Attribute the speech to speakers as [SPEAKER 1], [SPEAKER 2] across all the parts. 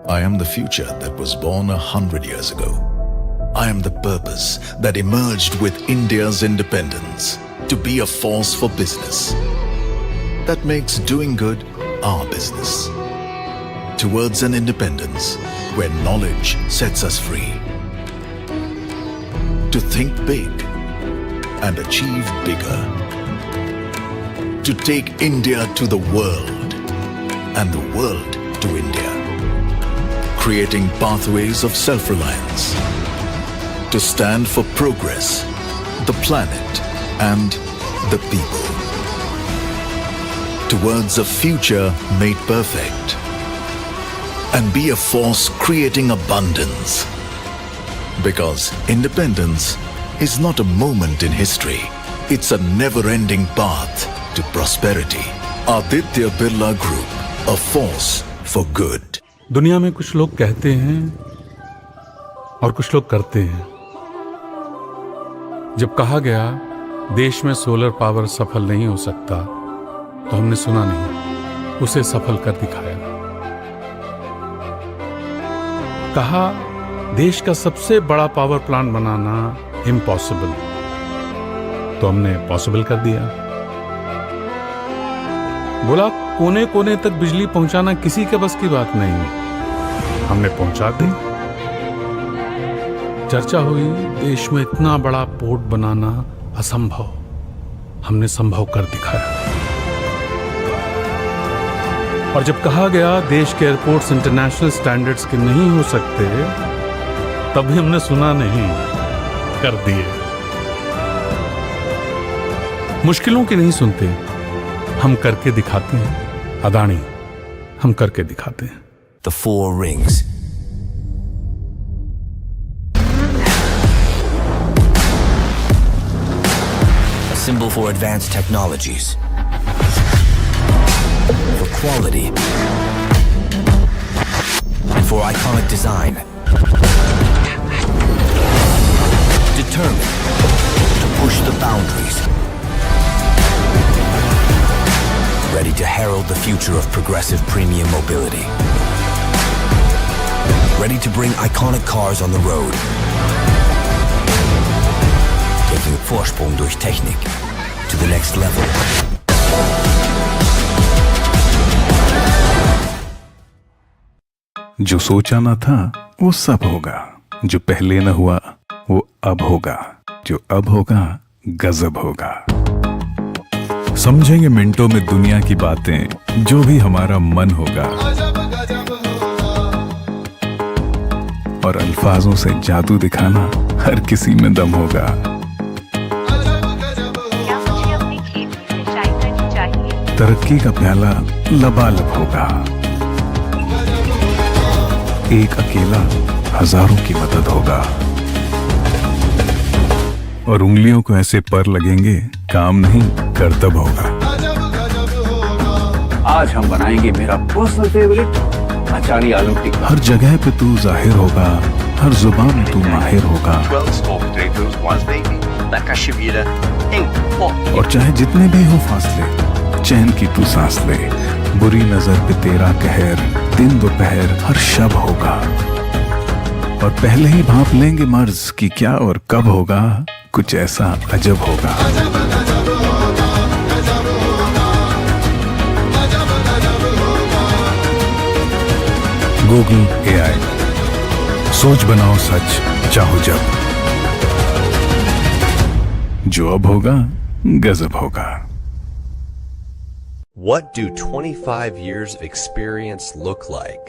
[SPEAKER 1] I am the future that was born 100 years ago. I am the purpose that emerged with India's independence to be a force for business that makes doing good our business. Towards an independence where knowledge sets us free. To think big and achieve bigger. To take India to the world and the world to India. Creating pathways of self-reliance. To stand for progress, the planet and the people. Towards a future made perfect. And be a force creating abundance. Because independence is not a moment in history. It's a never-ending path to prosperity. Aditya Birla Group, a force for good.
[SPEAKER 2] दुनिया में कुछ लोग कहते हैं और कुछ लोग करते हैं। जब कहा गया देश में सोलर पावर सफल नहीं हो सकता, तो हमने सुना नहीं, उसे सफल कर दिखाया। कहा देश का सबसे बड़ा पावर प्लांट बनाना इम्पॉसिबल, तो हमने पॉसिबल कर दिया। बोला कोने कोने तक बिजली पहुंचाना किसी के बस की बात नहीं, हमने पहुंचा दी। चर्चा हुई देश में इतना बड़ा पोर्ट बनाना असंभव, हमने संभव कर दिखाया। और जब कहा गया देश के एयरपोर्ट्स इंटरनेशनल स्टैंडर्ड्स के नहीं हो सकते, तब भी हमने सुना नहीं, कर दिए। मुश्किलों की नहीं सुनते, हम करके दिखाते हैं। अदानी, हम करके दिखाते हैं।
[SPEAKER 3] The four rings. A symbol for advanced technologies. For quality. And for iconic design. Determined to push the boundaries. Ready to herald the future of progressive premium mobility. Ready to bring iconic cars on the road. Taking Vorsprung durch Technik to the next level.
[SPEAKER 4] जो सोचा ना था वो सब होगा, जो पहले न हुआ वो अब होगा, जो अब होगा गजब होगा। समझेंगे मिनटों में दुनिया की बातें, जो भी हमारा मन होगा। और अल्फाजों से जादू दिखाना हर किसी में दम होगा। तरक्की का प्याला लबालब होगा। एक अकेला हजारों की मदद होगा। और उंगलियों को ऐसे पर लगेंगे, काम नहीं कर्तव्य होगा।
[SPEAKER 5] आज हम बनाएंगे मेरा पर्सनल फेवरेट अचारी आलू टिक्का।
[SPEAKER 4] हर जगह पे तू जाहिर होगा, हर जुबान में तू माहिर होगा। और चाहे जितने भी हो फासले, चैन की तू सांस ले। बुरी नजर पे तेरा कहर, दिन दोपहर हर शब होगा। और पहले ही भांप लेंगे मर्ज कि क्या और कब होगा, कुछ ऐसा अजब होगा। गूगल AI, सोच बनाओ सच, चाहो जब। जो अब होगा गजब होगा।
[SPEAKER 6] What do 25 years of experience look like?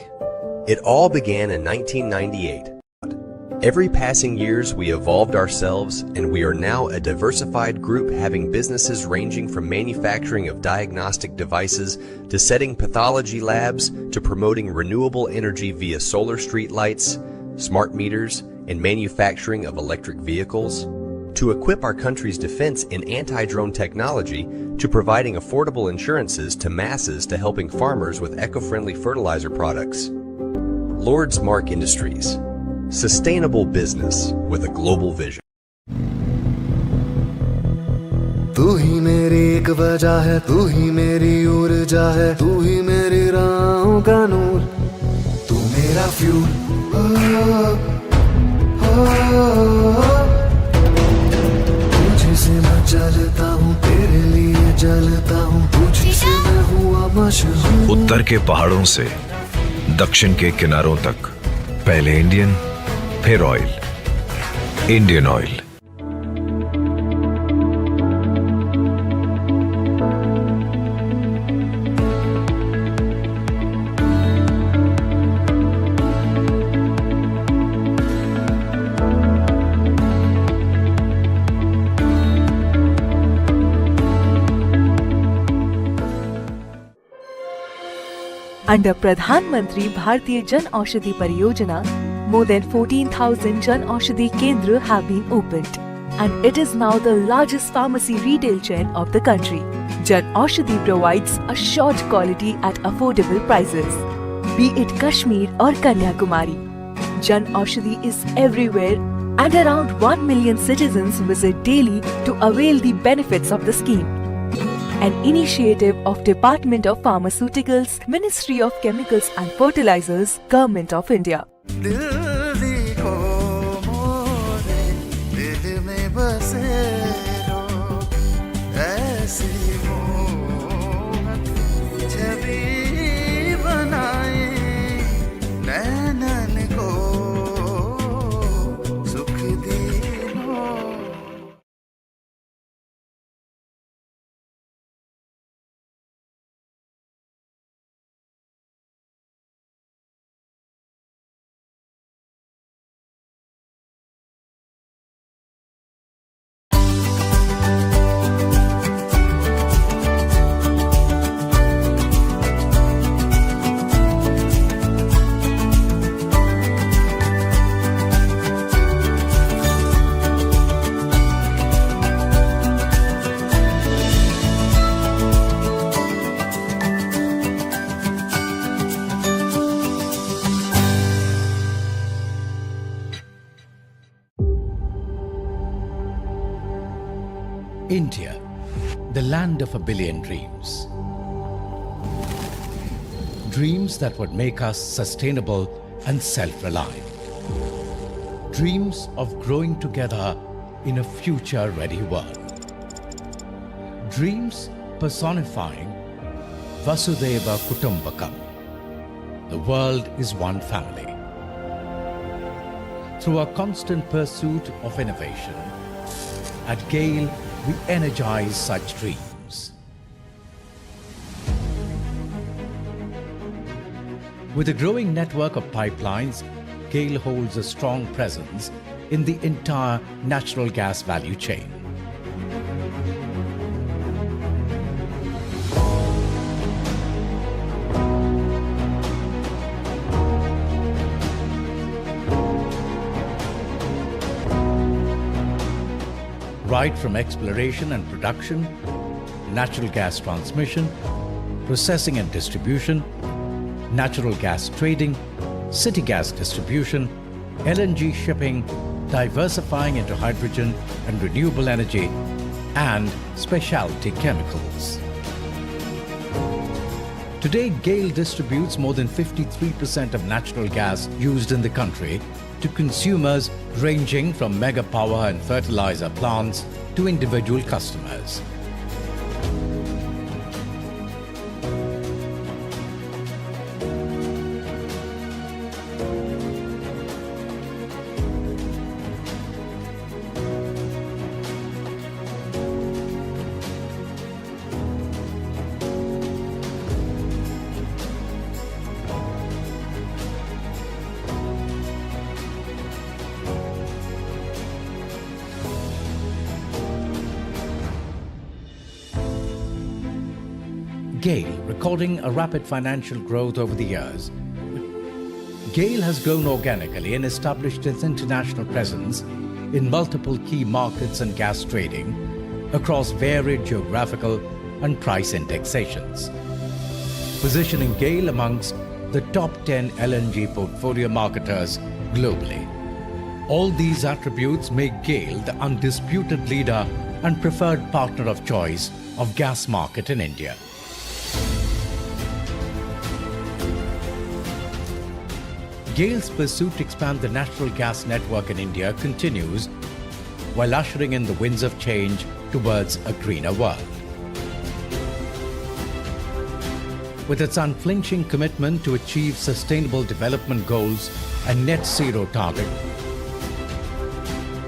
[SPEAKER 6] It all began in 1998. Every passing years we evolved ourselves, and we are now a diversified group having businesses ranging from manufacturing of diagnostic devices to setting pathology labs to promoting renewable energy via solar street lights, smart meters, and manufacturing of electric vehicles, to equip our country's defense in anti-drone technology, to providing affordable insurances to masses, to helping farmers with eco-friendly fertilizer products. Lord's Mark Industries. Sustainable business with a global vision.
[SPEAKER 7] तू ही मेरी एक वजह है, तू ही मेरी ऊर्जा है, तू ही मेरी राहों का नूर। तू मेरा fuel. तुझसे मैं चलता हूँ, तेरे लिए जलता हूँ, तुझसे मैं हुआ मशहूर.
[SPEAKER 8] उत्तर के पहाड़ों से दक्षिण के किनारों तक पहले इंडियन, फिर oil. Indian oil.
[SPEAKER 9] Under Pradhan Mantri Bharatiya Jan Aushadhi Pariyojana, more than 14,000 Jan Aushadhi Kendra have been opened, and it is now the largest pharmacy retail chain of the country. Jan Aushadhi provides assured quality at affordable prices, be it Kashmir or Kanyakumari. Jan Aushadhi is everywhere, and around 1 million citizens visit daily to avail the benefits of the scheme. An initiative of Department of Pharmaceuticals, Ministry of Chemicals and Fertilizers, Government of India.
[SPEAKER 10] India, the land of a billion dreams. Dreams that would make us sustainable and self-reliant. Dreams of growing together in a future-ready world. Dreams personifying Vasudhaiva Kutumbakam. The world is one family. Through our constant pursuit of innovation, at Gail, we energize such dreams. With a growing network of pipelines, Gail holds a strong presence in the entire natural gas value chain. Right from exploration and production, natural gas transmission, processing and distribution, natural gas trading, city gas distribution, LNG shipping, diversifying into hydrogen and renewable energy, and specialty chemicals. Today, Gail distributes more than 53% of natural gas used in the country to consumers ranging from mega power and fertilizer plants to individual customers. Gail, recording a rapid financial growth over the years. Gail has grown organically and established its international presence in multiple key markets and gas trading across varied geographical and price indexations, positioning Gail amongst the top 10 LNG portfolio marketers globally. All these attributes make Gail the undisputed leader and preferred partner of choice of gas market in India. Gail's pursuit to expand the natural gas network in India continues while ushering in the winds of change towards a greener world. With its unflinching commitment to achieve sustainable development goals and net zero target,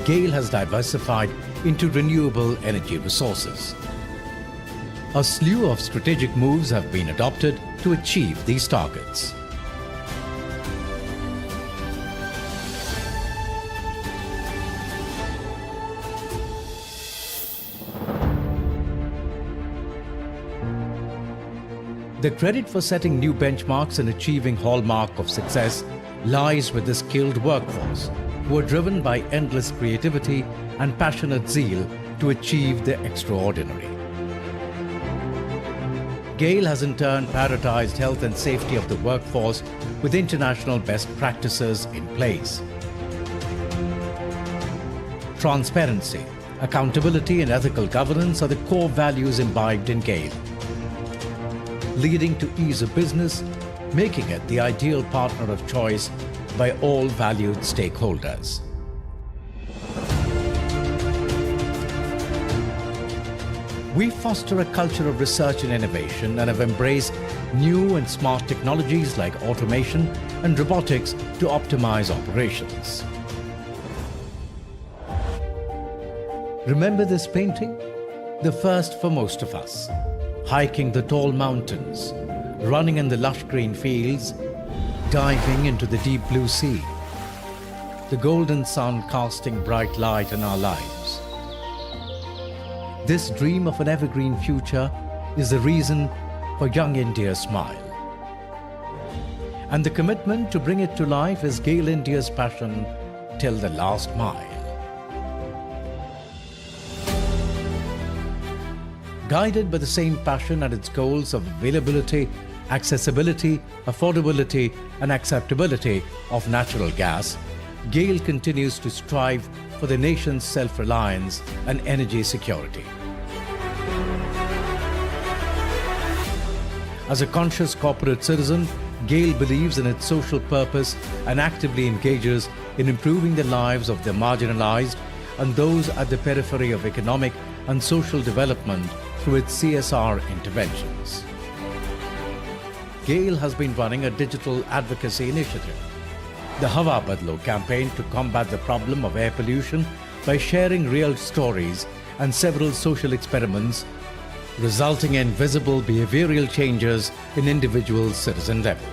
[SPEAKER 10] Gail has diversified into renewable energy resources. A slew of strategic moves have been adopted to achieve these targets. The credit for setting new benchmarks and achieving hallmark of success lies with the skilled workforce, who are driven by endless creativity and passionate zeal to achieve the extraordinary. Gail has in turn prioritized health and safety of the workforce with international best practices in place. Transparency, accountability and ethical governance are the core values imbibed in Gail, leading to ease of business, making it the ideal partner of choice by all valued stakeholders. We foster a culture of research and innovation and have embraced new and smart technologies like automation and robotics to optimize operations. Remember this painting? The first for most of us. Hiking the tall mountains, running in the lush green fields, diving into the deep blue sea, the golden sun casting bright light on our lives. This dream of an evergreen future is the reason for Young India's smile. And the commitment to bring it to life is Gail India's passion till the last mile. Guided by the same passion and its goals of availability, accessibility, affordability, and acceptability of natural gas, Gail continues to strive for the nation's self-reliance and energy security. As a conscious corporate citizen, Gail believes in its social purpose and actively engages in improving the lives of the marginalized and those at the periphery of economic and social development through its CSR interventions. Gail has been running a digital advocacy initiative, the Hawa Badlo campaign, to combat the problem of air pollution by sharing real stories and several social experiments, resulting in visible behavioral changes in individual citizen level.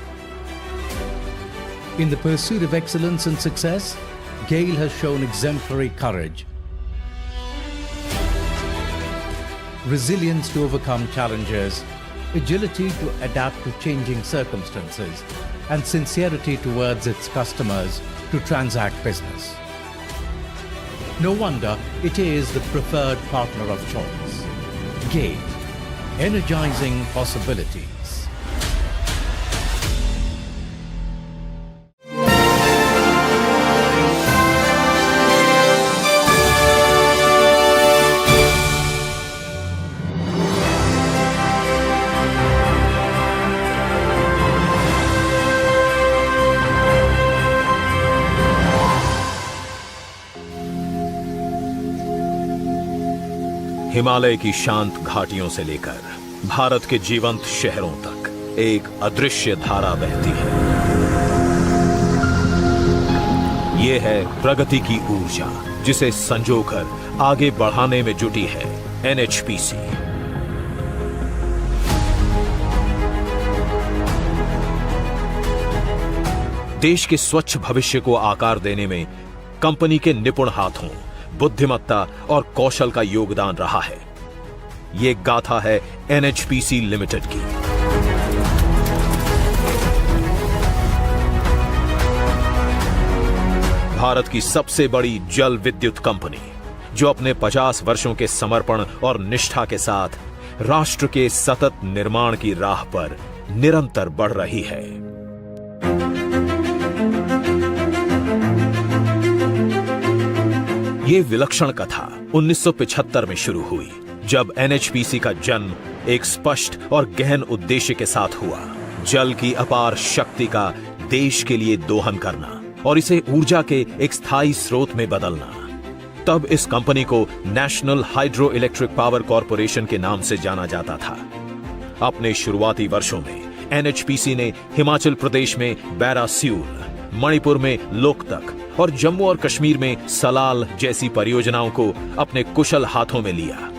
[SPEAKER 10] In the pursuit of excellence and success, Gail has shown exemplary courage, resilience to overcome challenges, agility to adapt to changing circumstances, and sincerity towards its customers to transact business. No wonder it is the preferred partner of choice. Gail, energizing possibilities.
[SPEAKER 11] Himalaya की शांत घाटियों से लेकर भारत के जीवंत शहरों तक एक अदृश्य धारा बहती है। ये है प्रगति की ऊर्जा, जिसे संजोकर आगे बढ़ाने में जुटी है NHPC। देश के स्वच्छ भविष्य को आकार देने में कंपनी के निपुण हाथों, बुद्धिमत्ता और कौशल का योगदान रहा है। ये गाथा है NHPC लिमिटेड की। भारत की सबसे बड़ी जल विद्युत कंपनी, जो अपने 50 वर्षों के समर्पण और निष्ठा के साथ राष्ट्र के सतत निर्माण की राह पर निरंतर बढ़ रही है। ये विलक्षण कथा 1975 में शुरू हुई, जब NHPC का जन्म एक स्पष्ट और गहन उद्देश्य के साथ हुआ, जल की अपार शक्ति का देश के लिए दोहन करना और इसे ऊर्जा के एक स्थायी स्रोत में बदलना। तब इस कंपनी को national hydro electric power corporation के नाम से जाना जाता था। अपने शुरुआती वर्षों में एनएचपीसी ने हिमाचल प्रदेश में बैरासियूल, मणिपुर में लोकतक और जम्मू और कश्मीर में सलाल जैसी परियोजनाओं को अपने कुशल हाथों में लिया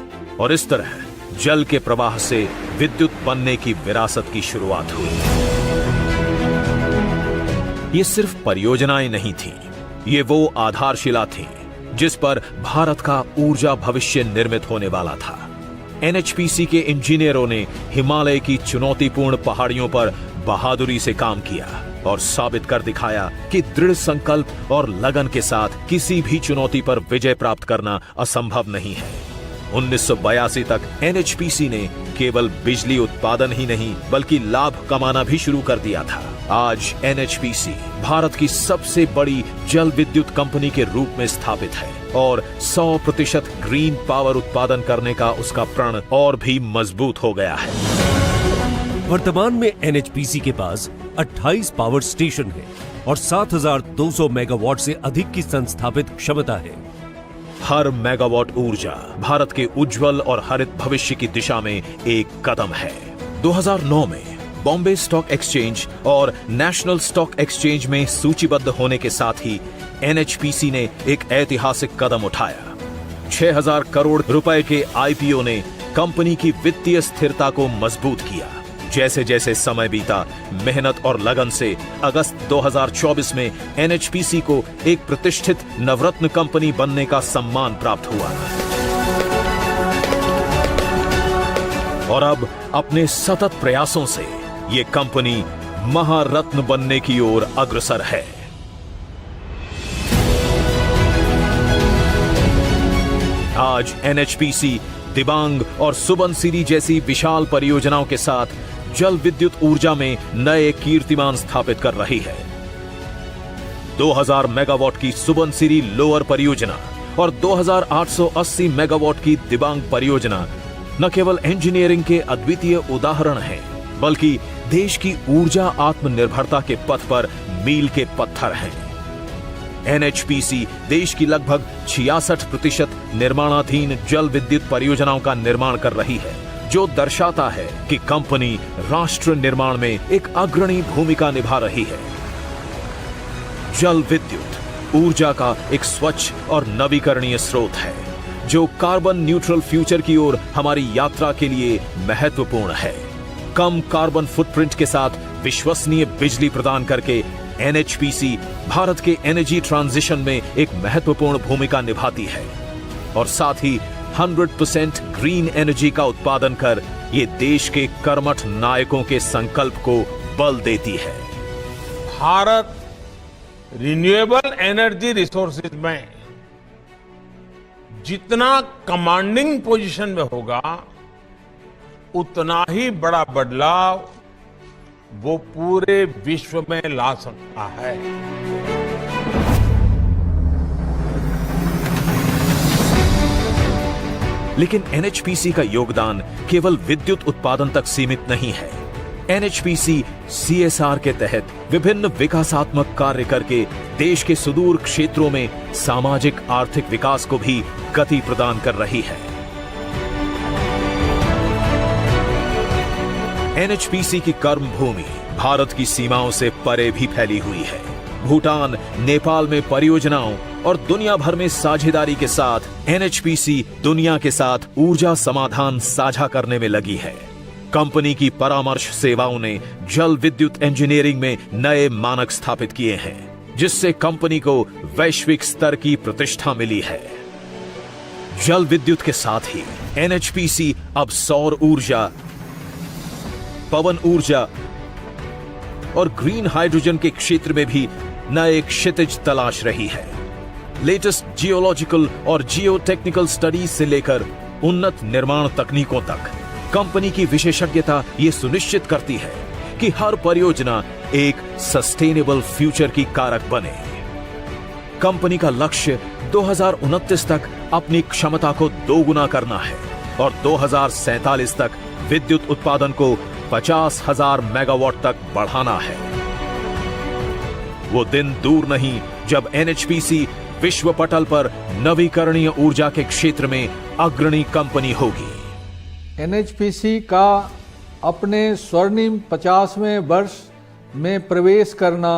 [SPEAKER 11] और इस तरह जल के प्रवाह से विद्युत बनने की विरासत की शुरुआत हुई। ये सिर्फ परियोजनाएं नहीं थीं, ये वो आधारशिला थी जिस पर भारत का ऊर्जा भविष्य निर्मित होने वाला था। एनएचपीसी के इंजीनियरों ने हिमालय की चुनौतीपूर्ण पहाड़ियों पर बहादुरी से काम किया और साबित कर दिखाया कि दृढ़ संकल्प और लगन के साथ किसी भी चुनौती पर विजय प्राप्त करना असंभव नहीं है। 1982 तक एनएचपीसी ने केवल बिजली उत्पादन ही नहीं बल्कि लाभ कमाना भी शुरू कर दिया था। आज एनएचपीसी भारत की सबसे बड़ी जल विद्युत कंपनी के रूप में स्थापित है और 100% ग्रीन पावर उत्पादन करने का उसका प्रण और भी मजबूत हो गया है।
[SPEAKER 12] वर्तमान में एनएचपीसी के पास 28 पावर स्टेशन है और 7,200 मेगावाट से अधिक की संस्थापित क्षमता है।
[SPEAKER 11] हर मेगावाट ऊर्जा भारत के उज्जवल और हरित भविष्य की दिशा में एक कदम है। 2009 में बॉम्बे स्टॉक एक्सचेंज और नेशनल स्टॉक एक्सचेंज में सूचीबद्ध होने के साथ ही एनएचपीसी ने एक ऐतिहासिक कदम उठाया। 6,000 करोड़ रुपए के आईपीओ ने कंपनी की वित्तीय स्थिरता को मजबूत किया। जैसे जैसे समय बीता, मेहनत और लगन से अगस्त 2024 में एनएचपीसी को एक प्रतिष्ठित नवरत्न कंपनी बनने का सम्मान प्राप्त हुआ और अब अपने सतत प्रयासों से ये कंपनी महारत्न बनने की ओर अग्रसर है। आज एनएचपीसी दिबांग और सुबनसिरी जैसी विशाल परियोजनाओं के साथ जल विद्युत ऊर्जा में नए कीर्तिमान स्थापित कर रही है। 2000 मेगावाट की सुबनसिरी लोअर परियोजना और 2880 मेगावाट की दिबांग परियोजना न केवल इंजीनियरिंग के अद्वितीय उदाहरण हैं, बल्कि देश की ऊर्जा आत्मनिर्भरता के पथ पर मील के पत्थर हैं। एनएचपीसी देश की लगभग 66% निर्माणाधीन जल विद्युत परियोजनाओं का निर्माण कर रही है, जो दर्शाता है कि कंपनी राष्ट्र निर्माण में एक अग्रणी भूमिका निभा रही है। जल विद्युत ऊर्जा का एक स्वच्छ और नवीकरणीय स्रोत है, जो कार्बन न्यूट्रल फ्यूचर की ओर हमारी यात्रा के लिए महत्वपूर्ण है। कम कार्बन फुटप्रिंट के साथ विश्वसनीय बिजली प्रदान करके एनएचपीसी भारत के एनर्जी ट्रांजिशन में एक महत्वपूर्ण भूमिका निभाती है और साथ ही 100% ग्रीन एनर्जी का उत्पादन कर ये देश के कर्मठ नायकों के संकल्प को बल देती है।
[SPEAKER 13] भारत रिन्यूएबल एनर्जी रिसोर्सेज में जितना कमांडिंग पोजीशन में होगा, उतना ही बड़ा बदलाव वो पूरे विश्व में ला सकता है।
[SPEAKER 11] लेकिन एनएचपीसी का योगदान केवल विद्युत उत्पादन तक सीमित नहीं है। एनएचपीसी सीएसआर के तहत विभिन्न विकासात्मक कार्य करके देश के सुदूर क्षेत्रों में सामाजिक आर्थिक विकास को भी गति प्रदान कर रही है। एनएचपीसी की कर्मभूमि भारत की सीमाओं से परे भी फैली हुई है। भूटान, नेपाल में परियोजनाओं और दुनिया भर में साझेदारी के साथ एनएचपीसी दुनिया के साथ ऊर्जा समाधान साझा करने में लगी है। कंपनी की परामर्श सेवाओं ने जल विद्युत इंजीनियरिंग में नए मानक स्थापित किए हैं, जिससे कंपनी को वैश्विक स्तर की प्रतिष्ठा मिली है। जल विद्युत के साथ ही एनएचपीसी अब सौर ऊर्जा, पवन ऊर्जा और ग्रीन हाइड्रोजन के क्षेत्र में भी नए क्षितिज तलाश रही है। लेटेस्ट जियोलॉजिकल और जियो टेक्निकल स्टडीज से लेकर उन्नत निर्माण तकनीकों तक कंपनी की विशेषज्ञता ये सुनिश्चित करती है कि हर परियोजना एक सस्टेनेबल फ्यूचर की कारक बने। कंपनी का लक्ष्य 2029 तक अपनी क्षमता को दोगुना करना है और 2047 तक विद्युत उत्पादन को 50,000 मेगावाट तक बढ़ाना है। वो दिन दूर नहीं जब NHPC विश्व पटल पर नवीकरणीय ऊर्जा के क्षेत्र में अग्रणी कंपनी होगी।
[SPEAKER 14] NHPC का अपने स्वर्णिम 50वें वर्ष में प्रवेश करना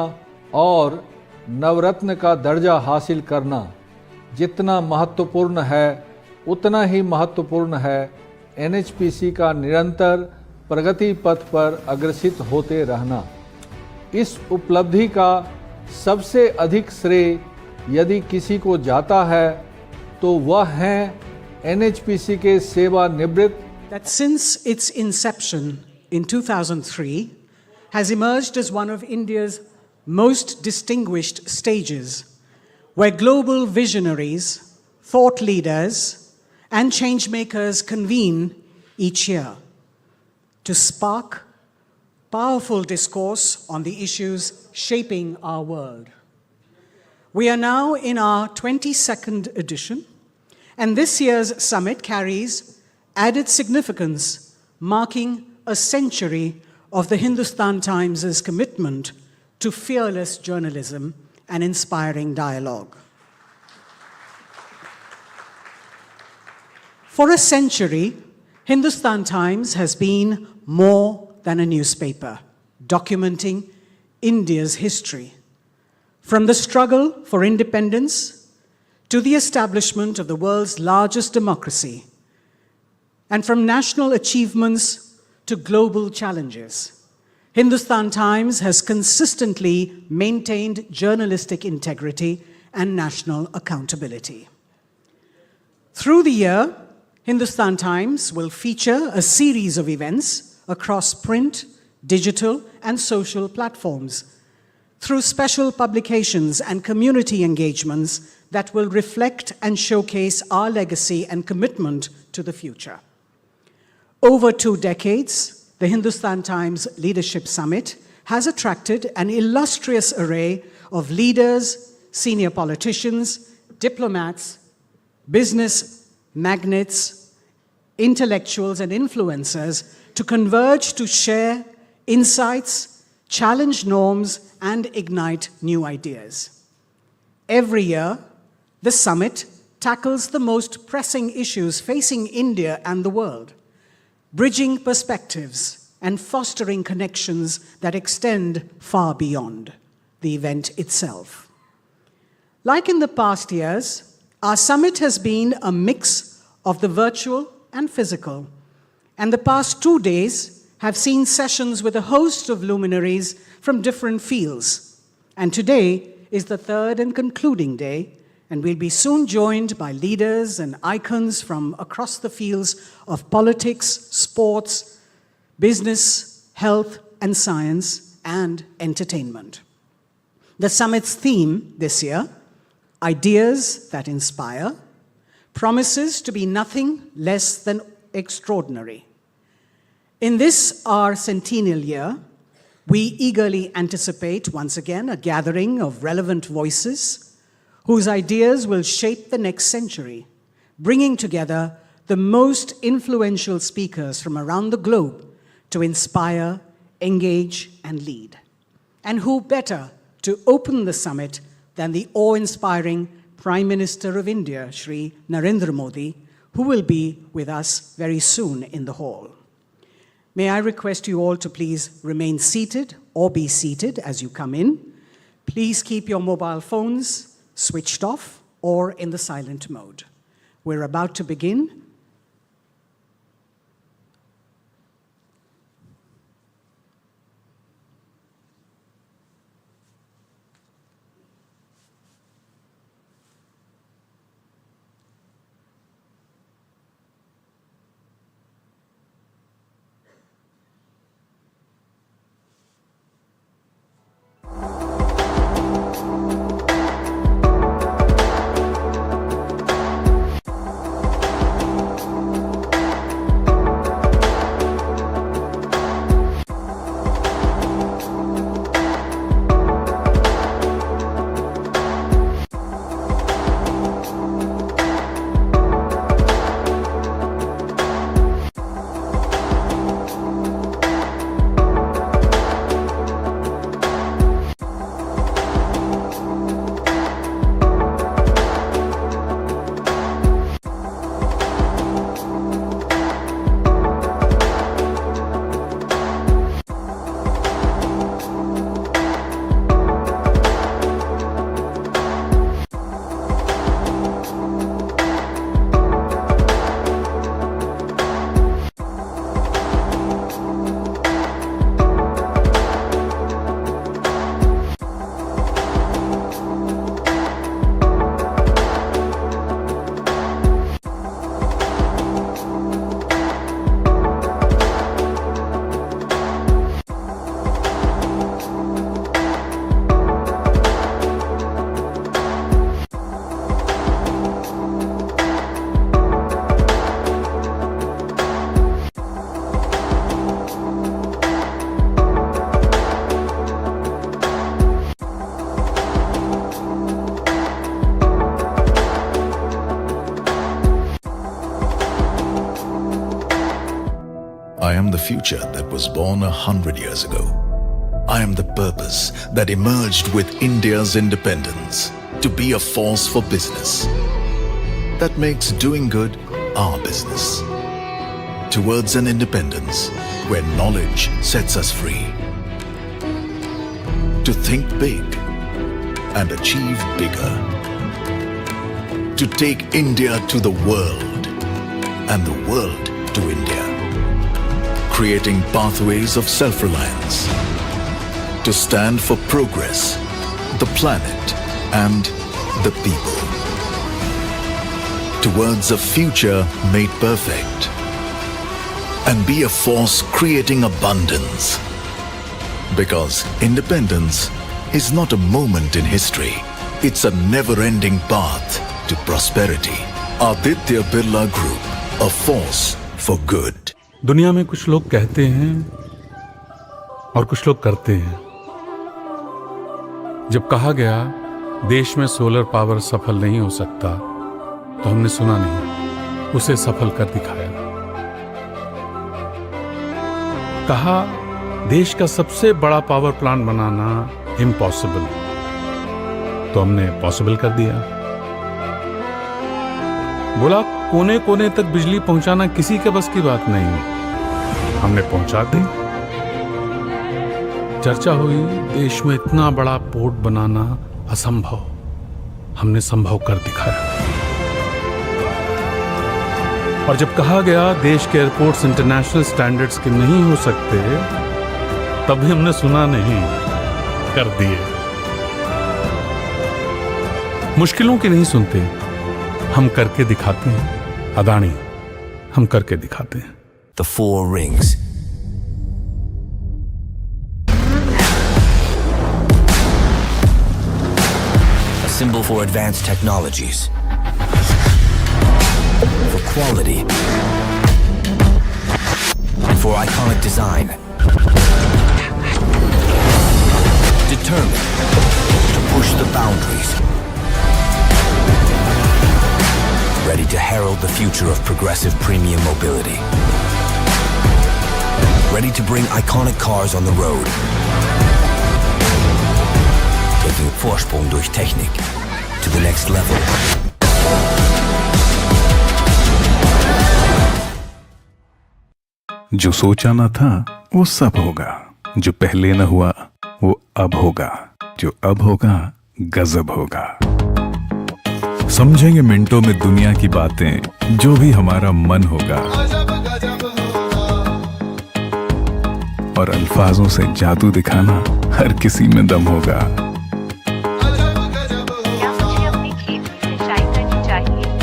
[SPEAKER 14] और नवरत्न का दर्जा हासिल करना जितना महत्वपूर्ण है, उतना ही महत्वपूर्ण है NHPC का निरंतर प्रगति पथ पर अग्रसित होते रहना। इस उपलब्धि का सबसे अधिक श्रेय यदि किसी को जाता है तो वह हैं NHPC के सेवानिवृत्त।
[SPEAKER 15] That since its inception in 2003 has emerged as one of India's most distinguished stages, where global visionaries, thought leaders, and changemakers convene each year to spark powerful discourse on the issues shaping our world. We are now in our 22nd edition, and this year's summit carries added significance, marking a century of the Hindustan Times' commitment to fearless journalism and inspiring dialogue. For a century, Hindustan Times has been more than a newspaper, documenting India's history. From the struggle for independence to the establishment of the world's largest democracy, and from national achievements to global challenges, Hindustan Times has consistently maintained journalistic integrity and national accountability. Through the year, Hindustan Times will feature a series of events across print, digital, and social platforms, through special publications and community engagements that will reflect and showcase our legacy and commitment to the future. Over 2 decades, the Hindustan Times Leadership Summit has attracted an illustrious array of leaders, senior politicians, diplomats, business magnates, intellectuals, and influencers to converge to share insights, challenge norms, and ignite new ideas. Every year, the summit tackles the most pressing issues facing India and the world, bridging perspectives and fostering connections that extend far beyond the event itself. Like in the past years, our summit has been a mix of the virtual and physical, and the past 2 days have seen sessions with a host of luminaries from different fields. And today is the third and concluding day, and we'll be soon joined by leaders and icons from across the fields of politics, sports, business, health and science, and entertainment. The summit's theme this year, Ideas That Inspire, promises to be nothing less than extraordinary. In this, our centennial year, we eagerly anticipate once again a gathering of relevant voices whose ideas will shape the next century, bringing together the most influential speakers from around the globe to inspire, engage, and lead. And who better to open the summit than the awe-inspiring Prime Minister of India, Shri Narendra Modi, who will be with us very soon in the hall. May I request you all to please remain seated or be seated as you come in. Please keep your mobile phones switched off or in the silent mode. We're about to begin.
[SPEAKER 1] future that was born 100 years ago. I am the purpose that emerged with India's independence to be a force for business that makes doing good our business. Towards an independence where knowledge sets us free. To think big and achieve bigger. To take India to the world and the world to India. Creating pathways of self-reliance. To stand for progress, the planet and the people. Towards a future made perfect. And be a force creating abundance. Because independence is not a moment in history. It's a never-ending path to prosperity. Aditya Birla Group, a force for good.
[SPEAKER 2] दुनिया में कुछ लोग कहते हैं और कुछ लोग करते हैं। जब कहा गया देश में सोलर पावर सफल नहीं हो सकता, तो हमने सुना नहीं, उसे सफल कर दिखाया। कहा देश का सबसे बड़ा पावर प्लांट बनाना इम्पॉसिबल, तो हमने पॉसिबल कर दिया। बोला कोने कोने तक बिजली पहुंचाना किसी के बस की बात नहीं, हमने पहुंचा दी। चर्चा हुई देश में इतना बड़ा पोर्ट बनाना असंभव, हमने संभव कर दिखाया। और जब कहा गया देश के एयरपोर्ट्स इंटरनेशनल स्टैंडर्ड्स के नहीं हो सकते, तभी हमने सुना नहीं, कर दिए। मुश्किलों की नहीं सुनते, हम करके दिखाते हैं। अदानी, हम करके दिखाते हैं।
[SPEAKER 3] The Four Rings. A symbol for advanced technologies. For quality. And for iconic design. Determined to push the boundaries. Ready to herald the future of progressive premium mobility. Ready to bring iconic cars on the road. Taking Vorsprung durch Technik to the next level.
[SPEAKER 4] जो सोचा ना था वो सब होगा, जो पहले न हुआ वो अब होगा, जो अब होगा गजब होगा। समझेंगे मिनटों में दुनिया की बातें, जो भी हमारा मन होगा। और अल्फाजों से जादू दिखाना हर किसी में दम होगा।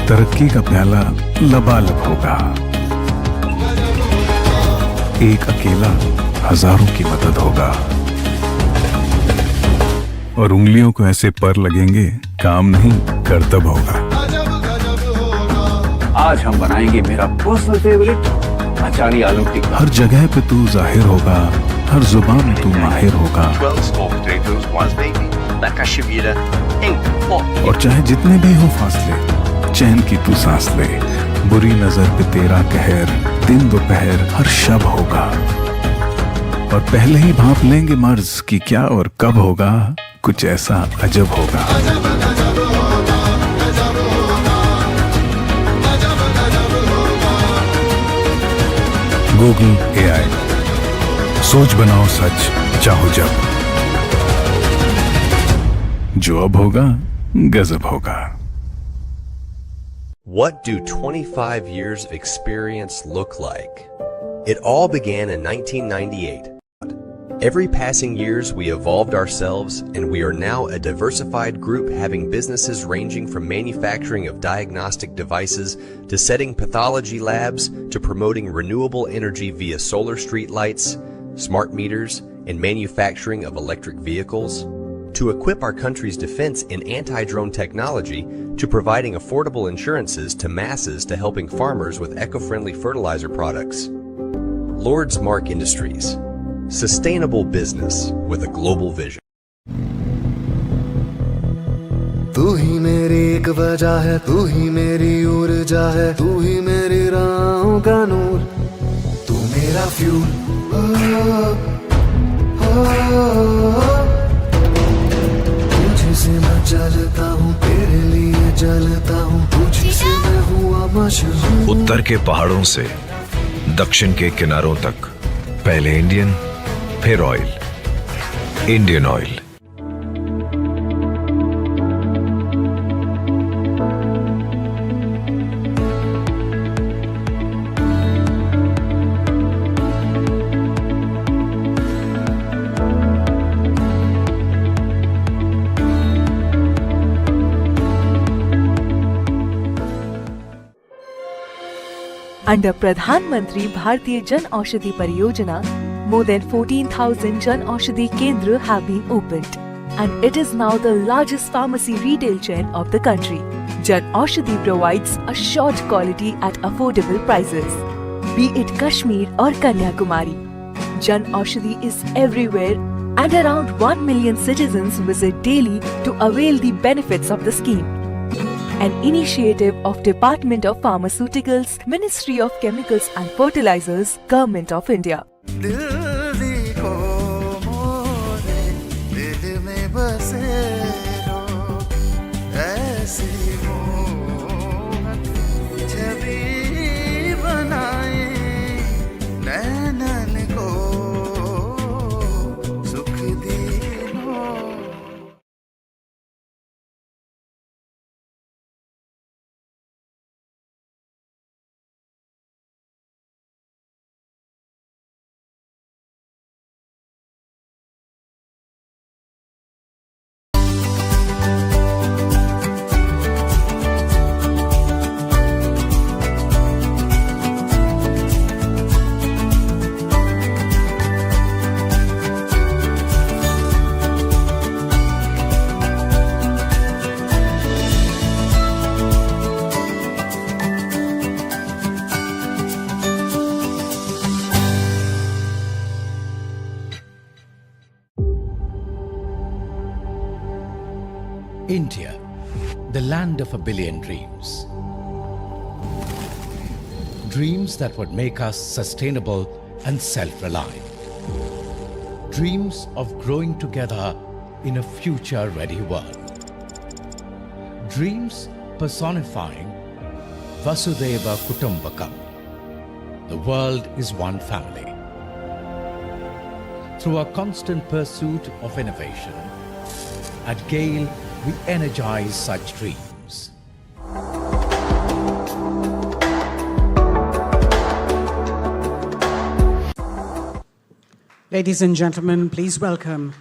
[SPEAKER 4] तरक्की का प्याला लबालब होगा। एक अकेला हजारों की मदद होगा। और उंगलियों को ऐसे पर लगेंगे, काम नहीं कर्तव्य होगा।
[SPEAKER 5] आज हम बनाएंगे मेरा पर्सनल फेवरेट अचारी आलू टिक्का।
[SPEAKER 4] हर जगह पे तू जाहिर होगा, हर जुबान में तू माहिर होगा। और चाहे जितने भी हो फासले, चैन की तू सांस ले। बुरी नजर पे तेरा कहर, दिन दोपहर हर शब होगा। और पहले ही भांप लेंगे मर्ज कि क्या और कब होगा, कुछ ऐसा अजब होगा। गूगल AI, सोच बनाओ सच, चाहो जब। जो अब होगा गजब होगा।
[SPEAKER 6] What do 25 years of experience look like? It all began in 1998. Every passing years we evolved ourselves, and we are now a diversified group having businesses ranging from manufacturing of diagnostic devices to setting pathology labs to promoting renewable energy via solar street lights, smart meters, and manufacturing of electric vehicles, to equip our country's defense in anti-drone technology, to providing affordable insurances to masses, to helping farmers with eco-friendly fertilizer products. Lord's Mark Industries. Sustainable business with a global vision.
[SPEAKER 7] तू ही मेरी एक वजह है, तू ही मेरी ऊर्जा है, तू ही मेरी राहों का नूर, तू मेरा मेरा फ्यूल तुझसे मैं चलता हूँ, तेरे लिए जलता हूँ, तुझसे मैं हुआ मशहूर।
[SPEAKER 8] उत्तर के पहाड़ों से दक्षिण के किनारों तक पहले इंडियन, फिर oil, Indian oil.
[SPEAKER 9] Under Pradhan Mantri Bharatiya Jan Aushadhi Pariyojana, more than 14,000 Jan Aushadhi Kendra have been opened, and it is now the largest pharmacy retail chain of the country. Jan Aushadhi provides assured quality at affordable prices, be it Kashmir or Kanyakumari. Jan Aushadhi is everywhere, and around 1 million citizens visit daily to avail the benefits of the scheme. An initiative of Department of Pharmaceuticals, Ministry of Chemicals and Fertilizers, Government of India.
[SPEAKER 10] India, the land of a billion dreams. Dreams that would make us sustainable and self-reliant. Dreams of growing together in a future-ready world. Dreams personifying Vasudhaiva Kutumbakam. The world is one family. Through our constant pursuit of innovation, at Gail, we energize such dreams.
[SPEAKER 15] Ladies and gentlemen, please welcome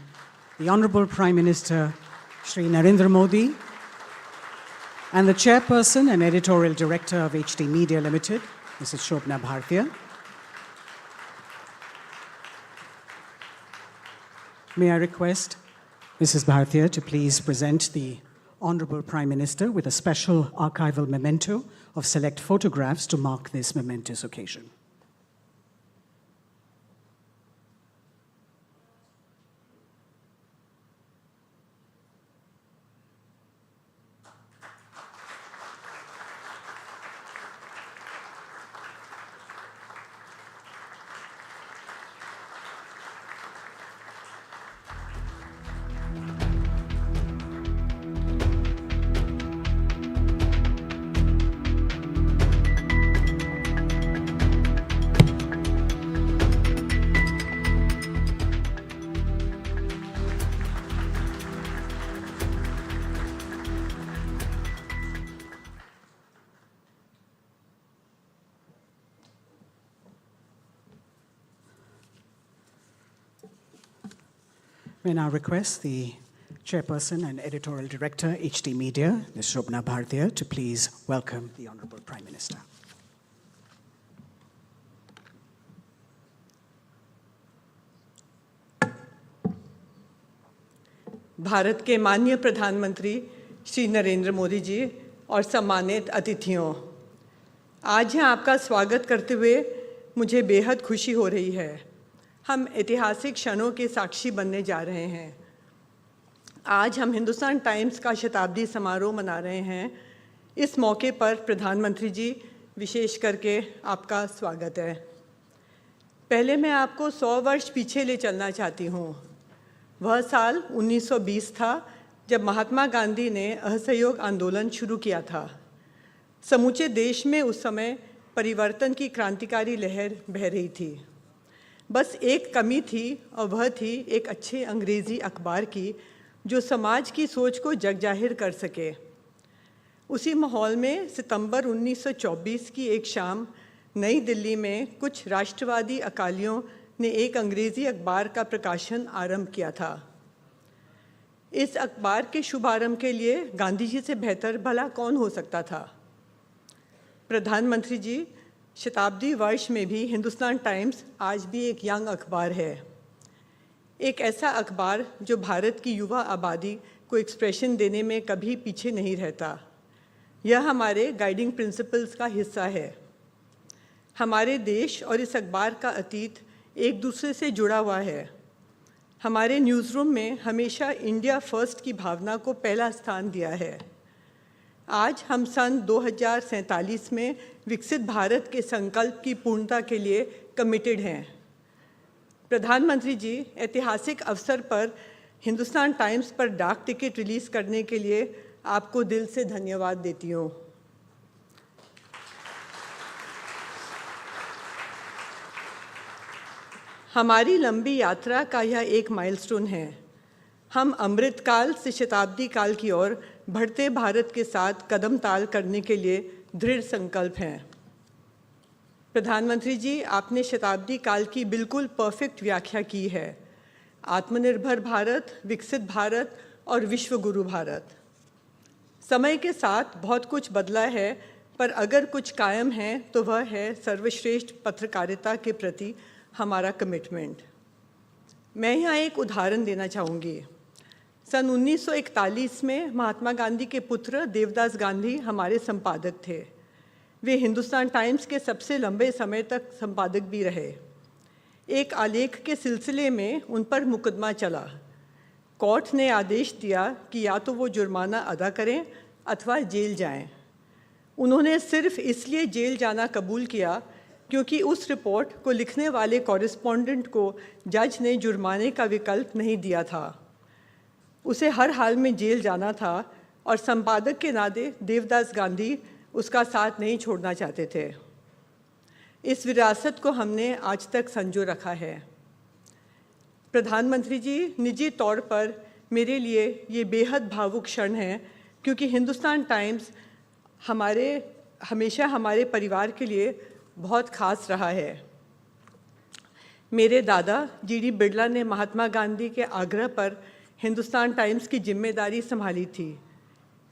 [SPEAKER 15] the Honorable Prime Minister, Shri Narendra Modi, and the Chairperson and Editorial Director of HT Media Limited, Mrs. Shobna Bhartiya. May I request Mrs. Bhartiya to please present the Honorable Prime Minister with a special archival memento of select photographs to mark this momentous occasion. May I now request the Chairperson and Editorial Director, HT Media, Ms. Shobna Bhartiya, to please welcome the Honorable Prime Minister.
[SPEAKER 16] Bharat के माननीय प्रधानमंत्री श्री नरेंद्र मोदी जी और सम्मानित अतिथियों, आज यहाँ आपका स्वागत करते हुए मुझे बेहद खुशी हो रही है। हम ऐतिहासिक क्षणों के साक्षी बनने जा रहे हैं। आज हम हिंदुस्तान टाइम्स का शताब्दी समारोह मना रहे हैं। इस मौके पर प्रधानमंत्री जी, विशेष करके आपका स्वागत है। पहले मैं आपको 100 वर्ष पीछे ले चलना चाहती हूँ। वह साल 1920 था जब महात्मा गांधी ने असहयोग आंदोलन शुरू किया था। समूचे देश में उस समय परिवर्तन की क्रांतिकारी लहर बह रही थी। बस एक कमी थी और वह थी एक अच्छे अंग्रेज़ी अखबार की जो समाज की सोच को जगजाहिर कर सके। उसी माहौल में सितंबर 1924 की एक शाम नई दिल्ली में कुछ राष्ट्रवादी अकालियों ने एक अंग्रेज़ी अखबार का प्रकाशन आरंभ किया था। इस अखबार के शुभारंभ के लिए गांधी जी से बेहतर भला कौन हो सकता था। प्रधानमंत्री जी, शताब्दी वर्ष में भी हिंदुस्तान टाइम्स आज भी एक यंग अखबार है, एक ऐसा अखबार जो भारत की युवा आबादी को एक्सप्रेशन देने में कभी पीछे नहीं रहता। यह हमारे गाइडिंग प्रिंसिपल्स का हिस्सा है। हमारे देश और इस अखबार का अतीत एक दूसरे से जुड़ा हुआ है। हमारे न्यूज़रूम में हमेशा इंडिया फर्स्ट की भावना को पहला स्थान दिया है। आज हम सन 2047 में विकसित भारत के संकल्प की पूर्णता के लिए कमिटेड हैं। प्रधानमंत्री जी, ऐतिहासिक अवसर पर हिंदुस्तान टाइम्स पर डाक टिकट रिलीज़ करने के लिए आपको दिल से धन्यवाद देती हूँ। हमारी लंबी यात्रा का यह एक माइलस्टोन है। हम अमृतकाल से शताब्दी काल की ओर बढ़ते भारत के साथ कदम ताल करने के लिए दृढ़ संकल्प हैं। प्रधानमंत्री जी, आपने शताब्दी काल की बिल्कुल परफेक्ट व्याख्या की है। आत्मनिर्भर भारत, विकसित भारत और विश्व गुरु भारत। समय के साथ बहुत कुछ बदला है, पर अगर कुछ कायम है तो वह है सर्वश्रेष्ठ पत्रकारिता के प्रति हमारा कमिटमेंट। मैं यहाँ एक उदाहरण देना चाहूँगी। सन 1941 में महात्मा गांधी के पुत्र देवदास गांधी हमारे संपादक थे। वे हिंदुस्तान टाइम्स के सबसे लंबे समय तक संपादक भी रहे। एक आलेख के सिलसिले में उन पर मुकदमा चला। कोर्ट ने आदेश दिया कि या तो वो जुर्माना अदा करें अथवा जेल जाएं। उन्होंने सिर्फ इसलिए जेल जाना कबूल किया क्योंकि उस रिपोर्ट को लिखने वाले कॉरेस्पॉन्डेंट को जज ने जुर्माने का विकल्प नहीं दिया था। उसे हर हाल में जेल जाना था और संपादक के नाते देवदास गांधी उसका साथ नहीं छोड़ना चाहते थे। इस विरासत को हमने आज तक संजो रखा है। प्रधानमंत्री जी, निजी तौर पर मेरे लिए ये बेहद भावुक क्षण है क्योंकि हिंदुस्तान टाइम्स हमेशा हमारे परिवार के लिए बहुत खास रहा है। मेरे दादा जीडी बिरला ने महात्मा गांधी के आग्रह पर हिंदुस्तान टाइम्स की जिम्मेदारी संभाली थी।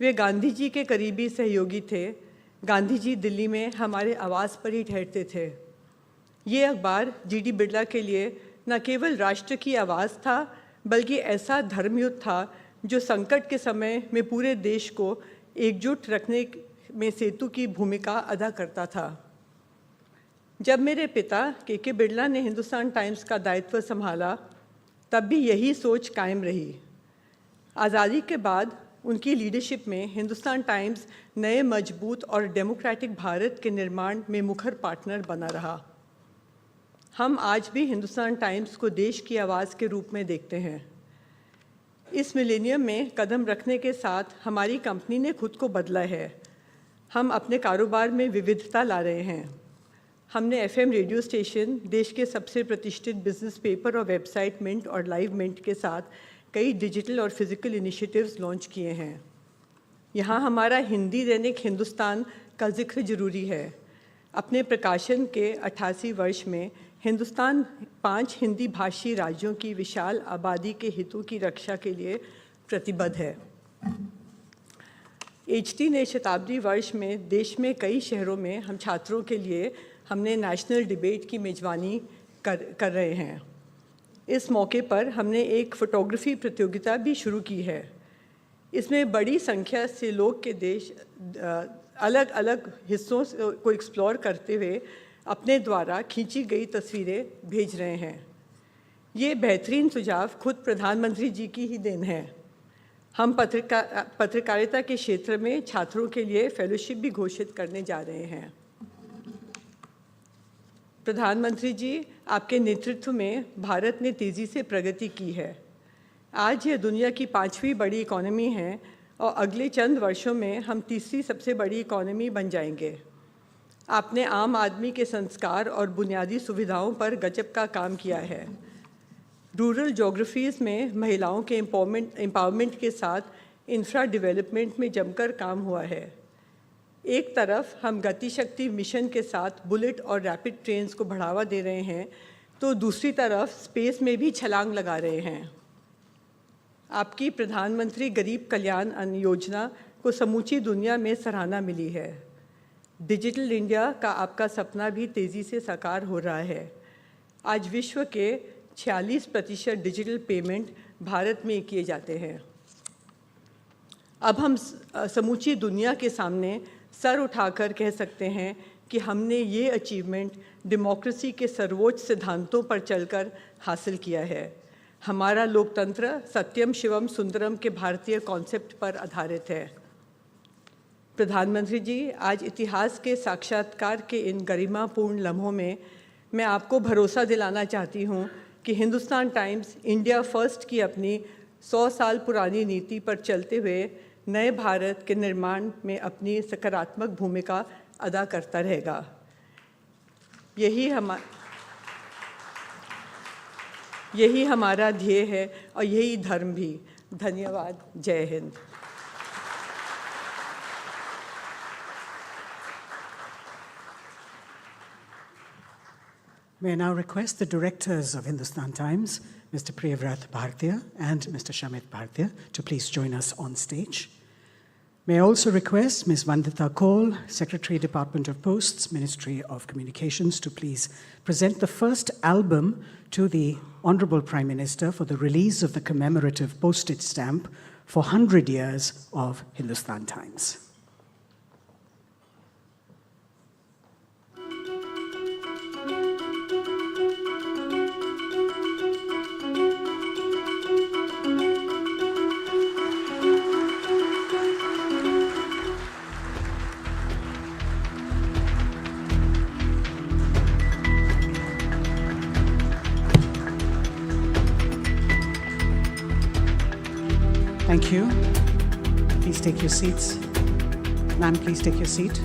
[SPEAKER 16] वे गांधी जी के करीबी सहयोगी थे। गांधी जी दिल्ली में हमारे आवास पर ही ठहरते थे। ये अखबार जीडी बिरला के लिए न केवल राष्ट्र की आवाज़ था, बल्कि ऐसा धर्मयुद्ध था जो संकट के समय में पूरे देश को एकजुट रखने में सेतु की भूमिका अदा करता था। जब मेरे पिता के बिरला ने हिंदुस्तान टाइम्स का दायित्व संभाला, तब भी यही सोच कायम रही। आज़ादी के बाद उनकी लीडरशिप में हिंदुस्तान टाइम्स नए मजबूत और डेमोक्रेटिक भारत के निर्माण में मुखर पार्टनर बना रहा। हम आज भी हिंदुस्तान टाइम्स को देश की आवाज़ के रूप में देखते हैं। इस मिलेनियम में कदम रखने के साथ हमारी कंपनी ने खुद को बदला है। हम अपने कारोबार में विविधता ला रहे हैं। हमने एफएम रेडियो स्टेशन, देश के सबसे प्रतिष्ठित बिजनेस पेपर और वेबसाइट मिंट और लाइव मिंट के साथ कई डिजिटल और फिजिकल इनिशिएटिव्स लॉन्च किए हैं। यहाँ हमारा हिंदी दैनिक हिंदुस्तान का जिक्र जरूरी है। अपने प्रकाशन के 88 वर्ष में हिंदुस्तान 5 हिंदी भाषी राज्यों की विशाल आबादी के हितों की रक्षा के लिए प्रतिबद्ध है। एचटी ने शताब्दी वर्ष में देश में कई शहरों में हम छात्रों के लिए हमने नेशनल डिबेट की मेज़बानी कर रहे हैं। इस मौके पर हमने एक फ़ोटोग्राफ़ी प्रतियोगिता भी शुरू की है। इसमें बड़ी संख्या से लोग के देश अलग अलग हिस्सों को एक्सप्लोर करते हुए अपने द्वारा खींची गई तस्वीरें भेज रहे हैं। ये बेहतरीन सुझाव खुद प्रधानमंत्री जी की ही देन है। हम पत्रकारिता के क्षेत्र में छात्रों के लिए फेलोशिप भी घोषित करने जा रहे हैं। प्रधानमंत्री जी, आपके नेतृत्व में भारत ने तेज़ी से प्रगति की है। आज यह दुनिया की 5वीं बड़ी इकोनॉमी है और अगले चंद वर्षों में हम तीसरी सबसे बड़ी इकोनॉमी बन जाएंगे। आपने आम आदमी के संस्कार और बुनियादी सुविधाओं पर गजब का काम किया है। रूरल ज्योग्राफीज़ में महिलाओं के एम्पावरमेंट के साथ इंफ्रा डेवलपमेंट में जमकर काम हुआ है। एक तरफ हम गति शक्ति मिशन के साथ बुलेट और रैपिड ट्रेन्स को बढ़ावा दे रहे हैं, तो दूसरी तरफ स्पेस में भी छलांग लगा रहे हैं। आपकी प्रधानमंत्री गरीब कल्याण अन्न योजना को समूची दुनिया में सराहना मिली है। डिजिटल इंडिया का आपका सपना भी तेज़ी से साकार हो रहा है। आज विश्व के 46% डिजिटल पेमेंट भारत में किए जाते हैं। अब हम समूची दुनिया के सामने सर उठाकर कह सकते हैं कि हमने ये अचीवमेंट डेमोक्रेसी के सर्वोच्च सिद्धांतों पर चलकर हासिल किया है। हमारा लोकतंत्र सत्यम शिवम सुंदरम के भारतीय कॉन्सेप्ट पर आधारित है। प्रधानमंत्री जी, आज इतिहास के साक्षात्कार के इन गरिमापूर्ण लम्हों में मैं आपको भरोसा दिलाना चाहती हूँ कि हिंदुस्तान टाइम्स इंडिया फर्स्ट की अपनी 100 साल पुरानी नीति पर चलते हुए नए भारत के निर्माण में अपनी सकारात्मक भूमिका अदा करता रहेगा। यही हमारा ध्येय है और यही धर्म भी। धन्यवाद। जय Hind.
[SPEAKER 15] May I now request the directors of Hindustan Times, Mr. Priyavrat Bhartiya and Mr. Shamit Bhartiya, to please join us on stage. May I also request Ms. Vandita Kaul, Secretary, Department of Posts, Ministry of Communications, to please present the first album to the Honorable Prime Minister for the release of the commemorative postage stamp for 100 years of Hindustan Times. Thank you. Please take your seats. Ma'am, please take your seat.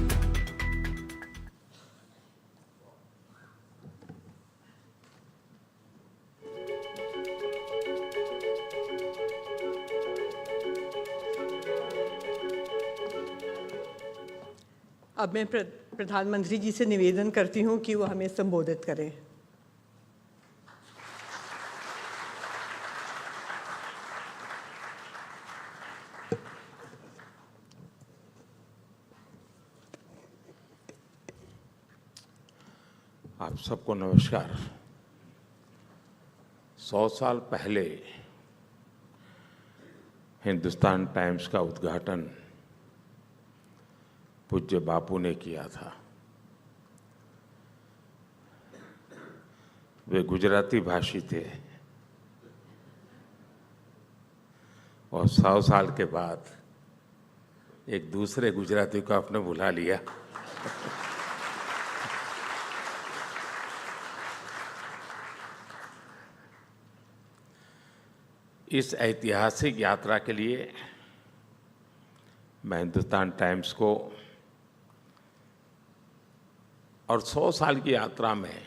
[SPEAKER 16] अब मैं प्रधानमंत्री जी से निवेदन करती हूँ कि वो हमें संबोधित करें।
[SPEAKER 13] आप सबको नमस्कार। 100 साल पहले हिंदुस्तान टाइम्स का उद्घाटन पूज्य बापू ने किया था। वे गुजराती भाषी थे और 100 साल के बाद एक दूसरे गुजराती को आपने बुला लिया। इस ऐतिहासिक यात्रा के लिए मैं हिंदुस्तान टाइम्स को और 100 साल की यात्रा में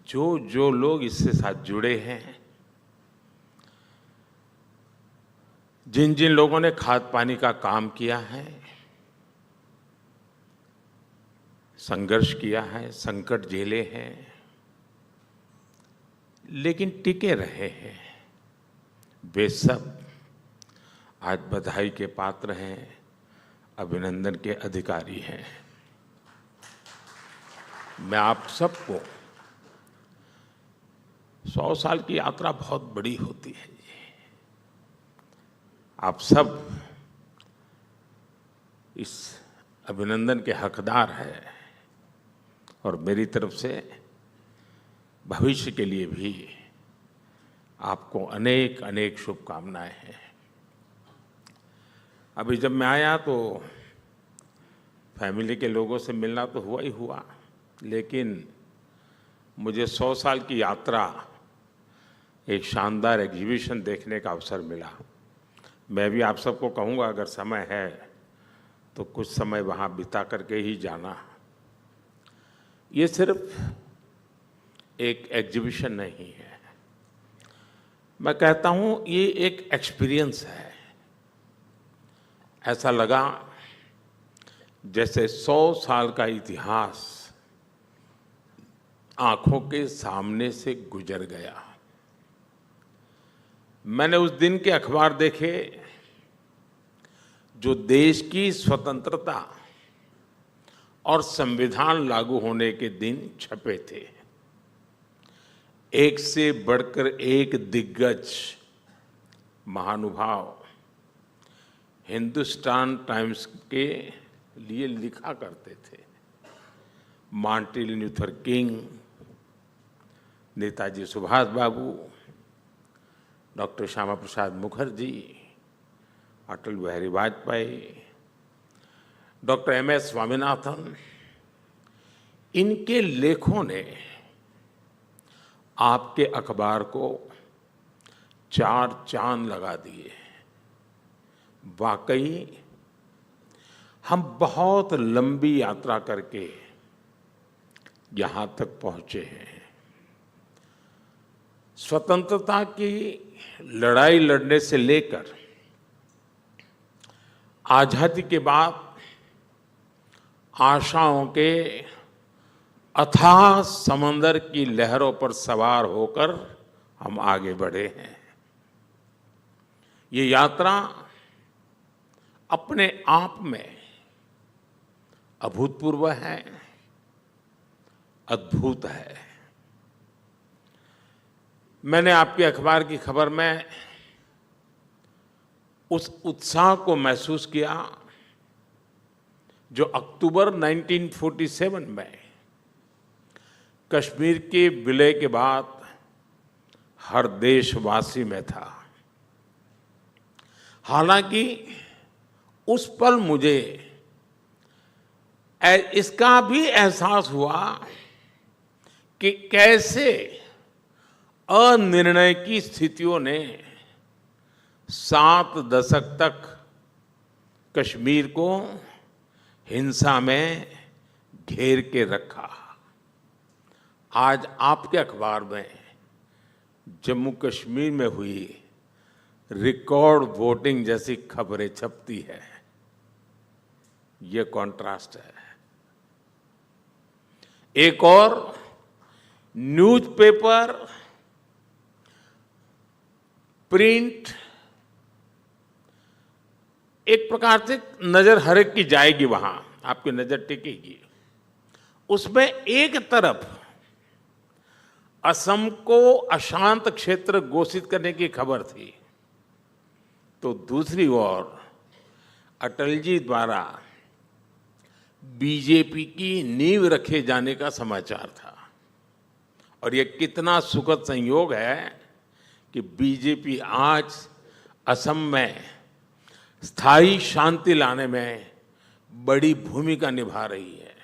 [SPEAKER 13] जो लोग इससे साथ जुड़े हैं, जिन लोगों ने खाद पानी का काम किया है, संघर्ष किया है, संकट झेले हैं, लेकिन टिके रहे हैं, वे सब आज बधाई के पात्र हैं, अभिनंदन के अधिकारी हैं। मैं आप सबको 100 साल की यात्रा बहुत बड़ी होती है। आप सब इस अभिनंदन के हकदार हैं और मेरी तरफ से भविष्य के लिए भी आपको अनेक अनेक शुभकामनाएं हैं। अभी जब मैं आया तो फैमिली के लोगों से मिलना तो हुआ ही हुआ, लेकिन मुझे 100 साल की यात्रा, एक शानदार एग्जीबिशन देखने का अवसर मिला। मैं भी आप सबको कहूँगा, अगर समय है तो कुछ समय वहाँ बिता करके ही जाना। ये सिर्फ एक एग्जीबिशन नहीं है, मैं कहता हूँ ये एक एक्सपीरियंस है। ऐसा लगा जैसे 100 साल का इतिहास आंखों के सामने से गुजर गया। मैंने उस दिन के अखबार देखे जो देश की स्वतंत्रता और संविधान लागू होने के दिन छपे थे। एक से बढ़कर एक दिग्गज महानुभाव हिंदुस्तान टाइम्स के लिए लिखा करते थे। Martin Luther King, Netaji Subhash Babu, doctor Shyama Prasad Mukherjee, Atal Bihari Vajpayee, doctor MS Swaminathan, इनके लेखों ने आपके अखबार को 4 चांद लगा दिए। वाकई हम बहुत लंबी यात्रा करके यहाँ तक पहुँचे हैं। स्वतंत्रता की लड़ाई लड़ने से लेकर आज़ादी के बाद आशाओं के अथाह समंदर की लहरों पर सवार होकर हम आगे बढ़े हैं। ये यात्रा अपने आप में अभूतपूर्व है, अद्भुत है। मैंने आपके अखबार की खबर में उस उत्साह को महसूस किया जो अक्टूबर 1947 में कश्मीर के विलय के बाद हर देशवासी में था। हालांकि उस पल मुझे इसका भी एहसास हुआ कि कैसे अनिर्णय की स्थितियों ने 7 दशक तक कश्मीर को हिंसा में घेर के रखा। आज आपके अखबार में जम्मू कश्मीर में हुई रिकॉर्ड वोटिंग जैसी खबरें छपती है। ये कॉन्ट्रास्ट है। एक और न्यूज़पेपर, प्रिंट, एक प्रकार से नजर हर एक की जाएगी, वहां आपकी नजर टिकेगी। उसमें एक तरफ असम को अशांत क्षेत्र घोषित करने की खबर थी, तो दूसरी ओर अटल जी द्वारा बीजेपी की नींव रखे जाने का समाचार था। और यह कितना सुखद संयोग है कि बीजेपी आज असम में स्थायी शांति लाने में बड़ी भूमिका निभा रही है।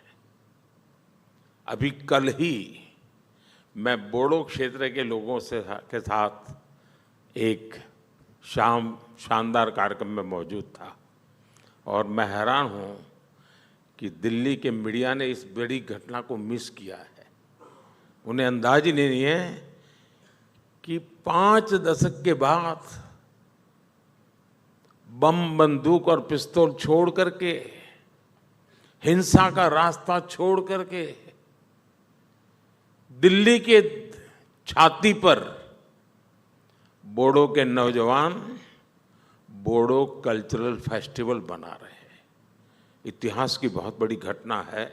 [SPEAKER 13] अभी कल ही मैं बोडो क्षेत्र के लोगों के साथ एक शानदार कार्यक्रम में मौजूद था और मैं हैरान हूं कि दिल्ली के मीडिया ने इस बड़ी घटना को मिस किया है। उन्हें अंदाज ही नहीं है कि 5 दशक के बाद बम, बंदूक और पिस्तौल छोड़ करके, हिंसा का रास्ता छोड़ करके दिल्ली के छाती पर बोडो के नौजवान बोडो कल्चरल फेस्टिवल बना रहे हैं। इतिहास की बहुत बड़ी घटना है।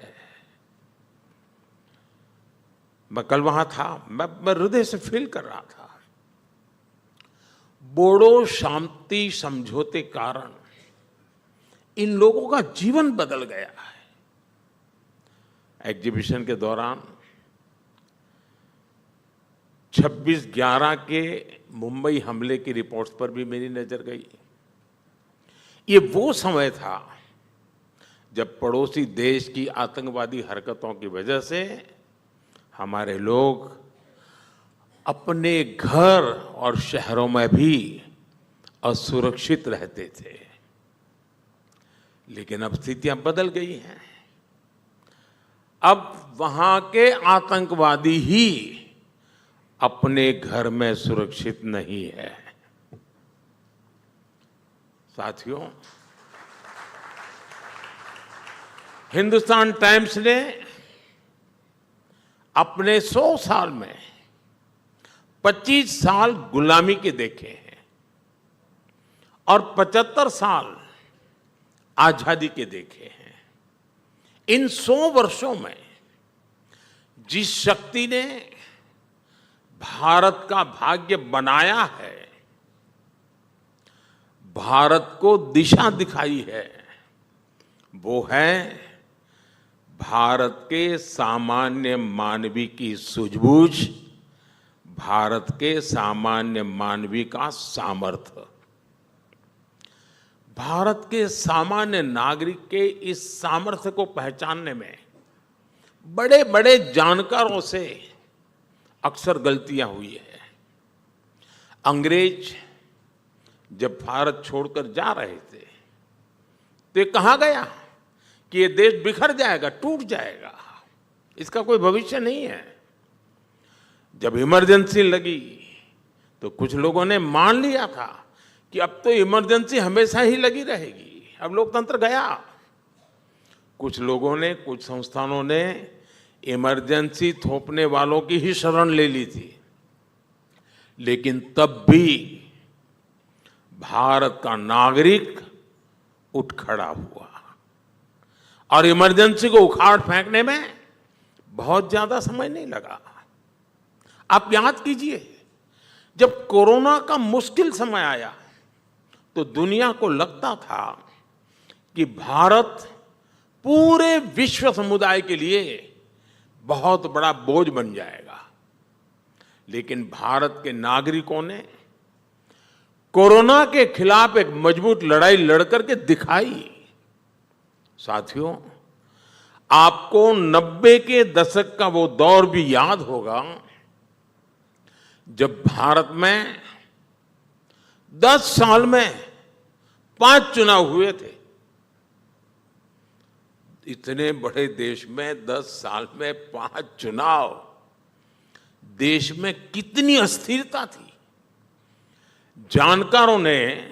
[SPEAKER 13] मैं कल वहां था, मैं हृदय से फील कर रहा था। बोडो शांति समझौते कारण इन लोगों का जीवन बदल गया है। एग्जीबिशन के दौरान 26/11 के मुंबई हमले की रिपोर्ट्स पर भी मेरी नजर गई। ये वो समय था जब पड़ोसी देश की आतंकवादी हरकतों की वजह से हमारे लोग अपने घर और शहरों में भी असुरक्षित रहते थे। लेकिन अब स्थितियां बदल गई हैं। अब वहां के आतंकवादी ही अपने घर में सुरक्षित नहीं है। साथियों, हिंदुस्तान टाइम्स ने अपने 100 साल में 25 साल गुलामी के देखे हैं और 75 साल आजादी के देखे हैं। इन 100 वर्षों में जिस शक्ति ने भारत का भाग्य बनाया है, भारत को दिशा दिखाई है, वो है भारत के सामान्य मानवी की सूझबूझ, भारत के सामान्य मानवी का सामर्थ्य। भारत के सामान्य नागरिक के इस सामर्थ्य को पहचानने में बड़े बड़े जानकारों से अक्सर गलतियां हुई है। अंग्रेज जब भारत छोड़कर जा रहे थे तो ये कहा गया कि ये देश बिखर जाएगा, टूट जाएगा, इसका कोई भविष्य नहीं है। जब इमरजेंसी लगी तो कुछ लोगों ने मान लिया था कि अब तो इमरजेंसी हमेशा ही लगी रहेगी, अब लोकतंत्र गया। कुछ लोगों ने, कुछ संस्थानों ने इमरजेंसी थोपने वालों की ही शरण ले ली थी। लेकिन तब भी भारत का नागरिक उठ खड़ा हुआ और इमरजेंसी को उखाड़ फेंकने में बहुत ज्यादा समय नहीं लगा। आप याद कीजिए, जब कोरोना का मुश्किल समय आया तो दुनिया को लगता था कि भारत पूरे विश्व समुदाय के लिए बहुत बड़ा बोझ बन जाएगा। लेकिन भारत के नागरिकों ने कोरोना के खिलाफ एक मजबूत लड़ाई लड़कर के दिखाई। साथियों, आपको 90 के दशक का वो दौर भी याद होगा जब भारत में 10 साल में 5 चुनाव हुए थे। इतने बड़े देश में 10 साल में 5 चुनाव, देश में कितनी अस्थिरता थी। जानकारों ने,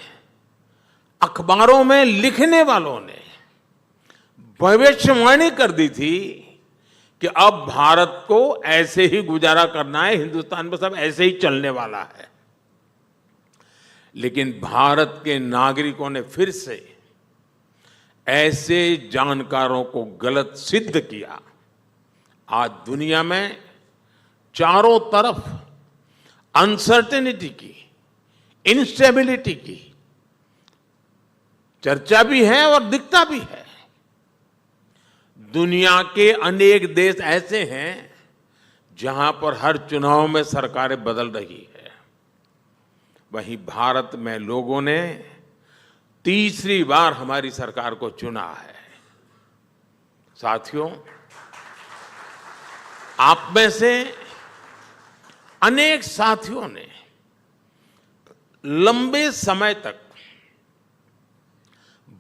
[SPEAKER 13] अखबारों में लिखने वालों ने भविष्यवाणी कर दी थी कि अब भारत को ऐसे ही गुजारा करना है, हिंदुस्तान में सब ऐसे ही चलने वाला है। लेकिन भारत के नागरिकों ने फिर से ऐसे जानकारों को गलत सिद्ध किया। आज दुनिया में चारों तरफ अनसर्टेनिटी की, इंस्टेबिलिटी की चर्चा भी है और दिखता भी है। दुनिया के अनेक देश ऐसे हैं जहां पर हर चुनाव में सरकारें बदल रही है। वहीं भारत में लोगों ने तीसरी बार हमारी सरकार को चुना है। साथियों, आप में से अनेक साथियों ने लंबे समय तक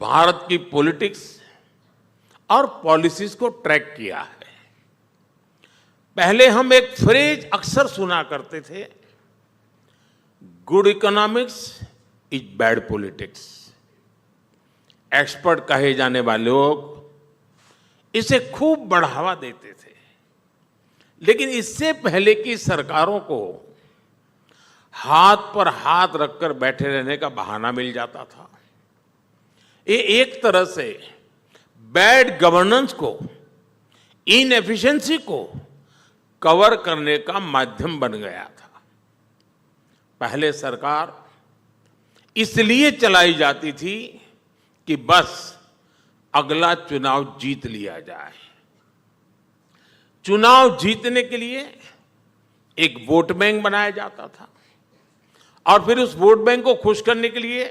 [SPEAKER 13] भारत की पॉलिटिक्स और पॉलिसीज को ट्रैक किया है। पहले हम एक फ्रेज अक्सर सुना करते थे, good economics is bad politics. Expert कहे जाने वाले लोग इसे खूब बढ़ावा देते थे। लेकिन इससे पहले की सरकारों को हाथ पर हाथ रखकर बैठे रहने का बहाना मिल जाता था। ये एक तरह से बैड गवर्नेंस को, इनएफिशिएंसी को कवर करने का माध्यम बन गया था। पहले सरकार इसलिए चलाई जाती थी कि बस अगला चुनाव जीत लिया जाए। चुनाव जीतने के लिए एक वोट बैंक बनाया जाता था और फिर उस वोट बैंक को खुश करने के लिए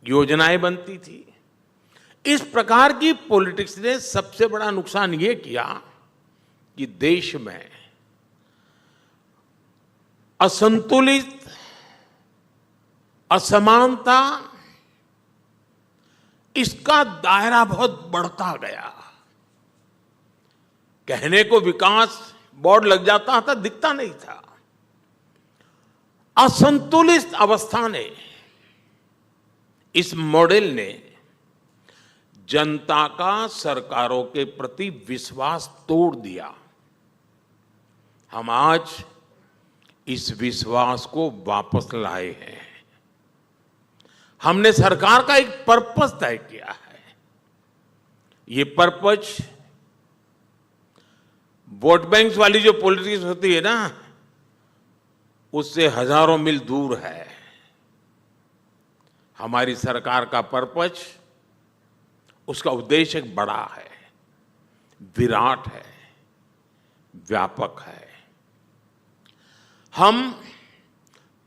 [SPEAKER 13] योजनाएं बनती थी। इस प्रकार की पॉलिटिक्स ने सबसे बड़ा नुकसान ये किया कि देश में असंतुलित, असमानता, इसका दायरा बहुत बढ़ता गया। कहने को विकास बोर्ड लग जाता था, दिखता नहीं था। असंतुलित अवस्था ने, इस मॉडल ने जनता का सरकारों के प्रति विश्वास तोड़ दिया। हम आज इस विश्वास को वापस लाए हैं। हमने सरकार का एक पर्पस तय किया है। ये पर्पस वोट बैंक वाली जो पॉलिटिक्स होती है ना, उससे हजारों मील दूर है। हमारी सरकार का पर्पस, उसका उद्देश्य एक बड़ा है, विराट है, व्यापक है। हम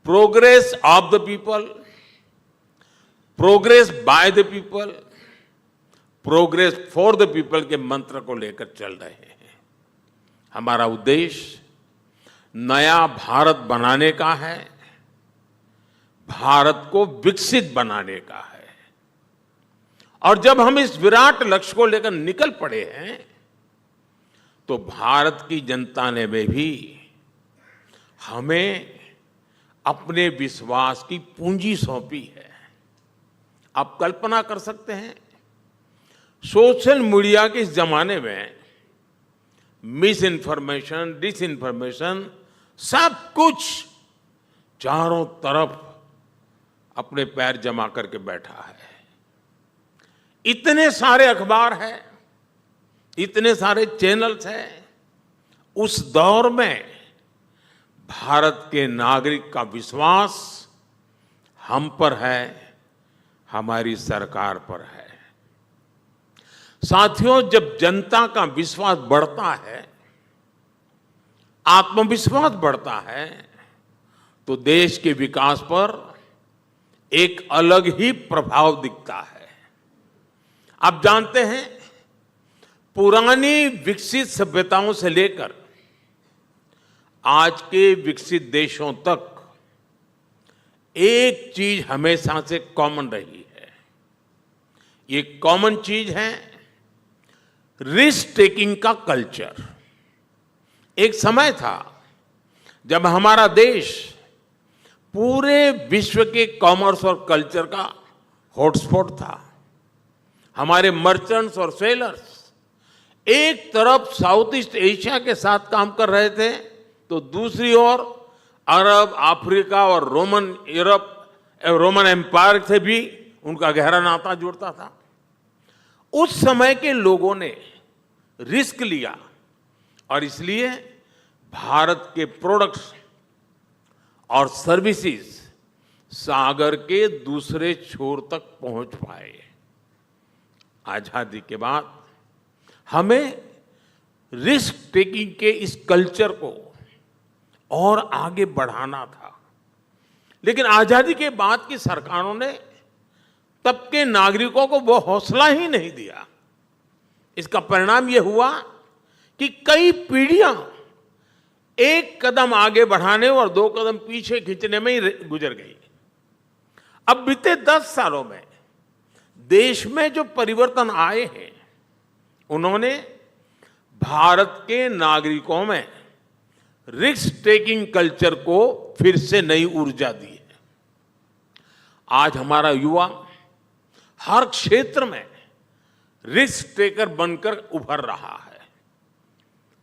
[SPEAKER 13] progress of the people, progress by the people, progress for the people के मंत्र को लेकर चल रहे हैं। हमारा उद्देश्य नया भारत बनाने का है, भारत को विकसित बनाने का है। और जब हम इस विराट लक्ष्य को लेकर निकल पड़े हैं, तो भारत की जनता ने भी हमें अपने विश्वास की पूंजी सौंपी है। आप कल्पना कर सकते हैं, सोशल मीडिया के इस जमाने में मिस इन्फॉर्मेशन, डिसइन्फॉर्मेशन, सब कुछ चारों तरफ अपने पैर जमा करके बैठा है। इतने सारे अखबार हैं, इतने सारे चैनल्स हैं। उस दौर में भारत के नागरिक का विश्वास हम पर है, हमारी सरकार पर है। साथियों, जब जनता का विश्वास बढ़ता है, आत्मविश्वास बढ़ता है, तो देश के विकास पर एक अलग ही प्रभाव दिखता है। आप जानते हैं, पुरानी विकसित सभ्यताओं से लेकर आज के विकसित देशों तक एक चीज हमेशा से कॉमन रही है। ये कॉमन चीज है रिस्क टेकिंग का कल्चर। एक समय था जब हमारा देश पूरे विश्व के कॉमर्स और कल्चर का हॉटस्पॉट था। हमारे मर्चेंट्स और सेलर्स एक तरफ साउथ ईस्ट एशिया के साथ काम कर रहे थे, तो दूसरी ओर अरब, अफ्रीका और रोमन एम्पायर से भी उनका गहरा नाता जुड़ता था। उस समय के लोगों ने रिस्क लिया और इसलिए भारत के प्रोडक्ट्स और सर्विसेज सागर के दूसरे छोर तक पहुंच पाए। आजादी के बाद हमें रिस्क टेकिंग के इस कल्चर को और आगे बढ़ाना था। लेकिन आजादी के बाद की सरकारों ने तब के नागरिकों को वो हौसला ही नहीं दिया। इसका परिणाम यह हुआ कि कई पीढ़ियां एक कदम आगे बढ़ाने और 2 कदम पीछे खींचने में ही गुजर गई। अब बीते 10 सालों में देश में जो परिवर्तन आए हैं, उन्होंने भारत के नागरिकों में रिस्क टेकिंग कल्चर को फिर से नई ऊर्जा दी है। आज हमारा युवा हर क्षेत्र में रिस्क टेकर बनकर उभर रहा है।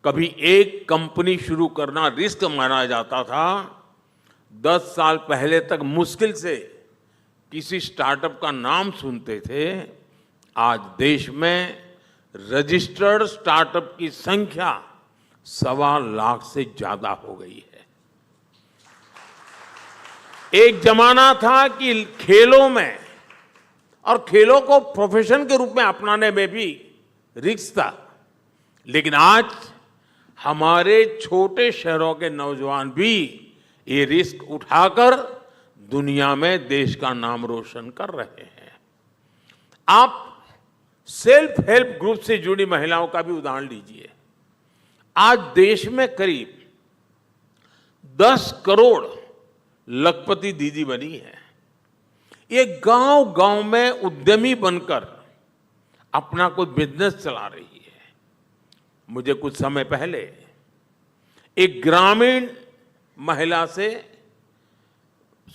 [SPEAKER 13] कभी एक कंपनी शुरू करना रिस्क माना जाता था। 10 साल पहले तक मुश्किल से किसी स्टार्टअप का नाम सुनते थे। आज देश में रजिस्टर्ड स्टार्टअप की संख्या 1.25 लाख से ज्यादा हो गई है। एक जमाना था कि खेलों में, और खेलों को प्रोफेशन के रूप में अपनाने में भी रिस्क था, लेकिन आज हमारे छोटे शहरों के नौजवान भी ये रिस्क उठाकर दुनिया में देश का नाम रोशन कर रहे हैं। आप सेल्फ हेल्प ग्रुप से जुड़ी महिलाओं का भी उदाहरण लीजिए। आज देश में करीब 10 करोड़ लखपति दीदी बनी है। ये गांव-गांव में उद्यमी बनकर अपना कोई बिजनेस चला रही है। मुझे कुछ समय पहले एक ग्रामीण महिला से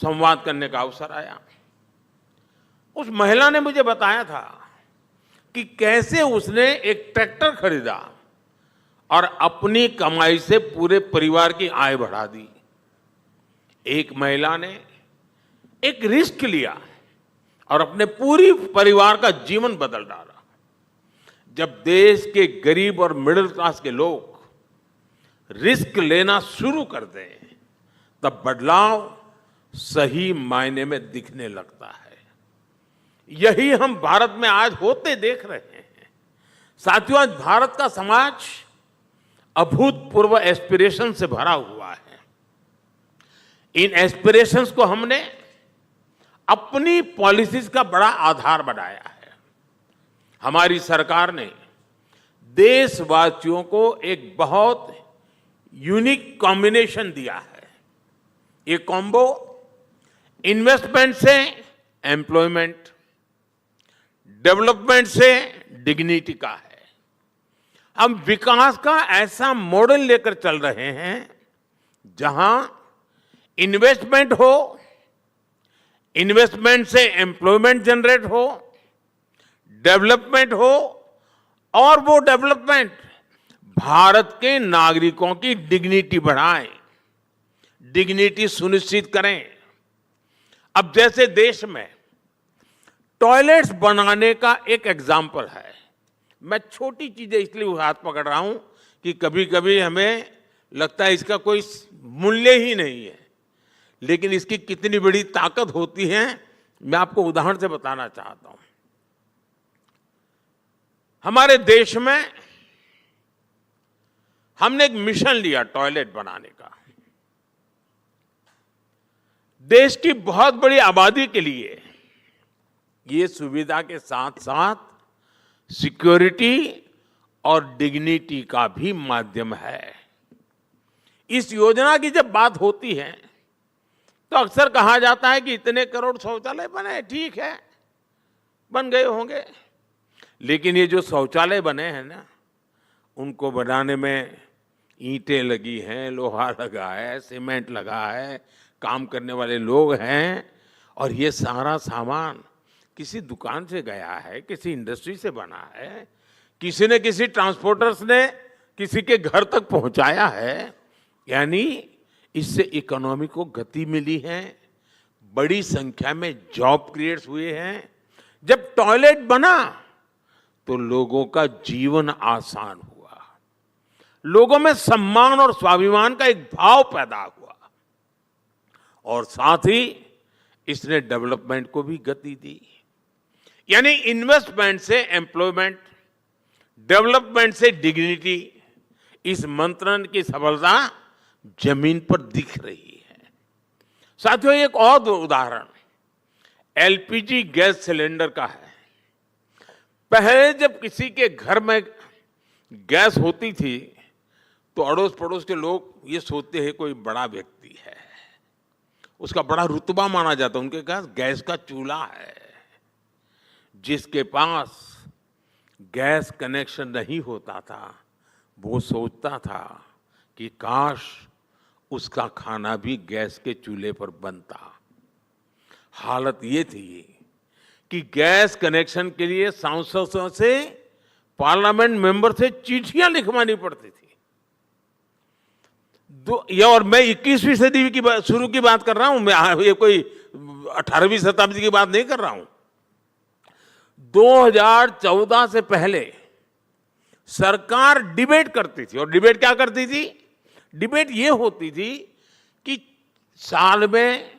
[SPEAKER 13] संवाद करने का अवसर आया। उस महिला ने मुझे बताया था कि कैसे उसने एक ट्रैक्टर खरीदा और अपनी कमाई से पूरे परिवार की आय बढ़ा दी। एक महिला ने एक रिस्क लिया और अपने पूरी परिवार का जीवन बदल डाला। जब देश के गरीब और मिडिल क्लास के लोग रिस्क लेना शुरू कर दें, तब बदलाव सही मायने में दिखने लगता है। यही हम भारत में आज होते देख रहे हैं। साथियों, आज भारत का समाज अभूतपूर्व एस्पिरेशन से भरा हुआ है। इन एस्पिरेशंस को हमने अपनी पॉलिसीज का बड़ा आधार बनाया है। हमारी सरकार ने देशवासियों को एक बहुत यूनिक कॉम्बिनेशन दिया है। ये कॉम्बो इन्वेस्टमेंट से एम्प्लॉयमेंट, डेवलपमेंट से डिग्निटी का है। हम विकास का ऐसा मॉडल लेकर चल रहे हैं जहां इन्वेस्टमेंट हो, इन्वेस्टमेंट से एम्प्लॉयमेंट जनरेट हो, डेवलपमेंट हो और वो डेवलपमेंट भारत के नागरिकों की डिग्निटी बढ़ाएं, डिग्निटी सुनिश्चित करें। अब जैसे देश में टॉयलेट्स बनाने का एक एग्जाम्पल है। मैं छोटी चीजें इसलिए हाथ पकड़ रहा हूं कि कभी कभी हमें लगता है इसका कोई मूल्य ही नहीं है, लेकिन इसकी कितनी बड़ी ताकत होती है मैं आपको उदाहरण से बताना चाहता हूं। हमारे देश में हमने एक मिशन लिया टॉयलेट बनाने का। देश की बहुत बड़ी आबादी के लिए ये सुविधा के साथ साथ सिक्योरिटी और डिग्निटी का भी माध्यम है। इस योजना की जब बात होती है तो अक्सर कहा जाता है कि इतने करोड़ शौचालय बने, ठीक है, बन गए होंगे, लेकिन ये जो शौचालय बने हैं ना, उनको बनाने में ईंटें लगी हैं, लोहा लगा है, सीमेंट लगा है, काम करने वाले लोग हैं, और ये सारा सामान किसी दुकान से गया है, किसी इंडस्ट्री से बना है, किसी ने किसी ट्रांसपोर्टर्स ने किसी के घर तक पहुंचाया है। यानी इससे इकोनॉमी को गति मिली है, बड़ी संख्या में जॉब क्रिएट्स हुए हैं। जब टॉयलेट बना तो लोगों का जीवन आसान हुआ, लोगों में सम्मान और स्वाभिमान का एक भाव पैदा हुआ, और साथ ही इसने डेवलपमेंट को भी गति दी। यानी इन्वेस्टमेंट से एम्प्लॉयमेंट, डेवलपमेंट से डिग्निटी, इस मंत्र की सफलता जमीन पर दिख रही है। साथियों, एक और उदाहरण एलपीजी गैस सिलेंडर का है। पहले जब किसी के घर में गैस होती थी तो अड़ोस पड़ोस के लोग ये सोचते हैं कोई बड़ा व्यक्ति है, उसका बड़ा रुतबा माना जाता, उनके पास गैस का चूल्हा है। जिसके पास गैस कनेक्शन नहीं होता था वो सोचता था कि काश उसका खाना भी गैस के चूल्हे पर बनता। हालत ये थी कि गैस कनेक्शन के लिए सांसदों से, पार्लियामेंट मेंबर से चिट्ठियां लिखवानी पड़ती थी। और मैं 21वीं सदी की शुरू की बात कर रहा हूं, मैं ये कोई 18वीं शताब्दी की बात नहीं कर रहा हूं। 2014 से पहले सरकार डिबेट करती थी, और डिबेट क्या करती थी? डिबेट ये होती थी कि साल में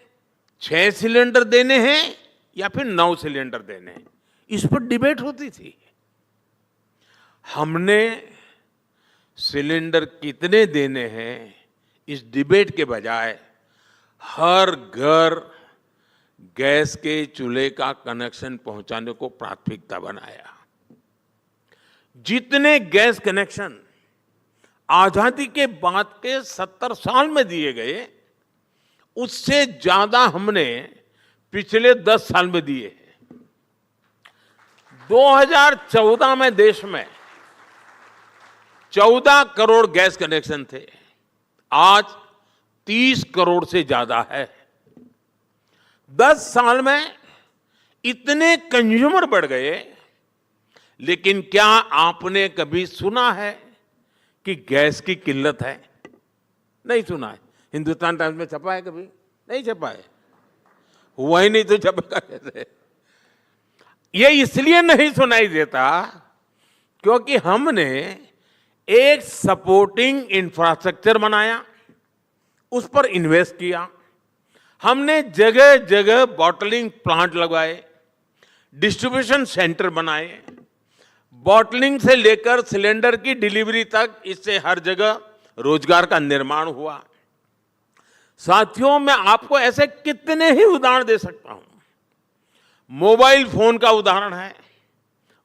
[SPEAKER 13] 6 सिलेंडर देने हैं या फिर 9 सिलेंडर देने हैं, इस पर डिबेट होती थी। हमने सिलेंडर कितने देने हैं इस डिबेट के बजाय हर घर गैस के चूल्हे का कनेक्शन पहुंचाने को प्राथमिकता बनाया। जितने गैस कनेक्शन आजादी के बाद के 70 साल में दिए गए, उससे ज्यादा हमने पिछले 10 साल में दिए हैं। 2014 में देश में 14 करोड़ गैस कनेक्शन थे, आज 30 करोड़ से ज्यादा है। 10 साल में इतने कंज्यूमर बढ़ गए, लेकिन क्या आपने कभी सुना है कि गैस की किल्लत है? नहीं सुना है। हिंदुस्तान टाइम्स में छपा है कभी? नहीं छपा है। हुआ ही नहीं तो छपेगा कैसे? ये इसलिए नहीं सुनाई देता क्योंकि हमने एक सपोर्टिंग इंफ्रास्ट्रक्चर बनाया, उस पर इन्वेस्ट किया। हमने जगह जगह बॉटलिंग प्लांट लगवाए, डिस्ट्रीब्यूशन सेंटर बनाए, बॉटलिंग से लेकर सिलेंडर की डिलीवरी तक, इससे हर जगह रोजगार का निर्माण हुआ। साथियों, मैं आपको ऐसे कितने ही उदाहरण दे सकता हूं। मोबाइल फोन का उदाहरण है,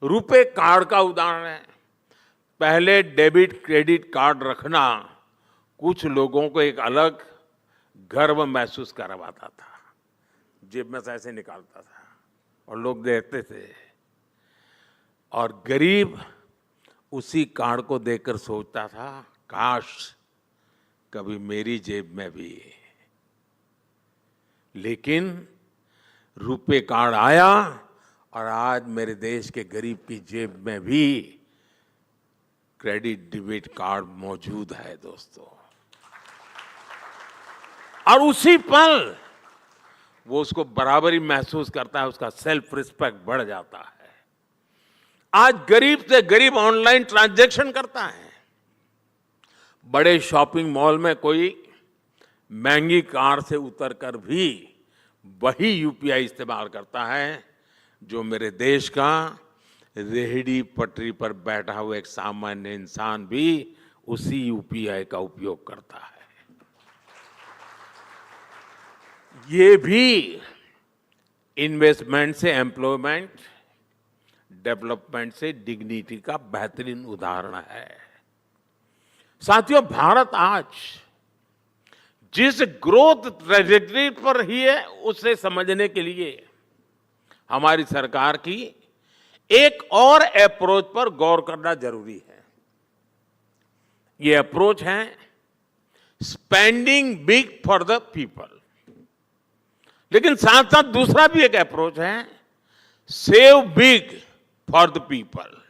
[SPEAKER 13] रुपे कार्ड का उदाहरण है। पहले डेबिट क्रेडिट कार्ड रखना कुछ लोगों को एक अलग गर्व महसूस करवाता था। जेब में से ऐसे निकालता था और लोग देखते थे, और गरीब उसी कार्ड को देखकर सोचता था, काश कभी मेरी जेब में भी। लेकिन रुपे कार्ड आया और आज मेरे देश के गरीब की जेब में भी क्रेडिट डेबिट कार्ड मौजूद है दोस्तों। और उसी पल वो उसको बराबरी महसूस करता है, उसका सेल्फ रिस्पेक्ट बढ़ जाता है। आज गरीब से गरीब ऑनलाइन ट्रांजैक्शन करता है। बड़े शॉपिंग मॉल में कोई महंगी कार से उतरकर भी वही यूपीआई इस्तेमाल करता है जो मेरे देश का रेहड़ी पटरी पर बैठा हुआ एक सामान्य इंसान भी उसी यूपीआई का उपयोग करता है। ये भी इन्वेस्टमेंट से एम्प्लॉयमेंट, डेवलपमेंट से डिग्निटी का बेहतरीन उदाहरण है। साथियों, भारत आज जिस ग्रोथ ट्रैजेक्टरी पर ही है, उसे समझने के लिए हमारी सरकार की एक और अप्रोच पर गौर करना जरूरी है। ये अप्रोच है spending big for the people. लेकिन साथ साथ दूसरा भी एक अप्रोच है save big for the people.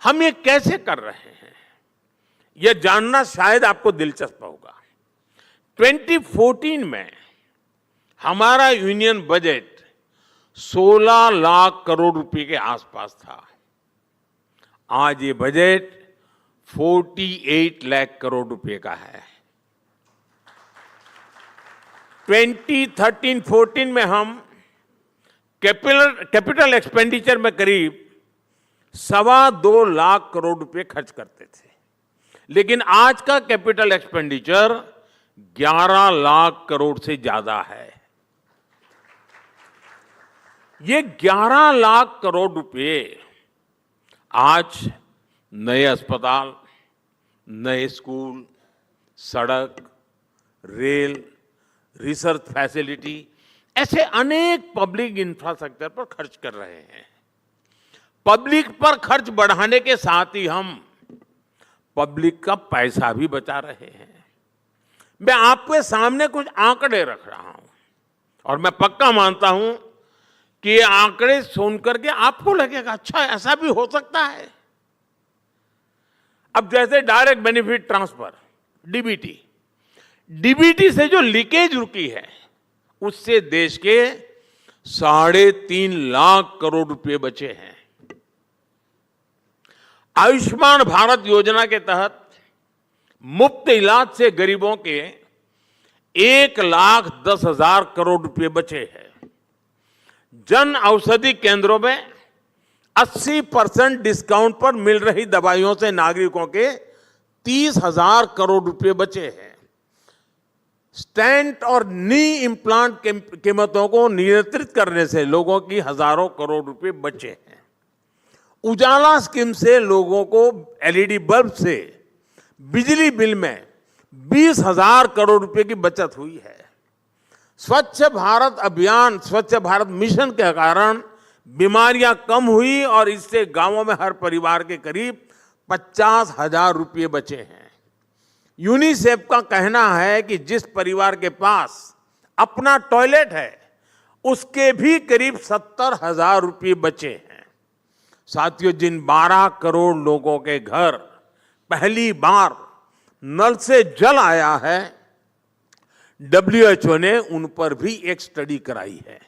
[SPEAKER 13] हम ये कैसे कर रहे हैं, यह जानना शायद आपको दिलचस्प होगा। 2014 में हमारा यूनियन बजट 16 लाख करोड़ रुपए के आसपास था। आज ये बजट 48 लाख करोड़ रुपए का है। 2013-14 में हम कैपिटल एक्सपेंडिचर में करीब 2.25 लाख करोड़ रुपए खर्च करते थे, लेकिन आज का कैपिटल एक्सपेंडिचर 11 लाख करोड़ से ज्यादा है। ये 11 लाख करोड़ रुपए आज नए अस्पताल, नए स्कूल, सड़क, रेल, रिसर्च फैसिलिटी, ऐसे अनेक पब्लिक इंफ्रास्ट्रक्चर पर खर्च कर रहे हैं। पब्लिक पर खर्च बढ़ाने के साथ ही हम पब्लिक का पैसा भी बचा रहे हैं। मैं आपके सामने कुछ आंकड़े रख रहा हूं और मैं पक्का मानता हूं कि ये आंकड़े सुनकर के आपको लगेगा अच्छा ऐसा भी हो सकता है। अब जैसे डायरेक्ट बेनिफिट ट्रांसफर, डीबीटी से जो लीकेज रुकी है, उससे देश के 3.5 लाख करोड़ रुपए बचे हैं। आयुष्मान भारत योजना के तहत मुफ्त इलाज से गरीबों के 1,10,000 करोड़ रुपए बचे हैं। जन औषधि केंद्रों में 80% डिस्काउंट पर मिल रही दवाइयों से नागरिकों के 30,000 करोड़ रुपए बचे हैं। स्टेंट और नी इम्प्लांट कीमतों को नियंत्रित करने से लोगों की हजारों करोड़ रुपए बचे हैं। उजाला स्कीम से लोगों को एलईडी बल्ब से बिजली बिल में 20,000 करोड़ रुपए की बचत हुई है। स्वच्छ भारत अभियान, स्वच्छ भारत मिशन के कारण बीमारियां कम हुई और इससे गांवों में हर परिवार के करीब 50,000 रुपये बचे हैं। यूनिसेफ का कहना है कि जिस परिवार के पास अपना टॉयलेट है उसके भी करीब 70,000 रुपये बचे हैं। साथियों, जिन 12 करोड़ लोगों के घर पहली बार नल से जल आया है, WHO ने उन पर भी एक स्टडी कराई है।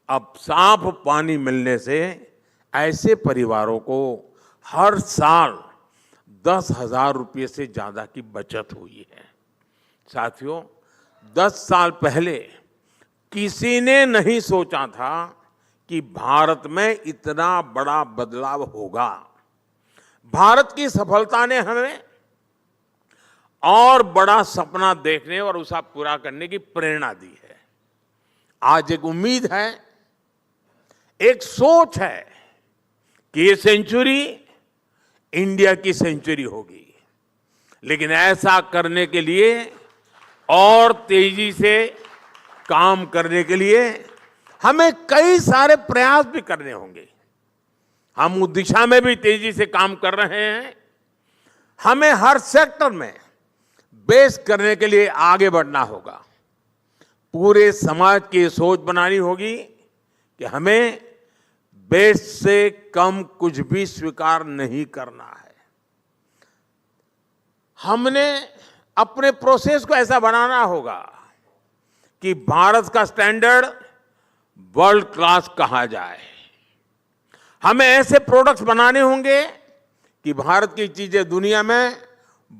[SPEAKER 13] अब साफ पानी मिलने से ऐसे परिवारों को हर साल 10,000 रुपये से ज्यादा की बचत हुई है। साथियों, 10 साल पहले किसी ने नहीं सोचा था कि भारत में इतना बड़ा बदलाव होगा। भारत की सफलता ने हमें और बड़ा सपना देखने और उसे पूरा करने की प्रेरणा दी है। आज एक उम्मीद है, एक सोच है कि ये सेंचुरी इंडिया की सेंचुरी होगी। लेकिन ऐसा करने के लिए और तेजी से काम करने के लिए हमें कई सारे प्रयास भी करने होंगे। हम उस दिशा में भी तेजी से काम कर रहे हैं। हमें हर सेक्टर में बेस करने के लिए आगे बढ़ना होगा। पूरे समाज की सोच बनानी होगी कि हमें बेस से कम कुछ भी स्वीकार नहीं करना है। हमने अपने प्रोसेस को ऐसा बनाना होगा कि भारत का स्टैंडर्ड वर्ल्ड क्लास कहा जाए। हमें ऐसे प्रोडक्ट्स बनाने होंगे कि भारत की चीजें दुनिया में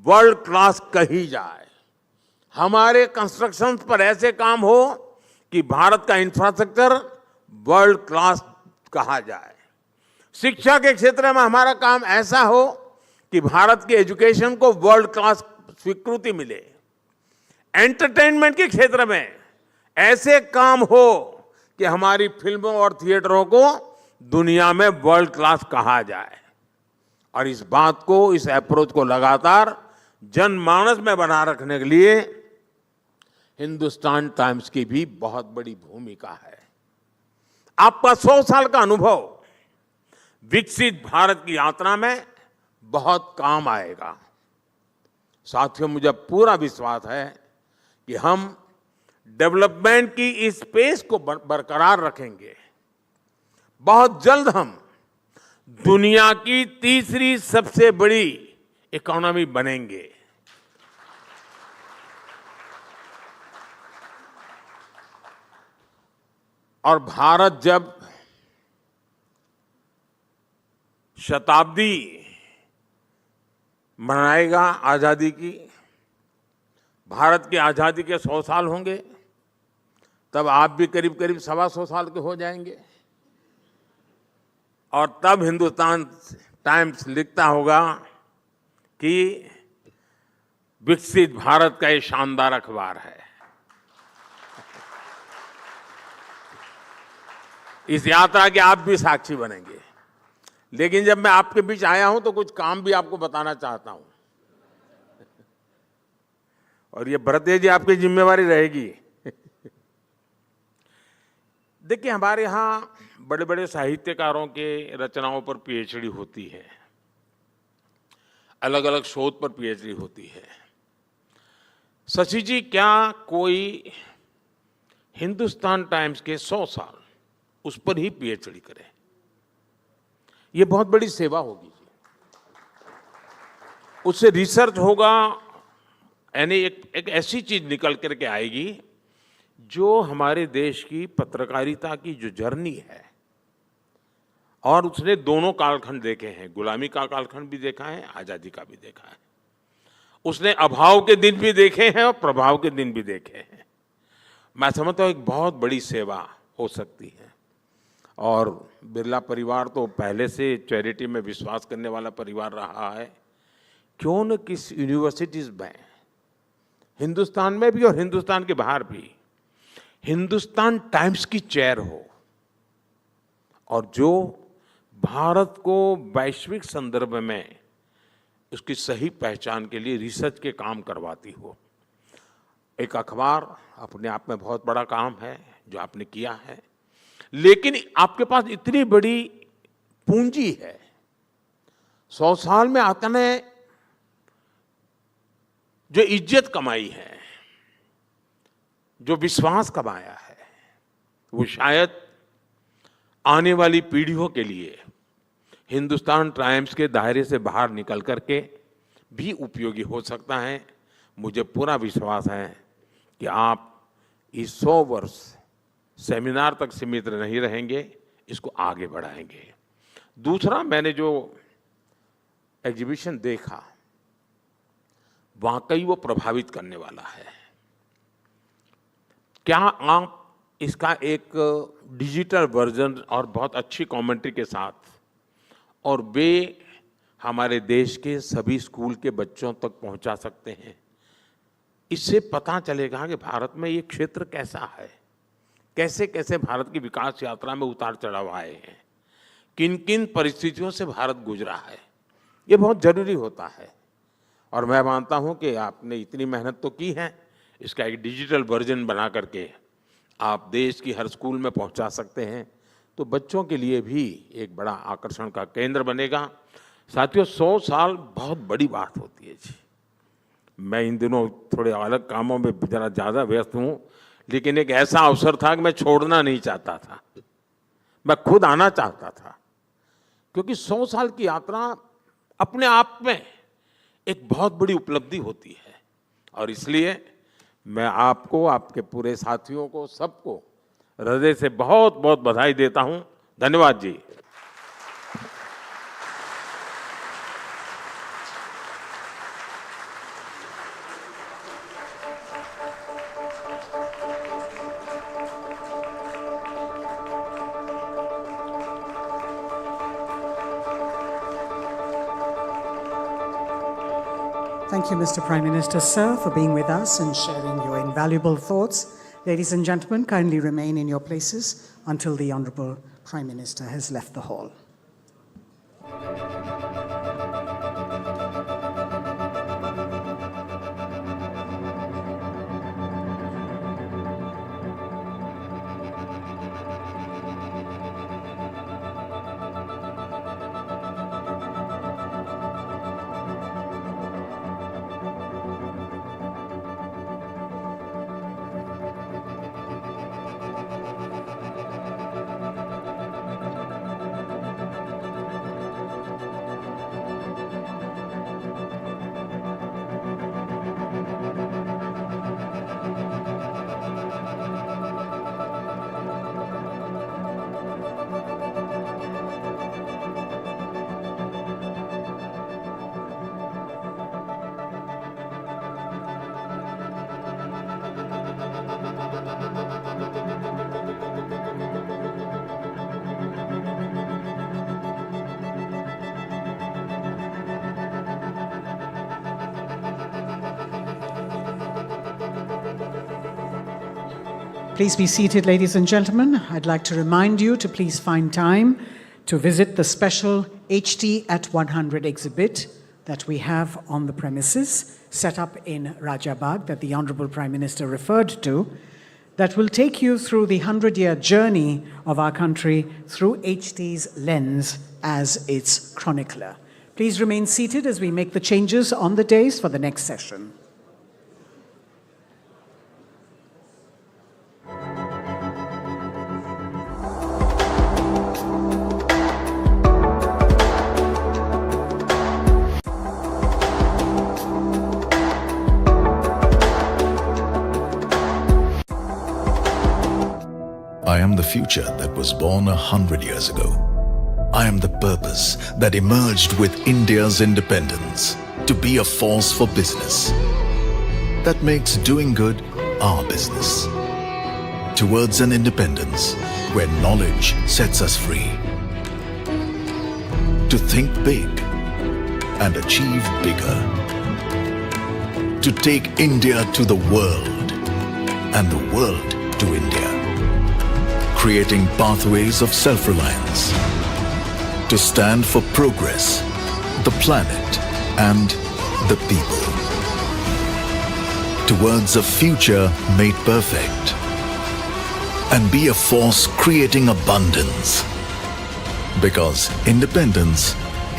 [SPEAKER 13] वर्ल्ड क्लास कही जाए। हमारे कंस्ट्रक्शन पर ऐसे काम हो कि भारत का इंफ्रास्ट्रक्चर वर्ल्ड क्लास कहा जाए। शिक्षा के क्षेत्र में हमारा काम ऐसा हो कि भारत के एजुकेशन को वर्ल्ड क्लास स्वीकृति मिले। एंटरटेनमेंट के क्षेत्र में ऐसे काम हो कि हमारी फिल्मों और थिएटरों को दुनिया में वर्ल्ड क्लास कहा जाए। और इस बात को, इस अप्रोच को लगातार जनमानस में बनाए रखने के लिए हिंदुस्तान टाइम्स की भी बहुत बड़ी भूमिका है। आपका 100 साल का अनुभव विकसित भारत की यात्रा में बहुत काम आएगा। साथियों, मुझे पूरा विश्वास है कि हम डेवलपमेंट की इस पेस को बरकरार रखेंगे। बहुत जल्द हम दुनिया की तीसरी सबसे बड़ी इकोनॉमी बनेंगे। और भारत जब शताब्दी मनाएगा आजादी की, भारत की आजादी के 100 साल होंगे, तब आप भी करीब करीब 125 साल के हो जाएंगे। और तब हिंदुस्तान टाइम्स लिखता होगा कि विकसित भारत का ये शानदार अखबार है। इस यात्रा के आप भी साक्षी बनेंगे। लेकिन जब मैं आपके बीच आया हूं तो कुछ काम भी आपको बताना चाहता हूं, और ये भरते जी आपकी जिम्मेवारी रहेगी। देखिए, हमारे यहाँ बड़े बड़े साहित्यकारों के रचनाओं पर पीएचडी होती है, अलग अलग शोध पर पीएचडी होती है। शशि जी, क्या कोई हिंदुस्तान टाइम्स के 100 साल उस पर ही पीएचडी करे? ये बहुत बड़ी सेवा होगी। उससे रिसर्च होगा, यानी एक ऐसी चीज निकल करके आएगी जो हमारे देश की पत्रकारिता की जो जर्नी है, और उसने दोनों कालखंड देखे हैं, गुलामी का कालखंड भी देखा है, आजादी का भी देखा है। उसने अभाव के दिन भी देखे हैं और प्रभाव के दिन भी देखे हैं। मैं समझता हूं एक बहुत बड़ी सेवा हो सकती है। और बिरला परिवार तो पहले से चैरिटी में विश्वास करने वाला परिवार रहा है। क्यों न किस यूनिवर्सिटीज में, हिंदुस्तान में भी और हिंदुस्तान के बाहर भी, हिंदुस्तान टाइम्स की चेयर हो, और जो भारत को वैश्विक संदर्भ में उसकी सही पहचान के लिए रिसर्च के काम करवाती हो। एक अखबार अपने आप में बहुत बड़ा काम है जो आपने किया है, लेकिन आपके पास इतनी बड़ी पूंजी है। 100 साल में आपने जो इज्जत कमाई है, जो विश्वास कमाया है, वो शायद आने वाली पीढ़ियों के लिए हिंदुस्तान टाइम्स के दायरे से बाहर निकल करके भी उपयोगी हो सकता है। मुझे पूरा विश्वास है कि आप इस 100 वर्ष सेमिनार तक सीमित नहीं रहेंगे, इसको आगे बढ़ाएंगे। दूसरा, मैंने जो एग्जीबिशन देखा वाकई वो प्रभावित करने वाला है। क्या आप इसका एक डिजिटल वर्जन और बहुत अच्छी कमेंट्री के साथ, और वे हमारे देश के सभी स्कूल के बच्चों तक पहुंचा सकते हैं? इससे पता चलेगा कि भारत में ये क्षेत्र कैसा है, कैसे कैसे भारत की विकास यात्रा में उतार चढ़ाव आए हैं, किन किन परिस्थितियों से भारत गुजरा है। ये बहुत जरूरी होता है और मैं मानता हूं कि आपने इतनी मेहनत तो की है, इसका एक डिजिटल वर्जन बना करके आप देश की हर स्कूल में पहुंचा सकते हैं, तो बच्चों के लिए भी एक बड़ा आकर्षण का केंद्र बनेगा। साथियों, 100 साल बहुत बड़ी बात होती है जी। मैं इन दिनों थोड़े अलग कामों में ज़रा ज़्यादा व्यस्त हूँ, लेकिन एक ऐसा अवसर था कि मैं छोड़ना नहीं चाहता था, मैं खुद आना चाहता था, क्योंकि 100 साल की यात्रा अपने आप में एक बहुत बड़ी उपलब्धि होती है। और इसलिए मैं आपको, आपके पूरे साथियों को, सबको हृदय से बहुत बहुत बधाई देता हूं। धन्यवाद जी।
[SPEAKER 15] Thank you, Mr. Prime Minister, sir, for being with us and sharing your invaluable thoughts. Ladies and gentlemen, kindly remain in your places until the Honourable Prime Minister has left the hall. Please be seated, ladies and gentlemen. I'd like to remind you to please find time to visit the special HT at 100 exhibit that we have on the premises, set up in Rajabagh, that the Honourable Prime Minister referred to, that will take you through the 100-year journey of our country through HT's lens as its chronicler. Please remain seated as we make the changes on the dais for the next session.
[SPEAKER 1] I am the future that was born 100 years ago. I am the purpose that emerged with India's independence to be a force for business that makes doing good our business. Towards an independence where knowledge sets us free. To think big and achieve bigger. To take India to the world and the world to India. Creating pathways of self-reliance. To to stand for progress, the planet, and the people. Towards a future made perfect. And be a force creating abundance. Because independence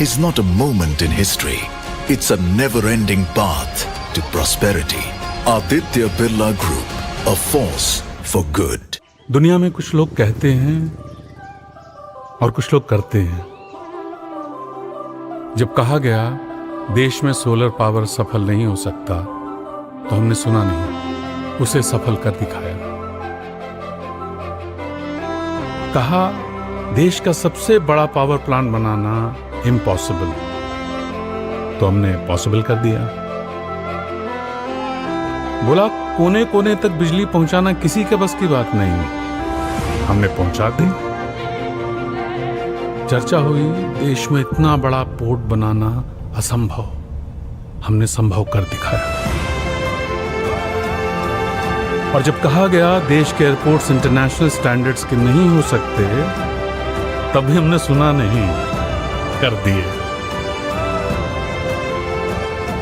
[SPEAKER 1] is not a moment in history. It's a never-ending path to prosperity. Aditya Birla Group, a force for good.
[SPEAKER 2] दुनिया में कुछ लोग कहते हैं और कुछ लोग करते हैं। जब कहा गया देश में सोलर पावर सफल नहीं हो सकता, तो हमने सुना नहीं, उसे सफल कर दिखाया। कहा देश का सबसे बड़ा पावर प्लांट बनाना इम्पॉसिबल, तो हमने पॉसिबल कर दिया। बोला कोने कोने तक बिजली पहुंचाना किसी के बस की बात नहीं, हमने पहुंचा दी। चर्चा हुई देश में इतना बड़ा पोर्ट बनाना असंभव, हमने संभव कर दिखाया। और जब कहा गया देश के एयरपोर्ट्स इंटरनेशनल स्टैंडर्ड्स के नहीं हो सकते, तभी हमने सुना नहीं, कर दिए।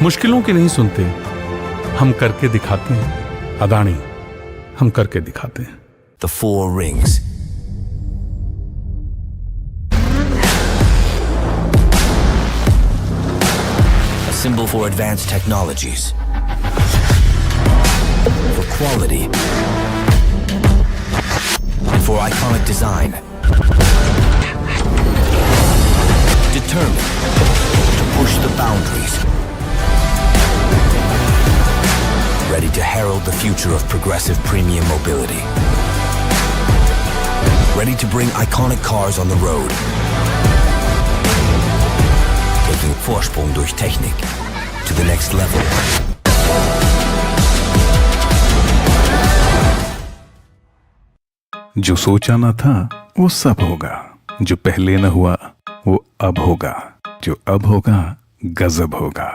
[SPEAKER 2] मुश्किलों की नहीं सुनते, हम करके दिखाते हैं। अदानी, हम करके दिखाते हैं।
[SPEAKER 3] The four rings. A symbol for advanced technologies. For quality. And for iconic design. Determined to push the boundaries. Ready to herald the future of progressive premium mobility. Ready to bring iconic cars on the road. Taking Vorsprung durch Technik to the next level.
[SPEAKER 4] जो सोचा ना था वो सब होगा, जो पहले न हुआ वो अब होगा, जो अब होगा गजब होगा।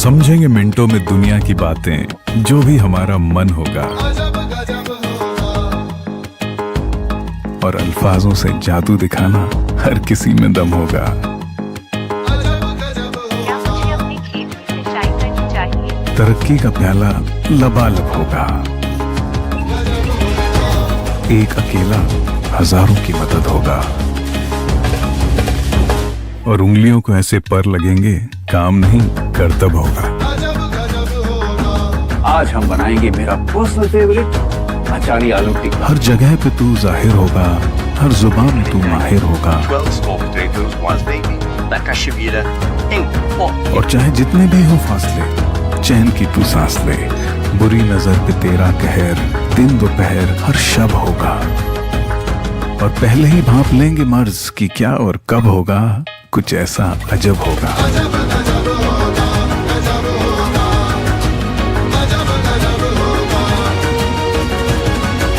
[SPEAKER 4] समझेंगे मिनटों में दुनिया की बातें, जो भी हमारा मन होगा। और अल्फाजों से जादू दिखाना हर किसी में दम होगा। तरक्की का प्याला लबालब होगा। एक अकेला हजारों की मदद होगा। और उंगलियों को ऐसे पर लगेंगे, काम नहीं कर्तव्य होगा।
[SPEAKER 5] आज हम बनाएंगे मेरा पर्सनल फेवरेट अचारी आलू टिक्का।
[SPEAKER 4] हर जगह पे तू जाहिर होगा, हर जुबान में तू माहिर होगा। और चाहे जितने भी हो फासले, चैन की तू सांस ले। बुरी नजर पे तेरा कहर, दिन दोपहर हर शब होगा। और पहले ही भांप लेंगे मर्ज की क्या और कब होगा, कुछ ऐसा अजब होगा।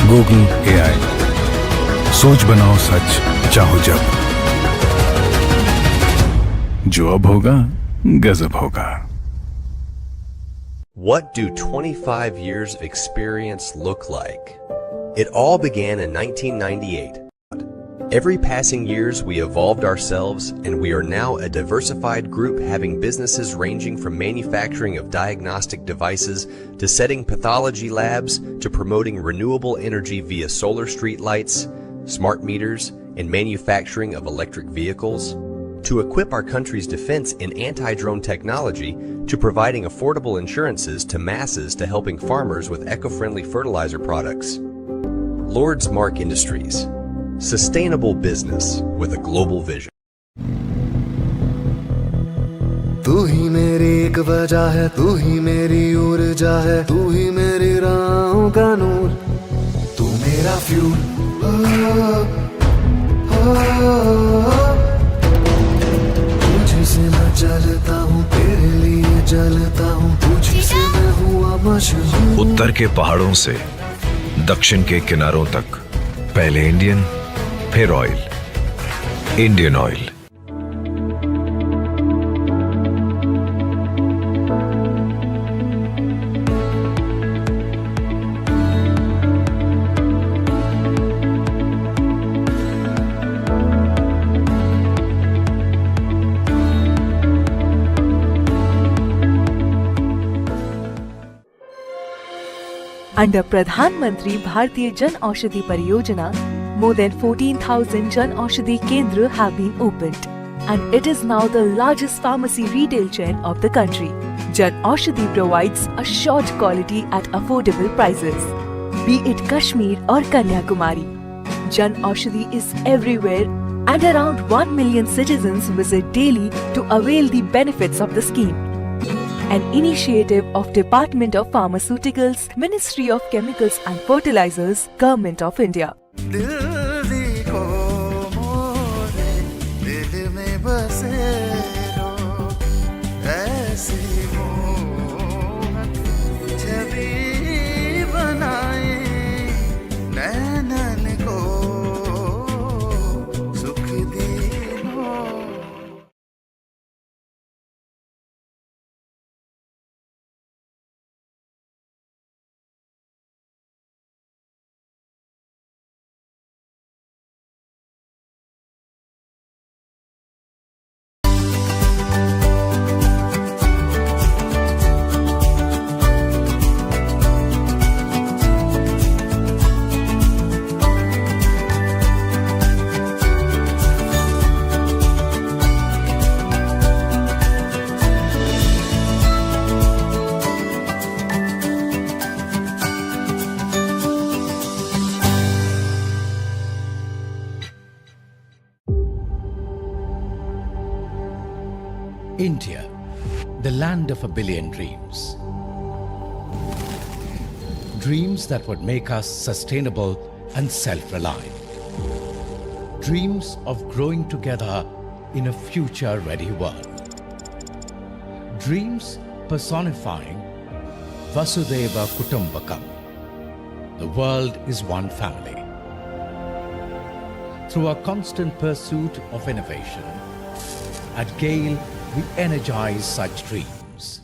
[SPEAKER 4] गूगल AI, सोच बनाओ सच, चाहो जब। जो अब होगा गजब होगा।
[SPEAKER 6] What do 25 years of experience look like? It all began in 1998. Every passing years we evolved ourselves, and we are now a diversified group having businesses ranging from manufacturing of diagnostic devices to setting pathology labs to promoting renewable energy via solar street lights, smart meters, and manufacturing of electric vehicles, to equip our country's defense in anti-drone technology, to providing affordable insurances to masses to helping farmers with eco-friendly fertilizer products. Lord's Mark Industries. Sustainable business with a global vision.
[SPEAKER 7] तू ही मेरी एक वजह है, तू ही मेरी ऊर्जा है, तू ही मेरी राहों का नूर, तू मेरा फ्यूल। तुझसे मैं चलता हूँ, तेरे लिए जलता हूँ, तुझसे मैं हुआ मशहूर।
[SPEAKER 8] उत्तर के पहाड़ों से दक्षिण के किनारों तक, पहले इंडियन फिर oil, Indian oil.
[SPEAKER 9] Under Pradhan Mantri Bharatiya Jan Aushadhi Pariyojana, more than 14,000 Jan Aushadhi Kendra have been opened, and it is now the largest pharmacy retail chain of the country. Jan Aushadhi provides assured quality at affordable prices. Be it Kashmir or Kanyakumari, Jan Aushadhi is everywhere, and around 1 million citizens visit daily to avail the benefits of the scheme. An initiative of Department of Pharmaceuticals, Ministry of Chemicals and Fertilizers, Government of India.
[SPEAKER 10] India, the land of a billion dreams. Dreams that would make us sustainable and self-reliant. Dreams of growing together in a future-ready world. Dreams personifying Vasudhaiva Kutumbakam. The world is one family. Through our constant pursuit of innovation, at Gail, we energize such dreams.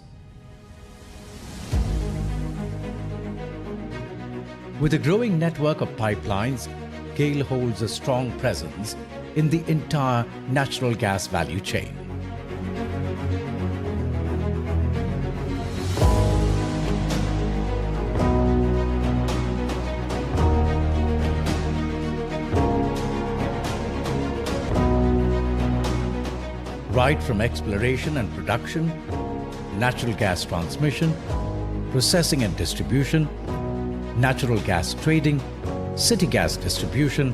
[SPEAKER 10] With a growing network of pipelines, Gail holds a strong presence in the entire natural gas value chain. Right from exploration and production, natural gas transmission, processing and distribution, natural gas trading, city gas distribution,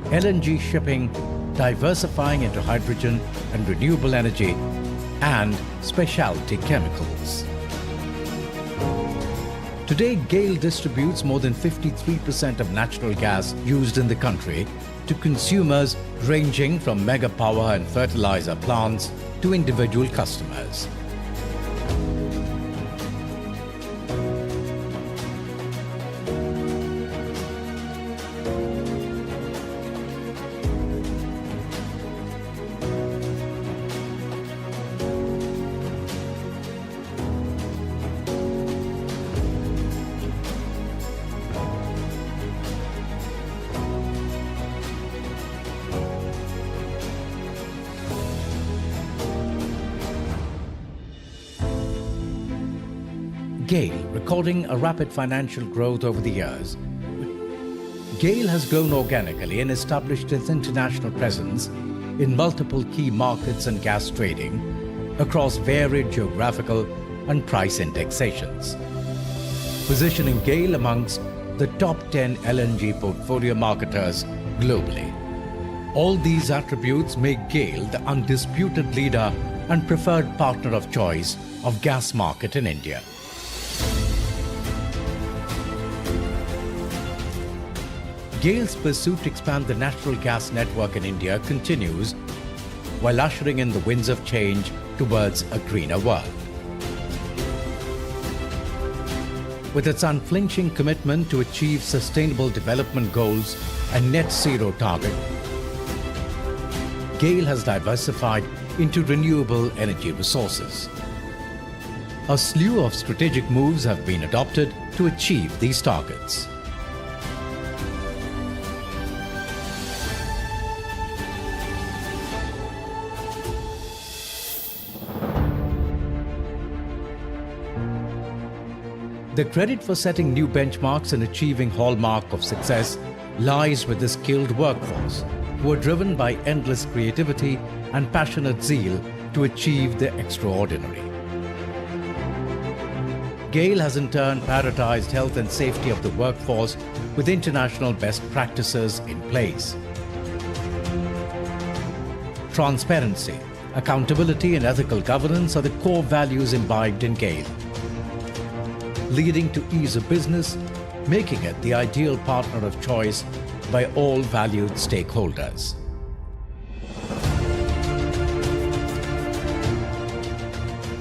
[SPEAKER 10] LNG shipping, diversifying into hydrogen and renewable energy, and specialty chemicals. Today, Gail distributes more than 53% of natural gas used in the country to consumers ranging from mega power and fertilizer plants to individual customers. Gail, recording a rapid financial growth over the years, Gail has grown organically and established its international presence in multiple key markets and gas trading across varied geographical and price indexations, positioning Gail amongst the top 10 LNG portfolio marketers globally. All these attributes make Gail the undisputed leader and preferred partner of choice of gas market in India. Gail's pursuit to expand the natural gas network in India continues while ushering in the winds of change towards a greener world. With its unflinching commitment to achieve sustainable development goals and net zero target, Gail has diversified into renewable energy resources. A slew of strategic moves have been adopted to achieve these targets. The credit for setting new benchmarks and achieving hallmark of success lies with the skilled workforce, who are driven by endless creativity and passionate zeal to achieve the extraordinary. Gail has in turn prioritized health and safety of the workforce with international best practices in place. Transparency, accountability and ethical governance are the core values imbibed in Gail, leading to ease of business, making it the ideal partner of choice by all valued stakeholders.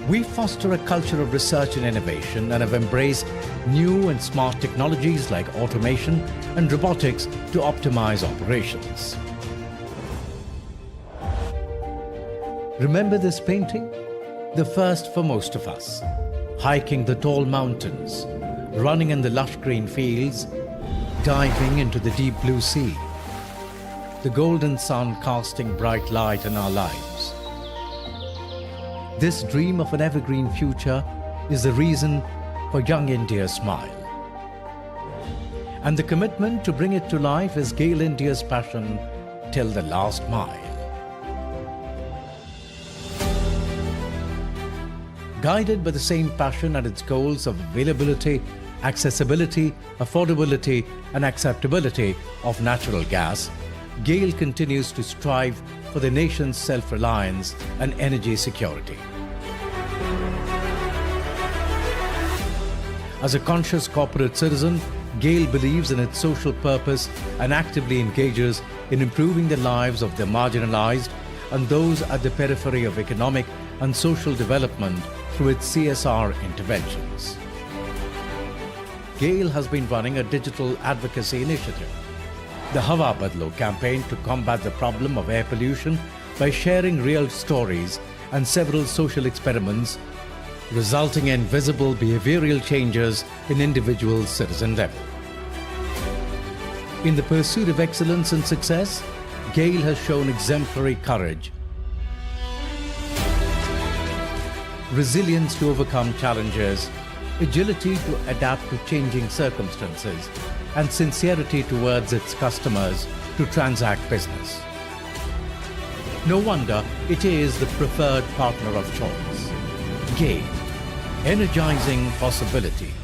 [SPEAKER 10] We foster a culture of research and innovation and have embraced new and smart technologies like automation and robotics to optimize operations. Remember this painting? The first for most of us. Hiking the tall mountains, running in the lush green fields, diving into the deep blue sea. The golden sun casting bright light in our lives. This dream of an evergreen future is the reason for Young India's smile. And the commitment to bring it to life is Gail India's passion till the last mile. Guided by the same passion and its goals of availability, accessibility, affordability, and acceptability of natural gas, Gail continues to strive for the nation's self-reliance and energy security. As a conscious corporate citizen, Gail believes in its social purpose and actively engages in improving the lives of the marginalized and those at the periphery of economic and social development through its CSR interventions. Gail has been running a digital advocacy initiative, the Hawa Badlo campaign, to combat the problem of air pollution by sharing real stories and several social experiments, resulting in visible behavioral changes in individual citizen level. In the pursuit of excellence and success, Gail has shown exemplary courage, resilience to overcome challenges, agility to adapt to changing circumstances, and sincerity towards its customers to transact business. No wonder it is the preferred partner of choice. Gail, energizing possibilities.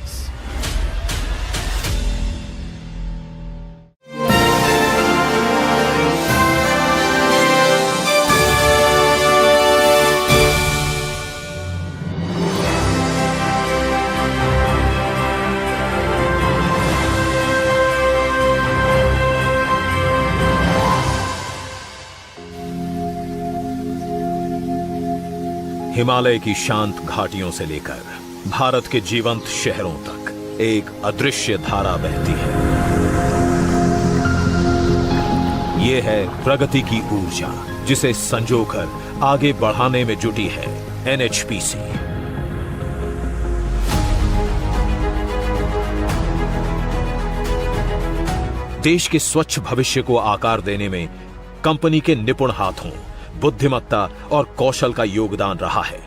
[SPEAKER 11] Himalaya की शांत घाटियों से लेकर भारत के जीवंत शहरों तक एक अदृश्य धारा बहती है। ये है प्रगति की ऊर्जा, जिसे संजोकर आगे बढ़ाने में जुटी है NHPC। देश के स्वच्छ भविष्य को आकार देने में कंपनी के निपुण हाथों, बुद्धिमत्ता और कौशल का योगदान रहा है।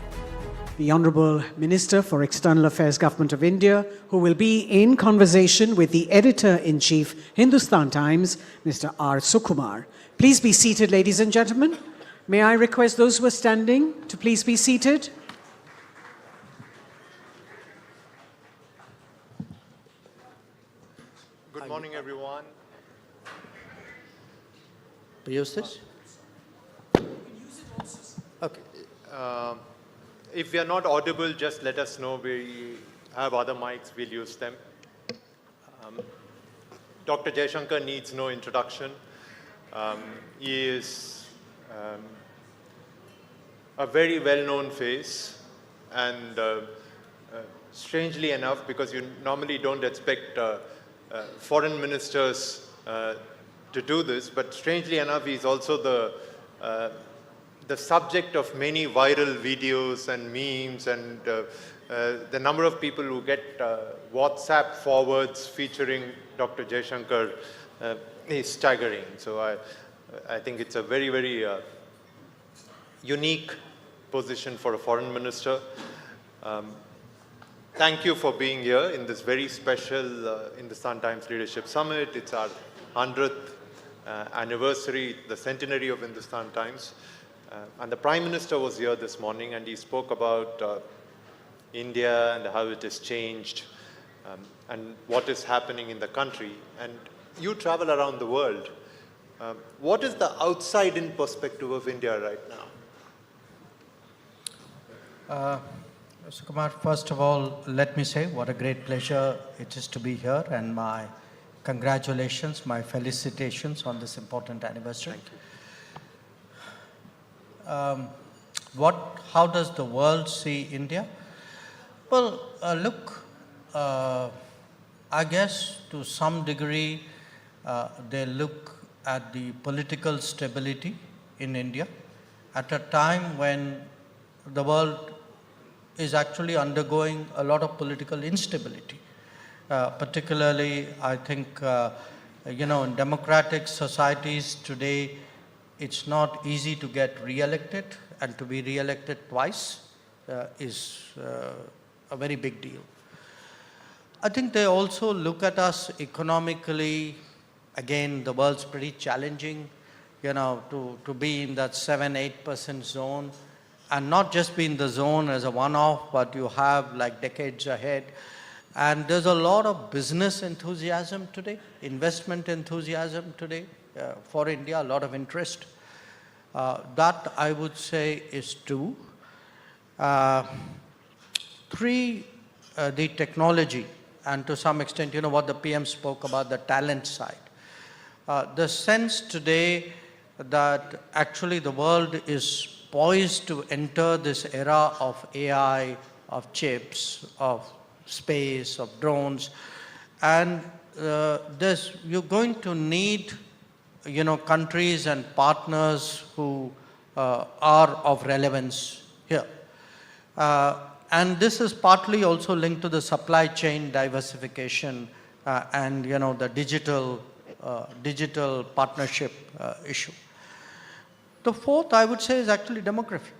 [SPEAKER 15] The Honourable Minister for External Affairs Government of India, who will be in conversation with the Editor-in-Chief, Hindustan Times, Mr. R. Kumar. Please be seated, ladies and gentlemen. May I request those who are standing to please be seated?
[SPEAKER 17] Good morning, everyone.
[SPEAKER 18] Use this?
[SPEAKER 17] Okay. If we are not audible, just let us know. We have other mics, we'll use them. Dr. Jaishankar needs no introduction. He is a very well-known face, and strangely enough, because you normally don't expect foreign ministers to do this, but strangely enough, he's also the subject of many viral videos and memes, and the number of people who get WhatsApp forwards featuring Dr. Jaishankar is staggering. So I think it's a very, very unique position for a foreign minister. thank you for being here in this very special Hindustan Times Leadership Summit. It's our 100th anniversary, the centenary of Hindustan Times. And the Prime Minister was here this morning and he spoke about India and how it has changed and what is happening in the country. And you travel around the world. What is the outside-in perspective of India right now?
[SPEAKER 18] Mr. Kumar, first of all, let me say what a great pleasure it is to be here, and my congratulations, my felicitations on this important anniversary.
[SPEAKER 17] Thank
[SPEAKER 18] you. How does the world see India? Well, look, I guess to some degree they look at the political stability in India at a time when the world is actually undergoing a lot of political instability. Particularly, I think, in democratic societies today, it's not easy to get re-elected, and to be re-elected twice is a very big deal. I think they also look at us economically. Again, the world's pretty challenging, to be in that 7-8% zone, and not just be in the zone as a one-off, but you have like decades ahead. And there's a lot of business enthusiasm today, investment enthusiasm today for India, a lot of interest. That I would say is two. Three, the technology, and to some extent, what the PM spoke about, the talent side. The sense today that actually the world is poised to enter this era of AI, of chips, of space, of drones, and you're going to need, countries and partners who are of relevance here. And this is partly also linked to the supply chain diversification and, the digital partnership issue. The fourth, I would say, is actually demography,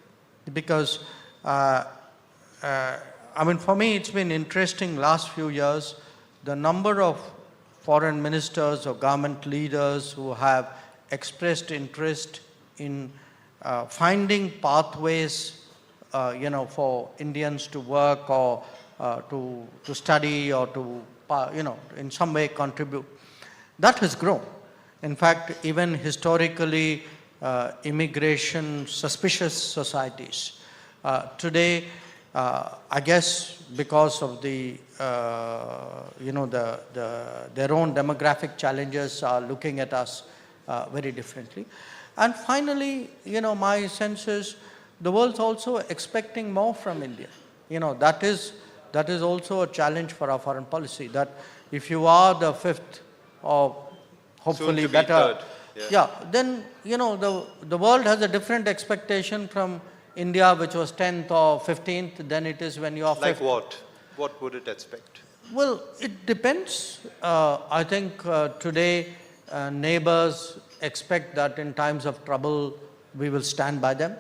[SPEAKER 18] because for me, it's been interesting last few years, the number of foreign ministers or government leaders who have expressed interest in finding pathways, for Indians to work or to study or to, in some way contribute. That has grown. In fact, even historically, immigration suspicious societies. Today, I guess because of the their own demographic challenges are looking at us very differently. And finally, my sense is the world's also expecting more from India. That is also a challenge for our foreign policy, that if you are the fifth or hopefully better, then the world has a different expectation from India, which was 10th or 15th, than it is when you are 5th.
[SPEAKER 17] Like what? What would it expect?
[SPEAKER 18] Well, it depends. I think today neighbors expect that in times of trouble we will stand by them.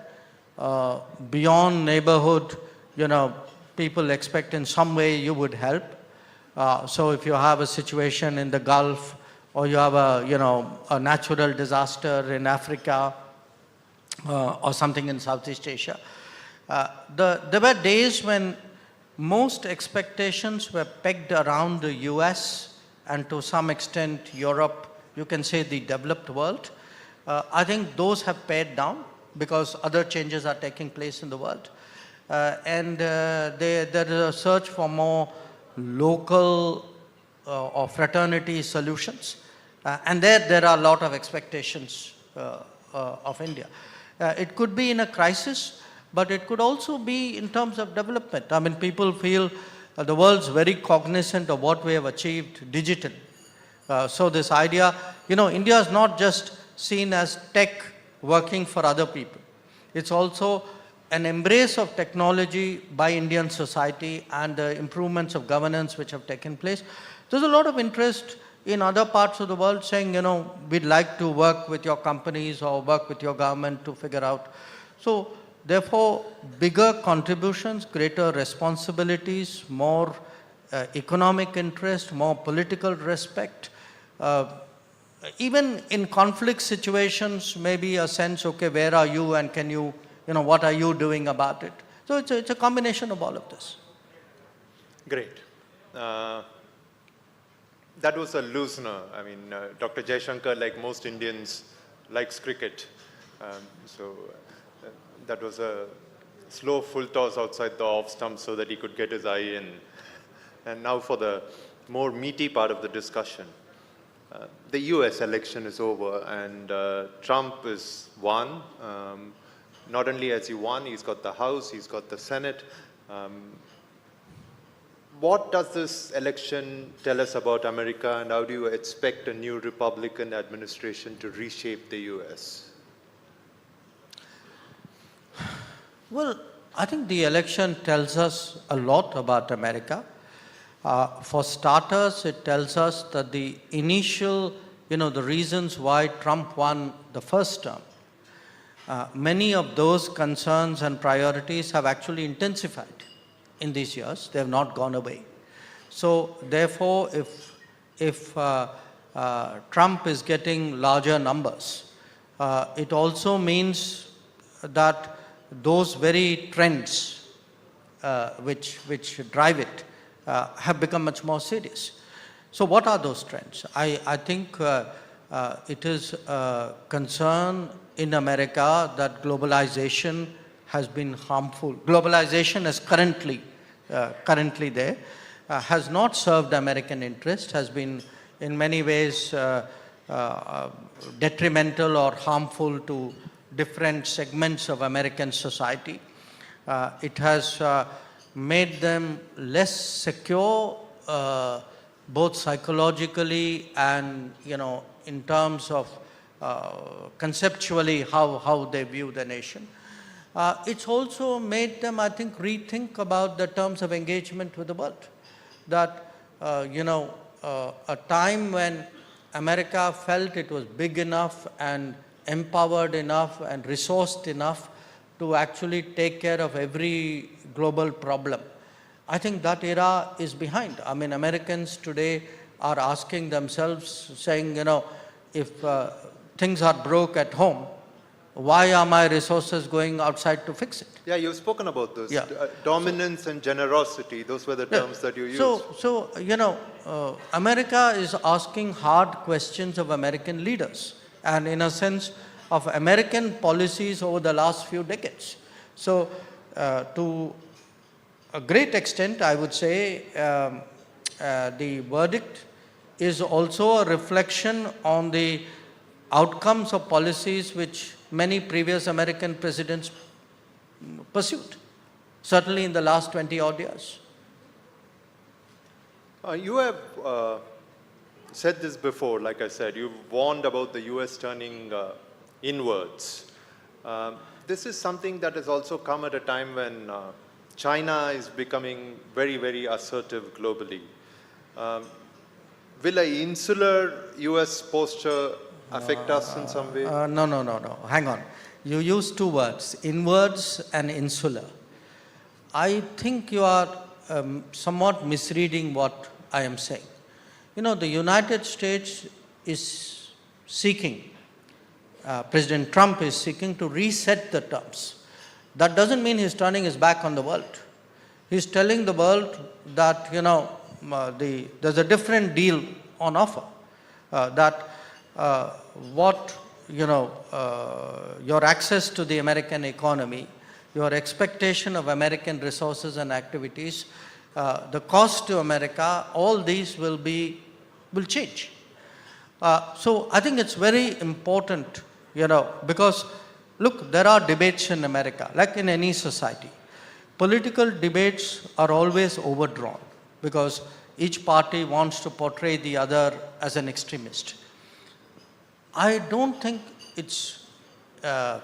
[SPEAKER 18] Beyond neighborhood, people expect in some way you would help. So if you have a situation in the Gulf, or you have a natural disaster in Africa, or something in Southeast Asia. There were days when most expectations were pegged around the US and to some extent Europe, you can say the developed world. I think those have pared down because other changes are taking place in the world. And there is a search for more local or fraternity solutions. And there are a lot of expectations of India. It could be in a crisis, but it could also be in terms of development. People feel the world's very cognizant of what we have achieved digitally. So this idea, India is not just seen as tech working for other people. It's also an embrace of technology by Indian society and the improvements of governance which have taken place. There's a lot of interest in other parts of the world saying, we'd like to work with your companies or work with your government to figure out. So therefore, bigger contributions, greater responsibilities, more economic interest, more political respect. Even in conflict situations, maybe a sense, okay, where are you and can you, what are you doing about it? So it's a combination of all of this.
[SPEAKER 17] Great. That was a loosener. I mean, Dr. Jaishankar, like most Indians, likes cricket. That was a slow full toss outside the off stump so that he could get his eye in. And now for the more meaty part of the discussion. The US election is over and Trump is won. Not only has he won, he's got the House, he's got the Senate. What does this election tell us about America, and how do you expect a new Republican administration to reshape the US?
[SPEAKER 18] Well, I think the election tells us a lot about America. For starters, it tells us that the initial, the reasons why Trump won the first term, many of those concerns and priorities have actually intensified in these years. They have not gone away. So therefore, if Trump is getting larger numbers, it also means that those very trends which drive it have become much more serious. So what are those trends? I think it is a concern in America that globalization has been harmful. Globalization is currently there, has not served American interest, has been in many ways detrimental or harmful to different segments of American society. It has made them less secure, both psychologically and, in terms of conceptually how they view the nation. It's also made them, I think, rethink about the terms of engagement with the world. That, a time when America felt it was big enough and empowered enough and resourced enough to actually take care of every global problem. I think that era is behind. I mean, Americans today are asking themselves, saying, if things are broke at home, why are my resources going outside to fix it?
[SPEAKER 17] Yeah, you've spoken about those.
[SPEAKER 18] Yeah.
[SPEAKER 17] Dominance and generosity, those were the terms that you used.
[SPEAKER 18] So, America is asking hard questions of American leaders and, in a sense, of American policies over the last few decades. So, to a great extent, I would say, the verdict is also a reflection on the outcomes of policies which many previous American presidents pursued, certainly in the last 20-odd years.
[SPEAKER 17] You have said this before, like I said, you've warned about the US turning inwards. This is something that has also come at a time when China is becoming very, very assertive globally. Will an insular US posture affect us in some way?
[SPEAKER 18] No. Hang on. You used two words, inwards and insular. I think you are somewhat misreading what I am saying. The United States is seeking, President Trump is seeking to reset the terms. That doesn't mean he's turning his back on the world. He's telling the world that, there's a different deal on offer. Your access to the American economy, your expectation of American resources and activities, the cost to America, all these will change. So I think it's very important, because look, there are debates in America, like in any society. Political debates are always overdrawn because each party wants to portray the other as an extremist. I don't think it's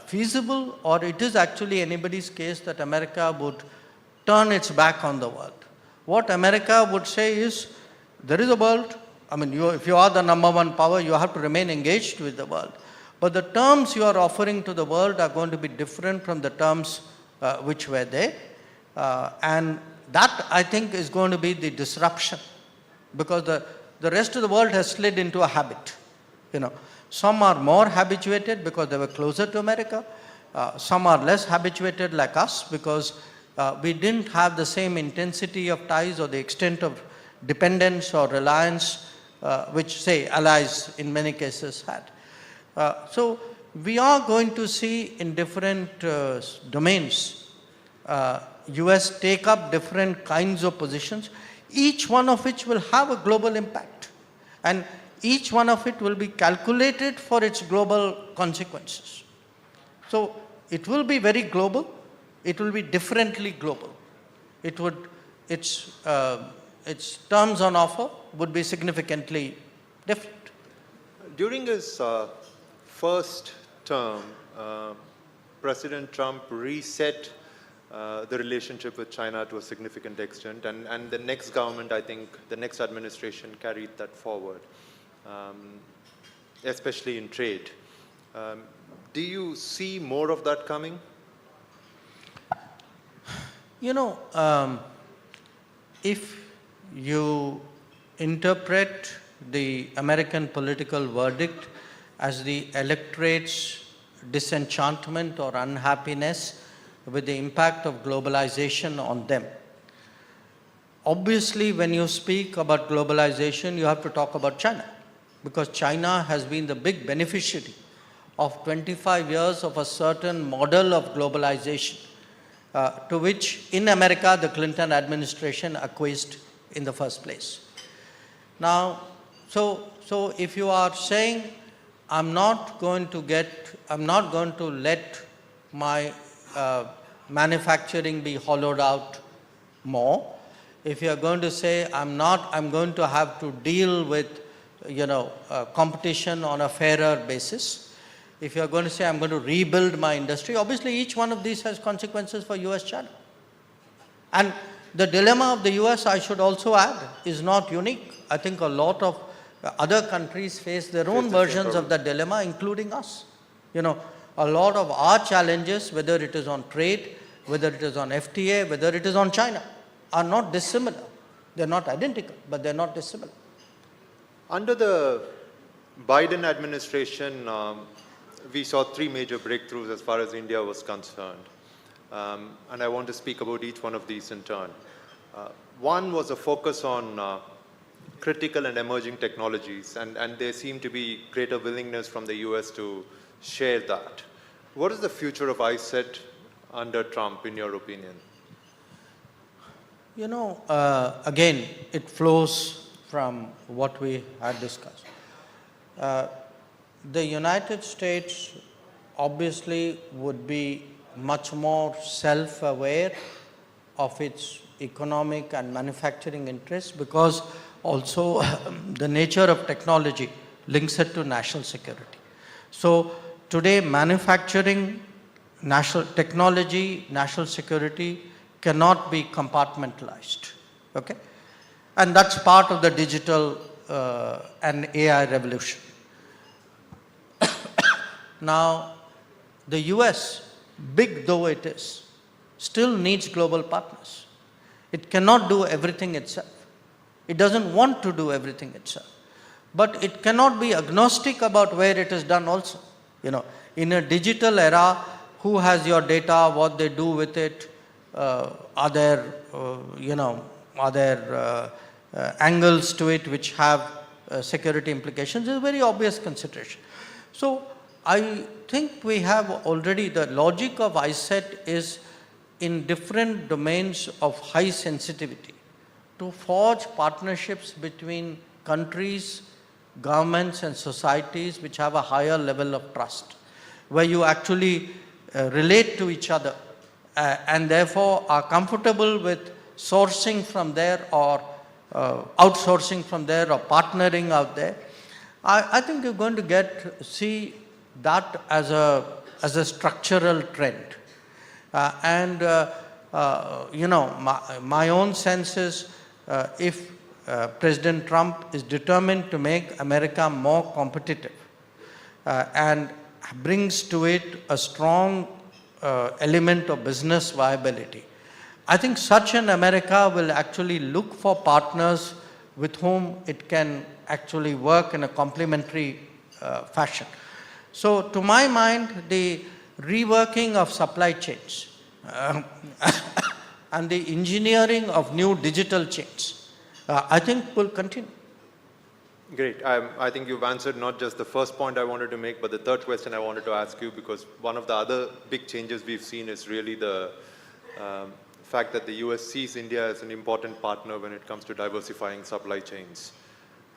[SPEAKER 18] feasible, or it is actually anybody's case, that America would turn its back on the world. What America would say is, there is a world, if you are the number one power, you have to remain engaged with the world. But the terms you are offering to the world are going to be different from the terms which were there. And that, I think, is going to be the disruption, because the rest of the world has slid into a habit. Some are more habituated because they were closer to America. Some are less habituated like us because we didn't have the same intensity of ties or the extent of dependence or reliance which, say, allies in many cases had. So we are going to see in different domains, US take up different kinds of positions, each one of which will have a global impact. And each one of it will be calculated for its global consequences. So it will be very global. It will be differently global. Its terms on offer would be significantly different.
[SPEAKER 17] During his first term, President Trump reset the relationship with China to a significant extent, and the next government, I think, the next administration carried that forward, especially in trade. Do you see more of that coming?
[SPEAKER 18] If you interpret the American political verdict as the electorate's disenchantment or unhappiness with the impact of globalization on them. Obviously, when you speak about globalization, you have to talk about China, because China has been the big beneficiary of 25 years of a certain model of globalization, to which in America the Clinton administration acquiesced in the first place. Now, so if you are saying, I'm not going to let my manufacturing be hollowed out more. If you are going to say, I'm going to have to deal with, competition on a fairer basis. If you are going to say, I'm going to rebuild my industry, obviously each one of these has consequences for US-China. And the dilemma of the US, I should also add, is not unique. I think a lot of other countries face their own versions of the dilemma, including us. A lot of our challenges, whether it is on trade, whether it is on FTA, whether it is on China, are not dissimilar. They're not identical, but they're not dissimilar.
[SPEAKER 17] Under the Biden administration, we saw three major breakthroughs as far as India was concerned. And I want to speak about each one of these in turn. One was a focus on critical and emerging technologies, and there seemed to be greater willingness from the US to share that. What is the future of ISET under Trump, in your opinion?
[SPEAKER 18] Again, it flows from what we had discussed. The United States obviously would be much more self-aware of its economic and manufacturing interests, because also the nature of technology links it to national security. So today, manufacturing, national technology, national security cannot be compartmentalized. Okay? And that's part of the digital and AI revolution. Now, the US, big though it is, still needs global partners. It cannot do everything itself. It doesn't want to do everything itself. But it cannot be agnostic about where it is done also. In a digital era, who has your data, what they do with it, are there angles to it which have security implications, is a very obvious consideration. So I think we have already, the logic of ISET is in different domains of high sensitivity to forge partnerships between countries, governments and societies which have a higher level of trust, where you actually relate to each other and therefore are comfortable with sourcing from there or outsourcing from there or partnering out there. I think you're going to see that as a structural trend. My own sense is if President Trump is determined to make America more competitive and brings to it a strong element of business viability. I think such an America will actually look for partners with whom it can actually work in a complementary fashion. So to my mind, the reworking of supply chains and the engineering of new digital chains, I think will continue.
[SPEAKER 17] Great. I think you've answered not just the first point I wanted to make, but the third question I wanted to ask you, because one of the other big changes we've seen is really the fact that the US sees India as an important partner when it comes to diversifying supply chains.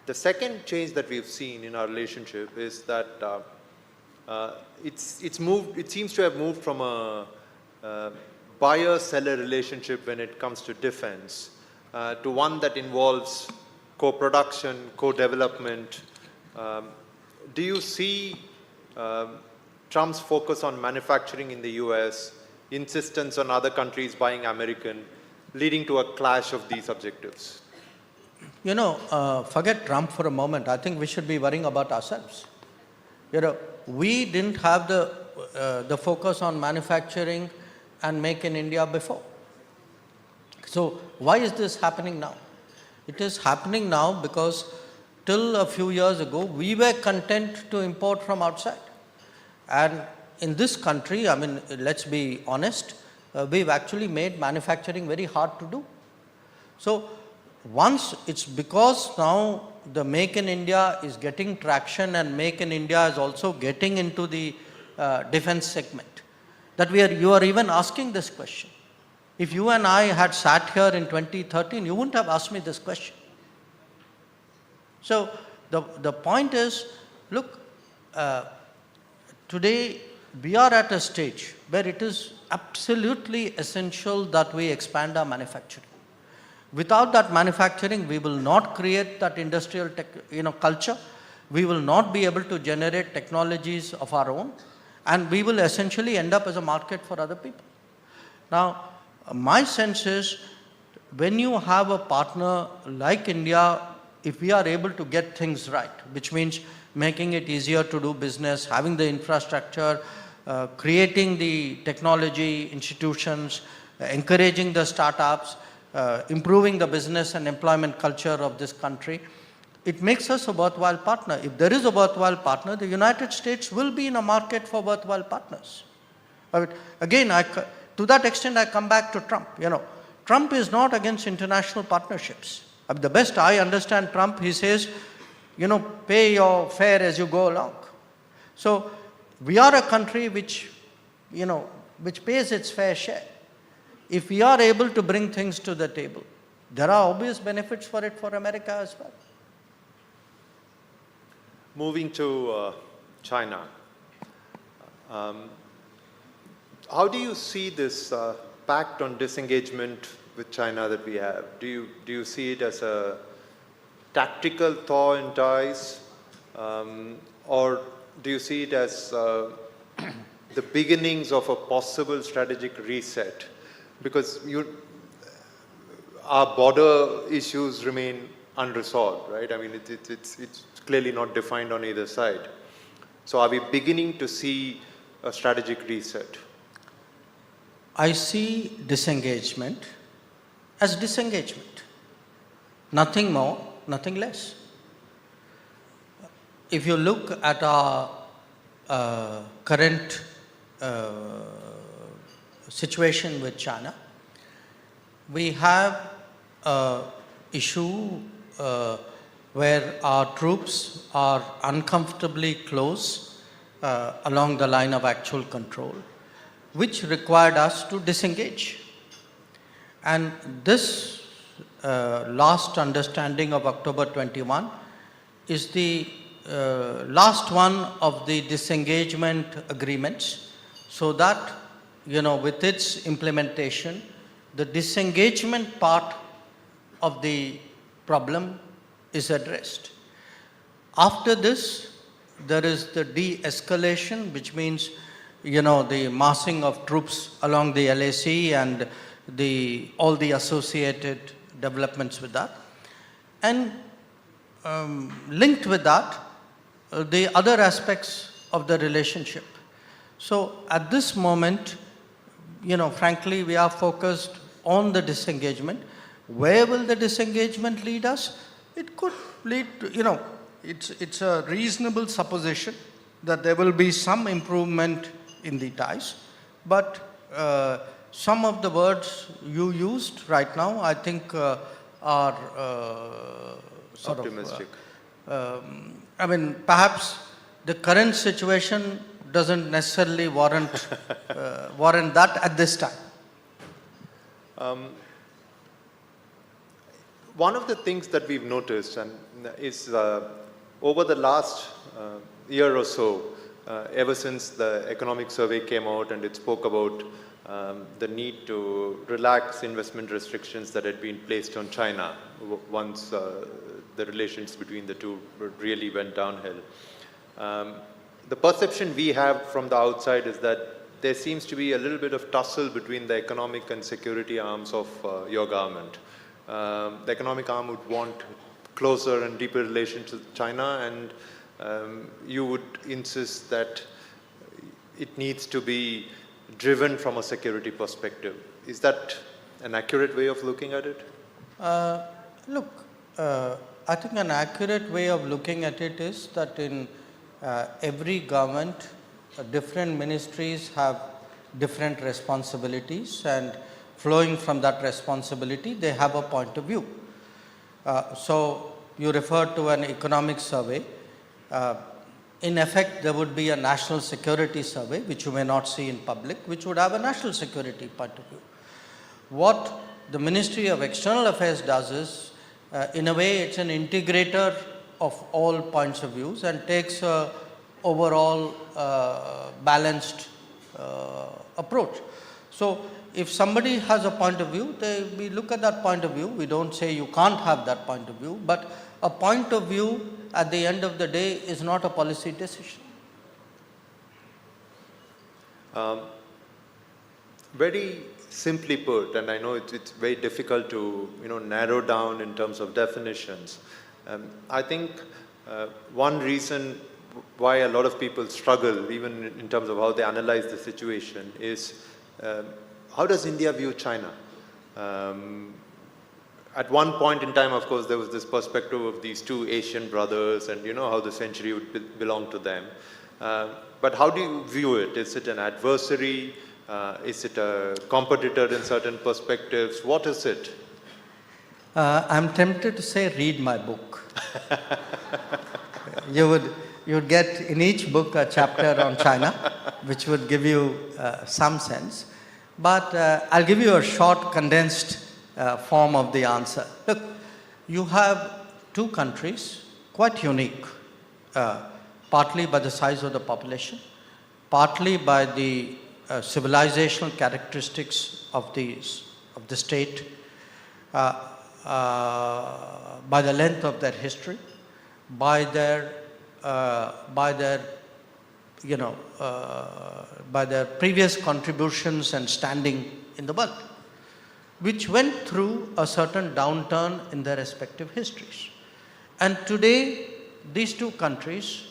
[SPEAKER 17] The second change that we've seen in our relationship is that it seems to have moved from a buyer-seller relationship when it comes to defense to one that involves co-production, co-development. Do you see Trump's focus on manufacturing in the US, insistence on other countries buying American, leading to a clash of these objectives?
[SPEAKER 18] You know, forget Trump for a moment. I think we should be worrying about ourselves. You know, we didn't have the focus on manufacturing and make in India before. So why is this happening now? It is happening now because till a few years ago, we were content to import from outside. And in this country, I mean, let's be honest, we've actually made manufacturing very hard to do. So once it's because now the Make in India is getting traction and Make in India is also getting into the defense segment, that you are even asking this question. If you and I had sat here in 2013, you wouldn't have asked me this question. So the point is, look, today we are at a stage where it is absolutely essential that we expand our manufacturing. Without that manufacturing, we will not create that industrial culture. We will not be able to generate technologies of our own, and we will essentially end up as a market for other people. Now, my sense is, when you have a partner like India, if we are able to get things right, which means making it easier to do business, having the infrastructure, creating the technology institutions, encouraging the startups, improving the business and employment culture of this country, it makes us a worthwhile partner. If there is a worthwhile partner, the United States will be in a market for worthwhile partners. Again, to that extent, I come back to Trump. You know, Trump is not against international partnerships. The best I understand Trump, he says, you know, pay your fare as you go along. So we are a country which pays its fair share. If we are able to bring things to the table, there are obvious benefits for it for America as well.
[SPEAKER 17] Moving to China, how do you see this pact on disengagement with China that we have? Do you see it as a tactical thaw in ties, or do you see it as the beginnings of a possible strategic reset? Because our border issues remain unresolved, right? I mean, it's clearly not defined on either side. So are we beginning to see a strategic reset?
[SPEAKER 18] I see disengagement as disengagement. Nothing more, nothing less. If you look at our current situation with China, we have an issue where our troops are uncomfortably close along the line of actual control, which required us to disengage. And this last understanding of October 21 is the last one of the disengagement agreements, so that, you know, with its implementation, the disengagement part of the problem is addressed. After this, there is the de-escalation, which means, you know, the massing of troops along the LAC and all the associated developments with that. And linked with that, the other aspects of the relationship. So at this moment, frankly, we are focused on the disengagement. Where will the disengagement lead us? It could lead to, it's a reasonable supposition that there will be some improvement in the ties. But some of the words you used right now, I think, are
[SPEAKER 17] optimistic.
[SPEAKER 18] Perhaps the current situation doesn't necessarily warrant that at this time.
[SPEAKER 17] One of the things that we've noticed is over the last year or so, ever since the economic survey came out and it spoke about the need to relax investment restrictions that had been placed on China once the relations between the two really went downhill. The perception we have from the outside is that there seems to be a little bit of tussle between the economic and security arms of your government. The economic arm would want closer and deeper relations with China, and you would insist that it needs to be driven from a security perspective. Is that an accurate way of looking at it?
[SPEAKER 18] I think an accurate way of looking at it is that in every government, different ministries have different responsibilities, and flowing from that responsibility, they have a point of view. So you referred to an economic survey. In effect, there would be a national security survey, which you may not see in public, which would have a national security point of view. What the Ministry of External Affairs does is, in a way, it's an integrator of all points of views and takes a overall balanced approach. So if somebody has a point of view, we look at that point of view. We don't say you can't have that point of view, but a point of view at the end of the day is not a policy decision.
[SPEAKER 17] Very simply put, and I know it's very difficult to narrow down in terms of definitions. I think one reason why a lot of people struggle, even in terms of how they analyze the situation, is how does India view China? At one point in time, of course, there was this perspective of these two Asian brothers and how the century would belong to them. But how do you view it? Is it an adversary? Is it a competitor in certain perspectives? What is it?
[SPEAKER 18] I'm tempted to say read my book. You would get in each book a chapter on China, which would give you some sense. But I'll give you a short, condensed form of the answer. Look, you have two countries, quite unique, partly by the size of the population, partly by the civilizational characteristics of the state, by the length of their history, by their previous contributions and standing in the world, which went through a certain downturn in their respective histories. And today, these two countries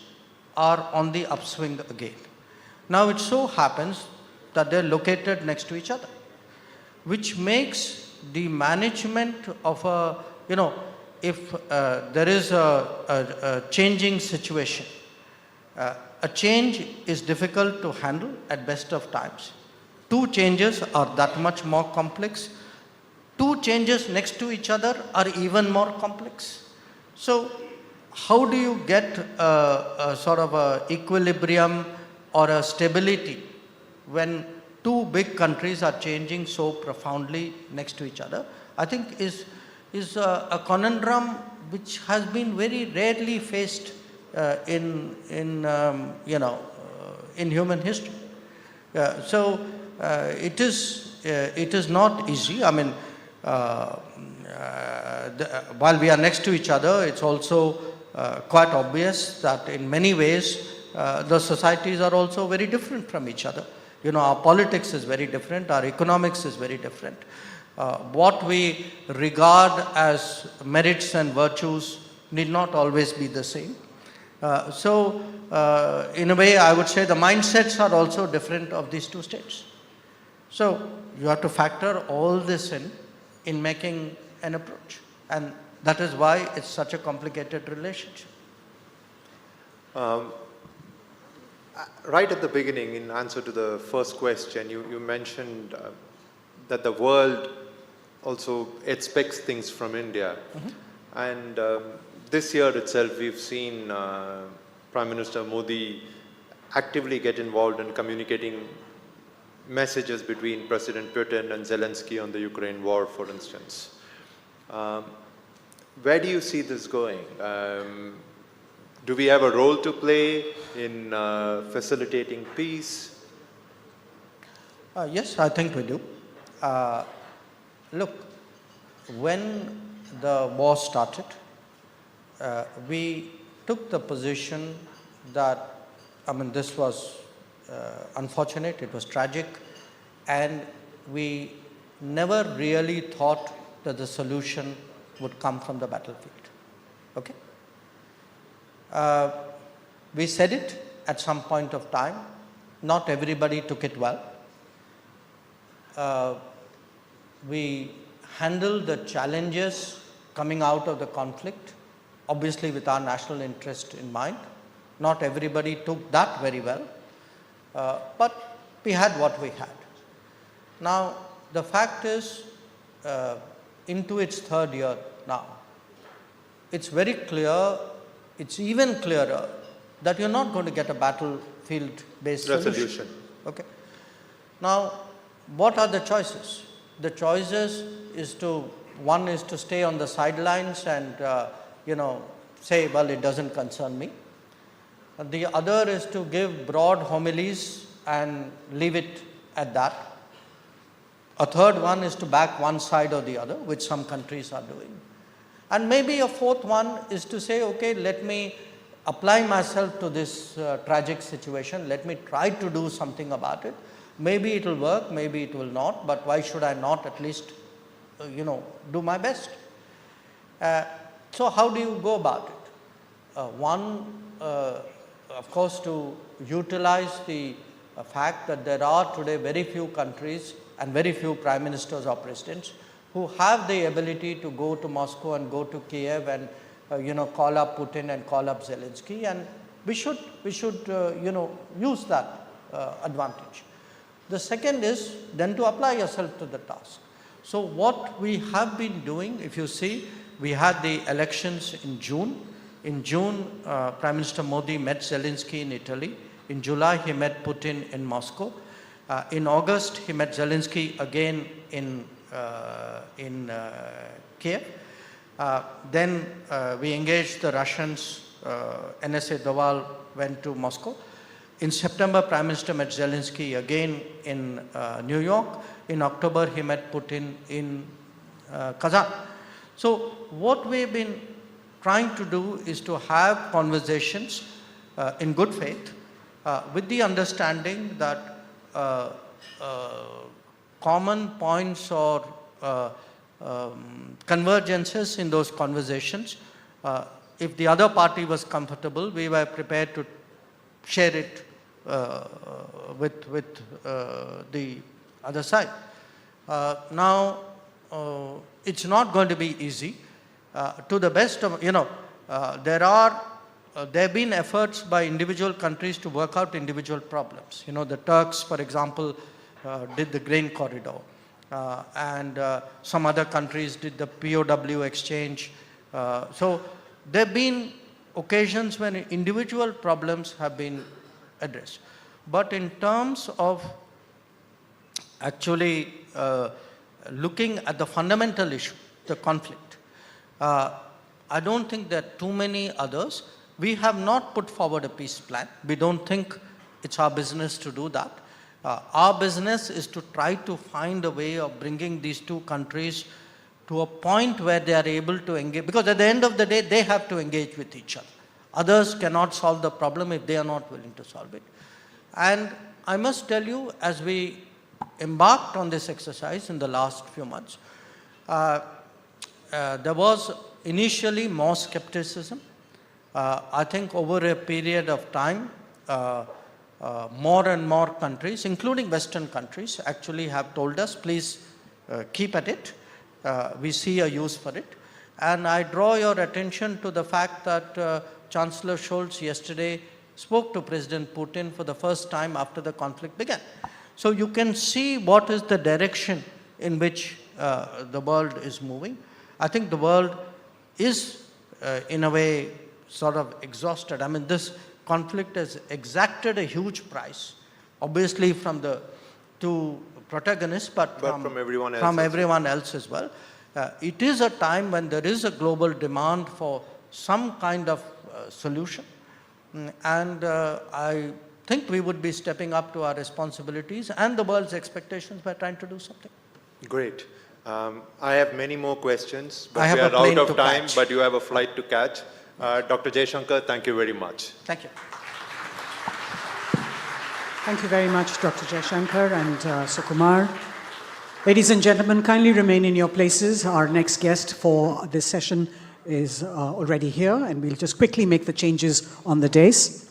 [SPEAKER 18] are on the upswing again. Now, it so happens that they're located next to each other, which makes the management of if there is a changing situation, a change is difficult to handle at best of times. Two changes are that much more complex. Two changes next to each other are even more complex. So how do you get a sort of a equilibrium or a stability when two big countries are changing so profoundly next to each other? I think is a conundrum which has been very rarely faced in human history. So it is not easy. I mean, while we are next to each other, it's also quite obvious that in many ways the societies are also very different from each other. Our politics is very different, our economics is very different. What we regard as merits and virtues need not always be the same. In a way, I would say the mindsets are also different of these two states. So you have to factor all this in making an approach. And that is why it's such a complicated relationship.
[SPEAKER 17] Right at the beginning, in answer to the first question, you mentioned that the world also expects things from India. And this year itself, we've seen Prime Minister Modi actively get involved in communicating messages between President Putin and Zelensky on the Ukraine war, for instance. Where do you see this going? Do we have a role to play in facilitating peace?
[SPEAKER 18] Yes, I think we do. Look, when the war started, we took the position that, this was unfortunate, it was tragic, and we never really thought that the solution would come from the battlefield. Okay? We said it at some point of time. Not everybody took it well. We handled the challenges coming out of the conflict, obviously with our national interest in mind. Not everybody took that very well, but we had what we had. Now, the fact is, into its third year now, it's very clear, it's even clearer that you're not going to get a battlefield-based solution. Okay. Now, what are the choices? The choices is one is to stay on the sidelines and, say, well, it doesn't concern me. The other is to give broad homilies and leave it at that. A third one is to back one side or the other, which some countries are doing. And maybe a fourth one is to say, okay, let me apply myself to this tragic situation. Let me try to do something about it. Maybe it will work, maybe it will not, but why should I not at least, do my best? So how do you go about it? One, of course, to utilize the fact that there are today very few countries and very few prime ministers or presidents who have the ability to go to Moscow and go to Kiev and call up Putin and call up Zelensky, and we should use that advantage. The second is then to apply yourself to the task. So what we have been doing, if you see, we had the elections in June. In June, Prime Minister Modi met Zelensky in Italy. In July, he met Putin in Moscow. In August, he met Zelensky again in Kiev. Then we engaged the Russians. NSA Doval went to Moscow. In September, Prime Minister met Zelensky again in New York. In October, he met Putin in Kazan. So what we've been trying to do is to have conversations in good faith with the understanding that common points or convergences in those conversations, if the other party was comfortable, we were prepared to share it with the other side. Now, it's not going to be easy. To the best of, there have been efforts by individual countries to work out individual problems. The Turks, for example, did the grain corridor. And some other countries did the POW exchange. So there have been occasions when individual problems have been addressed. But in terms of actually looking at the fundamental issue, the conflict, I don't think there are too many others. We have not put forward a peace plan. We don't think it's our business to do that. Our business is to try to find a way of bringing these two countries to a point where they are able to engage, because at the end of the day, they have to engage with each other. Others cannot solve the problem if they are not willing to solve it. And I must tell you, as we embarked on this exercise in the last few months, there was initially more skepticism. I think over a period of time, more and more countries, including Western countries, actually have told us, please keep at it. We see a use for it. And I draw your attention to the fact that Chancellor Scholz yesterday spoke to President Putin for the first time after the conflict began. So you can see what is the direction in which the world is moving. I think the world is, in a way, sort of exhausted. I mean, this conflict has exacted a huge price, obviously from the two protagonists, but from everyone else as well. It is a time when there is a global demand for some kind of solution. And I think we would be stepping up to our responsibilities and the world's expectations by trying to do something.
[SPEAKER 17] Great. I have many more questions, but we are out of time, but you have a flight to catch. Dr. Jaishankar, thank you very much.
[SPEAKER 18] Thank you.
[SPEAKER 15] Thank you very much, Dr. Jaishankar and Sir Kumar. Ladies and gentlemen, kindly remain in your places. Our next guest for this session is already here, and we'll just quickly make the changes on the dais.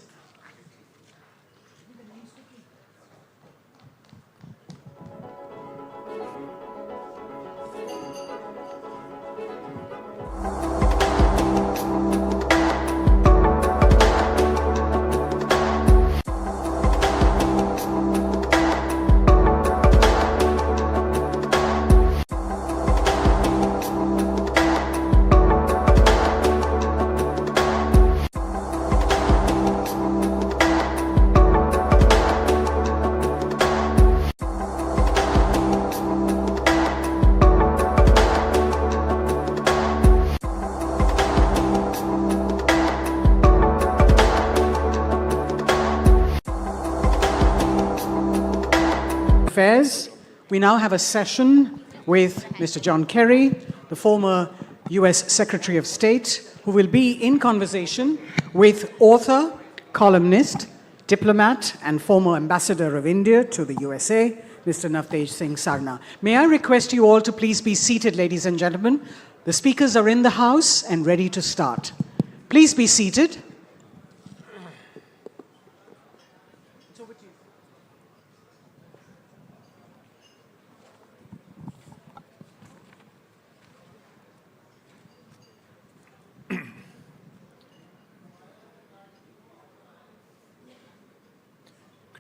[SPEAKER 15] We now have a session with Mr. John Kerry, the former US Secretary of State, who will be in conversation with author, columnist, diplomat, and former ambassador of India to the USA, Mr. Navtej Singh Sarna. May I request you all to please be seated, ladies and gentlemen. The speakers are in the house and ready to start. Please be seated.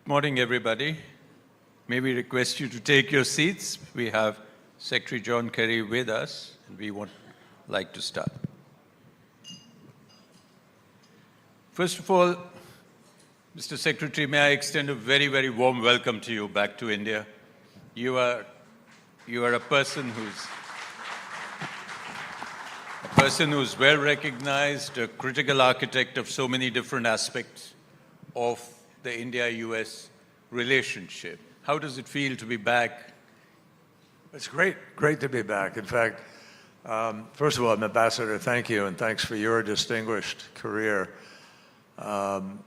[SPEAKER 19] Morning, everybody. May we request you to take your seats. We have Secretary John Kerry with us, and we would like to start. First of all, Mr. Secretary, may I extend a very, very warm welcome to you back to India. You are a person who's well recognized, a critical architect of so many different aspects of the India-US relationship. How does it feel to be back?
[SPEAKER 20] It's great to be back. In fact, first of all, Ambassador, thank you, and thanks for your distinguished career. And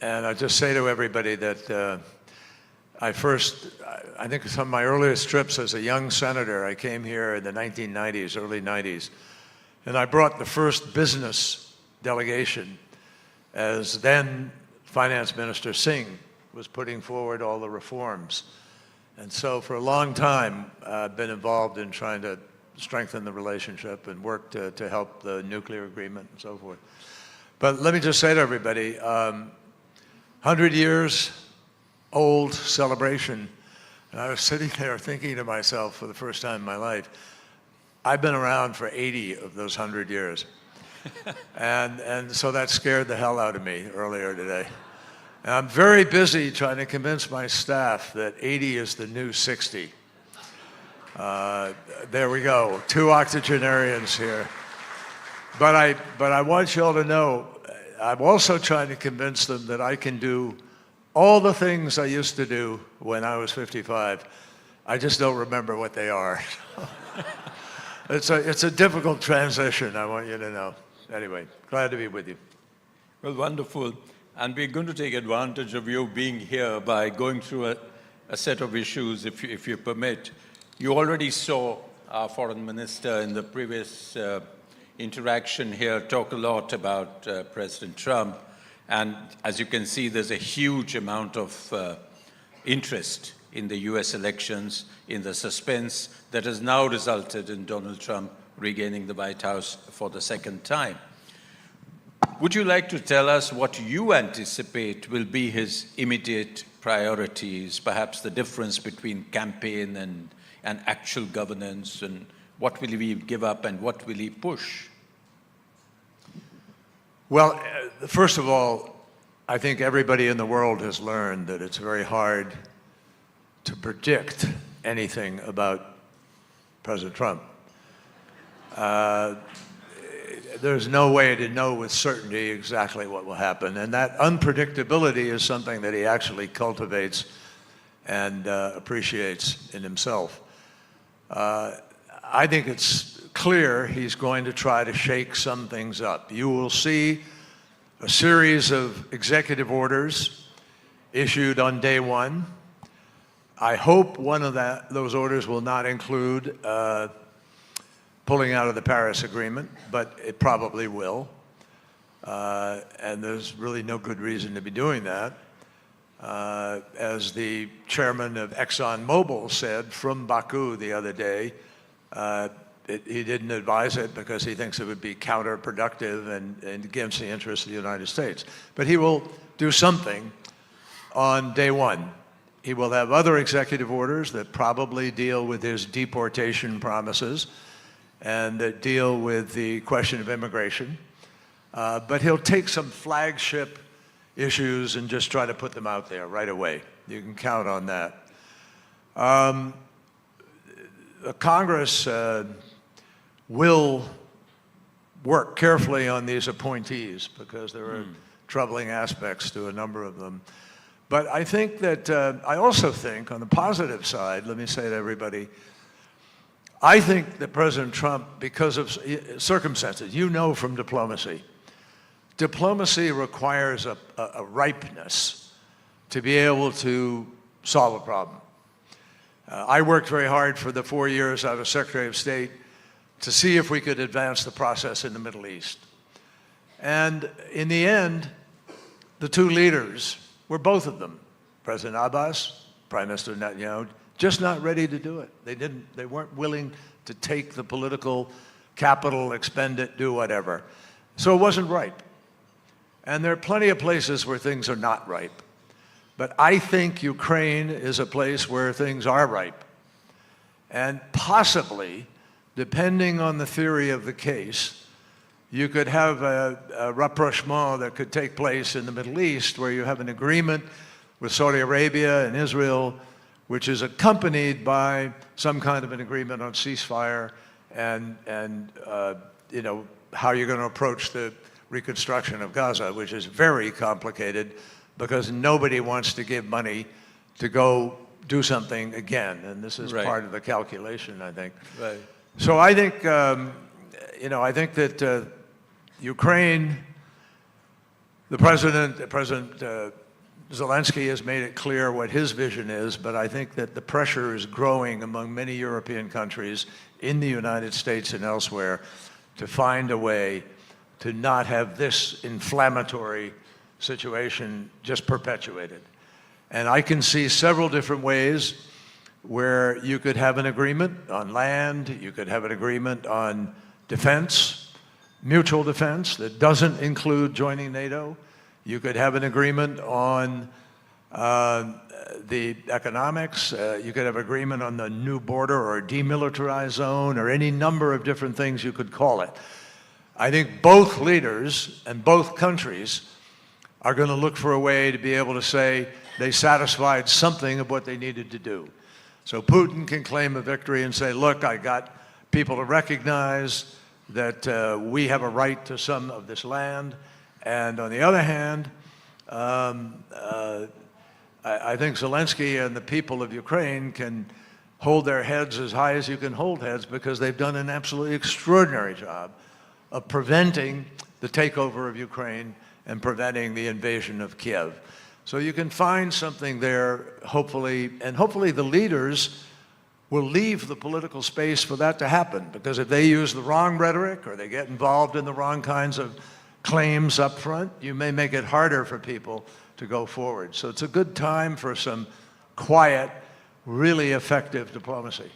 [SPEAKER 20] I just say to everybody that I think some of my earliest trips as a young senator, I came here in the 1990s, early 90s, and I brought the first business delegation as then Finance Minister Singh was putting forward all the reforms. And so for a long time, I've been involved in trying to strengthen the relationship and work to help the nuclear agreement and so forth. But let me just say to everybody, 100 years old celebration, and I was sitting there thinking to myself for the first time in my life, I've been around for 80 of those 100 years. And so that scared the hell out of me earlier today. And I'm very busy trying to convince my staff that 80 is the new 60. There we go, 2 octogenarians here. But I want you all to know, I'm also trying to convince them that I can do all the things I used to do when I was 55. I just don't remember what they are. It's a difficult transition, I want you to know. Anyway, glad to be with you.
[SPEAKER 19] Well, wonderful. And we're going to take advantage of you being here by going through a set of issues, if you permit. You already saw our foreign minister in the previous interaction here talk a lot about President Trump. And as you can see, there's a huge amount of interest in the US elections, in the suspense that has now resulted in Donald Trump regaining the White House for the second time. Would you like to tell us what you anticipate will be his immediate priorities, perhaps the difference between campaign and actual governance, and what will he give up and what will he push?
[SPEAKER 20] Well, first of all, I think everybody in the world has learned that it's very hard to predict anything about President Trump. There's no way to know with certainty exactly what will happen, and that unpredictability is something that he actually cultivates and appreciates in himself. I think it's clear he's going to try to shake some things up. You will see a series of executive orders issued on day one. I hope one of those orders will not include pulling out of the Paris Agreement, but it probably will. And there's really no good reason to be doing that. As the chairman of ExxonMobil said from Baku the other day, he didn't advise it because he thinks it would be counterproductive and against the interests of the United States. But he will do something on day one. He will have other executive orders that probably deal with his deportation promises and that deal with the question of immigration. But he'll take some flagship issues and just try to put them out there right away. You can count on that. The Congress will work carefully on these appointees because there are troubling aspects to a number of them. But I think that, I also think on the positive side, let me say to everybody, I think that President Trump, because of circumstances, you know from diplomacy, diplomacy requires a ripeness to be able to solve a problem. I worked very hard for the 4 years I was Secretary of State to see if we could advance the process in the Middle East. And in the end, the two leaders were both of them, President Abbas, Prime Minister Netanyahu, just not ready to do it. They weren't willing to take the political capital, expend it, do whatever. So it wasn't ripe. And there are plenty of places where things are not ripe. But I think Ukraine is a place where things are ripe. And possibly, depending on the theory of the case, you could have a rapprochement that could take place in the Middle East where you have an agreement with Saudi Arabia and Israel, which is accompanied by some kind of an agreement on ceasefire and you know, how you're going to approach the reconstruction of Gaza, which is very complicated because nobody wants to give money to go do something again. And this is part of the calculation, I think.
[SPEAKER 19] Right.
[SPEAKER 20] So I think, you know, I think that Ukraine, President Zelensky has made it clear what his vision is, but I think that the pressure is growing among many European countries in the United States and elsewhere to find a way to not have this inflammatory situation just perpetuated. And I can see several different ways where you could have an agreement on land, you could have an agreement on defense, mutual defense that doesn't include joining NATO. You could have an agreement on the economics. You could have agreement on the new border or demilitarized zone or any number of different things you could call it. I think both leaders and both countries are going to look for a way to be able to say they satisfied something of what they needed to do. So Putin can claim a victory and say, look, I got people to recognize that we have a right to some of this land. And on the other hand, I think Zelensky and the people of Ukraine can hold their heads as high as you can hold heads because they've done an absolutely extraordinary job of preventing the takeover of Ukraine and preventing the invasion of Kiev. So you can find something there, hopefully, and hopefully the leaders will leave the political space for that to happen, because if they use the wrong rhetoric or they get involved in the wrong kinds of claims up front, you may make it harder for people to go forward. So it's a good time for some quiet, really effective diplomacy.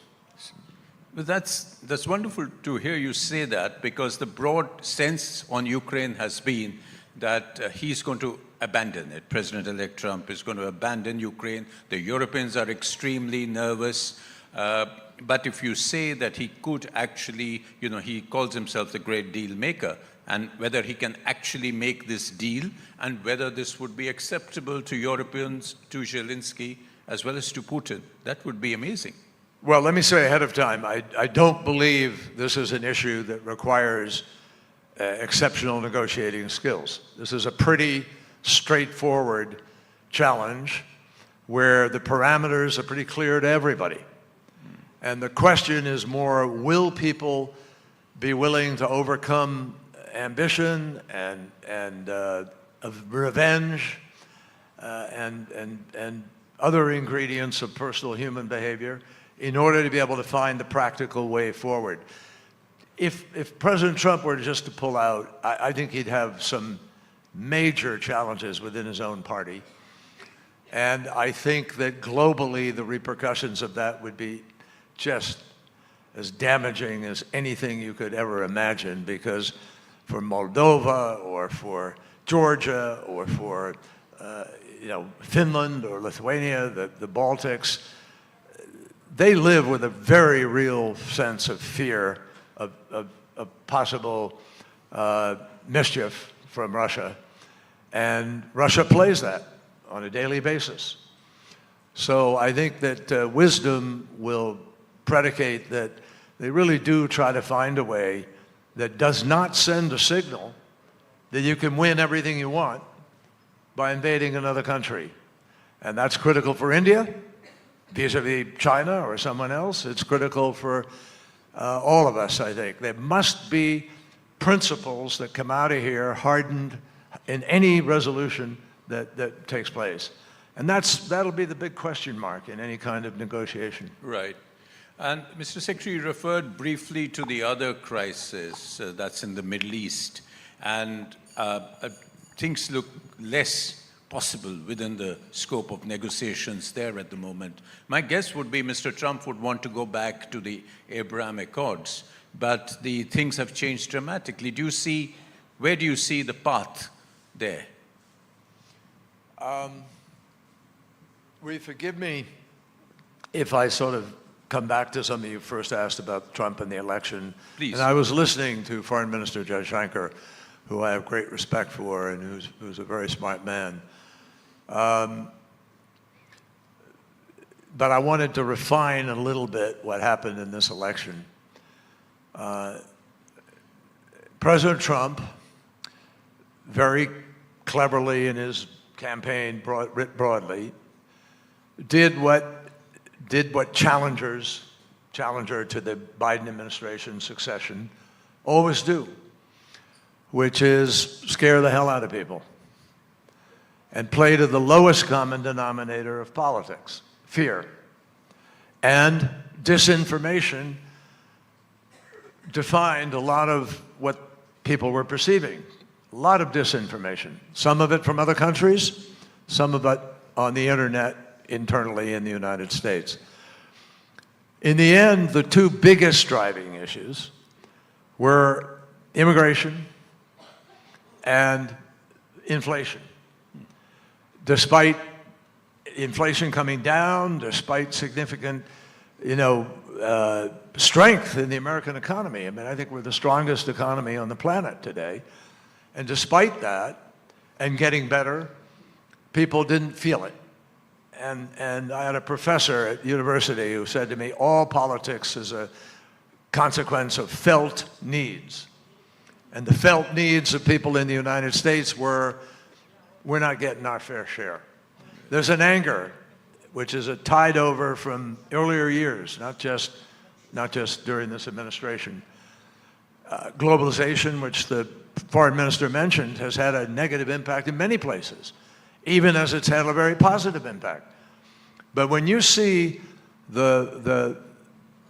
[SPEAKER 19] But that's wonderful to hear you say that, because the broad sense on Ukraine has been that he's going to abandon it. President-elect Trump is going to abandon Ukraine. The Europeans are extremely nervous. But if you say that he could actually, he calls himself the great deal maker, and whether he can actually make this deal and whether this would be acceptable to Europeans, to Zelensky, as well as to Putin, that would be amazing.
[SPEAKER 20] Well, let me say ahead of time, I don't believe this is an issue that requires exceptional negotiating skills. This is a pretty straightforward challenge where the parameters are pretty clear to everybody. And the question is more, will people be willing to overcome ambition and revenge and other ingredients of personal human behavior in order to be able to find the practical way forward? If President Trump were just to pull out, I think he'd have some major challenges within his own party. And I think that globally the repercussions of that would be just as damaging as anything you could ever imagine, because for Moldova or for Georgia or for Finland or Lithuania, the Baltics, they live with a very real sense of fear of possible mischief from Russia. And Russia plays that on a daily basis. So I think that wisdom will predicate that they really do try to find a way that does not send a signal that you can win everything you want by invading another country. And that's critical for India, vis-a-vis China or someone else. It's critical for all of us, I think. There must be principles that come out of here hardened in any resolution that takes place. And that'll be the big question mark in any kind of negotiation.
[SPEAKER 19] Right. And Mr. Secretary, you referred briefly to the other crisis that's in the Middle East. And things look less possible within the scope of negotiations there at the moment. My guess would be Mr. Trump would want to go back to the Abraham Accords, but the things have changed dramatically. Where do you see the path there?
[SPEAKER 20] Will you forgive me if I sort of come back to something you first asked about Trump and the election?
[SPEAKER 19] Please.
[SPEAKER 20] And I was listening to Foreign Minister Jaishankar, who I have great respect for and who's a very smart man. But I wanted to refine a little bit what happened in this election. President Trump, very cleverly in his campaign, writ broadly, did what challenger to the Biden administration succession always do, which is scare the hell out of people and play to the lowest common denominator of politics, fear. And disinformation defined a lot of what people were perceiving, a lot of disinformation, some of it from other countries, some of it on the internet internally in the United States. In the end, the two biggest driving issues were immigration and inflation. Despite inflation coming down, despite significant, strength in the American economy. I mean, I think we're the strongest economy on the planet today. And despite that, and getting better, people didn't feel it. And I had a professor at university who said to me, all politics is a consequence of felt needs. And the felt needs of people in the United States were, we're not getting our fair share. There's an anger, which is a tide over from earlier years, not just during this administration. Globalization, which the foreign minister mentioned, has had a negative impact in many places, even as it's had a very positive impact. But when you see the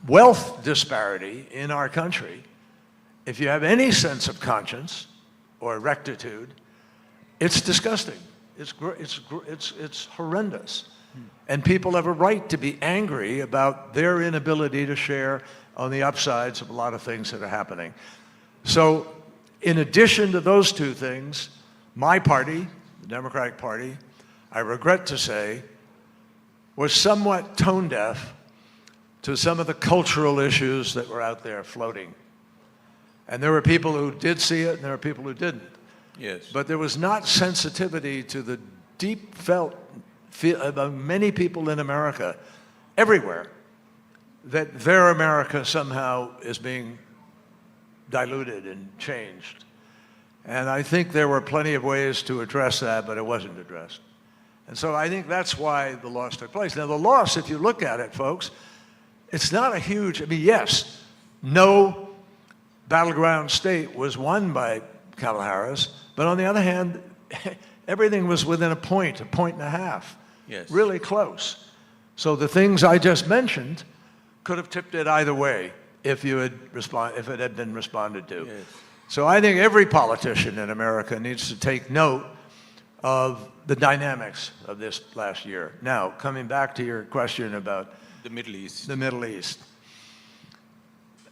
[SPEAKER 20] wealth disparity in our country, if you have any sense of conscience or rectitude, it's disgusting. It's horrendous. And people have a right to be angry about their inability to share on the upsides of a lot of things that are happening. So in addition to those two things, my party, the Democratic Party, I regret to say, was somewhat tone deaf to some of the cultural issues that were out there floating. And there were people who did see it, and there were people who didn't.
[SPEAKER 19] Yes.
[SPEAKER 20] But there was not sensitivity to the deep felt feel among many people in America, everywhere, that their America somehow is being diluted and changed. And I think there were plenty of ways to address that, but it wasn't addressed. And so I think that's why the loss took place. Now the loss, if you look at it, folks, it's not a huge, I mean, yes, no battleground state was won by Kamala Harris, but on the other hand, everything was within a point and a half.
[SPEAKER 19] Yes.
[SPEAKER 20] Really close. So the things I just mentioned could have tipped it either way if it had been responded to.
[SPEAKER 19] Yes.
[SPEAKER 20] So I think every politician in America needs to take note of the dynamics of this last year. Now, coming back to your question about
[SPEAKER 19] the Middle East.
[SPEAKER 20] The Middle East.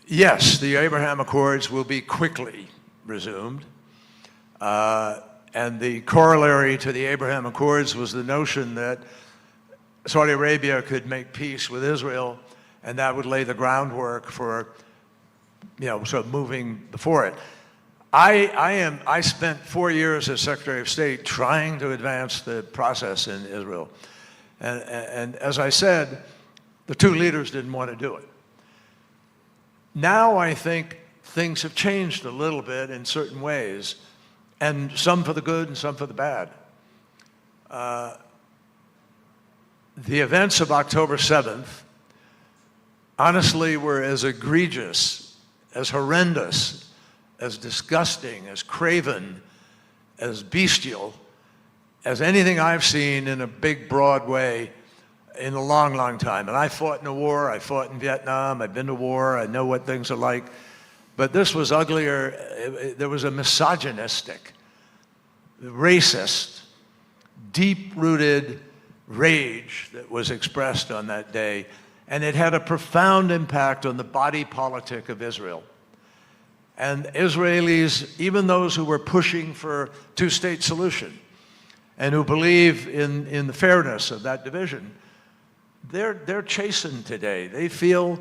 [SPEAKER 20] Yes, the Abraham Accords will be quickly resumed. And the corollary to the Abraham Accords was the notion that Saudi Arabia could make peace with Israel, and that would lay the groundwork for, sort of moving before it. I spent 4 years as Secretary of State trying to advance the process in Israel. And as I said, the two leaders didn't want to do it. Now I think things have changed a little bit in certain ways, and some for the good and some for the bad. The events of October 7th, honestly, were as egregious, as horrendous, as disgusting, as craven, as bestial, as anything I've seen in a big, broad way in a long, long time. And I fought in a war, I fought in Vietnam, I've been to war, I know what things are like. But this was uglier. There was a misogynistic, racist, deep-rooted rage that was expressed on that day, and it had a profound impact on the body politic of Israel. And Israelis, even those who were pushing for two-state solution and who believe in the fairness of that division, they're chastened today. They feel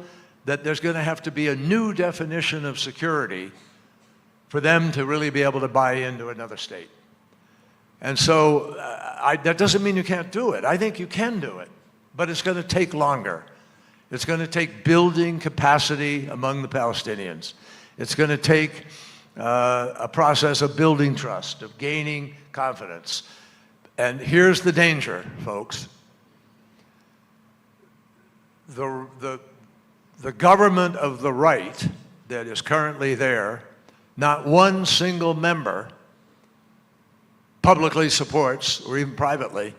[SPEAKER 20] that there's going to have to be a new definition of security for them to really be able to buy into another state. And so that doesn't mean you can't do it. I think you can do it, but it's going to take longer. It's going to take building capacity among the Palestinians. It's going to take a process of building trust, of gaining confidence. And here's the danger, folks. The government of the right that is currently there, not one single member publicly supports, or even privately,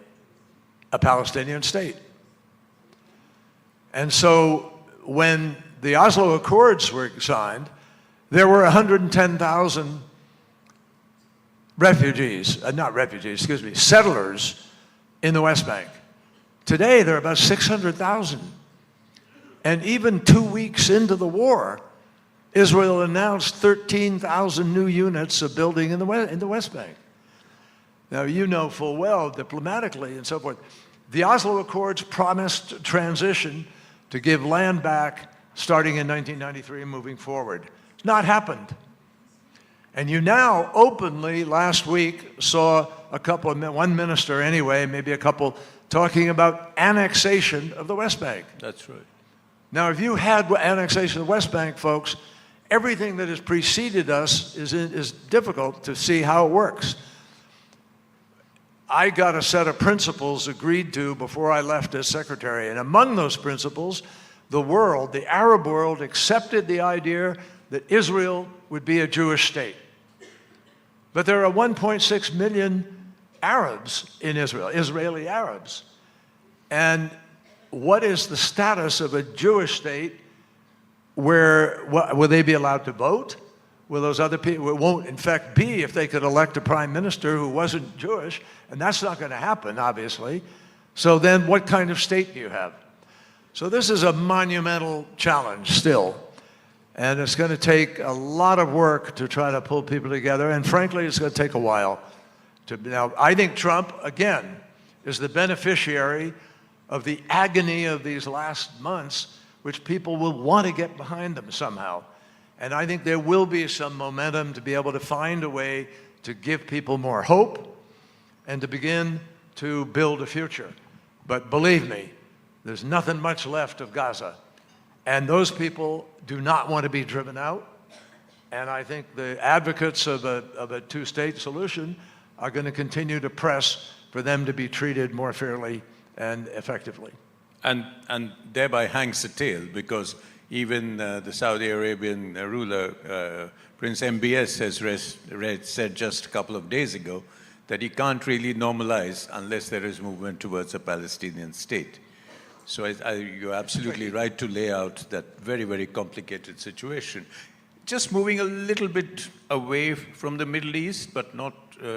[SPEAKER 20] a Palestinian state. And so when the Oslo Accords were signed, there were 110,000 settlers in the West Bank. Today, there are about 600,000. And even 2 weeks into the war, Israel announced 13,000 new units of building in the West Bank. Now, you know full well, diplomatically and so forth, the Oslo Accords promised transition to give land back starting in 1993 and moving forward. It's not happened. And you now openly, last week, saw one minister anyway, maybe a couple, talking about annexation of the West Bank.
[SPEAKER 19] That's right.
[SPEAKER 20] Now, if you had annexation of the West Bank, folks, everything that has preceded us is difficult to see how it works. I got a set of principles agreed to before I left as secretary, and among those principles, the Arab world, accepted the idea that Israel would be a Jewish state. But there are 1.6 million Arabs in Israel, Israeli Arabs. And what is the status of a Jewish state will they be allowed to vote? Will those other people, it won't in fact be if they could elect a prime minister who wasn't Jewish, and that's not going to happen, obviously. So then what kind of state do you have? So this is a monumental challenge still, and it's going to take a lot of work to try to pull people together, and frankly, it's going to take a while. Now, I think Trump, again, is the beneficiary of the agony of these last months, which people will want to get behind them somehow. And I think there will be some momentum to be able to find a way to give people more hope and to begin to build a future. But believe me, there's nothing much left of Gaza. And those people do not want to be driven out. And I think the advocates of a two-state solution are going to continue to press for them to be treated more fairly and effectively.
[SPEAKER 19] And thereby hangs the tale, because even the Saudi Arabian ruler, Prince MBS, has said just a couple of days ago that he can't really normalize unless there is movement towards a Palestinian state. So you're absolutely right to lay out that very, very complicated situation. Just moving a little bit away from the Middle East, but not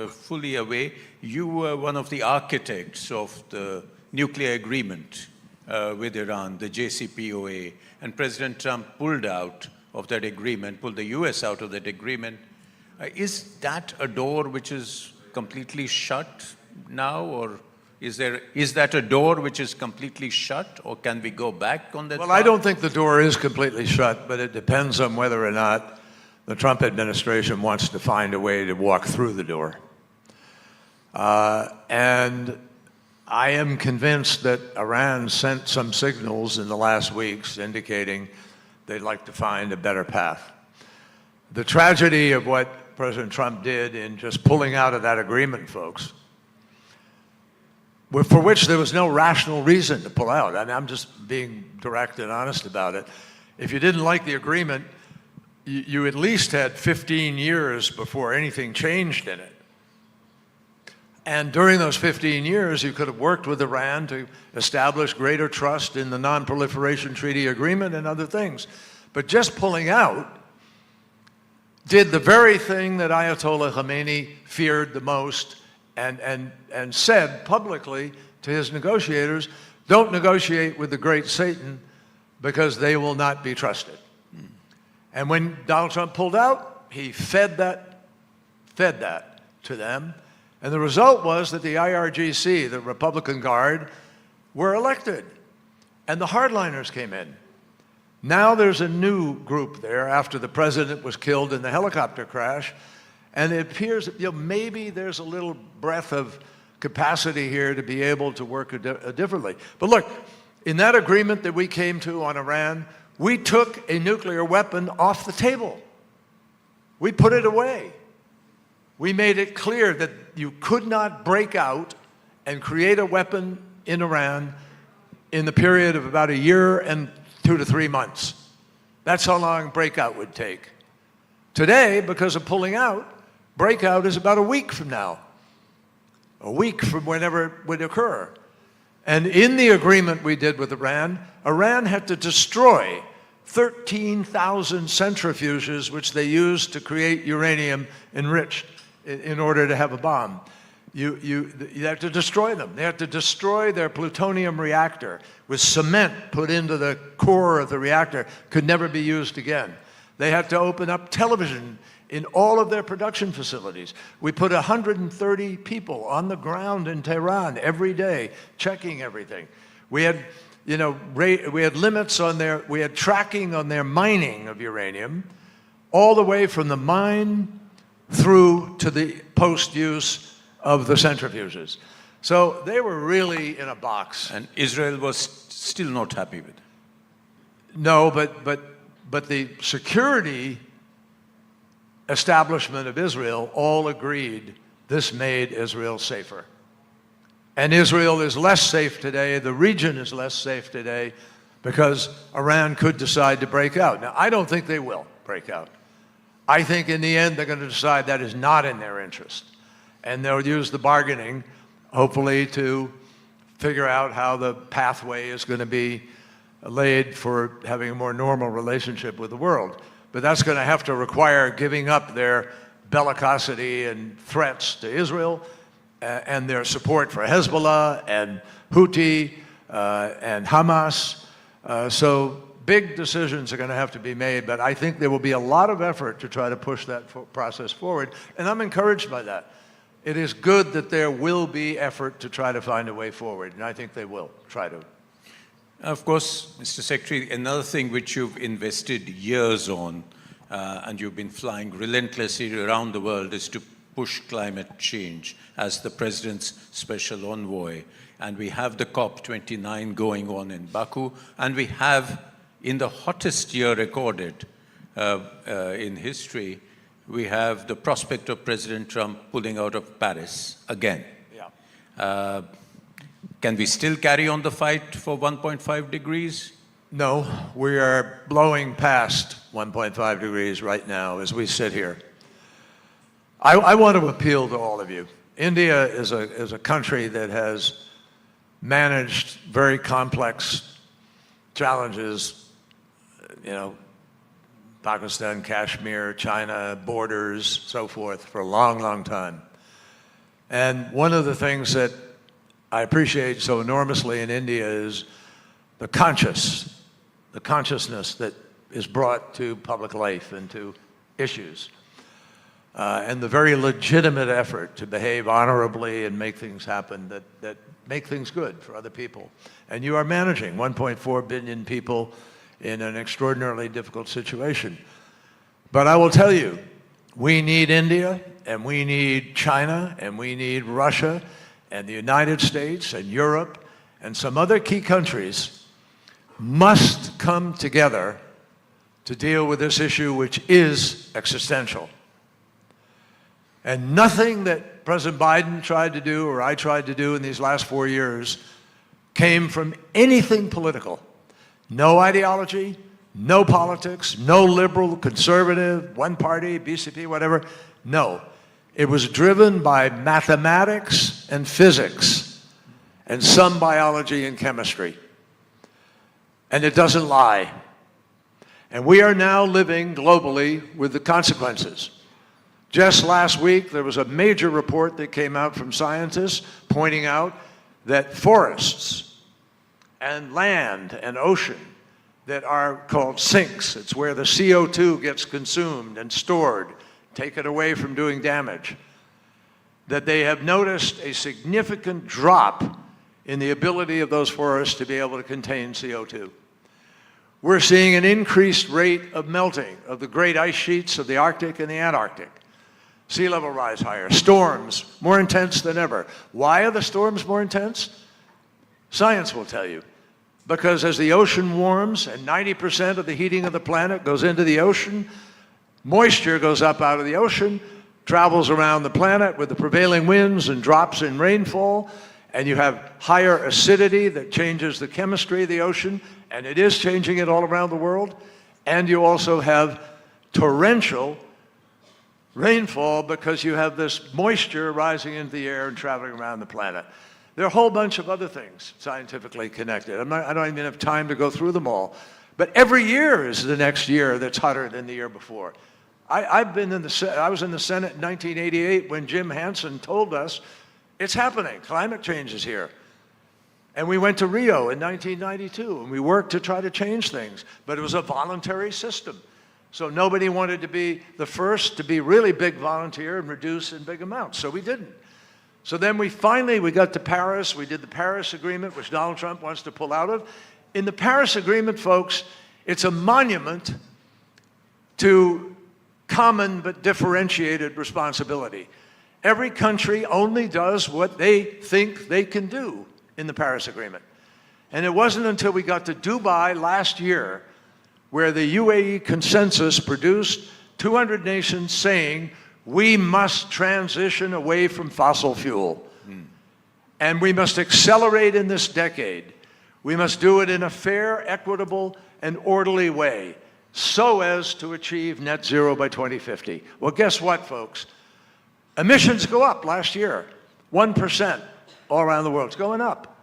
[SPEAKER 19] fully away, you were one of the architects of the nuclear agreement with Iran, the JCPOA, and President Trump pulled out of that agreement, pulled the US out of that agreement. Is that a door which is completely shut now, or is that a door which is completely shut, or can we go back on that?
[SPEAKER 20] Well, I don't think the door is completely shut, but it depends on whether or not the Trump administration wants to find a way to walk through the door. And I am convinced that Iran sent some signals in the last weeks indicating they'd like to find a better path. The tragedy of what President Trump did in just pulling out of that agreement, folks, for which there was no rational reason to pull out. I mean, I'm just being direct and honest about it. If you didn't like the agreement, you at least had 15 years before anything changed in it. And during those 15 years, you could have worked with Iran to establish greater trust in the Non-Proliferation Treaty Agreement and other things. But just pulling out did the very thing that Ayatollah Khamenei feared the most and said publicly to his negotiators, don't negotiate with the great Satan because they will not be trusted. And when Donald Trump pulled out, he fed that to them. And the result was that the IRGC, the Republican Guard, were elected. And the hardliners came in. Now there's a new group there after the president was killed in the helicopter crash. And it appears that maybe there's a little breath of capacity here to be able to work differently. But look, in that agreement that we came to on Iran, we took a nuclear weapon off the table. We put it away. We made it clear that you could not break out and create a weapon in Iran in the period of about a year and 2 to 3 months. That's how long breakout would take. Today, because of pulling out, breakout is about a week from now. A week from whenever it would occur. And in the agreement we did with Iran, Iran had to destroy 13,000 centrifuges which they used to create uranium enriched in order to have a bomb. You have to destroy them. They have to destroy their plutonium reactor with cement put into the core of the reactor, could never be used again. They had to open up television in all of their production facilities. We put 130 people on the ground in Tehran every day, checking everything. We had, we had limits on we had tracking on their mining of uranium, all the way from the mine through to the post-use of the centrifuges. So they were really in a box.
[SPEAKER 19] And Israel was still not happy with it.
[SPEAKER 20] No, but the security establishment of Israel all agreed this made Israel safer. And Israel is less safe today, the region is less safe today, because Iran could decide to break out. Now, I don't think they will break out. I think in the end they're going to decide that is not in their interest. And they'll use the bargaining, hopefully, to figure out how the pathway is going to be laid for having a more normal relationship with the world. But that's going to have to require giving up their bellicosity and threats to Israel and their support for Hezbollah and Houthi and Hamas. So big decisions are going to have to be made, but I think there will be a lot of effort to try to push that process forward, and I'm encouraged by that. It is good that there will be effort to try to find a way forward, and I think they will try to.
[SPEAKER 19] Of course, Mr. Secretary, another thing which you've invested years on, and you've been flying relentlessly around the world, is to push climate change as the President's special envoy. And we have the COP29 going on in Baku, and we have, in the hottest year recorded in history, we have the prospect of President Trump pulling out of Paris again. Yeah. Can we still carry on the fight for 1.5 degrees?
[SPEAKER 20] No, we are blowing past 1.5 degrees right now as we sit here. I want to appeal to all of you. India is a country that has managed very complex challenges, you know, Pakistan, Kashmir, China, borders, so forth, for a long, long time. And one of the things that I appreciate so enormously in India is the consciousness that is brought to public life and to issues. And the very legitimate effort to behave honorably and make things happen that make things good for other people. And you are managing 1.4 billion people in an extraordinarily difficult situation. But I will tell you, we need India, and we need China, and we need Russia, and the United States, and Europe, and some other key countries must come together to deal with this issue, which is existential. And nothing that President Biden tried to do or I tried to do in these last 4 years came from anything political. No ideology, no politics, no liberal, conservative, one party, BCP, whatever. No. It was driven by mathematics and physics and some biology and chemistry. And it doesn't lie. And we are now living globally with the consequences. Just last week, there was a major report that came out from scientists pointing out that forests and land and ocean that are called sinks, it's where the CO2 gets consumed and stored, take it away from doing damage, that they have noticed a significant drop in the ability of those forests to be able to contain CO2. We're seeing an increased rate of melting of the great ice sheets of the Arctic and the Antarctic. Sea level rise higher, storms more intense than ever. Why are the storms more intense? Science will tell you. Because as the ocean warms and 90% of the heating of the planet goes into the ocean, moisture goes up out of the ocean, travels around the planet with the prevailing winds and drops in rainfall, and you have higher acidity that changes the chemistry of the ocean, and it is changing it all around the world, and you also have torrential rainfall because you have this moisture rising into the air and traveling around the planet. There are a whole bunch of other things scientifically connected. I don't even have time to go through them all. But every year is the next year that's hotter than the year before. I was in the Senate in 1988 when Jim Hansen told us, it's happening, climate change is here. And we went to Rio in 1992, and we worked to try to change things. But it was a voluntary system. So nobody wanted to be the first to be really big volunteer and reduce in big amounts. So we didn't. So then we got to Paris. We did the Paris Agreement, which Donald Trump wants to pull out of. In the Paris Agreement, folks, it's a monument to common but differentiated responsibility. Every country only does what they think they can do in the Paris Agreement. And it wasn't until we got to Dubai last year where the UAE consensus produced 200 nations saying, we must transition away from fossil fuel. And we must accelerate in this decade. We must do it in a fair, equitable, and orderly way so as to achieve net zero by 2050. Well, guess what, folks? Emissions go up last year, 1% all around the world. It's going up.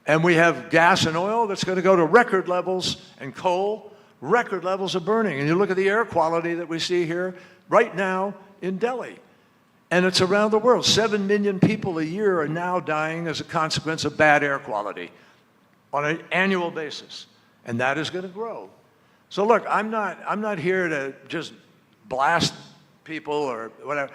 [SPEAKER 20] And we have gas and oil that's going to go to record levels, and coal, record levels of burning. And you look at the air quality that we see here right now in Delhi. And it's around the world. 7 million people a year are now dying as a consequence of bad air quality on an annual basis. And that is going to grow. So look, I'm not here to just blast people or whatever.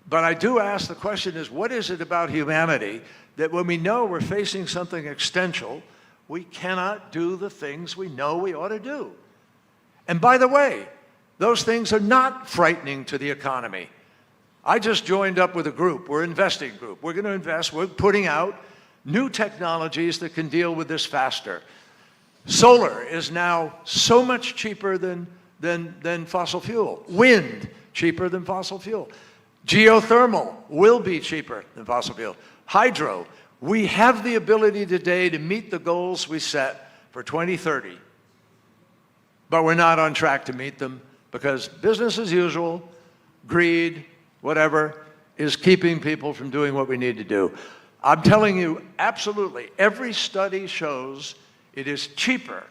[SPEAKER 20] But I do ask the question is, what is it about humanity that when we know we're facing something existential, we cannot do the things we know we ought to do? And by the way, those things are not frightening to the economy. I just joined up with a group. We're an investing group. We're going to invest. We're putting out new technologies that can deal with this faster. Solar is now so much cheaper than fossil fuel. Wind, cheaper than fossil fuel. Geothermal will be cheaper than fossil fuel. Hydro, we have the ability today to meet the goals we set for 2030. But we're not on track to meet them because business as usual, greed, whatever, is keeping people from doing what we need to do. I'm telling you, absolutely, every study shows it is cheaper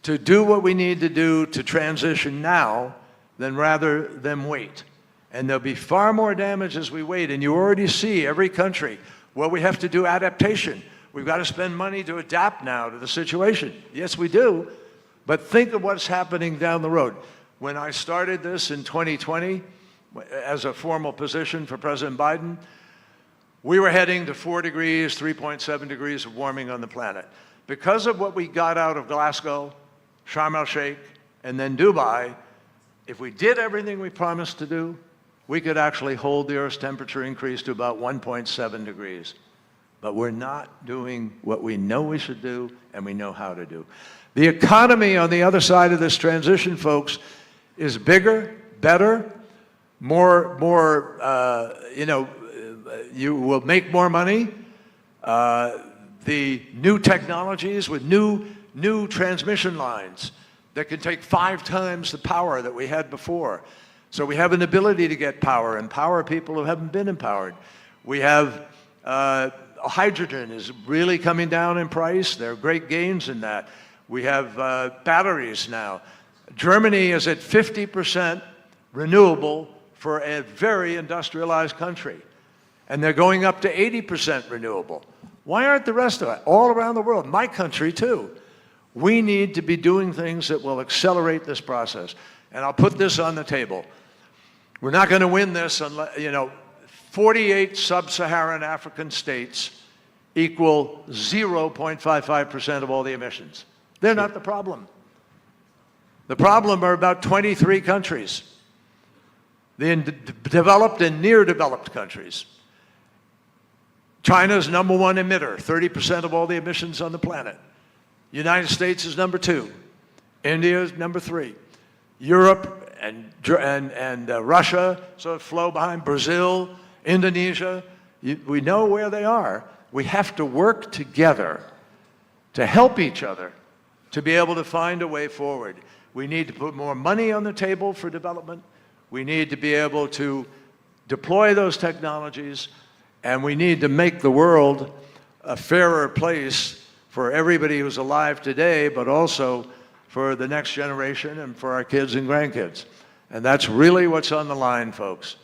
[SPEAKER 20] to do what we need to do to transition now than rather than wait. And there'll be far more damage as we wait. And you already see every country, well, we have to do adaptation. We've got to spend money to adapt now to the situation. Yes, we do. But think of what's happening down the road. When I started this in 2020, as a formal position for President Biden, we were heading to 4 degrees, 3.7 degrees of warming on the planet. Because of what we got out of Glasgow, Sharm el-Sheikh, and then Dubai, if we did everything we promised to do, we could actually hold the Earth's temperature increase to about 1.7 degrees. But we're not doing what we know we should do and we know how to do. The economy on the other side of this transition, folks, is bigger, better, you will make more money. The new technologies with new transmission lines that can take 5 times the power that we had before. So we have an ability to get power, empower people who haven't been empowered. We have hydrogen is really coming down in price. There are great gains in that. We have batteries now. Germany is at 50% renewable for a very industrialized country. And they're going up to 80% renewable. Why aren't the rest of it? All around the world, my country too. We need to be doing things that will accelerate this process. And I'll put this on the table. We're not going to win this unless, 48 sub-Saharan African states equal 0.55% of all the emissions. They're not the problem. The problem are about 23 countries. The developed and near developed countries. China's #1 emitter, 30% of all the emissions on the planet. United States is #2. India is #3. Europe and Russia sort of flow behind. Brazil, Indonesia, we know where they are. We have to work together to help each other to be able to find a way forward. We need to put more money on the table for development. We need to be able to deploy those technologies, and we need to make the world a fairer place for everybody who's alive today, but also for the next generation and for our kids and grandkids. And that's really what's on the line, folks.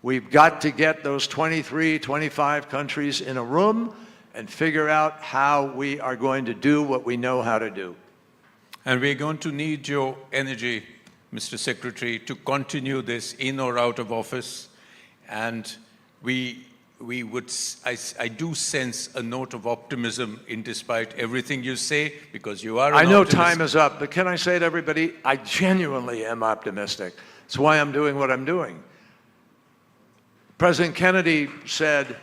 [SPEAKER 20] We've got to get those 23, 25 countries in a room and figure out how we are going to do what we know how to do.
[SPEAKER 19] And we're going to need your energy, Mr. Secretary, to continue this in or out of office. And I do sense a note of optimism in despite everything you say, because you are an
[SPEAKER 20] I know
[SPEAKER 19] optimist.
[SPEAKER 20] time is up, but can I say to everybody, I genuinely am optimistic. It's why I'm doing what I'm doing. President Kennedy said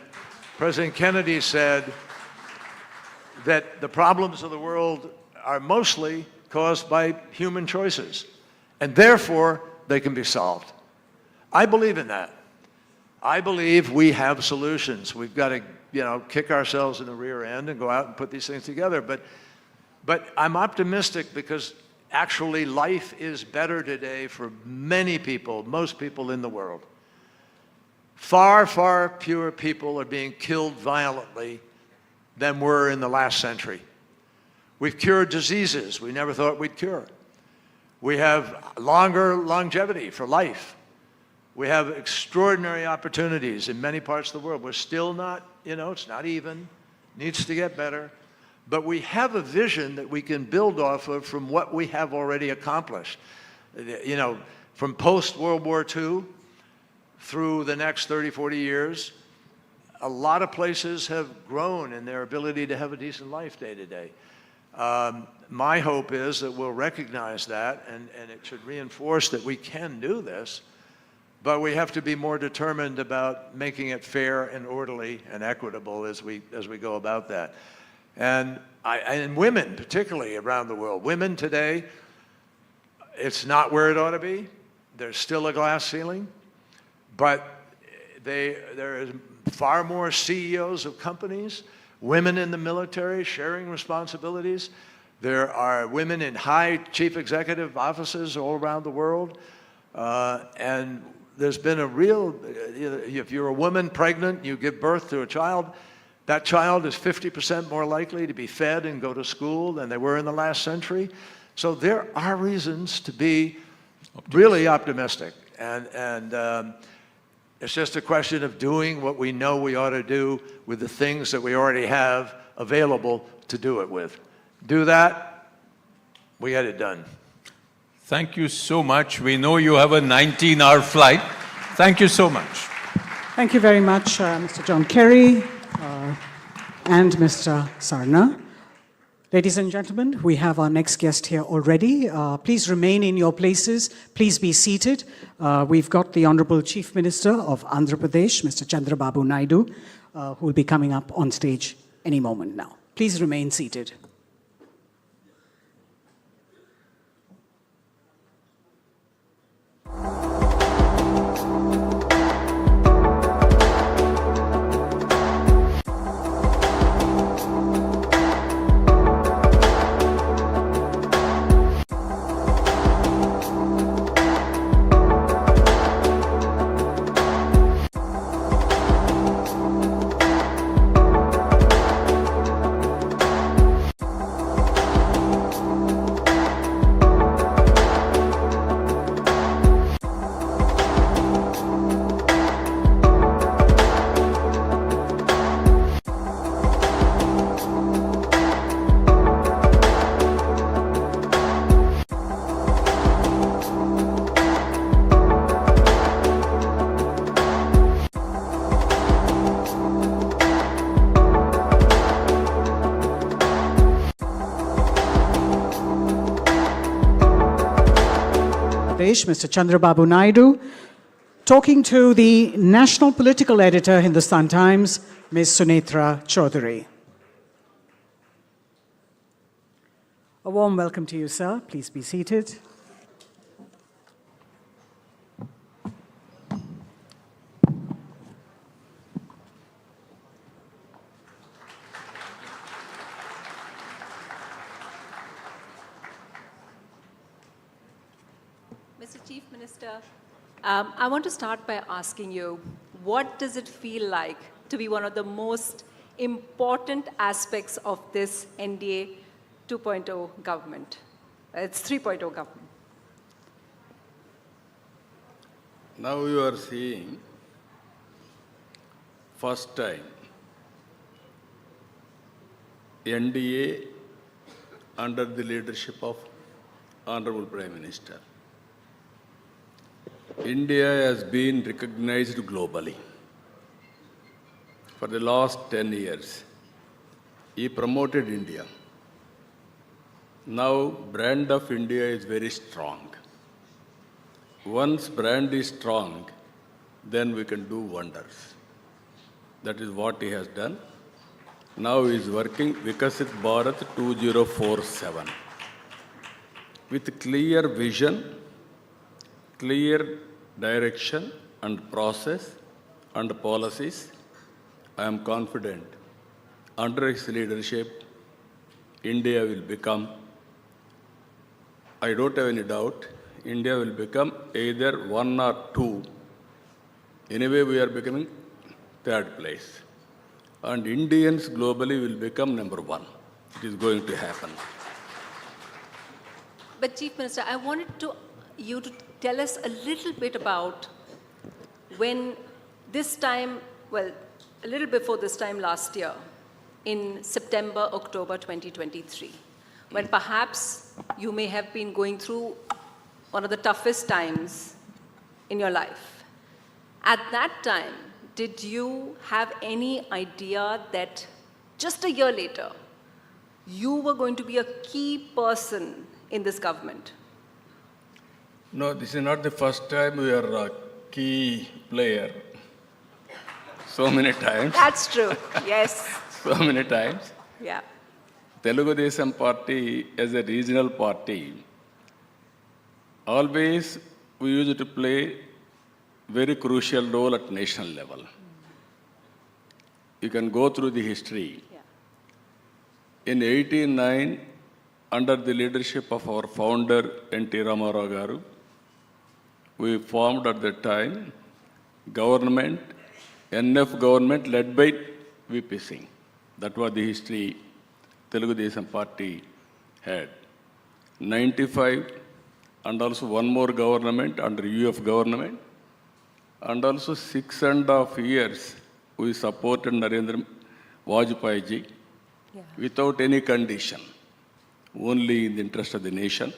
[SPEAKER 20] that the problems of the world are mostly caused by human choices, and therefore they can be solved. I believe in that. I believe we have solutions. We've got to, kick ourselves in the rear end and go out and put these things together. But I'm optimistic because actually life is better today for many people, most people in the world. Far, far fewer people are being killed violently than were in the last century. We've cured diseases we never thought we'd cure. We have longer longevity for life. We have extraordinary opportunities in many parts of the world. We're still not, it's not even, needs to get better. But we have a vision that we can build off of from what we have already accomplished. From post-World War II through the next 30, 40 years, a lot of places have grown in their ability to have a decent life day to day. My hope is that we'll recognize that, and it should reinforce that we can do this, but we have to be more determined about making it fair and orderly and equitable as we go about that. And women, particularly around the world, women today, it's not where it ought to be. There's still a glass ceiling, but there is far more CEOs of companies, women in the military sharing responsibilities. There are women in high chief executive offices all around the world. And there's been a real, if you're a woman pregnant, you give birth to a child, that child is 50% more likely to be fed and go to school than they were in the last century. So there are reasons to be really optimistic. And it's just a question of doing what we know we ought to do with the things that we already have available to do it with. Do that, we get it done.
[SPEAKER 19] Thank you so much. We know you have a 19-hour flight. Thank you so much.
[SPEAKER 15] Thank you very much, Mr. John Kerry and Mr. Sarna. Ladies and gentlemen, we have our next guest here already. Please remain in your places. Please be seated. We've got the Honorable Chief Minister of Andhra Pradesh, Mr. Charababu Naidu, who will be coming up on stage any moment now. Please remain seated. Mr. Charababu Naidu, talking to the National Political Editor, Hindustan Times, Ms. Sunetra Chaudhary. A warm welcome to you, sir. Please be seated.
[SPEAKER 21] Mr. Chief Minister, I want to start by asking you, what does it feel like to be one of the most important aspects of this NDA 2.0 government? It's 3.0 government.
[SPEAKER 2] Now you are seeing, first time, NDA under the leadership of Honorable Prime Minister. India has been recognized globally. For the last 10 years, he promoted India. Now, brand of India is very strong. Once brand is strong, then we can do wonders. That is what he has done. Now he is working Vikasit Bharat 2047 with clear vision, clear direction and process and policies. I am confident under his leadership, India will become, I don't have any doubt, India will become either 1 or 2. Anyway, we are becoming 3rd place. and Indians globally will become number one. It is going to happen.
[SPEAKER 21] But Chief Minister, I wanted you to tell us a little bit about when this time, well, a little before this time last year, in September, October 2023, when perhaps you may have been going through one of the toughest times in your life. At that time, did you have any idea that just a year later, you were going to be a key person in this government?
[SPEAKER 2] No, this is not the first time we are a key player. So many times.
[SPEAKER 21] That's true, yes.
[SPEAKER 2] So many times.
[SPEAKER 21] Yeah.
[SPEAKER 2] Telugu Desam Party as a regional party, always we used to play very crucial role at national level. You can go through the history. In 1889, under the leadership of our founder, N.T. Ramarao Garu, we formed at that time government, NF government led by VP Singh. That was the history Telugu Desam Party had. 95, and also one more government under UF government, and also 6.5 years we supported Narendra Vajpayee ji without any condition, only in the interest of the nation.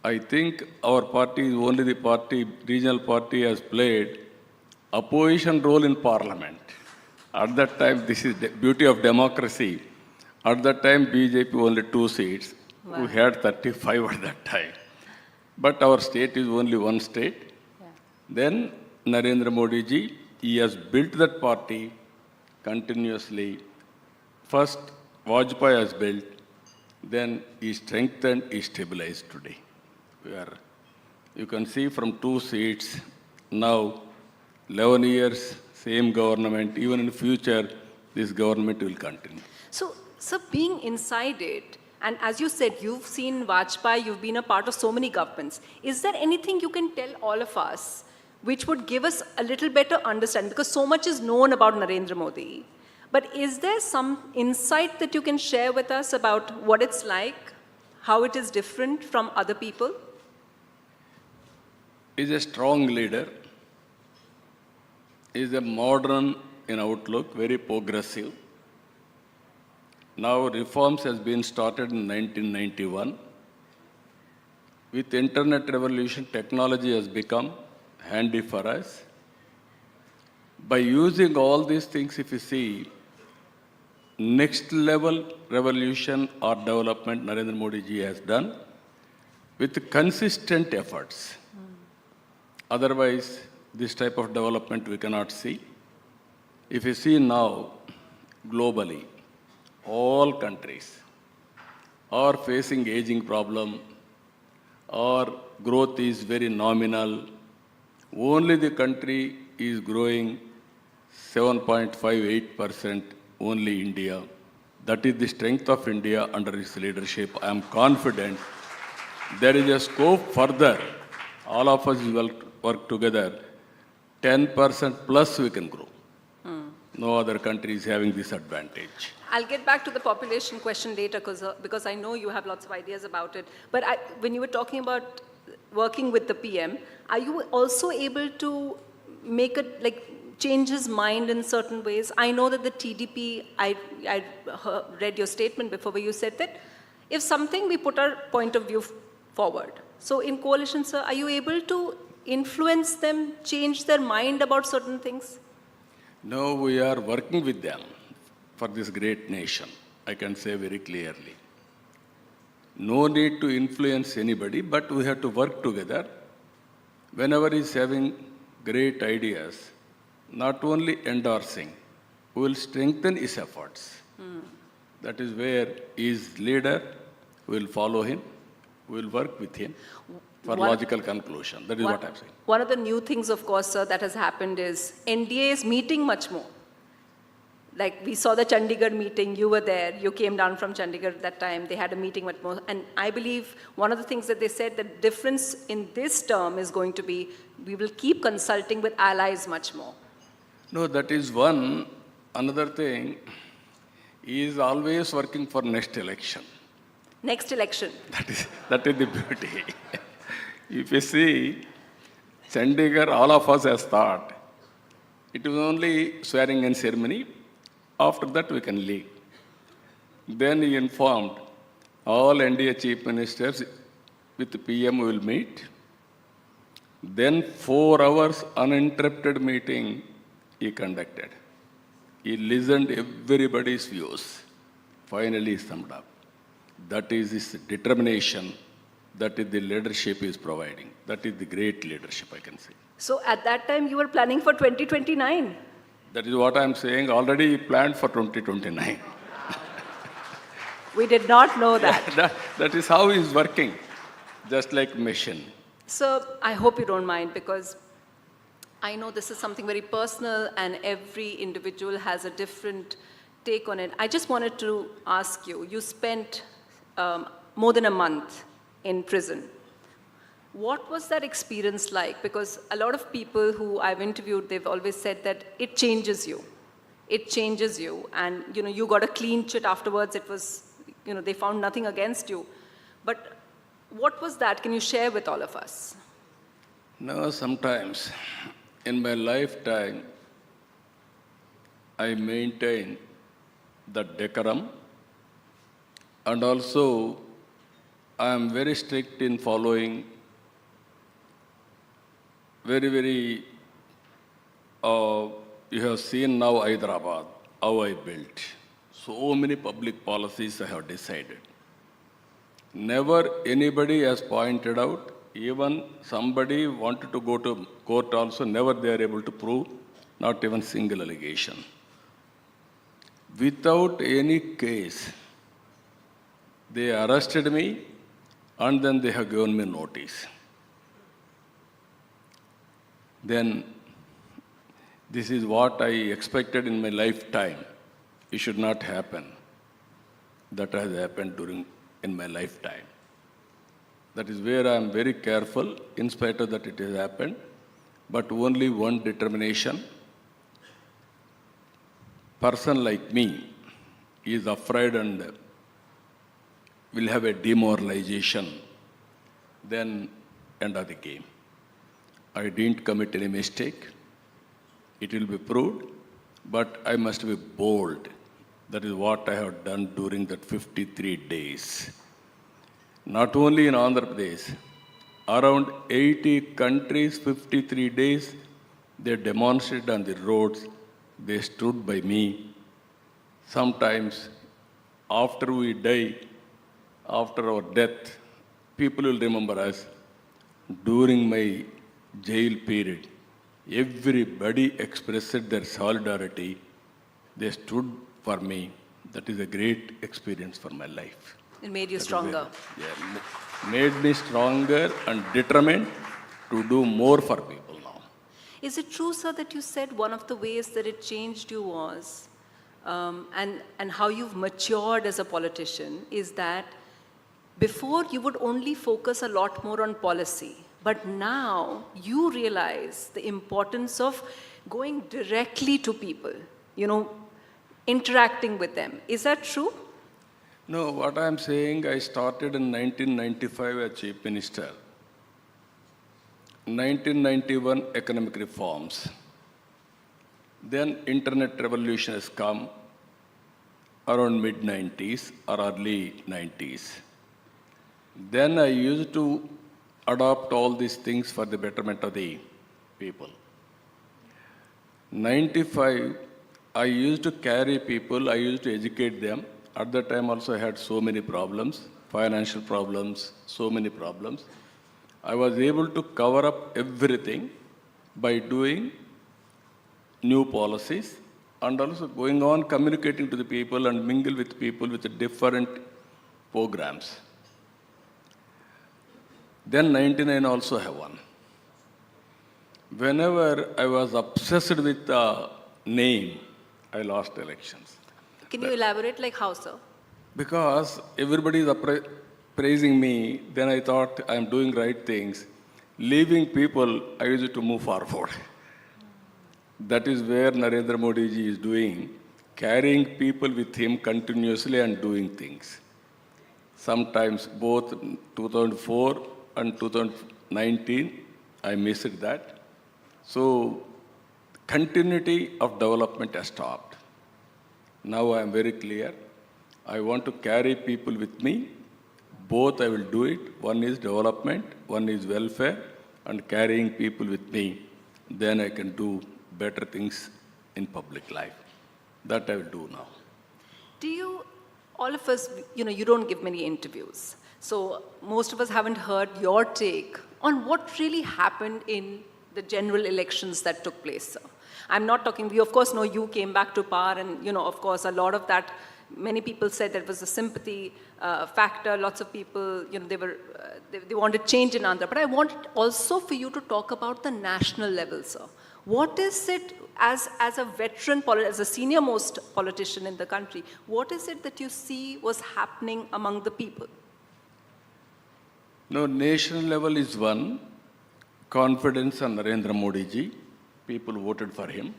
[SPEAKER 2] I think our party is only the party, regional party has played opposition role in parliament. At that time, this is the beauty of democracy. At that time, BJP only 2 seats. Wow. We had 35 at that time. But our state is only one state. Yeah. Then Narendra Modi ji, he has built that party continuously. First, Vajpayee has built, then he strengthened, he stabilized today. You can see from 2 seats, now 11 years, same government, even in future, this government will continue.
[SPEAKER 21] So, being inside it, and as you said, you've seen Vajpayee, you've been a part of so many governments. Is there anything you can tell all of us which would give us a little better understanding? Because so much is known about Narendra Modi. But is there some insight that you can share with us about what it's like, how it is different from other people?
[SPEAKER 2] He's a strong leader. He's a modern in outlook, very progressive. Now reforms has been started in 1991. With internet revolution, technology has become handy for us. By using all these things, if you see, next level revolution or development Narendra Modi ji has done with consistent efforts. Otherwise, this type of development we cannot see. If you see now, globally, all countries are facing aging problem, or growth is very nominal. Only the country is growing 7.58%, only India. That is the strength of India under its leadership. I am confident there is a scope further. All of us will work together. 10% plus we can grow. No other country is having this advantage.
[SPEAKER 21] I'll get back to the population question later because I know you have lots of ideas about it. But when you were talking about working with the PM, are you also able to make it, change his mind in certain ways? I know that the TDP, I read your statement before where you said that if something, we put our point of view forward. So in coalition, sir, are you able to influence them, change their mind about certain things?
[SPEAKER 2] No, we are working with them for this great nation. I can say very clearly. No need to influence anybody, but we have to work together. Whenever he's having great ideas, not only endorsing, we will strengthen his efforts. That is where he is leader, we will follow him, we will work with him for logical conclusion. That is what I'm saying.
[SPEAKER 21] One of the new things, of course, sir, that has happened is NDA is meeting much more. Like we saw the Chandigarh meeting, you were there, you came down from Chandigarh at that time, they had a meeting much more. And I believe one of the things that they said, the difference in this term is going to be, we will keep consulting with allies much more.
[SPEAKER 2] No, that is one. Another thing, he is always working for next election.
[SPEAKER 21] Next election.
[SPEAKER 2] That is the beauty. If you see, Chandigarh, all of us has thought, it was only swearing-in ceremony. After that, we can leave. Then he informed all NDA chief ministers with the PM will meet. Then 4 hours uninterrupted meeting he conducted. He listened everybody's views. Finally summed up. That is his determination. That is the leadership he is providing. That is the great leadership, I can say.
[SPEAKER 21] So at that time, you were planning for 2029.
[SPEAKER 2] That is what I'm saying. Already he planned for 2029.
[SPEAKER 21] We did not know that.
[SPEAKER 2] That is how he is working, just like mission.
[SPEAKER 21] So I hope you don't mind, because I know this is something very personal and every individual has a different take on it. I just wanted to ask you, you spent more than a month in prison. What was that experience like? Because a lot of people who I've interviewed, they've always said that it changes you. It changes you. And, you got a clean chit afterwards. It was, they found nothing against you. But what was that? Can you share with all of us?
[SPEAKER 2] No, sometimes in my lifetime, I maintain the decorum, and also I am very strict in following very, you have seen now Hyderabad, how I built. So many public policies I have decided. Never anybody has pointed out, even somebody wanted to go to court also, never they are able to prove, not even single allegation. Without any case, they arrested me and then they have given me notice. Then this is what I expected in my lifetime. It should not happen. That has happened in my lifetime. That is where I am very careful, in spite of that it has happened, but only one determination. Person like me is afraid and will have a demoralization, then end of the game. I didn't commit any mistake. It will be proved, but I must be bold. That is what I have done during that 53 days. Not only in Andhra Pradesh, around 80 countries, 53 days, they demonstrated on the roads, they stood by me. Sometimes, after we die, after our death, people will remember us. During my jail period, everybody expressed their solidarity. They stood for me. That is a great experience for my life.
[SPEAKER 21] It made you stronger.
[SPEAKER 2] Made me stronger and determined to do more for people now.
[SPEAKER 21] Is it true, sir, that you said one of the ways that it changed you was, and how you've matured as a politician, is that before you would only focus a lot more on policy, but now you realize the importance of going directly to people, interacting with them. Is that true?
[SPEAKER 2] No, what I am saying, I started in 1995 as Chief Minister. 1991 economic reforms. Then internet revolution has come around mid-90s or early 90s. Then I used to adopt all these things for the betterment of the people. 95, I used to carry people, I used to educate them. At that time also I had so many problems, financial problems, so many problems. I was able to cover up everything by doing new policies and also going on communicating to the people and mingle with people with different programs. Then 99 also have one. Whenever I was obsessed with the name, I lost elections.
[SPEAKER 21] Can you elaborate, like how, sir?
[SPEAKER 2] Because everybody is praising me, then I thought I am doing right things. Leaving people, I used to move forward. That is where Narendra Modi ji is doing. carrying people with him continuously and doing things. Sometimes both 2004 and 2019, I missed that. So continuity of development has stopped. Now I am very clear. I want to carry people with me. Both I will do it. One is development, one is welfare, and carrying people with me. Then I can do better things in public life. That I will do now.
[SPEAKER 21] Do you, all of us, you don't give many interviews. So most of us haven't heard your take on what really happened in the general elections that took place, sir. I'm not talking, we of course know you came back to power and, of course, a lot of that, many people said there was a sympathy factor. Lots of people, they wanted change in Andhra. But I wanted also for you to talk about the national level, sir. What is it, as a veteran, as a senior most politician in the country, what is it that you see was happening among the people?
[SPEAKER 2] No, national level is one. Confidence on Narendra Modi ji. People voted for him.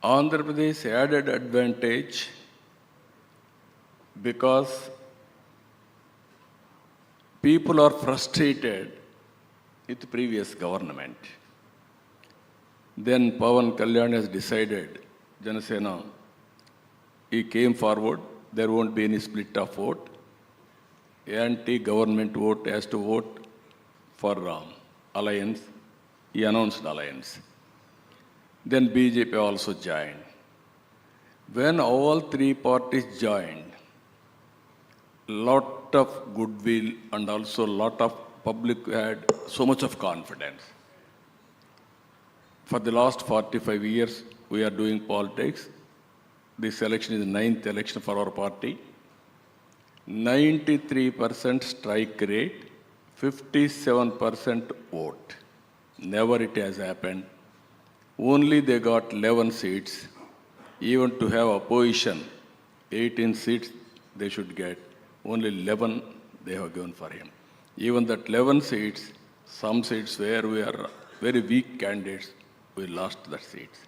[SPEAKER 2] Andhra Pradesh added advantage because people are frustrated with the previous government. Then Pawan Kalyan has decided, Janasena, he came forward, there won't be any split of vote. Anti-government vote has to vote for alliance. He announced alliance. Then BJP also joined. When all three parties joined, lot of goodwill and also lot of public had so much of confidence. For the last 45 years, we are doing politics. This election is the 9th election for our party. 93% strike rate, 57% vote. Never it has happened. Only they got 11 seats. Even to have opposition, 18 seats they should get. Only 11 they have given for him. Even that 11 seats, some seats where we are very weak candidates, we lost that seats.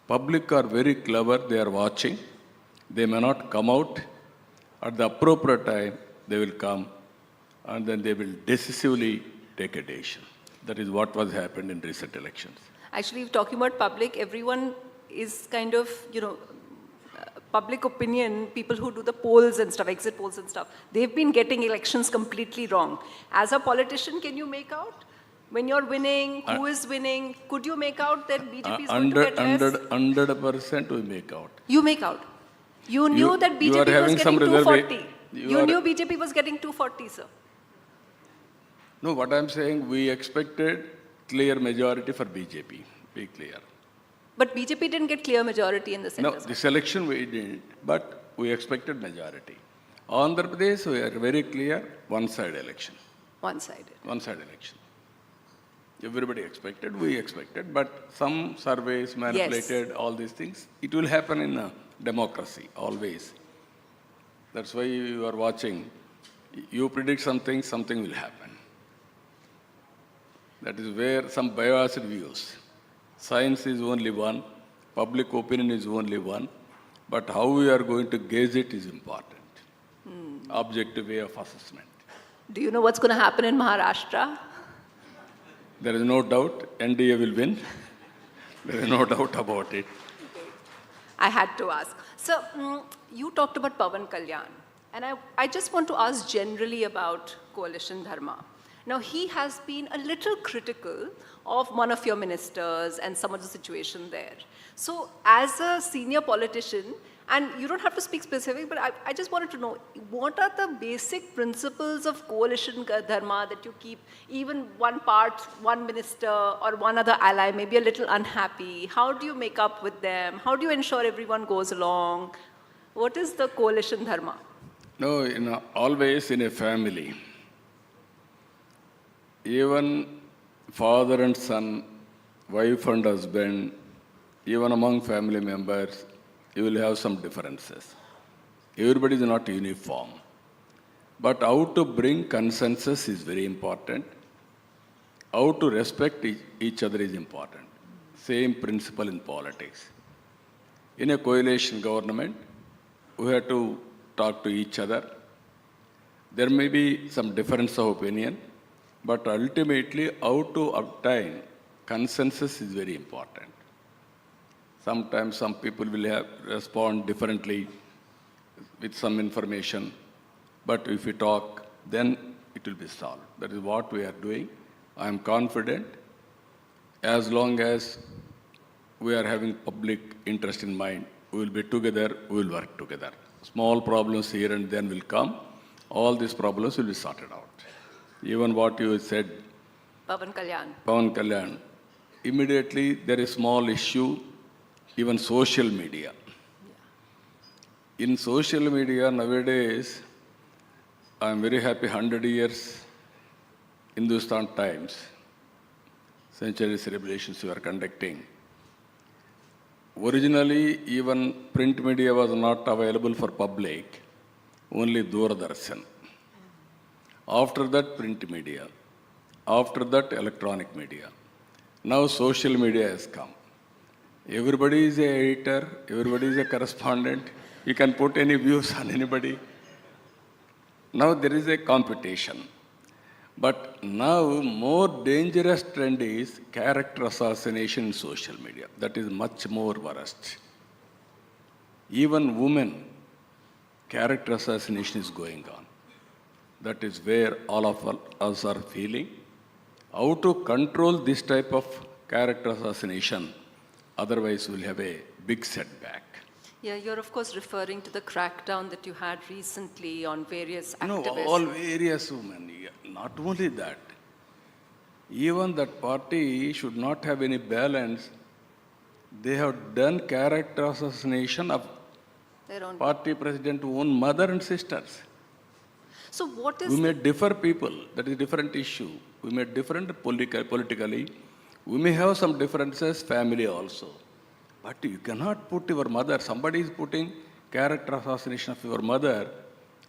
[SPEAKER 2] Public are very clever, they are watching. They may not come out. At the appropriate time, they will come and then they will decisively take a decision. That is what was happened in recent elections.
[SPEAKER 21] Actually, talking about public, everyone is kind of, public opinion, people who do the polls and stuff, exit polls and stuff, they've been getting elections completely wrong. As a politician, can you make out? When you're winning, who is winning? Could you make out that BJP is going to get less?
[SPEAKER 2] 100% we make out.
[SPEAKER 21] You make out? You knew that BJP was getting 240. You knew BJP was getting 240, sir.
[SPEAKER 2] No, what I'm saying, we expected clear majority for BJP. Be clear.
[SPEAKER 21] But BJP didn't get clear majority in the Senate.
[SPEAKER 2] No, this election we didn't, but we expected majority. Andhra Pradesh, we are very clear, one-side election.
[SPEAKER 21] One-sided.
[SPEAKER 2] One-side election. Everybody expected, we expected, but some surveys manipulated, all these things. It will happen in a democracy, always. That's why you are watching. You predict something, something will happen. That is where some biased views. Science is only one, public opinion is only one, but how we are going to gauge it is important. Objective way of assessment.
[SPEAKER 21] Do you know what's going to happen in Maharashtra?
[SPEAKER 2] There is no doubt NDA will win. There is no doubt about it.
[SPEAKER 21] I had to ask. So, you talked about Pawan Kalyan, and I just want to ask generally about coalition dharma. Now, he has been a little critical of one of your ministers and some of the situation there. So, as a senior politician, and you don't have to speak specific, but I just wanted to know, what are the basic principles of coalition dharma that you keep, even one part, one minister or one other ally may be a little unhappy? How do you make up with them? How do you ensure everyone goes along? What is the coalition dharma?
[SPEAKER 2] No, always in a family, even father and son, wife and husband, even among family members, you will have some differences. Everybody is not uniform. But how to bring consensus is very important. How to respect each other is important. Same principle in politics. In a coalition government, we have to talk to each other. There may be some difference of opinion, but ultimately how to obtain consensus is very important. Sometimes some people will respond differently with some information, but if we talk, then it will be solved. That is what we are doing. I am confident as long as we are having public interest in mind, we will be together, we will work together. Small problems here and then will come. All these problems will be sorted out. Even what you said,
[SPEAKER 21] Pawan
[SPEAKER 2] Kalyan, immediately there is small issue, even social media. In social media nowadays, I am very happy 100 years Hindustan Times, centennial celebrations you are conducting. Originally, even print media was not available for public, only Doordarshan. After that, print media. After that, electronic media. Now, social media has come. Everybody is an editor, everybody is a correspondent. You can put any views on anybody. Now, there is a competition. But now, more dangerous trend is character assassination in social media. That is much more worst. Even women, character assassination is going on. That is where all of us are feeling. How to control this type of character assassination, otherwise we'll have a big setback.
[SPEAKER 21] Yeah, you're of course referring to the crackdown that you had recently on various activists.
[SPEAKER 2] No, all various women. Not only that. Even that party should not have any balance. They have done character assassination of
[SPEAKER 21] their own
[SPEAKER 2] party president's own mother and sisters.
[SPEAKER 21] So what is...
[SPEAKER 2] We may differ people. That is a different issue. We may different politically. We may have some differences, family also. But you cannot put your mother, somebody is putting character assassination of your mother.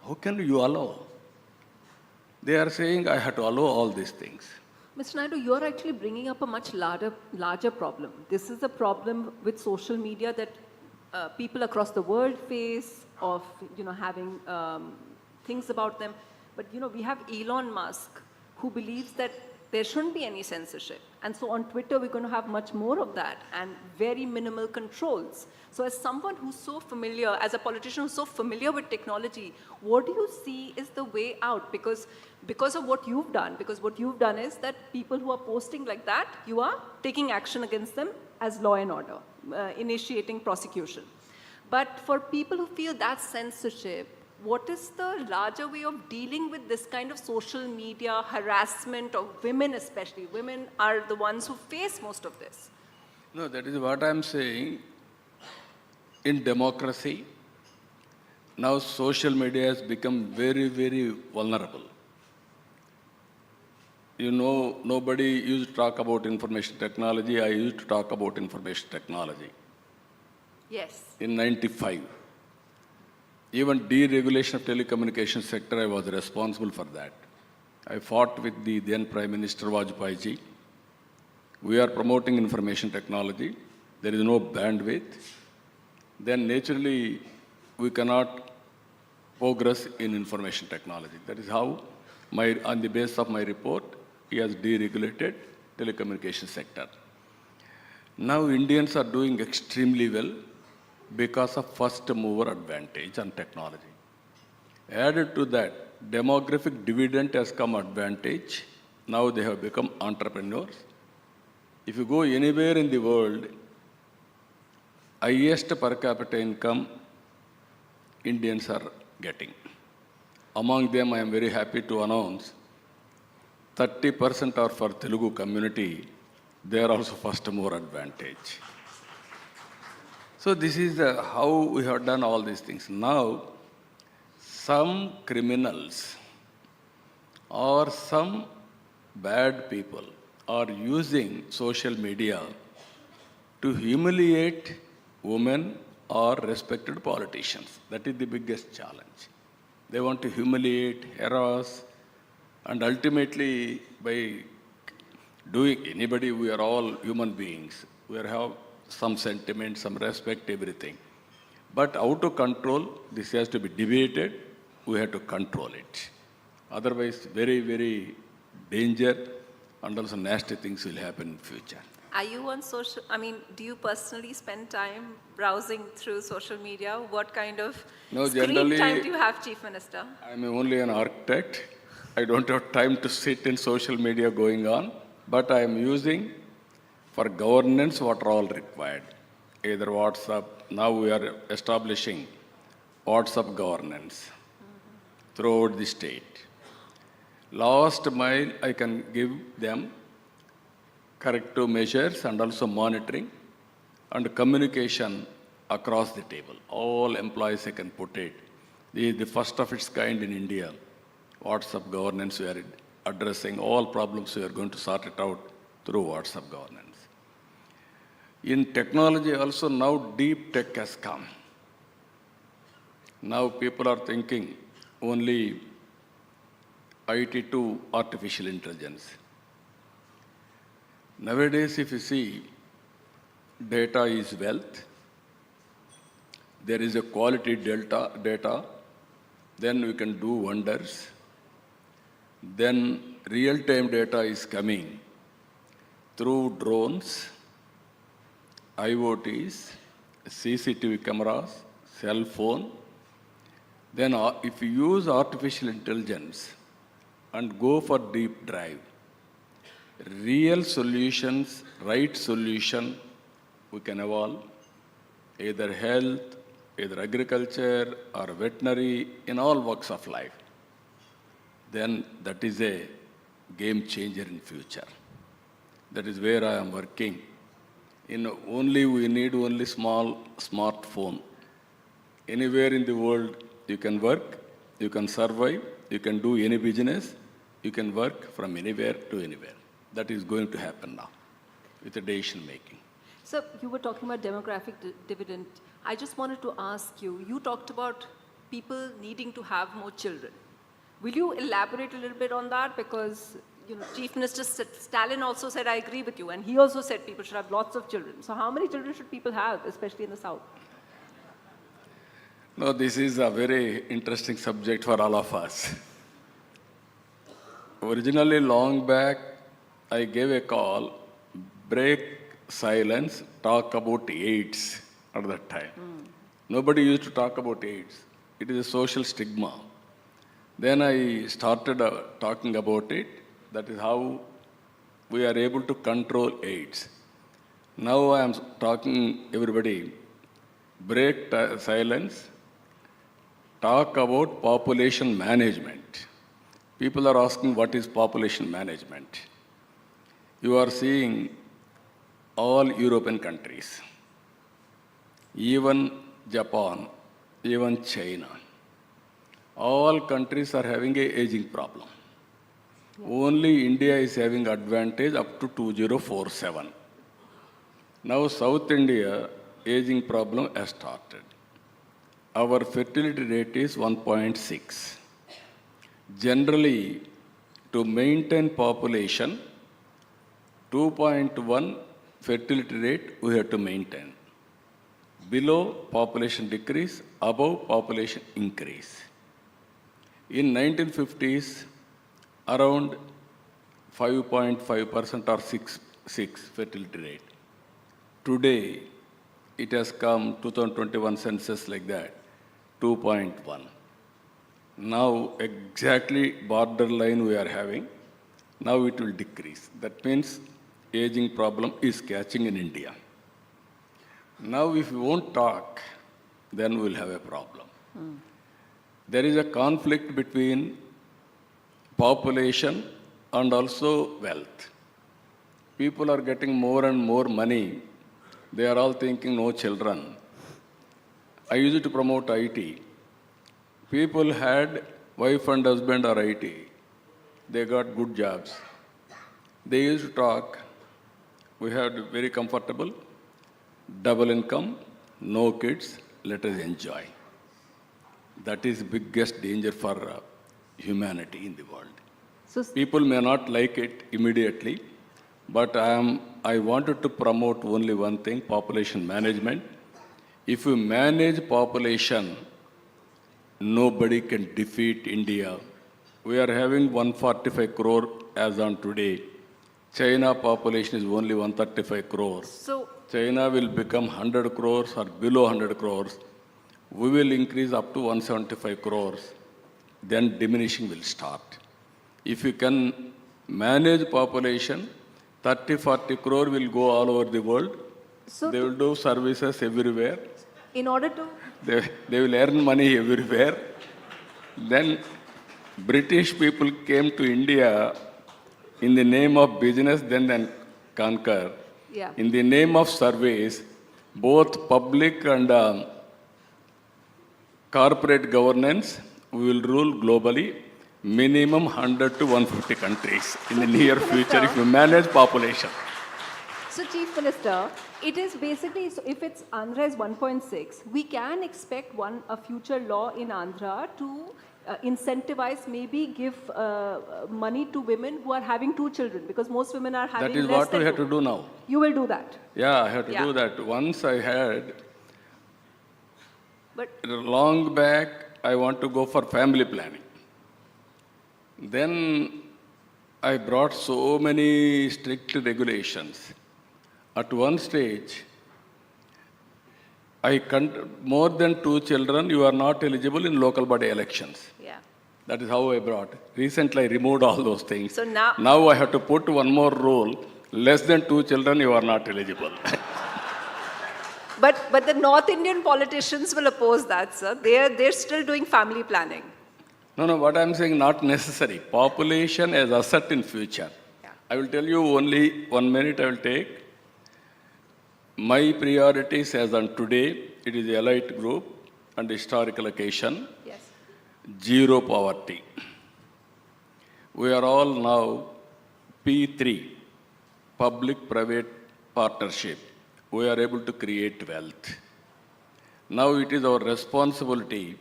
[SPEAKER 2] How can you allow? They are saying, I have to allow all these things.
[SPEAKER 21] Mr. Naidu, you're actually bringing up a much larger problem. This is a problem with social media that people across the world face of, having things about them. But, we have Elon Musk who believes that there shouldn't be any censorship. And so on Twitter, we're going to have much more of that and very minimal controls. So as someone who's so familiar, as a politician who's so familiar with technology, what do you see is the way out? Because of what you've done, because what you've done is that people who are posting like that, you are taking action against them as law and order, initiating prosecution. But for people who feel that's censorship, what is the larger way of dealing with this kind of social media harassment of women especially? Women are the ones who face most of this.
[SPEAKER 2] No, that is what I'm saying. In democracy, now social media has become very, very vulnerable. Nobody used to talk about information technology. I used to talk about information technology.
[SPEAKER 21] Yes.
[SPEAKER 2] In 95. Even deregulation of telecommunications sector, I was responsible for that. I fought with the then Prime Minister Vajpayee ji. We are promoting information technology. There is no bandwidth. Then naturally, we cannot progress in information technology. That is how, on the basis of my report, he has deregulated telecommunications sector. Now Indians are doing extremely well because of first mover advantage on technology. Added to that, demographic dividend has come advantage. Now they have become entrepreneurs. If you go anywhere in the world, highest per capita income Indians are getting. Among them, I am very happy to announce 30% are for Telugu community. They are also first mover advantage. So this is how we have done all these things. Now, some criminals or some bad people are using social media to humiliate women or respected politicians. That is the biggest challenge. They want to humiliate, harass, and ultimately by doing anybody, we are all human beings. We have some sentiment, some respect, everything. But how to control, this has to be debated, we have to control it. Otherwise, very, very danger and also nasty things will happen in future.
[SPEAKER 21] Are you on social, do you personally spend time browsing through social media? What kind of screen time do you have, Chief Minister?
[SPEAKER 2] I'm only an architect. I don't have time to sit in social media going on, but I am using for governance what are all required. Either WhatsApp, now we are establishing WhatsApp governance throughout the state. Last mile, I can give them corrective measures and also monitoring and communication across the table. All employees I can put it. This is the first of its kind in India. WhatsApp governance, we are addressing all problems, we are going to sort it out through WhatsApp governance. In technology also now deep tech has come. Now people are thinking only IT to artificial intelligence. Nowadays, if you see, data is wealth. There is a quality data, then we can do wonders. Then real-time data is coming through drones, IoTs, CCTV cameras, cell phone. Then if you use artificial intelligence and go for deep dive, real solutions, right solution, we can evolve, either health, either agriculture or veterinary, in all walks of life. Then that is a game changer in future. That is where I am working. We need only small smartphone. Anywhere in the world you can work, you can survive, you can do any business, you can work from anywhere to anywhere. That is going to happen now with the decision making.
[SPEAKER 21] So you were talking about demographic dividend. I just wanted to ask you, you talked about people needing to have more children. Will you elaborate a little bit on that? Because Chief Minister Stalin also said, I agree with you. And he also said people should have lots of children. So how many children should people have, especially in the South?
[SPEAKER 2] No, this is a very interesting subject for all of us. Originally, long back, I gave a call, break silence, talk about AIDS at that time. Nobody used to talk about AIDS. It is a social stigma. Then I started talking about it. That is how we are able to control AIDS. Now I am talking everybody, break silence, talk about population management. People are asking what is population management. You are seeing all European countries, even Japan, even China. All countries are having an aging problem. Only India is having advantage up to 2047. Now South India aging problem has started. Our fertility rate is 1.6. Generally, to maintain population, 2.1 fertility rate we have to maintain. Below, population decrease, above, population increase. In 1950s, around 5.5% or 6 fertility rate. Today, it has come, 2021 census like that, 2.1. Now, exactly borderline we are having. Now it will decrease. That means aging problem is catching in India. Now, if we won't talk, then we'll have a problem. There is a conflict between population and also wealth. People are getting more and more money. They are all thinking no children. I used to promote IT. People had wife and husband or IT. They got good jobs. They used to talk. We had very comfortable, double income, no kids, let us enjoy. That is the biggest danger for humanity in the world. So people may not like it immediately, But I wanted to promote only one thing, population management. If you manage population, nobody can defeat India. We are having 145 crore as on today. China population is only 135 crores.
[SPEAKER 21] So
[SPEAKER 2] China will become 100 crores or below 100 crores. We will increase up to 175 crores. Then diminishing will start. If you can manage population, 30-40 crore will go all over the world.
[SPEAKER 21] So
[SPEAKER 2] they will do services everywhere.
[SPEAKER 21] in order to...
[SPEAKER 2] They will earn money everywhere. Then British people came to India in the name of business, then conquer.
[SPEAKER 21] Yeah.
[SPEAKER 2] In the name of service, both public and corporate governance, we will rule globally, minimum 100 to 150 countries in the near future if you manage population.
[SPEAKER 21] So, Chief Minister, it is basically, so if it's Andhra is 1.6, we can expect a future law in Andhra to incentivize, maybe give money to women who are having 2 children, because most women are having
[SPEAKER 2] That is
[SPEAKER 21] less
[SPEAKER 2] what
[SPEAKER 21] than
[SPEAKER 2] we have
[SPEAKER 21] 2.
[SPEAKER 2] to do now.
[SPEAKER 21] You will do that?
[SPEAKER 2] Yeah, I have to do that. Once I had, long back, I want to go for family planning. Then I brought so many strict regulations. At one stage, more than 2 children, you are not eligible in local body elections.
[SPEAKER 21] Yeah.
[SPEAKER 2] That is how I brought. Recently, I removed all those things.
[SPEAKER 21] So now
[SPEAKER 2] I have to put one more rule. Less than 2 children, you are not eligible.
[SPEAKER 21] But the North Indian politicians will oppose that, sir. They're still doing family planning.
[SPEAKER 2] No, what I'm saying, not necessary. Population as asset in future.
[SPEAKER 21] Yeah.
[SPEAKER 2] I will tell you only 1 minute I will take. My priorities as on today, it is elite group and historical occasion.
[SPEAKER 21] Yes.
[SPEAKER 2] Zero poverty. We are all now P3, public-private partnership. We are able to create wealth. Now it is our responsibility.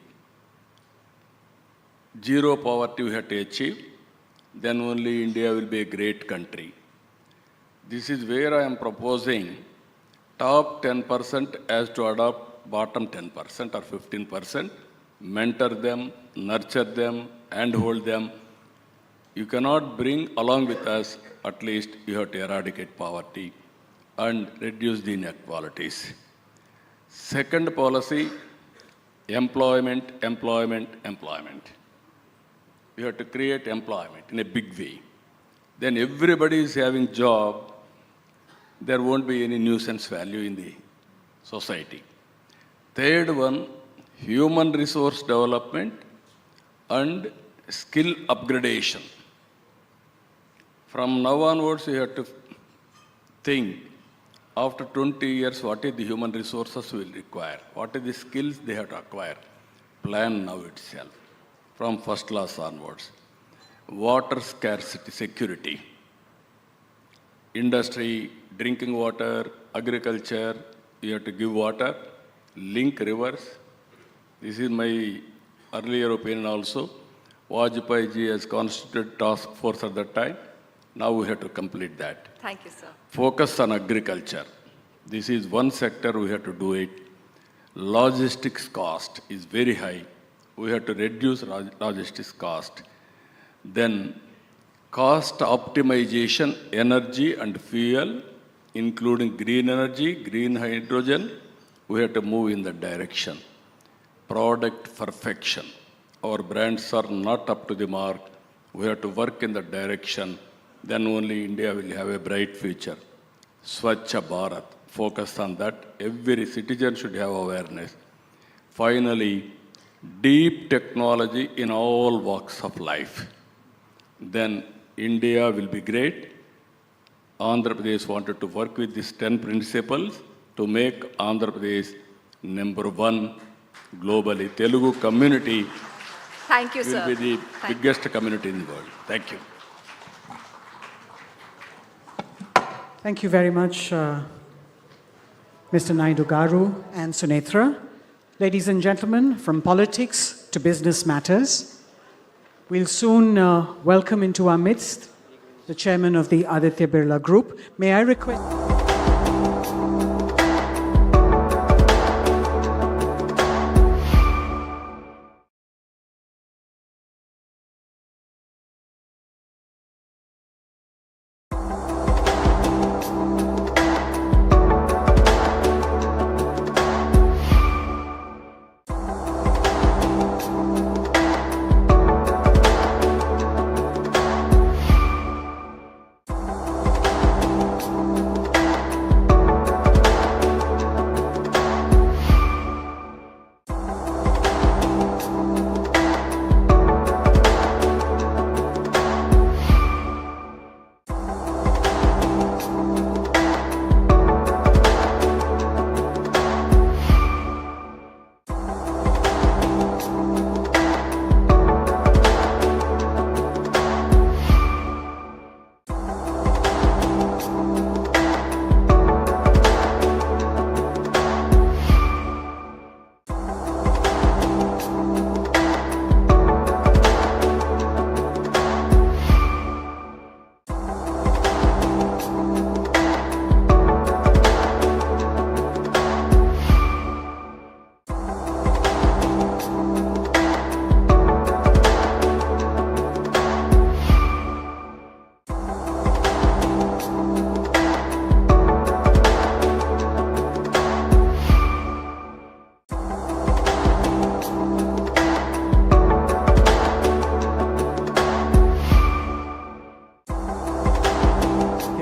[SPEAKER 2] Zero poverty we have to achieve, then only India will be a great country. This is where I am proposing top 10% as to adopt bottom 10% or 15%, mentor them, nurture them, and hold them. You cannot bring along with us, at least you have to eradicate poverty and reduce the inequalities. Second policy, employment. You have to create employment in a big way. Then everybody is having job, there won't be any nuisance value in the society. Third one, human resource development and skill upgradation. From now onwards, you have to think, after 20 years, what is the human resources will require? What are the skills they have to acquire? Plan now itself, from first class onwards. Water scarcity, security. Industry, drinking water, agriculture, you have to give water, link rivers. This is my earlier opinion also. Vajpayee ji has constituted task force at that time. Now we have to complete that.
[SPEAKER 21] Thank you, sir.
[SPEAKER 2] Focus on agriculture. This is one sector we have to do it. Logistics cost is very high. We have to reduce logistics cost. Then cost optimization, energy and fuel, including green energy, green hydrogen, we have to move in that direction. Product perfection. Our brands are not up to the mark. We have to work in that direction. Then only India will have a bright future. Swachha Bharat, focus on that. Every citizen should have awareness. Finally, deep technology in all walks of life. Then India will be great. Andhra Pradesh wanted to work with these 10 principles to make Andhra Pradesh #1 globally. Telugu community
[SPEAKER 21] Thank you,
[SPEAKER 2] will
[SPEAKER 21] sir.
[SPEAKER 2] be the biggest community in the world. Thank you.
[SPEAKER 15] Thank you very much, Mr. Naidu Garu and Sunetra. Ladies and gentlemen, from politics to business matters, we'll soon welcome into our midst the chairman of the Aditya Birla Group. May I request...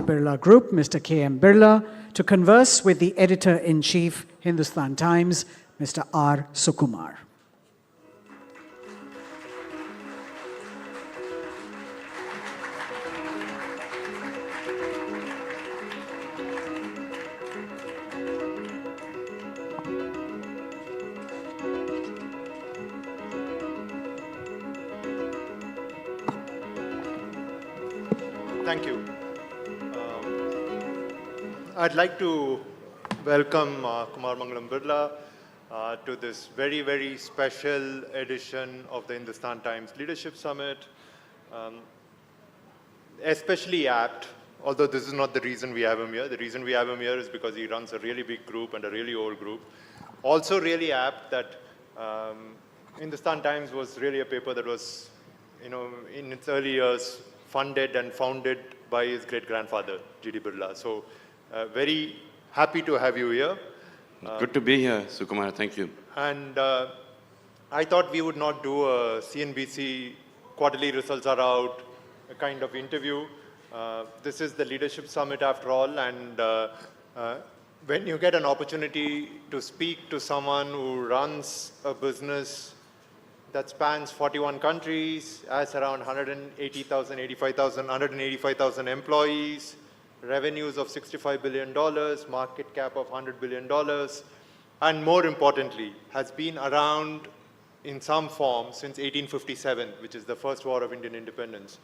[SPEAKER 15] Birla Group, Mr. KM Birla, to converse with the Editor-in-Chief, Hindustan Times, Mr. R. Sukumar.
[SPEAKER 17] Thank you. I'd like to welcome Kumar Birla to this very, very special edition of the Hindustan Times Leadership Summit. Especially apt, although this is not the reason we have him here. The reason we have him here is because he runs a really big group and a really old group. Also really apt that Hindustan Times was really a paper that was, in its early years, funded and founded by his great-grandfather, G.D. Birla. So very happy to have you here.
[SPEAKER 12] Good to be here, Sukumar. Thank you.
[SPEAKER 17] And I thought we would not do a CNBC quarterly results are out kind of interview. This is the Leadership Summit after all, and when you get an opportunity to speak to someone who runs a business that spans 41 countries, has around 185,000 employees, revenues of $65 billion, market cap of $100 billion, and more importantly, has been around in some form since 1857, which is the first war of Indian independence.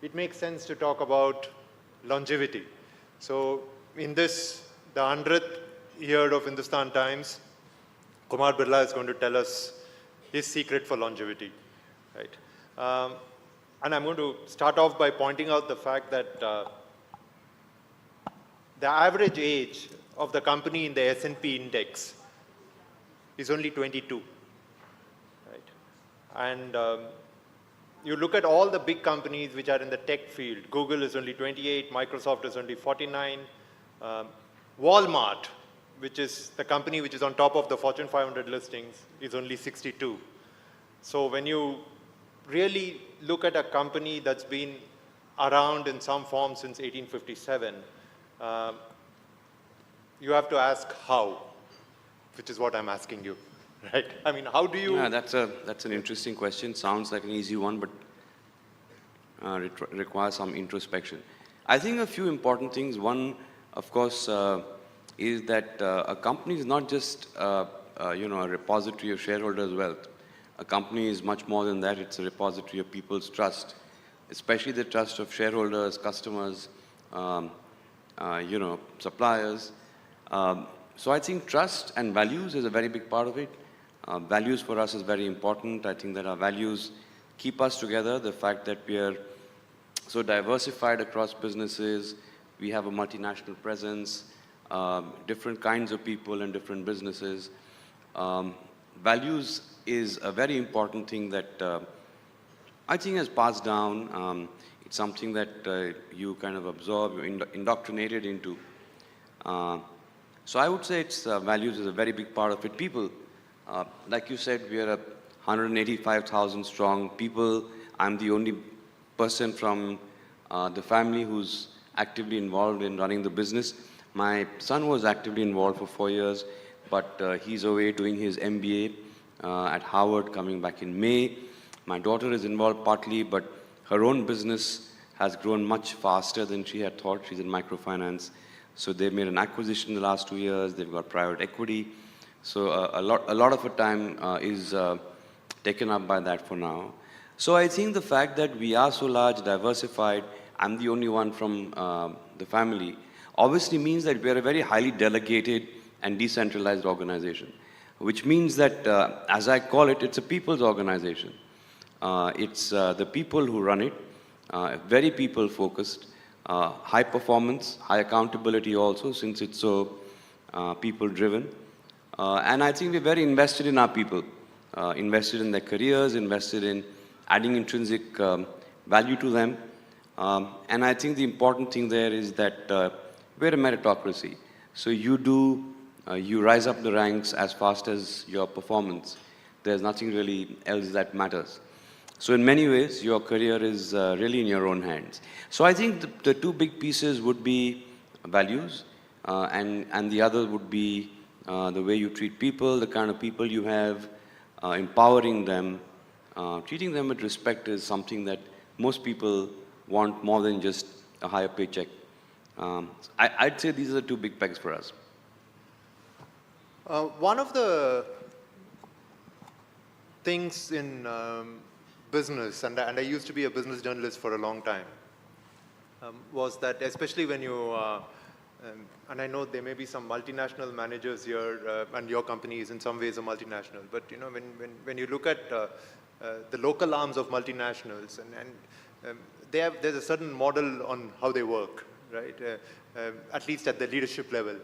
[SPEAKER 17] It makes sense to talk about longevity. So in this, the 100th year of Hindustan Times, Kumar Birla is going to tell us his secret for longevity, right? And I'm going to start off by pointing out the fact that the average age of the company in the S&P index is only 22, right? And you look at all the big companies which are in the tech field. Google is only 28, Microsoft is only 49, Walmart, which is the company which is on top of the Fortune 500 listings, is only 62. So when you really look at a company that's been around in some form since 1857, you have to ask how, which is what I'm asking you, right? I mean, how do you...
[SPEAKER 12] Yeah, that's an interesting question. Sounds like an easy one, but requires some introspection. I think a few important things. One, of course, is that a company is not just a repository of shareholders' wealth. A company is much more than that. It's a repository of people's trust, especially the trust of shareholders, customers, suppliers. So I think trust and values is a very big part of it. Values for us is very important. I think that our values keep us together. The fact that we are So diversified across businesses, we have a multinational presence, different kinds of people and different businesses. Values is a very important thing that I think has passed down. It's something that you kind of absorb, you're indoctrinated into. So I would say it's values is a very big part of it. People, like you said, we are 185,000 strong people. I'm the only person from the family who's actively involved in running the business. My son was actively involved for 4 years, but he's away doing his MBA at Harvard, coming back in May. My daughter is involved partly, but her own business has grown much faster than she had thought. She's in microfinance. So they made an acquisition in the last 2 years. They've got private equity. So a lot of her time is taken up by that for now. So I think the fact that we are so large, diversified, I'm the only one from the family, obviously means that we are a very highly delegated and decentralized organization, which means that, as I call it, it's a people's organization. It's the people who run it, very people-focused, high performance, high accountability also, since it's so people-driven. And I think we're very invested in our people, invested in their careers, invested in adding intrinsic value to them. And I think the important thing there is that we're a meritocracy. So you rise up the ranks as fast as your performance. There's nothing really else that matters. So in many ways, your career is really in your own hands. So I think the two big pieces would be values, and the other would be the way you treat people, the kind of people you have, empowering them, treating them with respect is something that most people want more than just a higher paycheck. I'd say these are the two big pegs for us.
[SPEAKER 17] One of the things in business, and I used to be a business journalist for a long time, was that especially when you, and I know there may be some multinational managers here, and your company is in some ways a multinational, but you know, when you look at the local arms of multinationals, and there's a certain model on how they work, right? At least at the leadership level.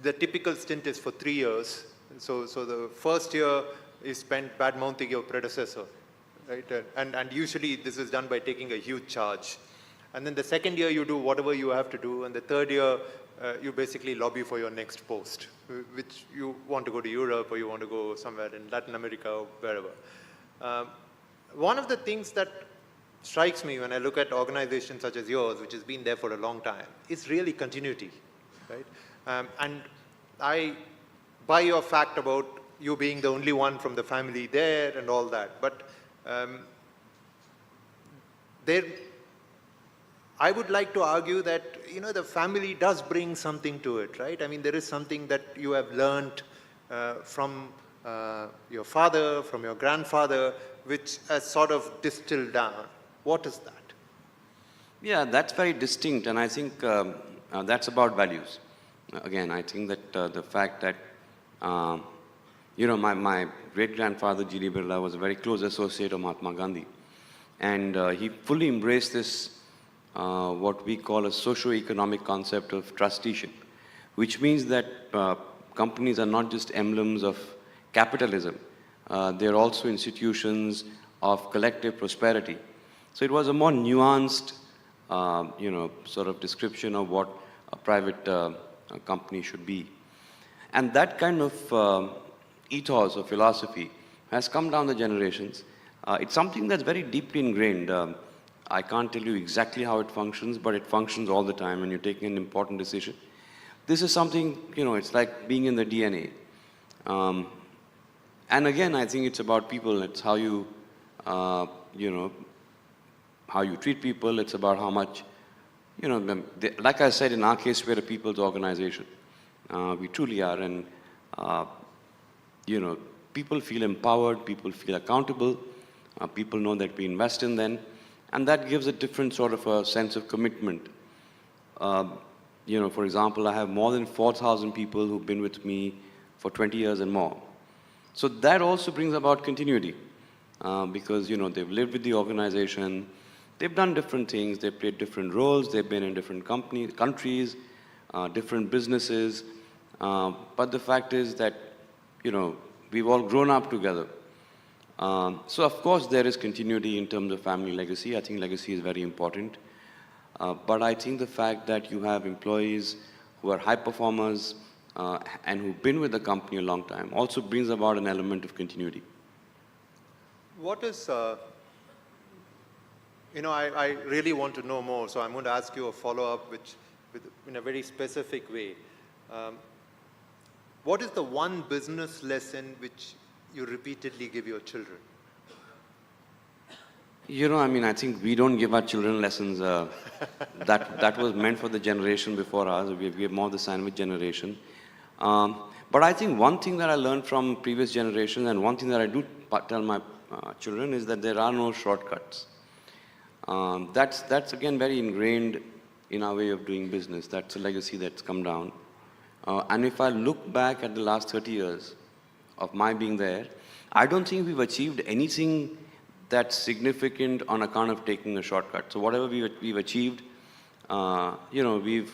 [SPEAKER 17] The typical stint is for 3 years. So the first year is spent bad-mouthing your predecessor, right? And usually this is done by taking a huge charge. And then the second year you do whatever you have to do, and the third year you basically lobby for your next post, which you want to go to Europe or you want to go somewhere in Latin America or wherever. One of the things that strikes me when I look at organizations such as yours, which has been there for a long time, is really continuity, right? And I buy your fact about you being the only one from the family there and all that, but I would like to argue that, you know, the family does bring something to it, right? I mean, there is something that you have learned from your father, from your grandfather, which has sort of distilled down. What is that?
[SPEAKER 12] Yeah, that's very distinct, and I think that's about values. Again, I think that the fact that, you know, my great-grandfather, G.D. Birla, was a very close associate of Mahatma Gandhi. And he fully embraced this, what we call a socio-economic concept of trusteeship, which means that companies are not just emblems of capitalism. They're also institutions of collective prosperity. So it was a more nuanced, you know, sort of description of what a private company should be. And that kind of ethos or philosophy has come down the generations. It's something that's very deeply ingrained. I can't tell you exactly how it functions, but it functions all the time when you're taking an important decision. This is something, you know, it's like being in the DNA. And again, I think it's about people. It's how you, you know, how you treat people. It's about how much, you know, like I said, in our case, we're a people's organization. We truly are. And, you know, people feel empowered, people feel accountable, people know that we invest in them. And that gives a different sort of a sense of commitment. You know, for example, I have more than 4,000 people who've been with me for 20 years and more. So that also brings about continuity because, you know, they've lived with the organization, They've done different things. They've played different roles. They've been in different countries, different businesses. But the fact is that, we've all grown up together. So of course there is continuity in terms of family legacy. I think legacy is very important. But I think the fact that you have employees who are high performers and who've been with the company a long time also brings about an element of continuity.
[SPEAKER 17] What is, I really want to know more, so I'm going to ask you a follow-up in a very specific way. What is the one business lesson which you repeatedly give your children?
[SPEAKER 12] I think we don't give our children lessons. That was meant for the generation before us. We are more the sandwich generation. But I think one thing that I learned from previous generations, and one thing that I do tell my children, is that there are no shortcuts. That's again very ingrained in our way of doing business. That's a legacy that's come down. And if I look back at the last 30 years of my being there, I don't think we've achieved anything that's significant on account of taking a shortcut. So whatever we've achieved, we've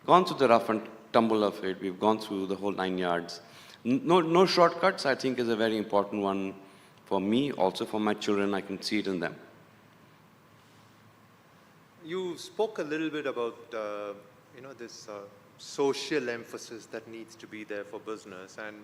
[SPEAKER 12] gone through the rough and tumble of it. We've gone through the whole 9 yards. No shortcuts, I think, is a very important one for me, also for my children. I can see it in them.
[SPEAKER 17] You spoke a little bit about, this social emphasis that needs to be there for business. And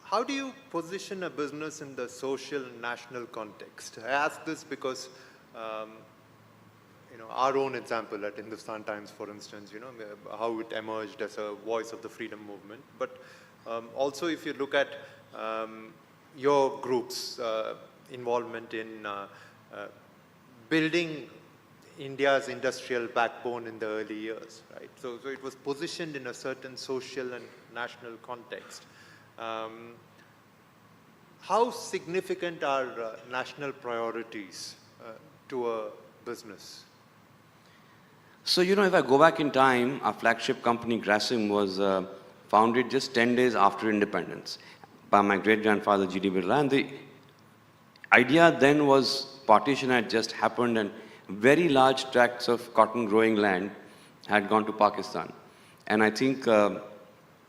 [SPEAKER 17] how do you position a business in the social national context? I ask this because, our own example at Hindustan Times, for instance, how it emerged as a voice of the freedom movement. But also if you look at your group's involvement in building India's industrial backbone in the early years, right? So it was positioned in a certain social and national context. How significant are national priorities to a business?
[SPEAKER 12] So, if I go back in time, our flagship company, Grasim, was founded just 10 days after independence by my great-grandfather, G.D. Birla. And the idea then was partition had just happened and very large tracts of cotton growing land had gone to Pakistan. And I think,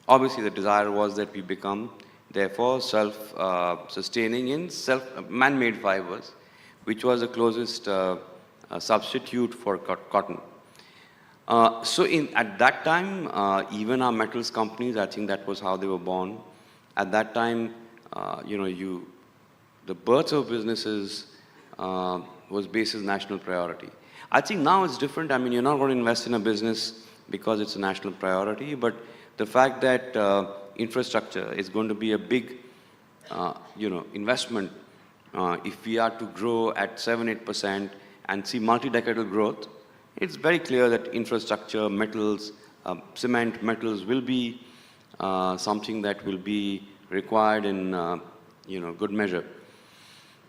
[SPEAKER 12] obviously, the desire was that we become, therefore, self-sustaining in man-made fibers, which was the closest substitute for cotton. So at that time, even our metals companies, I think that was how they were born. At that time, the birth of businesses was based as national priority. I think now it's different. You're not going to invest in a business because it's a national priority, but the fact that infrastructure is going to be a big, investment, if we are to grow at 7-8% and see multi-decadal growth, it's very clear that infrastructure, metals, cement, metals will be something that will be required in, good measure.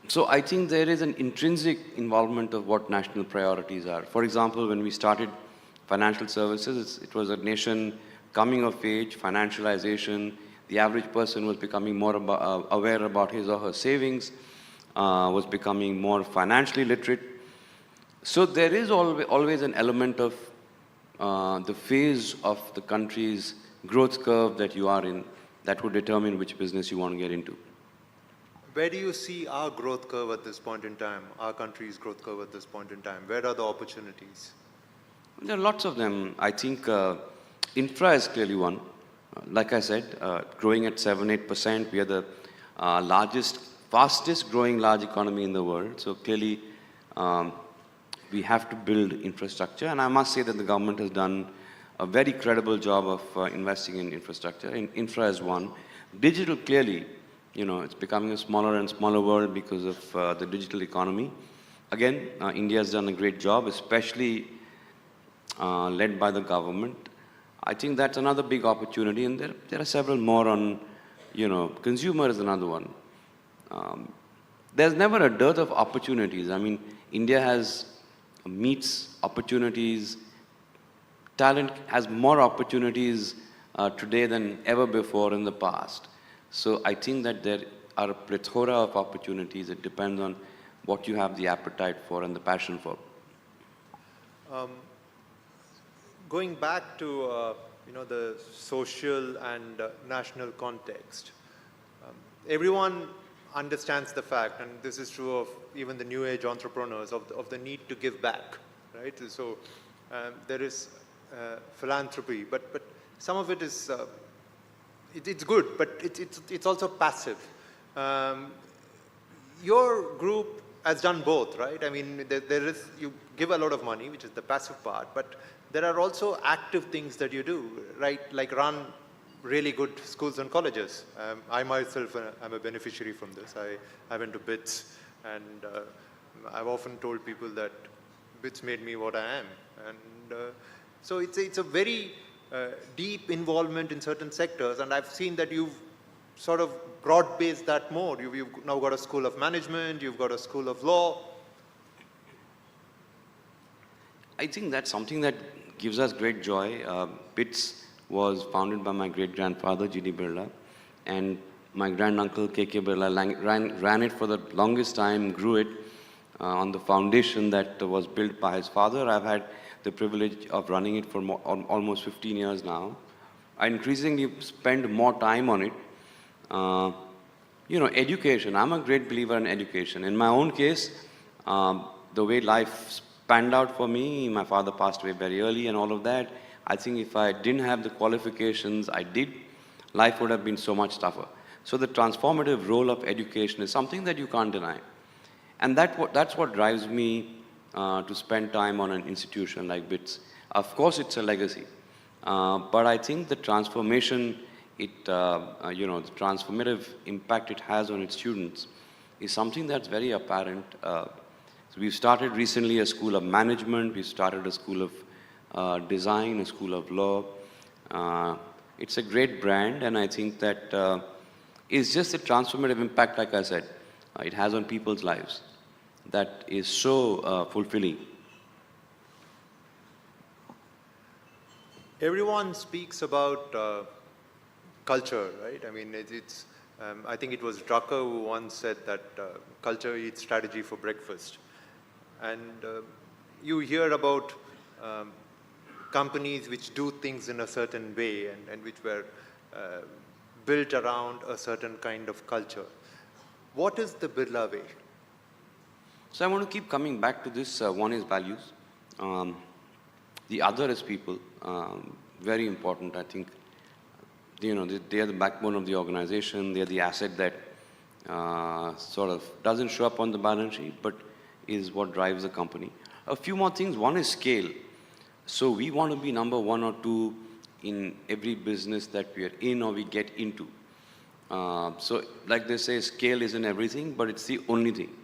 [SPEAKER 12] So I think there is an intrinsic involvement of what national priorities are. For example, when we started financial services, it was a nation coming of age, financialization. The average person was becoming more aware about his or her savings, was becoming more financially literate. So there is always an element of the phase of the country's growth curve that you are in that would determine which business you want to get into.
[SPEAKER 17] Where do you see our growth curve at this point in time, our country's growth curve at this point in time? Where are the opportunities?
[SPEAKER 12] There are lots of them. I think infra is clearly one. Like I said, growing at 7-8%, we are the largest, fastest growing large economy in the world. So clearly, we have to build infrastructure. And I must say that the government has done a very credible job of investing in infrastructure. And infra is one. Digital, clearly, it's becoming a smaller and smaller world because of the digital economy. Again, India has done a great job, especially led by the government. I think that's another big opportunity, and there are several more on, consumer is another one. There's never a dearth of opportunities. India meets opportunities. Talent has more opportunities today than ever before in the past. So I think that there are a plethora of opportunities. It depends on what you have the appetite for and the passion for.
[SPEAKER 17] Going back to the social and national context, everyone understands the fact, and this is true of even the new age entrepreneurs, of the need to give back, right? So there is philanthropy, but some of it is it's good, but it's also passive. Your group has done both, right? I mean, there is, you give a lot of money, which is the passive part, but there are also active things that you do, right? Like run really good schools and colleges. I myself am a beneficiary from this. I went to BITS, and I've often told people that BITS made me what I am. And so it's a very deep involvement in certain sectors, and I've seen that you've sort of broad-based that more. You've now got a school of management, you've got a school of law.
[SPEAKER 12] I think that's something that gives us great joy. BITS was founded by my great-grandfather, G.D. Birla, and my granduncle, K.K. Birla, ran it for the longest time, grew it on the foundation that was built by his father. I've had the privilege of running it for almost 15 years now. I increasingly spend more time on it. Education. I'm a great believer in education. In my own case, the way life panned out for me, my father passed away very early and all of that, I think if I didn't have the qualifications I did, life would have been so much tougher. So the transformative role of education is something that you can't deny. And that's what drives me to spend time on an institution like BITS. Of course, it's a legacy. But I think the transformation, the transformative impact it has on its students is something that's very apparent. So we've started recently a school of management, we've started a school of design, a school of law. It's a great brand, and I think that it's just a transformative impact, like I said, it has on people's lives that is so fulfilling.
[SPEAKER 17] Everyone speaks about culture, right? I mean, I think it was Drucker who once said that culture eats strategy for breakfast. And you hear about companies which do things in a certain way and which were built around a certain kind of culture. What is the Birla way?
[SPEAKER 12] So I want to keep coming back to this. One is values. The other is people. Very important, I think. They are the backbone of the organization. They are the asset that sort of doesn't show up on the balance sheet, but is what drives the company. A few more things. One is scale. So we want to be number 1 or 2 in every business that we are in or we get into. So like they say, scale isn't everything, but it's the only thing.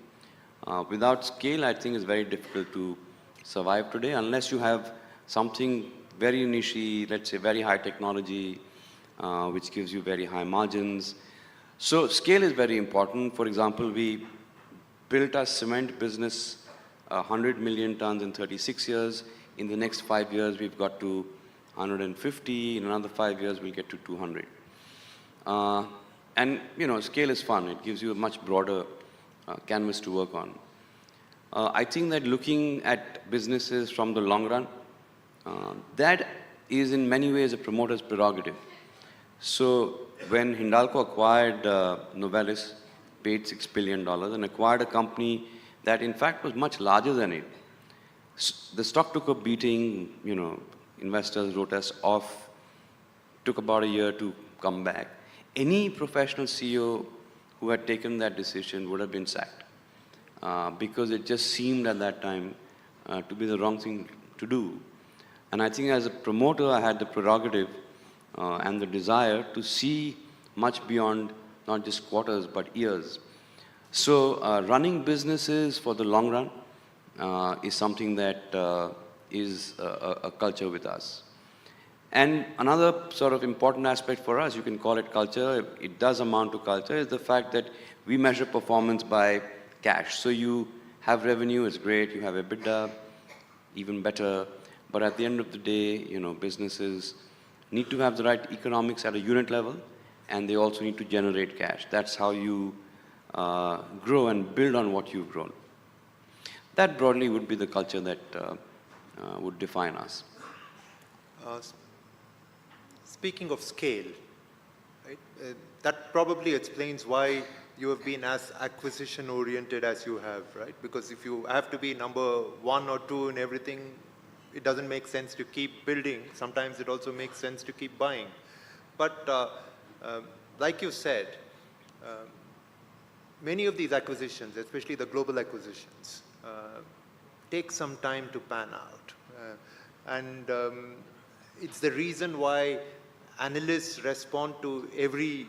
[SPEAKER 12] Without scale, I think it's very difficult to survive today unless you have something very niche, let's say very high technology, which gives you very high margins. So scale is very important. For example, we built our cement business 100 million tons in 36 years. In the next 5 years, we've got to 150. In another 5 years, we'll get to 200. And, scale is fun. It gives you a much broader canvas to work on. I think that looking at businesses from the long run, that is in many ways a promoter's prerogative. So when Hindalco acquired Novelis, paid $6 billion and acquired a company that in fact was much larger than it. The stock took a beating, investors wrote us off, took about a year to come back. Any professional CEO who had taken that decision would have been sacked because it just seemed at that time to be the wrong thing to do. And I think as a promoter, I had the prerogative and the desire to see much beyond not just quarters, but years. So running businesses for the long run is something that is a culture with us. And another sort of important aspect for us, you can call it culture, it does amount to culture, is the fact that we measure performance by cash. So you have revenue, it's great, you have EBITDA, even better, but at the end of the day, businesses need to have the right economics at a unit level, and they also need to generate cash. That's how you grow and build on what you've grown. That broadly would be the culture that would define us.
[SPEAKER 17] Speaking of scale, right, that probably explains why you have been as acquisition-oriented as you have, right? Because if you have to be number 1 or 2 in everything, it doesn't make sense to keep building. Sometimes it also makes sense to keep buying. But like you said, many of these acquisitions, especially the global acquisitions, take some time to pan out. It's the reason why analysts respond to every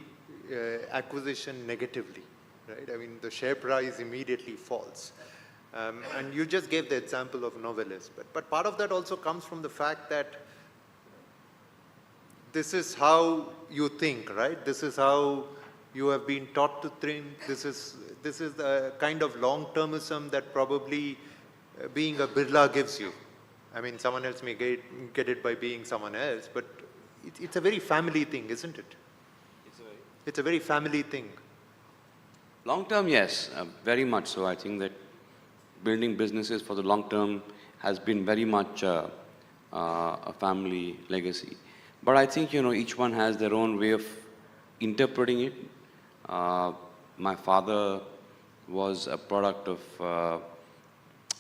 [SPEAKER 17] acquisition negatively, right? I mean, the share price immediately falls. And you just gave the example of Novelis, but part of that also comes from the fact that this is how you think, right? This is how you have been taught to think. This is the kind of long-termism that probably being a Birla gives you. I mean, someone else may get it by being someone else, but it's a very family thing, isn't it? It's a very family thing.
[SPEAKER 12] Long term, yes, very much so. I think that building businesses for the long term has been very much a family legacy. But I think, each one has their own way of interpreting it. My father was a product of,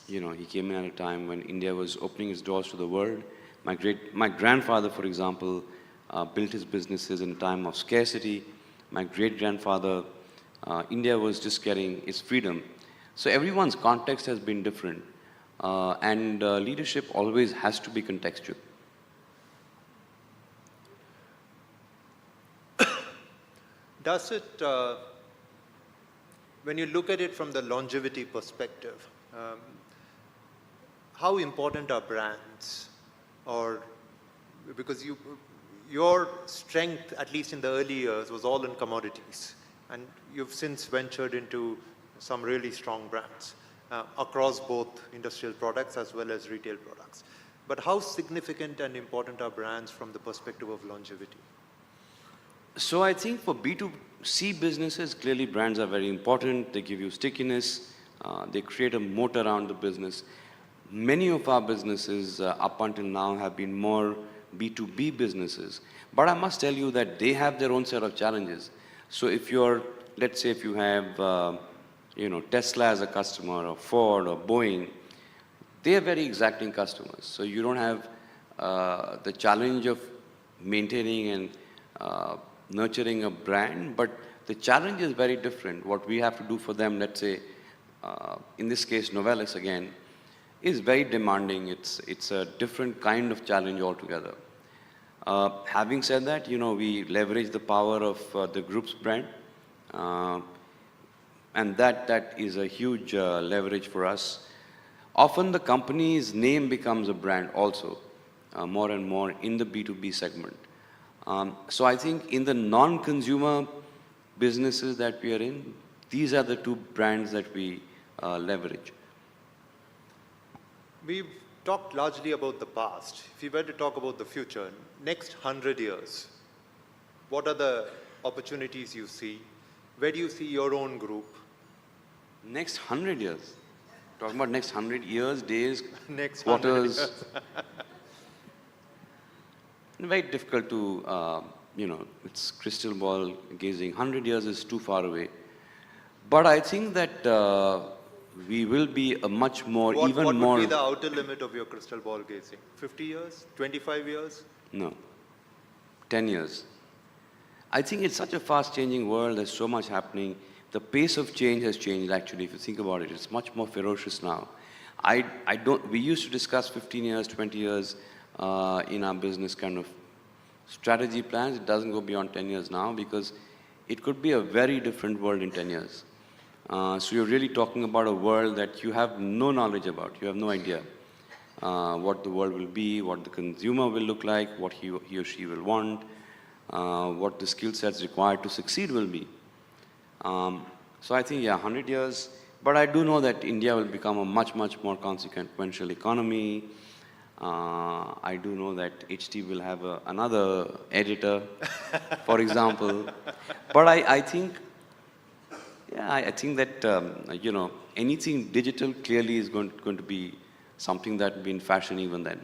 [SPEAKER 12] he came in at a time when India was opening its doors to the world. My grandfather, for example, built his businesses in a time of scarcity. My great-grandfather, India was just getting its freedom. So everyone's context has been different. And leadership always has to be contextual.
[SPEAKER 17] Does it, when you look at it from the longevity perspective, how important are brands? Or, because your strength, at least in the early years, was all in commodities. And you've since ventured into some really strong brands across both industrial products as well as retail products. But how significant and important are brands from the perspective of longevity?
[SPEAKER 12] So I think for B2C businesses, clearly brands are very important. They give you stickiness. They create a moat around the business. Many of our businesses up until now have been more B2B businesses. But I must tell you that they have their own set of challenges. So if you're, let's say if you have, Tesla as a customer, or Ford, or Boeing, they are very exacting customers. So you don't have the challenge of maintaining and nurturing a brand, but the challenge is very different. What we have to do for them, let's say, in this case, Novelis again, is very demanding. It's a different kind of challenge altogether. Having said that, we leverage the power of the group's brand, and that is a huge leverage for us. Often the company's name becomes a brand also, more and more in the B2B segment. So I think in the non-consumer businesses that we are in, these are the two brands that we leverage.
[SPEAKER 17] We've talked largely about the past. If you were to talk about the future, next 100 years, what are the opportunities you see? Where do you see your own group?
[SPEAKER 12] Next 100 years? Talking about next 100 years, days,
[SPEAKER 17] next
[SPEAKER 12] quarters.
[SPEAKER 17] 100 years.
[SPEAKER 12] Very difficult to, it's crystal ball gazing. 100 years is too far away. But I think that we will be a much more,
[SPEAKER 17] What
[SPEAKER 12] more...
[SPEAKER 17] would be the outer limit of your crystal ball gazing? 50 years? 25 years?
[SPEAKER 12] No. 10 years. I think it's such a fast-changing world. There's so much happening. The pace of change has changed, actually, if you think about it. It's much more ferocious now. We used to discuss 15 years, 20 years in our business kind of strategy plans. It doesn't go beyond 10 years now because it could be a very different world in 10 years. So you're really talking about a world that you have no knowledge about. You have no idea what the world will be, what the consumer will look like, what he or she will want, what the skill sets required to succeed will be. So I think, 100 years. But I do know that India will become a much, much more consequential economy. I do know that HT will have another editor, for example. But I think Yeah, I think that, you know, anything digital clearly is going to be something that will be in fashion even then.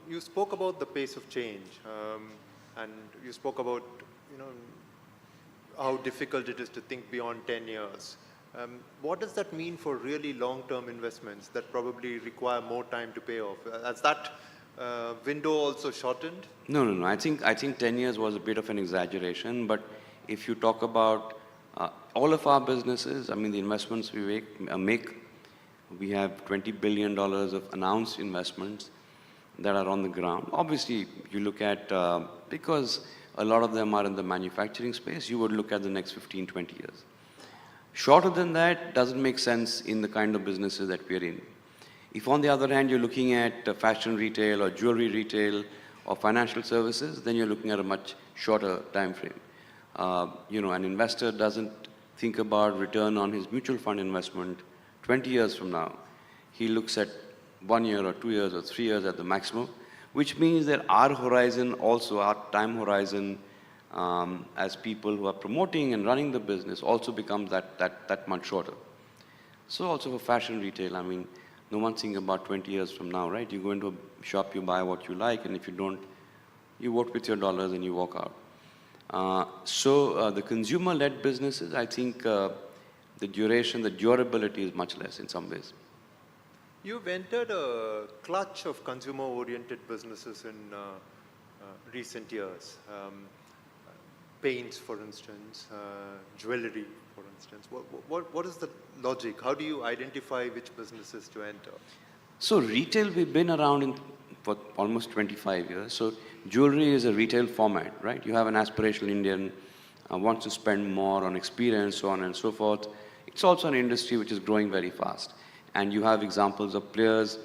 [SPEAKER 17] You spoke about the pace of change, and you spoke about, you know, how difficult it is to think beyond 10 years. What does that mean for really long-term investments that probably require more time to pay off? Has that window also shortened?
[SPEAKER 12] No. I think 10 years was a bit of an exaggeration, but if you talk about all of our businesses, I mean, the investments we make, we have $20 billion of announced investments that are on the ground. Obviously, you look at, because a lot of them are in the manufacturing space, you would look at the next 15, 20 years. Shorter than that doesn't make sense in the kind of businesses that we're in. If on the other hand, you're looking at fashion retail or jewelry retail or financial services, then you're looking at a much shorter time frame. You know, an investor doesn't think about return on his mutual fund investment 20 years from now. He looks at 1 year or 2 years or 3 years at the maximum, which means that our horizon also, our time horizon as people who are promoting and running the business also becomes that much shorter. So also for fashion retail, I mean, no one's thinking about 20 years from now, right? You go into a shop, you buy what you like, and if you don't, you vote with your dollars and you walk out. So the consumer-led businesses, I think the duration, the durability is much less in some ways.
[SPEAKER 17] You've entered a clutch of consumer-oriented businesses in recent years. Paints, for instance, jewelry, for instance. What is the logic? How do you identify which businesses to enter?
[SPEAKER 12] So retail, we've been around for almost 25 years. So jewelry is a retail format, right? You have an aspirational Indian, wants to spend more on experience, so on and so forth. It's also an industry which is growing very fast. And you have examples of players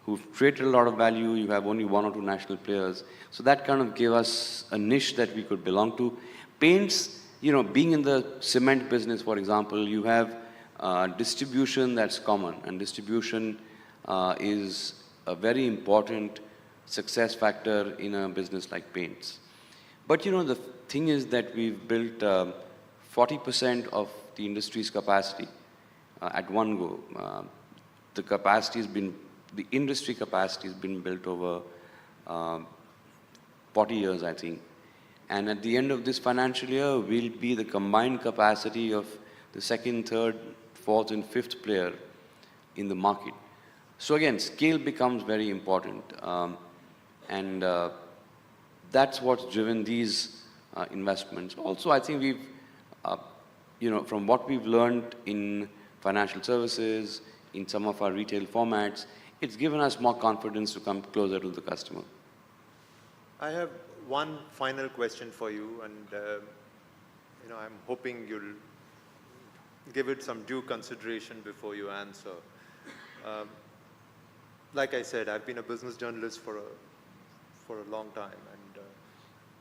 [SPEAKER 12] who've created a lot of value. You have only 1 or 2 national players. So that kind of gave us a niche that we could belong to. Paints, you know, being in the cement business, for example, you have distribution that's common. And distribution is a very important success factor in a business like paints. But, you know, the thing is that we've built 40% of the industry's capacity at one go. The industry capacity has been built over 40 years, I think. And at the end of this financial year, we'll be the combined capacity of the second, third, fourth, and fifth player in the market. So again, scale becomes very important. And that's what's driven these investments. Also, I think we've, you know, from what we've learned in financial services, in some of our retail formats, it's given us more confidence to come closer to the customer.
[SPEAKER 17] I have one final question for you, and you know, I'm hoping you'll give it some due consideration before you answer. Like I said, I've been a business journalist for a long time,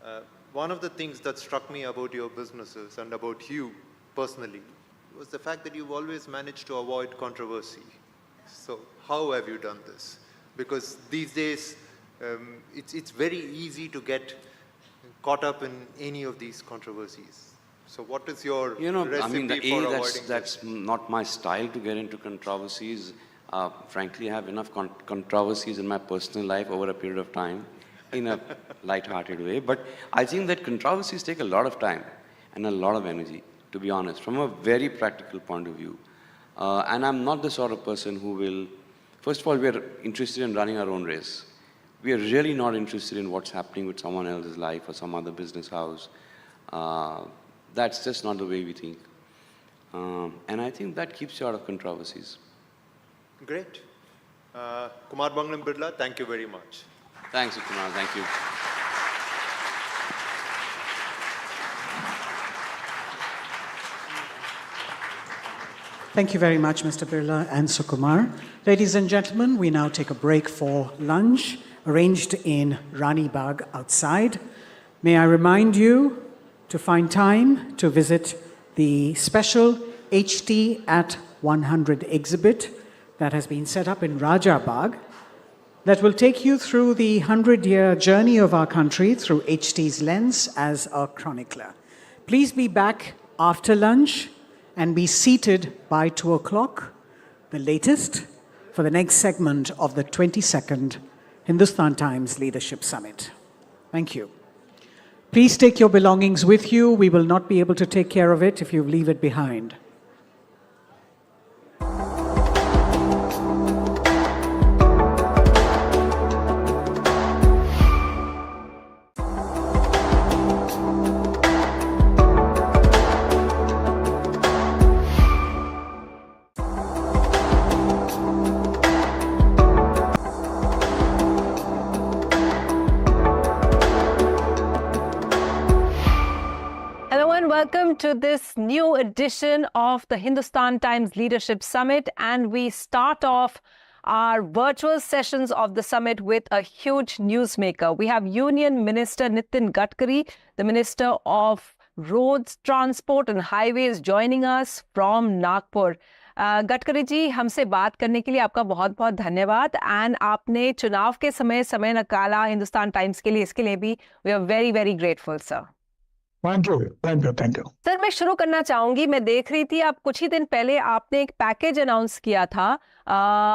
[SPEAKER 17] and one of the things that struck me about your businesses and about you personally was the fact that you've always managed to avoid controversy. So how have you done this? Because these days, it's very easy to get caught up in any of these controversies. So what is your recipe for avoiding
[SPEAKER 12] that's not my style to get into controversies. Frankly, I have enough controversies in my personal life over a period of time in a light-hearted way. But I think that controversies take a lot of time and a lot of energy, to be honest, from a very practical point of view. And I'm not the sort of person who will, first of all, we are interested in running our own race. We are really not interested in what's happening with someone else's life or some other business house. That's just not the way we think. And I think that keeps you out of controversies.
[SPEAKER 17] Great. Kumar Banglam Birla, thank you very much.
[SPEAKER 12] Thanks, Kumar. Thank you.
[SPEAKER 15] Thank you very much, Mr. Birla and Sukumar. Ladies and gentlemen, we now take a break for lunch, arranged in Rani Bagh outside. May I remind you to find time to visit the special HT at 100 exhibit that has been set up in Raja Bagh that will take you through the 100-year journey of our country through HT's lens as a chronicler. Please be back after lunch and be seated by 2 o'clock, the latest, for the next segment of the 22nd Hindustan Times Leadership Summit. Thank you. Please take your belongings with you. We will not be able to take care of it if you leave it behind.
[SPEAKER 14] Welcome to this new edition of the Hindustan Times Leadership Summit, and we start off our virtual sessions of the summit with a huge newsmaker. We have Union Minister Nitin Gadkari, the Minister of Roads, Transport and Highways, joining us from Nagpur. Gadkari ji, हमसे बात करने के लिए आपका बहुत बहुत धन्यवाद। And आपने चुनाव के समय निकाला हिंदुस्तान टाइम्स के लिए, इसके लिए भी we are very very grateful sir.
[SPEAKER 22] Thank you.
[SPEAKER 14] Sir, मैं शुरू करना चाहूंगी, मैं देख रही थी आप कुछ ही दिन पहले आपने एक पैकेज अनाउंस किया था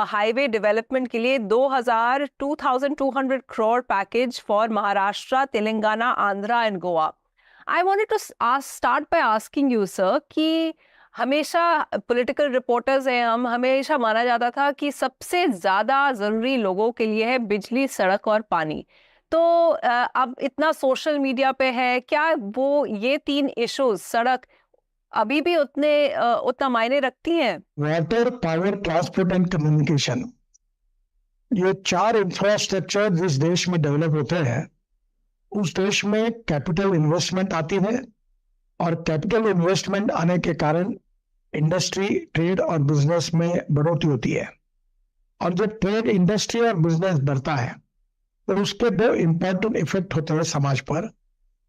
[SPEAKER 14] हाईवे डेवलपमेंट के लिए 2200 crore package for Maharashtra, Telangana, Andhra and Goa. I wanted to start by asking you sir कि हमेशा पॉलिटिकल रिपोर्टर्स हैं हम, हमेशा माना जाता था कि सबसे ज़्यादा ज़रूरी लोगों के लिए है बिजली, सड़क और पानी। तो अब इतना सोशल मीडिया पे है, क्या वो ये तीन इश्यूज, सड़क अभी भी उतना मायने रखती हैं?
[SPEAKER 22] Water, power, transport and communication, ये चार इंफ्रास्ट्रक्चर जिस देश में डेवलप होते हैं उस देश में कैपिटल इन्वेस्टमेंट आती है, और कैपिटल इन्वेस्टमेंट आने के कारण इंडस्ट्री, ट्रेड और बिजनेस में बढ़ोतरी होती है। और जब ट्रेड, इंडस्ट्री और बिजनेस बढ़ता है तो उसके दो इम्पोर्टेंट इफेक्ट होते हैं समाज पर।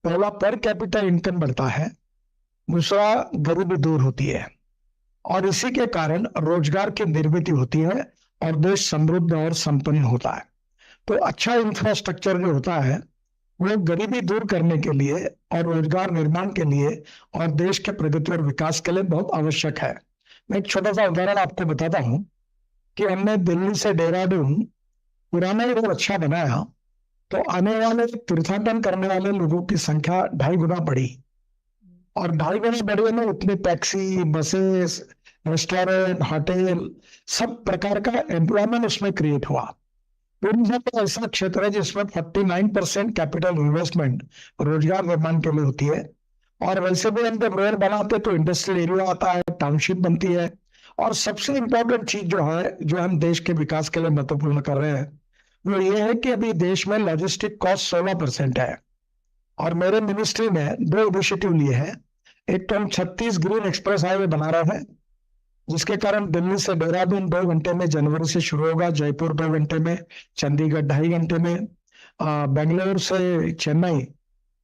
[SPEAKER 22] पहला, पर कैपिटल इनकम बढ़ता है, दूसरा गरीबी दूर होती है, और इसी के कारण रोजगार की निर्मित होती है और देश समृद्ध और संपन्न होता है। तो अच्छा इंफ्रास्ट्रक्चर जो होता है वो गरीबी दूर करने के लिए और रोजगार निर्माण के लिए और देश के प्रगति और विकास के लिए बहुत आवश्यक है। मैं एक छोटा सा उदाहरण आपको बताता हूँ कि हमने दिल्ली से देहरादून पुराना ही रोड अच्छा बनाया तो आने वाले तीर्थाटन करने वाले लोगों की संख्या 2.5 गुना बढ़ी, और 2.5 गुना बढ़े में उतने टैक्सी, बसेस, रेस्टोरेंट, होटल, सब प्रकार का एम्प्लॉयमेंट उसमें क्रिएट हुआ। तो ऐसा क्षेत्र है जिसमें 49% कैपिटल इन्वेस्टमेंट रोजगार निर्माण के लिए होती है। और वैसे भी हम जब रेल बनाते तो इंडस्ट्रियल एरिया आता है, टाउनशिप बनती है, और सबसे इम्पोर्टेंट चीज जो है, जो हम देश के विकास के लिए महत्वपूर्ण कर रहे हैं, वो ये है कि अभी देश में लॉजिस्टिक कॉस्ट 16% है। और मेरे मिनिस्ट्री ने 2 इनिशिएटिव लिए हैं। एक तो हम 36 ग्रीन एक्सप्रेस हाईवे बना रहे हैं, जिसके कारण दिल्ली से देहरादून 2 घंटे में जनवरी से शुरू होगा, जयपुर 2 घंटे में, चंडीगढ़ 2.5 घंटे में, बेंगलोर से चेन्नई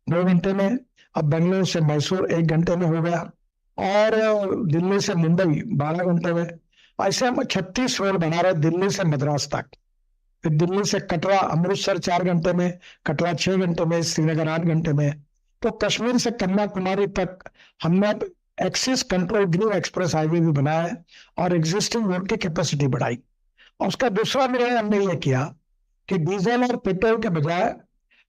[SPEAKER 22] 2 घंटे में, अब बेंगलोर से मैसूर 1 घंटे में हो गया, और दिल्ली से मुंबई 12 घंटे में। ऐसे हम 36 रेल बना रहे, दिल्ली से मद्रास तक। फिर दिल्ली से कटरा, अमृतसर 4 घंटे में, कटरा 6 घंटे में, श्रीनगर 8 घंटे में। तो कश्मीर से कन्याकुमारी तक हमने axis control green express highway भी बनाया है और एग्जिस्टिंग रोड की कैपेसिटी बढ़ाई। और उसका दूसरा निर्णय हमने ये किया कि डीजल और पेट्रोल के बजाय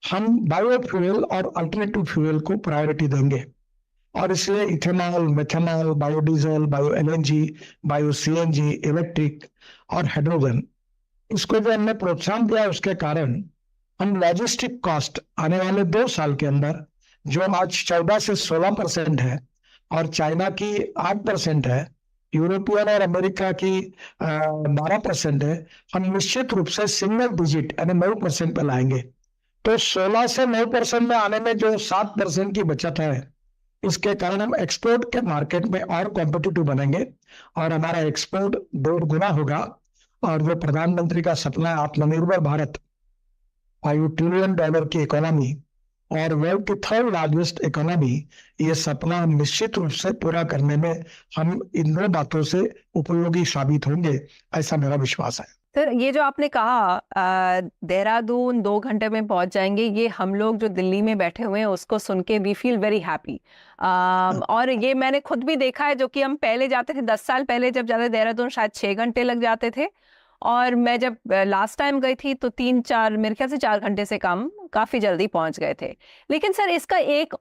[SPEAKER 22] हम बायोफ्यूल और अल्टरनेटिव फ्यूल को प्रायोरिटी देंगे, और इसलिए ethanol, methanol, biodiesel, bio LNG, bio CNG, electric और हाइड्रोजन, इसको जो हमने प्रोत्साहन दिया, उसके कारण हम लॉजिस्टिक कॉस्ट आने वाले 2 साल के अंदर, जो आज 14 से 16% है और चाइना की 8% है, यूरोपियन और अमेरिका की 12% है, हम निश्चित रूप से सिंगल डिजिट यानी 9% पे लाएंगे। तो 16 से 9% में आने में जो 7% की बचत है, इसके कारण हम एक्सपोर्ट के मार्केट में और कॉम्पिटिटिव बनेंगे और हमारा एक्सपोर्ट 2 गुना होगा। और जो प्रधानमंत्री का सपना है आत्मनिर्भर भारत, $5 ट्रिलियन की इकोनॉमी और वर्ल्ड की 3rd लार्जेस्ट इकोनॉमी, ये सपना हम निश्चित रूप से पूरा करने में हम इन 2 बातों से उपयोगी साबित होंगे, ऐसा मेरा विश्वास है।
[SPEAKER 14] सर, ये जो आपने कहा देहरादून 2 घंटे में पहुंच जाएंगे, ये हम लोग जो दिल्ली में बैठे हुए हैं उसको सुन के वी फील वेरी हैप्पी। और ये मैंने खुद भी देखा है, जो कि हम पहले जाते थे 10 साल पहले जब जाते देहरादून शायद 6 घंटे लग जाते थे, और मैं जब लास्ट टाइम गई थी तो 3-4 मेरे ख्याल से 4 घंटे से कम, काफ़ी जल्दी पहुंच गए थे। लेकिन सर, इसका एक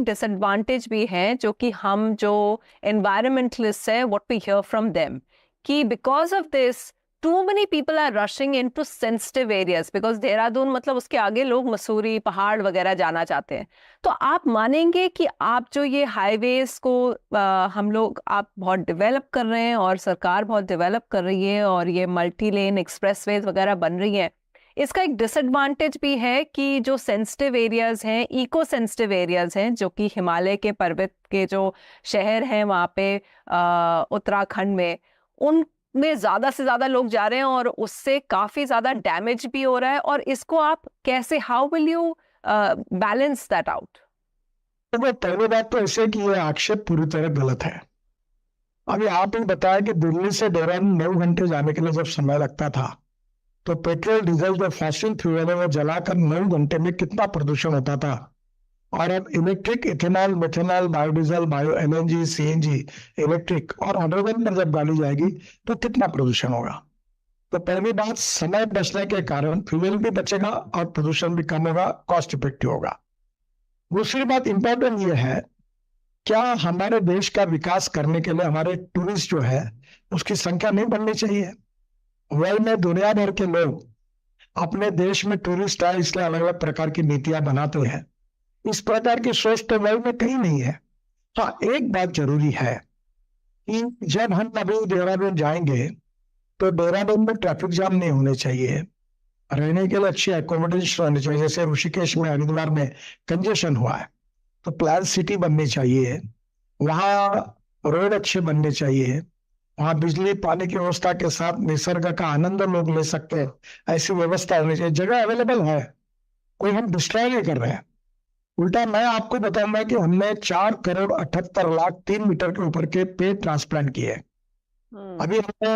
[SPEAKER 14] डिसएडवांटेज भी है, जो कि हम जो एनवायरमेंटलिस्ट है, what we hear from them, कि because of this too many people are rushing into sensitive areas, because Dehradun मतलब उसके आगे लोग मसूरी पहाड़ वगैरह जाना चाहते हैं। तो आप मानेंगे कि आप जो ये हाईवेज को आप बहुत डेवलप कर रहे हैं और सरकार बहुत डेवलप कर रही है और ये मल्टी लेन एक्सप्रेसवेज वगैरह बन रही हैं, इसका एक डिसएडवांटेज भी है कि जो सेंसिटिव एरियाज हैं, इको सेंसिटिव एरियाज हैं, जो कि हिमालय के पर्वत के जो शहर हैं वहाँ पे उत्तराखंड में, उन में ज्यादा से ज्यादा लोग जा रहे हैं और उससे काफी ज्यादा डैमेज भी हो रहा है। और इसको आप कैसे, how will you balance that out?
[SPEAKER 22] तो पहली बात तो ऐसे कि ये आक्षेप पूरी तरह गलत है। अभी आप ही बताया कि दिल्ली से देहरादून 9 घंटे जाने के लिए जब समय लगता था, तो पेट्रोल डीजल जो फॉसिल फ्यूल है वो जलाकर 9 घंटे में कितना प्रदूषण होता था। और अब electric, ethanol, methanol, biodiesel, bio LNG, CNG, electric और हाइड्रोजन पर जब गाड़ी जाएगी तो कितना प्रदूषण होगा। तो पहली बात, समय बचने के कारण फ्यूल भी बचेगा और प्रदूषण भी कम होगा, कॉस्ट इफेक्टिव होगा। दूसरी बात इंपॉर्टेंट ये है, क्या हमारे देश का विकास करने के लिए हमारे टूरिस्ट जो है उसकी संख्या नहीं बढ़नी चाहिए? वर्ल्ड में दुनिया भर के लोग अपने देश में टूरिस्ट आए, इसलिए अलग अलग प्रकार की नीतियां बनाते हैं। इस प्रकार की सोच तो वर्ल्ड में कहीं नहीं है। हाँ, एक बात जरूरी है कि जब हम अभी देहरादून जाएंगे तो देहरादून में ट्रैफिक जाम नहीं होने चाहिए, रहने के लिए अच्छी एकोमोडेशन होनी चाहिए। जैसे ऋषिकेश में, हरिद्वार में कंजेशन हुआ है, तो प्लान सिटी बननी चाहिए, वहाँ रोड अच्छे बनने चाहिए, वहाँ बिजली पानी की व्यवस्था के साथ निसर्ग का आनंद लोग ले सकते हैं, ऐसी व्यवस्था होनी चाहिए। जगह अवेलेबल है, कोई हम डिस्ट्रॉय नहीं कर रहे हैं। उल्टा मैं आपको बताऊंगा कि हमने 4,78,00,000 3 मीटर के ऊपर के पेड़ ट्रांसप्लांट किए। अभी हमने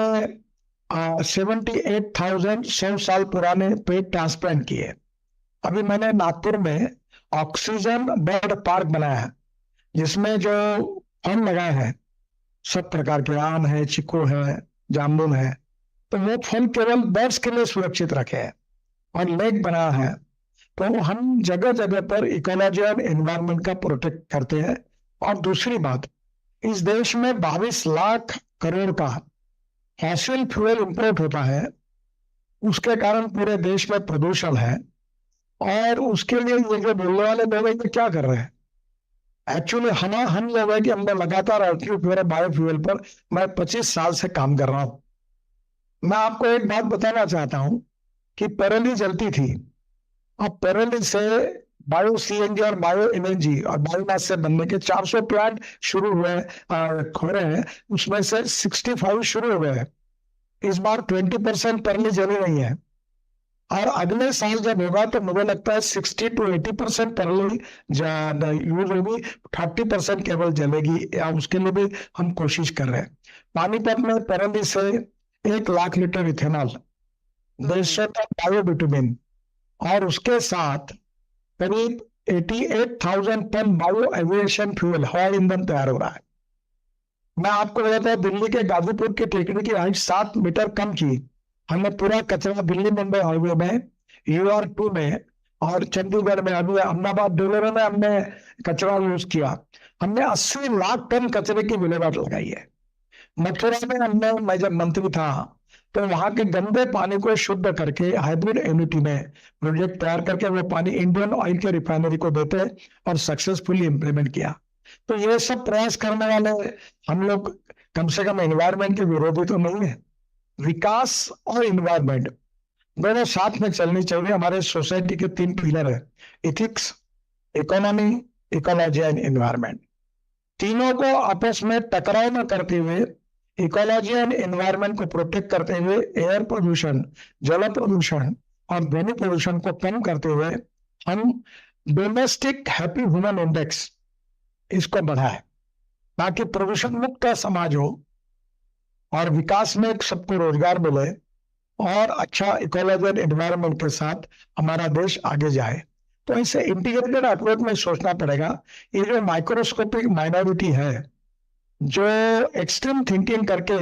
[SPEAKER 22] 78,000 100 साल पुराने पेड़ ट्रांसप्लांट किए। अभी मैंने नागपुर में ऑक्सीजन बेड पार्क बनाया है, जिसमें जो फल लगाए हैं, सब प्रकार के आम है, चीकू है, जामुन है, तो वो फल केवल बर्ड्स के लिए सुरक्षित रखे हैं। और लेक बनाया है, तो हम जगह जगह पर इकोलॉजी और एनवायरनमेंट का प्रोटेक्ट करते हैं। और दूसरी बात, इस देश में 22 लाख करोड़ का फॉसिल फ्यूल इंपोर्ट होता है, उसके कारण पूरे देश में प्रदूषण है। और उसके लिए ये जो बोलने वाले लोग हैं, क्या कर रहे हैं? एक्चुअली हम लोग है कि हमने लगातार अल्ट्रा बायोफ्यूल पर मैं 25 साल से काम कर रहा हूं। मैं आपको एक बात बताना चाहता हूं कि पराली जलती थी, अब पराली से बायो सीएनजी और बायो एनर्जी और बायोमास से बनने के 400 प्लांट शुरू हुए हो रहे हैं, उसमें से 65 शुरू हो गए हैं। इस बार 20% पराली जली नहीं है, और अगले साल जब होगा तो मुझे लगता है 60 to 80% पराली यूज होगी, 30% केवल जलेगी, या उसके लिए भी हम कोशिश कर रहे हैं। पानीपत में पराली से 1 लाख लीटर इथेनॉल, 150 टन बायोबिटुमिन और उसके साथ करीब 88,000 टन बायो एविएशन फ्यूल, हवाई ईंधन तैयार हो रहा है। मैं आपको बताता हूँ, दिल्ली के गाजीपुर की टेकरी की हाइट 7 मीटर कम की। हमने पूरा कचरा दिल्ली मुंबई हाईवे में, UR2 में और चंडीगढ़ में, अभी अहमदाबाद डोलर में हमने कचरा यूज किया। हमने 80 लाख टन कचरे की विलेवाट लगाई है। मथुरा में मैं जब मंत्री था तो वहां के गंदे पानी को शुद्ध करके हाइब्रिड यूनिटी में प्रोजेक्ट तैयार करके वो पानी इंडियन ऑयल के रिफाइनरी को देते और सक्सेसफुली इंप्लीमेंट किया। तो ये सब प्रयास करने वाले हम लोग कम से कम एनवायरमेंट के विरोधी तो नहीं है। विकास और एनवायरमेंट दोनों साथ में चलनी चाहिए। हमारे सोसाइटी के 3 पिलर है, ethics, economy, ecology and environment. तीनों को आपस में टकराव न करते हुए, इकोलॉजी एंड एनवायरमेंट को प्रोटेक्ट करते हुए, एयर पोल्यूशन, जल प्रदूषण और ध्वनि प्रदूषण को कम करते हुए हम डोमेस्टिक हैप्पी ह्यूमन इंडेक्स इसको बढ़ाए, ताकि प्रदूषण मुक्त समाज हो और विकास में सबको रोजगार मिले और अच्छा इकोलॉजी और एनवायरनमेंट के साथ हमारा देश आगे जाए। तो ऐसे इंटीग्रेटेड अप्रोच में सोचना पड़ेगा। ये जो माइक्रोस्कोपिक माइनॉरिटी है जो एक्सट्रीम थिंकिंग करके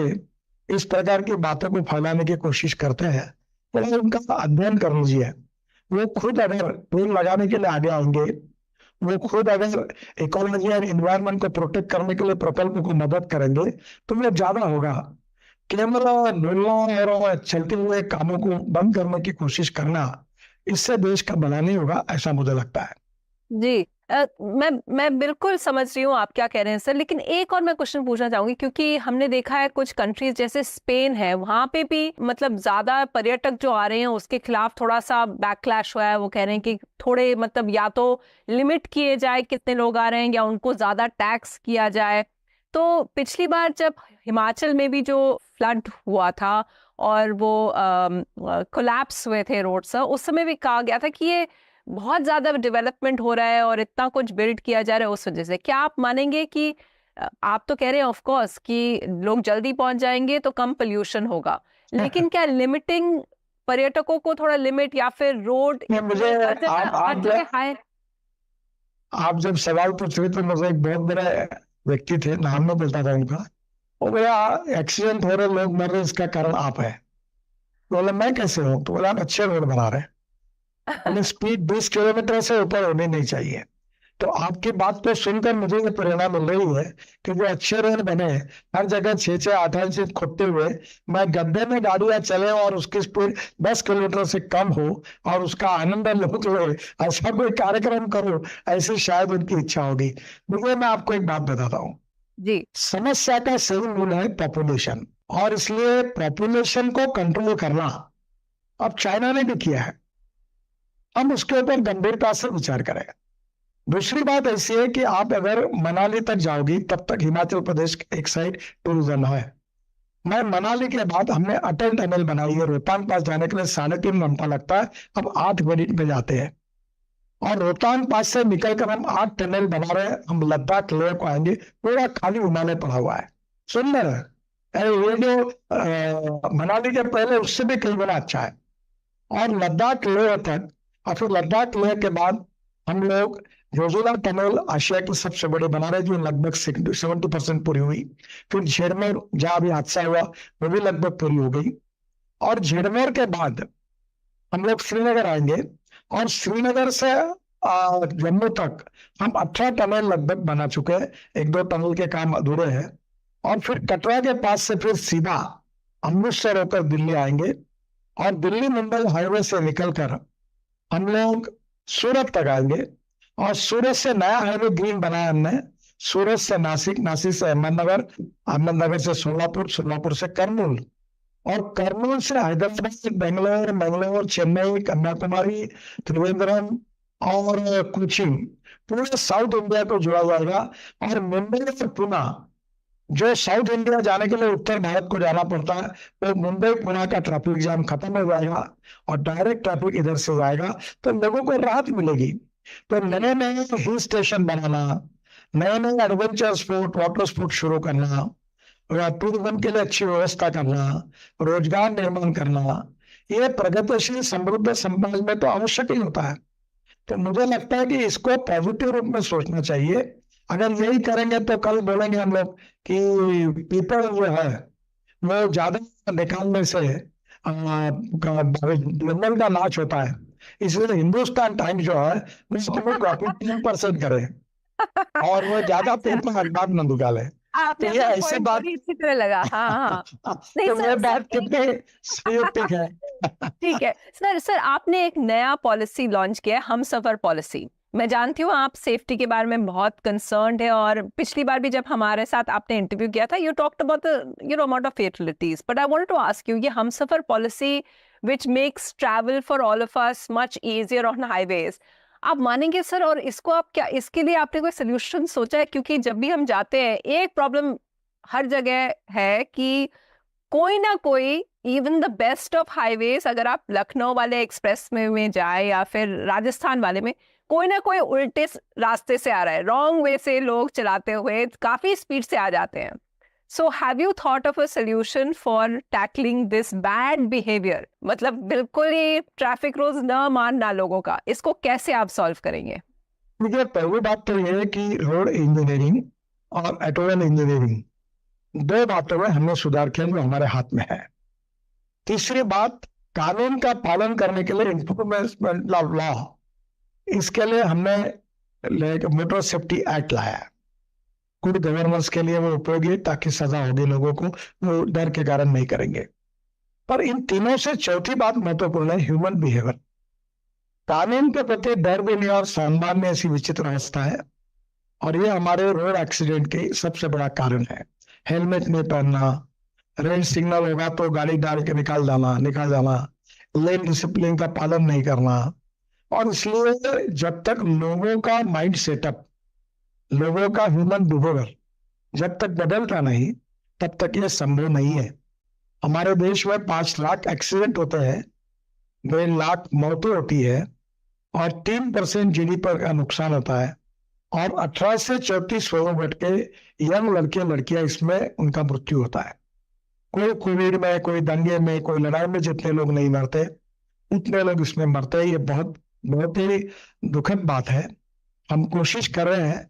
[SPEAKER 22] इस प्रकार की बातों को फैलाने की कोशिश करते हैं, तो उनका अध्ययन कर लीजिए। वो खुद अगर पेड़ लगाने के लिए आगे आएंगे, वो खुद अगर इकोलॉजी और एनवायरनमेंट को प्रोटेक्ट करने के लिए प्रकल्प को मदद करेंगे तो वो ज्यादा होगा। कैमरा ढूंढना और चलते हुए कामों को बंद करने की कोशिश करना, इससे देश का भला नहीं होगा, ऐसा मुझे लगता है।
[SPEAKER 14] जी मैं बिल्कुल समझ रही हूँ आप क्या कह रहे हैं सर, लेकिन एक और मैं क्वेश्चन पूछना चाहूंगी, क्योंकि हमने देखा है कुछ कंट्रीज जैसे स्पेन है, वहां पे भी मतलब ज्यादा पर्यटक जो आ रहे हैं उसके खिलाफ थोड़ा सा बैकलैश हुआ है। वो कह रहे हैं कि थोड़े मतलब या तो लिमिट किए जाए कितने लोग आ रहे हैं या उनको ज्यादा टैक्स किया जाए। तो पिछली बार जब हिमाचल में भी जो फ्लड हुआ था और वो कोलैप्स हुए थे रोड्स, उस समय भी कहा गया था कि ये बहुत ज्यादा डेवलपमेंट हो रहा है और इतना कुछ बिल्ड किया जा रहा है उस वजह से। क्या आप मानेंगे कि आप तो कह रहे हैं ऑफ कोर्स कि लोग जल्दी पहुंच जाएंगे तो कम पोल्यूशन होगा, लेकिन क्या लिमिटिंग पर्यटकों को थोड़ा लिमिट या फिर रोड
[SPEAKER 22] मुझे आप जब सवाल पूछ रहे थे, मुझे एक बहुत बड़े व्यक्ति थे, नाम में बोलता था उनका, वो बोला एक्सीडेंट हो रहे लोग मर रहे इसका कारण आप है। बोला मैं कैसे हूँ? तो बोला अच्छे रोड बना रहे, स्पीड 20 किलोमीटर से ऊपर होनी नहीं चाहिए। तो आपकी बात को सुनकर मुझे ये प्रेरणा मिल रही है कि जो अच्छे रोड बने, हर जगह 6-6 8 इंच खोदते हुए मैं गड्ढे में गाड़ियां चले और उसकी स्पीड 10 किलोमीटर से कम हो और उसका आनंद लोग लो, ऐसा कोई कार्यक्रम करो, ऐसी शायद उनकी इच्छा होगी। देखिए मैं आपको एक बात बताता हूँ
[SPEAKER 14] जी,
[SPEAKER 22] समस्या का सही मूल है पॉपुलेशन, और इसलिए पॉपुलेशन को कंट्रोल करना अब चाइना ने भी किया है, हम उसके ऊपर गंभीरता से विचार करें। दूसरी बात ऐसी है कि आप अगर मनाली तक जाओगी तब तक हिमाचल प्रदेश एक साइड टूरिज्म है। मैं मनाली के बाद हमने अटल टनल बनाई है, रोहतांग पास जाने के लिए 3.5 घंटा लगता है, अब 8 मिनट में जाते हैं। और रोहतांग पास से निकलकर हम 8 टनल बना रहे हैं, हम लद्दाख लेह को आएंगे, पूरा खाली हिमालय पड़ा हुआ है, सुंदर है। ये जो मनाली के पहले उससे भी कई गुना अच्छा है। और लद्दाख लेह तक, और फिर लद्दाख लेह के बाद हम लोग जोजिला टनल आशिया की सबसे बड़ी बना रहे, जो लगभग 70% पूरी हुई। फिर झेड़मेर जहां भी हादसा हुआ वो भी लगभग पूरी हो गई। और झेड़मेर के बाद हम लोग श्रीनगर आएंगे, और श्रीनगर से जम्मू तक हम 18 टनल लगभग बना चुके हैं, 1-2 टनल के काम अधूरे हैं। और फिर कटरा के पास से फिर सीधा अमृतसर होकर दिल्ली आएंगे, और दिल्ली मुंबई हाईवे से निकलकर हम लोग सूरत तक आएंगे, और सूरत से नया हाईवे ग्रीन बनाया हमने, सूरत से नासिक, नासिक से अहमदनगर, अहमदनगर से सोलापुर, सोलापुर से कर्नूल, और कर्नूल से हैदराबाद, बेंगलोर, मंगलोर, चेन्नई, कन्याकुमारी, त्रिवेंद्रम और कोचीन, पूरे साउथ इंडिया को जोड़ा जाएगा। और मुंबई से पुणे, जो साउथ इंडिया जाने के लिए उत्तर भारत को जाना पड़ता है, तो मुंबई पुणे का ट्रैफिक जाम खत्म हो जाएगा और डायरेक्ट ट्रैफिक इधर से जाएगा, तो लोगों को राहत मिलेगी। तो नए नए हिल स्टेशन बनाना, नए नए एडवेंचर स्पोर्ट, वाटर स्पोर्ट शुरू करना, टूरिज्म के लिए अच्छी व्यवस्था करना, रोजगार निर्माण करना, ये प्रगतिशील समृद्ध समाज में तो आवश्यक ही होता है। तो मुझे लगता है कि इसको पॉजिटिव रूप में सोचना चाहिए। अगर यही करेंगे तो कल बोलेंगे हम लोग कि पीपल जो है वो ज्यादा निकालने से जंगल का नाश होता है, इसलिए हिंदुस्तान टाइम्स जो है वो 10% करे और वो ज्यादा पेपर अखबार न निकाले।
[SPEAKER 14] आपने
[SPEAKER 22] तो ये ऐसे बात
[SPEAKER 14] अच्छी तरह लगा। हाँ नहीं
[SPEAKER 22] तो
[SPEAKER 14] सर,
[SPEAKER 22] ये बात कितने संयुक्तिक है।
[SPEAKER 14] ठीक है सर, आपने एक नया पॉलिसी लॉन्च किया है, हम सफर पॉलिसी। मैं जानती हूँ आप सेफ्टी के बारे में बहुत कंसर्न्ड है, और पिछली बार भी जब हमारे साथ आपने इंटरव्यू किया था, you talked about the amount of fatalities, but I wanted to ask you, ये Humsafar policy which makes travel for all of us much easier on highways, आप मानेंगे सर? और इसको आप क्या, इसके लिए आपने कोई सोल्यूशन सोचा है? क्योंकि जब भी हम जाते हैं एक प्रॉब्लम हर जगह है कि कोई ना कोई, even the best of highways, अगर आप लखनऊ वाले एक्सप्रेस में जाए या फिर राजस्थान वाले में, कोई ना कोई उल्टे रास्ते से आ रहा है, रॉन्ग वे से लोग चलाते हुए काफी स्पीड से आ जाते हैं। So have you thought of a solution for tackling this bad behavior? मतलब बिल्कुल ही ट्रैफिक रूल्स न मानना लोगों का, इसको कैसे आप सॉल्व करेंगे?
[SPEAKER 22] देखिए, पहली बात तो ये है कि रोड इंजीनियरिंग और ऑटोमोबाइल इंजीनियरिंग 2 बातों में हमने सुधार किया जो हमारे हाथ में है। तीसरी बात, कानून का पालन करने के लिए इन्फोर्समेंट ऑफ लॉ, इसके लिए हमने मोटर सेफ्टी एक्ट लाया है। गुड गवर्नेंस के लिए वो उपयोगी है ताकि सजा होगी लोगों को, वो डर के कारण नहीं करेंगे। पर इन तीनों से चौथी बात महत्वपूर्ण है, ह्यूमन बिहेवियर। कानून के प्रति डर भी नहीं और सम्मान में ऐसी विचित्र अवस्था है, और ये हमारे रोड एक्सीडेंट के सबसे बड़ा कारण है। हेलमेट नहीं पहनना, रेड सिग्नल होगा तो गाड़ी डाल के निकाल जाना, लेन डिसिप्लिन का पालन नहीं करना। और इसलिए जब तक लोगों का माइंड सेटअप, लोगों का ह्यूमन बिहेवियर जब तक बदलता नहीं, तब तक ये संभव नहीं है। हमारे देश में 5 लाख एक्सीडेंट होते हैं, 2 लाख मौतें होती है, और 3% जीडीपी का नुकसान होता है, और 18 से 34 वर्ष के यंग लड़के लड़कियां इसमें उनका मृत्यु होता है। कोई कोविड में, कोई दंगे में, कोई लड़ाई में जितने लोग नहीं मरते, उतने लोग इसमें मरते हैं। ये बहुत बहुत ही दुखद बात है। हम कोशिश कर रहे हैं,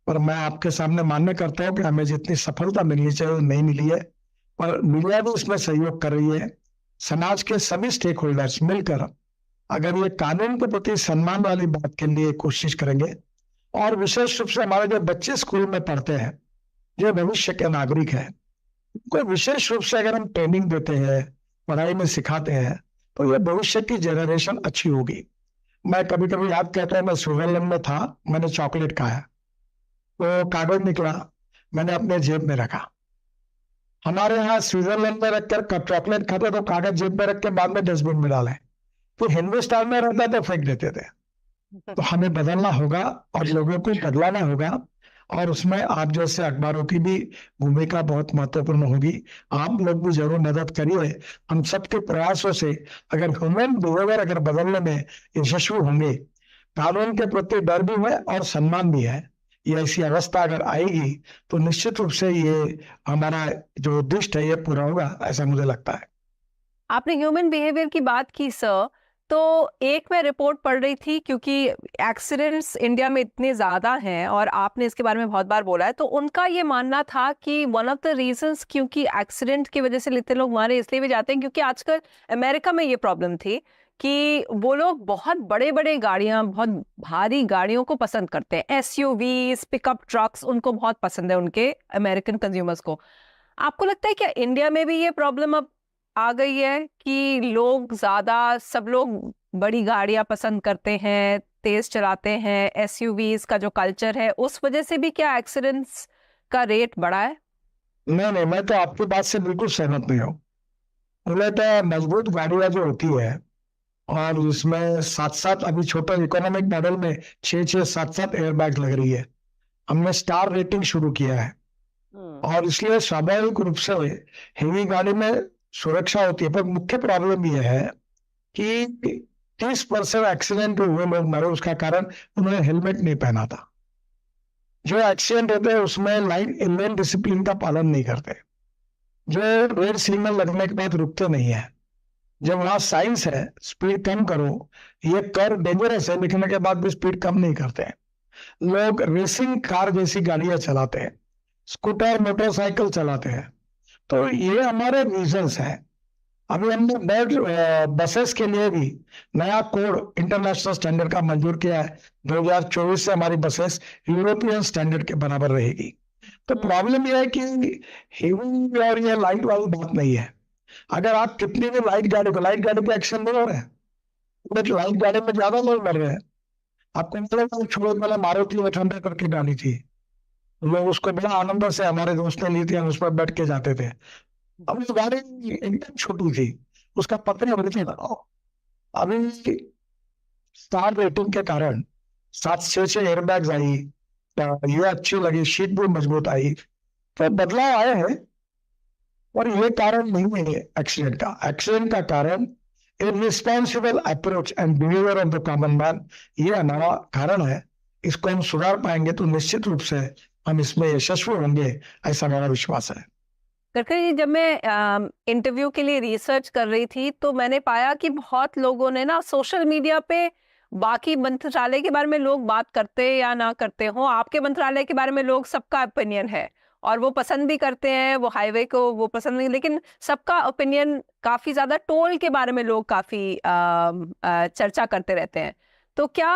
[SPEAKER 22] पर मैं आपके सामने मान्य करता हूं कि हमें जितनी सफलता मिलनी चाहिए वो नहीं मिली है, पर मीडिया भी इसमें सहयोग कर रही है। समाज के सभी स्टेक होल्डर्स मिलकर अगर ये कानून के प्रति सम्मान वाली बात के लिए कोशिश करेंगे, और विशेष रूप से हमारे जो बच्चे स्कूल में पढ़ते हैं, जो भविष्य के नागरिक हैं, कोई विशेष रूप से अगर हम ट्रेनिंग देते हैं, पढ़ाई में सिखाते हैं, तो ये भविष्य की जनरेशन अच्छी होगी। मैं कभी कभी याद कहता हूँ, मैं स्विट्जरलैंड में था, मैंने चॉकलेट खाया, तो कागज निकला, मैंने अपने जेब में रखा। हमारे यहाँ स्विट्जरलैंड में रखकर चॉकलेट खाते तो कागज जेब में रख के बाद में डस्टबिन में डालें, तो हिंदुस्तान में रहता तो फेंक देते थे। तो हमें बदलना होगा और लोगों को बदलाना होगा, और उसमें आप जैसे अखबारों की भी भूमिका बहुत महत्वपूर्ण होगी। आप लोग भी जरूर मदद करिए। हम सबके प्रयासों से अगर ह्यूमन बिहेवियर अगर बदलने में यशस्वी होंगे, कानून के प्रति डर भी है और सम्मान भी है, ये ऐसी अवस्था अगर आएगी तो निश्चित रूप से ये हमारा जो उद्देश्य है ये पूरा होगा, ऐसा मुझे लगता है।
[SPEAKER 14] आपने ह्यूमन बिहेवियर की बात की सर, तो एक मैं रिपोर्ट पढ़ रही थी, क्योंकि एक्सीडेंट्स इंडिया में इतने ज़्यादा हैं और आपने इसके बारे में बहुत बार बोला है, तो उनका ये मानना था कि वन ऑफ द रीजंस क्योंकि एक्सीडेंट की वजह से इतने लोग मारे इसलिए भी जाते हैं क्योंकि आजकल अमेरिका में ये प्रॉब्लम थी कि वो लोग बहुत बड़े बड़े गाड़ियाँ, बहुत भारी गाड़ियों को पसंद करते हैं, एसयूवीज, पिकअप ट्रक्स उनको बहुत पसंद है, उनके अमेरिकन कंज्यूमर्स को। आपको लगता है क्या इंडिया में भी ये प्रॉब्लम अब आ गई है कि लोग ज़्यादा, सब लोग बड़ी गाड़ियां पसंद करते हैं, तेज चलाते हैं, एसयूवीज का जो कल्चर है उस वजह से भी क्या एक्सीडेंट्स का रेट बढ़ा है?
[SPEAKER 22] नहीं, मैं तो आपकी बात से बिल्कुल सहमत नहीं हूँ। मुझे तो मजबूत गाड़ियां जो होती है और उसमें 7-7, अभी छोटे इकोनॉमिक मॉडल में 6-6, 7-7 एयरबैग लग रही है। हमने स्टार रेटिंग शुरू किया है, और इसलिए स्वाभाविक रूप से हेवी गाड़ी में सुरक्षा होती है। पर मुख्य प्रॉब्लम यह है कि 30% एक्सीडेंट हुए लोग मरे, उसका कारण उन्होंने हेलमेट नहीं पहना था। जो एक्सीडेंट होते हैं उसमें लेन डिसिप्लिन का पालन नहीं करते, जो रेड सिग्नल लगने के बाद रुकते नहीं है। जब वहां साइंस है स्पीड कम करो, ये कर डेंजरस है लिखने के बाद भी स्पीड कम नहीं करते। लोग रेसिंग कार जैसी गाड़ियां चलाते हैं, स्कूटर, मोटरसाइकिल चलाते हैं। तो ये हमारे रीजंस हैं। अभी हमने नए बसेस के लिए भी नया कोड इंटरनेशनल स्टैंडर्ड का मंजूर किया है। 2024 से हमारी बसेस यूरोपियन स्टैंडर्ड के बराबर रहेगी। तो प्रॉब्लम यह है कि हेवी और ये लाइट वाली बात नहीं है। अगर आप कितनी भी लाइट गाड़ी पे एक्शन नहीं हो रहे हैं, लाइट गाड़ी में ज्यादा लोग मर रहे हैं। आपको मतलब छोड़ो, मैंने मारुति 800 करके गाड़ी थी, लोग उसको बड़ा आनंद से, हमारे दोस्त ने ली थी, हम उस पर बैठ के जाते थे। अब इस गाड़ी एकदम छोटी थी, उसका पतरे बड़े थे। अभी स्टार रेटिंग के कारण 7-6 एयरबैग्स आई, ये अच्छी लगी, शीट भी मजबूत आई, तो बदलाव आए हैं। और ये कारण नहीं है एक्सीडेंट का। एक्सीडेंट का कारण irresponsible approach and behaviour of the common man, ये हमारा कारण है। इसको हम सुधार पाएंगे तो निश्चित रूप से हम इसमें यशस्वी होंगे, ऐसा मेरा विश्वास है।
[SPEAKER 14] गडकरी जी, जब मैं इंटरव्यू के लिए रिसर्च कर रही थी तो मैंने पाया कि बहुत लोगों ने ना सोशल मीडिया पे बाकी मंत्रालय के बारे में लोग बात करते या ना करते हो, आपके मंत्रालय के बारे में लोग सबका ओपिनियन है और वो पसंद भी करते हैं, वो हाईवे को वो पसंद नहीं, लेकिन सबका ओपिनियन काफी ज्यादा टोल के बारे में लोग काफी चर्चा करते रहते हैं। तो क्या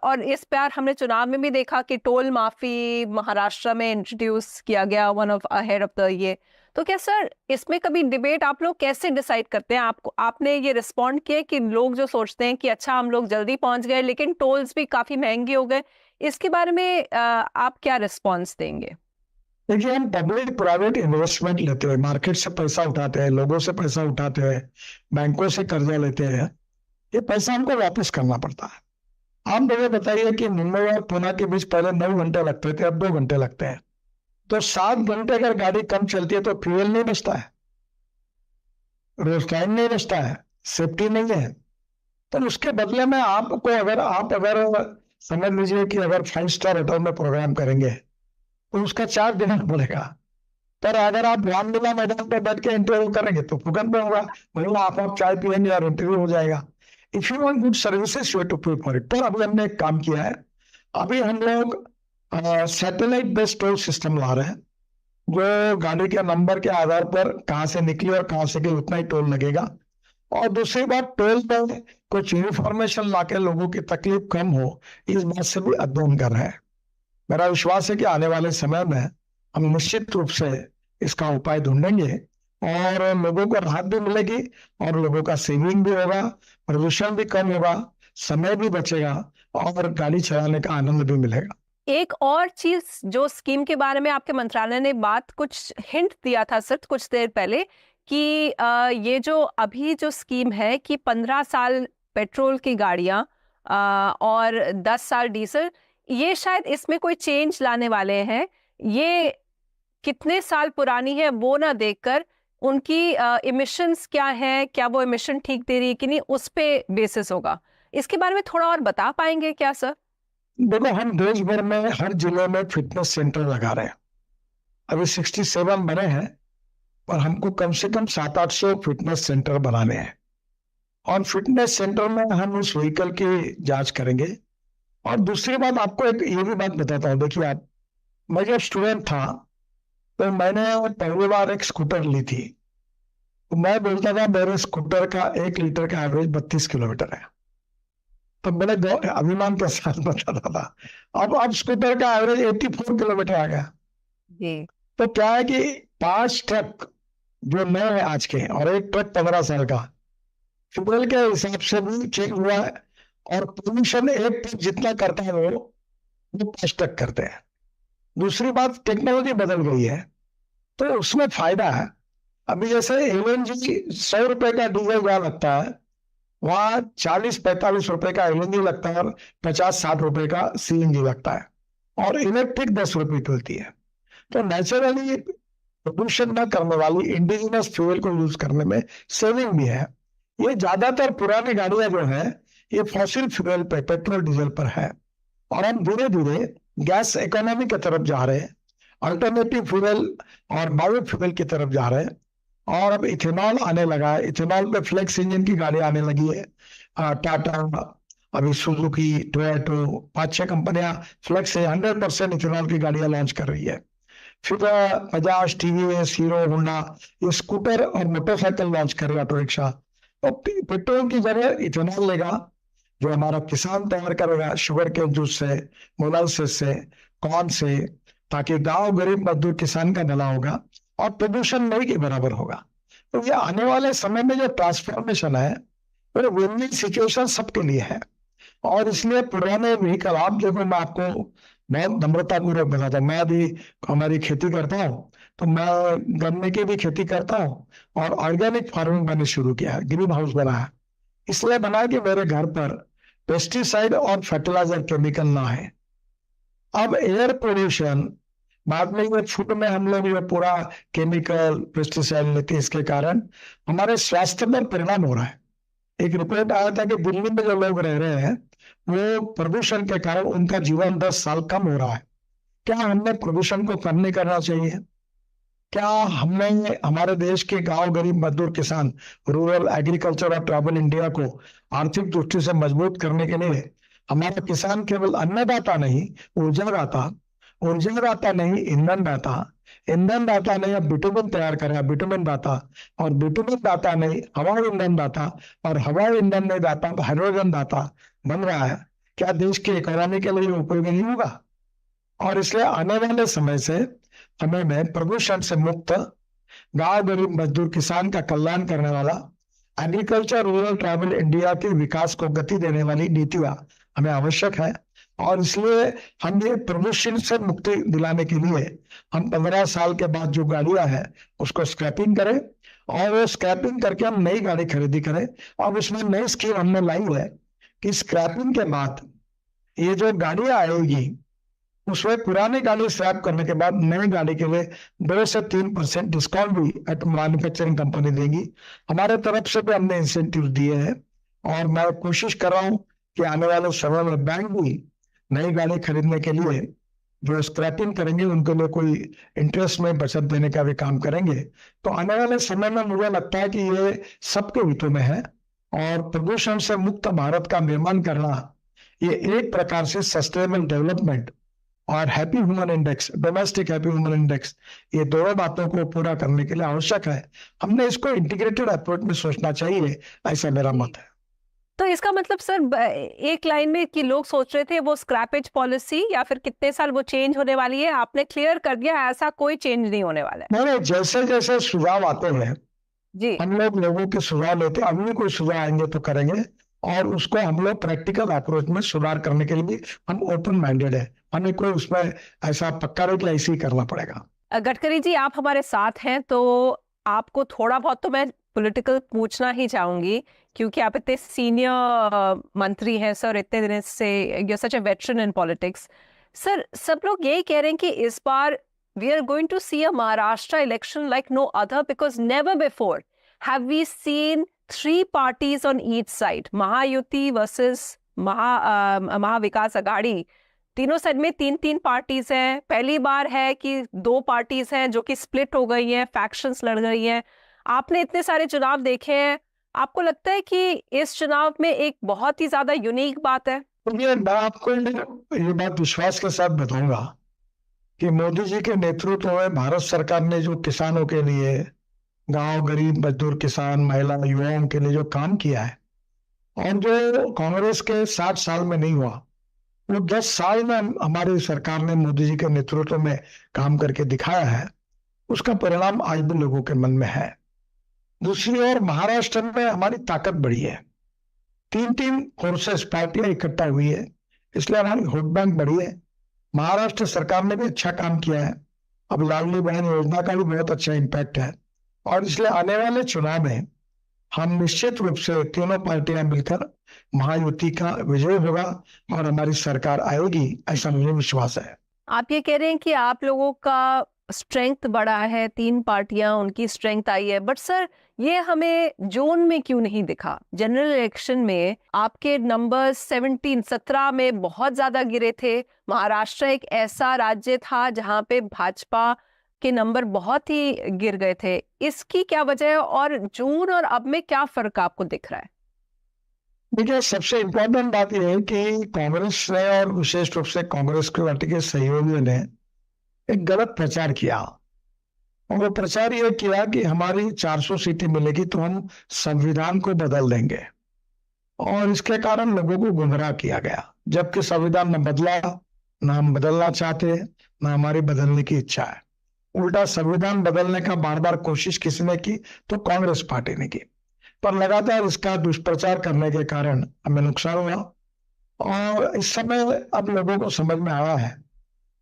[SPEAKER 14] और इस बार हमने चुनाव में भी देखा कि टोल माफी महाराष्ट्र में इंट्रोड्यूस किया गया, one of ahead of the ये। तो क्या सर इसमें कभी डिबेट आप लोग कैसे डिसाइड करते हैं? आपको आपने ये रिस्पॉन्ड किया कि लोग जो सोचते हैं कि अच्छा हम लोग जल्दी पहुंच गए लेकिन टोल्स भी काफी महंगे हो गए, इसके बारे में आप क्या रिस्पॉन्स देंगे?
[SPEAKER 22] देखिए, हम पब्लिक प्राइवेट इन्वेस्टमेंट लेते हैं, मार्केट से पैसा उठाते हैं, लोगों से पैसा उठाते हैं, बैंकों से कर्जा लेते हैं, ये पैसा हमको वापस करना पड़ता है। आप मुझे बताइए कि मुंबई और पुणे के बीच पहले 9 घंटे लगते थे, अब 2 घंटे लगते हैं। तो 7 घंटे अगर गाड़ी कम चलती है तो फ्यूल नहीं बचता है, रोड टाइम नहीं बचता है, सेफ्टी नहीं है। तो उसके बदले में आपको अगर समझ लीजिए कि अगर 5 स्टार होटल में प्रोग्राम करेंगे तो उसका चार्ज देना पड़ेगा, पर अगर आप रामलीला मैदान पे बैठ के इंटरव्यू करेंगे तो फुकट में होगा, वही आप चाय पियेंगे और इंटरव्यू हो जाएगा। If you want good services you to pay for it. पर अभी हमने एक काम किया है, अभी हम लोग सैटेलाइट बेस्ड टोल सिस्टम ला रहे हैं, जो गाड़ी के नंबर के आधार पर कहाँ से निकली और कहाँ से गई उतना ही टोल लगेगा। और दूसरी बात, टोल में कुछ इन्फॉर्मेशन लाके लोगों की तकलीफ कम हो, इस बात से भी अध्ययन कर रहे हैं। मेरा विश्वास है कि आने वाले समय में हम निश्चित रूप से इसका उपाय ढूंढेंगे और लोगों को राहत भी मिलेगी और लोगों का सेविंग भी होगा, प्रदूषण भी कम होगा, समय भी बचेगा और गाड़ी चलाने का आनंद भी मिलेगा।
[SPEAKER 14] एक और चीज जो स्कीम के बारे में आपके मंत्रालय ने बात कुछ हिंट दिया था सर कुछ देर पहले कि ये जो अभी जो स्कीम है कि 15 साल पेट्रोल की गाड़ियां और 10 साल डीजल, ये शायद इसमें कोई चेंज लाने वाले हैं। ये कितने साल पुरानी है वो ना देखकर उनकी इमिशंस क्या है, क्या वो इमिशन ठीक दे रही है कि नहीं, उस पे बेसिस होगा। इसके बारे में थोड़ा और बता पाएंगे क्या सर?
[SPEAKER 22] देखो, हम देश भर में हर जिले में फिटनेस सेंटर लगा रहे हैं। अभी 67 बने हैं और हमको कम से कम 700-800 फिटनेस सेंटर बनाने हैं। और फिटनेस सेंटर में हम उस व्हीकल की जांच करेंगे। और दूसरी बात, आपको एक ये भी बात बताता हूँ। देखिए, आप, मैं जब स्टूडेंट था तो मैंने पहली बार एक स्कूटर ली थी, तो मैं बोलता था मेरे स्कूटर का 1 लीटर का एवरेज 32 किलोमीटर है, तो मैंने अभिमान के साथ बताता था। अब स्कूटर का एवरेज 84 किलोमीटर आ गया। तो क्या है कि 5 ट्रक जो नए हैं आज के और 1 ट्रक 15 साल का, फ्यूल के हिसाब से भी चेक हुआ है और पोल्यूशन 1 ट्रक जितना करता है वो 5 ट्रक करते हैं। दूसरी बात, टेक्नोलॉजी बदल गई है तो उसमें फायदा है। अभी जैसे एलएनजी 100 रुपए का डीजल जहाँ लगता है, वहाँ 40-45 रुपए का एलएनजी लगता है और 50-60 रुपए का सीएनजी लगता है, और इलेक्ट्रिक 10 रुपए की होती है। तो नेचुरली प्रदूषण न करने वाली इंडिजिनस फ्यूल को यूज करने में सेविंग भी है। ये ज्यादातर पुरानी गाड़ियां जो है ये फॉसिल फ्यूल पे, पेट्रोल डीजल पर है, और हम धीरे धीरे गैस इकोनॉमी की तरफ जा रहे हैं, अल्टरनेटिव फ्यूल और बायो फ्यूल की तरफ जा रहे हैं। और अब इथेनॉल आने लगा है, इथेनॉल पे फ्लेक्स इंजन की गाड़ी आने लगी है। टाटा, अभी सुजुकी, टोयोटो, 5-6 कंपनियां फ्लेक्स 100% इथेनॉल की गाड़ियां लॉन्च कर रही है। फिर बजाज, टीवीएस, हीरो, होंडा ये स्कूटर और मोटरसाइकिल लॉन्च कर रही है, ऑटो रिक्शा। तो पेट्रोल की जगह इथेनॉल लेगा, जो हमारा किसान तैयार करेगा शुगर के जूस से, मोलासेस से, कॉर्न से, ताकि गांव गरीब मजदूर किसान का भला होगा और प्रदूषण नहीं के बराबर होगा। तो ये आने वाले समय में जो ट्रांसफॉर्मेशन है वो विन विन सिचुएशन सबके लिए है। और इसलिए पुराने व्हीकल, आप देखो, मैं आपको बहुत नम्रतापूर्वक बताता हूँ, मैं अभी हमारी खेती करता हूँ तो मैं गन्ने की भी खेती करता हूँ और ऑर्गेनिक फार्मिंग मैंने शुरू किया है, ग्रीन हाउस बनाया। इसलिए बना कि मेरे घर पर पेस्टिसाइड और फर्टिलाइजर केमिकल ना है। अब एयर पोल्यूशन, बाद में ये फूड में हम लोग ये पूरा केमिकल पेस्टिसाइड लेते हैं, इसके कारण हमारे स्वास्थ्य में परिणाम हो रहा है। एक रिपोर्ट आया था कि दिल्ली में जो लोग रह रहे हैं वो प्रदूषण के कारण उनका जीवन 10 साल कम हो रहा है। क्या हमने प्रदूषण को कम नहीं करना चाहिए? क्या हमने हमारे देश के गांव गरीब मजदूर किसान, रूरल एग्रीकल्चर और ट्राइबल इंडिया को आर्थिक दृष्टि से मजबूत करने के लिए हमारा किसान केवल अन्नदाता नहीं, ऊर्जा नहीं, ईंधन दाता नहीं, अब बिटुमिन तैयार करेगा, बिटुमिन दाता, और बिटुमिन दाता नहीं, हवाई ईंधन दाता, और हवाई ईंधन नहीं दाता, हाइड्रोजन दाता बन रहा है। क्या देश की इकोनॉमी के लिए उपयोगी नहीं होगा? और इसलिए आने वाले समय में प्रदूषण से मुक्त, गांव गरीब मजदूर किसान का कल्याण करने वाला, एग्रीकल्चर रूरल ट्राइबल इंडिया के विकास को गति देने वाली नीतियां हमें आवश्यक है। और इसलिए हम ये प्रदूषण से मुक्ति दिलाने के लिए हम 15 साल के बाद जो गाड़ियां हैं उसको स्क्रैपिंग करें, और वो स्क्रैपिंग करके हम नई गाड़ी खरीदी करें। और उसमें नई स्कीम हमने लाई है कि स्क्रैपिंग के बाद ये जो गाड़ियां आएगी उसमें पुरानी गाड़ी स्क्रैप करने के बाद नई गाड़ी के लिए 2 से 3% डिस्काउंट भी मैन्युफैक्चरिंग कंपनी देगी। हमारे तरफ से भी हमने इंसेंटिव दिए हैं, और मैं कोशिश कर रहा हूं कि आने वाले समय में बैंक भी नई गाड़ी खरीदने के लिए जो स्क्रैपिंग करेंगे उनके लिए कोई इंटरेस्ट में बचत देने का भी काम करेंगे। तो आने वाले समय में मुझे लगता है कि ये सबके हितों में है, और प्रदूषण से मुक्त भारत का निर्माण करना ये एक प्रकार से सस्टेनेबल डेवलपमेंट और happy human index, domestic happy human index, ये दोनों बातों को पूरा करने के लिए आवश्यक है। हमने इसको इंटीग्रेटेड अप्रोच में सोचना चाहिए, ऐसा मेरा मत है।
[SPEAKER 14] तो इसका मतलब सर एक लाइन में कि लोग सोच रहे थे वो स्क्रैपेज पॉलिसी या फिर कितने साल वो चेंज होने वाली है, आपने क्लियर कर दिया ऐसा कोई चेंज नहीं होने वाला है।
[SPEAKER 22] नहीं, जैसे जैसे सुझाव आते हैं
[SPEAKER 14] जी,
[SPEAKER 22] हम लोगों के सुझाव लेते हैं, अभी कोई सुझाव आएंगे तो करेंगे, और उसको हम लोग प्रैक्टिकल अप्रोच में सुधार करने के लिए भी हम ओपन माइंडेड है। हमें कोई उसमें ऐसा पक्का नहीं कि ऐसे ही करना पड़ेगा।
[SPEAKER 14] गडकरी जी आप हमारे साथ हैं तो आपको थोड़ा बहुत तो मैं पॉलिटिकल पूछना ही चाहूंगी, क्योंकि आप इतने सीनियर मंत्री हैं सर, इतने दिन से, you are such a veteran in politics. Sir सब लोग यही कह रहे हैं कि इस बार we are going to see a Maharashtra election like no other, because never before have we seen 3 parties on each side, Mahayuti versus Mahavikas Aghadi, तीनों साइड में 3-3 पार्टीज हैं। पहली बार है कि 2 पार्टीज हैं जो कि स्प्लिट हो गई हैं, फैक्शंस लड़ गई हैं। आपने इतने सारे चुनाव देखे हैं, आपको लगता है कि इस चुनाव में एक बहुत ही ज्यादा यूनिक बात है?
[SPEAKER 22] मैं आपको ये बात विश्वास के साथ बताऊंगा कि मोदी जी के नेतृत्व में भारत सरकार ने जो किसानों के लिए, गांव गरीब मजदूर किसान महिला युवाओं के लिए जो काम किया है, और जो कांग्रेस के 60 साल में नहीं हुआ, वो 10 साल में हमारी सरकार ने मोदी जी के नेतृत्व में काम करके दिखाया है, उसका परिणाम आज भी लोगों के मन में है। दूसरी ओर महाराष्ट्र में हमारी ताकत बढ़ी है, 3-3 फोर्सेस पार्टियां इकट्ठा हुई है, इसलिए हमारी वोट बैंक बढ़ी है। महाराष्ट्र सरकार ने भी अच्छा काम किया है, अब लाडली बहन योजना का भी बहुत अच्छा इम्पैक्ट है, और इसलिए आने वाले चुनाव में हम निश्चित रूप से तीनों पार्टियां मिलकर महायुति का विजय होगा और हमारी सरकार आएगी, ऐसा मुझे विश्वास है।
[SPEAKER 14] आप ये कह रहे हैं कि आप लोगों का स्ट्रेंथ बढ़ा है, 3 पार्टियां उनकी स्ट्रेंथ आई है, बट सर ये हमें जून में क्यों नहीं दिखा? जनरल इलेक्शन में आपके नंबर 17 में बहुत ज्यादा गिरे थे। महाराष्ट्र एक ऐसा राज्य था जहां पे भाजपा के नंबर बहुत ही गिर गए थे, इसकी क्या वजह है, और जून और अब में क्या फर्क आपको दिख रहा है?
[SPEAKER 22] देखिए, सबसे इम्पोर्टेंट बात यह है कि कांग्रेस ने और विशेष रूप से कांग्रेस के पार्टी के सहयोगियों ने एक गलत प्रचार किया, और वो प्रचार ये किया कि हमारी 400 सीटें मिलेगी तो हम संविधान को बदल देंगे, और इसके कारण लोगों को गुमराह किया गया, जबकि संविधान न बदला, न हम बदलना चाहते, न हमारी बदलने की इच्छा है। उल्टा संविधान बदलने का बार बार कोशिश किसने की? तो कांग्रेस पार्टी ने की, पर लगातार इसका दुष्प्रचार करने के कारण हमें नुकसान हुआ। और इस समय अब लोगों को समझ में आया है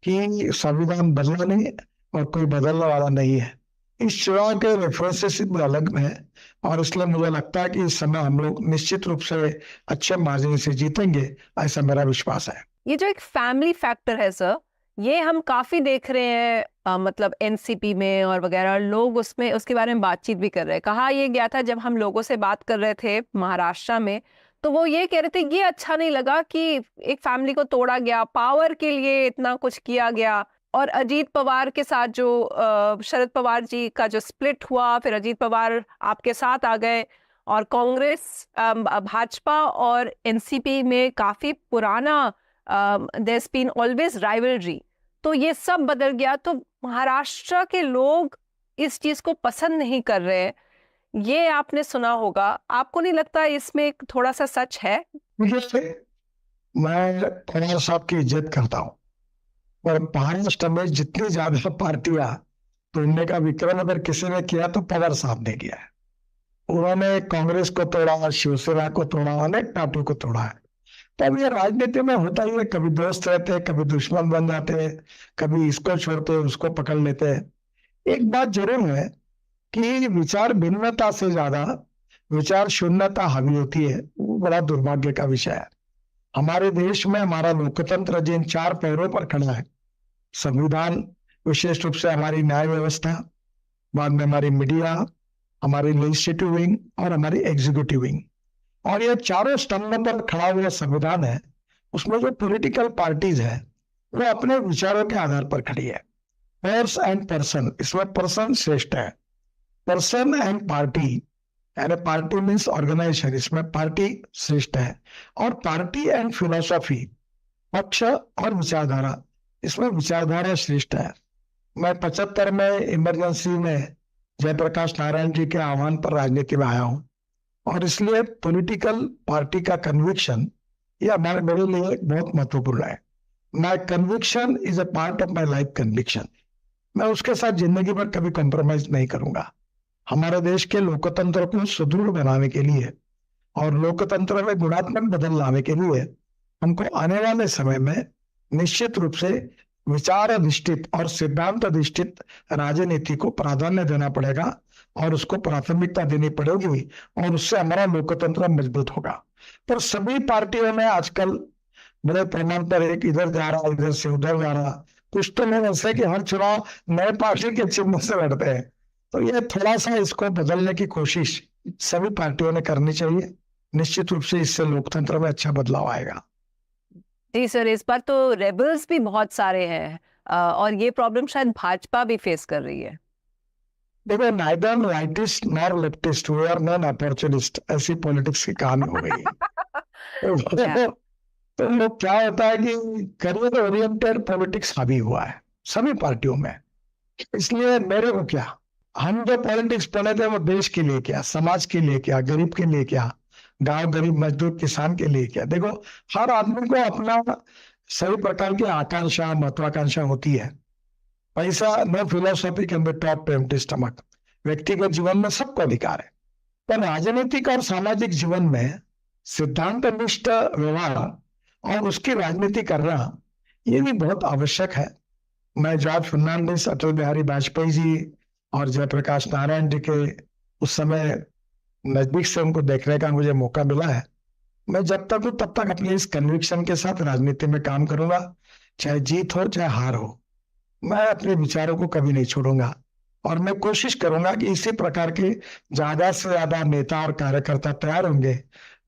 [SPEAKER 22] कि संविधान बदला नहीं और कोई बदलने वाला नहीं है। इस चुनाव के रेफरेंसेस अलग में है, और इसलिए मुझे लगता है कि इस समय हम लोग निश्चित रूप से अच्छे मार्जिन से जीतेंगे, ऐसा मेरा विश्वास है।
[SPEAKER 14] ये जो एक फैमिली फैक्टर है सर, ये हम काफी देख रहे हैं, मतलब एनसीपी में और वगैरह, लोग उसमें उसके बारे में बातचीत भी कर रहे हैं। कहा ये गया था जब हम लोगों से बात कर रहे थे महाराष्ट्र में, तो वो ये कह रहे थे ये अच्छा नहीं लगा कि एक फैमिली को तोड़ा गया, पावर के लिए इतना कुछ किया गया। और अजीत पवार के साथ जो शरद पवार जी का जो स्प्लिट हुआ, फिर अजीत पवार आपके साथ आ गए और कांग्रेस भाजपा और एनसीपी में काफी पुराना देयर बीन ऑलवेज राइवलरी, तो ये सब बदल गया। तो महाराष्ट्र के लोग इस चीज को पसंद नहीं कर रहे हैं, ये आपने सुना होगा। आपको नहीं लगता इसमें एक थोड़ा सा सच है?
[SPEAKER 22] मैं पवार साहब की इज्जत करता हूँ, पर महाराष्ट्र में जितनी ज्यादा पार्टियां तोड़ने का विक्रम अगर किसी ने किया तो पवार साहब ने किया है। उन्होंने कांग्रेस को तोड़ा, शिवसेना को तोड़ा, अनेक पार्टियों को तोड़ा है। तब ये राजनीति में होता ही है, कभी दोस्त रहते हैं, कभी दुश्मन बन जाते हैं, कभी इसको छोड़ते हैं, उसको पकड़ लेते हैं। एक बात जरूर है कि विचार भिन्नता से ज्यादा विचार शून्यता हावी होती है, वो बड़ा दुर्भाग्य का विषय है। हमारे देश में हमारा लोकतंत्र जिन 4 पैरों पर खड़ा है, संविधान, विशेष रूप से हमारी न्याय व्यवस्था, बाद में हमारी मीडिया, हमारी लेजिस्लेटिव विंग और हमारी एग्जीक्यूटिव विंग, और ये चारों स्तंभ पर खड़ा हुआ संविधान है, उसमें जो पॉलिटिकल पार्टीज है वो अपने विचारों के आधार पर खड़ी है। पर्स एंड पर्सन, इसमें पर्सन श्रेष्ठ है। पर्सन एंड पार्टी, यानी पार्टी मीन्स ऑर्गेनाइजेशन, इसमें पार्टी श्रेष्ठ है। और पार्टी एंड फिलोसॉफी, पक्ष और विचारधारा, इसमें विचारधारा श्रेष्ठ है। मैं 75 में इमरजेंसी में जयप्रकाश नारायण जी के आह्वान पर राजनीति में आया हूं, और इसलिए पॉलिटिकल पार्टी का कन्विक्शन यह मेरे लिए बहुत महत्वपूर्ण है। My conviction is a part of my life conviction. मैं उसके साथ जिंदगी भर कभी कॉम्प्रोमाइज नहीं करूंगा। हमारे देश के लोकतंत्र को सुदृढ़ बनाने के लिए और लोकतंत्र में गुणात्मक बदल लाने के लिए हमको आने वाले समय में निश्चित रूप से विचार अधिष्ठित और सिद्धांत अधिष्ठित राजनीति को प्राधान्य देना पड़ेगा और उसको प्राथमिकता देनी पड़ेगी, और उससे हमारा लोकतंत्र मजबूत होगा। पर सभी पार्टियों में आजकल बड़े प्रमाण पर एक इधर जा रहा, इधर से उधर जा रहा, कुछ तो नहीं ऐसे कि हर चुनाव नए पार्टी के चिन्ह से लड़ते हैं। तो ये थोड़ा सा इसको बदलने की कोशिश सभी पार्टियों ने करनी चाहिए। निश्चित रूप से इससे लोकतंत्र में अच्छा बदलाव आएगा।
[SPEAKER 14] जी सर, इस बार तो रेबल्स भी बहुत सारे हैं और ये प्रॉब्लम शायद भाजपा भी फेस कर रही है।
[SPEAKER 22] देखो, neither rightist nor leftist, we are non opportunist, ऐसी पॉलिटिक्स की कहानी हो गई है। तो क्या होता है कि करियर ओरिएंटेड पॉलिटिक्स हावी हुआ है सभी पार्टियों में। इसलिए मेरे को क्या, हम जो पॉलिटिक्स पढ़े थे वो देश के लिए क्या, समाज के लिए क्या, गरीब के लिए क्या, गांव गरीब मजदूर किसान के लिए क्या। देखो, हर आदमी को अपना सभी प्रकार की आकांक्षा महत्वाकांक्षा होती है। पैसा, no philosophy can be top to empty stomach. व्यक्तिगत जीवन में सबको अधिकार है, पर राजनीतिक और सामाजिक जीवन में सिद्धांतनिष्ठ व्यवहार और उसकी राजनीति करना ये भी बहुत आवश्यक है। मैं जॉर्ज फर्नांडिस, अटल बिहारी वाजपेयी जी और जयप्रकाश नारायण जी के उस समय नजदीक से उनको देखने का मुझे मौका मिला है। मैं जब तक हूं तब तक अपने इस कन्विक्शन के साथ राजनीति में काम करूंगा, चाहे जीत हो चाहे हार हो। मैं अपने विचारों को कभी नहीं छोड़ूंगा और मैं कोशिश करूंगा कि इसी प्रकार के ज्यादा से ज्यादा नेता और कार्यकर्ता तैयार होंगे,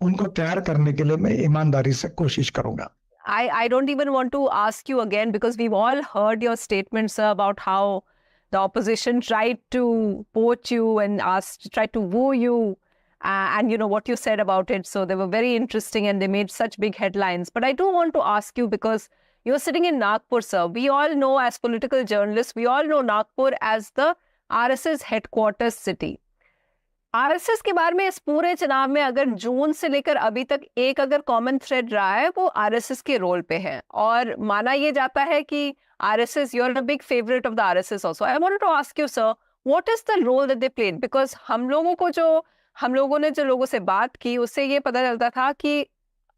[SPEAKER 22] उनको तैयार करने के लिए मैं ईमानदारी से कोशिश करूंगा।
[SPEAKER 14] I don't even want to ask you again because we've all heard your statements, sir, about how the opposition tried to poach you and tried to woo you, and you know what you said about it. So they were very interesting and they made such big headlines. But I do want to ask you, because you're sitting in Nagpur, sir. We all know, as political journalists, we all know Nagpur as the RSS headquarters city. RSS के बारे में इस पूरे चुनाव में अगर जून से लेकर अभी तक एक अगर कॉमन थ्रेड रहा है वो आरएसएस के रोल पे है, और माना ये जाता है कि RSS, you are a big favourite of the RSS also. I wanted to ask you, sir, what is the role that they played? Because हम लोगों ने जो लोगों से बात की उससे ये पता चलता था कि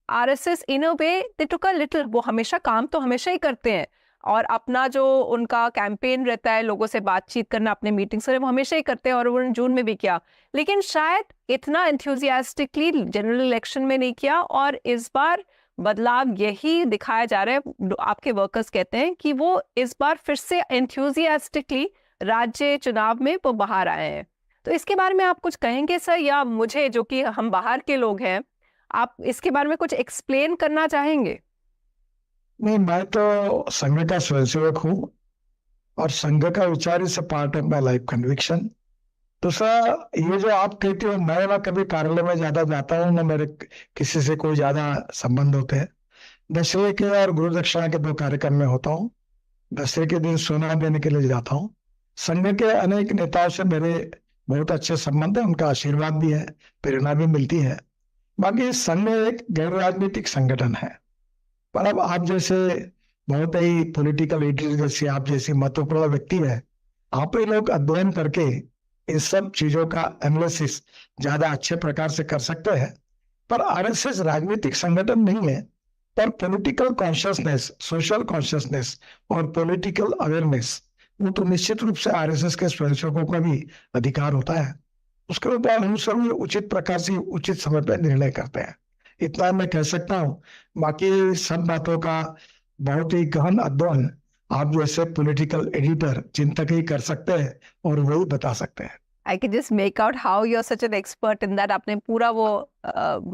[SPEAKER 14] RSS in a way they took a little, वो हमेशा काम तो हमेशा ही करते हैं और अपना जो उनका कैंपेन रहता है, लोगों से बातचीत करना, अपने मीटिंग्स करना, वो हमेशा ही करते हैं और उन्होंने जून में भी किया, लेकिन शायद इतना एंथुजियास्टिकली जनरल इलेक्शन में नहीं किया। और इस बार बदलाव यही दिखाया जा रहा है, आपके वर्कर्स कहते हैं कि वो इस बार फिर से एंथुजियास्टिकली राज्य चुनाव में वो बाहर आए हैं। तो इसके बारे में आप कुछ कहेंगे सर, या मुझे जो कि हम बाहर के लोग हैं, आप इसके बारे में कुछ एक्सप्लेन करना चाहेंगे?
[SPEAKER 22] नहीं, मैं तो संघ का स्वयंसेवक हूँ और संघ का विचार is a part of my life conviction. दूसरा, ये जो आप कहते हो, मैं ना कभी कार्यालय में ज्यादा जाता हूँ, ना मेरे किसी से कोई ज्यादा संबंध होते हैं। दशहरे के और गुरु दक्षिणा के 2 कार्यक्रम में होता हूँ। दशहरे के दिन सोना देने के लिए जाता हूँ। संघ के अनेक नेताओं से मेरे बहुत अच्छे संबंध है, उनका आशीर्वाद भी है, प्रेरणा भी मिलती है। बाकी संघ एक गैर राजनीतिक संगठन है, पर अब आप जैसे बहुत ही पॉलिटिकल लीडर जैसे आप जैसी महत्वपूर्ण व्यक्ति है, आप ही लोग अध्ययन करके इन सब चीजों का एनालिसिस ज्यादा अच्छे प्रकार से कर सकते हैं। पर आरएसएस राजनीतिक संगठन नहीं है, पर पॉलिटिकल कॉन्शियसनेस, सोशल कॉन्शियसनेस और पॉलिटिकल अवेयरनेस, वो तो निश्चित रूप से आरएसएस के स्वयंसेवकों का भी अधिकार होता है। उसके ऊपर हम सब उचित प्रकार से उचित समय पर निर्णय करते हैं, इतना मैं कह सकता हूँ। बाकी सब बातों का बहुत ही गहन अध्ययन आप जैसे पॉलिटिकल एडिटर चिंतक ही कर सकते हैं और वही बता सकते हैं।
[SPEAKER 14] I can just make out how you're such an expert in that. आपने पूरा वो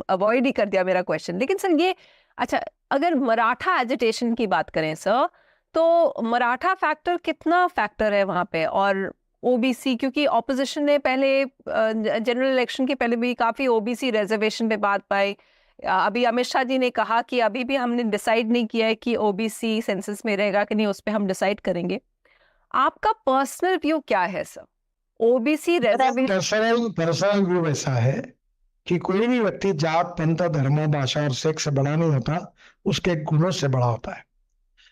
[SPEAKER 14] अवॉइड ही कर दिया मेरा क्वेश्चन। लेकिन सर ये अच्छा, अगर मराठा एजिटेशन की बात करें सर, तो मराठा फैक्टर कितना फैक्टर है वहाँ पे, और ओबीसी, क्योंकि ऑपोजिशन ने पहले जनरल इलेक्शन के पहले भी काफ़ी ओबीसी रिजर्वेशन पे बात पाई। अभी अमित शाह जी ने कहा कि अभी भी हमने डिसाइड नहीं किया है कि ओबीसी सेंसस में रहेगा कि नहीं, उस पर हम डिसाइड करेंगे। आपका पर्सनल व्यू क्या है sir? OBC reservation
[SPEAKER 22] personal view ऐसा है कि कोई भी व्यक्ति जात, पंथ, धर्म, भाषा और सेक्स से बड़ा नहीं होता, उसके गुणों से बड़ा होता है।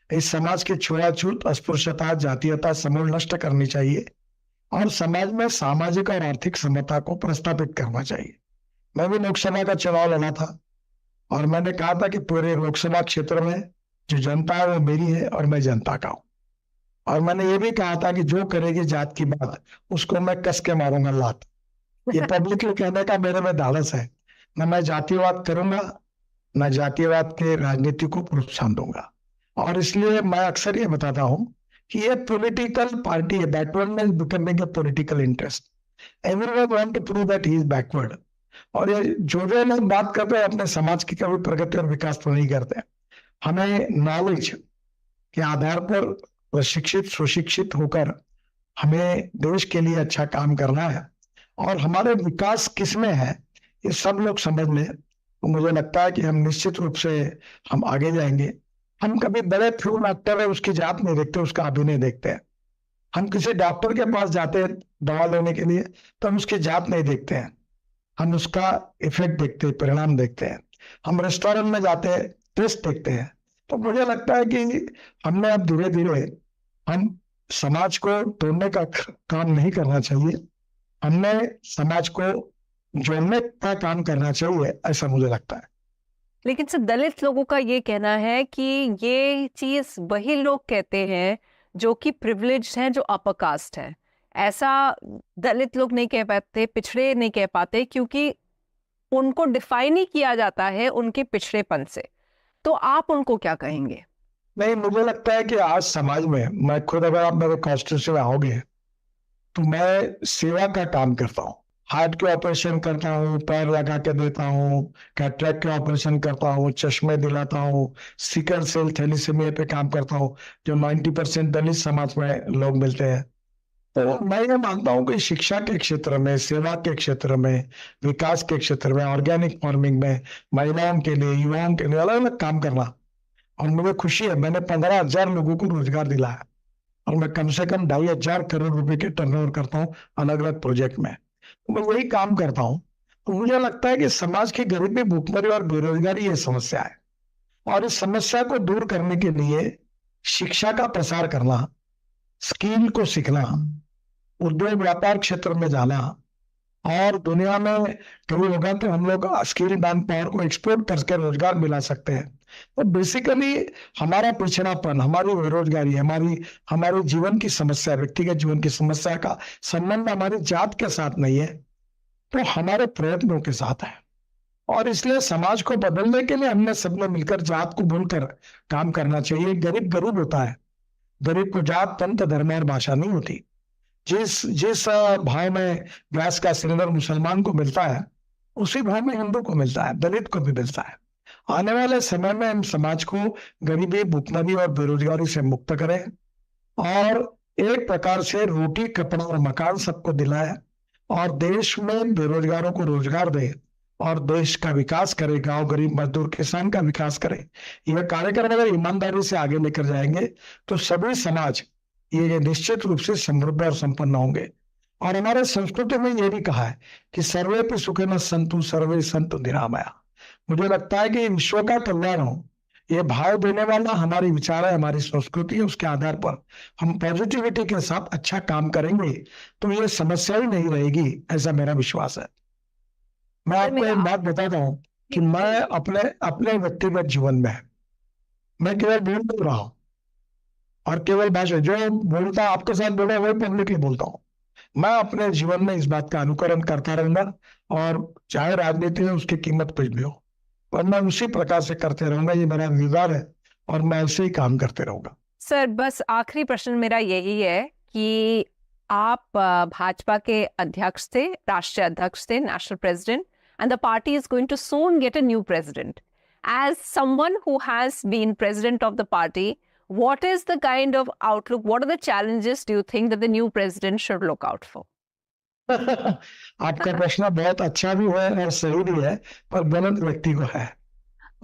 [SPEAKER 22] इस समाज की छुआछूत, अस्पृश्यता, जातीयता समूल नष्ट करनी चाहिए और समाज में सामाजिक और आर्थिक समता को प्रस्तापित करना चाहिए। मैं भी लोकसभा का चुनाव लड़ा था और मैंने कहा था कि पूरे लोकसभा क्षेत्र में जो जनता है वो मेरी है और मैं जनता का हूं। और मैंने ये भी कहा था कि जो करेगी जात की बात, उसको मैं कस के मारूंगा लात। ये पब्लिकली कहने का मेरे में धाड़स है। न मैं जातिवाद करूंगा, न जातिवाद के राजनीति को प्रोत्साहन दूंगा। और इसलिए मैं अक्सर ये बताता हूं कि ये पॉलिटिकल पार्टी है, backward is becoming a political interest. Everyone want to prove that he is backward. और ये जो लोग बात करते हैं अपने समाज की कभी प्रगति और विकास तो नहीं करते। हमें नॉलेज के आधार पर प्रशिक्षित, सुशिक्षित होकर हमें देश के लिए अच्छा काम करना है और हमारे विकास किसमें है ये सब लोग समझ लें, तो मुझे लगता है कि हम निश्चित रूप से हम आगे जाएंगे। हम कभी बड़े फिल्म एक्टर है उसकी जात नहीं देखते, उसका अभिनय देखते हैं। हम किसी डॉक्टर के पास जाते हैं दवा लेने के लिए तो हम उसकी जात नहीं देखते हैं, हम उसका इफेक्ट देखते हैं, परिणाम देखते हैं। हम रेस्टोरेंट में जाते हैं, टेस्ट देखते हैं। तो मुझे लगता है कि हमने अब धीरे धीरे हम समाज को तोड़ने का काम नहीं करना चाहिए, हमने समाज को जोड़ने का काम करना चाहिए, ऐसा मुझे लगता है।
[SPEAKER 14] लेकिन सर दलित लोगों का ये कहना है कि ये चीज वही लोग कहते हैं जो कि प्रिविलेज्ड हैं, जो अपर कास्ट है। ऐसा दलित लोग नहीं कह पाते, पिछड़े नहीं कह पाते, क्योंकि उनको डिफाइन ही किया जाता है उनके पिछड़ेपन से। तो आप उनको क्या कहेंगे?
[SPEAKER 22] नहीं, मुझे लगता है कि आज समाज में, मैं खुद अगर आप मेरे कॉन्स्टिट्यूंसी में आओगे तो मैं सेवा का काम करता हूँ। हार्ट के ऑपरेशन करता हूँ, पैर लगा के देता हूँ, कैटरेक्ट के ऑपरेशन करता हूँ, चश्मे दिलाता हूँ, सिकल सेल थैलेसीमिया पे काम करता हूँ, जो 90% दलित समाज में लोग मिलते हैं। तो मैं ये मानता हूँ कि शिक्षा के क्षेत्र में, सेवा के क्षेत्र में, विकास के क्षेत्र में, ऑर्गेनिक फार्मिंग में महिलाओं के लिए, युवाओं के लिए अलग अलग काम करना। और मुझे खुशी है, मैंने 15,000 लोगों को रोजगार दिलाया और मैं कम से कम 2,500 करोड़ रुपए के टर्नओवर करता हूँ अलग अलग प्रोजेक्ट में। तो मैं वही काम करता हूँ। तो मुझे लगता है कि समाज की गरीबी, भूखमरी और बेरोजगारी ये समस्या है और इस समस्या को दूर करने के लिए शिक्षा का प्रसार करना, स्किल को सीखना, उद्योग व्यापार क्षेत्र में जाना और दुनिया में कभी होगा तो हम लोग स्किल मैन पावर को एक्सपोर्ट करके रोजगार मिला सकते हैं। तो बेसिकली हमारा पिछड़ापन, हमारी बेरोजगारी, हमारे जीवन की समस्या, व्यक्तिगत जीवन की समस्या का संबंध हमारी जात के साथ नहीं है, तो हमारे प्रयत्नों के साथ है। और इसलिए समाज को बदलने के लिए हमने सबने मिलकर जात को भूलकर काम करना चाहिए। गरीब गरीब होता है, गरीब को जात, पंथ, धर्म और भाषा नहीं होती। जिस भाव में गैस का सिलेंडर मुसलमान को मिलता है उसी भाव में हिंदू को मिलता है, दलित को भी मिलता है। आने वाले समय में हम समाज को गरीबी, भुखमरी और बेरोजगारी से मुक्त करें और एक प्रकार से रोटी, कपड़ा और मकान सबको दिलाए और देश में बेरोजगारों को रोजगार दे और देश का विकास करे, गांव, गरीब, मजदूर, किसान का विकास करे। यह कार्यक्रम अगर ईमानदारी से आगे लेकर जाएंगे तो सभी समाज ये निश्चित रूप से समृद्ध और संपन्न होंगे। और हमारे संस्कृति में यह भी कहा है कि सर्वे पे सुखिनः सन्तु सर्वे सन्तु निरामया। मुझे लगता है कि विश्व का कल्याण हो, ये भाव देने वाला हमारी विचार है, हमारी संस्कृति है। उसके आधार पर हम पॉजिटिविटी के साथ अच्छा काम करेंगे तो ये समस्या ही नहीं रहेगी, ऐसा मेरा विश्वास है। मैं आपको एक बात बताता हूँ कि मैं अपने व्यक्तिगत जीवन में मैं केवल बोल रहा हूँ और केवल भाषा जो बोलता आपके साथ बोला वही पब्लिकली बोलता हूँ। मैं अपने जीवन में इस बात का अनुकरण करता रहूंगा और चाहे राजनीति में उसकी कीमत कुछ भी हो, पर मैं उसी प्रकार से करते रहूंगा। ये मेरा निर्धार है और मैं ऐसे ही काम करते रहूंगा।
[SPEAKER 14] सर, बस आखिरी प्रश्न मेरा यही है कि आप भाजपा के अध्यक्ष थे, राष्ट्रीय अध्यक्ष थे, national president, and the party is going to soon get a new president. As someone who has been president of the party, what is the kind of outlook, what are the challenges do you think that the new president should look out for?
[SPEAKER 22] आपका प्रश्न बहुत अच्छा भी है और सही भी है, पर गलत व्यक्ति को है।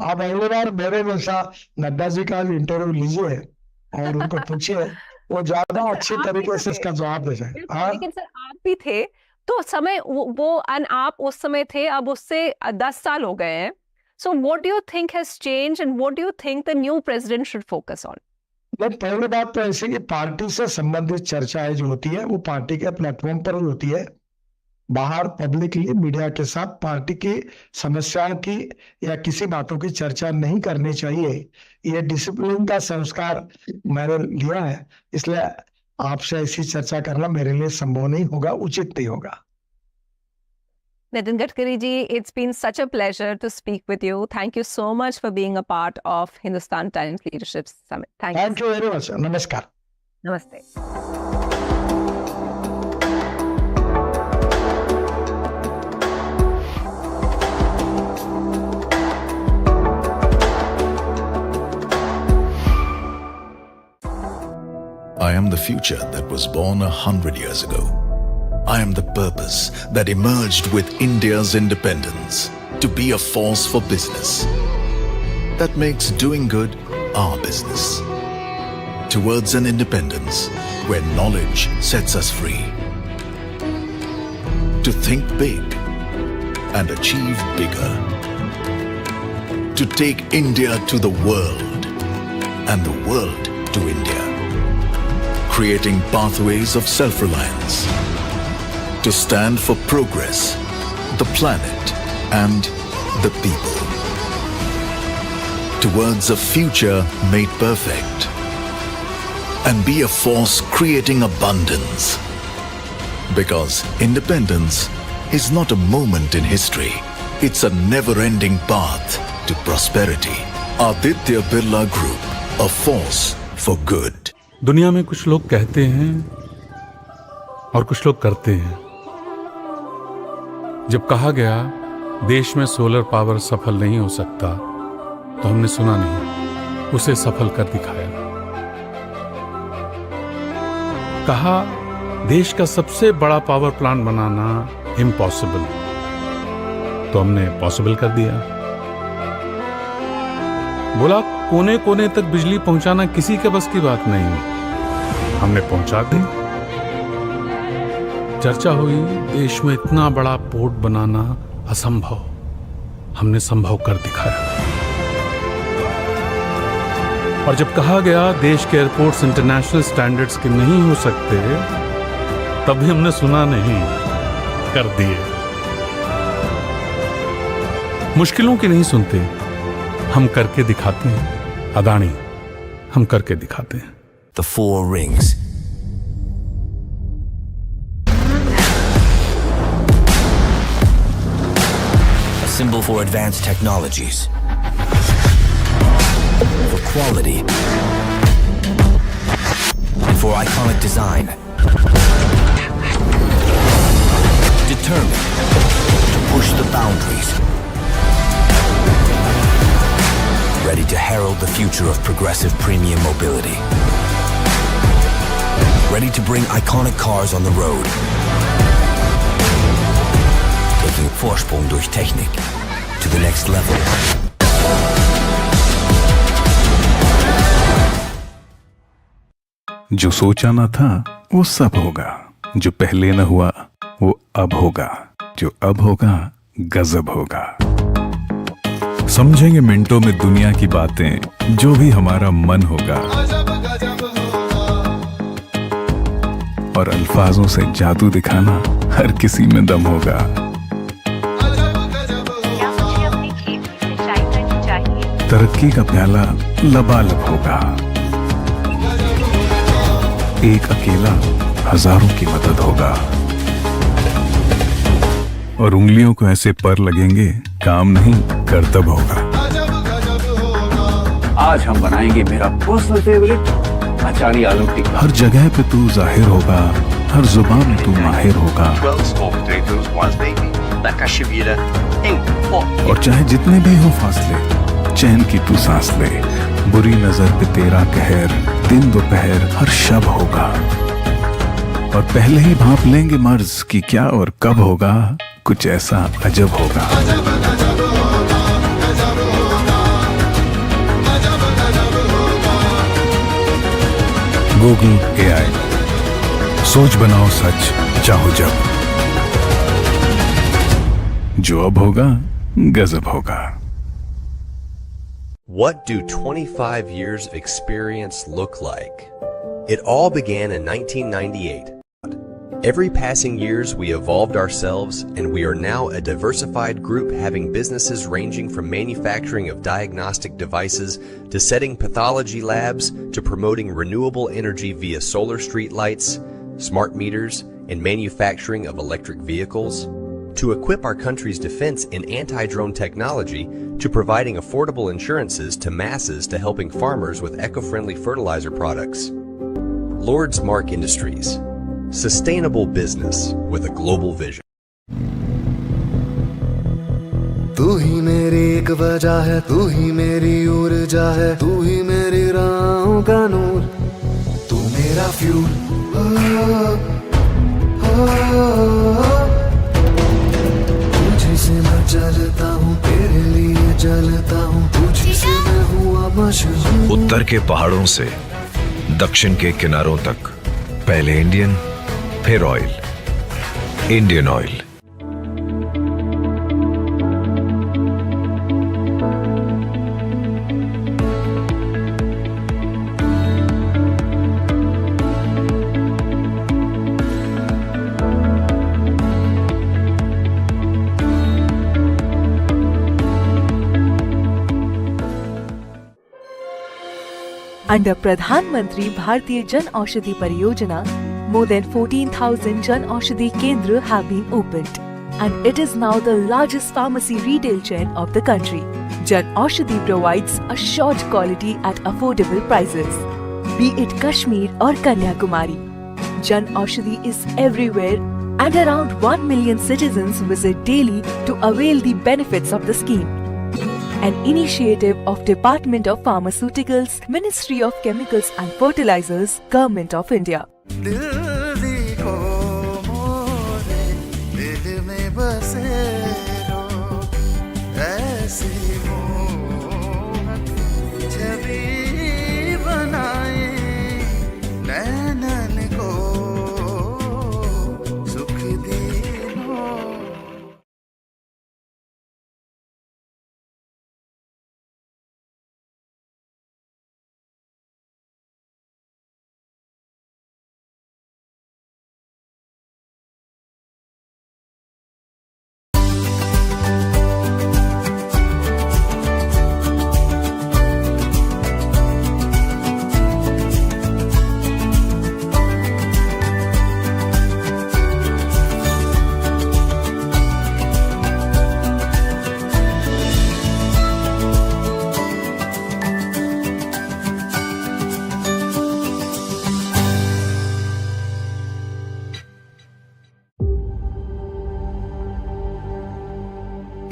[SPEAKER 22] आप अगली बार मेरे जैसा नड्डा जी का इंटरव्यू लीजिए और उनको पूछिए, वो ज्यादा अच्छी तरीके से इसका जवाब दे जाए।
[SPEAKER 14] लेकिन सर, आप भी थे तो समय वो आप उस समय थे, अब उससे 10 साल हो गए हैं। So what do you think has changed and what do you think the new president should focus on?
[SPEAKER 22] पहली बात तो ऐसी कि पार्टी से संबंधित चर्चाएं जो होती है वो पार्टी के प्लेटफॉर्म पर ही होती है। बाहर पब्लिकली मीडिया के साथ पार्टी की समस्याओं की या किसी बातों की चर्चा नहीं करनी चाहिए। ये डिसिप्लिन का संस्कार मैंने लिया है, इसलिए आपसे ऐसी चर्चा करना मेरे लिए संभव नहीं होगा, उचित नहीं होगा।
[SPEAKER 14] Nitin Gadkari ji, it's been such a pleasure to speak with you. Thank you so much for being a part of Hindustan Times Leadership Summit. Thank you
[SPEAKER 22] very much. Namaskar.
[SPEAKER 14] Namaste.
[SPEAKER 1] I am the future that was born 100 years ago. I am the purpose that emerged with India's independence to be a force for business that makes doing good our business. Towards an independence where knowledge sets us free. To think big and achieve bigger. To take India to the world and the world to India. Creating pathways of self-reliance. To stand for progress, the planet and the people. Towards a future made perfect. And be a force creating abundance. Because independence is not a moment in history. It's a never-ending path to prosperity. Aditya Birla Group, a force for good.
[SPEAKER 4] दुनिया में कुछ लोग कहते हैं और कुछ लोग करते हैं। जब कहा गया देश में सोलर पावर सफल नहीं हो सकता, तो हमने सुना नहीं, उसे सफल कर दिखाया। कहा देश का सबसे बड़ा पावर प्लांट बनाना इम्पॉसिबल, तो हमने पॉसिबल कर दिया। बोला कोने कोने तक बिजली पहुंचाना किसी के बस की बात नहीं, हमने पहुंचा दी। चर्चा हुई देश में इतना बड़ा पोर्ट बनाना असंभव, हमने संभव कर दिखाया। और जब कहा गया देश के एयरपोर्ट्स इंटरनेशनल स्टैंडर्ड्स के नहीं हो सकते, तब भी हमने सुना नहीं, कर दिए। मुश्किलों की नहीं सुनते, हम करके दिखाते हैं। अदानी, हम करके दिखाते हैं।
[SPEAKER 3] The Four Rings. A symbol for advanced technologies, for quality, and for iconic design. Determined to push the boundaries. Ready to herald the future of progressive premium mobility. ready to bring iconic cars on the road. Taking Vorsprung durch Technik to the next level.
[SPEAKER 4] जो सोचा ना था वो सब होगा, जो पहले न हुआ वो अब होगा, जो अब होगा गजब होगा। समझेंगे मिनटों में दुनिया की बातें, जो भी हमारा मन होगा, और अल्फाजों से जादू दिखाना हर किसी में दम होगा। तरक्की का प्याला लबालब होगा। एक अकेला हजारों की मदद होगा, और उंगलियों को ऐसे पर लगेंगे, काम नहीं कर्तव्य होगा।
[SPEAKER 5] आज हम बनाएंगे मेरा पर्सनल फेवरेट अचारी आलू टिक्का।
[SPEAKER 4] हर जगह पे तू जाहिर होगा, हर जुबान में तू माहिर होगा। और चाहे जितने भी हो फासले, चैन की तू सांस ले। बुरी नजर पे तेरा कहर, दिन दोपहर हर शब होगा। और पहले ही भांप लेंगे मर्ज कि क्या और कब होगा, कुछ ऐसा अजब होगा। गूगल AI, सोच बनाओ सच चाहो जब, जो अब होगा गजब होगा।
[SPEAKER 6] What do 25 years of experience look like? It all began in 1998. Every passing years we evolved ourselves, and we are now a diversified group having businesses ranging from manufacturing of diagnostic devices to setting pathology labs to promoting renewable energy via solar street lights, smart meters, and manufacturing of electric vehicles, to equip our country's defense in anti-drone technology, to providing affordable insurances to masses, to helping farmers with eco-friendly fertilizer products. Lord's Mark Industries. Sustainable business with a global vision.
[SPEAKER 7] तू ही मेरी एक वजह है, तू ही मेरी ऊर्जा है, तू ही मेरी राहों का नूर, तू मेरा फ्यूल। तुझसे मैं चलता हूँ, तेरे लिए जलता हूँ, तुझसे मैं हुआ मशहूर।
[SPEAKER 8] उत्तर के पहाड़ों से दक्षिण के किनारों तक, पहले इंडियन फिर oil, Indian oil.
[SPEAKER 9] Under Pradhan Mantri Bharatiya Jan Aushadhi Pariyojana, more than 14,000 Jan Aushadhi Kendra have been opened, and it is now the largest pharmacy retail chain of the country. Jan Aushadhi provides assured quality at affordable prices. Be it Kashmir or Kanyakumari, Jan Aushadhi is everywhere, and around 1 million citizens visit daily to avail the benefits of the scheme. An initiative of Department of Pharmaceuticals, Ministry of Chemicals and Fertilizers, Government of India.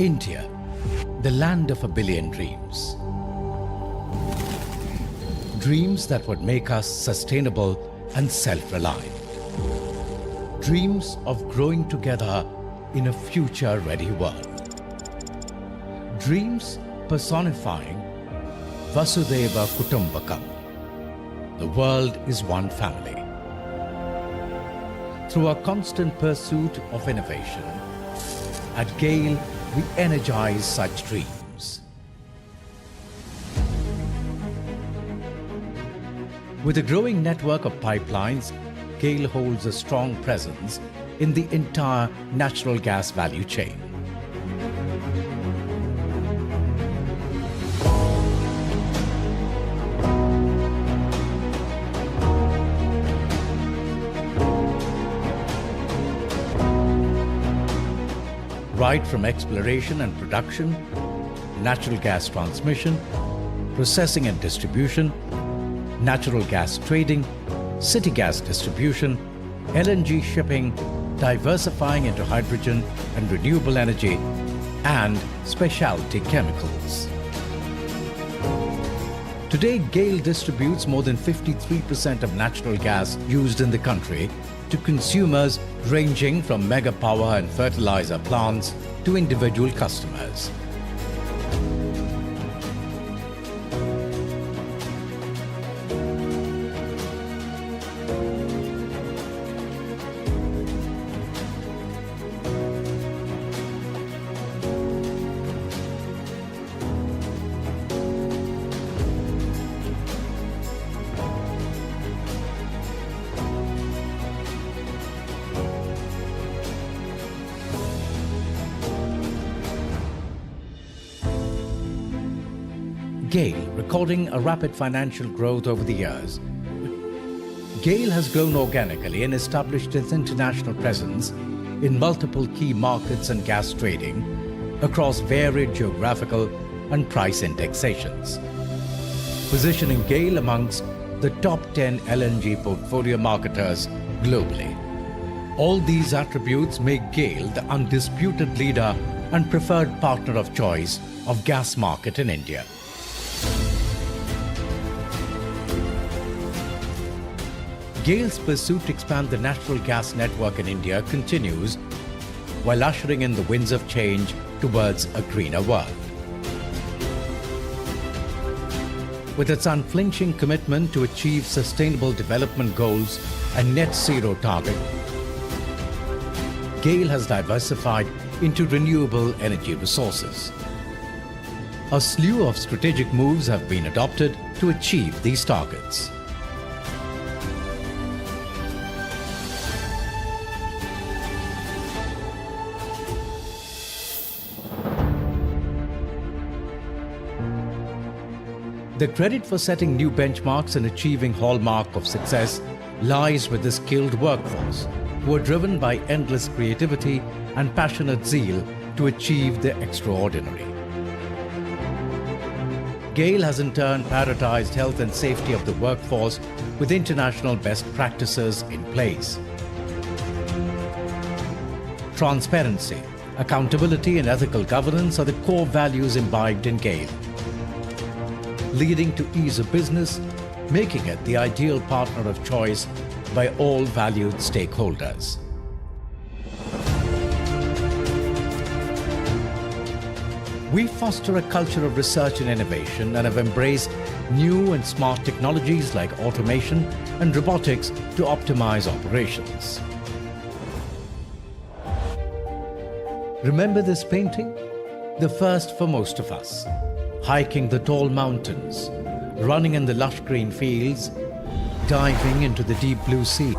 [SPEAKER 10] India, the land of a billion dreams. Dreams that would make us sustainable and self-reliant. Dreams of growing together in a future-ready world. Dreams personifying Vasudhaiva Kutumbakam. The world is one family. Through our constant pursuit of innovation, at Gail, we energize such dreams. With a growing network of pipelines, Gail holds a strong presence in the entire natural gas value chain. Right from exploration and production, natural gas transmission, processing and distribution, natural gas trading, city gas distribution, LNG shipping, diversifying into hydrogen and renewable energy, and specialty chemicals. Today, Gail distributes more than 53% of natural gas used in the country to consumers ranging from mega power and fertilizer plants to individual customers. Gail, recording a rapid financial growth over the years. Gail has grown organically and established its international presence in multiple key markets and gas trading across varied geographical and price indexations, positioning Gail amongst the top 10 LNG portfolio marketers globally. All these attributes make Gail the undisputed leader and preferred partner of choice of gas market in India. Gail's pursuit to expand the natural gas network in India continues while ushering in the winds of change towards a greener world. With its unflinching commitment to achieve sustainable development goals and net zero target, Gail has diversified into renewable energy resources. A slew of strategic moves have been adopted to achieve these targets. The credit for setting new benchmarks and achieving hallmark of success lies with the skilled workforce, who are driven by endless creativity and passionate zeal to achieve the extraordinary. Gail has in turn prioritized health and safety of the workforce with international best practices in place. Transparency, accountability and ethical governance are the core values imbibed in Gail, leading to ease of business, making it the ideal partner of choice by all valued stakeholders. We foster a culture of research and innovation and have embraced new and smart technologies like automation and robotics to optimize operations. Remember this painting? The first for most of us. Hiking the tall mountains, running in the lush green fields, diving into the deep blue sea.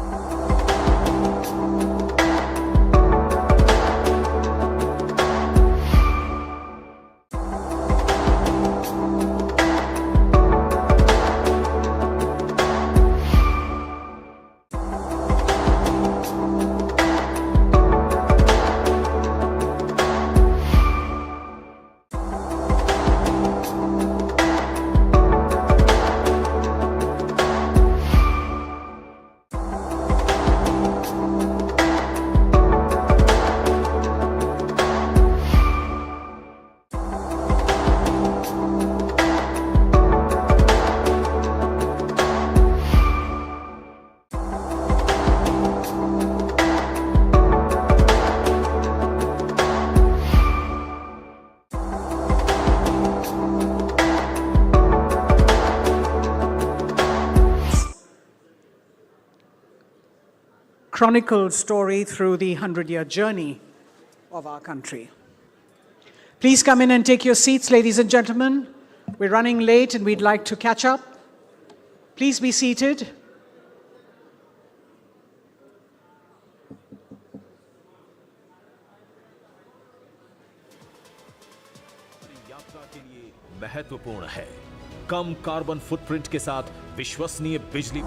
[SPEAKER 15] unchronicled story through the 100-year journey of our country. Please come in and take your seats, ladies and gentlemen. We're running late and we'd like to catch up. Please be seated.
[SPEAKER 11] यात्रा के लिए महत्वपूर्ण है कम carbon footprint के साथ विश्वसनीय बिजली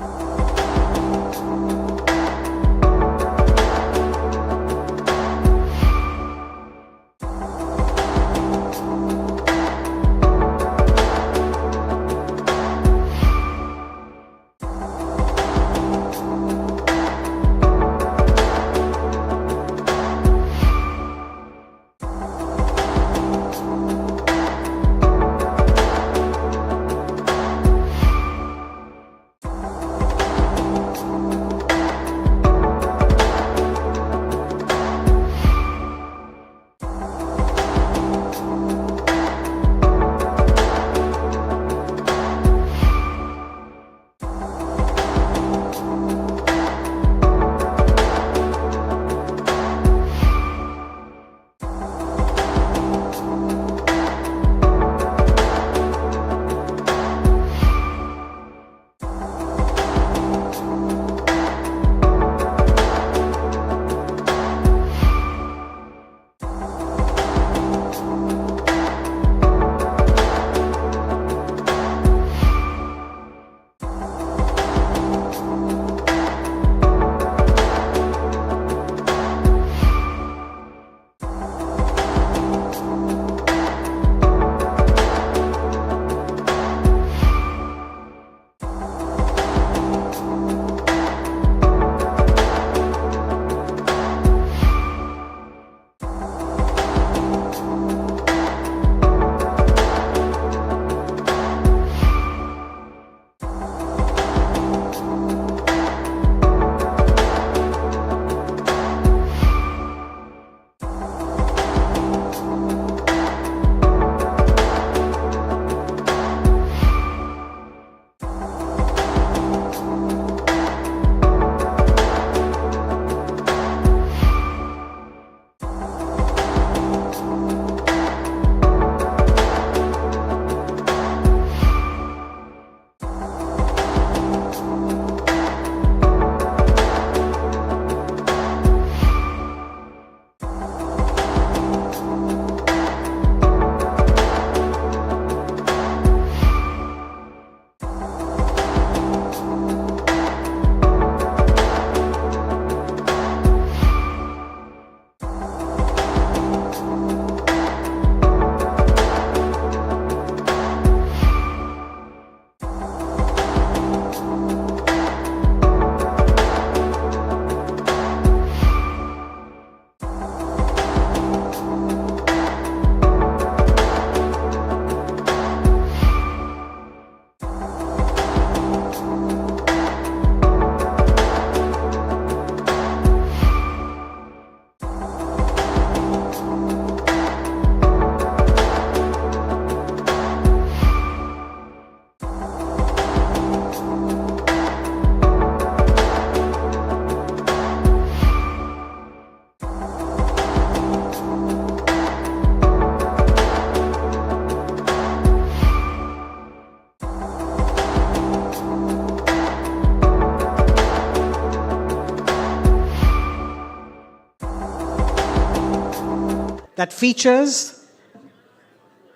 [SPEAKER 15] that features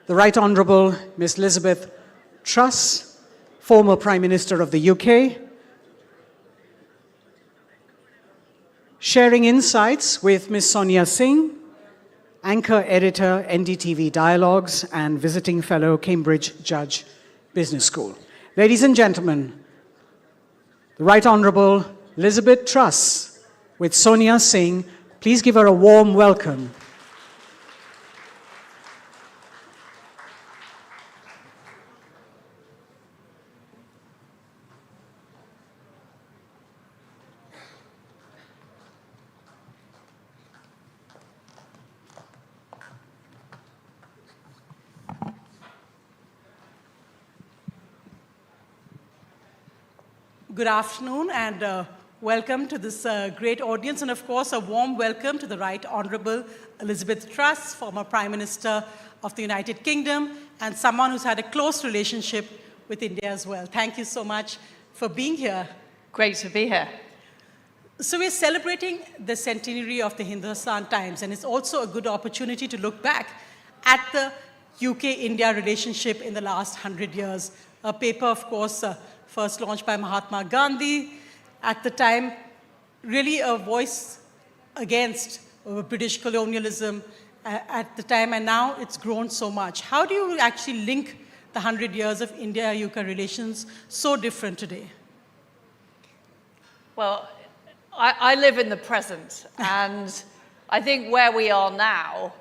[SPEAKER 15] the Right Honourable Miss Elizabeth Truss, former Prime Minister of the UK, sharing insights with Miss Sonia Singh, anchor editor, NDTV Dialogues, and visiting fellow, Cambridge Judge Business School. Ladies and gentlemen, the Right Honourable Elizabeth Truss with Sonia Singh. Please give her a warm welcome.
[SPEAKER 13] Good afternoon and
[SPEAKER 15] welcome to this great audience, and of course, a warm welcome to the Right Honourable Elizabeth Truss, former Prime Minister of the United Kingdom, and someone who's had a close relationship with India as well. Thank you so much for being here.
[SPEAKER 13] Great to be here.
[SPEAKER 15] So we're celebrating the centenary of the Hindustan Times, and it's also a good opportunity to look back at the UK-India relationship in the last 100 years. A paper, of course, first launched by Mahatma Gandhi. At the time, really a voice against British colonialism at the time, and now it's grown so much. How do you actually link the 100 years of India-UK relations so different today?
[SPEAKER 13] Well, I live in the present, and I think where we are now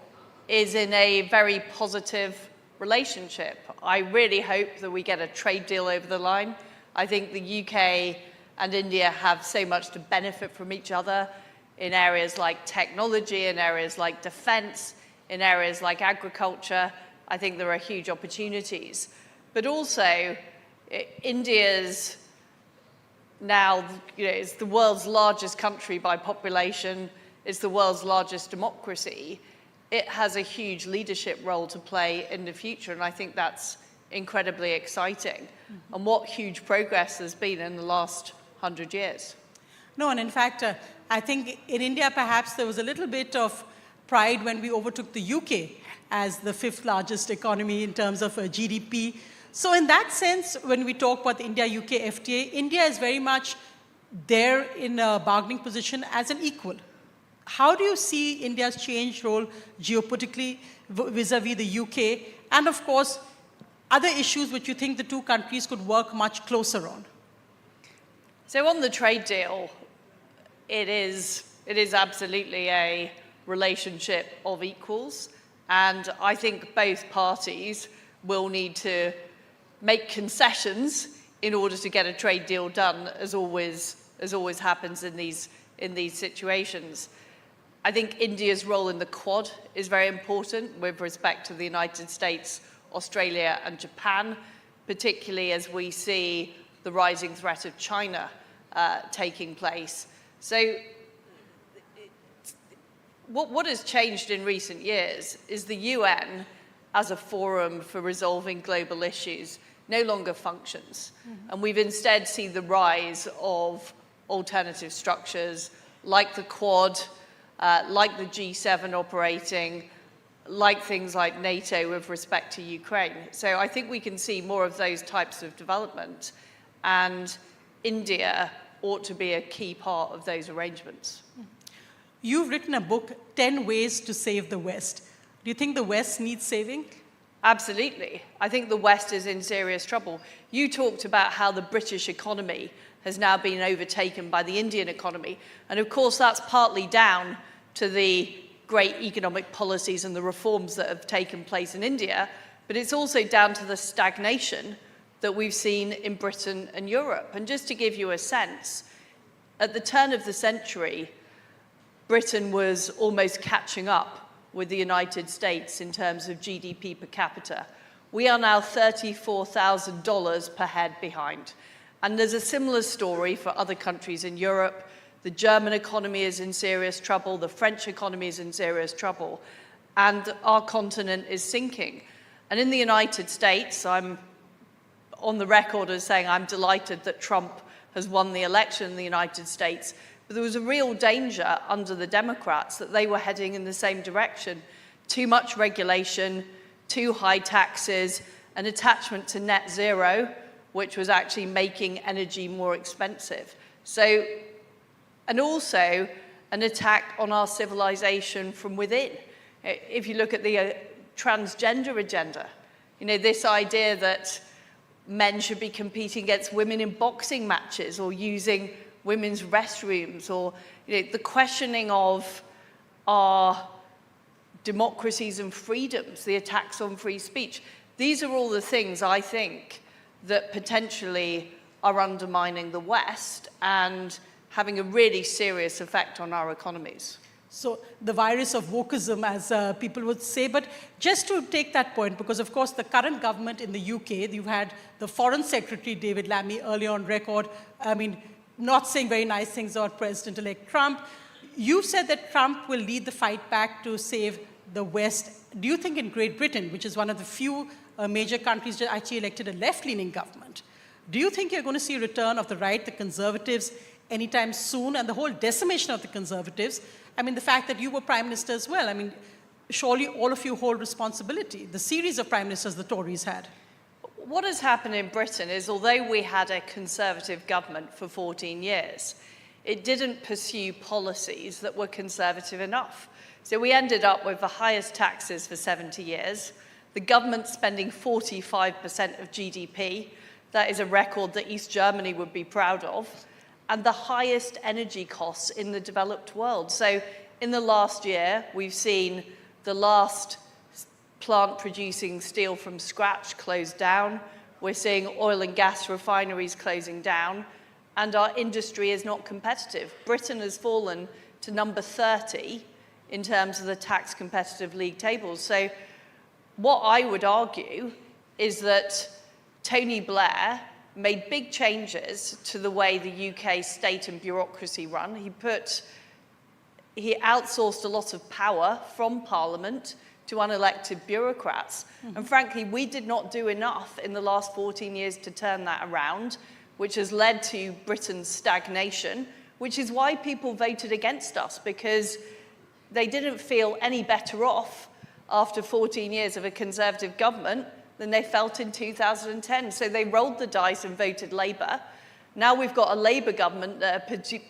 [SPEAKER 13] is in a very positive relationship. I really hope that we get a trade deal over the line. I think the UK and India have so much to benefit from each other in areas like technology, in areas like defense, in areas like agriculture. I think there are huge opportunities. But also, India's now, is the world's largest country by population, it's the world's largest democracy. It has a huge leadership role to play in the future, and I think that's incredibly exciting. Mm-hmm. And what huge progress there's been in the last 100 years.
[SPEAKER 15] No, and in fact, I think in India, perhaps there was a little bit of pride when we overtook the UK as the 5th largest economy in terms of GDP. So in that sense, when we talk about the India-UK FTA, India is very much there in a bargaining position as an equal. How do you see India's changed role geopolitically vis-a-vis the UK? And of course, other issues which you think the two countries could work much closer on?
[SPEAKER 13] So on the trade deal, it is absolutely a relationship of equals. And I think both parties will need to make concessions in order to get a trade deal done, as always happens in these situations. I think India's role in the Quad is very important with respect to the United States, Australia and Japan, particularly as we see the rising threat of China taking place. So what has changed in recent years is the UN as a forum for resolving global issues no longer functions. Mm-hmm. And we've instead seen the rise of alternative structures like the Quad, like the G7 operating, like things like NATO with respect to Ukraine. So I think we can see more of those types of development, and India ought to be a key part of those arrangements.
[SPEAKER 15] You've written a book, 10 Ways to Save the West. Do you think the West needs saving?
[SPEAKER 13] Absolutely. I think the West is in serious trouble. You talked about how the British economy has now been overtaken by the Indian economy. And of course, that's partly down to the great economic policies and the reforms that have taken place in India, but it's also down to the stagnation that we've seen in Britain and Europe. And just to give you a sense, at the turn of the century, Britain was almost catching up with the United States in terms of GDP per capita. We are now $34,000 per head behind. And there's a similar story for other countries in Europe. The German economy is in serious trouble, the French economy is in serious trouble, and our continent is sinking. And in the United States, I'm on the record as saying I'm delighted that Trump has won the election in the United States, but there was a real danger under the Democrats that they were heading in the same direction. Too much regulation, too high taxes, an attachment to net zero, which was actually making energy more expensive. So, and also an attack on our civilization from within. If you look at the transgender agenda, this idea that men should be competing against women in boxing matches or using women's restrooms, or the questioning of our democracies and freedoms, the attacks on free speech. These are all the things, I think, that potentially are undermining the West and having a really serious effect on our economies.
[SPEAKER 15] So the virus of wokeism, as people would say. But just to take that point, because of course the current government in the UK, you've had the Foreign Secretary David Lammy earlier on record,
[SPEAKER 16] not saying very nice things about President-elect Trump. You said that Trump will lead the fight back to save the West. Do you think in Great Britain, which is one of the few major countries that actually elected a left-leaning government, do you think you're going to see a return of the right, the Conservatives, anytime soon, and the whole decimation of the Conservatives? I mean, the fact that you were Prime Minister as well, I mean, surely all of you hold responsibility. The series of Prime Ministers the Tories had.
[SPEAKER 13] What has happened in Britain is, although we had a Conservative government for 14 years, it didn't pursue policies that were Conservative enough. So we ended up with the highest taxes for 70 years, the government spending 45% of GDP. That is a record that East Germany would be proud of, and the highest energy costs in the developed world. So in the last year, we've seen the last plant producing steel from scratch closed down. We're seeing oil and gas refineries closing down, and our industry is not competitive. Britain has fallen to number 30 in terms of the tax competitive league tables. So what I would argue is that Tony Blair made big changes to the way the UK state and bureaucracy run. He outsourced a lot of power from Parliament to unelected bureaucrats. And frankly, we did not do enough in the last 14 years to turn that around, which has led to Britain's stagnation, which is why people voted against us, because they didn't feel any better off after 14 years of a Conservative government than they felt in 2010. So they rolled the dice and voted Labour. Now we've got a Labour government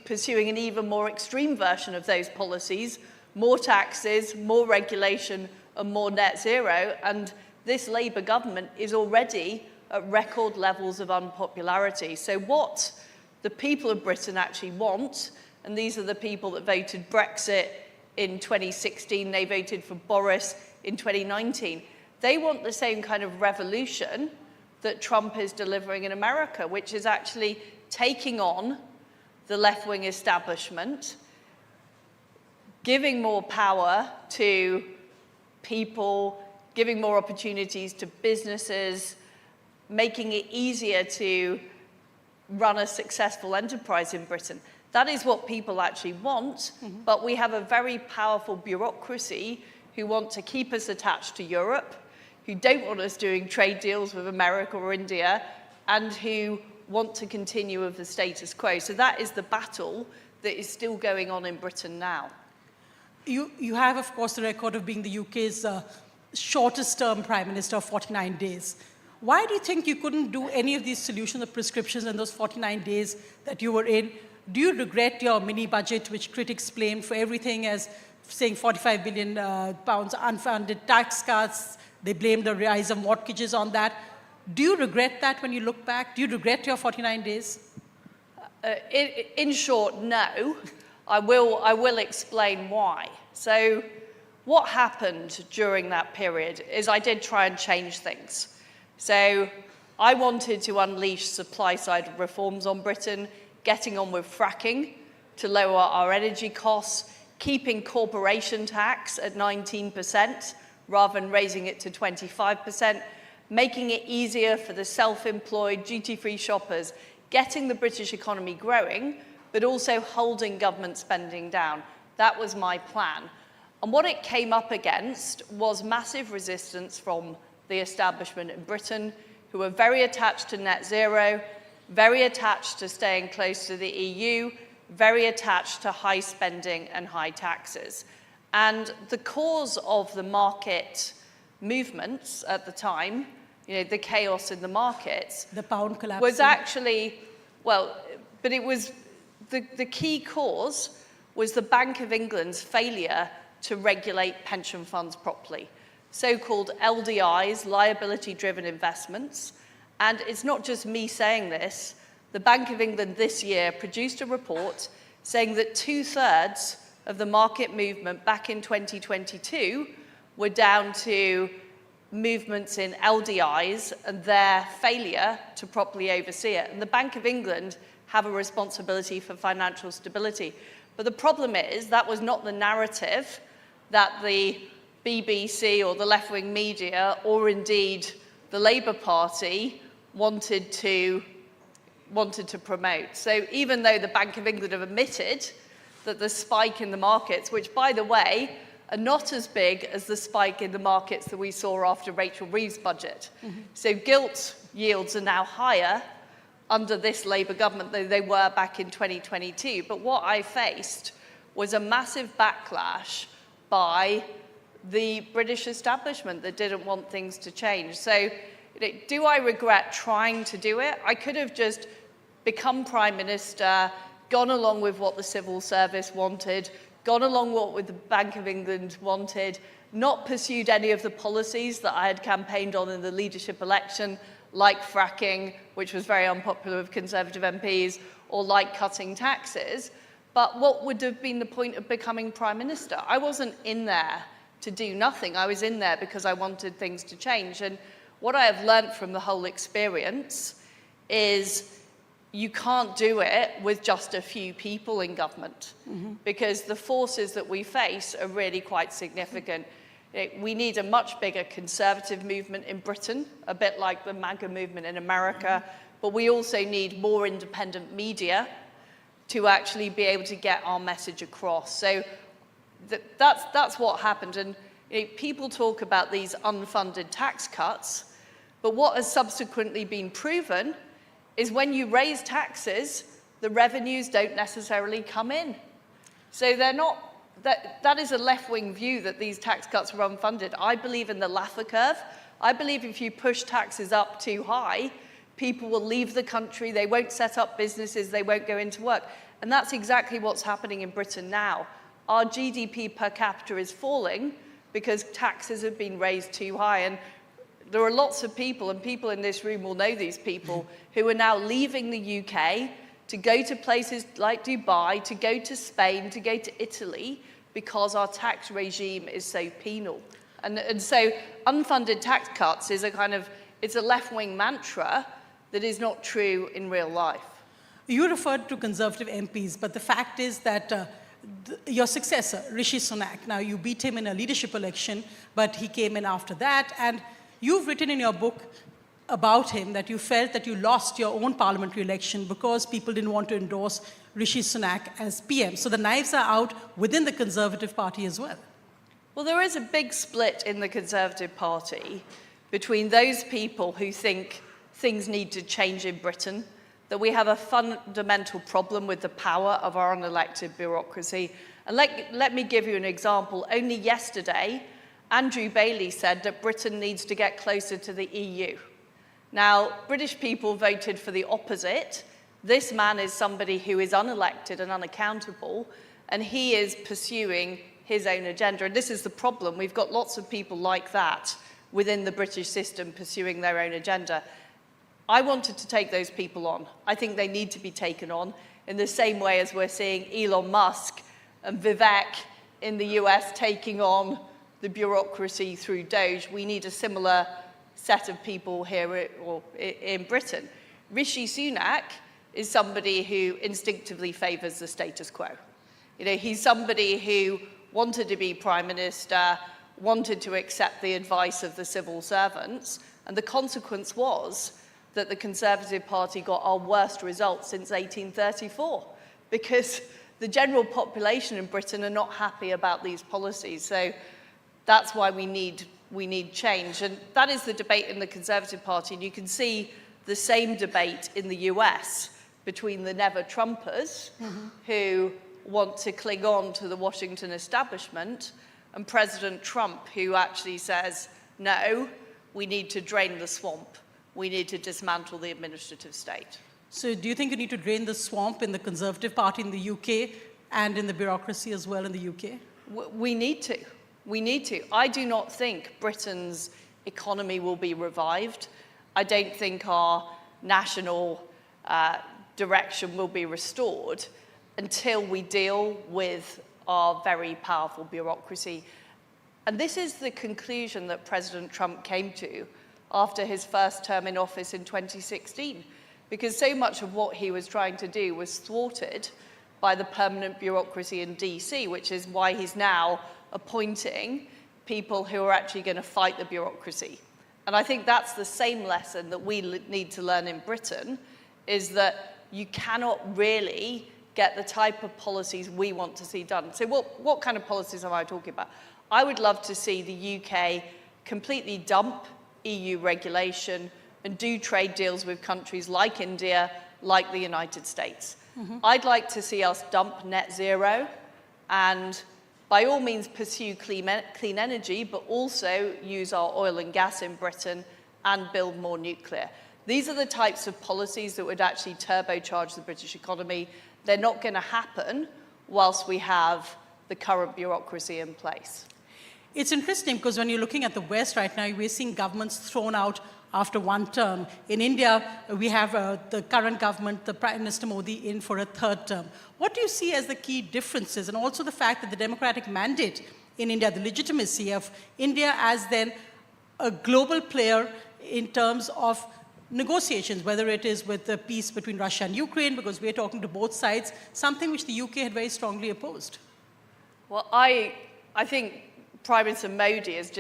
[SPEAKER 13] pursuing an even more extreme version of those policies, more taxes, more regulation, and more net zero. And this Labour government is already at record levels of unpopularity. So what the people of Britain actually want, and these are the people that voted Brexit in 2016, they voted for Boris in 2019, they want the same kind of revolution that Trump is delivering in America, which is actually taking on the left-wing establishment, giving more power to people, giving more opportunities to businesses, making it easier to run a successful enterprise in Britain. That is what people actually want, but we have a very powerful bureaucracy who want to keep us attached to Europe, who don't want us doing trade deals with America or India, and who want to continue with the status quo. So that is the battle that is still going on in Britain now.
[SPEAKER 16] You have, of course, the record of being the UK's shortest term Prime Minister of 49 days. Why do you think you couldn't do any of these solutions or prescriptions in those 49 days that you were in? Do you regret your mini budget, which critics blamed for everything as saying 45 billion pounds unfunded tax cuts? They blamed the rise of mortgages on that. Do you regret that when you look back? Do you regret your 49 days?
[SPEAKER 13] In short, no. I will explain why. So what happened during that period is I did try and change things. So I wanted to unleash supply-side reforms on Britain, getting on with fracking to lower our energy costs, keeping corporation tax at 19% rather than raising it to 25%, making it easier for the self-employed, duty-free shoppers, getting the British economy growing, but also holding government spending down. That was my plan. And what it came up against was massive resistance from the establishment in Britain, who were very attached to net zero, very attached to staying close to the EU, very attached to high spending and high taxes. And the cause of the market movements at the time, the chaos in the markets,
[SPEAKER 16] the pound collapse,
[SPEAKER 13] was actually, but it was, the key cause was the Bank of England's failure to regulate pension funds properly. So-called LDIs, liability-driven investments. And it's not just me saying this. The Bank of England this year produced a report saying that 2/3 of the market movement back in 2022 were down to movements in LDIs and their failure to properly oversee it. And the Bank of England have a responsibility for financial stability. But the problem is that was not the narrative that the BBC or the left-wing media or indeed the Labour Party wanted to wanted to promote. So even though the Bank of England have admitted that the spike in the markets, which by the way, are not as big as the spike in the markets that we saw after Rachel Reeves' budget. So gilt yields are now higher under this Labour government than they were back in 2022. But what I faced was a massive backlash by the British establishment that didn't want things to change. So do I regret trying to do it? I could have just become Prime Minister, gone along with what the civil service wanted, gone along with what the Bank of England wanted, not pursued any of the policies that I had campaigned on in the leadership election, like fracking, which was very unpopular with Conservative MPs, or like cutting taxes. But what would have been the point of becoming Prime Minister? I wasn't in there to do nothing. I was in there because I wanted things to change. And what I have learned from the whole experience is you can't do it with just a few people in government, because the forces that we face are really quite significant. We need a much bigger conservative movement in Britain, a bit like the MAGA movement in America, but we also need more independent media to actually be able to get our message across. So that's what happened. And people talk about these unfunded tax cuts, but what has subsequently been proven is when you raise taxes, the revenues don't necessarily come in. So they're not, that is a left-wing view that these tax cuts are unfunded. I believe in the Laffer curve. I believe if you push taxes up too high, people will leave the country, they won't set up businesses, they won't go into work. And that's exactly what's happening in Britain now. Our GDP per capita is falling because taxes have been raised too high. And there are lots of people, and people in this room will know these people, who are now leaving the UK to go to places like Dubai, to go to Spain, to go to Italy, because our tax regime is so penal. And so unfunded tax cuts is it's a left-wing mantra that is not true in real life.
[SPEAKER 16] You referred to Conservative MPs, but the fact is that your successor, Rishi Sunak, now you beat him in a leadership election, but he came in after that, and you've written in your book about him that you felt that you lost your own parliamentary election because people didn't want to endorse Rishi Sunak as PM. So the knives are out within the Conservative Party as well.
[SPEAKER 13] Well, there is a big split in the Conservative Party between those people who think things need to change in Britain, that we have a fundamental problem with the power of our unelected bureaucracy. And let me give you an example. Only yesterday, Andrew Bailey said that Britain needs to get closer to the EU. Now, British people voted for the opposite. This man is somebody who is unelected and unaccountable, and he is pursuing his own agenda. And this is the problem. We've got lots of people like that within the British system pursuing their own agenda. I wanted to take those people on. I think they need to be taken on in the same way as we're seeing Elon Musk and Vivek in the US taking on the bureaucracy through Doge. We need a similar set of people here in Britain. Rishi Sunak is somebody who instinctively favours the status quo. He's somebody who wanted to be Prime Minister, wanted to accept the advice of the civil servants, and the consequence was that the Conservative Party got our worst results since 1834, because the general population in Britain are not happy about these policies. So that's why we need change. And that is the debate in the Conservative Party. And you can see the same debate in the US between the never-Trumpers, who want to cling on to the Washington establishment, and President Trump, who actually says, no, we need to drain the swamp. We need to dismantle the administrative state.
[SPEAKER 16] So do you think you need to drain the swamp in the Conservative Party in the UK and in the bureaucracy as well in the UK?
[SPEAKER 13] We need to. We need to. I do not think Britain's economy will be revived. I don't think our national direction will be restored until we deal with our very powerful bureaucracy. And this is the conclusion that President Trump came to after his first term in office in 2016, because so much of what he was trying to do was thwarted by the permanent bureaucracy in DC, which is why he's now appointing people who are actually going to fight the bureaucracy. And I think that's the same lesson that we need to learn in Britain, is that you cannot really get the type of policies we want to see done. So what kind of policies am I talking about? I would love to see the UK completely dump EU regulation and do trade deals with countries like India, like the United States. I'd like to see us dump net zero and by all means pursue clean energy, but also use our oil and gas in Britain and build more nuclear. These are the types of policies that would actually turbocharge the British economy. They're not going to happen whilst we have the current bureaucracy in place.
[SPEAKER 16] It's interesting because when you're looking at the West right now, we're seeing governments thrown out after one term. In India, we have the current government, the Prime Minister Modi, in for a third term. What do you see as the key differences, and also the fact that the democratic mandate in India, the legitimacy of India as then a global player in terms of negotiations, whether it is with the peace between Russia and Ukraine, because we're talking to both sides, something which the UK had very strongly opposed?
[SPEAKER 13] Well, I think Prime Minister Modi is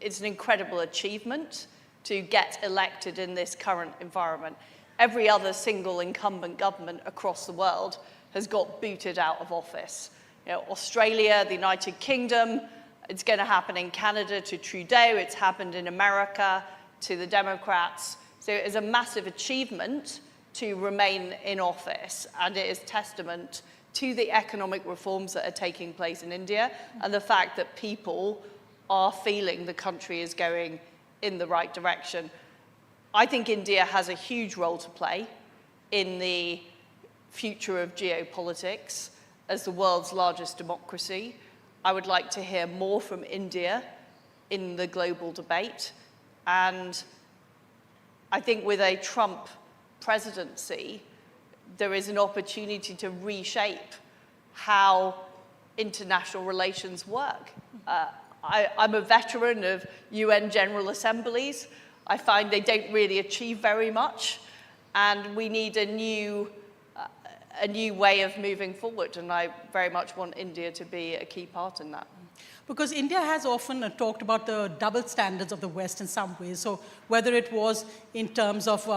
[SPEAKER 13] it's an incredible achievement to get elected in this current environment. Every other single incumbent government across the world has got booted out of office. You know, Australia, the United Kingdom, it's going to happen in Canada to Trudeau, it's happened in America to the Democrats. So it is a massive achievement to remain in office, and it is testament to the economic reforms that are taking place in India and the fact that people are feeling the country is going in the right direction. I think India has a huge role to play in the future of geopolitics as the world's largest democracy. I would like to hear more from India in the global debate. And I think with a Trump presidency, there is an opportunity to reshape how international relations work. I'm a veteran of UN General Assemblies. I find they don't really achieve very much, and we need a new way of moving forward, and I very much want India to be a key part in that.
[SPEAKER 16] Because India has often talked about the double standards of the West in some ways. So whether it was in terms of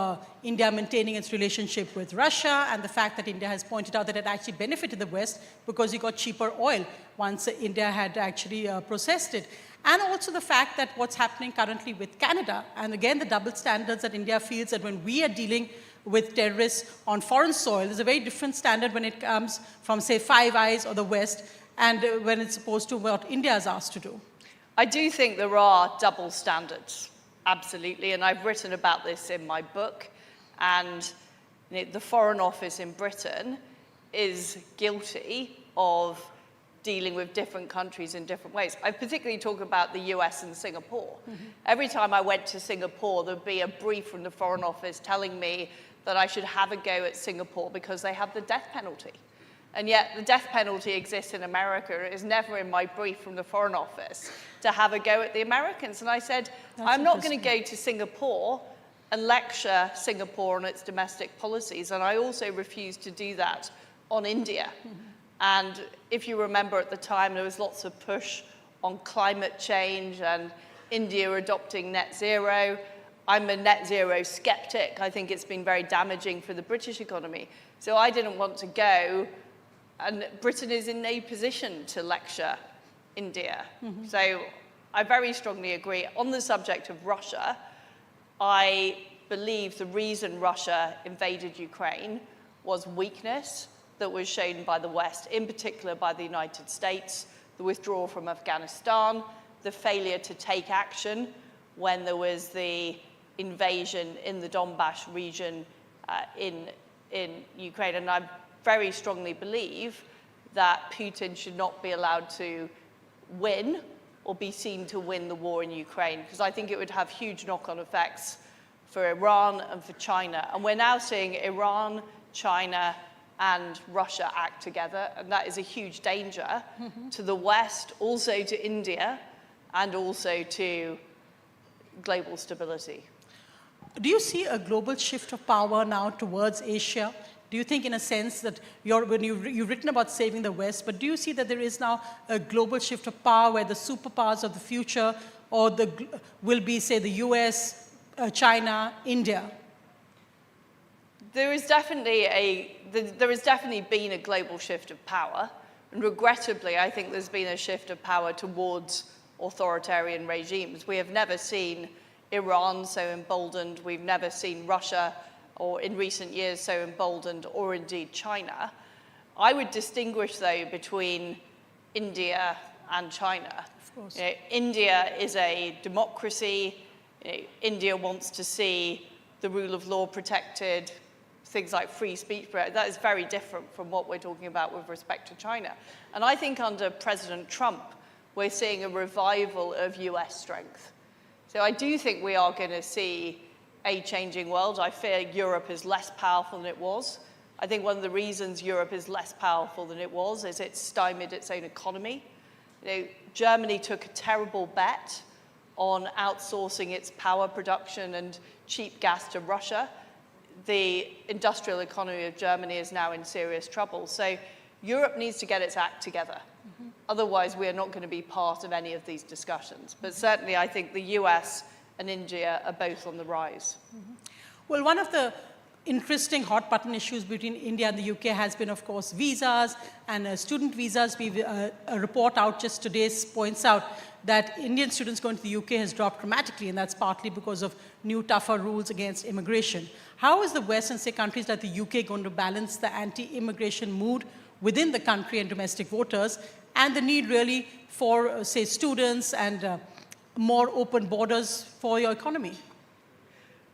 [SPEAKER 16] India maintaining its relationship with Russia and the fact that India has pointed out that it actually benefited the West because you got cheaper oil once India had actually processed it. And also the fact that what's happening currently with Canada, and again the double standards that India feels that when we are dealing with terrorists on foreign soil, there's a very different standard when it comes from, say, Five Eyes or the West, and when it's opposed to what India is asked to do.
[SPEAKER 13] I do think there are double standards, absolutely, and I've written about this in my book, and the Foreign Office in Britain is guilty of dealing with different countries in different ways. I particularly talk about the US and Singapore. Every time I went to Singapore, there'd be a brief from the Foreign Office telling me that I should have a go at Singapore because they have the death penalty. And yet the death penalty exists in America. It is never in my brief from the Foreign Office to have a go at the Americans. And I said, I'm not going to go to Singapore and lecture Singapore on its domestic policies. And I also refused to do that on India. And if you remember at the time, there was lots of push on climate change and India adopting net zero. I'm a net zero skeptic. I think it's been very damaging for the British economy. So I didn't want to go. And Britain is in no position to lecture India. So I very strongly agree. On the subject of Russia, I believe the reason Russia invaded Ukraine was weakness that was shown by the West, in particular by the United States, the withdrawal from Afghanistan, the failure to take action when there was the invasion in the Donbass region in Ukraine. And I very strongly believe that Putin should not be allowed to win or be seen to win the war in Ukraine, because I think it would have huge knock-on effects for Iran and for China. And we're now seeing Iran, China, and Russia act together, and that is a huge danger to the West, also to India, and also to global stability.
[SPEAKER 16] Do you see a global shift of power now towards Asia? Do you think, in a sense, that when you've written about saving the West, but do you see that there is now a global shift of power where the superpowers of the future will be, say, the US, China, India?
[SPEAKER 13] There has definitely been a global shift of power, and regrettably, I think there's been a shift of power towards authoritarian regimes. We have never seen Iran so emboldened. We've never seen Russia, or in recent years, so emboldened, or indeed China. I would distinguish, though, between India and China.
[SPEAKER 16] Of course.
[SPEAKER 13] India is a democracy. India wants to see the rule of law protected, things like free speech. That is very different from what we're talking about with respect to China. And I think under President Trump, we're seeing a revival of US strength. So I do think we are going to see a changing world. I fear Europe is less powerful than it was. I think one of the reasons Europe is less powerful than it was is it's stymied its own economy. Germany took a terrible bet on outsourcing its power production and cheap gas to Russia. The industrial economy of Germany is now in serious trouble. So Europe needs to get its act together. Otherwise, we are not going to be part of any of these discussions. But certainly, I think the US and India are both on the rise.
[SPEAKER 16] Well, one of the interesting hot button issues between India and the UK has been, of course, visas and student visas. A report out just today points out that Indian students going to the UK has dropped dramatically, and that's partly because of new, tougher rules against immigration. How is the West and, say, countries like the UK going to balance the anti-immigration mood within the country and domestic voters and the need really for, say, students and more open borders for your economy?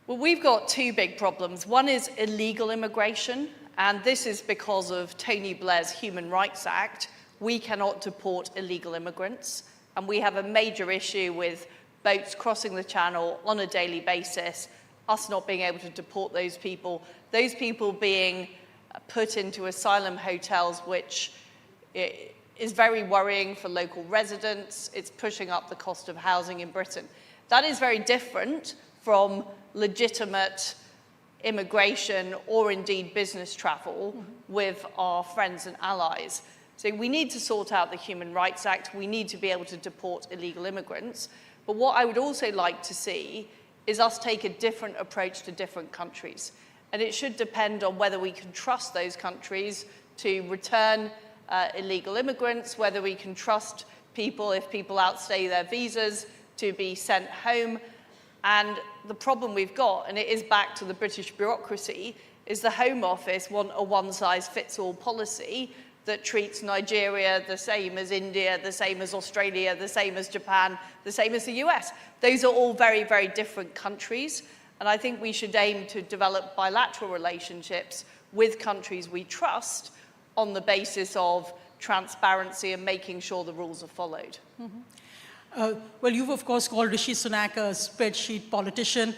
[SPEAKER 13] Well, we've got two big problems. One is illegal immigration, and this is because of Tony Blair's Human Rights Act. We cannot deport illegal immigrants, and we have a major issue with boats crossing the channel on a daily basis, us not being able to deport those people being put into asylum hotels, which is very worrying for local residents. It's pushing up the cost of housing in Britain. That is very different from legitimate immigration or indeed business travel with our friends and allies. So we need to sort out the Human Rights Act. We need to be able to deport illegal immigrants. But what I would also like to see is us take a different approach to different countries. And it should depend on whether we can trust those countries to return illegal immigrants, whether we can trust people, if people outstay their visas, to be sent home. And the problem we've got, and it is back to the British bureaucracy, is the Home Office want a one-size-fits-all policy that treats Nigeria the same as India, the same as Australia, the same as Japan, the same as the US. Those are all very, very different countries. And I think we should aim to develop bilateral relationships with countries we trust on the basis of transparency and making sure the rules are followed.
[SPEAKER 16] Well, you've, of course, called Rishi Sunak a spreadsheet politician.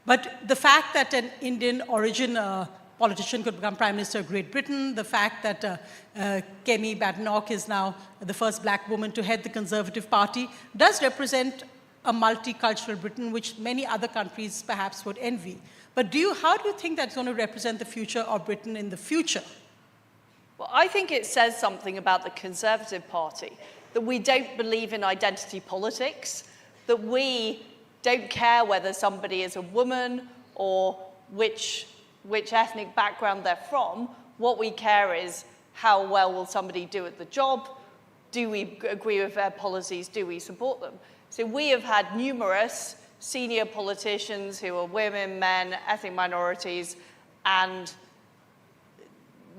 [SPEAKER 16] But the fact that an Indian origin politician could become Prime Minister of Great Britain, the fact that Kemi Badenoch is now the first black woman to head the Conservative Party, does represent a multicultural Britain, which many other countries perhaps would envy. But how do you think that's going to represent the future of Britain in the future?
[SPEAKER 13] Well, I think it says something about the Conservative Party, that we don't believe in identity politics, that we don't care whether somebody is a woman or which ethnic background they're from. What we care is how well will somebody do at the job? Do we agree with their policies? Do we support them? So we have had numerous senior politicians who are women, men, ethnic minorities, and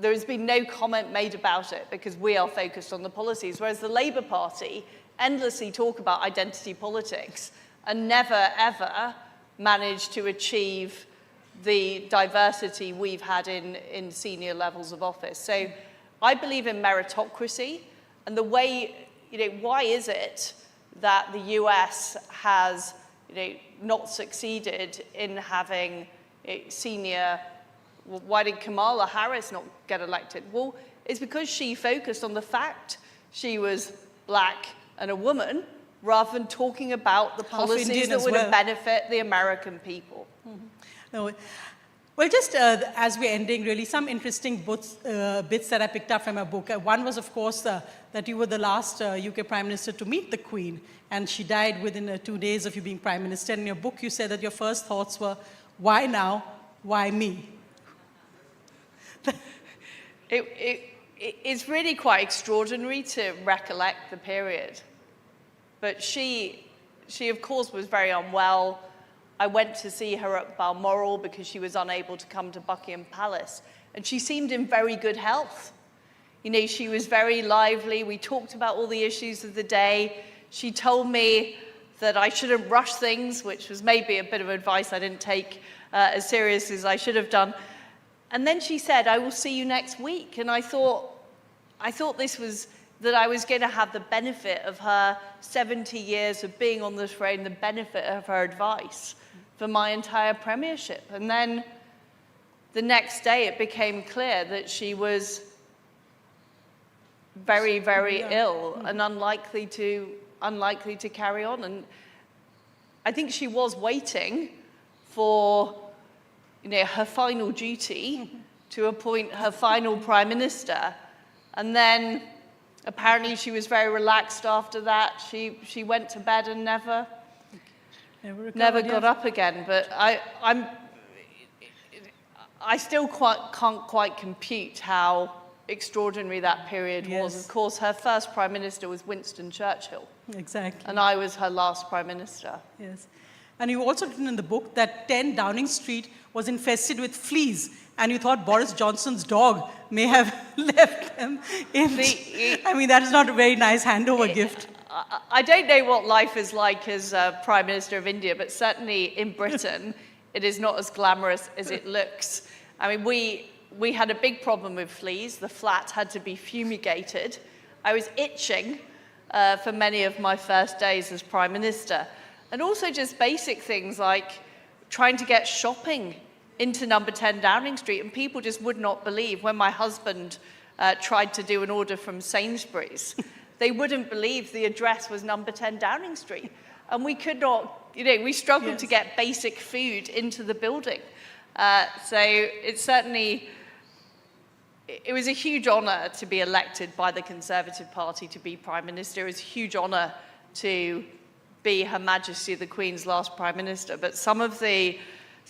[SPEAKER 13] there has been no comment made about it because we are focused on the policies, whereas the Labour Party endlessly talk about identity politics and never, ever manage to achieve the diversity we've had in senior levels of office. So I believe in meritocracy, and the way, why is it that the US has, not succeeded in having senior. Why did Kamala Harris not get elected? Well, it's because she focused on the fact she was black and a woman, rather than talking about the policies that would benefit the American people.
[SPEAKER 16] No, well, just as we're ending, really, some interesting bits that I picked up from your book. One was, of course, that you were the last UK Prime Minister to meet the Queen, and she died within 2 days of you being Prime Minister. In your book, you said that your first thoughts were, why now? Why me?
[SPEAKER 13] It's really quite extraordinary to recollect the period. But she of course was very unwell. I went to see her at Balmoral because she was unable to come to Buckingham Palace. And she seemed in very good health. You know, she was very lively. We talked about all the issues of the day. She told me that I shouldn't rush things, which was maybe a bit of advice I didn't take as seriously as I should have done. And then she said, I will see you next week. And I thought this was, that I was going to have the benefit of her 70 years of being on the throne, the benefit of her advice for my entire premiership. And then the next day it became clear that she was very, very ill and unlikely to carry on. And I think she was waiting for, you know, her final duty to appoint her final prime minister. And then apparently she was very relaxed after that. She went to bed and never got up again. But I still can't quite compute how extraordinary that period was. Of course, her first prime minister was Winston Churchill.
[SPEAKER 16] Exactly.
[SPEAKER 13] And I was her last prime minister.
[SPEAKER 16] Yes. And you also written in the book that 10 Downing Street was infested with fleas, and you thought Boris Johnson's dog may have left them in. I mean, that is not a very nice handover gift.
[SPEAKER 13] I don't know what life is like as Prime Minister of India, but certainly in Britain, it is not as glamorous as it looks. I mean, we had a big problem with fleas. The flat had to be fumigated. I was itching for many of my first days as Prime Minister. And also just basic things like trying to get shopping into number 10 Downing Street. And people just would not believe when my husband tried to do an order from Sainsbury's. They wouldn't believe the address was number 10 Downing Street. And we could not, you know, we struggled to get basic food into the building. So it's certainly, it was a huge honour to be elected by the Conservative Party to be Prime Minister. It was a huge honour to be Her Majesty the Queen's last Prime Minister. But some of the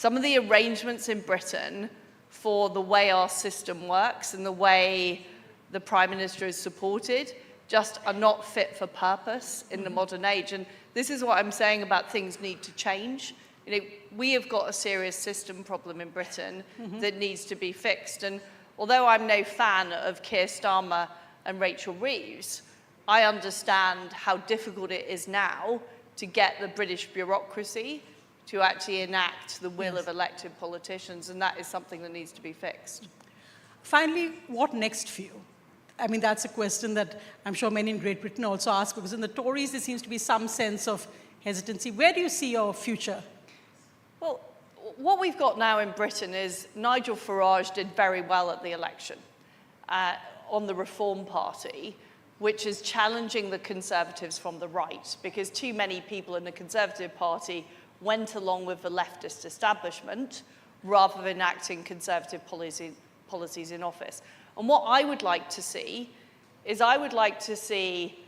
[SPEAKER 13] arrangements in Britain for the way our system works and the way the Prime Minister is supported just are not fit for purpose in the modern age. And this is what I'm saying about things need to change. You know, we have got a serious system problem in Britain that needs to be fixed. And although I'm no fan of Keir Starmer and Rachel Reeves, I understand how difficult it is now to get the British bureaucracy to actually enact the will of elected politicians, and that is something that needs to be fixed.
[SPEAKER 16] Finally, what next for you? I mean, that's a question that I'm sure many in Great Britain also ask, because in the Tories there seems to be some sense of hesitancy. Where do you see your future?
[SPEAKER 13] Well, what we've got now in Britain is Nigel Farage did very well at the election on the Reform Party, which is challenging the Conservatives from the right, because too many people in the Conservative Party went along with the leftist establishment rather than enacting Conservative policies in office. And what I would like to see is I would like to see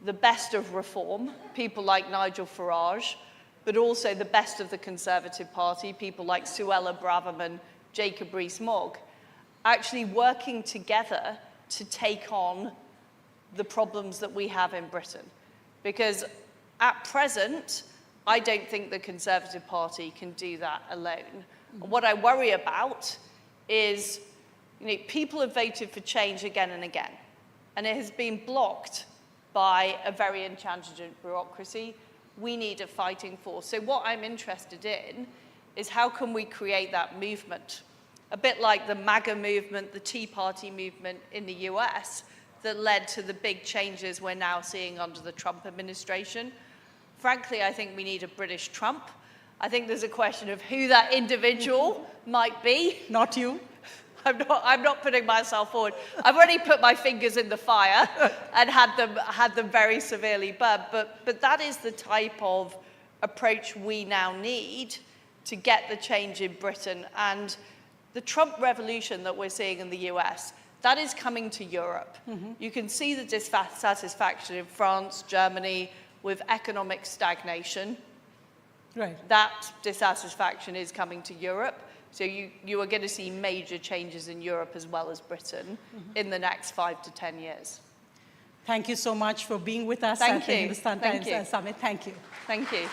[SPEAKER 13] the best of reform, people like Nigel Farage, but also the best of the Conservative Party, people like Suella Braverman, Jacob Rees-Mogg, actually working together to take on the problems that we have in Britain. Because at present, I don't think the Conservative Party can do that alone. And what I worry about is, you know, people have voted for change again and again, and it has been blocked by a very intransigent bureaucracy. We need a fighting force. So what I'm interested in is how can we create that movement? A bit like the MAGA movement, the Tea Party movement in the US, that led to the big changes we're now seeing under the Trump administration. Frankly, I think we need a British Trump. I think there's a question of who that individual might be.
[SPEAKER 16] Not you.
[SPEAKER 13] I'm not putting myself forward. I've already put my fingers in the fire and had them very severely burned. But that is the type of approach we now need to get the change in Britain. And the Trump revolution that we're seeing in the US, that is coming to Europe. You can see the dissatisfaction in France, Germany, with economic stagnation.
[SPEAKER 16] Right.
[SPEAKER 13] That dissatisfaction is coming to Europe. So you are going to see major changes in Europe as well as Britain in the next 5 to 10 years.
[SPEAKER 16] Thank you so much for being with us
[SPEAKER 13] Thank
[SPEAKER 16] at the
[SPEAKER 13] you.
[SPEAKER 16] Hindustan
[SPEAKER 13] Thank
[SPEAKER 16] Times
[SPEAKER 13] you.
[SPEAKER 16] Summit. Thank you.
[SPEAKER 13] Thank you.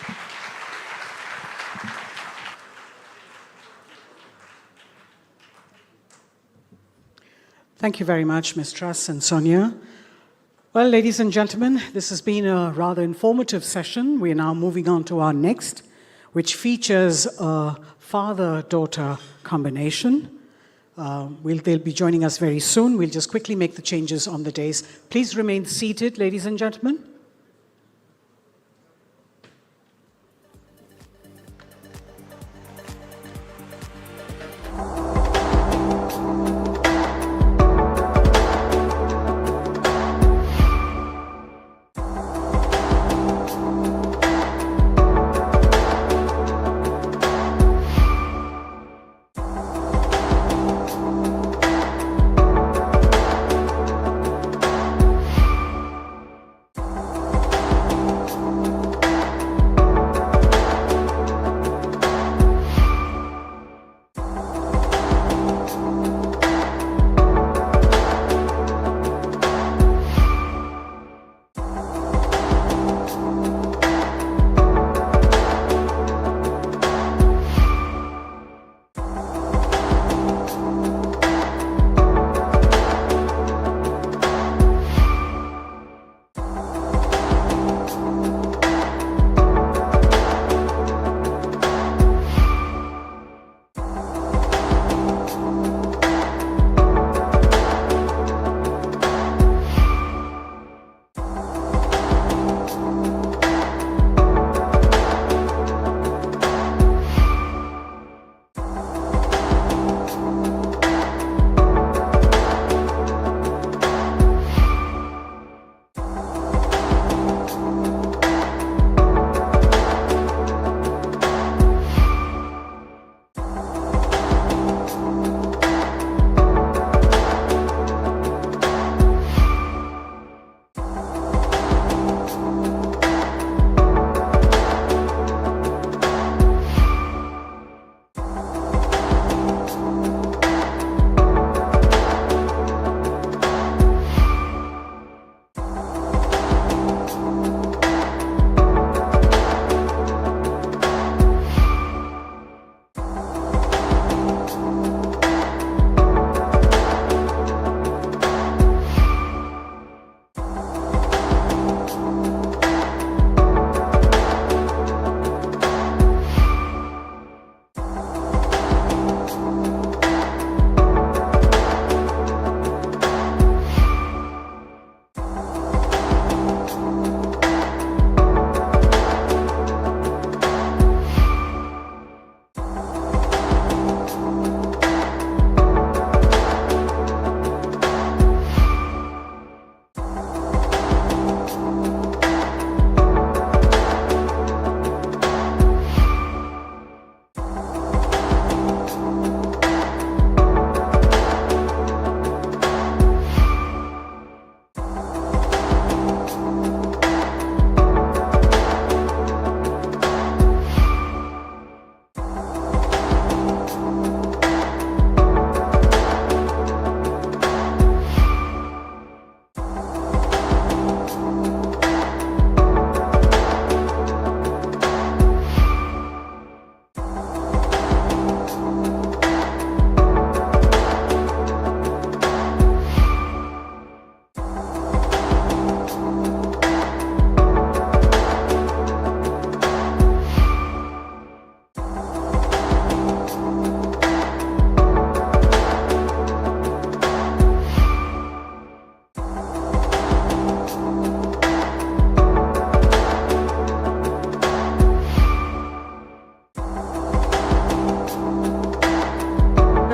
[SPEAKER 15] Thank you very much, Ms. Truss and Sonia. Well, ladies and gentlemen, this has been a rather informative session. We are now moving on to our next, which features a father-daughter combination. They'll be joining us very soon. We'll just quickly make the changes on the dais. Please remain seated, ladies and gentlemen.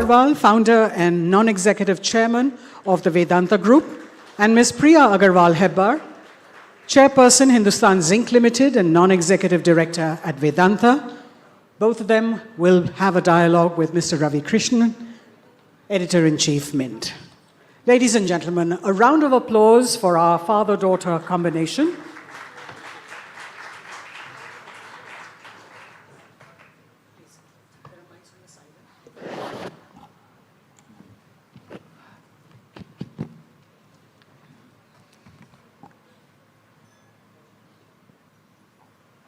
[SPEAKER 15] Agarwal, founder and non-executive chairman of the Vedanta Group, and Ms. Priya Agarwal Hebbar, chairperson Hindustan Zinc Limited and non-executive director at Vedanta. Both of them will have a dialogue with Mr. Ravi Krishnan, editor-in-chief, Mint. Ladies and gentlemen, a round of applause for our father-daughter combination.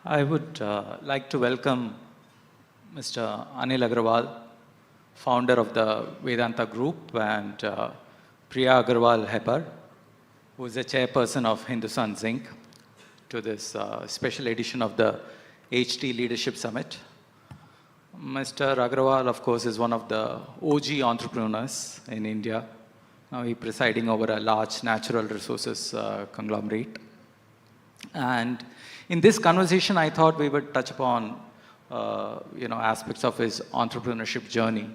[SPEAKER 18] I would like to welcome Mr. Anil Agrawal, founder of the Vedanta Group, and Priya Agarwal-Hebar, who is the chairperson of Hindustan Zinc, to this special edition of the HT Leadership Summit. Mr. Agrawal, of course, is one of the OG entrepreneurs in India. Now he's presiding over a large natural resources conglomerate. And in this conversation, I thought we would touch upon aspects of his entrepreneurship journey.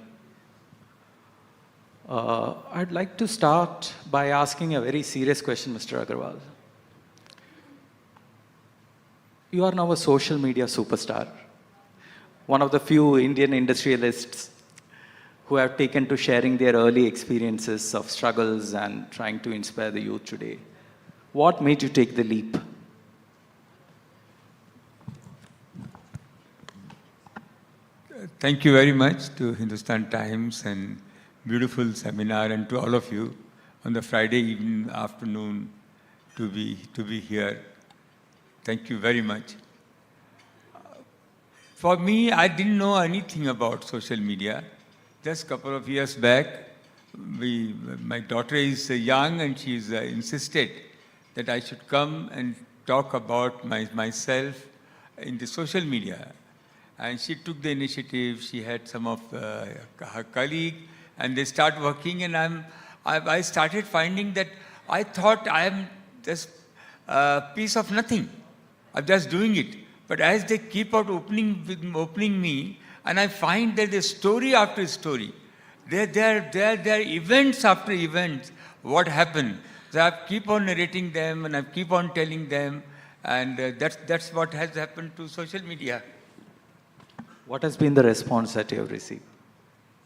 [SPEAKER 18] I'd like to start by asking a very serious question, Mr. Agrawal. You are now a social media superstar, one of the few Indian industrialists who have taken to sharing their early experiences of struggles and trying to inspire the youth today. What made you take the leap?
[SPEAKER 20] Thank you very much to Hindustan Times and beautiful seminar, and to all of you on the Friday evening, afternoon to be here. Thank you very much. For me, I didn't know anything about social media. Just a couple of years back, my daughter is young and she's insisted that I should come and talk about myself in the social media. And she took the initiative. She had some of her colleagues, and they start working, and I started finding that I thought I am just a piece of nothing. I'm just doing it. But as they keep on opening me, and I find that there's story after story. There are events after events, what happened. So I keep on narrating them, and I keep on telling them, and that's what has happened to social media.
[SPEAKER 18] What has been the response that you have received?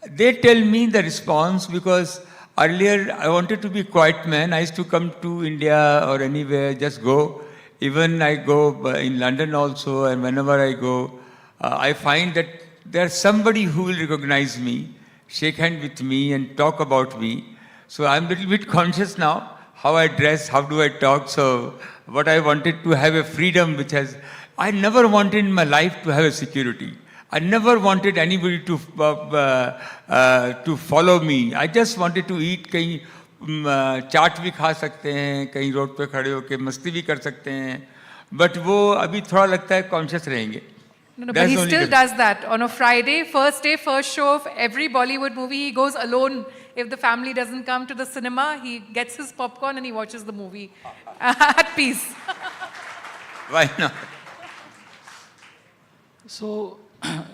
[SPEAKER 20] They tell me the response because earlier I wanted to be a quiet man. I used to come to India or anywhere, just go. Even I go in London also, and whenever I go, I find that there's somebody who will recognize me, shake hand with me and talk about me. So I'm a little bit conscious now, how I dress, how do I talk. So what I wanted to have a freedom I never wanted in my life to have a security. I never wanted anybody to follow me. I just wanted to eat. कहीं चाट भी खा सकते हैं, कहीं road पे खड़े होके मस्ती भी कर सकते हैं. But वो अभी थोड़ा लगता है conscious रहेंगे.
[SPEAKER 23] No, but he still does that. On a Friday, first day, first show of every Bollywood movie, he goes alone. If the family doesn't come to the cinema, he gets his popcorn and he watches the movie at peace.
[SPEAKER 20] Why not?
[SPEAKER 18] So,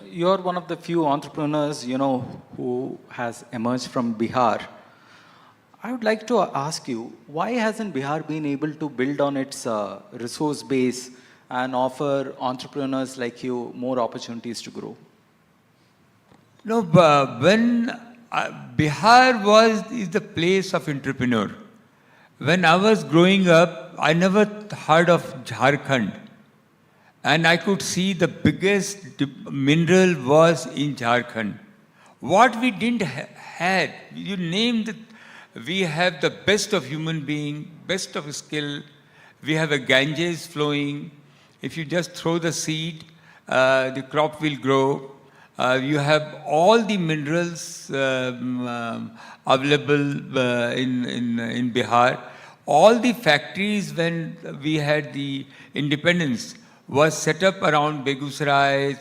[SPEAKER 18] you're one of the few entrepreneurs, who has emerged from Bihar. I would like to ask you, why hasn't Bihar been able to build on its resource base and offer entrepreneurs like you more opportunities to grow?
[SPEAKER 20] No, when Bihar is the place of entrepreneur. When I was growing up, I never heard of Jharkhand. And I could see the biggest mineral was in Jharkhand. What we didn't have, you named it, we have the best of human being, best of skill. We have a Ganges flowing. If you just throw the seed, the crop will grow. You have all the minerals available in Bihar. All the factories when we had the independence was set up around Begusrai,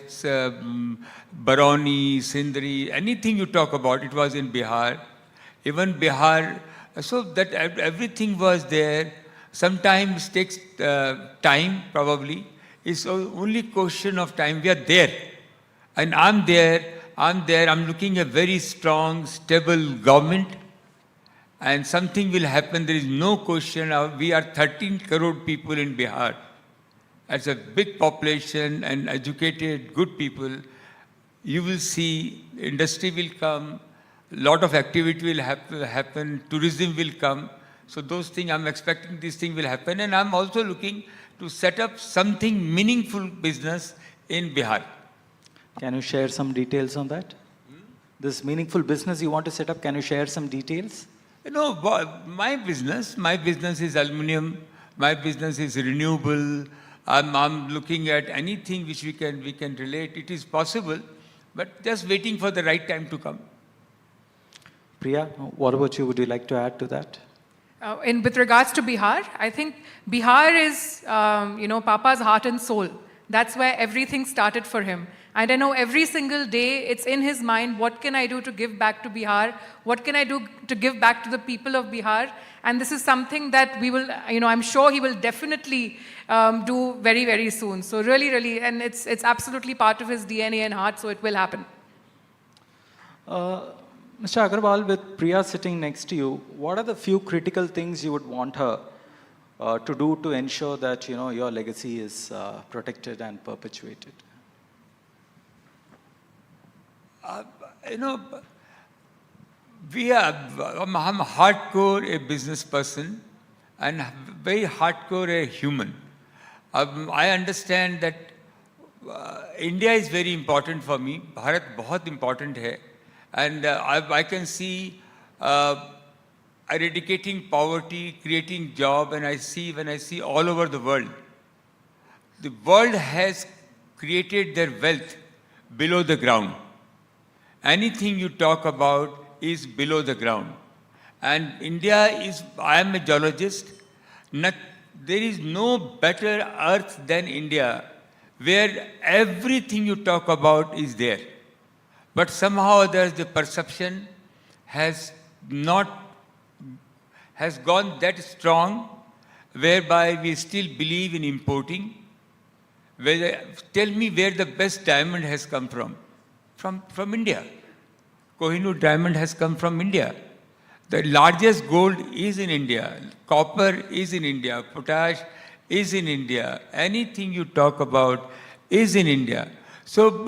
[SPEAKER 20] Barauni, Sindri, anything you talk about, it was in Bihar. Even Bihar, so that everything was there. Sometimes takes time, probably. It's only question of time. We are there. And I'm there. I'm looking at a very strong, stable government. And something will happen. There is no question. We are 13 crore people in Bihar. As a big population and educated, good people, you will see industry will come, lot of activity will happen, tourism will come. So those things, I'm expecting this thing will happen. And I'm also looking to set up something meaningful business in Bihar.
[SPEAKER 18] Can you share some details on that? This meaningful business you want to set up, can you share some details?
[SPEAKER 20] My business is aluminum. My business is renewable. I'm looking at anything which we can relate. It is possible, but just waiting for the right time to come.
[SPEAKER 18] Priya, what about you? Would you like to add to that?
[SPEAKER 23] With regards to Bihar, I think Bihar is, Papa's heart and soul. That's where everything started for him. And I know every single day it's in his mind, what can I do to give back to Bihar? What can I do to give back to the people of Bihar? And this is something that we will, I'm sure he will definitely do very, very soon. So really, really, and it's absolutely part of his DNA and heart, so it will happen.
[SPEAKER 18] Mr. Agarwal, with Priya sitting next to you, what are the few critical things you would want her to do to ensure that your legacy is protected and perpetuated?
[SPEAKER 20] I'm hardcore a business person and very hardcore a human. I understand that India is very important for me. Bharat बहुत important है. And I can see eradicating poverty, creating job, and when I see all over the world has created their wealth below the ground. Anything you talk about is below the ground. And India is, I am a geologist, there is no better earth than India, where everything you talk about is there. But somehow the perception has gone that strong, whereby we still believe in importing. Tell me where the best diamond has come from. From India. Kohinoor diamond has come from India. The largest gold is in India. Copper is in India. Potash is in India. Anything you talk about is in India. So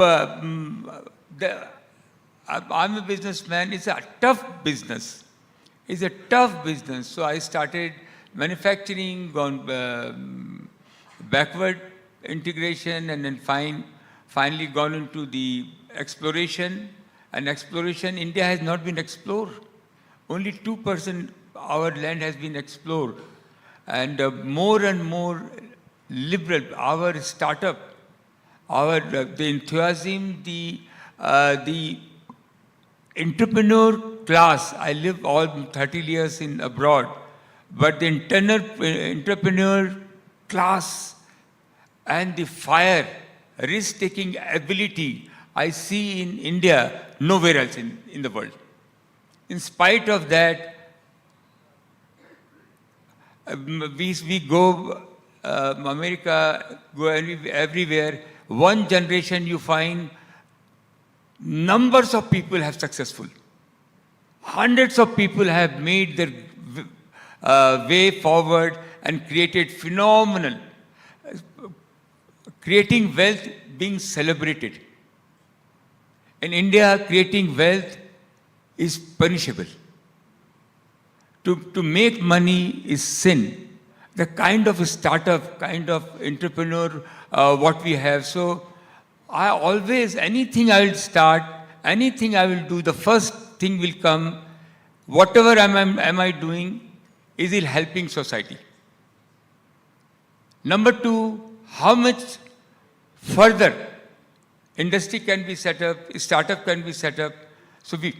[SPEAKER 20] I'm a businessman. It's a tough business. So I started manufacturing, gone backward integration, and then finally gone into the exploration. And exploration, India has not been explored. Only 2% our land has been explored. And more and more liberal, our startup, the enthusiasm, the entrepreneur class. I lived all 30 years abroad, but the entrepreneur class and the fire, risk-taking ability I see in India nowhere else in the world. In spite of that, we go America, go everywhere. One generation you find numbers of people have successful. Hundreds of people have made their way forward and created phenomenal, creating wealth being celebrated. In India, creating wealth is punishable. To make money is sin. The kind of startup, kind of entrepreneur, what we have. So I always, anything I will start, anything I will do, the first thing will come, whatever am I doing, is it helping society? Number two, how much further industry can be set up, startup can be set up. So we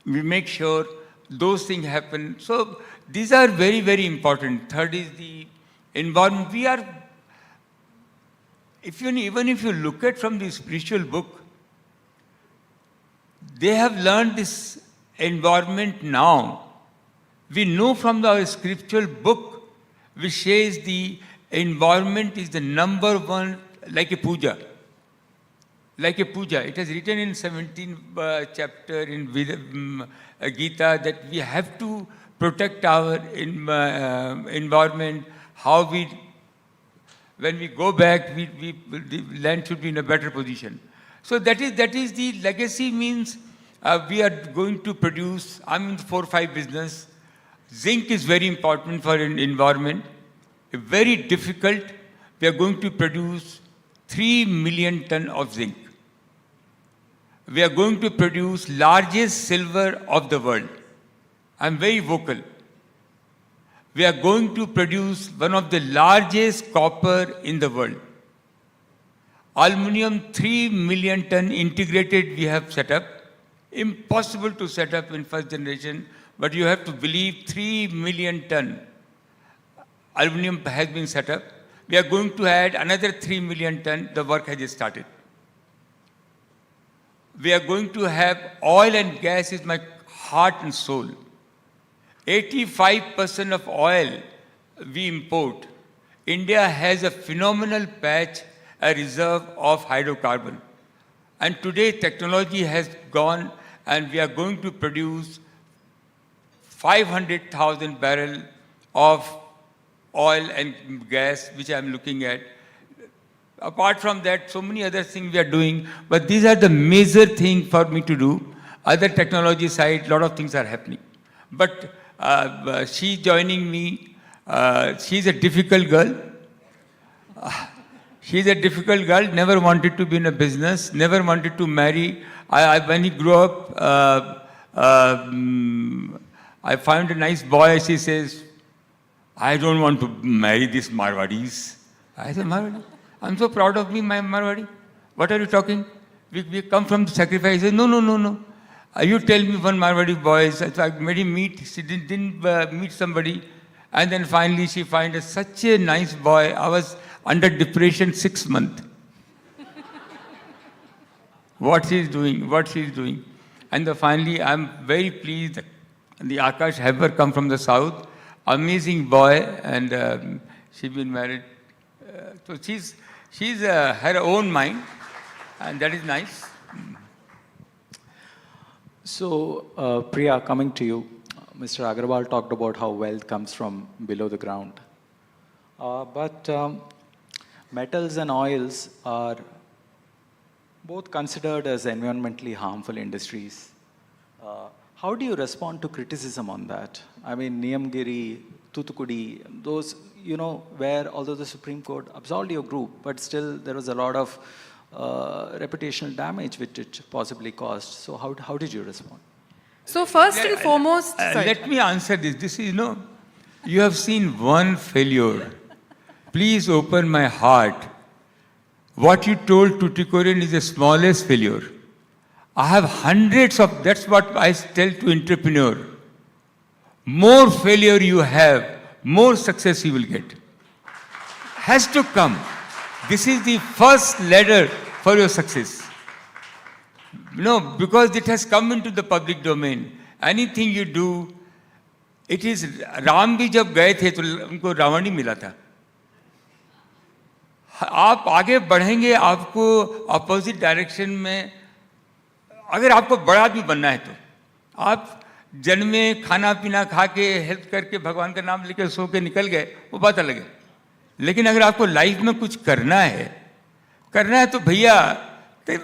[SPEAKER 20] make sure those things happen. So these are very, very important. Third is the environment. We are, even if you look at from the spiritual book, they have learned this environment now. We know from our scriptural book, which says the environment is the number one, like a puja. Like a puja. It is written in 17th chapter in Gita that we have to protect our environment. When we go back, the land should be in a better position. So that is the legacy. Means we are going to produce, I'm in 4-5 business. Zinc is very important for an environment. Very difficult. We are going to produce 3 million tons of zinc. We are going to produce largest silver of the world. I'm very vocal. We are going to produce one of the largest copper in the world. Aluminium 3 million ton integrated we have set up. Impossible to set up in first generation, but you have to believe 3 million ton aluminium has been set up. We are going to add another 3 million ton. The work has just started. We are going to have oil and gas is my heart and soul. 85% of oil we import. India has a phenomenal patch, a reserve of hydrocarbon. And today technology has gone and we are going to produce 500,000 barrels of oil and gas, which I am looking at. Apart from that, so many other things we are doing, but these are the major things for me to do. Other technology side, a lot of things are happening. But she joining me, she's a difficult girl. She's a difficult girl, never wanted to be in a business, never wanted to marry. When he grew up, I found a nice boy, she says, I don't want to marry these Marwadis. I said, Marwadi? I'm so proud of me, my Marwadi. What are you talking? We come from the sacrifice. He said, no. You tell me one Marwadi boy. So I made him meet. She didn't meet somebody. And then finally she found such a nice boy. I was under depression 6 months. What she's doing. And finally I'm very pleased that the Akash Heber come from the south. Amazing boy. And she's been married. So she's her own mind. And that is nice.
[SPEAKER 18] So, Priya, coming to you, Mr. Agarwal talked about how wealth comes from below the ground. But metals and oils are both considered as environmentally harmful industries. How do you respond to criticism on that? I mean, Niyamgiri, Thoothukudi, those, where although the Supreme Court absolved your group, but still there was a lot of reputational damage which it possibly caused. So how did you respond?
[SPEAKER 23] So first and foremost...
[SPEAKER 20] let me answer this. This is, you have seen one failure. Please open my heart. What you told Tuticorin is the smallest failure. I have hundreds of, that's what I tell to entrepreneur. More failure you have, more success you will get. Has to come. This is the first ladder for your success. Because it has come into the public domain. Anything you do, it is, Ram bhi jab gaye the, to unko Ravan hi mila tha. आप आगे बढ़ेंगे, आपको opposite direction में, अगर आपको बड़ा आदमी बनना है तो आप जन्मे खाना पीना खा के हेल्प करके भगवान का नाम लेकर सो के निकल गए, वो बात अलग है. लेकिन अगर आपको लाइफ में कुछ करना है तो भैया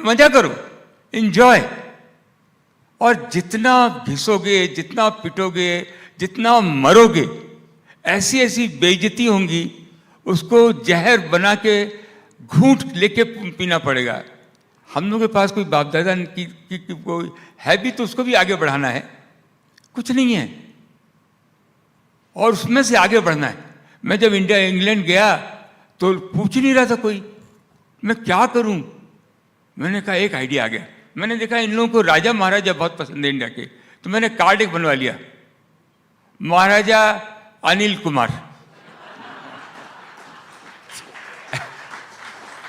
[SPEAKER 20] मजा करो, एंजॉय. और जितना घिसोगे, जितना पिटोगे, जितना मरोगे, ऐसी ऐसी बेइज्जती होंगी, उसको जहर बना के घूंट लेके पीना पड़ेगा. हम लोगों के पास कोई बाप दादा की कोई है भी तो उसको भी आगे बढ़ाना है, कुछ नहीं है, और उसमें से आगे बढ़ना है. मैं जब इंग्लैंड गया तो पूछ ही नहीं रहा था कोई मैं क्या करूं. मैंने कहा एक आइडिया आ गया. मैंने देखा इन लोगों को राजा महाराजा बहुत पसंद है इंडिया के, तो मैंने कार्ड एक बनवा लिया, महाराजा अनिल कुमार.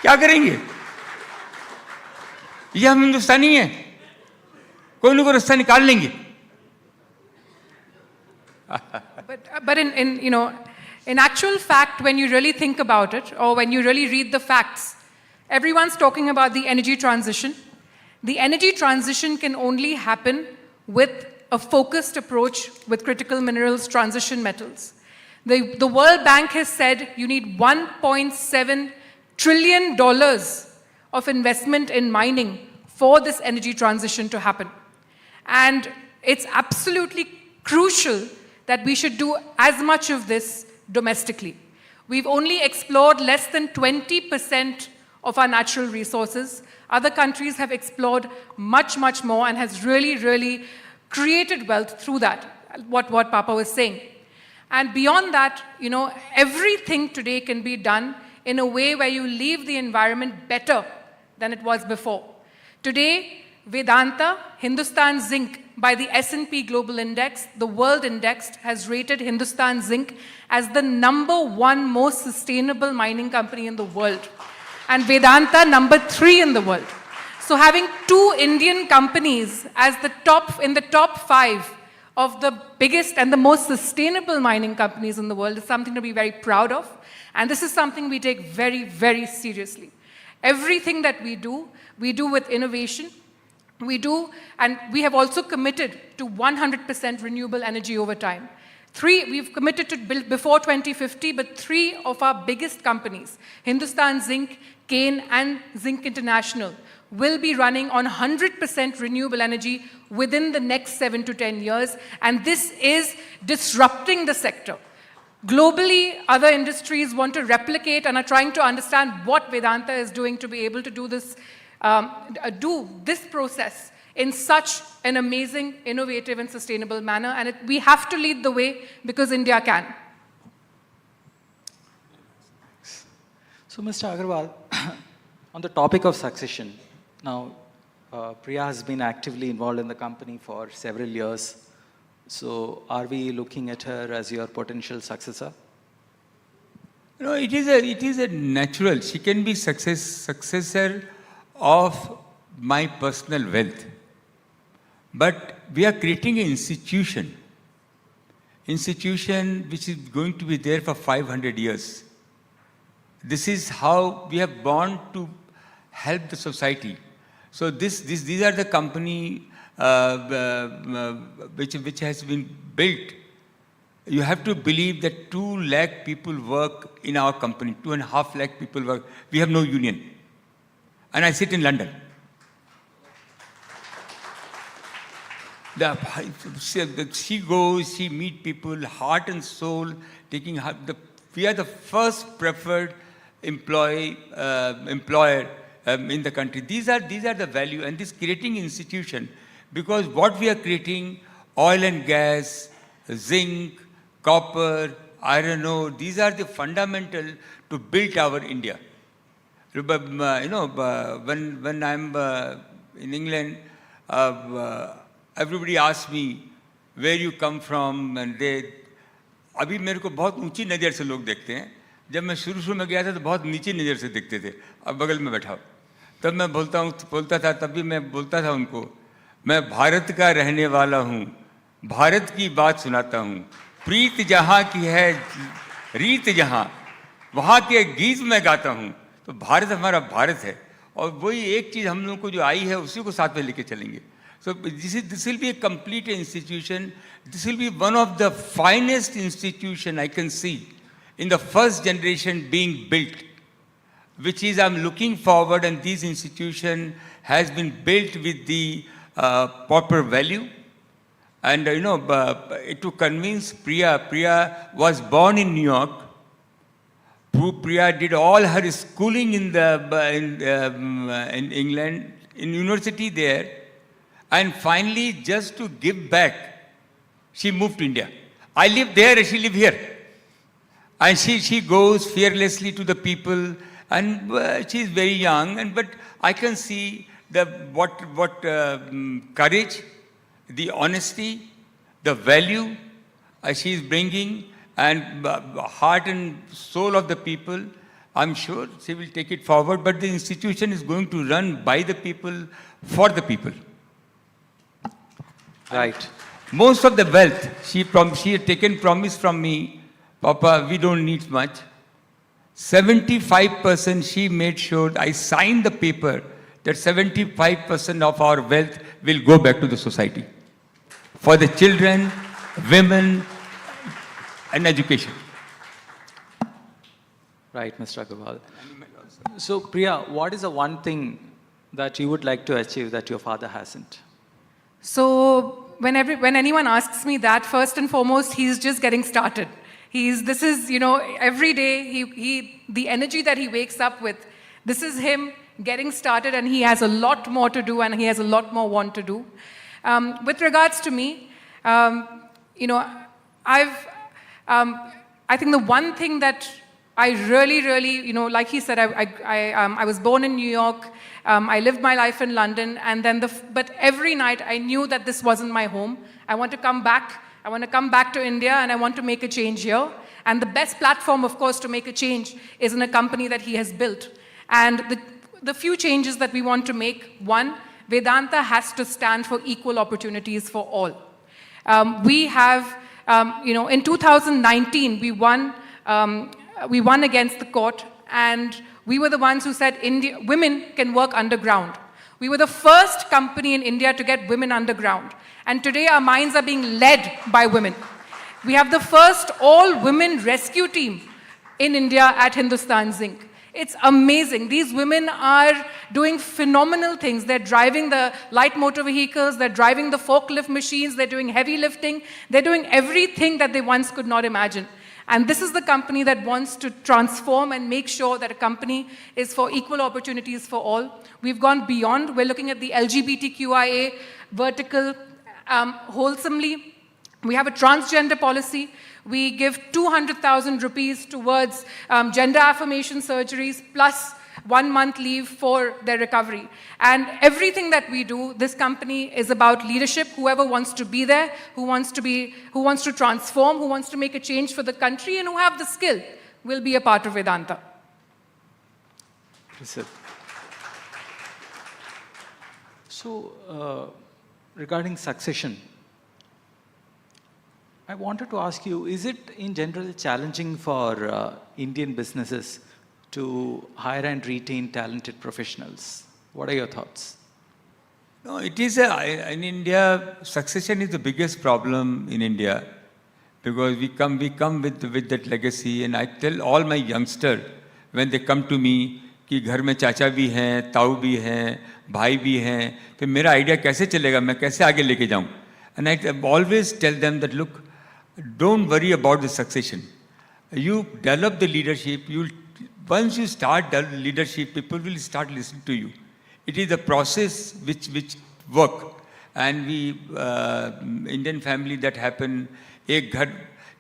[SPEAKER 20] क्या करेंगे, ये हम हिंदुस्तानी हैं, कोई ना कोई रास्ता निकाल लेंगे.
[SPEAKER 23] But in actual fact, when you really think about it, or when you really read the facts, everyone's talking about the energy transition. The energy transition can only happen with a focused approach with critical minerals, transition metals. The World Bank has said you need $1.7 trillion of investment in mining for this energy transition to happen. And it's absolutely crucial that we should do as much of this domestically. We've only explored less than 20% of our natural resources. Other countries have explored much, much more and has really, really created wealth through that, what Papa was saying. And beyond that, everything today can be done in a way where you leave the environment better than it was before. Today, Vedanta, Hindustan Zinc, by the S&P Global Index, the World Index, has rated Hindustan Zinc as the #1 most sustainable mining company in the world. And Vedanta, #3 in the world. So having 2 Indian companies as in the top 5 of the biggest and the most sustainable mining companies in the world is something to be very proud of. And this is something we take very, very seriously. Everything that we do with innovation. And we have also committed to 100% renewable energy over time. We've committed to build before 2050, but 3 of our biggest companies, Hindustan Zinc, Kane, and Zinc International, will be running on 100% renewable energy within the next 7 to 10 years. And this is disrupting the sector. Globally, other industries want to replicate and are trying to understand what Vedanta is doing to be able to do this process in such an amazing, innovative, and sustainable manner. And we have to lead the way because India can.
[SPEAKER 18] So, Mr. Agarwal, on the topic of succession, now Priya has been actively involved in the company for several years. So, are we looking at her as your potential successor?
[SPEAKER 20] No, it is a natural. She can be successor of my personal wealth. But we are creating an institution which is going to be there for 500 years. This is how we have born to help the society. So these are the company which has been built. You have to believe that 2 lakh people work in our company, 2.5 lakh people work. We have no union. And I sit in London. She goes, she meets people, heart and soul, we are the first preferred employer in the country. These are the value, and this creating institution, because what we are creating, oil and gas, zinc, copper, iron ore, these are the fundamental to build our India. When I'm in England, everybody asks me where you come from, and अभी मेरे को बहुत ऊंची नज़र से लोग देखते हैं. जब मैं शुरू में गया था तो बहुत नीची नज़र से देखते थे. अब बगल में बैठा तब मैं बोलता था, तब भी मैं बोलता था उनको, मैं भारत का रहने वाला हूँ, भारत की बात सुनाता हूँ, प्रीत जहाँ की है रीत जहाँ, वहाँ के गीत में गाता हूँ. तो भारत हमारा भारत है, और वही एक चीज़ हम लोगों को जो आई है उसी को साथ में लेके चलेंगे. So this will be a complete institution. This will be one of the finest institution I can see in the first generation being built, which is I'm looking forward, and this institution has been built with the proper value. And to convince Priya was born in New York. Priya did all her schooling in England, in university there. And finally, just to give back, she moved to India. I live there, she lives here. And she goes fearlessly to the people, and she is very young, but I can see what courage, the honesty, the value she is bringing, and heart and soul of the people. I'm sure she will take it forward, but the institution is going to run by the people, for the people.
[SPEAKER 18] Right.
[SPEAKER 20] Most of the wealth, she had taken promise from me, Papa, we don't need much. 75% she made sure I signed the paper that 75% of our wealth will go back to the society for the children, women, and education.
[SPEAKER 18] Right, Mr. Agarwal. So, Priya, what is the one thing that you would like to achieve that your father hasn't?
[SPEAKER 23] So when anyone asks me that, first and foremost, he's just getting started. Every day, the energy that he wakes up with, this is him getting started, and he has a lot more to do, and he has a lot more want to do. With regards to me, I've I think the one thing that I really, like he said, I was born in New York. I lived my life in London, and then but every night I knew that this wasn't my home. I want to come back. I want to come back to India, and I want to make a change here. And the best platform, of course, to make a change is in a company that he has built. And the few changes that we want to make: one, Vedanta has to stand for equal opportunities for all. We have, in 2019, we won against the court, and we were the ones who said women can work underground. We were the first company in India to get women underground. And today our mines are being led by women. We have the first all-women rescue team in India at Hindustan Zinc. It's amazing. These women are doing phenomenal things. They're driving the light motor vehicles, they're driving the forklift machines, they're doing heavy lifting, they're doing everything that they once could not imagine. And this is the company that wants to transform and make sure that a company is for equal opportunities for all. We've gone beyond. We're looking at the LGBTQIA vertical wholesomely. We have a transgender policy. We give 200,000 rupees towards gender affirmation surgeries plus 1 month leave for their recovery. And everything that we do, this company is about leadership. Whoever wants to be there, who wants to transform, who wants to make a change for the country, and who have the skill will be a part of Vedanta.
[SPEAKER 18] So, regarding succession, I wanted to ask you, is it in general challenging for Indian businesses to hire and retain talented professionals? What are your thoughts?
[SPEAKER 20] No, it is in India, succession is the biggest problem in India because we come with that legacy, and I tell all my youngsters when they come to me कि घर में चाचा भी हैं, ताऊ भी हैं, भाई भी हैं, फिर मेरा आइडिया कैसे चलेगा, मैं कैसे आगे लेके जाऊं? And I always tell them that look, don't worry about the succession. You develop the leadership. Once you start the leadership, people will start listening to you. It is a process which work. And we Indian family that happen. एक घर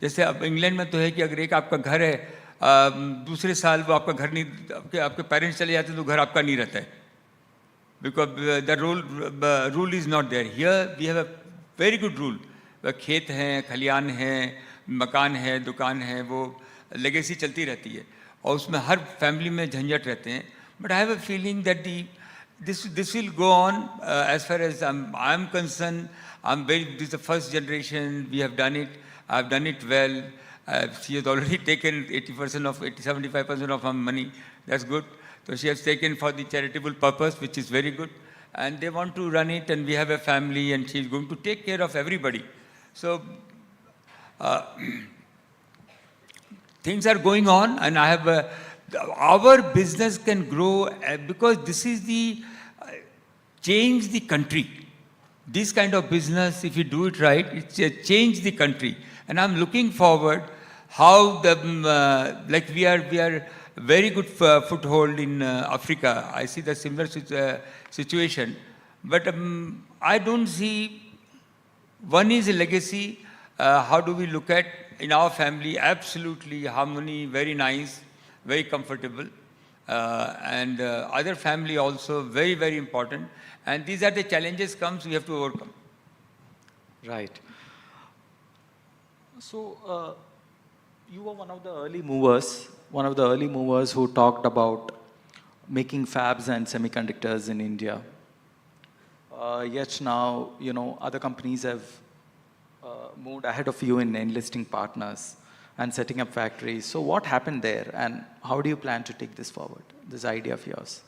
[SPEAKER 20] जैसे अब England में तो है कि अगर एक आपका घर है दूसरे साल वो आपका घर नहीं आपके पेरेंट्स चले जाते तो घर आपका नहीं रहता है because the rule is not there. Here we have a very good rule. खेत हैं, खलियान हैं, मकान है, दुकान है, वो लेगेसी चलती रहती है और उसमें हर फैमिली में झंझट रहते हैं. But I have a feeling that this will go on as far as I'm concerned. This is the first generation. We have done it. I've done it well. She has already taken 75% of her money. That's good. So she has taken for the charitable purpose, which is very good. And they want to run it, and we have a family, and she's going to take care of everybody. So things are going on, and I have our business can grow because this is the change the country. This kind of business, if you do it right, it's change the country. And I'm looking forward how like we are very good foothold in Africa. I see the similar situation, but I don't see. One is a legacy. How do we look at in our family? Absolutely harmony, very nice, very comfortable, and other family also very, very important. And these are the challenges we have to overcome.
[SPEAKER 18] Right. So you were one of the early movers who talked about making fabs and semiconductors in India. Yet now, other companies have moved ahead of you in enlisting partners and setting up factories. So what happened there, and how do you plan to take this forward, this idea of yours?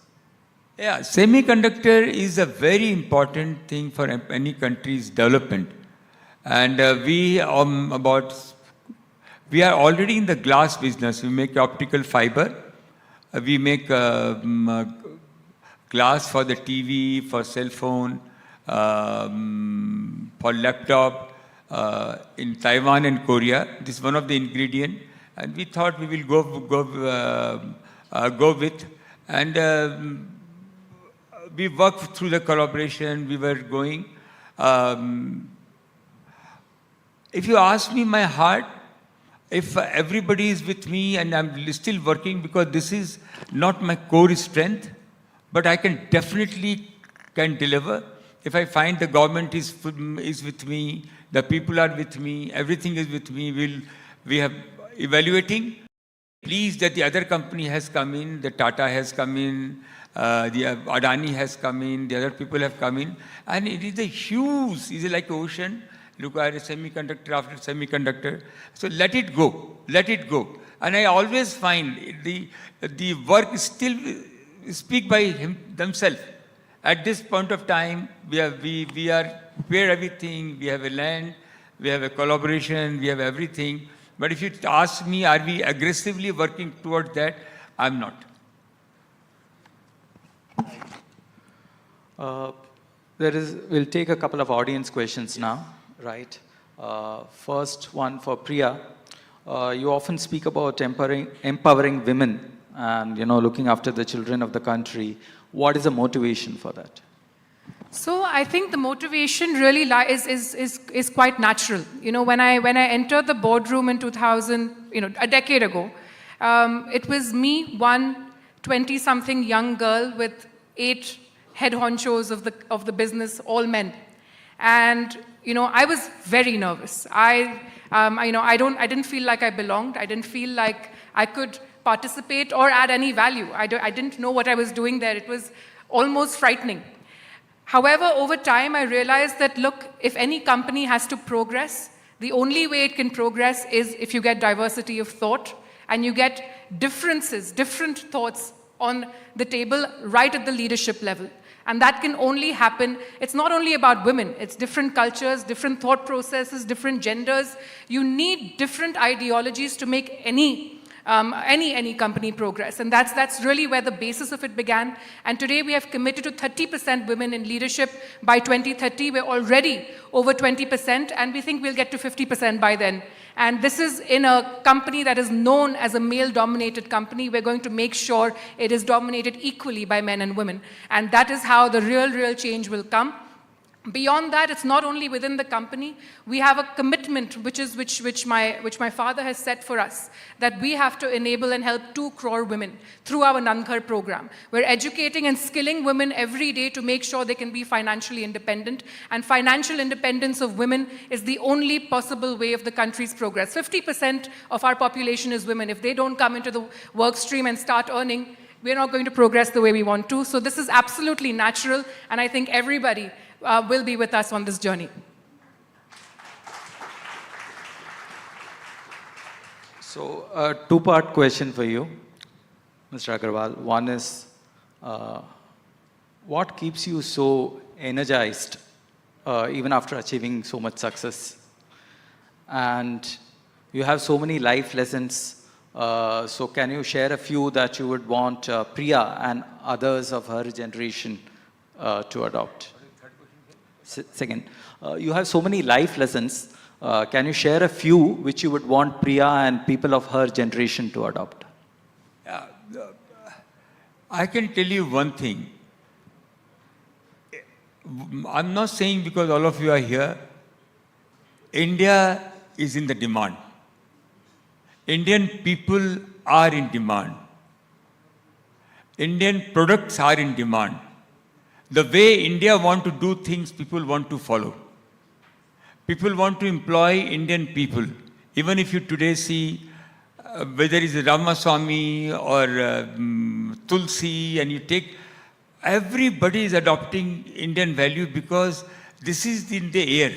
[SPEAKER 20] Yeah, semiconductor is a very important thing for any country's development. And we are already in the glass business. We make optical fiber. We make glass for the TV, for cell phone, for laptop, in Taiwan and Korea. This is one of the ingredients. And we thought we will go with. And we worked through the collaboration. We were going. If you ask me my heart, If everybody is with me and I'm still working, because this is not my core strength, but I can definitely deliver. If I find the government is with me, the people are with me, everything is with me, we have evaluating. Pleased that the other company has come in, the Tata has come in, the Adani has come in, the other people have come in, and it is a huge, it is like ocean. Look at a semiconductor after semiconductor. So let it go, let it go. And I always find the work still speak by themselves. At this point of time, we are prepared everything. We have a land, we have a collaboration, we have everything. But if you ask me, are we aggressively working towards that? I'm not.
[SPEAKER 18] We'll take a couple of audience questions now, right? First one for Priya. You often speak about empowering women and, looking after the children of the country. What is the motivation for that?
[SPEAKER 23] So I think the motivation really is quite natural. When I entered the boardroom in 2000, a decade ago, it was me, one 20-something young girl with 8 head honchos of the business, all men, and I was very nervous. I didn't feel like I belonged. I didn't feel like I could participate or add any value. I didn't know what I was doing there. It was almost frightening. However, over time, I realized that, look, if any company has to progress, the only way it can progress is if you get diversity of thought and you get different thoughts on the table right at the leadership level. And that can only happen. It's not only about women. It's different cultures, different thought processes, different genders. You need different ideologies to make any company progress. And that's really where the basis of it began. And today we have committed to 30% women in leadership by 2030. We're already over 20%, and we think we'll get to 50% by then. And this is in a company that is known as a male-dominated company. We're going to make sure it is dominated equally by men and women. And that is how the real change will come. Beyond that, it's not only within the company. We have a commitment which my father has set for us, that we have to enable and help 2 crore women through our Nandghar program. We're educating and skilling women every day to make sure they can be financially independent. And financial independence of women is the only possible way of the country's progress. 50% of our population is women. If they don't come into the work stream and start earning, we're not going to progress the way we want to. So this is absolutely natural, and I think everybody will be with us on this journey.
[SPEAKER 18] So, a 2-part question for you, Mr. Agarwal. One is, what keeps you so energized even after achieving so much success? And you have so many life lessons. So can you share a few that you would want Priya and others of her generation to adopt? Second, you have so many life lessons. Can you share a few which you would want Priya and people of her generation to adopt?
[SPEAKER 20] I can tell you one thing. I'm not saying because all of you are here. India is in the demand. Indian people are in demand. Indian products are in demand. The way India want to do things, people want to follow. People want to employ Indian people. Even if you today see whether it's Ramaswamy or Tulsi, and you take, everybody is adopting Indian value because this is in the air.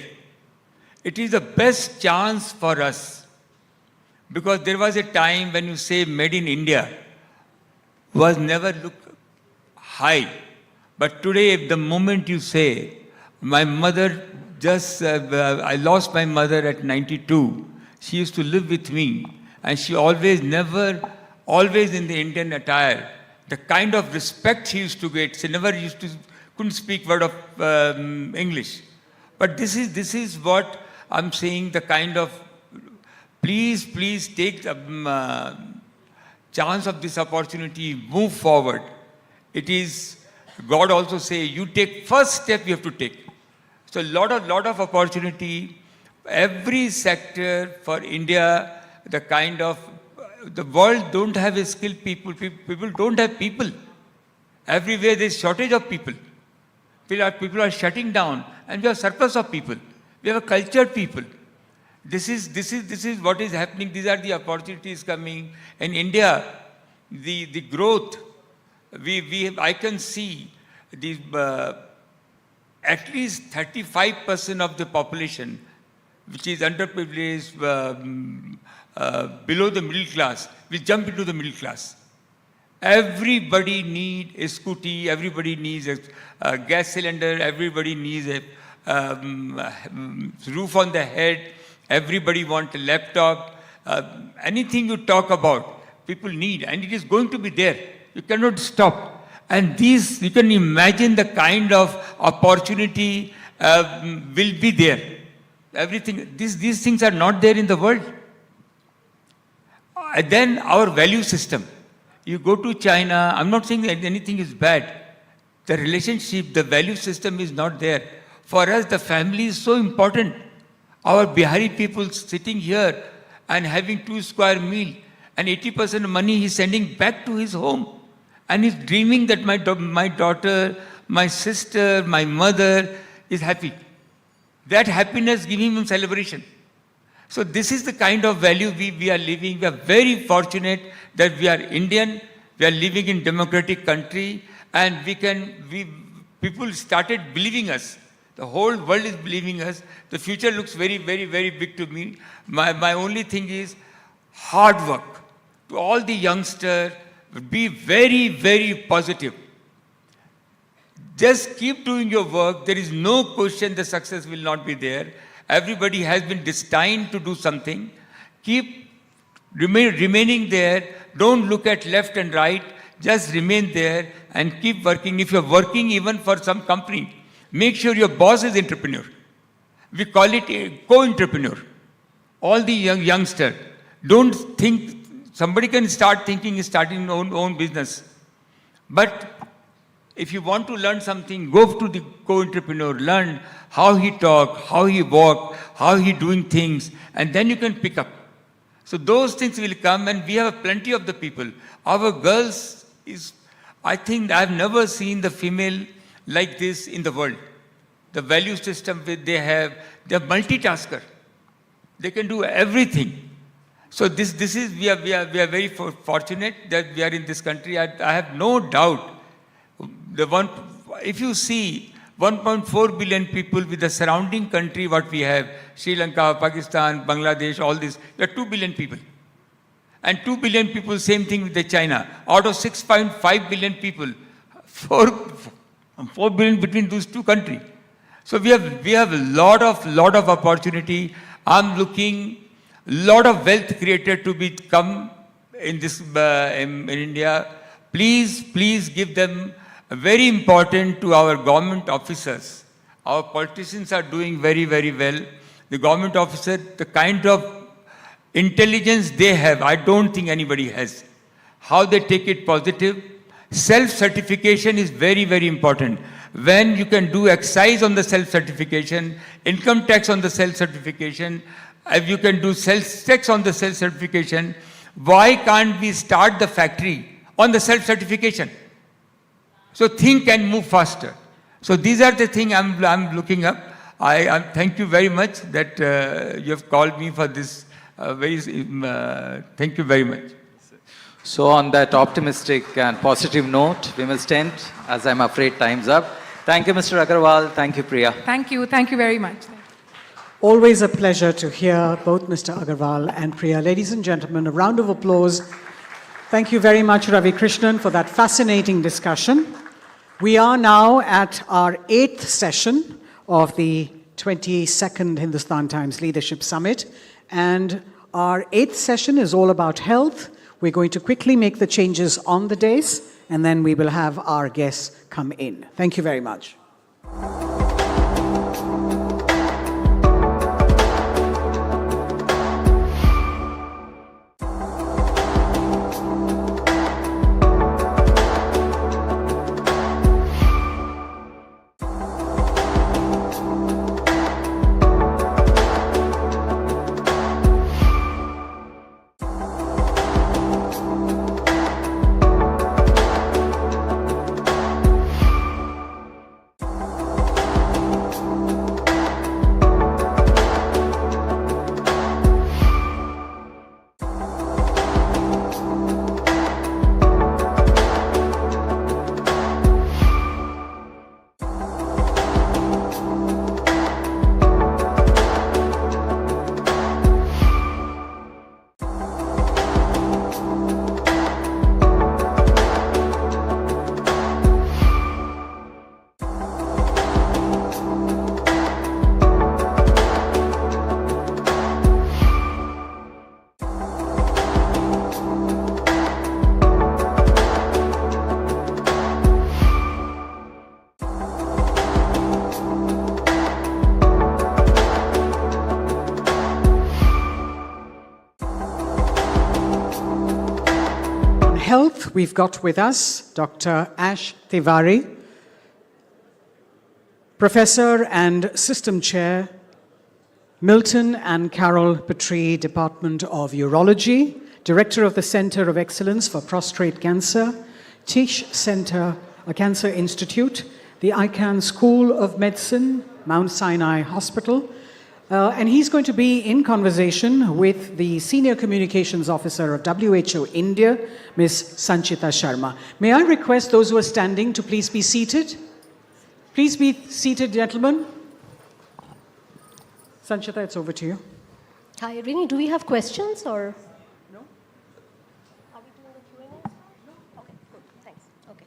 [SPEAKER 20] It is the best chance for us. Because there was a time when you say made in India was never looked high. But today, the moment you say, my mother I lost my mother at 92. She used to live with me. And she always in the Indian attire. The kind of respect she used to get, she never couldn't speak word of English. But this is what I'm saying, the kind of, please take the chance of this opportunity, move forward. It is, God also say, you take first step you have to take. So lot of opportunity, every sector for India, the kind of, the world don't have a skilled people. People don't have people. Everywhere there is shortage of people. People are shutting down, and we have surplus of people. We have a cultured people. This is what is happening. These are the opportunities coming. In India, the growth, I can see the at least 35% of the population, which is underprivileged, below the middle class, will jump into the middle class. Everybody needs a scooty, everybody needs a gas cylinder, everybody needs a roof on the head, everybody wants a laptop. Anything you talk about, people need, and it is going to be there. You cannot stop. And these, you can imagine the kind of opportunity will be there. Everything, these things are not there in the world. Then our value system. You go to China, I'm not saying that anything is bad. The relationship, the value system is not there. For us, the family is so important. Our Bihari people sitting here and having 2 square meal, and 80% of money he's sending back to his home. And he's dreaming that my daughter, my sister, my mother is happy. That happiness giving him celebration. So this is the kind of value we are living. We are very fortunate that we are Indian, we are living in democratic country, and people started believing us. The whole world is believing us. The future looks very, very, very big to me. My only thing is hard work. To all the youngsters, be very, very positive. Just keep doing your work. There is no question the success will not be there. Everybody has been destined to do something. Keep remaining there. Don't look at left and right. Just remain there and keep working. If you're working even for some company, make sure your boss is entrepreneur. We call it a co-entrepreneur. All the youngsters, don't think, somebody can start thinking of starting own business. But if you want to learn something, go to the co-entrepreneur, learn how he talk, how he walk, how he doing things, and then you can pick up. So those things will come, and we have plenty of the people. Our girls is, I think I've never seen the female like this in the world. The value system they have, they're multitasker. They can do everything. So this is, we are very fortunate that we are in this country. I have no doubt. If you see 1.4 billion people with the surrounding country, what we have, Sri Lanka, Pakistan, Bangladesh, all this, we are 2 billion people. And 2 billion people, same thing with the China. Out of 6.5 billion people, 4 billion between those two countries. So we have a lot of opportunity. I'm looking lot of wealth created to become in this in India. Please give them very important to our government officers. Our politicians are doing very, very well. The government officer, the kind of intelligence they have, I don't think anybody has. How they take it positive. Self-certification is very, very important. When you can do excise on the self-certification, income tax on the self-certification, if you can do sales tax on the self-certification, why can't we start the factory on the self-certification? So think and move faster. So these are the things I'm looking up. I thank you very much that you have called me for this. Thank you very much.
[SPEAKER 18] So on that optimistic and positive note, we must end, as I'm afraid time's up. Thank you, Mr. Agarwal. Thank you, Priya.
[SPEAKER 23] Thank you very much.
[SPEAKER 15] Always a pleasure to hear both Mr. Agarwal and Priya. Ladies and gentlemen, a round of applause. Thank you very much, Ravi Krishnan, for that fascinating discussion. We are now at our 8th session of the 22nd Hindustan Times Leadership Summit. And our 8th session is all about health. We're going to quickly make the changes on the dais, and then we will have our guests come in. Thank you very much. we've got with us Dr. Ash Tiwari, Professor and System Chair, Milton and Carol Petrie Department of Urology, Director of the Center of Excellence for Prostate Cancer, Tisch Center, a Cancer Institute, the ICANN School of Medicine, Mount Sinai Hospital, and he's going to be in conversation with the Senior Communications Officer of WHO India, Ms. Sanchita Sharma. May I request those who are standing to please be seated? Please be seated, gentlemen. Sanchita, it's over to you.
[SPEAKER 2] Hi, Rini, do we have questions or? No. Are we doing the Q&A? No. Okay, good, thanks. Okay.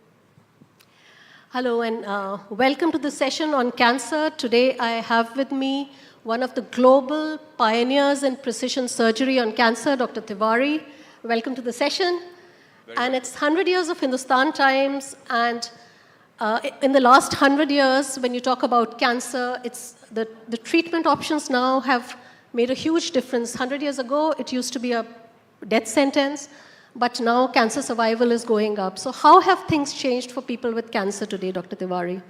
[SPEAKER 2] Hello and welcome to the session on cancer. Today I have with me one of the global pioneers in precision surgery on cancer, Dr. Tiwari. Welcome to the session. And it's 100 years of Hindustan Times, and in the last 100 years, when you talk about cancer, it's the treatment options now have made a huge difference. 100 years ago, it used to be a death sentence, but now cancer survival is going up. So how have things changed for people with cancer today, Dr. Tiwari?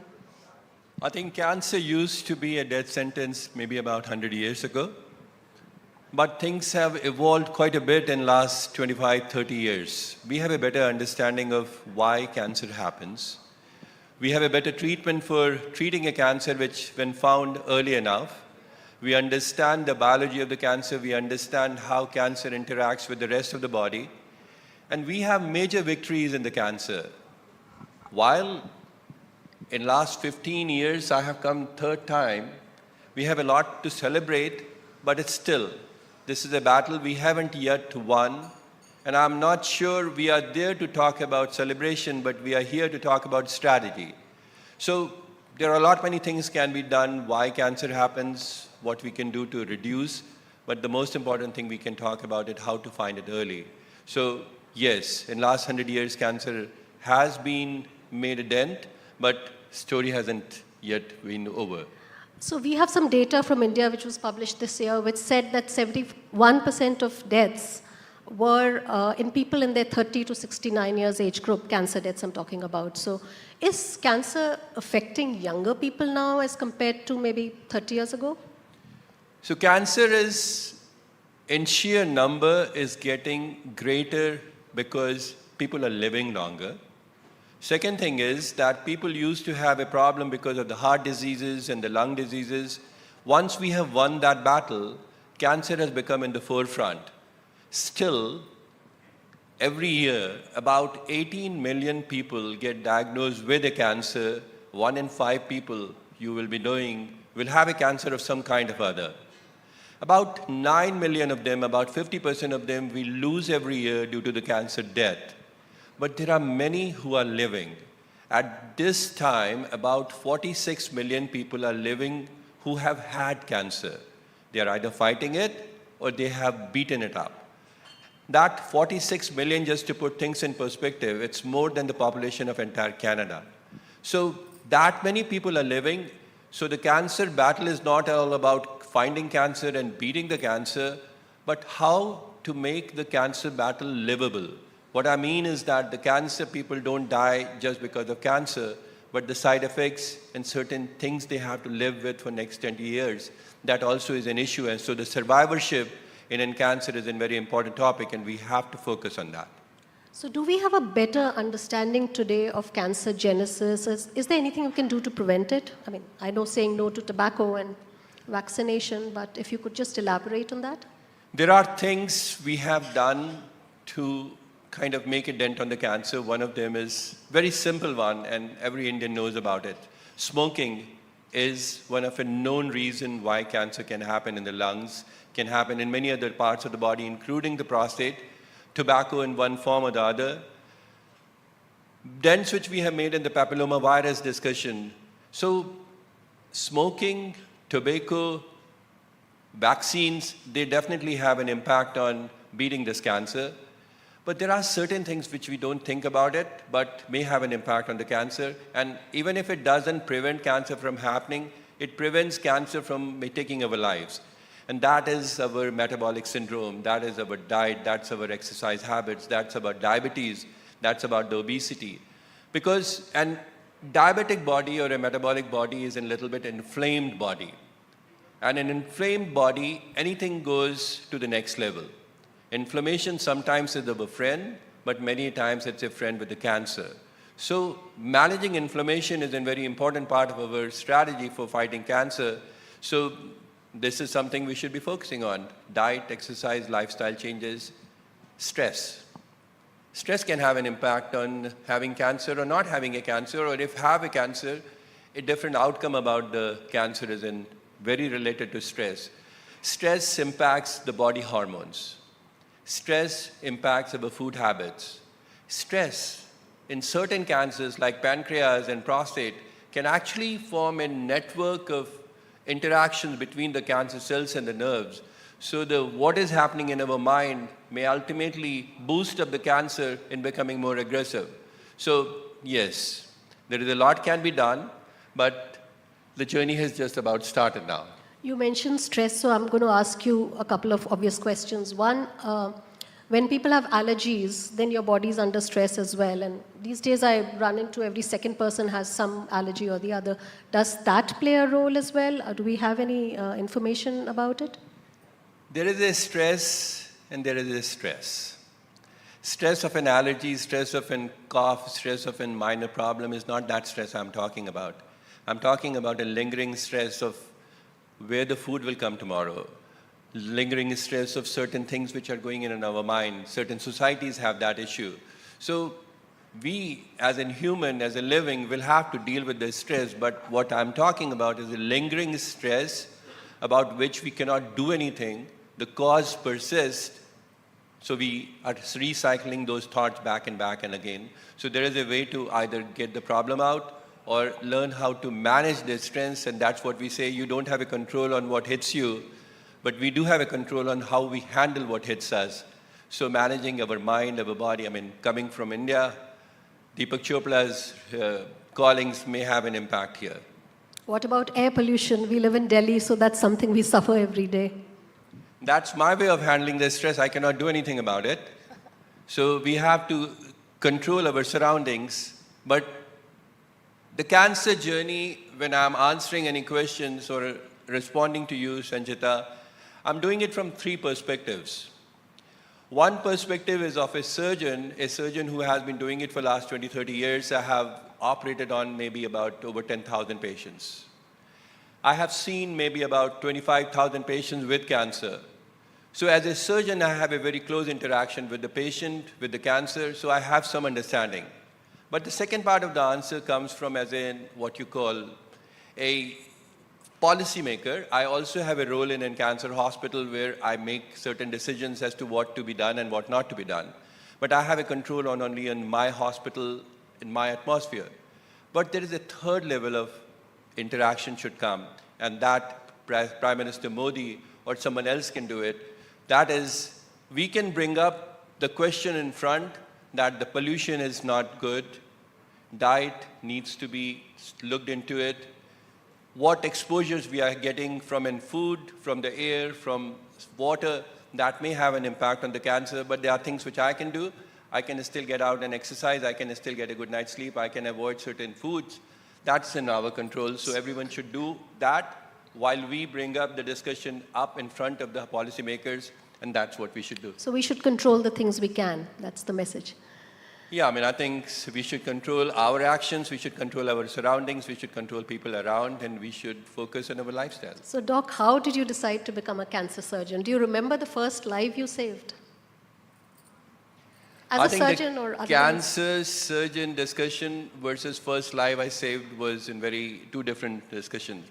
[SPEAKER 19] I think cancer used to be a death sentence maybe about 100 years ago, but things have evolved quite a bit in the last 25, 30 years. We have a better understanding of why cancer happens. We have a better treatment for treating a cancer which, when found early enough, we understand the biology of the cancer, we understand how cancer interacts with the rest of the body, and we have major victories in the cancer. While in the last 15 years I have come third time, we have a lot to celebrate, but it's still, this is a battle we haven't yet won. And I'm not sure we are there to talk about celebration, but we are here to talk about strategy. So there are many things can be done, why cancer happens, what we can do to reduce, but the most important thing we can talk about is how to find it early. So yes, in the last 100 years, cancer has been made a dent, but story hasn't yet been over.
[SPEAKER 2] So we have some data from India which was published this year, which said that 71% of deaths were in people in their 30 to 69 years age group, cancer deaths I'm talking about. So is cancer affecting younger people now as compared to maybe 30 years ago?
[SPEAKER 19] So cancer is, in sheer number, is getting greater because people are living longer. Second thing is that people used to have a problem because of the heart diseases and the lung diseases. Once we have won that battle, cancer has become in the forefront. Still, every year, about 18 million people get diagnosed with a cancer. 1 in 5 people, you will be knowing, will have a cancer of some kind of other. About 9 million of them, about 50% of them, we lose every year due to the cancer death. But there are many who are living. At this time, about 46 million people are living who have had cancer. They are either fighting it or they have beaten it up. That 46 million, just to put things in perspective, it's more than the population of entire Canada. So that many people are living. So the cancer battle is not all about finding cancer and beating the cancer, but how to make the cancer battle livable. What I mean is that the cancer people don't die just because of cancer, but the side effects and certain things they have to live with for next 20 years, that also is an issue. And so the survivorship in cancer is a very important topic, and we have to focus on that.
[SPEAKER 2] So do we have a better understanding today of cancer genesis? Is there anything we can do to prevent it? I mean, I know saying no to tobacco and vaccination, but if you could just elaborate on that.
[SPEAKER 19] There are things we have done to kind of make a dent on the cancer. One of them is very simple one, and every Indian knows about it. Smoking is one of a known reason why cancer can happen in the lungs, can happen in many other parts of the body, including the prostate, tobacco in one form or the other. Dents which we have made in the papilloma virus discussion. So smoking, tobacco, vaccines, they definitely have an impact on beating this cancer. But there are certain things which we don't think about it, but may have an impact on the cancer. And even if it doesn't prevent cancer from happening, it prevents cancer from taking our lives. And that is our metabolic syndrome, that is our diet, that's our exercise habits, that's our diabetes. That's about the obesity. Because an diabetic body or a metabolic body is a little bit inflamed body. And an inflamed body, anything goes to the next level. Inflammation sometimes is a friend, but many times it's a friend with the cancer. So managing inflammation is a very important part of our strategy for fighting cancer. So this is something we should be focusing on. Diet, exercise, lifestyle changes, stress. Stress can have an impact on having cancer or not having a cancer, or if have a cancer, a different outcome about the cancer is very related to stress. Stress impacts the body hormones. Stress impacts our food habits. Stress in certain cancers like pancreas and prostate can actually form a network of interactions between the cancer cells and the nerves. So what is happening in our mind may ultimately boost up the cancer in becoming more aggressive. So yes, there is a lot can be done, but the journey has just about started now.
[SPEAKER 2] You mentioned stress, so I'm going to ask you a couple of obvious questions. One, when people have allergies, then your body is under stress as well. And these days I run into every second person has some allergy or the other. Does that play a role as well? Do we have any information about it?
[SPEAKER 19] There is a stress and there is a stress. Stress of an allergy, stress of a cough, stress of a minor problem is not that stress I'm talking about. I'm talking about a lingering stress of where the food will come tomorrow, lingering stress of certain things which are going in our mind. Certain societies have that issue. So we, as a human, as a living, will have to deal with this stress. But what I'm talking about is a lingering stress about which we cannot do anything. The cause persists. So we are recycling those thoughts back and back and again. So there is a way to either get the problem out or learn how to manage the stress. And that's what we say. You don't have a control on what hits you, but we do have a control on how we handle what hits us. So managing our mind, our body, coming from India, Deepak Chopra's callings may have an impact here.
[SPEAKER 2] What about air pollution? We live in Delhi, so that's something we suffer every day.
[SPEAKER 19] That's my way of handling the stress. I cannot do anything about it. So we have to control our surroundings. But the cancer journey, when I'm answering any questions or responding to you, Sanjita, I'm doing it from three perspectives. One perspective is of a surgeon who has been doing it for the last 20, 30 years. I have operated on maybe about over 10,000 patients. I have seen maybe about 25,000 patients with cancer. So as a surgeon, I have a very close interaction with the patient, with the cancer, so I have some understanding. But the second part of the answer comes from as in what you call a policymaker. I also have a role in a cancer hospital where I make certain decisions as to what to be done and what not to be done. But I have a control on only in my hospital, in my atmosphere. But there is a third level of interaction should come, and that Prime Minister Modi or someone else can do it. That is, we can bring up the question in front that the pollution is not good, diet needs to be looked into it, what exposures we are getting from in food, from the air, from water, that may have an impact on the cancer, but there are things which I can do. I can still get out and exercise, I can still get a good night's sleep, I can avoid certain foods. That's in our control, so everyone should do that while we bring up the discussion up in front of the policymakers, and that's what we should do.
[SPEAKER 2] So we should control the things we can. That's the message.
[SPEAKER 19] Yeah, I think we should control our actions, we should control our surroundings, we should control people around, and we should focus on our lifestyle.
[SPEAKER 2] So Doc, how did you decide to become a cancer surgeon? Do you remember the first life you saved? As a surgeon or otherwise?
[SPEAKER 19] Cancer surgeon discussion versus first life I saved was in two different discussions.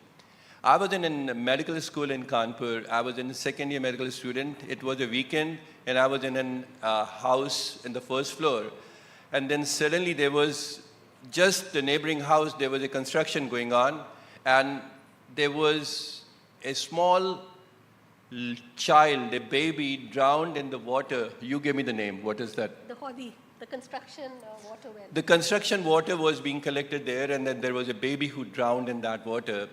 [SPEAKER 19] I was in a medical school in Kanpur. I was in a second year medical student. It was a weekend, and I was in a house in the first floor. And then suddenly there was just the neighboring house, there was a construction going on, and there was a small child, a baby, drowned in the water. You gave me the name. What is that?
[SPEAKER 2] The Audi, the construction water well.
[SPEAKER 19] The construction water was being collected there, and then there was a baby who drowned in that water.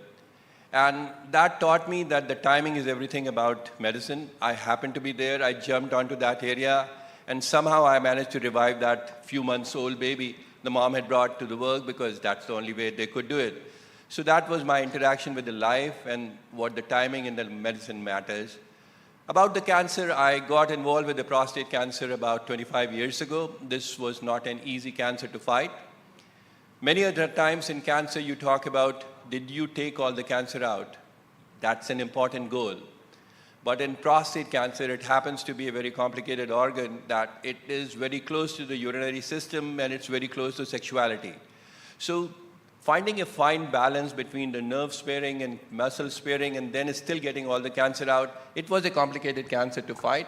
[SPEAKER 19] And that taught me that the timing is everything about medicine. I happened to be there. I jumped onto that area, And somehow I managed to revive that few months old baby the mom had brought to the work because that's the only way they could do it. So that was my interaction with the life and what the timing in the medicine matters. About the cancer, I got involved with the prostate cancer about 25 years ago. This was not an easy cancer to fight. Many other times in cancer you talk about, did you take all the cancer out? That's an important goal. But in prostate cancer, it happens to be a very complicated organ that it is very close to the urinary system and it's very close to sexuality. So finding a fine balance between the nerve sparing and muscle sparing and then still getting all the cancer out, it was a complicated cancer to fight.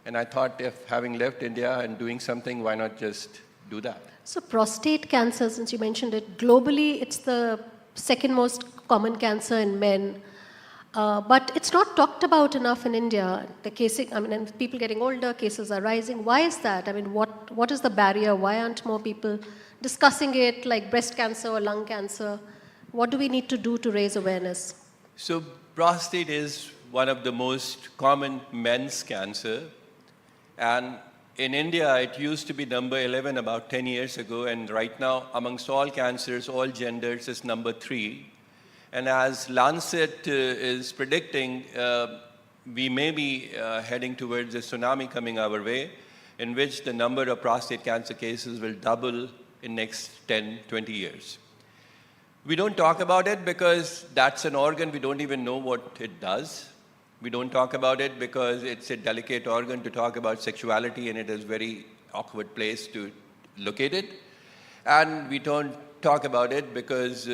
[SPEAKER 19] And I thought if having left India and doing something, why not just do that?
[SPEAKER 2] So prostate cancer, since you mentioned it, globally it's the second most common cancer in men. But it's not talked about enough in India. The casing, and people getting older, cases are rising. Why is that? What is the barrier? Why aren't more people discussing it, like breast cancer or lung cancer? What do we need to do to raise awareness?
[SPEAKER 19] So prostate is one of the most common men's cancer. And in India, it used to be number 11 about 10 years ago. And right now, amongst all cancers, all genders, is number 3. And as Lancet is predicting, we may be heading towards a tsunami coming our way, in which the number of prostate cancer cases will double in next 10, 20 years. We don't talk about it because that's an organ we don't even know what it does. We don't talk about it because it's a delicate organ to talk about sexuality and it is a very awkward place to locate it. And we don't talk about it because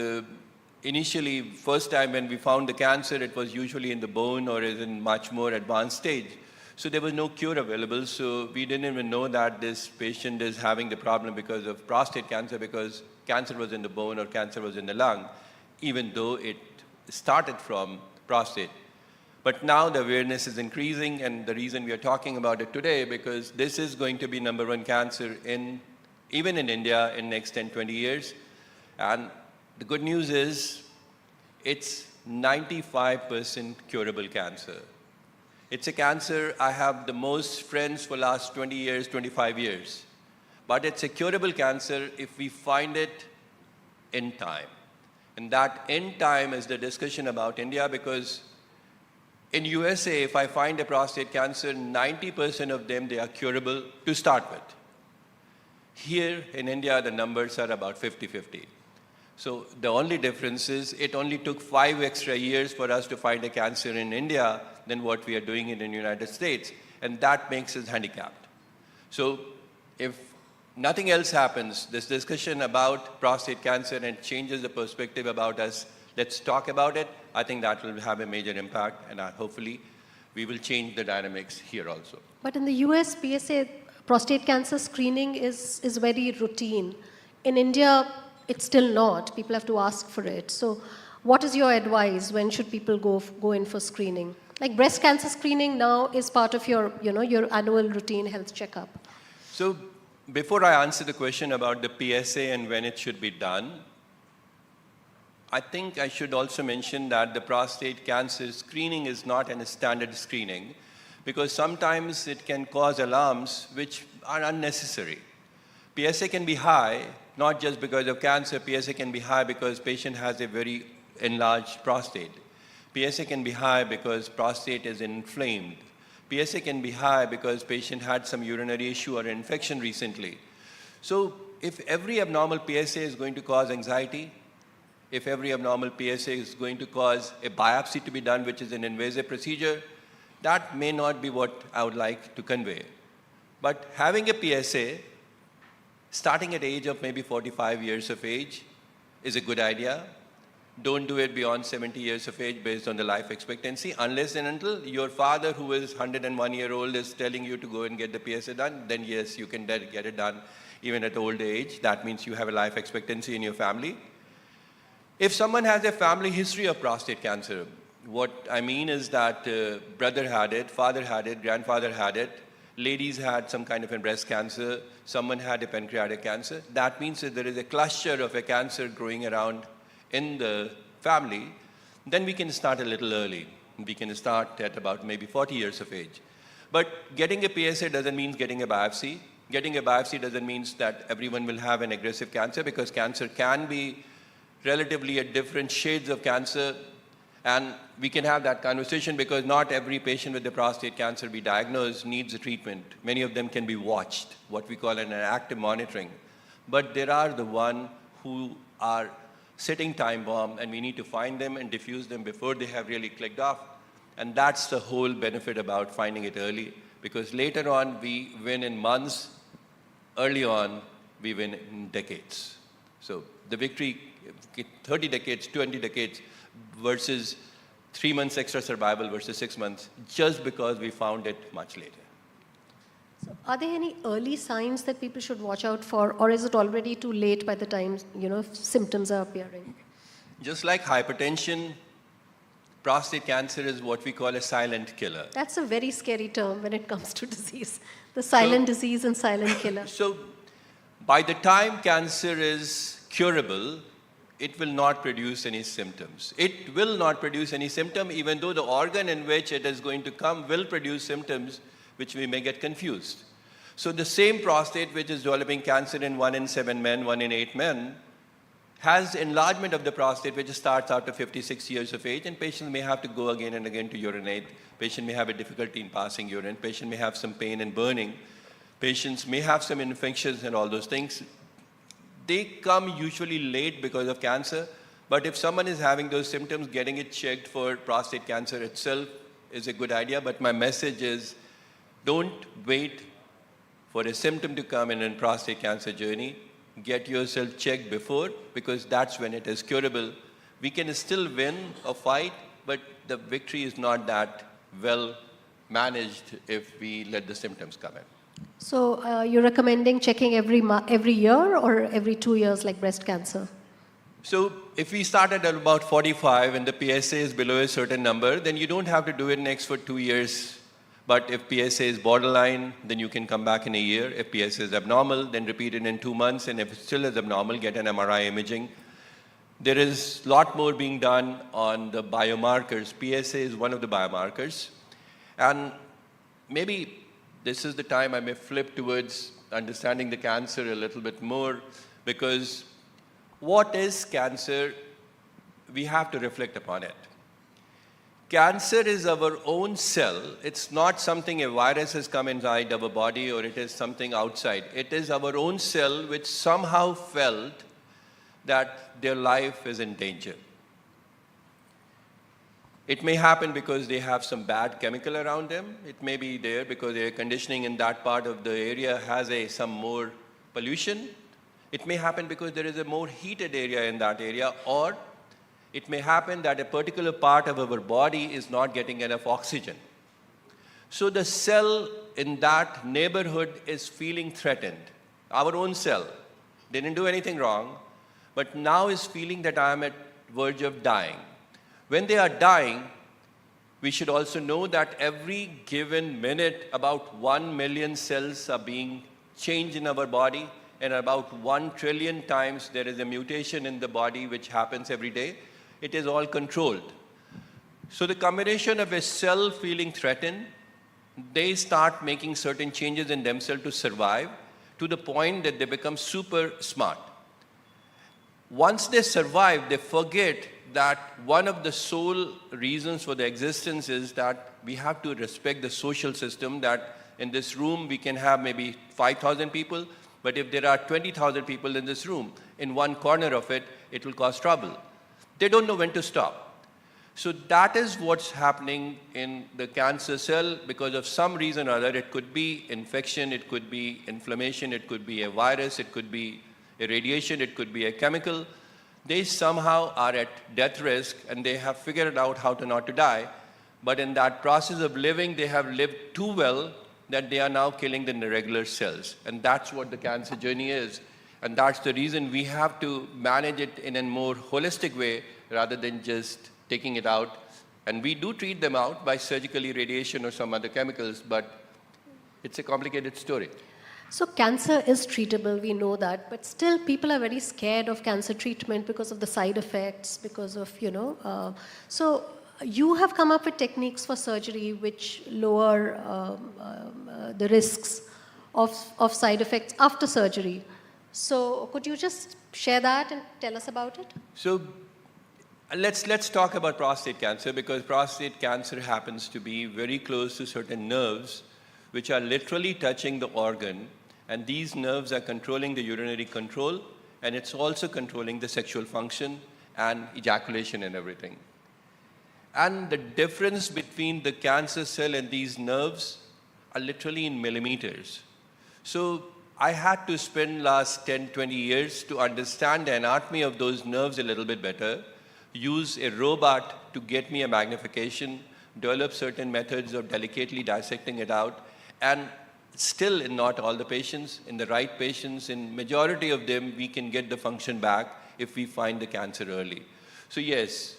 [SPEAKER 19] initially, first time when we found the cancer, it was usually in the bone or is in much more advanced stage. So there was no cure available. So we didn't even know that this patient is having the problem because of prostate cancer, because cancer was in the bone or cancer was in the lung, even though it started from prostate. But now the awareness is increasing, and the reason we are talking about it today, because this is going to be number 1 cancer even in India in next 10, 20 years. And the good news is it's 95% curable cancer. It's a cancer I have the most friends for last 20 years, 25 years. But it's a curable cancer if we find it in time. And that in time is the discussion about India, because in USA, if I find a prostate cancer, 90% of them, they are curable to start with. Here in India, the numbers are about 50-50. So the only difference is it only took 5 extra years for us to find a cancer in India than what we are doing in the United States. And that makes us handicapped. So if nothing else happens, this discussion about prostate cancer and changes the perspective about us, let's talk about it, I think that will have a major impact. And hopefully we will change the dynamics here also.
[SPEAKER 2] But in the US, PSA, prostate cancer screening is very routine. In India, it's still not. People have to ask for it. So what is your advice? When should people go in for screening? Like breast cancer screening now is part of your annual routine health checkup.
[SPEAKER 19] So before I answer the question about the PSA and when it should be done, I think I should also mention that the prostate cancer screening is not a standard screening, because sometimes it can cause alarms which are unnecessary. PSA can be high, not just because of cancer. PSA can be high because patient has a very enlarged prostate. PSA can be high because prostate is inflamed. PSA can be high because patient had some urinary issue or infection recently. So if every abnormal PSA is going to cause anxiety, if every abnormal PSA is going to cause a biopsy to be done, which is an invasive procedure, that may not be what I would like to convey. But having a PSA, starting at the age of maybe 45 years of age, is a good idea. Don't do it beyond 70 years of age based on the life expectancy, unless and until your father, who is 101-year-old, is telling you to go and get the PSA done, then yes, you can get it done even at old age. That means you have a life expectancy in your family. If someone has a family history of prostate cancer, what I mean is that brother had it, father had it, grandfather had it, ladies had some kind of a breast cancer, someone had a pancreatic cancer, that means that there is a cluster of a cancer growing around in the family, then we can start a little early. We can start at about maybe 40 years of age. But getting a PSA doesn't mean getting a biopsy. Getting a biopsy doesn't mean that everyone will have an aggressive cancer, because cancer can be relatively at different shades of cancer. And we can have that conversation because not every patient with the prostate cancer we diagnose needs a treatment. Many of them can be watched, what we call an active monitoring. But there are the one who are sitting time bomb, and we need to find them and diffuse them before they have really clicked off. And that's the whole benefit about finding it early, because later on we win in months, early on we win in decades. So the victory, 30 decades, 20 decades versus 3 months extra survival versus 6 months, just because we found it much later.
[SPEAKER 2] So are there any early signs that people should watch out for, or is it already too late by the time, symptoms are appearing?
[SPEAKER 19] Just like hypertension, prostate cancer is what we call a silent killer.
[SPEAKER 2] That's a very scary term when it comes to disease. The silent disease and silent killer.
[SPEAKER 19] So by the time cancer is curable, it will not produce any symptoms. It will not produce any symptom, even though the organ in which it is going to come will produce symptoms, which we may get confused. So the same prostate which is developing cancer in 1 in 7 men, 1 in 8 men, has enlargement of the prostate which starts after 56 years of age, and patients may have to go again and again to urinate. Patient may have a difficulty in passing urine. Patient may have some pain and burning. Patients may have some infections and all those things. They come usually late because of cancer, but if someone is having those symptoms, getting it checked for prostate cancer itself is a good idea. But my message is, don't wait for a symptom to come in a prostate cancer journey. Get yourself checked before, because that's when it is curable. We can still win a fight, but the victory is not that well managed if we let the symptoms come in.
[SPEAKER 2] So you're recommending checking every year or every 2 years, like breast cancer?
[SPEAKER 19] So if we start at about 45 and the PSA is below a certain number, then you don't have to do it next for 2 years. But if PSA is borderline, then you can come back in a year. If PSA is abnormal, then repeat it in 2 months. And if it still is abnormal, get an MRI imaging. There is a lot more being done on the biomarkers. PSA is one of the biomarkers. And maybe this is the time I may flip towards understanding the cancer a little bit more, because what is cancer? We have to reflect upon it. Cancer is our own cell. It's not something a virus has come inside our body or it is something outside. It is our own cell which somehow felt that their life is in danger. It may happen because they have some bad chemical around them. It may be there because air conditioning in that part of the area has some more pollution. It may happen because there is a more heated area in that area, or it may happen that a particular part of our body is not getting enough oxygen. So the cell in that neighborhood is feeling threatened. Our own cell didn't do anything wrong, but now is feeling that I am at verge of dying. When they are dying, we should also know that every given minute, about 1 million cells are being changed in our body, and about 1 trillion times there is a mutation in the body which happens every day. It is all controlled. So the combination of a cell feeling threatened, they start making certain changes in themselves to survive, to the point that they become super smart. Once they survive, they forget that one of the sole reasons for the existence is that we have to respect the social system, that in this room we can have maybe 5,000 people, but if there are 20,000 people in this room, in one corner of it, it will cause trouble. They don't know when to stop. So that is what's happening in the cancer cell because of some reason or other. It could be infection, it could be inflammation, it could be a virus, it could be a radiation, it could be a chemical. They somehow are at death risk and they have figured out how to not to die. But in that process of living, they have lived too well that they are now killing the irregular cells. And that's what the cancer journey is. And that's the reason we have to manage it in a more holistic way rather than just taking it out. And we do treat them out by surgically radiation or some other chemicals, but it's a complicated story.
[SPEAKER 2] So cancer is treatable, we know that, but still people are very scared of cancer treatment because of the side effects, because of, so you have come up with techniques for surgery which lower the risks of side effects after surgery. So could you just share that and tell us about it?
[SPEAKER 19] So let's talk about prostate cancer, because prostate cancer happens to be very close to certain nerves which are literally touching the organ, and these nerves are controlling the urinary control, and it's also controlling the sexual function and ejaculation and everything. And the difference between the cancer cell and these nerves are literally in millimeters. So I had to spend last 10-20 years to understand the anatomy of those nerves a little bit better, use a robot to get me a magnification, develop certain methods of delicately dissecting it out, and still in not all the patients, in the right patients, in majority of them, we can get the function back if we find the cancer early. So yes,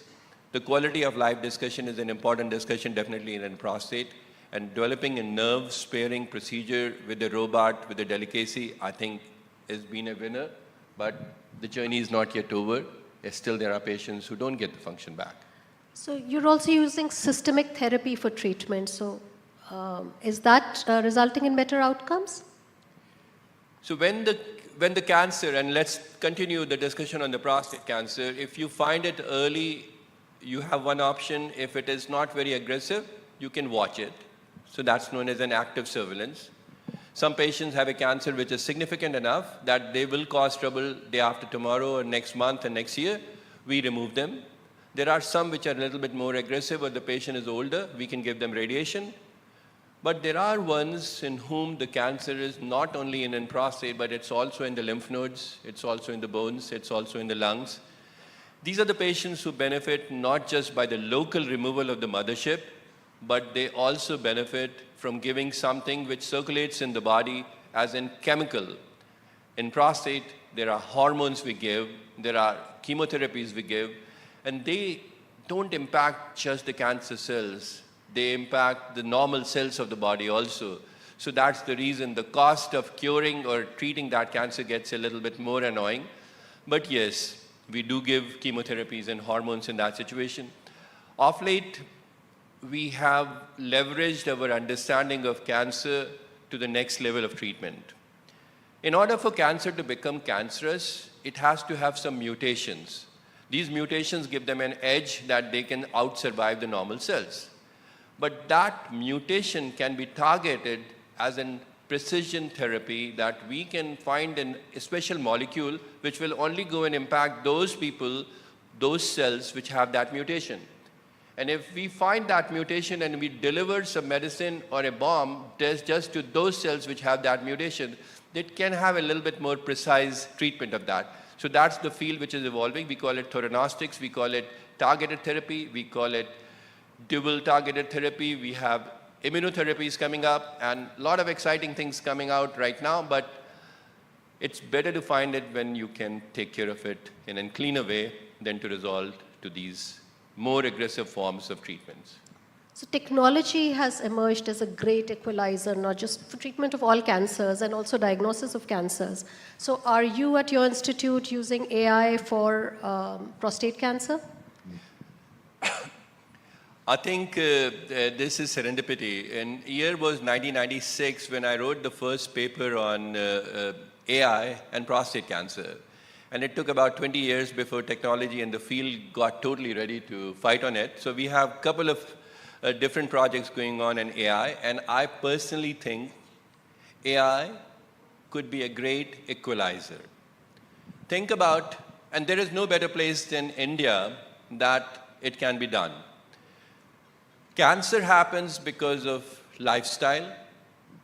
[SPEAKER 19] the quality of life discussion is an important discussion definitely in prostate, and developing a nerve sparing procedure with the robot, with the delicacy, I think has been a winner, but the journey is not yet over. Still there are patients who don't get the function back.
[SPEAKER 2] So you're also using systemic therapy for treatment. So is that resulting in better outcomes?
[SPEAKER 19] So when the cancer, and let's continue the discussion on the prostate cancer, if you find it early, you have one option. If it is not very aggressive, you can watch it. So that's known as an active surveillance. Some patients have a cancer which is significant enough that they will cause trouble day after tomorrow or next month and next year. We remove them. There are some which are a little bit more aggressive, or the patient is older. We can give them radiation. But there are ones in whom the cancer is not only in prostate, but it's also in the lymph nodes, it's also in the bones, it's also in the lungs. These are the patients who benefit not just by the local removal of the mothership, but they also benefit from giving something which circulates in the body as in chemical. In prostate, there are hormones we give, there are chemotherapies we give, and they don't impact just the cancer cells. They impact the normal cells of the body also. So that's the reason the cost of curing or treating that cancer gets a little bit more annoying. But yes, we do give chemotherapies and hormones in that situation. Of late, we have leveraged our understanding of cancer to the next level of treatment. In order for cancer to become cancerous, it has to have some mutations. These mutations give them an edge that they can out-survive the normal cells. But that mutation can be targeted as a precision therapy that we can find in a special molecule which will only go and impact those people, those cells which have that mutation. And if we find that mutation and we deliver some medicine or a bomb just to those cells which have that mutation, it can have a little bit more precise treatment of that. So that's the field which is evolving. We call it theranostics, we call it targeted therapy, we call it dual targeted therapy. We have immunotherapies coming up and a lot of exciting things coming out right now, but it's better to find it when you can take care of it in a cleaner way than to resort to these more aggressive forms of treatments.
[SPEAKER 2] So technology has emerged as a great equalizer, not just for treatment of all cancers and also diagnosis of cancers. So are you at your institute using AI for prostate cancer?
[SPEAKER 19] I think this is serendipity. And year was 1996 when I wrote the first paper on AI and prostate cancer. And it took about 20 years before technology and the field got totally ready to fight on it. So we have a couple of different projects going on in AI. And I personally think AI could be a great equalizer. Think about, and there is no better place than India that it can be done. Cancer happens because of lifestyle.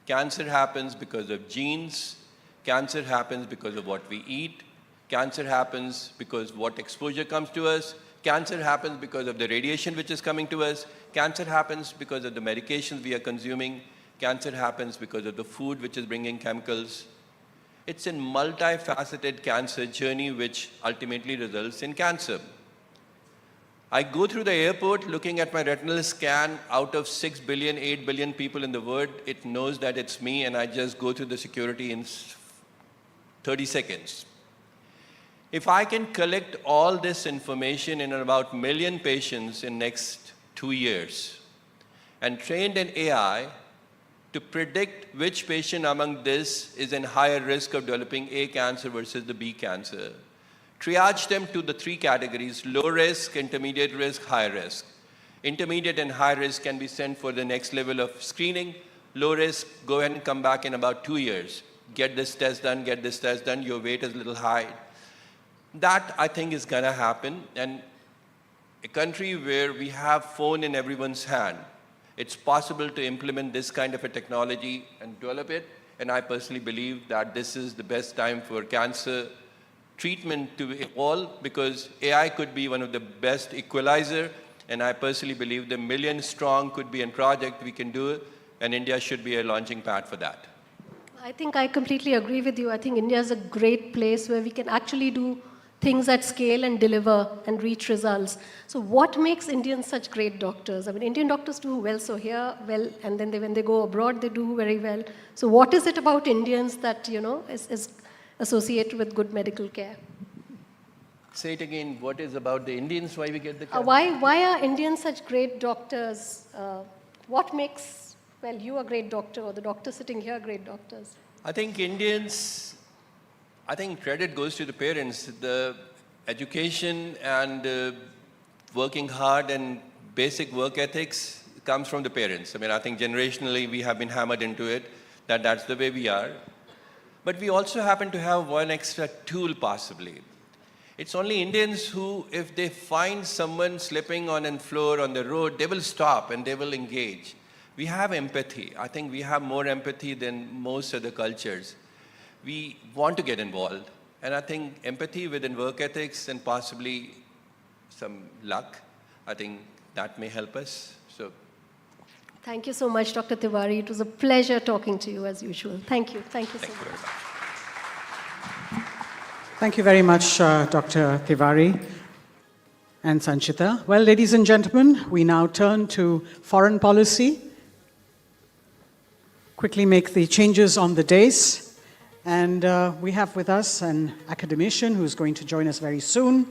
[SPEAKER 19] Cancer happens because of genes. Cancer happens because of what we eat. Cancer happens because what exposure comes to us. Cancer happens because of the radiation which is coming to us. Cancer happens because of the medications we are consuming. Cancer happens because of the food which is bringing chemicals. It's a multifaceted cancer journey which ultimately results in cancer. I go through the airport looking at my retinal scan. Out of 6 billion, 8 billion people in the world, it knows that it's me, and I just go through the security in 30 seconds. If I can collect all this information in about 1 million patients in next 2 years and trained an AI to predict which patient among this is in higher risk of developing A cancer versus the B cancer, triage them to the 3 categories: low risk, intermediate risk, high risk. Intermediate and high risk can be sent for the next level of screening. Low risk, go ahead and come back in about 2 years. Get this test done, get this test done, your weight is a little high. That, I think, is going to happen. And a country where we have phone in everyone's hand, it's possible to implement this kind of a technology and develop it. And I personally believe that this is the best time for cancer treatment to evolve, because AI could be one of the best equalizer. And I personally believe the million strong could be a project we can do, and India should be a launching pad for that.
[SPEAKER 2] I think I completely agree with you. I think India is a great place where we can actually do things at scale and deliver and reach results. So what makes Indians such great doctors? I mean, Indian doctors do well, so here, well, and then when they go abroad, they do very well. So what is it about Indians that, is associated with good medical care?
[SPEAKER 19] Say it again, what is about the Indians, why we get the care?
[SPEAKER 2] Why are Indians such great doctors? What makes, well, you a great doctor, or the doctors sitting here great doctors?
[SPEAKER 19] I think Indians, credit goes to the parents. The education and working hard and basic work ethics comes from the parents. I mean, I think generationally we have been hammered into it, that that's the way we are. But we also happen to have one extra tool possibly. It's only Indians who, if they find someone slipping on a floor on the road, they will stop and they will engage. We have empathy. I think we have more empathy than most other cultures. We want to get involved. And I think empathy within work ethics and possibly some luck, I think that may help us. So,
[SPEAKER 2] thank you so much, Dr. Tiwari. It was a pleasure talking to you as usual. Thank you. Thank you so much.
[SPEAKER 19] Very much.
[SPEAKER 15] Thank you very much, Dr. Tiwari and Sanchita. Well, ladies and gentlemen, we now turn to foreign policy. Quickly make the changes on the dais. And we have with us an academician who's going to join us very soon.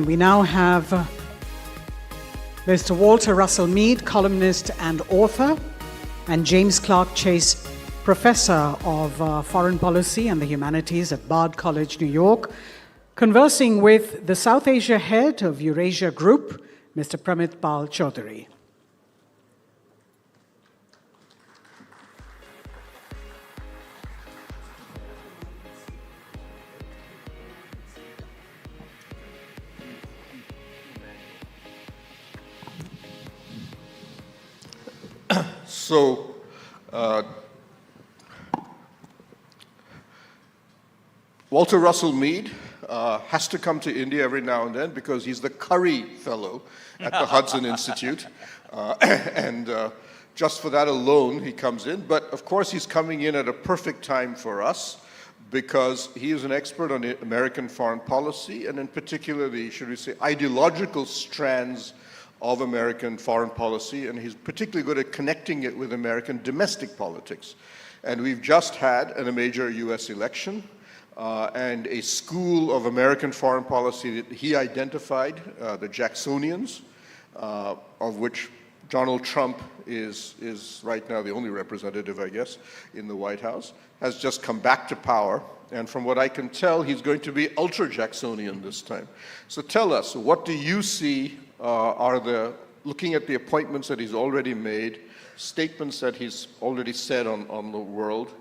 [SPEAKER 15] We now have Mr. Walter Russell Mead, columnist and author, and James Clark Chase, professor of foreign policy and the humanities at Bard College, New York, conversing with the South Asia head of Eurasia Group, Mr. Pramit Pal Chaudhary.
[SPEAKER 12] So, Walter Russell Mead has to come to India every now and then because he's the Curry Fellow at the Hudson Institute. And just for that alone, he comes in. But of course, he's coming in at a perfect time for us because he is an expert on American foreign policy and in particular the, should we say, ideological strands of American foreign policy, and he's particularly good at connecting it with American domestic politics. And we've just had a major US election and a school of American foreign policy that he identified, the Jacksonians, of which Donald Trump is right now the only representative, I guess, in the White House, has just come back to power. And from what I can tell, he's going to be ultra-Jacksonian this time. So tell us, what do you see looking at the appointments that he's already made, statements that he's already said on the world,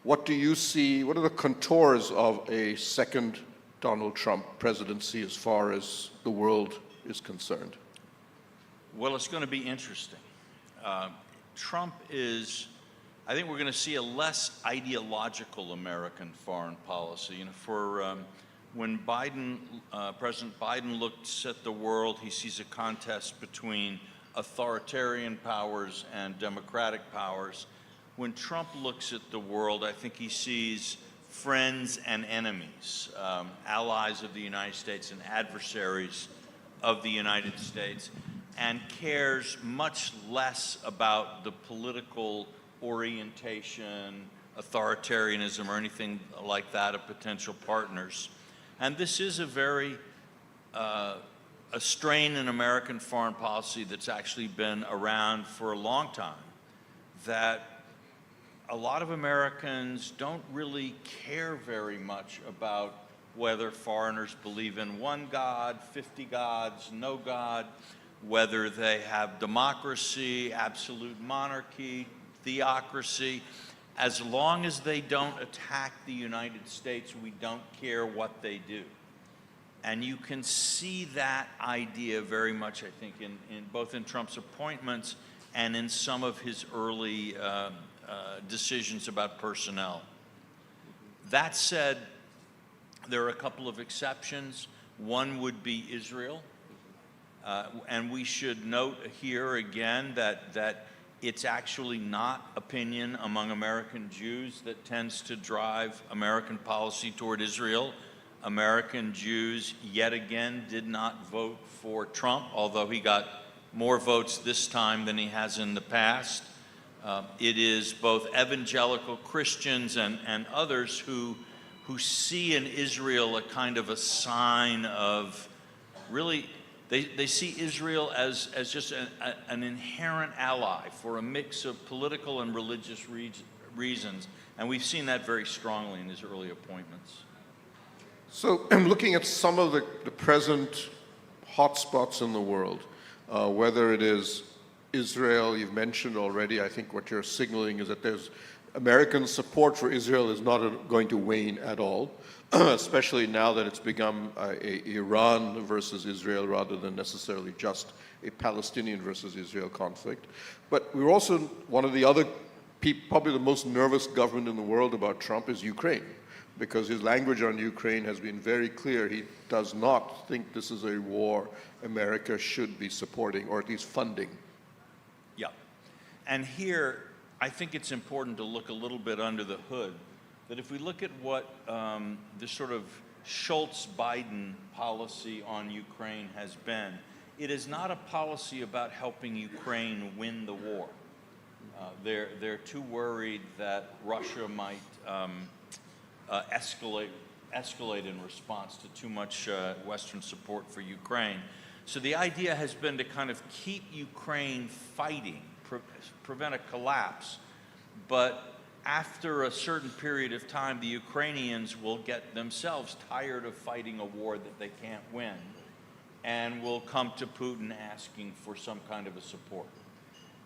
[SPEAKER 12] what do you see, what are the contours of a second Donald Trump presidency as far as the world is concerned?
[SPEAKER 17] Well, it's going to be interesting. Trump is, I think we're going to see a less ideological American foreign policy. When President Biden looks at the world, he sees a contest between authoritarian powers and democratic powers. When Trump looks at the world, I think he sees friends and enemies, allies of the United States and adversaries of the United States, and cares much less about the political orientation, authoritarianism, or anything like that of potential partners. And this is a strain in American foreign policy that's actually been around for a long time, that a lot of Americans don't really care very much about whether foreigners believe in one God, 50 gods, no God, whether they have democracy, absolute monarchy, theocracy. As long as they don't attack the United States, we don't care what they do. And you can see that idea very much, I think, in both in Trump's appointments and in some of his early decisions about personnel. That said, there are a couple of exceptions. One would be Israel. And we should note here again that it's actually not opinion among American Jews that tends to drive American policy toward Israel. American Jews, yet again, did not vote for Trump, although he got more votes this time than he has in the past. It is both evangelical Christians and others who see in Israel a kind of a sign of really, they see Israel as just an inherent ally for a mix of political and religious reasons. And we've seen that very strongly in his early appointments.
[SPEAKER 12] So I'm looking at some of the present hotspots in the world, whether it is Israel, you've mentioned already. I think what you're signaling is that there's American support for Israel is not going to wane at all, especially now that it's become a Iran versus Israel rather than necessarily just a Palestinian versus Israel conflict. But we're also, one of the other, probably the most nervous government in the world about Trump is Ukraine, because his language on Ukraine has been very clear. He does not think this is a war America should be supporting, or at least funding.
[SPEAKER 17] Yeah. And here, I think it's important to look a little bit under the hood, that if we look at what the sort of Schultz-Biden policy on Ukraine has been, it is not a policy about helping Ukraine win the war. They're too worried that Russia might escalate in response to too much Western support for Ukraine. So the idea has been to kind of keep Ukraine fighting, prevent a collapse, but after a certain period of time, the Ukrainians will get themselves tired of fighting a war that they can't win and will come to Putin asking for some kind of a support.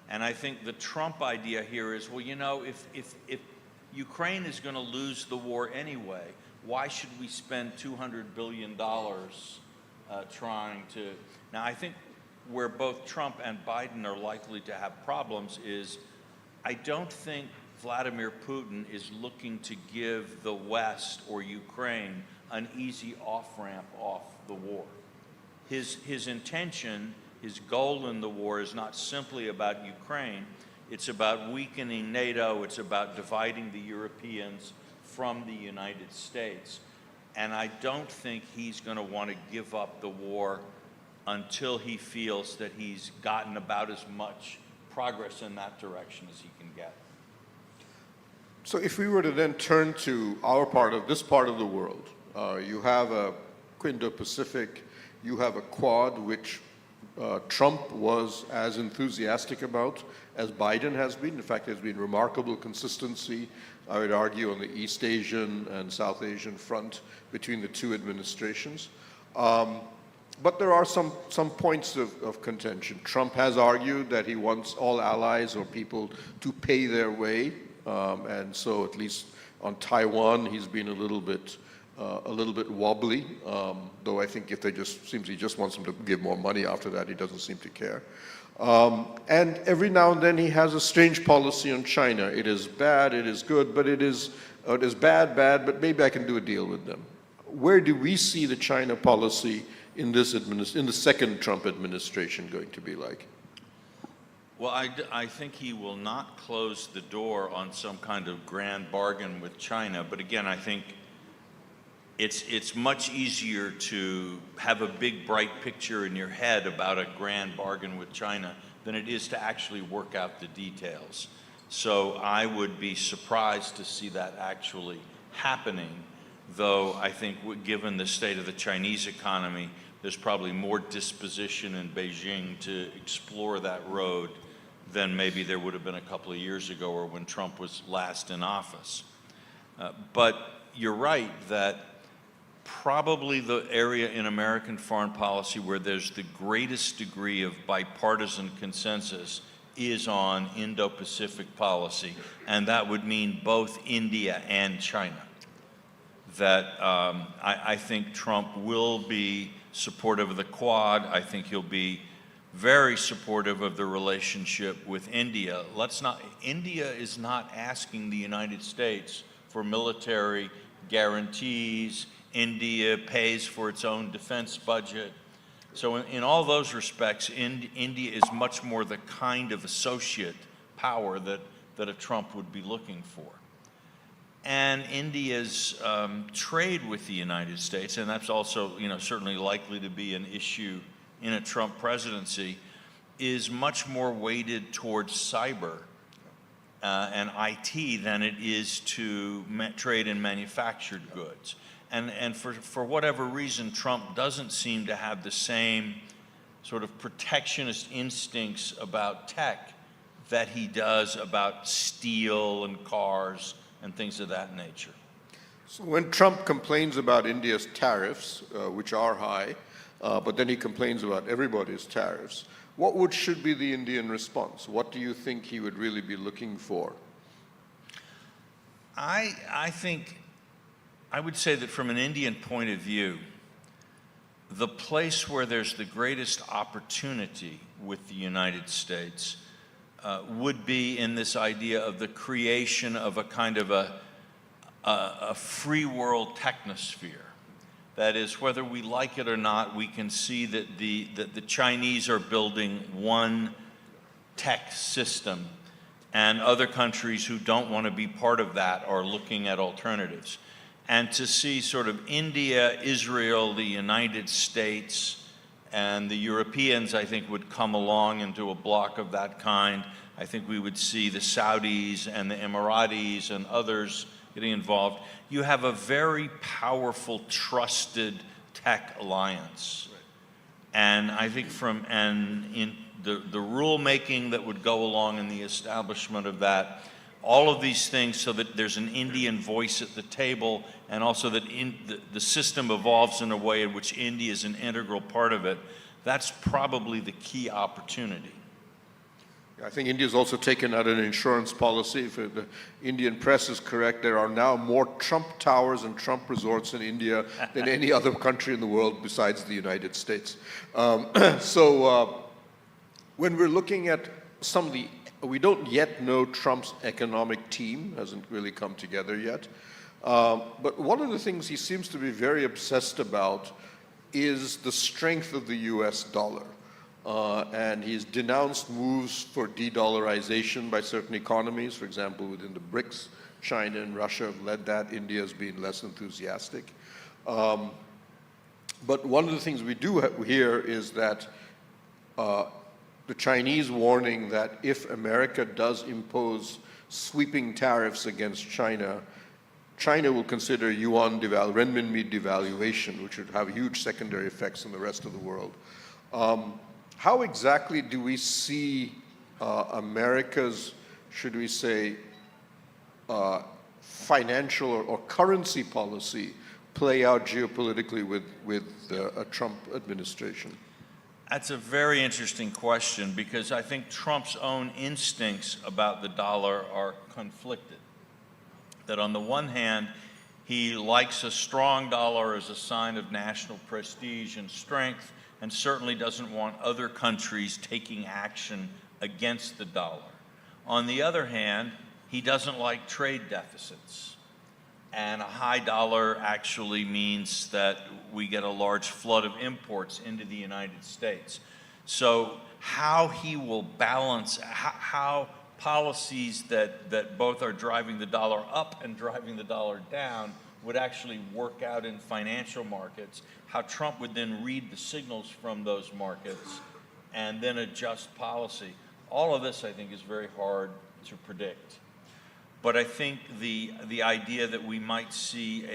[SPEAKER 17] And I think the Trump idea here is, well, you know, if Ukraine is going to lose the war anyway, why should we spend $200 billion trying to... Now, I think where both Trump and Biden are likely to have problems is I don't think Vladimir Putin is looking to give the West or Ukraine an easy off-ramp off the war. His intention, his goal in the war is not simply about Ukraine. It's about weakening NATO. It's about dividing the Europeans from the United States. And I don't think he's going to want to give up the war until he feels that he's gotten about as much progress in that direction as he can get.
[SPEAKER 12] So if we were to then turn to our part of this part of the world, you have a Indo-Pacific, you have a Quad, which Trump was as enthusiastic about as Biden has been. In fact, there's been remarkable consistency, I would argue, on the East Asian and South Asian front between the two administrations. But there are some points of contention. Trump has argued that he wants all allies or people to pay their way, and so at least on Taiwan, he's been a little bit wobbly. Though I think if he just wants them to give more money after that, he doesn't seem to care. And every now and then he has a strange policy on China. It is bad, it is good, but it is bad, but maybe I can do a deal with them. Where do we see the China policy in the second Trump administration going to be like?
[SPEAKER 17] Well, I think he will not close the door on some kind of grand bargain with China. But again, I think it's much easier to have a big, bright picture in your head about a grand bargain with China than it is to actually work out the details. So I would be surprised to see that actually happening, though I think given the state of the Chinese economy, there's probably more disposition in Beijing to explore that road than maybe there would have been a couple of years ago or when Trump was last in office. But you're right that probably the area in American foreign policy where there's the greatest degree of bipartisan consensus is on Indo-Pacific policy, and that would mean both India and China. That I think Trump will be supportive of the Quad. I think he'll be very supportive of the relationship with India. India is not asking the United States for military guarantees. India pays for its own defense budget. So in all those respects, India is much more the kind of associate power that a Trump would be looking for. And India's trade with the United States, and that's also certainly likely to be an issue in a Trump presidency, is much more weighted towards cyber and IT than it is to trade in manufactured goods. And for whatever reason, Trump doesn't seem to have the same sort of protectionist instincts about tech that he does about steel and cars and things of that nature.
[SPEAKER 12] So when Trump complains about India's tariffs, which are high, but then he complains about everybody's tariffs, what should be the Indian response? What do you think he would really be looking for?
[SPEAKER 17] I think I would say that from an Indian point of view, the place where there's the greatest opportunity with the United States would be in this idea of the creation of a kind of a free world technosphere. That is, whether we like it or not, we can see that the Chinese are building one tech system, and other countries who don't want to be part of that are looking at alternatives. And to see sort of India, Israel, the United States, and the Europeans, I think, would come along into a block of that kind. I think we would see the Saudis and the Emiratis and others getting involved. You have a very powerful, trusted tech alliance. Right. And I think in the rulemaking that would go along in the establishment of that, all of these things so that there's an Indian voice at the table, and also that the system evolves in a way in which India is an integral part of it. That's probably the key opportunity.
[SPEAKER 12] I think India's also taken out an insurance policy. If the Indian press is correct, there are now more Trump towers and Trump resorts in India than any other country in the world besides the United States. When we're looking at we don't yet know Trump's economic team, hasn't really come together yet. But one of the things he seems to be very obsessed about is the strength of the US dollar. And he's denounced moves for de-dollarization by certain economies. For example, within the BRICS, China and Russia have led that. India has been less enthusiastic. But one of the things we do hear is that the Chinese warning that if America does impose sweeping tariffs against China, China will consider renminbi devaluation, which would have huge secondary effects on the rest of the world. how exactly do we see America's, should we say, financial or currency policy play out geopolitically with a Trump administration?
[SPEAKER 17] That's a very interesting question, because I think Trump's own instincts about the dollar are conflicted. That on the one hand, he likes a strong dollar as a sign of national prestige and strength, and certainly doesn't want other countries taking action against the dollar. On the other hand, he doesn't like trade deficits. And a high dollar actually means that we get a large flood of imports into the United States. So how he will balance, how policies that both are driving the dollar up and driving the dollar down would actually work out in financial markets, how Trump would then read the signals from those markets and then adjust policy. All of this, I think, is very hard to predict. But I think the idea that we might see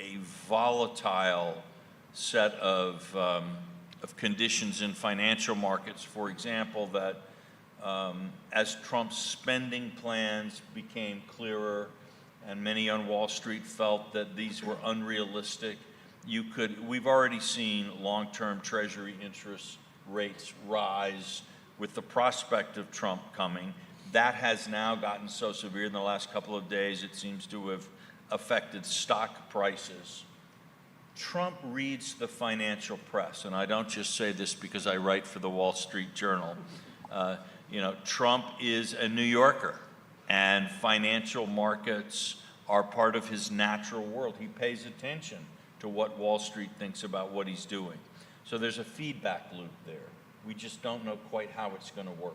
[SPEAKER 17] a volatile set of conditions in financial markets, for example, that as Trump's spending plans became clearer and many on Wall Street felt that these were unrealistic, we've already seen long-term Treasury interest rates rise with the prospect of Trump coming. That has now gotten so severe in the last couple of days, it seems to have affected stock prices. Trump reads the financial press, and I don't just say this because I write for the Wall Street Journal. Trump is a New Yorker, and financial markets are part of his natural world. He pays attention to what Wall Street thinks about what he's doing. So there's a feedback loop there. We just don't know quite how it's going to work.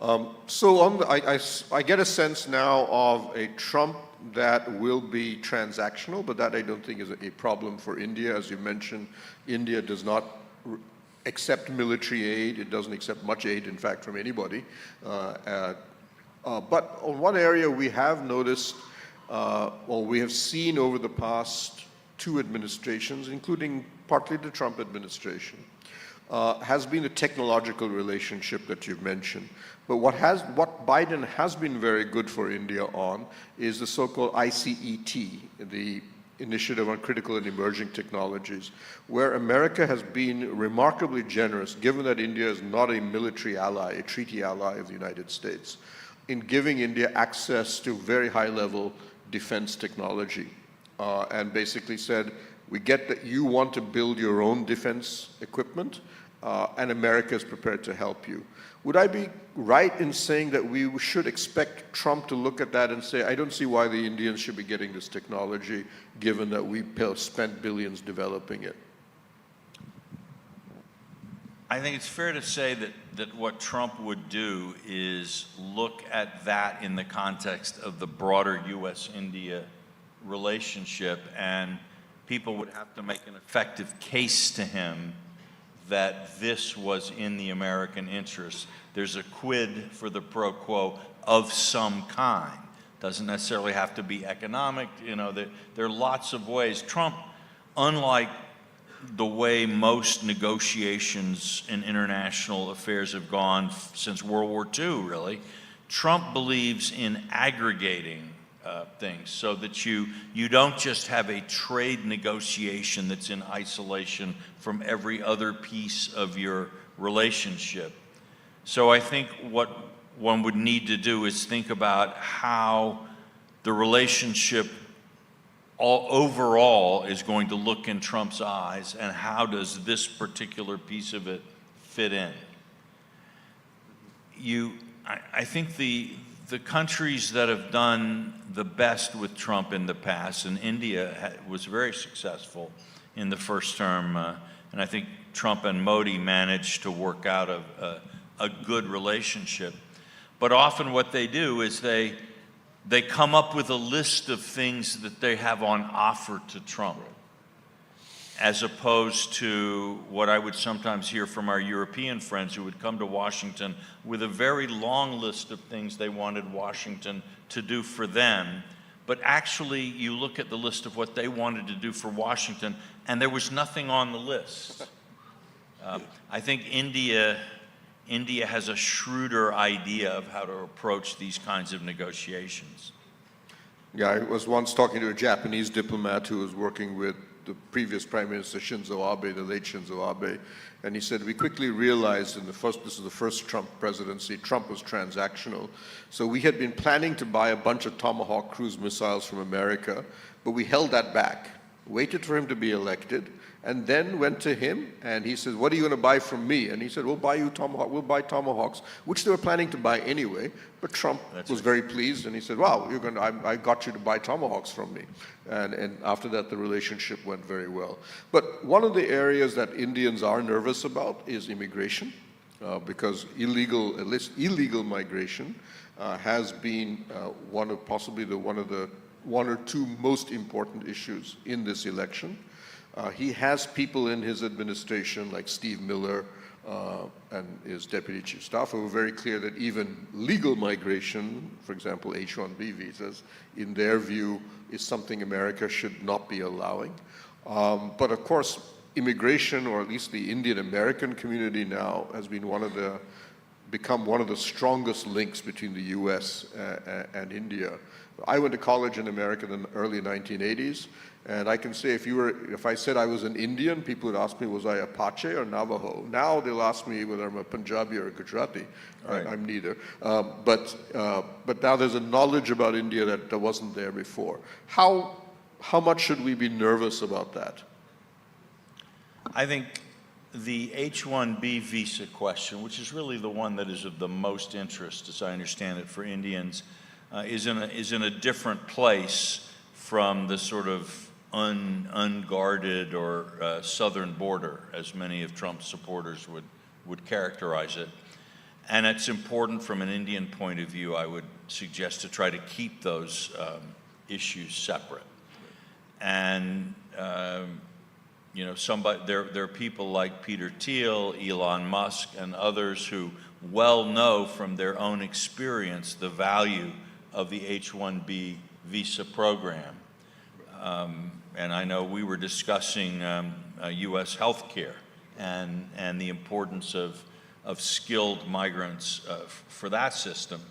[SPEAKER 12] I get a sense now of a Trump that will be transactional, but that I don't think is a problem for India. As you mentioned, India does not accept military aid. It doesn't accept much aid, in fact, from anybody. But on one area we have noticed, or we have seen over the past two administrations, including partly the Trump administration, has been the technological relationship that you've mentioned. But what Biden has been very good for India on is the so-called ICET, the Initiative on Critical and Emerging Technologies, where America has been remarkably generous, given that India is not a military ally, a treaty ally of the United States, in giving India access to very high-level defense technology, and basically said, we get that you want to build your own defense equipment, and America is prepared to help you. Would I be right in saying that we should expect Trump to look at that and say, I don't see why the Indians should be getting this technology, given that we spent billions developing it?
[SPEAKER 17] I think it's fair to say that what Trump would do is look at that in the context of the broader U.S.-India relationship, and people would have to make an effective case to him that this was in the American interest. There's a quid for the pro quo of some kind. Doesn't necessarily have to be economic. There are lots of ways. Trump, unlike the way most negotiations in international affairs have gone since World War II, really, Trump believes in aggregating things so that you don't just have a trade negotiation that's in isolation from every other piece of your relationship. So I think what one would need to do is think about how the relationship overall is going to look in Trump's eyes, and how does this particular piece of it fit in. I think the countries that have done the best with Trump in the past, and India was very successful in the first term, and I think Trump and Modi managed to work out a good relationship. But often what they do is they come up with a list of things that they have on offer to Trump, as opposed to what I would sometimes hear from our European friends who would come to Washington with a very long list of things they wanted Washington to do for them. But actually, you look at the list of what they wanted to do for Washington, and there was nothing on the list. I think India has a shrewder idea of how to approach these kinds of negotiations.
[SPEAKER 12] Yeah, I was once talking to a Japanese diplomat who was working with the previous Prime Minister Shinzo Abe, the late Shinzo Abe, and he said, we quickly realized this is the first Trump presidency, Trump was transactional. So we had been planning to buy a bunch of Tomahawk cruise missiles from America, but we held that back, waited for him to be elected, and then went to him and he said, what are you going to buy from me? And he said, we'll buy Tomahawks, which they were planning to buy anyway, but Trump was very pleased and he said, wow, I got you to buy Tomahawks from me. And after that, the relationship went very well. But one of the areas that Indians are nervous about is immigration, because at least illegal migration has been one of the one or two most important issues in this election. He has people in his administration like Steve Miller and his deputy chief staff who were very clear that even legal migration, for example, H-1B visas, in their view, is something America should not be allowing. But of course, immigration, or at least the Indian-American community now, has been become one of the strongest links between the US and India. I went to college in America in the early 1980s, and I can say if I said I was an Indian, people would ask me, was I Apache or Navajo? Now they'll ask me whether I'm a Punjabi or a Gujarati. Right. I'm neither. But now there's a knowledge about India that wasn't there before. How much should we be nervous about that?
[SPEAKER 17] I think the H-1B visa question, which is really the one that is of the most interest, as I understand it, for Indians, is in a different place from the sort of unguarded or southern border, as many of Trump's supporters would characterize it. And it's important from an Indian point of view, I would suggest, to try to keep those issues separate. And you know, there are people like Peter Thiel, Elon Musk, and others who well know from their own experience the value of the H-1B visa program. And I know we were discussing U.S. healthcare and the importance of skilled migrants for that system.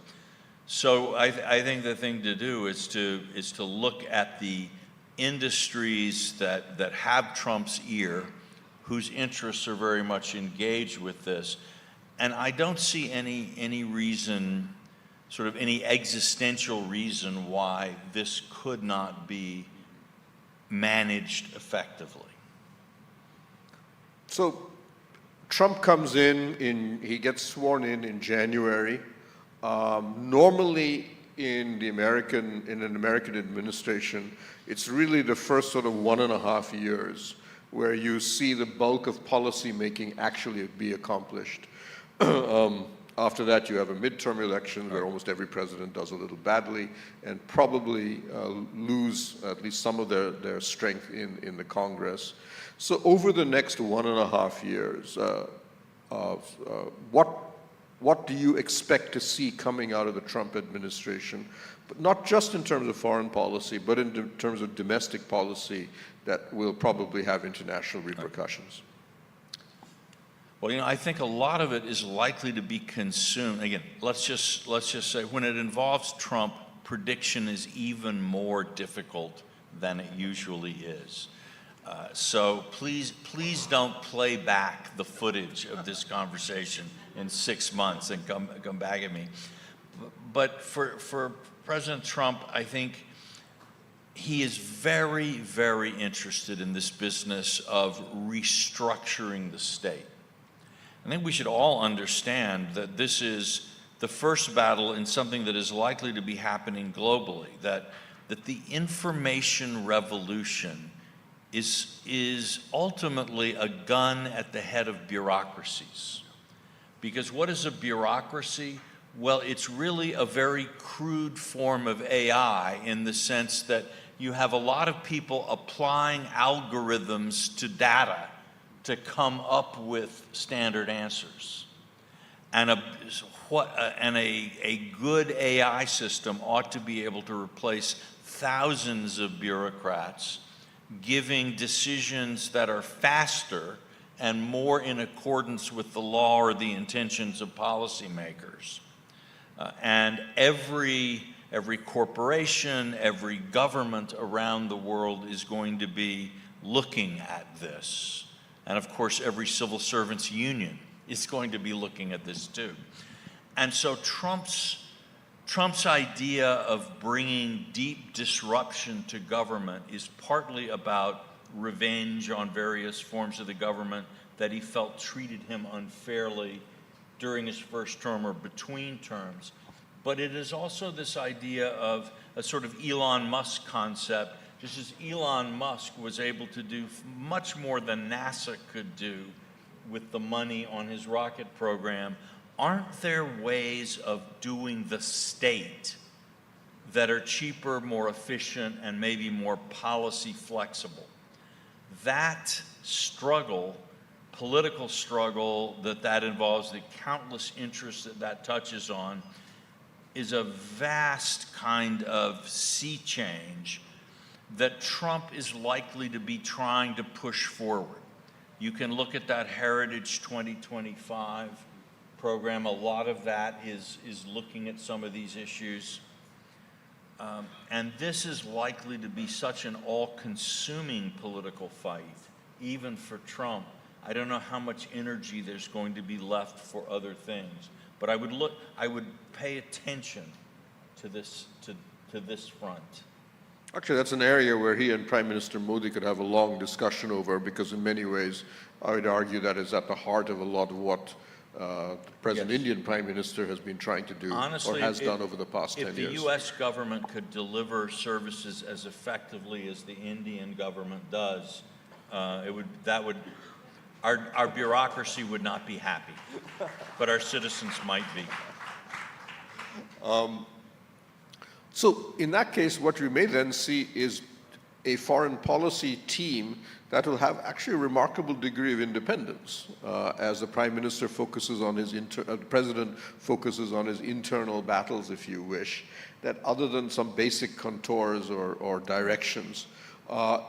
[SPEAKER 17] So I think the thing to do is to look at the industries that have Trump's ear, whose interests are very much engaged with this. And I don't see any reason, sort of any existential reason why this could not be managed effectively.
[SPEAKER 12] So Trump comes he gets sworn in January. Normally in an American administration, it's really the first sort of 1.5 years where you see the bulk of policy making actually be accomplished. After that, you have a midterm election where almost every president does a little badly and probably lose at least some of their strength in the Congress. So over the next 1.5 years, what do you expect to see coming out of the Trump administration, but not just in terms of foreign policy, but in terms of domestic policy that will probably have international repercussions?
[SPEAKER 17] Well, you know, I think a lot of it is likely to be consumed. Again, let's just say when it involves Trump, prediction is even more difficult than it usually is. So please don't play back the footage of this conversation in 6 months and come back at me. But for President Trump, I think he is very, very interested in this business of restructuring the state. I think we should all understand that this is the first battle in something that is likely to be happening globally, that the information revolution is ultimately a gun at the head of bureaucracies. Because what is a bureaucracy? Well, it's really a very crude form of AI in the sense that you have a lot of people applying algorithms to data to come up with standard answers. And a good AI system ought to be able to replace thousands of bureaucrats, giving decisions that are faster and more in accordance with the law or the intentions of policymakers. And every corporation, every government around the world is going to be looking at this. And of course, every civil servants union is going to be looking at this too. And so Trump's idea of bringing deep disruption to government is partly about revenge on various forms of the government that he felt treated him unfairly during his first term or between terms. But it is also this idea of a sort of Elon Musk concept. Just as Elon Musk was able to do much more than NASA could do with the money on his rocket program, aren't there ways of doing the state that are cheaper, more efficient, and maybe more policy flexible? That struggle, political struggle that involves, the countless interests that touches on, is a vast kind of sea change that Trump is likely to be trying to push forward. You can look at that Heritage 2025 program. A lot of that is looking at some of these issues. And this is likely to be such an all-consuming political fight, even for Trump. I don't know how much energy there's going to be left for other things. But I would pay attention to this front.
[SPEAKER 12] Actually, that's an area where he and Prime Minister Modi could have a long discussion over, because in many ways, I would argue that is at the heart of a lot of what the present Indian Prime Minister has been trying to do.
[SPEAKER 17] Honestly,
[SPEAKER 12] or has done over the past 10 years.
[SPEAKER 17] If the U.S. government could deliver services as effectively as the Indian government does, our bureaucracy would not be happy, but our citizens might be.
[SPEAKER 12] So in that case, what we may then see is a foreign policy team that will have actually a remarkable degree of independence as the Prime Minister focuses on his, the President focuses on his internal battles, if you wish, that other than some basic contours or directions.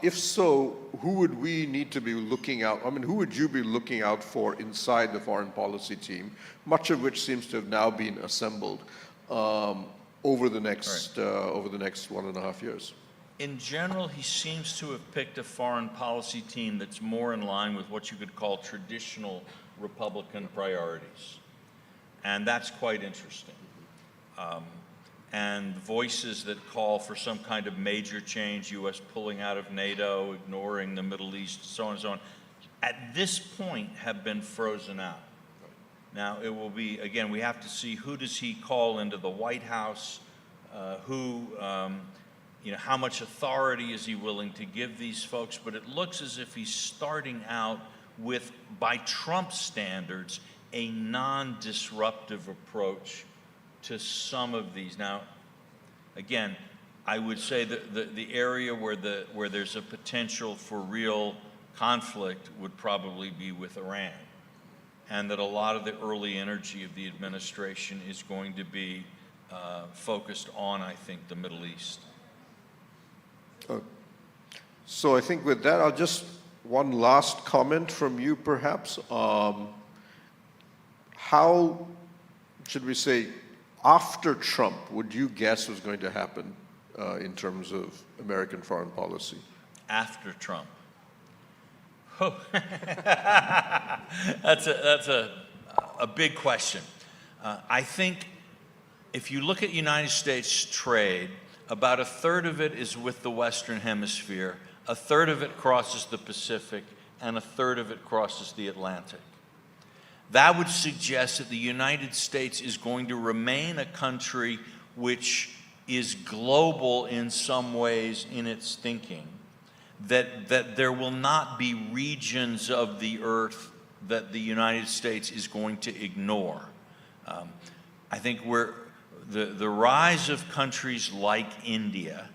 [SPEAKER 12] If so, who would we need to be looking out? I mean, who would you be looking out for inside the foreign policy team, much of which seems to have now been assembled over the next 1.5 years?
[SPEAKER 17] In general, he seems to have picked a foreign policy team that's more in line with what you could call traditional Republican priorities. And that's quite interesting. And voices that call for some kind of major change, U.S. pulling out of NATO, ignoring the Middle East, so on and so on, at this point have been frozen out. Now, it will be, again, we have to see who does he call into the White House, how much authority is he willing to give these folks, but it looks as if he's starting out with, by Trump's standards, a non-disruptive approach to some of these. Now, again, I would say that the area where there's a potential for real conflict would probably be with Iran, and that a lot of the early energy of the administration is going to be focused on, I think, the Middle East.
[SPEAKER 12] So I think with that, I'll just, one last comment from you perhaps. How, should we say, after Trump, would you guess was going to happen in terms of American foreign policy?
[SPEAKER 17] After Trump? Oh, that's a big question. I think if you look at United States trade, about a third of it is with the Western Hemisphere, a third of it crosses the Pacific, and a third of it crosses the Atlantic. That would suggest that the United States is going to remain a country which is global in some ways in its thinking, that there will not be regions of the earth that the United States is going to ignore. I think the rise of countries like India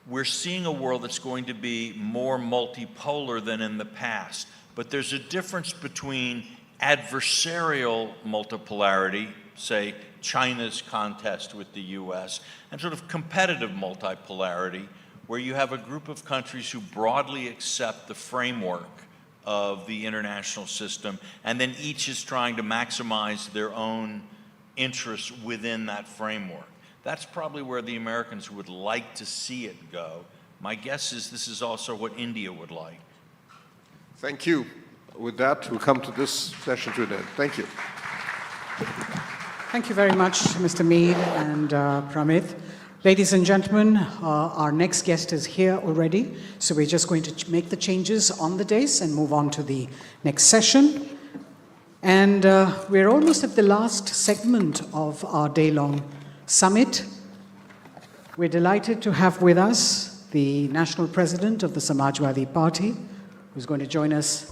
[SPEAKER 17] we're seeing a world that's going to be more multipolar than in the past. But there's a difference between adversarial multipolarity, say China's contest with the US, and sort of competitive multipolarity, where you have a group of countries who broadly accept the framework of the international system, and then each is trying to maximize their own interests within that framework. That's probably where the Americans would like to see it go. My guess is this is also what India would like.
[SPEAKER 12] Thank you. With that, we'll come to this session to an end. Thank you.
[SPEAKER 15] Thank you very much, Mr. Mead and Pramit. Ladies and gentlemen, our next guest is here already, so we're just going to make the changes on the dais and move on to the next session. And we're almost at the last segment of our day-long summit. We're delighted to have with us the National President of the Samajwadi Party, who's going to join us.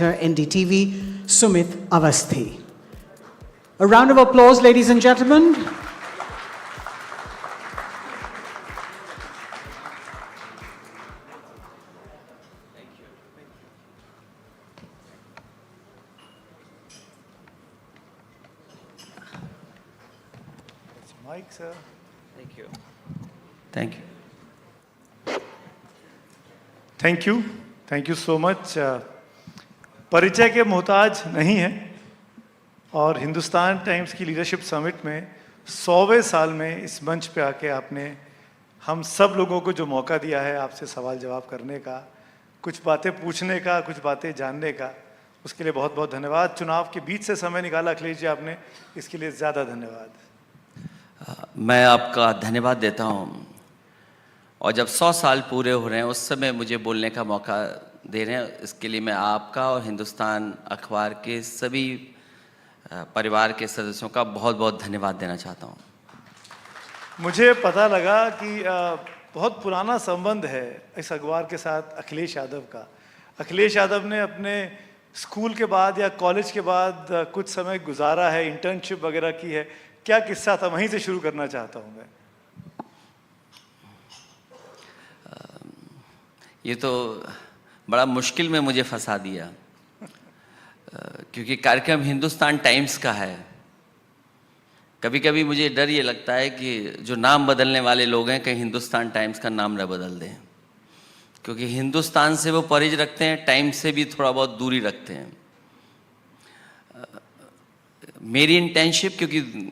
[SPEAKER 15] NDTV, Sumit Avasthi. A round of applause, ladies and gentlemen.
[SPEAKER 14] Mike, sir.
[SPEAKER 21] Thank you. Thank you.
[SPEAKER 14] Thank you. Thank you so much. परिचय के मोहताज नहीं है और Hindustan times की leadership summit में 100वें साल में इस मंच पे आके आपने हम सब लोगों को जो मौका दिया है आपसे सवाल जवाब करने का, कुछ बातें पूछने का, कुछ बातें जानने का, उसके लिए बहुत बहुत धन्यवाद। चुनाव के बीच से समय निकाला अखिलेश जी आपने, इसके लिए ज़्यादा धन्यवाद।
[SPEAKER 21] मैं आपका धन्यवाद देता हूँ और जब 100 साल पूरे हो रहे हैं उस समय मुझे बोलने का मौका दे रहे हैं, इसके लिए मैं आपका और हिंदुस्तान अखबार के सभी परिवार के सदस्यों का बहुत बहुत धन्यवाद देना चाहता हूँ।
[SPEAKER 14] मुझे पता लगा कि बहुत पुराना संबंध है इस अखबार के साथ अखिलेश यादव का। अखिलेश यादव ने अपने स्कूल के बाद या कॉलेज के बाद कुछ समय गुजारा है, इंटर्नशिप वगैरह की है, क्या किस्सा था? वहीं से शुरू करना चाहता हूँ मैं।
[SPEAKER 21] ये तो बड़ा मुश्किल में मुझे फंसा दिया क्योंकि कार्यक्रम हिंदुस्तान टाइम्स का है। कभी कभी मुझे डर ये लगता है कि जो नाम बदलने वाले लोग हैं कहीं हिंदुस्तान टाइम्स का नाम न बदल दें, क्योंकि हिंदुस्तान से वो परहेज रखते हैं, टाइम्स से भी थोड़ा बहुत दूरी रखते हैं। मेरी इंटर्नशिप, क्योंकि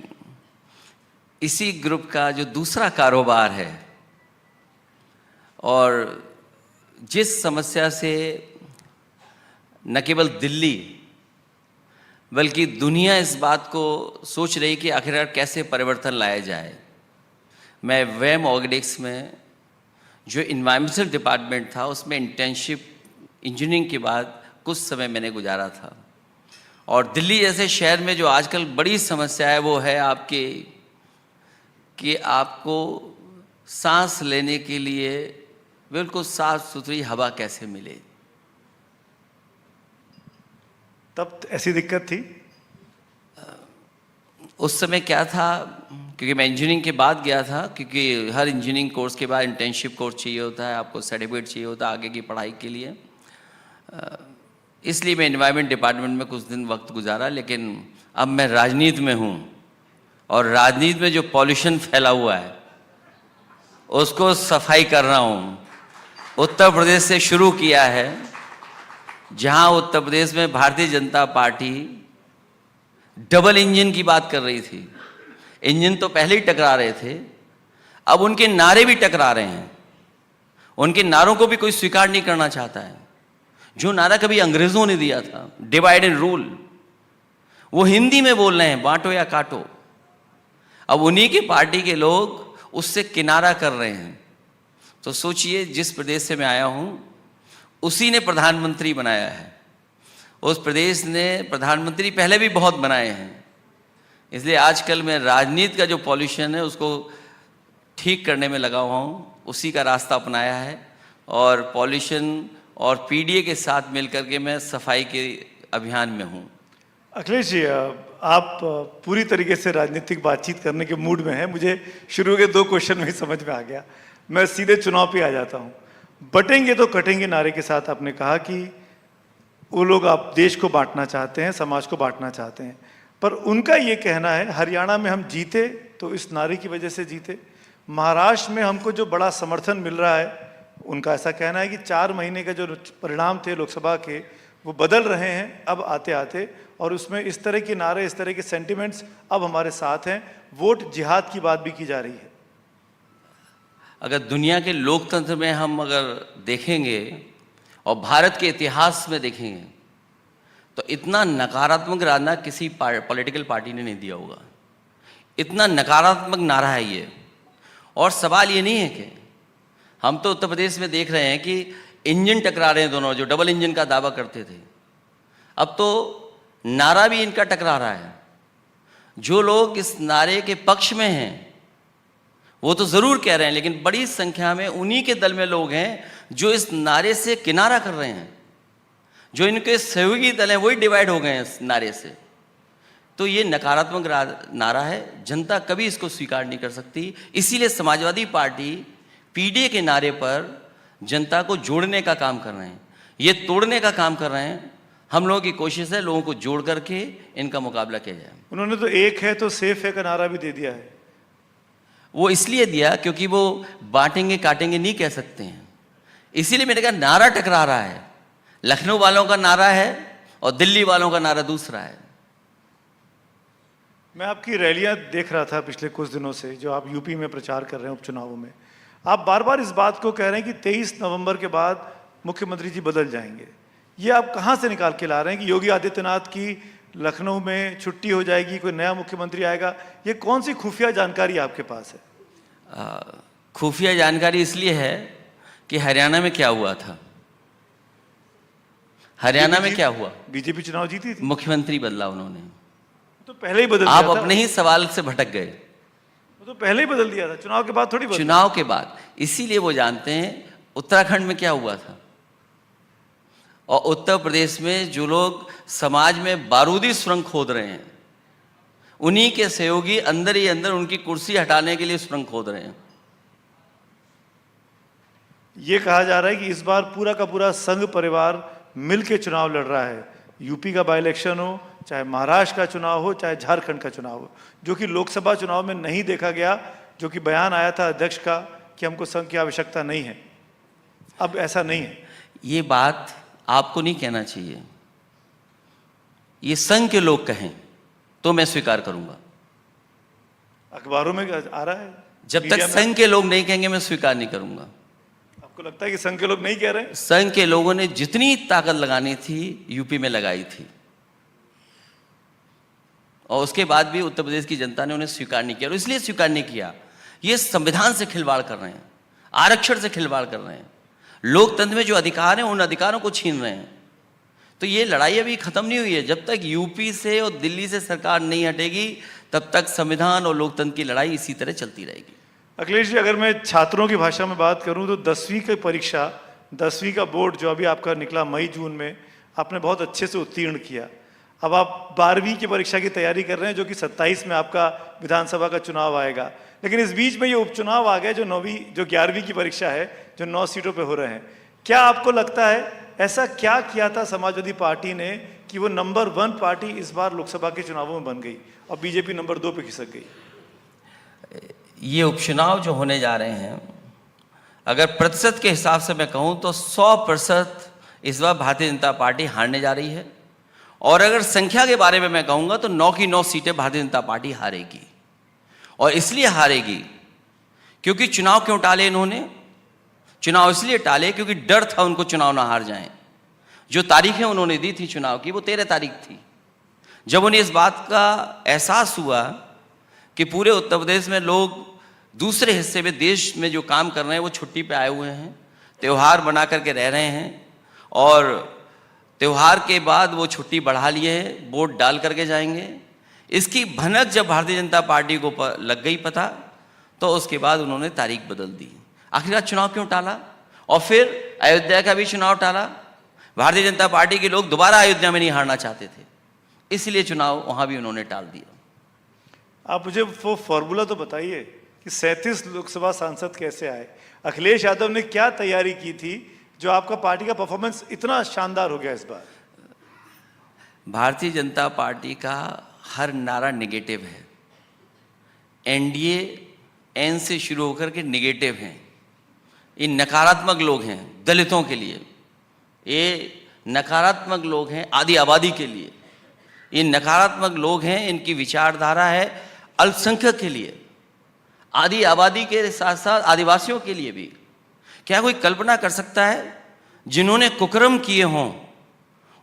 [SPEAKER 21] इसी ग्रुप का जो दूसरा कारोबार है और जिस समस्या से न केवल दिल्ली बल्कि दुनिया इस बात को सोच रही कि आखिरकार कैसे परिवर्तन लाया जाए, मैं वेम ऑर्गेनिक्स में जो इन्वायरमेंटल डिपार्टमेंट था उसमें इंटर्नशिप इंजीनियरिंग के बाद कुछ समय मैंने गुजारा था। और दिल्ली जैसे शहर में जो आजकल बड़ी समस्या है वो है आपके कि आपको सांस लेने के लिए बिल्कुल साफ सुथरी हवा कैसे मिले।
[SPEAKER 14] तब ऐसी दिक्कत थी?
[SPEAKER 21] उस समय क्या था, क्योंकि मैं इंजीनियरिंग के बाद गया था, क्योंकि हर इंजीनियरिंग कोर्स के बाद इंटर्नशिप कोर्स चाहिए होता है, आपको सर्टिफिकेट चाहिए होता है आगे की पढ़ाई के लिए, इसलिए मैं एनवायरनमेंट डिपार्टमेंट में कुछ दिन वक्त गुजारा। लेकिन अब मैं राजनीति में हूँ और राजनीति में जो पॉल्यूशन फैला हुआ है उसको सफाई कर रहा हूँ। उत्तर प्रदेश से शुरू किया है, जहाँ उत्तर प्रदेश में Bharatiya Janata party double engine की बात कर रही थी। इंजन तो पहले ही टकरा रहे थे, अब उनके नारे भी टकरा रहे हैं। उनके नारों को भी कोई स्वीकार नहीं करना चाहता है। जो नारा कभी अंग्रेजों ने दिया था, डिवाइड एंड रूल, वो हिंदी में बोल रहे हैं, बांटो या काटो। अब उन्हीं की पार्टी के लोग उससे किनारा कर रहे हैं। तो सोचिए, जिस प्रदेश से मैं आया हूं उसी ने प्रधानमंत्री बनाया है। उस प्रदेश ने प्रधानमंत्री पहले भी बहुत बनाए हैं। इसलिए आजकल मैं राजनीति का जो पॉल्यूशन है उसको ठीक करने में लगा हुआ हूँ, उसी का रास्ता अपनाया है और पॉल्यूशन और पीडीए के साथ मिलकर के मैं सफाई के अभियान में हूँ।
[SPEAKER 14] अखिलेश जी, आप पूरी तरीके से राजनीतिक बातचीत करने के मूड में हैं। मुझे शुरू के 2 क्वेश्चन में ही समझ में आ गया। मैं सीधे चुनाव पे आ जाता हूँ। बटेंगे तो कटेंगे नारे के साथ आपने कहा कि वो लोग आप देश को बांटना चाहते हैं, समाज को बांटना चाहते हैं, पर उनका ये कहना है हरियाणा में हम जीते तो इस नारे की वजह से जीते, महाराष्ट्र में हमको जो बड़ा समर्थन मिल रहा है, उनका ऐसा कहना है कि 4 महीने का जो परिणाम थे लोकसभा के वो बदल रहे हैं अब आते आते, और उसमें इस तरह के नारे, इस तरह के सेंटिमेंट्स अब हमारे साथ हैं। वोट जिहाद की बात भी की जा रही है।
[SPEAKER 21] अगर दुनिया के लोकतंत्र में हम अगर देखेंगे और भारत के इतिहास में देखेंगे तो इतना नकारात्मक नारा किसी पॉलिटिकल पार्टी ने नहीं दिया होगा। इतना नकारात्मक नारा है ये। और सवाल ये नहीं है कि हम तो उत्तर प्रदेश में देख रहे हैं कि इंजन टकरा रहे हैं दोनों, जो डबल इंजन का दावा करते थे, अब तो नारा भी इनका टकरा रहा है। जो लोग इस नारे के पक्ष में हैं वो तो जरूर कह रहे हैं, लेकिन बड़ी संख्या में उन्हीं के दल में लोग हैं जो इस नारे से किनारा कर रहे हैं। जो इनके सहयोगी दल हैं वही डिवाइड हो गए हैं इस नारे से। तो ये नकारात्मक नारा है, जनता कभी इसको स्वीकार नहीं कर सकती। इसीलिए समाजवादी पार्टी पीडीए के नारे पर जनता को जोड़ने का काम कर रहे हैं, ये तोड़ने का काम कर रहे हैं। हम लोगों की कोशिश है लोगों को जोड़ करके इनका मुकाबला किया जाए।
[SPEAKER 14] उन्होंने तो एक है तो सेफ है का नारा भी दे दिया है।
[SPEAKER 21] वो इसलिए दिया क्योंकि वो बांटेंगे काटेंगे नहीं कह सकते हैं, इसीलिए मैंने कहा नारा टकरा रहा है। लखनऊ वालों का नारा है और दिल्ली वालों का नारा दूसरा है।
[SPEAKER 14] मैं आपकी रैलियां देख रहा था पिछले कुछ दिनों से, जो आप यूपी में प्रचार कर रहे हैं उपचुनावों में। आप बार बार इस बात को कह रहे हैं कि 23 नवंबर के बाद मुख्यमंत्री जी बदल जाएंगे। ये आप कहाँ से निकाल के ला रहे हैं कि योगी आदित्यनाथ की लखनऊ में छुट्टी हो जाएगी, कोई नया मुख्यमंत्री आएगा? ये कौन सी खुफिया जानकारी आपके पास है?
[SPEAKER 21] खुफिया जानकारी इसलिए है कि हरियाणा में क्या हुआ था। हरियाणा में क्या हुआ?
[SPEAKER 14] बीजेपी चुनाव जीती थी,
[SPEAKER 21] मुख्यमंत्री बदला उन्होंने।
[SPEAKER 14] तो पहले ही बदल दिया
[SPEAKER 21] आप
[SPEAKER 14] था।
[SPEAKER 21] अपने ही सवाल से भटक गए।
[SPEAKER 14] वो तो पहले ही बदल दिया था, चुनाव के बाद थोड़ी बदल।
[SPEAKER 21] चुनाव के बाद, इसीलिए वो जानते हैं उत्तराखंड में क्या हुआ था। और उत्तर प्रदेश में जो लोग समाज में बारूदी सुरंग खोद रहे हैं, उन्हीं के सहयोगी अंदर ही अंदर उनकी कुर्सी हटाने के लिए सुरंग खोद रहे हैं।
[SPEAKER 14] ये कहा जा रहा है कि इस बार पूरा का पूरा संघ परिवार मिल के चुनाव लड़ रहा है। यूपी का बाई इलेक्शन हो, चाहे महाराष्ट्र का चुनाव हो, चाहे झारखंड का चुनाव हो, जो कि लोकसभा चुनाव में नहीं देखा गया, जो कि बयान आया था अध्यक्ष का कि हमको संघ की आवश्यकता नहीं है। अब ऐसा नहीं है।
[SPEAKER 21] ये बात आपको नहीं कहना चाहिए, ये संघ के लोग कहें तो मैं स्वीकार करूंगा।
[SPEAKER 14] अखबारों में आ रहा है।
[SPEAKER 21] जब तक संघ के लोग नहीं कहेंगे मैं स्वीकार नहीं करूंगा।
[SPEAKER 14] आपको लगता है कि संघ के लोग नहीं कह रहे?
[SPEAKER 21] संघ के लोगों ने जितनी ताकत लगानी थी यूपी में लगाई थी, और उसके बाद भी उत्तर प्रदेश की जनता ने उन्हें स्वीकार नहीं किया। और इसलिए स्वीकार नहीं किया, ये संविधान से खिलवाड़ कर रहे हैं, आरक्षण से खिलवाड़ कर रहे हैं, लोकतंत्र में जो अधिकार हैं उन अधिकारों को छीन रहे हैं। तो ये लड़ाई अभी खत्म नहीं हुई है। जब तक यूपी से और दिल्ली से सरकार नहीं हटेगी तब तक संविधान और लोकतंत्र की लड़ाई इसी तरह चलती रहेगी।
[SPEAKER 14] अखिलेश जी, अगर मैं छात्रों की भाषा में बात करूं तो 10वीं की परीक्षा, 10वीं का बोर्ड जो अभी आपका निकला मई जून में, आपने बहुत अच्छे से उत्तीर्ण किया। अब आप 12वीं की परीक्षा की तैयारी कर रहे हैं, जो कि 27 में आपका विधानसभा का चुनाव आएगा। लेकिन इस बीच में ये उपचुनाव आ गए, जो 11वीं की परीक्षा है, जो 9 सीटों पे हो रहे हैं। क्या आपको लगता है ऐसा क्या किया था समाजवादी पार्टी ने कि वो नंबर 1 पार्टी इस बार लोकसभा के चुनावों में बन गई और बीजेपी नंबर 2 पे खिसक गई?
[SPEAKER 21] ये उपचुनाव जो होने जा रहे हैं, अगर प्रतिशत के हिसाब से मैं कहूं तो 100% इस बार भारतीय जनता पार्टी हारने जा रही है। और अगर संख्या के बारे में मैं कहूंगा तो 9 की 9 सीटें भारतीय जनता पार्टी हारेगी। और इसलिए हारेगी क्योंकि चुनाव क्यों टाले इन्होंने? चुनाव इसलिए टाले क्योंकि डर था उनको चुनाव ना हार जाएं। जो तारीखें उन्होंने दी थी चुनाव की, वो 13 तारीख थी। जब उन्हें इस बात का एहसास हुआ कि पूरे उत्तर प्रदेश में लोग दूसरे हिस्से में देश में जो काम कर रहे हैं वो छुट्टी पे आए हुए हैं, त्यौहार बना करके रह रहे हैं, और त्योहार के बाद वो छुट्टी बढ़ा लिए है, वोट डाल करके जाएंगे। इसकी भनक जब भारतीय जनता पार्टी को लग गई पता, तो उसके बाद उन्होंने तारीख बदल दी। आखिरकार चुनाव क्यों टाला? और फिर अयोध्या का भी चुनाव टाला। भारतीय जनता पार्टी के लोग दोबारा अयोध्या में नहीं हारना चाहते थे, इसलिए चुनाव वहां भी उन्होंने टाल दिया।
[SPEAKER 14] आप मुझे वो फॉर्मूला तो बताइए कि 37 लोकसभा सांसद कैसे आए? अखिलेश यादव ने क्या तैयारी की थी जो आपका पार्टी का परफॉर्मेंस इतना शानदार हो गया इस बार?
[SPEAKER 21] भारतीय जनता पार्टी का हर नारा नेगेटिव है। एनडीए एन से शुरू होकर के नेगेटिव हैं। ये नकारात्मक लोग हैं दलितों के लिए, ये नकारात्मक लोग हैं आदि आबादी के लिए, ये नकारात्मक लोग हैं, इनकी विचारधारा है अल्पसंख्यक के लिए, आदि आबादी के साथ साथ आदिवासियों के लिए भी। क्या कोई कल्पना कर सकता है जिन्होंने कुकर्म किए हों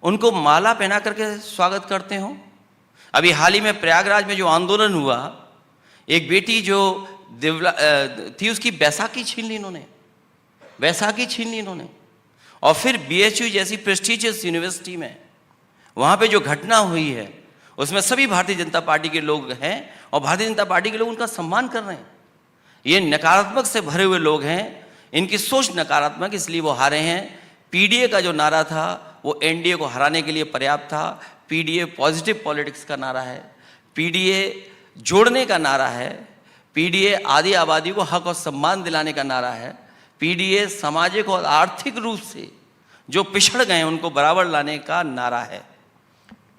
[SPEAKER 21] उनको माला पहना करके स्वागत करते हों? अभी हाल ही में प्रयागराज में जो आंदोलन हुआ, एक बेटी जो थी उसकी बैसाखी छीन ली इन्होंने, बैसाखी छीन ली इन्होंने। और फिर बीएचयू जैसी प्रेस्टीजियस यूनिवर्सिटी में वहाँ पे जो घटना हुई है उसमें सभी भारतीय जनता पार्टी के लोग हैं और भारतीय जनता पार्टी के लोग उनका सम्मान कर रहे हैं। ये नकारात्मक से भरे हुए लोग हैं, इनकी सोच नकारात्मक, इसलिए वो हारे हैं। पीडीए का जो नारा था वो एनडीए को हराने के लिए पर्याप्त था। पीडीए पॉजिटिव पॉलिटिक्स का नारा है, पीडीए जोड़ने का नारा है, पीडीए आदि आबादी को हक और सम्मान दिलाने का नारा है, पीडीए सामाजिक और आर्थिक रूप से जो पिछड़ गए उनको बराबर लाने का नारा है।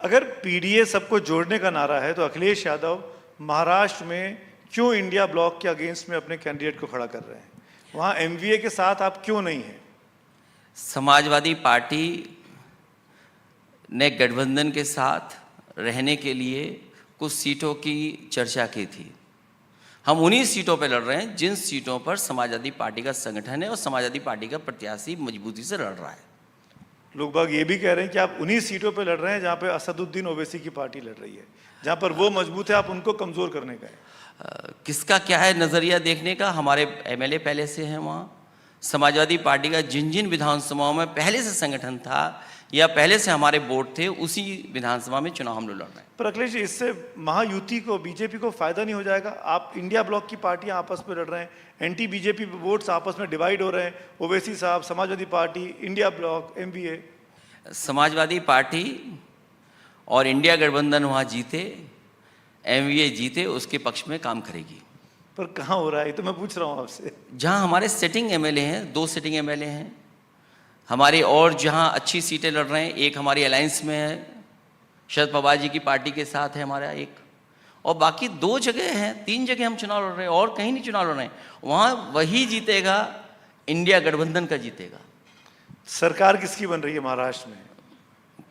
[SPEAKER 14] अगर पीडीए सबको जोड़ने का नारा है तो अखिलेश यादव महाराष्ट्र में क्यों इंडिया ब्लॉक के अगेंस्ट में अपने कैंडिडेट को खड़ा कर रहे हैं? वहाँ एमवीए के साथ आप क्यों नहीं हैं?
[SPEAKER 21] समाजवादी पार्टी ने गठबंधन के साथ रहने के लिए कुछ सीटों की चर्चा की थी। हम उन्हीं सीटों पर लड़ रहे हैं जिन सीटों पर समाजवादी पार्टी का संगठन है और समाजवादी पार्टी का प्रत्याशी मजबूती से लड़ रहा है।
[SPEAKER 14] लोग बाग ये भी कह रहे हैं कि आप उन्हीं सीटों पर लड़ रहे हैं जहाँ पे असदुद्दीन ओवैसी की पार्टी लड़ रही है, जहाँ पर वो मजबूत है, आप उनको कमजोर करने का है।
[SPEAKER 21] किसका क्या है नज़रिया देखने का? हमारे एमएलए पहले से हैं वहाँ। समाजवादी पार्टी का जिन जिन विधानसभाओं में पहले से संगठन था या पहले से हमारे बोर्ड थे, उसी विधानसभा में चुनाव हम लोग लड़ रहे हैं।
[SPEAKER 14] पर अखिलेश जी, इससे महायुति को, बीजेपी को फायदा नहीं हो जाएगा? आप इंडिया ब्लॉक की पार्टियां आपस में लड़ रहे हैं, एंटी बीजेपी वोट्स आपस में डिवाइड हो रहे हैं, ओवैसी साहब, Samajwadi party, India block, MVA.
[SPEAKER 21] Samajwadi party और इंडिया गठबंधन वहाँ जीते, एमवीए जीते, उसके पक्ष में काम करेगी।
[SPEAKER 14] पर कहाँ हो रहा है तो मैं पूछ रहा हूँ आपसे।
[SPEAKER 21] जहाँ हमारे सिटिंग एमएलए हैं, 2 सिटिंग एमएलए हैं हमारे, और जहाँ अच्छी सीटें लड़ रहे हैं, एक हमारी अलायंस में है, शरद पवार जी की पार्टी के साथ है हमारा एक, और बाकी 2 जगह हैं, 3 जगह हम चुनाव लड़ रहे हैं और कहीं नहीं चुनाव लड़ रहे हैं। वहाँ वही जीतेगा, इंडिया गठबंधन का जीतेगा।
[SPEAKER 14] सरकार किसकी बन रही है महाराष्ट्र में?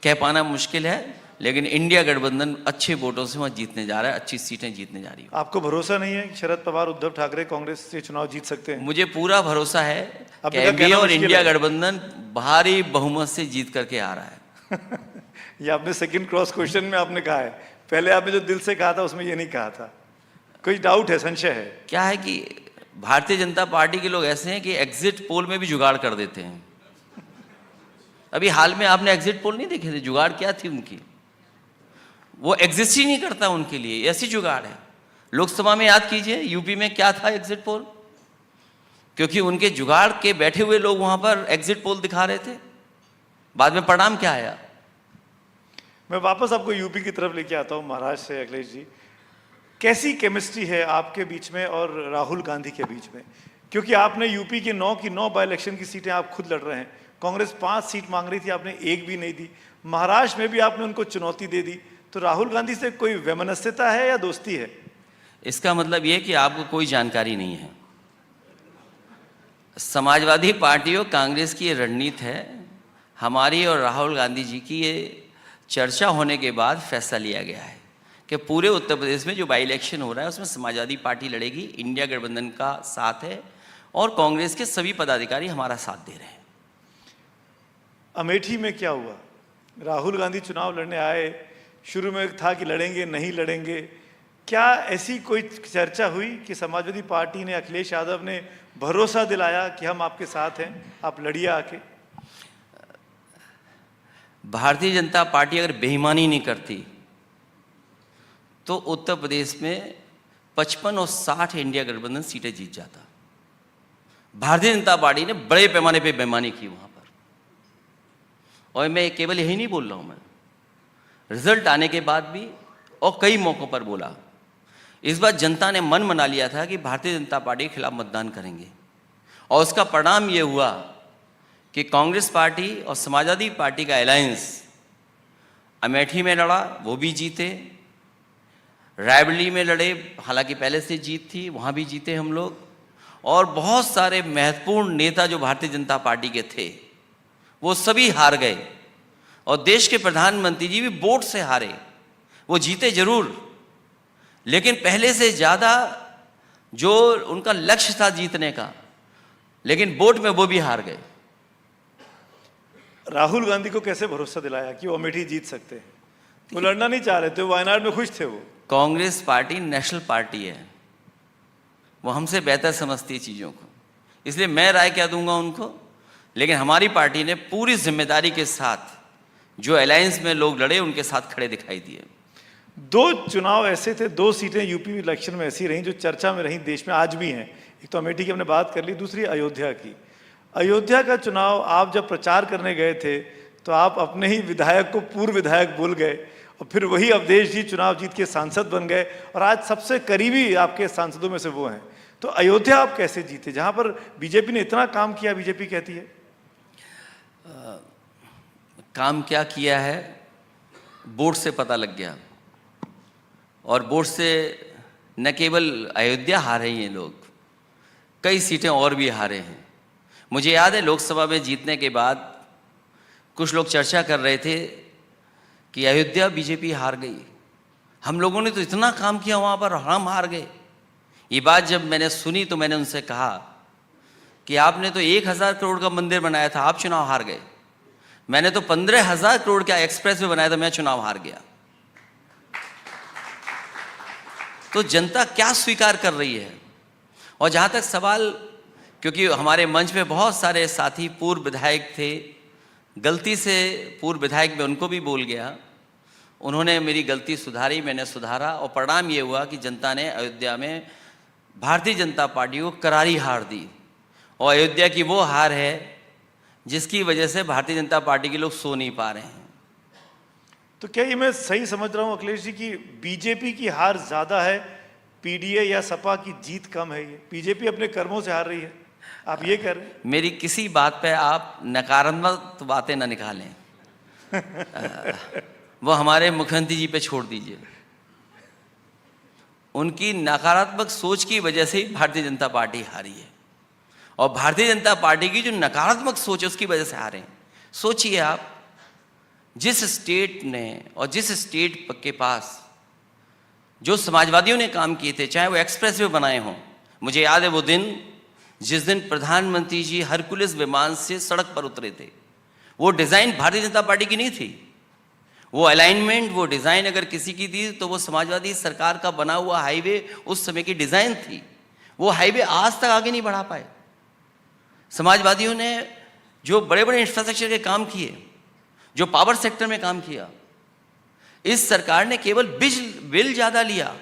[SPEAKER 21] कह पाना मुश्किल है, लेकिन इंडिया गठबंधन अच्छे वोटों से वहाँ जीतने जा रहा है, अच्छी सीटें जीतने जा रही है।
[SPEAKER 14] आपको भरोसा नहीं है कि शरद पवार, उद्धव ठाकरे कांग्रेस से चुनाव जीत सकते हैं?
[SPEAKER 21] मुझे पूरा भरोसा है कि एनडीए और इंडिया गठबंधन भारी बहुमत से जीत करके आ रहा है।
[SPEAKER 14] ये आपने सेकंड क्रॉस क्वेश्चन में आपने कहा है, पहले आपने जो दिल से कहा था उसमें ये नहीं कहा था। कोई डाउट है, संशय है?
[SPEAKER 21] क्या है कि भारतीय जनता पार्टी के लोग ऐसे हैं कि एग्जिट पोल में भी जुगाड़ कर देते हैं। अभी हाल में आपने एग्जिट पोल नहीं देखे थे? जुगाड़ क्या थी उनकी? वो एग्जिस्ट ही नहीं करता उनके लिए, ऐसी जुगाड़ है। लोकसभा में याद कीजिए यूपी में क्या था एग्जिट पोल, क्योंकि उनके जुगाड़ के बैठे हुए लोग वहां पर एग्जिट पोल दिखा रहे थे। बाद में परिणाम क्या आया?
[SPEAKER 14] मैं वापस आपको यूपी की तरफ लेके आता हूँ, महाराष्ट्र से। अखिलेश जी, कैसी केमिस्ट्री है आपके बीच में और राहुल गांधी के बीच में? क्योंकि आपने यूपी के 9 की 9 बाई इलेक्शन की सीटें आप खुद लड़ रहे हैं। कांग्रेस 5 सीट मांग रही थी, आपने एक भी नहीं दी। महाराष्ट्र में भी आपने उनको चुनौती दे दी। तो राहुल गांधी से कोई वैमनस्यता है या दोस्ती है?
[SPEAKER 21] इसका मतलब यह कि आपको कोई जानकारी नहीं है। समाजवादी पार्टी और कांग्रेस की ये रणनीति है। हमारी और राहुल गांधी जी की ये चर्चा होने के बाद फैसला लिया गया है कि पूरे उत्तर प्रदेश में जो बाई इलेक्शन हो रहा है उसमें समाजवादी पार्टी लड़ेगी, इंडिया गठबंधन का साथ है और कांग्रेस के सभी पदाधिकारी हमारा साथ दे रहे हैं।
[SPEAKER 14] अमेठी में क्या हुआ? राहुल गांधी चुनाव लड़ने आए, शुरू में था कि लड़ेंगे नहीं लड़ेंगे, क्या ऐसी कोई चर्चा हुई कि समाजवादी पार्टी ने, अखिलेश यादव ने भरोसा दिलाया कि हम आपके साथ हैं, आप लड़िए आके?
[SPEAKER 21] भारतीय जनता पार्टी अगर बेईमानी नहीं करती तो उत्तर प्रदेश में 55 और 60 इंडिया गठबंधन सीटें जीत जाता। भारतीय जनता पार्टी ने बड़े पैमाने पे बेईमानी की वहां पर, और मैं केवल यही नहीं बोल रहा हूं, मैं रिजल्ट आने के बाद भी और कई मौकों पर बोला। इस बार जनता ने मन बना लिया था कि भारतीय जनता पार्टी के खिलाफ मतदान करेंगे, और उसका परिणाम ये हुआ कि कांग्रेस पार्टी और समाजवादी पार्टी का अलायंस अमेठी में लड़ा, वो भी जीते, रायबरेली में लड़े, हालांकि पहले से जीत थी, वहाँ भी जीते हम लोग, और बहुत सारे महत्वपूर्ण नेता जो भारतीय जनता पार्टी के थे वो सभी हार गए, और देश के प्रधानमंत्री जी भी वोट से हारे। वो जीते जरूर, लेकिन पहले से ज़्यादा जो उनका लक्ष्य था जीतने का, लेकिन वोट में वो भी हार गए।
[SPEAKER 14] राहुल गांधी को कैसे भरोसा दिलाया कि वो अमेठी जीत सकते हैं? वो लड़ना नहीं चाह रहे थे, वायनाड में खुश थे। वो
[SPEAKER 21] कांग्रेस पार्टी नेशनल पार्टी है, वो हमसे बेहतर समझती है चीज़ों को, इसलिए मैं राय क्या दूंगा उनको। लेकिन हमारी पार्टी ने पूरी जिम्मेदारी के साथ जो अलायंस में लोग लड़े उनके साथ खड़े दिखाई दिए।
[SPEAKER 14] 2 चुनाव ऐसे थे, 2 सीटें यूपी इलेक्शन में ऐसी रहीं जो चर्चा में रहीं, देश में आज भी हैं। एक तो अमेठी की हमने बात कर ली, दूसरी अयोध्या की। अयोध्या का चुनाव आप जब प्रचार करने गए थे तो आप अपने ही विधायक को पूर्व विधायक बोल गए, और फिर वही अवधेश जी चुनाव जीत के सांसद बन गए, और आज सबसे करीबी आपके सांसदों में से वो हैं। तो अयोध्या आप कैसे जीते, जहां पर बीजेपी ने इतना काम किया? बीजेपी कहती है
[SPEAKER 21] काम क्या किया है वोट से पता लग गया, और वोट से न केवल अयोध्या हारे हैं लोग, कई सीटें और भी हारे हैं। मुझे याद है लोकसभा में जीतने के बाद कुछ लोग चर्चा कर रहे थे कि अयोध्या बीजेपी हार गई, हम लोगों ने तो इतना काम किया वहाँ पर, हम हार गए। ये बात जब मैंने सुनी तो मैंने उनसे कहा कि आपने तो 1000 करोड़ का मंदिर बनाया था, आप चुनाव हार गए। मैंने तो 15,000 करोड़ का एक्सप्रेस वे बनाया था, मैं चुनाव हार गया। तो जनता क्या स्वीकार कर रही है? और जहाँ तक सवाल, क्योंकि हमारे मंच पे बहुत सारे साथी पूर्व विधायक थे, गलती से पूर्व विधायक में उनको भी बोल गया, उन्होंने मेरी गलती सुधारी, मैंने सुधारा, और परिणाम ये हुआ कि जनता ने अयोध्या में भारतीय जनता पार्टी को करारी हार दी। और अयोध्या की वो हार है जिसकी वजह से भारतीय जनता पार्टी के लोग सो नहीं पा रहे हैं।
[SPEAKER 14] तो क्या ये मैं सही समझ रहा हूँ अखिलेश जी कि बीजेपी की हार ज़्यादा है, पीडीए या सपा की जीत कम है? ये बीजेपी अपने कर्मों से हार रही है, आप ये कह रहे हैं?
[SPEAKER 21] मेरी किसी बात पे आप नकारात्मक बातें ना निकालें। वो हमारे मुख्यमंत्री जी पे छोड़ दीजिए। उनकी नकारात्मक सोच की वजह से ही भारतीय जनता पार्टी हारी है, और भारतीय जनता पार्टी की जो नकारात्मक सोच है उसकी वजह से हारे हैं। सोचिए आप, जिस स्टेट ने और जिस स्टेट के पास जो समाजवादियों ने काम किए थे, चाहे वो एक्सप्रेस वे बनाए हों। मुझे याद है वो दिन जिस दिन प्रधानमंत्री जी हरकुलिस विमान से सड़क पर उतरे थे, वो डिज़ाइन भारतीय जनता पार्टी की नहीं थी। वो अलाइनमेंट, वो डिज़ाइन अगर किसी की थी तो वो समाजवादी सरकार का बना हुआ हाईवे उस समय की डिज़ाइन थी। वो हाईवे आज तक आगे नहीं बढ़ा पाए। समाजवादियों ने जो बड़े बड़े इंफ्रास्ट्रक्चर के काम किए, जो पावर सेक्टर में काम किया, इस सरकार ने केवल बिल ज़्यादा लिया,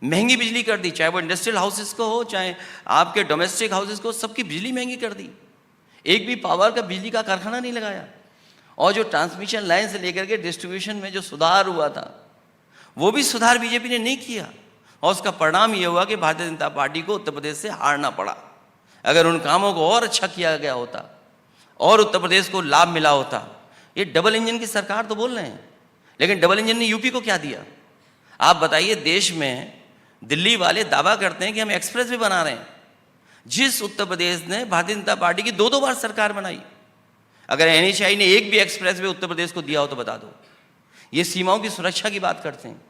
[SPEAKER 21] महंगी बिजली कर दी, चाहे वो इंडस्ट्रियल हाउसेस को हो, चाहे आपके डोमेस्टिक हाउसेस को, सबकी बिजली महंगी कर दी। एक भी पावर का बिजली का कारखाना नहीं लगाया। और जो ट्रांसमिशन लाइन से लेकर के डिस्ट्रीब्यूशन में जो सुधार हुआ था, वो भी सुधार बीजेपी ने नहीं किया, और उसका परिणाम ये हुआ कि भारतीय जनता पार्टी को उत्तर प्रदेश से हारना पड़ा। अगर उन कामों को और अच्छा किया गया होता और उत्तर प्रदेश को लाभ मिला होता। ये डबल इंजन की सरकार तो बोल रहे हैं, लेकिन डबल इंजन ने यूपी को क्या दिया? आप बताइए, देश में दिल्ली वाले दावा करते हैं कि हम एक्सप्रेस भी बना रहे हैं, जिस उत्तर प्रदेश ने भारतीय जनता पार्टी की 2-2 बार सरकार बनाई। अगर NHI ने एक भी एक्सप्रेस वे उत्तर प्रदेश को दिया हो तो बता दो। ये सीमाओं की सुरक्षा की बात करते हैं।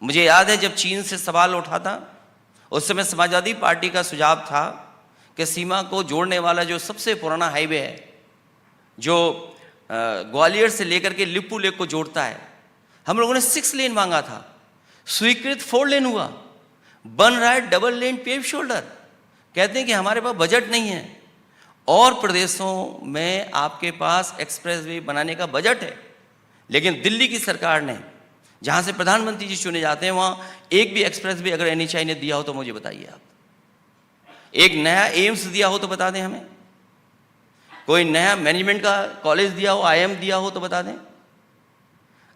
[SPEAKER 21] मुझे याद है जब चीन से सवाल उठा था, उस समय समाजवादी पार्टी का सुझाव था कि सीमा को जोड़ने वाला जो सबसे पुराना हाईवे है, जो ग्वालियर से लेकर के लिप्पू लेक को जोड़ता है, हम लोगों ने 6 लेन मांगा था, स्वीकृत 4 लेन हुआ, बन रहा है डबल लेन पेव शोल्डर। कहते हैं कि हमारे पास बजट नहीं है, और प्रदेशों में आपके पास एक्सप्रेसवे बनाने का बजट है, लेकिन दिल्ली की सरकार ने, जहां से प्रधानमंत्री जी चुने जाते हैं, वहां एक भी एक्सप्रेसवे अगर एनएचआई ने दिया हो तो मुझे बताइए आप। एक नया एम्स दिया हो तो बता दें हमें, कोई नया मैनेजमेंट का कॉलेज दिया हो, आईएम दिया हो तो बता दें।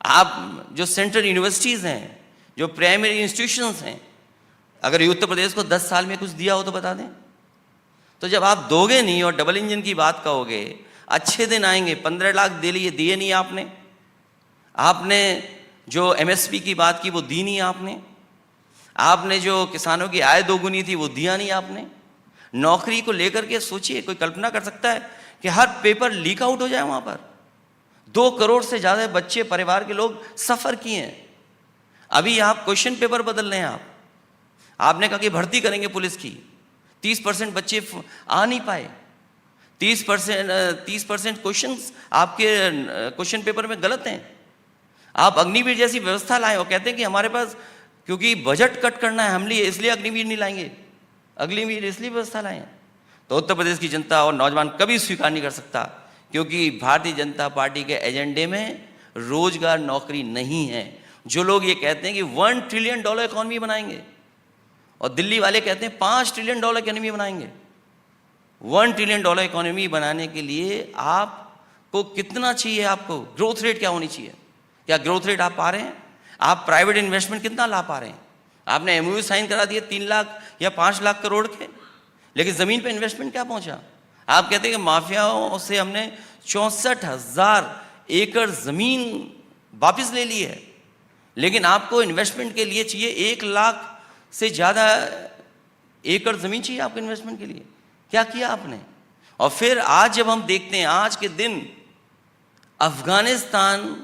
[SPEAKER 21] आप जो सेंट्रल यूनिवर्सिटीज़ हैं, जो प्राइमरी इंस्टीट्यूशंस हैं, अगर उत्तर प्रदेश को 10 साल में कुछ दिया हो तो बता दें। तो जब आप दोगे नहीं और डबल इंजन की बात कहोगे, अच्छे दिन आएंगे, 15 लाख दे लिए, दिए नहीं आपने। आपने जो एमएसपी की बात की वो दी नहीं आपने। आपने जो किसानों की आय दोगुनी थी वो दिया नहीं आपने। नौकरी को लेकर के सोचिए, कोई कल्पना कर सकता है कि हर पेपर लीक आउट हो जाए वहां पर? 2 करोड़ से ज्यादा बच्चे, परिवार के लोग सफर किए हैं। अभी आप क्वेश्चन पेपर बदल रहे हैं। आपने कहा कि भर्ती करेंगे पुलिस की, 30% बच्चे आ नहीं पाए। 30% क्वेश्चन आपके क्वेश्चन पेपर में गलत हैं। आप अग्निवीर जैसी व्यवस्था लाए और कहते हैं कि हमारे पास क्योंकि बजट कट करना है हम लिए, इसलिए अग्निवीर नहीं लाएंगे, अग्निवीर इसलिए व्यवस्था लाए हैं। तो उत्तर प्रदेश की जनता और नौजवान कभी स्वीकार नहीं कर सकता, क्योंकि भारतीय जनता पार्टी के एजेंडे में रोजगार, नौकरी नहीं है। जो लोग ये कहते हैं कि $1 ट्रिलियन इकोनॉमी बनाएंगे, और दिल्ली वाले कहते हैं $5 ट्रिलियन इकोनॉमी बनाएंगे। $1 ट्रिलियन इकोनॉमी बनाने के लिए आपको कितना चाहिए? आपको ग्रोथ रेट क्या होनी चाहिए? क्या ग्रोथ रेट आप पा रहे हैं? आप प्राइवेट इन्वेस्टमेंट कितना ला पा रहे हैं? आपने एमओयू साइन करा दिए 3 लाख या 5 लाख करोड़ के, लेकिन जमीन पे इन्वेस्टमेंट क्या पहुंचा? आप कहते हैं कि माफियाओं से हमने 64,000 एकड़ जमीन वापस ले ली है, लेकिन आपको इन्वेस्टमेंट के लिए चाहिए 1 लाख से ज्यादा एकड़ जमीन चाहिए आपको इन्वेस्टमेंट के लिए। क्या किया आपने? और फिर आज जब हम देखते हैं, आज के दिन अफगानिस्तान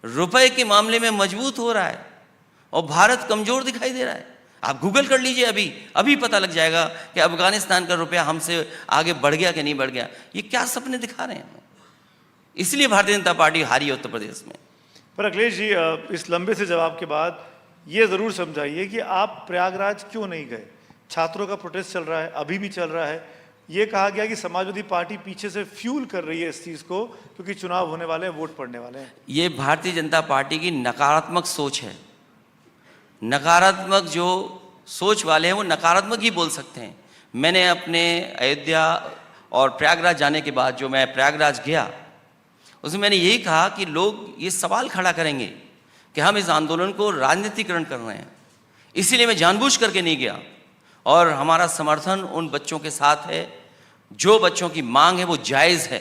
[SPEAKER 21] रुपए के मामले में मजबूत हो रहा है और भारत कमजोर दिखाई दे रहा है। आप गूगल कर लीजिए, अभी पता लग जाएगा कि अफगानिस्तान का रुपया हमसे आगे बढ़ गया कि नहीं बढ़ गया। ये क्या सपने दिखा रहे हैं? इसलिए भारतीय जनता पार्टी हारी है उत्तर प्रदेश में।
[SPEAKER 14] पर अखिलेश जी, इस लंबे से जवाब के बाद ये जरूर समझाइए कि आप प्रयागराज क्यों नहीं गए? छात्रों का प्रोटेस्ट चल रहा है, अभी भी चल रहा है। ये कहा गया कि समाजवादी पार्टी पीछे से फ्यूल कर रही है इस चीज को, क्योंकि चुनाव होने वाले हैं, वोट पड़ने वाले हैं।
[SPEAKER 21] ये भारतीय जनता पार्टी की नकारात्मक सोच है। नकारात्मक जो सोच वाले हैं वो नकारात्मक ही बोल सकते हैं। मैंने अपने अयोध्या और प्रयागराज जाने के बाद, जो मैं प्रयागराज गया, उसमें मैंने यही कहा कि लोग ये सवाल खड़ा करेंगे कि हम इस आंदोलन को राजनीतिकरण कर रहे हैं, इसीलिए मैं जानबूझ करके नहीं गया। और हमारा समर्थन उन बच्चों के साथ है, जो बच्चों की मांग है वो जायज़ है।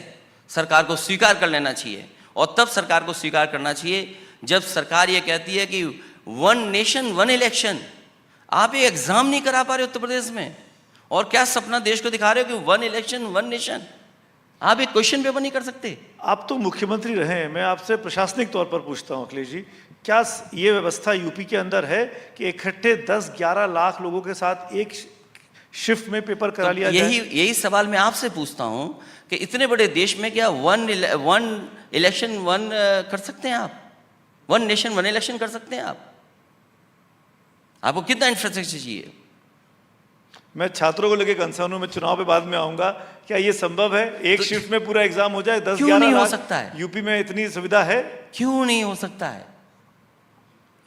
[SPEAKER 21] सरकार को स्वीकार कर लेना चाहिए, और तब सरकार को स्वीकार करना चाहिए जब सरकार ये कहती है कि 1 नेशन 1 इलेक्शन। आप ये एग्जाम नहीं करा पा रहे उत्तर प्रदेश में, और क्या सपना देश को दिखा रहे हो कि 1 इलेक्शन 1 नेशन? आप एक क्वेश्चन पेपर नहीं कर सकते।
[SPEAKER 14] आप तो मुख्यमंत्री रहे हैं, मैं आपसे प्रशासनिक तौर पर पूछता हूं अखिलेश जी, क्या ये व्यवस्था यूपी के अंदर है कि इकट्ठे 10-11 लाख लोगों के साथ एक शिफ्ट में पेपर करा लिया जाए?
[SPEAKER 21] यही सवाल मैं आपसे पूछता हूं कि इतने बड़े देश में क्या 1 इलेक्शन 1 कर सकते हैं आप? 1 नेशन 1 इलेक्शन कर सकते हैं आप? आपको कितना इंफ्रास्ट्रक्चर चाहिए?
[SPEAKER 14] मैं छात्रों को लेकर कंसर्न हूं, मैं चुनाव पे बाद में आऊंगा। क्या ये संभव है एक शिफ्ट में पूरा एग्जाम हो जाए? 10-11
[SPEAKER 21] क्यों नहीं हो सकता है?
[SPEAKER 14] यूपी में इतनी सुविधा है,
[SPEAKER 21] क्यों नहीं हो सकता है?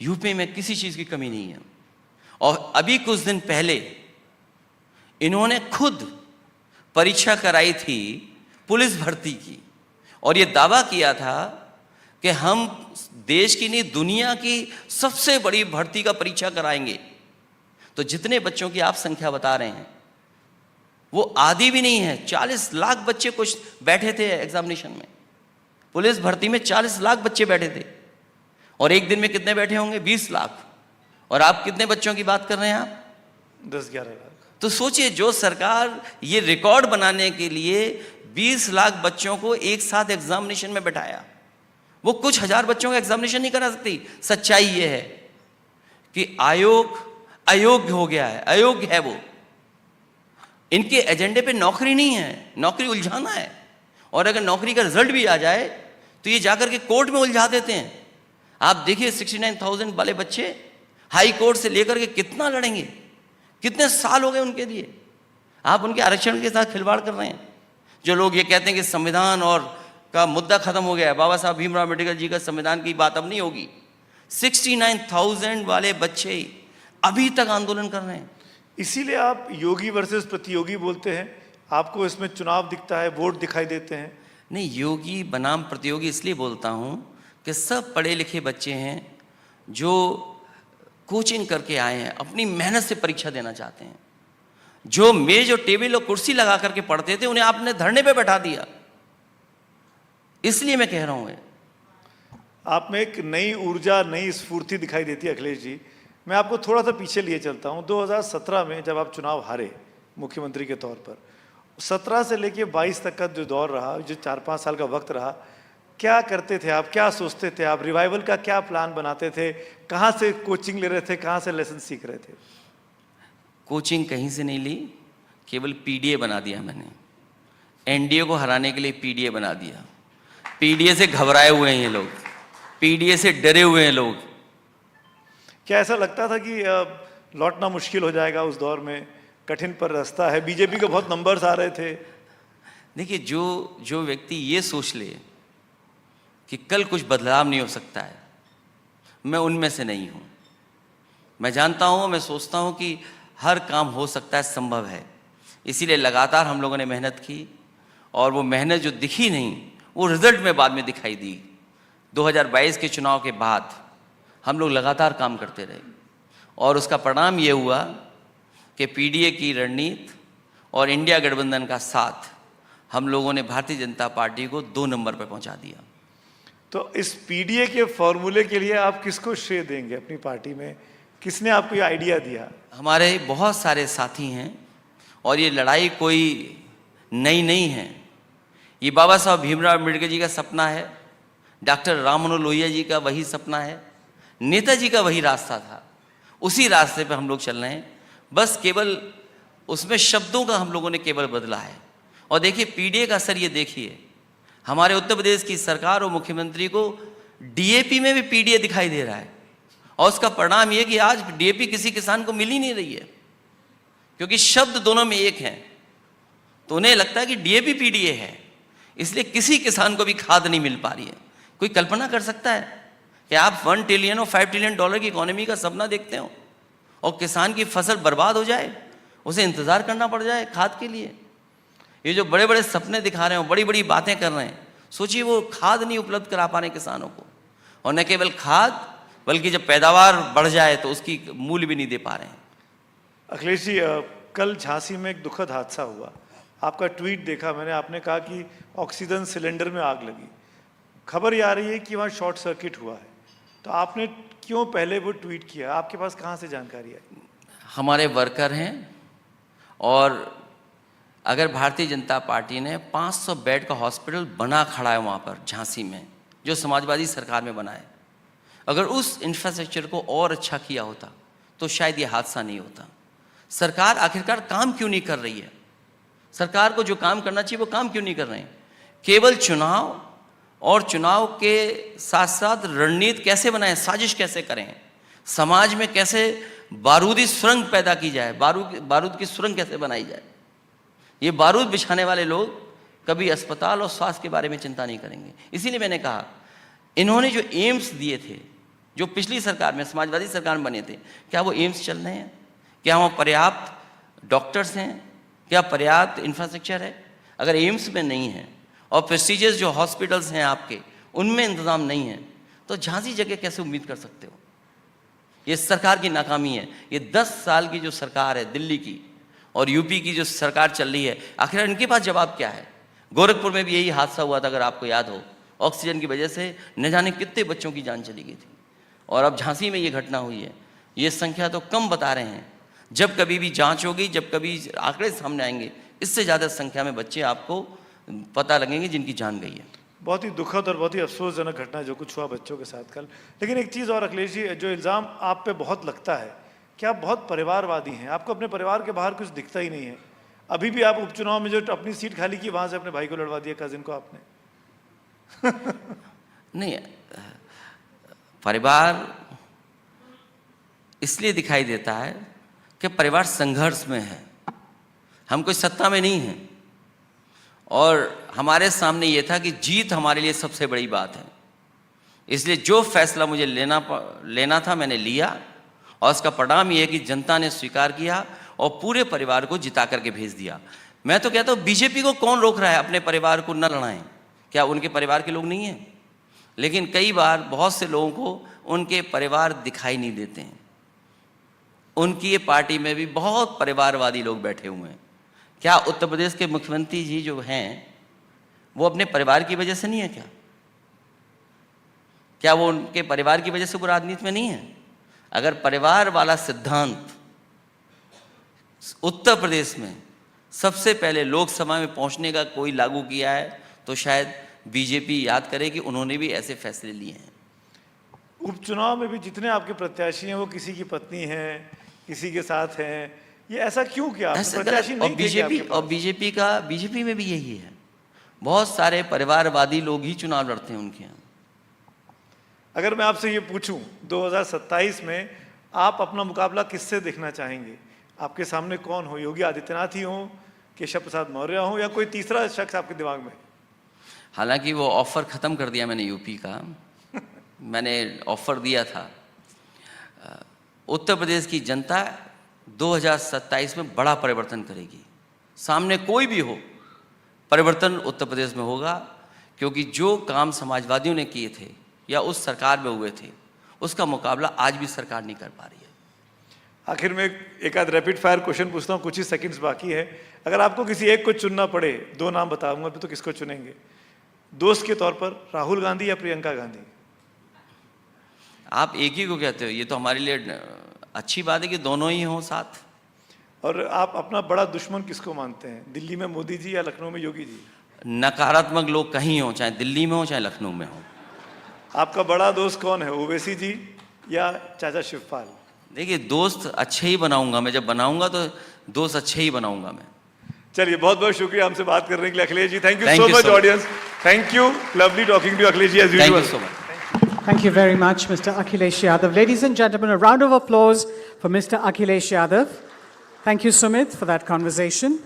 [SPEAKER 21] यूपी में किसी चीज की कमी नहीं है। और अभी कुछ दिन पहले इन्होंने खुद परीक्षा कराई थी पुलिस भर्ती की, और ये दावा किया था कि हम देश की नहीं दुनिया की सबसे बड़ी भर्ती का परीक्षा कराएंगे। तो जितने बच्चों की आप संख्या बता रहे हैं वो आधी भी नहीं है। 40 लाख बच्चे कुछ बैठे थे एग्जामिनेशन में, पुलिस भर्ती में 40 लाख बच्चे बैठे थे, और एक दिन में कितने बैठे होंगे? 20 लाख। और आप कितने बच्चों की बात कर रहे हैं? आप
[SPEAKER 14] 10-11 लाख।
[SPEAKER 21] तो सोचिए, जो सरकार ये रिकॉर्ड बनाने के लिए 20 लाख बच्चों को एक साथ एग्जामिनेशन में बैठाया, वो कुछ हजार बच्चों का एग्जामिनेशन नहीं करा सकती। सच्चाई ये है कि आयोग अयोग्य हो गया है, अयोग्य है वो। इनके एजेंडे पे नौकरी नहीं है, नौकरी उलझाना है। और अगर नौकरी का रिजल्ट भी आ जाए तो ये जाकर के कोर्ट में उलझा देते हैं। आप देखिए 69,000 वाले बच्चे हाई कोर्ट से लेकर के कितना लड़ेंगे, कितने साल हो गए उनके लिए। आप उनके आरक्षण के साथ खिलवाड़ कर रहे हैं। जो लोग ये कहते हैं कि संविधान और का मुद्दा खत्म हो गया है, बाबा साहब भीमराव अम्बेडकर जी का संविधान की बात अब नहीं होगी। 69,000 वाले बच्चे अभी तक आंदोलन कर रहे हैं।
[SPEAKER 14] इसीलिए आप योगी वर्सेस प्रतियोगी बोलते हैं, आपको इसमें चुनाव दिखता है, वोट दिखाई देते हैं।
[SPEAKER 21] नहीं, योगी बनाम प्रतियोगी इसलिए बोलता हूं कि सब पढ़े लिखे बच्चे हैं जो कोचिंग करके आए हैं, अपनी मेहनत से परीक्षा देना चाहते हैं। जो मेज और टेबल और कुर्सी लगा करके पढ़ते थे उन्हें आपने धरने पे बैठा दिया, इसलिए मैं कह रहा हूं।
[SPEAKER 14] आप में एक नई ऊर्जा, नई स्फूर्ति दिखाई देती है अखिलेश जी। मैं आपको थोड़ा सा पीछे लिए चलता हूं। 2017 में जब आप चुनाव हारे मुख्यमंत्री के तौर पर, 17 से लेके 22 तक का जो दौर रहा, जो 4-5 साल का वक्त रहा, क्या करते थे आप, क्या सोचते थे आप, रिवाइवल का क्या प्लान बनाते थे, कहाँ से कोचिंग ले रहे थे, कहाँ से लेसन सीख रहे थे?
[SPEAKER 21] कोचिंग कहीं से नहीं ली, केवल पीडीए बना दिया मैंने। एनडीए को हराने के लिए पीडीए बना दिया। पीडीए से घबराए हुए हैं ये लोग, पीडीए से डरे हुए हैं लोग।
[SPEAKER 14] क्या ऐसा लगता था कि लौटना मुश्किल हो जाएगा उस दौर में, कठिन पर रास्ता है, बीजेपी के बहुत नंबर्स आ रहे थे?
[SPEAKER 21] देखिए, जो व्यक्ति ये सोच ले कि कल कुछ बदलाव नहीं हो सकता है, मैं उनमें से नहीं हूँ। मैं जानता हूँ, मैं सोचता हूँ कि हर काम हो सकता है, संभव है। इसीलिए लगातार हम लोगों ने मेहनत की, और वो मेहनत जो दिखी नहीं वो रिजल्ट में बाद में दिखाई दी। 2022 के चुनाव के बाद हम लोग लगातार काम करते रहे, और उसका परिणाम ये हुआ कि पीडीए की रणनीति और इंडिया गठबंधन का साथ हम लोगों ने भारतीय जनता पार्टी को 2 नंबर पर पहुंचा दिया।
[SPEAKER 14] तो इस पीडीए के फॉर्मूले के लिए आप किसको श्रेय देंगे अपनी पार्टी में? किसने आपको ये आइडिया दिया?
[SPEAKER 21] हमारे बहुत सारे साथी हैं, और ये लड़ाई कोई नई नहीं है। ये बाबा साहब भीमराव अम्बेडकर जी का सपना है, डॉक्टर राम मनोहर लोहिया जी का वही सपना है, नेताजी का वही रास्ता था, उसी रास्ते पे हम लोग चल रहे हैं। बस केवल उसमें शब्दों का हम लोगों ने केवल बदला है। और देखिए, पीडीए का असर ये देखिए, हमारे उत्तर प्रदेश की सरकार और मुख्यमंत्री को डीएपी में भी पीडीए दिखाई दे रहा है, और उसका परिणाम ये कि आज डीएपी किसी किसान को मिल ही नहीं रही है, क्योंकि शब्द दोनों में एक हैं। तो उन्हें लगता है कि डीएपी पीडीए है, इसलिए किसी किसान को भी खाद नहीं मिल पा रही है। कोई कल्पना कर सकता है कि आप 1 ट्रिलियन और 5 ट्रिलियन डॉलर की इकोनॉमी का सपना देखते हो, और किसान की फसल बर्बाद हो जाए, उसे इंतजार करना पड़ जाए खाद के लिए? ये जो बड़े बड़े सपने दिखा रहे हो, बड़ी बड़ी बातें कर रहे हैं, सोचिए वो खाद नहीं उपलब्ध करा पा रहे किसानों को, और न केवल खाद बल्कि जब पैदावार बढ़ जाए तो उसकी मूल्य भी नहीं दे पा रहे हैं।
[SPEAKER 14] अखिलेश जी, कल झांसी में एक दुखद हादसा हुआ। आपका ट्वीट देखा मैंने, आपने कहा कि ऑक्सीजन सिलेंडर में आग लगी। खबर ये आ रही है कि वहाँ शॉर्ट सर्किट हुआ है, तो आपने क्यों पहले वो ट्वीट किया? आपके पास कहाँ से जानकारी आई?
[SPEAKER 21] हमारे वर्कर हैं, और अगर भारतीय जनता पार्टी ने 500 बेड का हॉस्पिटल बना खड़ा है वहाँ पर झांसी में, जो समाजवादी सरकार में बना है, अगर उस इंफ्रास्ट्रक्चर को और अच्छा किया होता तो शायद ये हादसा नहीं होता। सरकार आखिरकार काम क्यों नहीं कर रही है? सरकार को जो काम करना चाहिए वो काम क्यों नहीं कर रहे हैं? केवल चुनाव, और चुनाव के साथ साथ रणनीति कैसे बनाएं, साजिश कैसे करें, समाज में कैसे बारूदी सुरंग पैदा की जाए, बारूद की सुरंग कैसे बनाई जाए। ये बारूद बिछाने वाले लोग कभी अस्पताल और स्वास्थ्य के बारे में चिंता नहीं करेंगे। इसीलिए मैंने कहा, इन्होंने जो एम्स दिए थे, जो पिछली सरकार में समाजवादी सरकार में बने थे, क्या वो एम्स चल रहे हैं? क्या वहाँ पर्याप्त डॉक्टर्स हैं? क्या पर्याप्त इंफ्रास्ट्रक्चर है? अगर एम्स में नहीं है और प्रेस्टीजियस जो हॉस्पिटल्स हैं आपके, उनमें इंतजाम नहीं है, तो झांसी जगह कैसे उम्मीद कर सकते हो? ये सरकार की नाकामी है। ये 10 साल की जो सरकार है दिल्ली की और यूपी की जो सरकार चल रही है, आखिर इनके पास जवाब क्या है? गोरखपुर में भी यही हादसा हुआ था, अगर आपको याद हो। ऑक्सीजन की वजह से न जाने कितने बच्चों की जान चली गई थी, और अब झांसी में ये घटना हुई है। ये संख्या तो कम बता रहे हैं, जब कभी भी जांच होगी, जब कभी आंकड़े सामने आएंगे, इससे ज़्यादा संख्या में बच्चे आपको पता लगेंगे जिनकी जान गई है।
[SPEAKER 14] बहुत ही दुखद और बहुत ही अफसोसजनक घटना जो कुछ हुआ बच्चों के साथ कल। लेकिन एक चीज़ और अखिलेश जी, जो इल्ज़ाम आप पे बहुत लगता है कि आप बहुत परिवारवादी हैं, आपको अपने परिवार के बाहर कुछ दिखता ही नहीं है। अभी भी आप उपचुनाव में जो अपनी सीट खाली की, वहाँ से अपने भाई को लड़वा दिया, कजिन को आपने।
[SPEAKER 21] नहीं, परिवार इसलिए दिखाई देता है कि परिवार संघर्ष में है, हम कोई सत्ता में नहीं हैं। और हमारे सामने ये था कि जीत हमारे लिए सबसे बड़ी बात है। इसलिए जो फैसला मुझे लेना था मैंने लिया, और उसका परिणाम ये है कि जनता ने स्वीकार किया और पूरे परिवार को जिता करके भेज दिया। मैं तो कहता हूँ बीजेपी को कौन रोक रहा है अपने परिवार को न लड़ाएं? क्या उनके परिवार के लोग नहीं हैं? लेकिन कई बार बहुत से लोगों को उनके परिवार दिखाई नहीं देते हैं। उनकी ये पार्टी में भी बहुत परिवारवादी लोग बैठे हुए हैं। क्या उत्तर प्रदेश के मुख्यमंत्री जी जो हैं वो अपने परिवार की वजह से नहीं है क्या? क्या वो उनके परिवार की वजह से वो राजनीति में नहीं है? अगर परिवार वाला सिद्धांत उत्तर प्रदेश में सबसे पहले लोकसभा में पहुंचने का कोई लागू किया है तो शायद बीजेपी याद करे कि उन्होंने भी ऐसे फैसले लिए हैं।
[SPEAKER 14] उपचुनाव में भी जितने आपके प्रत्याशी हैं वो किसी की पत्नी हैं, किसी के साथ हैं, ये ऐसा क्यों किया? प्रत्याशी नहीं
[SPEAKER 21] और बीजेपी में भी यही है। बहुत सारे परिवारवादी लोग ही चुनाव लड़ते हैं उनके यहाँ।
[SPEAKER 14] अगर मैं आपसे ये पूछूं 2027 में आप अपना मुकाबला किससे देखना चाहेंगे? आपके सामने कौन हो? योगी आदित्यनाथ ही हो, केशव प्रसाद मौर्य हो, या कोई तीसरा शख्स आपके दिमाग में?
[SPEAKER 21] हालांकि वो ऑफर खत्म कर दिया मैंने यूपी का। मैंने ऑफर दिया था। उत्तर प्रदेश की जनता 2027 में बड़ा परिवर्तन करेगी। सामने कोई भी हो, परिवर्तन उत्तर प्रदेश में होगा, क्योंकि जो काम समाजवादियों ने किए थे या उस सरकार में हुए थे उसका मुकाबला आज भी सरकार नहीं कर पा रही है।
[SPEAKER 14] आखिर में एक आध रैपिड फायर क्वेश्चन पूछता हूँ, कुछ ही सेकंड्स बाकी है। अगर आपको किसी एक को चुनना पड़े, दो नाम बताऊंगा तो किसको चुनेंगे? दोस्त के तौर पर राहुल गांधी या प्रियंका गांधी?
[SPEAKER 21] आप एक ही को कहते हो, ये तो हमारे लिए अच्छी बात है कि दोनों ही हों साथ।
[SPEAKER 14] और आप अपना बड़ा दुश्मन किसको मानते हैं? दिल्ली में मोदी जी या लखनऊ में योगी जी?
[SPEAKER 21] नकारात्मक लोग कहीं हो, चाहे दिल्ली में हो चाहे लखनऊ में हो।
[SPEAKER 14] आपका बड़ा दोस्त कौन है, ओवैसी जी या चाचा शिवपाल?
[SPEAKER 21] देखिए, दोस्त अच्छे ही बनाऊंगा मैं, जब बनाऊंगा तो दोस्त अच्छे ही बनाऊंगा मैं।
[SPEAKER 14] चलिए, बहुत बहुत शुक्रिया हमसे बात करने के लिए Akhilesh ji. Thank you so much audience. Thank you, lovely talking to Akhilesh ji as usual.
[SPEAKER 21] Thank you so much.
[SPEAKER 15] Thank you very much, Mr. Akhilesh Yadav. Ladies and gentlemen, a round of applause for Mr. Akhilesh Yadav. Thank you, Sumit, for that conversation.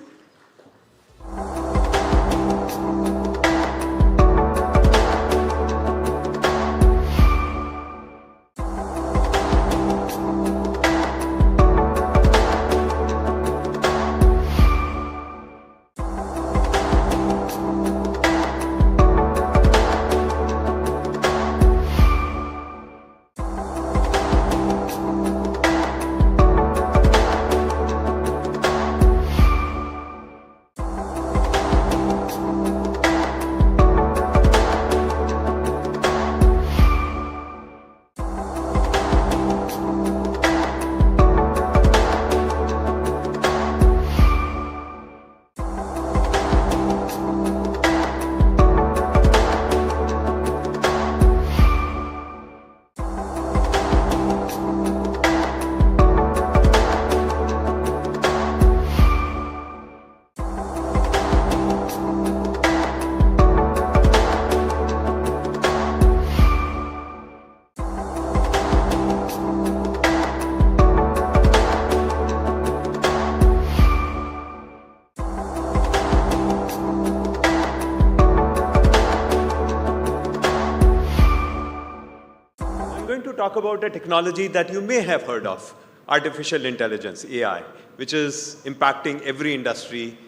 [SPEAKER 1] Talk about a technology that you may have heard of, artificial intelligence, AI, which is impacting every industry,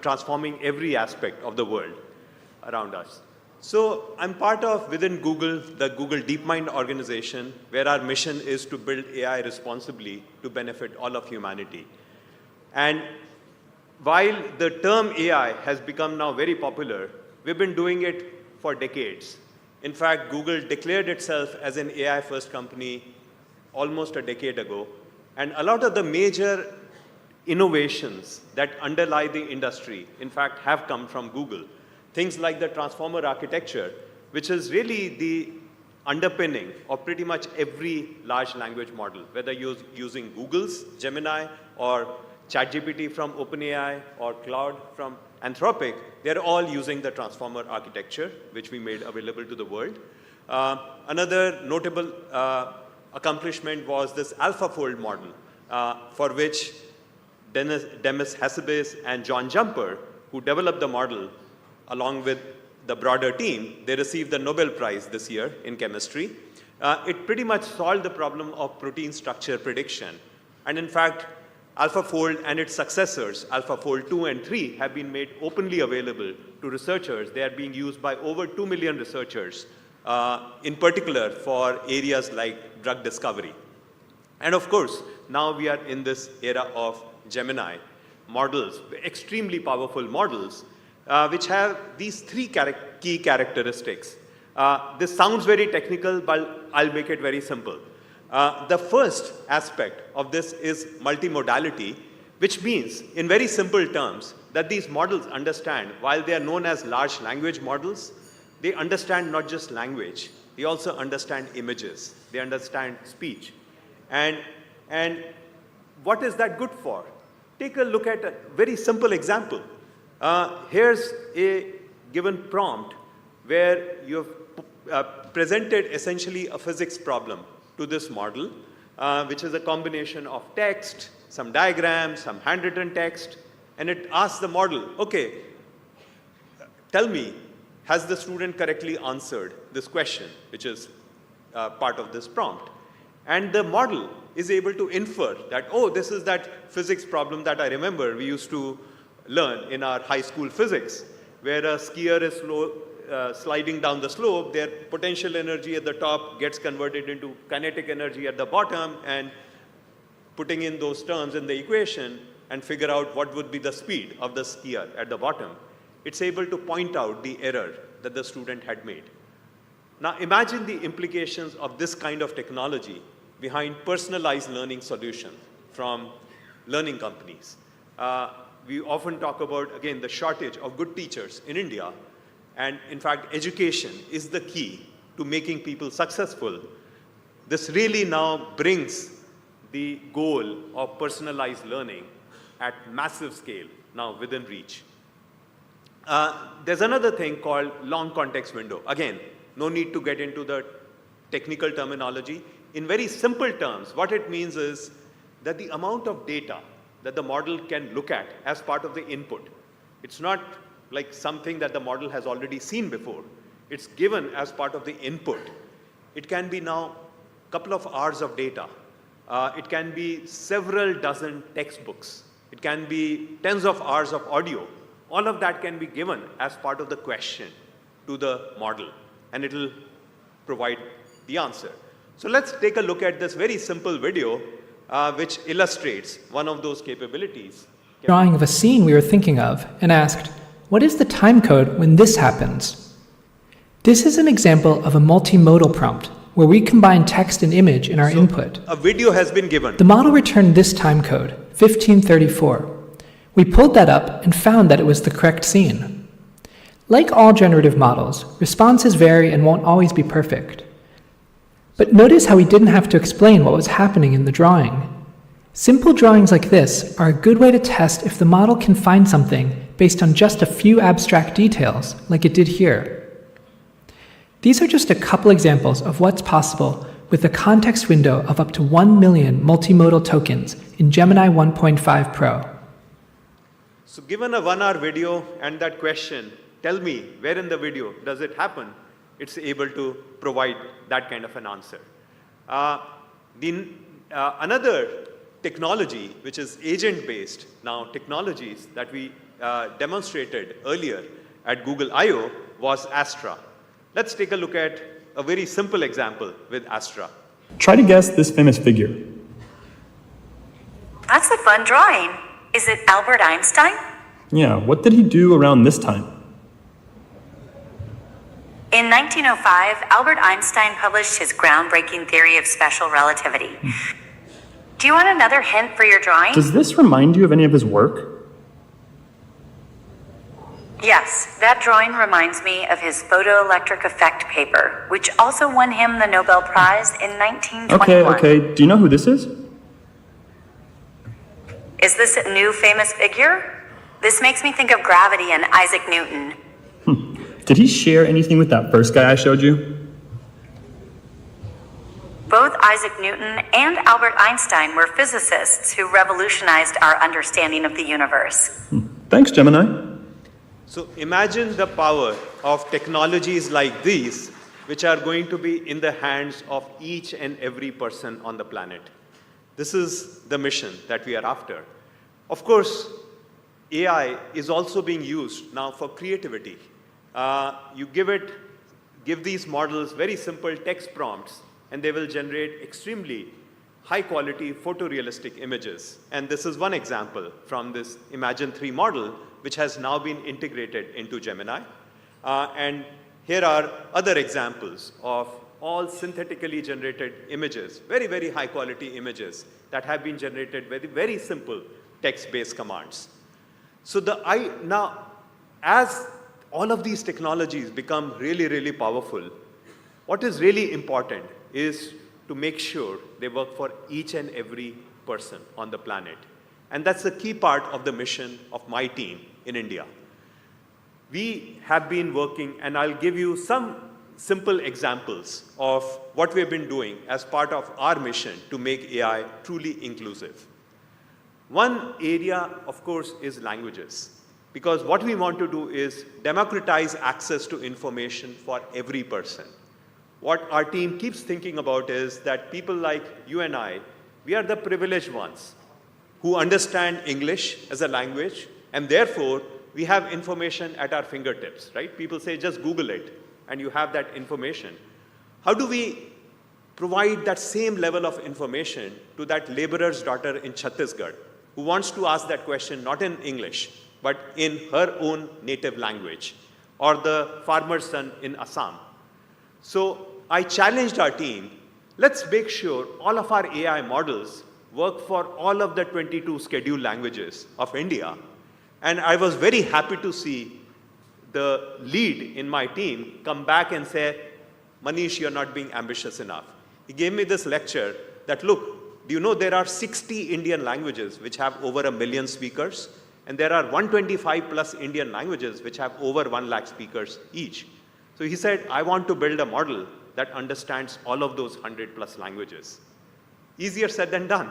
[SPEAKER 1] transforming every aspect of the world around us. So I'm part of, within Google, the Google DeepMind organization, where our mission is to build AI responsibly to benefit all of humanity. And while the term AI has become now very popular, we've been doing it for decades. In fact, Google declared itself as an AI-first company almost a decade ago. And a lot of the major innovations that underlie the industry, in fact, have come from Google. Things like the transformer architecture, which is really the underpinning of pretty much every large language model, whether you're using Google's Gemini or ChatGPT from OpenAI or Cloud from Anthropic, they're all using the transformer architecture, which we made available to the world. Another notable accomplishment was this AlphaFold model, for which Demis Hassabis and John Jumper, who developed the model, along with the broader team, they received the Nobel Prize this year in chemistry. It pretty much solved the problem of protein structure prediction. And in fact, AlphaFold and its successors, AlphaFold 2 and 3, have been made openly available to researchers. They are being used by over 2 million researchers, in particular for areas like drug discovery. And of course, now we are in this era of Gemini models, extremely powerful models, which have these three key characteristics. This sounds very technical, but I'll make it very simple. The first aspect of this is multimodality, which means, in very simple terms, that these models understand, while they are known as large language models, they understand not just language, they also understand images, they understand speech. And what is that good for? Take a look at a very simple example. Here's a given prompt where you've presented essentially a physics problem to this model, which is a combination of text, some diagrams, some handwritten text, and it asks the model, okay, tell me, has the student correctly answered this question, which is part of this prompt? And the model is able to infer that, oh, this is that physics problem that I remember we used to learn in our high school physics, where a skier is sliding down the slope, their potential energy at the top gets converted into kinetic energy at the bottom, and putting in those terms in the equation and figure out what would be the speed of the skier at the bottom, it's able to point out the error that the student had made. Now imagine the implications of this kind of technology behind personalized learning solutions from learning companies. We often talk about, again, the shortage of good teachers in India. And in fact, education is the key to making people successful. This really now brings the goal of personalized learning at massive scale now within reach. There's another thing called long context window. Again, no need to get into the technical terminology. In very simple terms, what it means is that the amount of data that the model can look at as part of the input, it's not like something that the model has already seen before. It's given as part of the input. It can be now a couple of hours of data. It can be several dozen textbooks. It can be tens of hours of audio. All of that can be given as part of the question to the model, and it'll provide the answer. So let's take a look at this very simple video, which illustrates one of those capabilities.
[SPEAKER 3] Drawing of a scene we were thinking of and asked, what is the time code when this happens? This is an example of a multimodal prompt where we combine text and image in our input.
[SPEAKER 1] A video has been given.
[SPEAKER 3] The model returned this time code, 1534. We pulled that up and found that it was the correct scene. Like all generative models, responses vary and won't always be perfect. But notice how we didn't have to explain what was happening in the drawing. Simple drawings like this are a good way to test if the model can find something based on just a few abstract details, like it did here. These are just a couple examples of what's possible with a context window of up to 1 million multimodal tokens in Gemini 1.5 Pro.
[SPEAKER 1] So given a 1-hour video and that question, tell me where in the video does it happen? It's able to provide that kind of an answer. Another technology, which is agent-based, now technologies that we demonstrated earlier at Google I/O was Astra. Let's take a look at a very simple example with Astra.
[SPEAKER 5] Try to guess this famous figure.
[SPEAKER 22] That's a fun drawing. Is it Albert Einstein?
[SPEAKER 5] Yeah, what did he do around this time?
[SPEAKER 22] In 1905, Albert Einstein published his groundbreaking theory of special relativity. Do you want another hint for your drawing?
[SPEAKER 5] Does this remind you of any of his work?
[SPEAKER 22] Yes, that drawing reminds me of his photoelectric effect paper, which also won him the Nobel Prize in 1921.
[SPEAKER 5] Okay, do you know who this is?
[SPEAKER 22] Is this a new famous figure? This makes me think of gravity and Isaac Newton.
[SPEAKER 5] Did he share anything with that first guy I showed you?
[SPEAKER 22] Both Isaac Newton and Albert Einstein were physicists who revolutionized our understanding of the universe.
[SPEAKER 5] Thanks, Gemini.
[SPEAKER 1] So imagine the power of technologies like these, which are going to be in the hands of each and every person on the planet. This is the mission that we are after. Of course, AI is also being used now for creativity. You give these models very simple text prompts, and they will generate extremely high-quality photorealistic images. And this is one example from this Imagine 3 model, which has now been integrated into Gemini. And here are other examples of all synthetically generated images, very, very high-quality images that have been generated with very simple text-based commands. So now, as all of these technologies become really, really powerful, what is really important is to make sure they work for each and every person on the planet. And that's the key part of the mission of my team in India. We have been working, and I'll give you some simple examples of what we've been doing as part of our mission to make AI truly inclusive. One area, of course, is languages. Because what we want to do is democratize access to information for every person. What our team keeps thinking about is that people like you and I, we are the privileged ones who understand English as a language, and therefore we have information at our fingertips, right? People say just Google it, and you have that information. How do we provide that same level of information to that laborer's daughter in Chhattisgarh who wants to ask that question not in English, but in her own native language, or the farmer's son in Assam? So I challenged our team, let's make sure all of our AI models work for all of the 22 scheduled languages of India. And I was very happy to see the lead in my team come back and say, Manish, you're not being ambitious enough. He gave me this lecture that, look, do you know there are 60 Indian languages which have over 1 million speakers? And there are 125 plus Indian languages which have over 1 lakh speakers each. So he said, I want to build a model that understands all of those 100 plus languages. Easier said than done.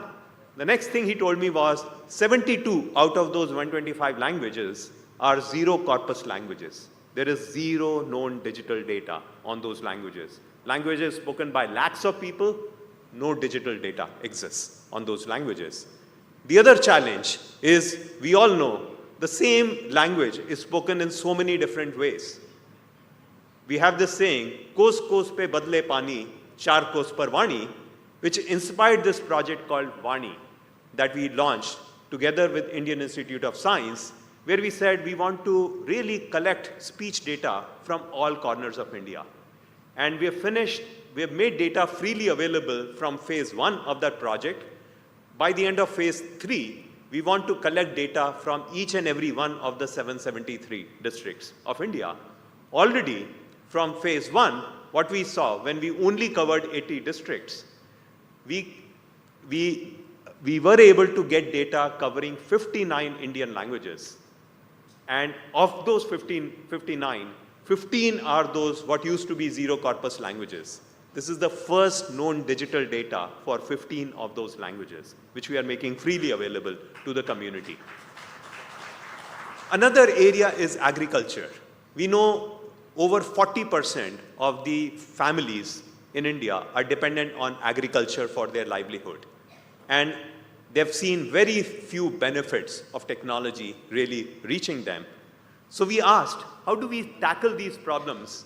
[SPEAKER 1] The next thing he told me was 72 out of those 125 languages are zero corpus languages. There is zero known digital data on those languages. Languages spoken by lakhs of people, no digital data exists on those languages. The other challenge is, we all know, the same language is spoken in so many different ways. We have this saying, "Kos kos pe badle pani, char kos par vani," which inspired this project called Vani that we launched together with Indian Institute of Science, where we said we want to really collect speech data from all corners of India. And we have made data freely available from phase 1 of that project. By the end of phase 3, we want to collect data from each and every one of the 773 districts of India. Already, from phase 1, what we saw when we only covered 80 districts, we were able to get data covering 59 Indian languages. And of those 59, 15 are those what used to be zero corpus languages. This is the first known digital data for 15 of those languages, which we are making freely available to the community. Another area is agriculture. We know over 40% of the families in India are dependent on agriculture for their livelihood. And they've seen very few benefits of technology really reaching them. So we asked, how do we tackle these problems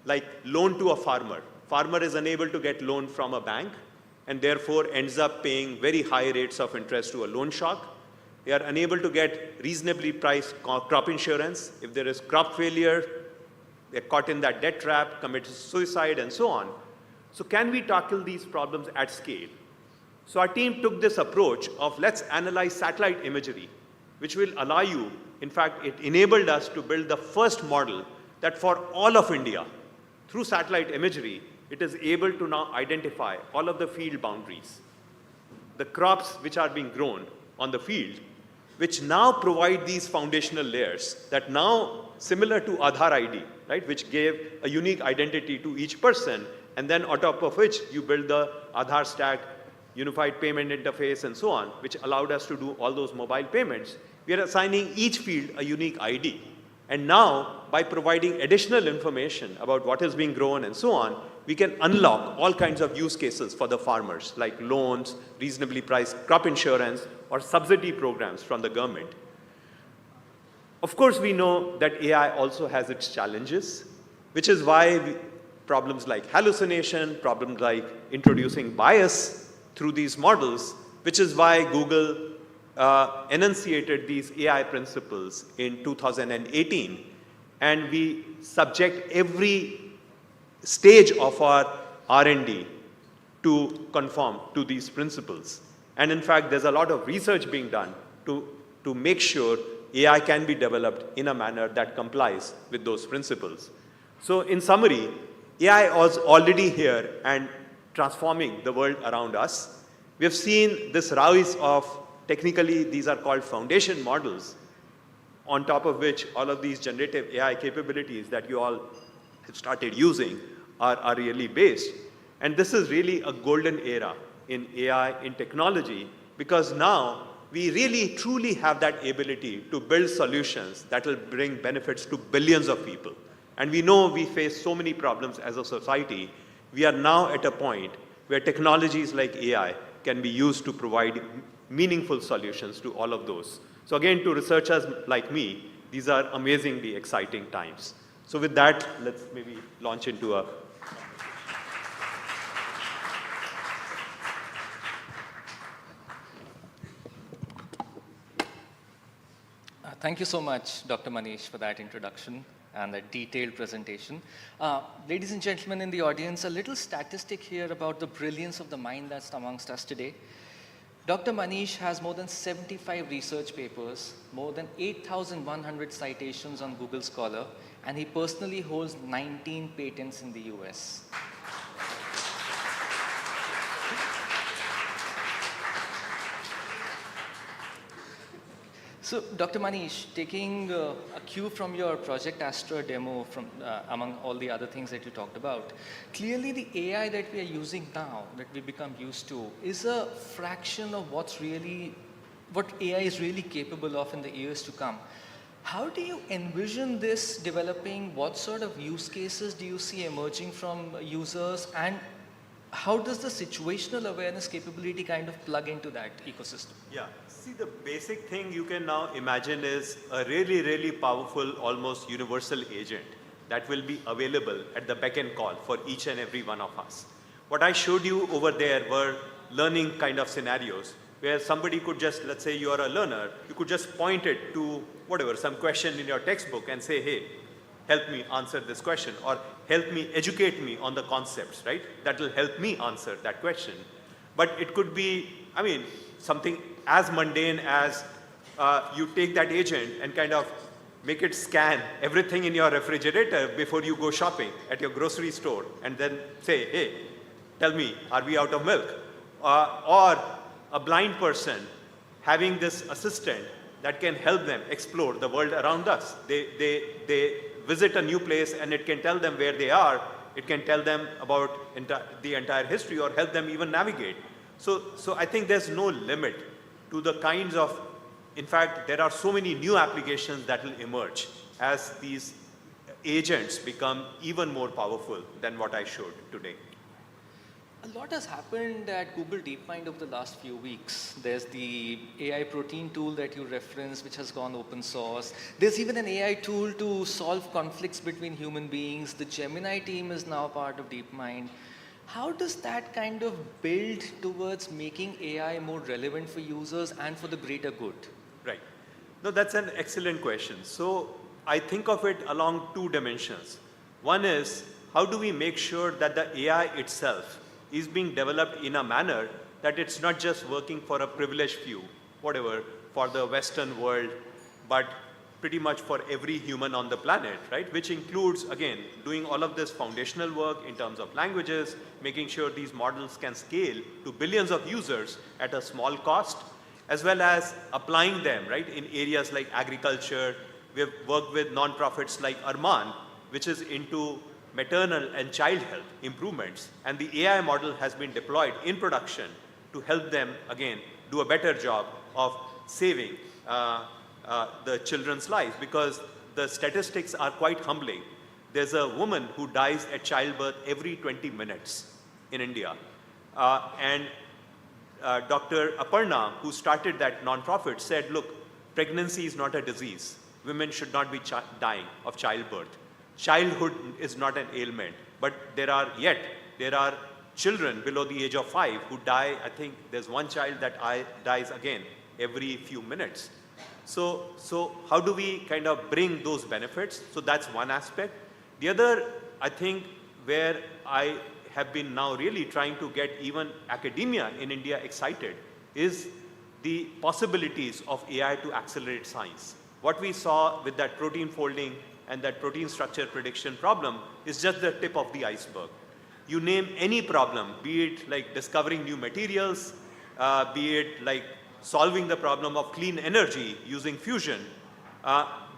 [SPEAKER 1] like loan to a farmer? Farmer is unable to get loan from a bank and therefore ends up paying very high rates of interest to a loan shark. They are unable to get reasonably priced crop insurance. If there is crop failure, they're caught in that debt trap, commit suicide, and so on. So can we tackle these problems at scale? So our team took this approach of let's analyze satellite imagery, which will allow you, in fact, it enabled us to build the first model that for all of India, through satellite imagery, it is able to now identify all of the field boundaries, the crops which are being grown on the field, which now provide these foundational layers that now, similar to Aadhaar ID, right, which gave a unique identity to each person, and then on top of which you build the Aadhaar stack, unified payment interface, and so on, which allowed us to do all those mobile payments. We are assigning each field a unique ID. And now, by providing additional information about what is being grown and so on, we can unlock all kinds of use cases for the farmers, like loans, reasonably priced crop insurance, or subsidy programs from the government. Of course, we know that AI also has its challenges, which is why problems like hallucination, problems like introducing bias through these models, which is why Google enunciated these AI principles in 2018. And we subject every stage of our R&D to conform to these principles. And in fact, there's a lot of research being done to make sure AI can be developed in a manner that complies with those principles. So in summary, AI was already here and transforming the world around us. We have seen this rise of, technically these are called foundation models, on top of which all of these generative AI capabilities that you all have started using are really based. And this is really a golden era in AI, in technology, because now we really truly have that ability to build solutions that will bring benefits to billions of people. And we know we face so many problems as a society. We are now at a point where technologies like AI can be used to provide meaningful solutions to all of those. So again, to researchers like me, these are amazingly exciting times. So with that, let's maybe launch into a...
[SPEAKER 4] Thank you so much, Dr. Manish, for that introduction and that detailed presentation. Ladies and gentlemen in the audience, a little statistic here about the brilliance of the mind that's amongst us today. Dr. Manish has more than 75 research papers, more than 8,100 citations on Google Scholar, and he personally holds 19 patents in the US. So, Dr. Manish, taking a cue from your Project Astra demo from among all the other things that you talked about, clearly the AI that we are using now, that we become used to, is a fraction of what AI is really capable of in the years to come. How do you envision this developing? What sort of use cases do you see emerging from users? And how does the situational awareness capability kind of plug into that ecosystem?
[SPEAKER 1] Yeah. See, the basic thing you can now imagine is a really, really powerful, almost universal agent that will be available at the beck and call for each and every one of us. What I showed you over there were learning kind of scenarios where somebody could just, let's say you are a learner, you could just point it to whatever, some question in your textbook and say, hey, help me answer this question, or help me, educate me on the concepts, right? That will help me answer that question. But it could be, I mean, something as mundane as you take that agent and kind of make it scan everything in your refrigerator before you go shopping at your grocery store and then say, hey, tell me, are we out of milk? Or a blind person having this assistant that can help them explore the world around us. They visit a new place and it can tell them where they are. It can tell them about the entire history or help them even navigate. So I think there's no limit to the kinds of, in fact, there are so many new applications that will emerge as these agents become even more powerful than what I showed today.
[SPEAKER 4] A lot has happened at Google DeepMind over the last few weeks. There's the AI protein tool that you referenced, which has gone open source. There's even an AI tool to solve conflicts between human beings. The Gemini team is now part of DeepMind. How does that kind of build towards making AI more relevant for users and for the greater good?
[SPEAKER 1] Right. No, that's an excellent question. So I think of it along two dimensions. One is, how do we make sure that the AI itself is being developed in a manner that it's not just working for a privileged few, whatever, for the Western world, but pretty much for every human on the planet, right? Which includes, again, doing all of this foundational work in terms of languages, making sure these models can scale to billions of users at a small cost, as well as applying them, right, in areas like agriculture. We've worked with nonprofits like Arman, which is into maternal and child health improvements, and the AI model has been deployed in production to help them, again, do a better job of saving the children's lives, because the statistics are quite humbling. There's a woman who dies at childbirth every 20 minutes in India. And Dr. Aparna, who started that nonprofit, said, look, pregnancy is not a disease. Women should not be dying of childbirth. Childhood is not an ailment. But there are children below the age of 5 who die. I think there's one child that dies again every few minutes. So how do we kind of bring those benefits? So that's one aspect. The other, I think, where I have been now really trying to get even academia in India excited is the possibilities of AI to accelerate science. What we saw with that protein folding and that protein structure prediction problem is just the tip of the iceberg. You name any problem, be it like discovering new materials, be it like solving the problem of clean energy using fusion,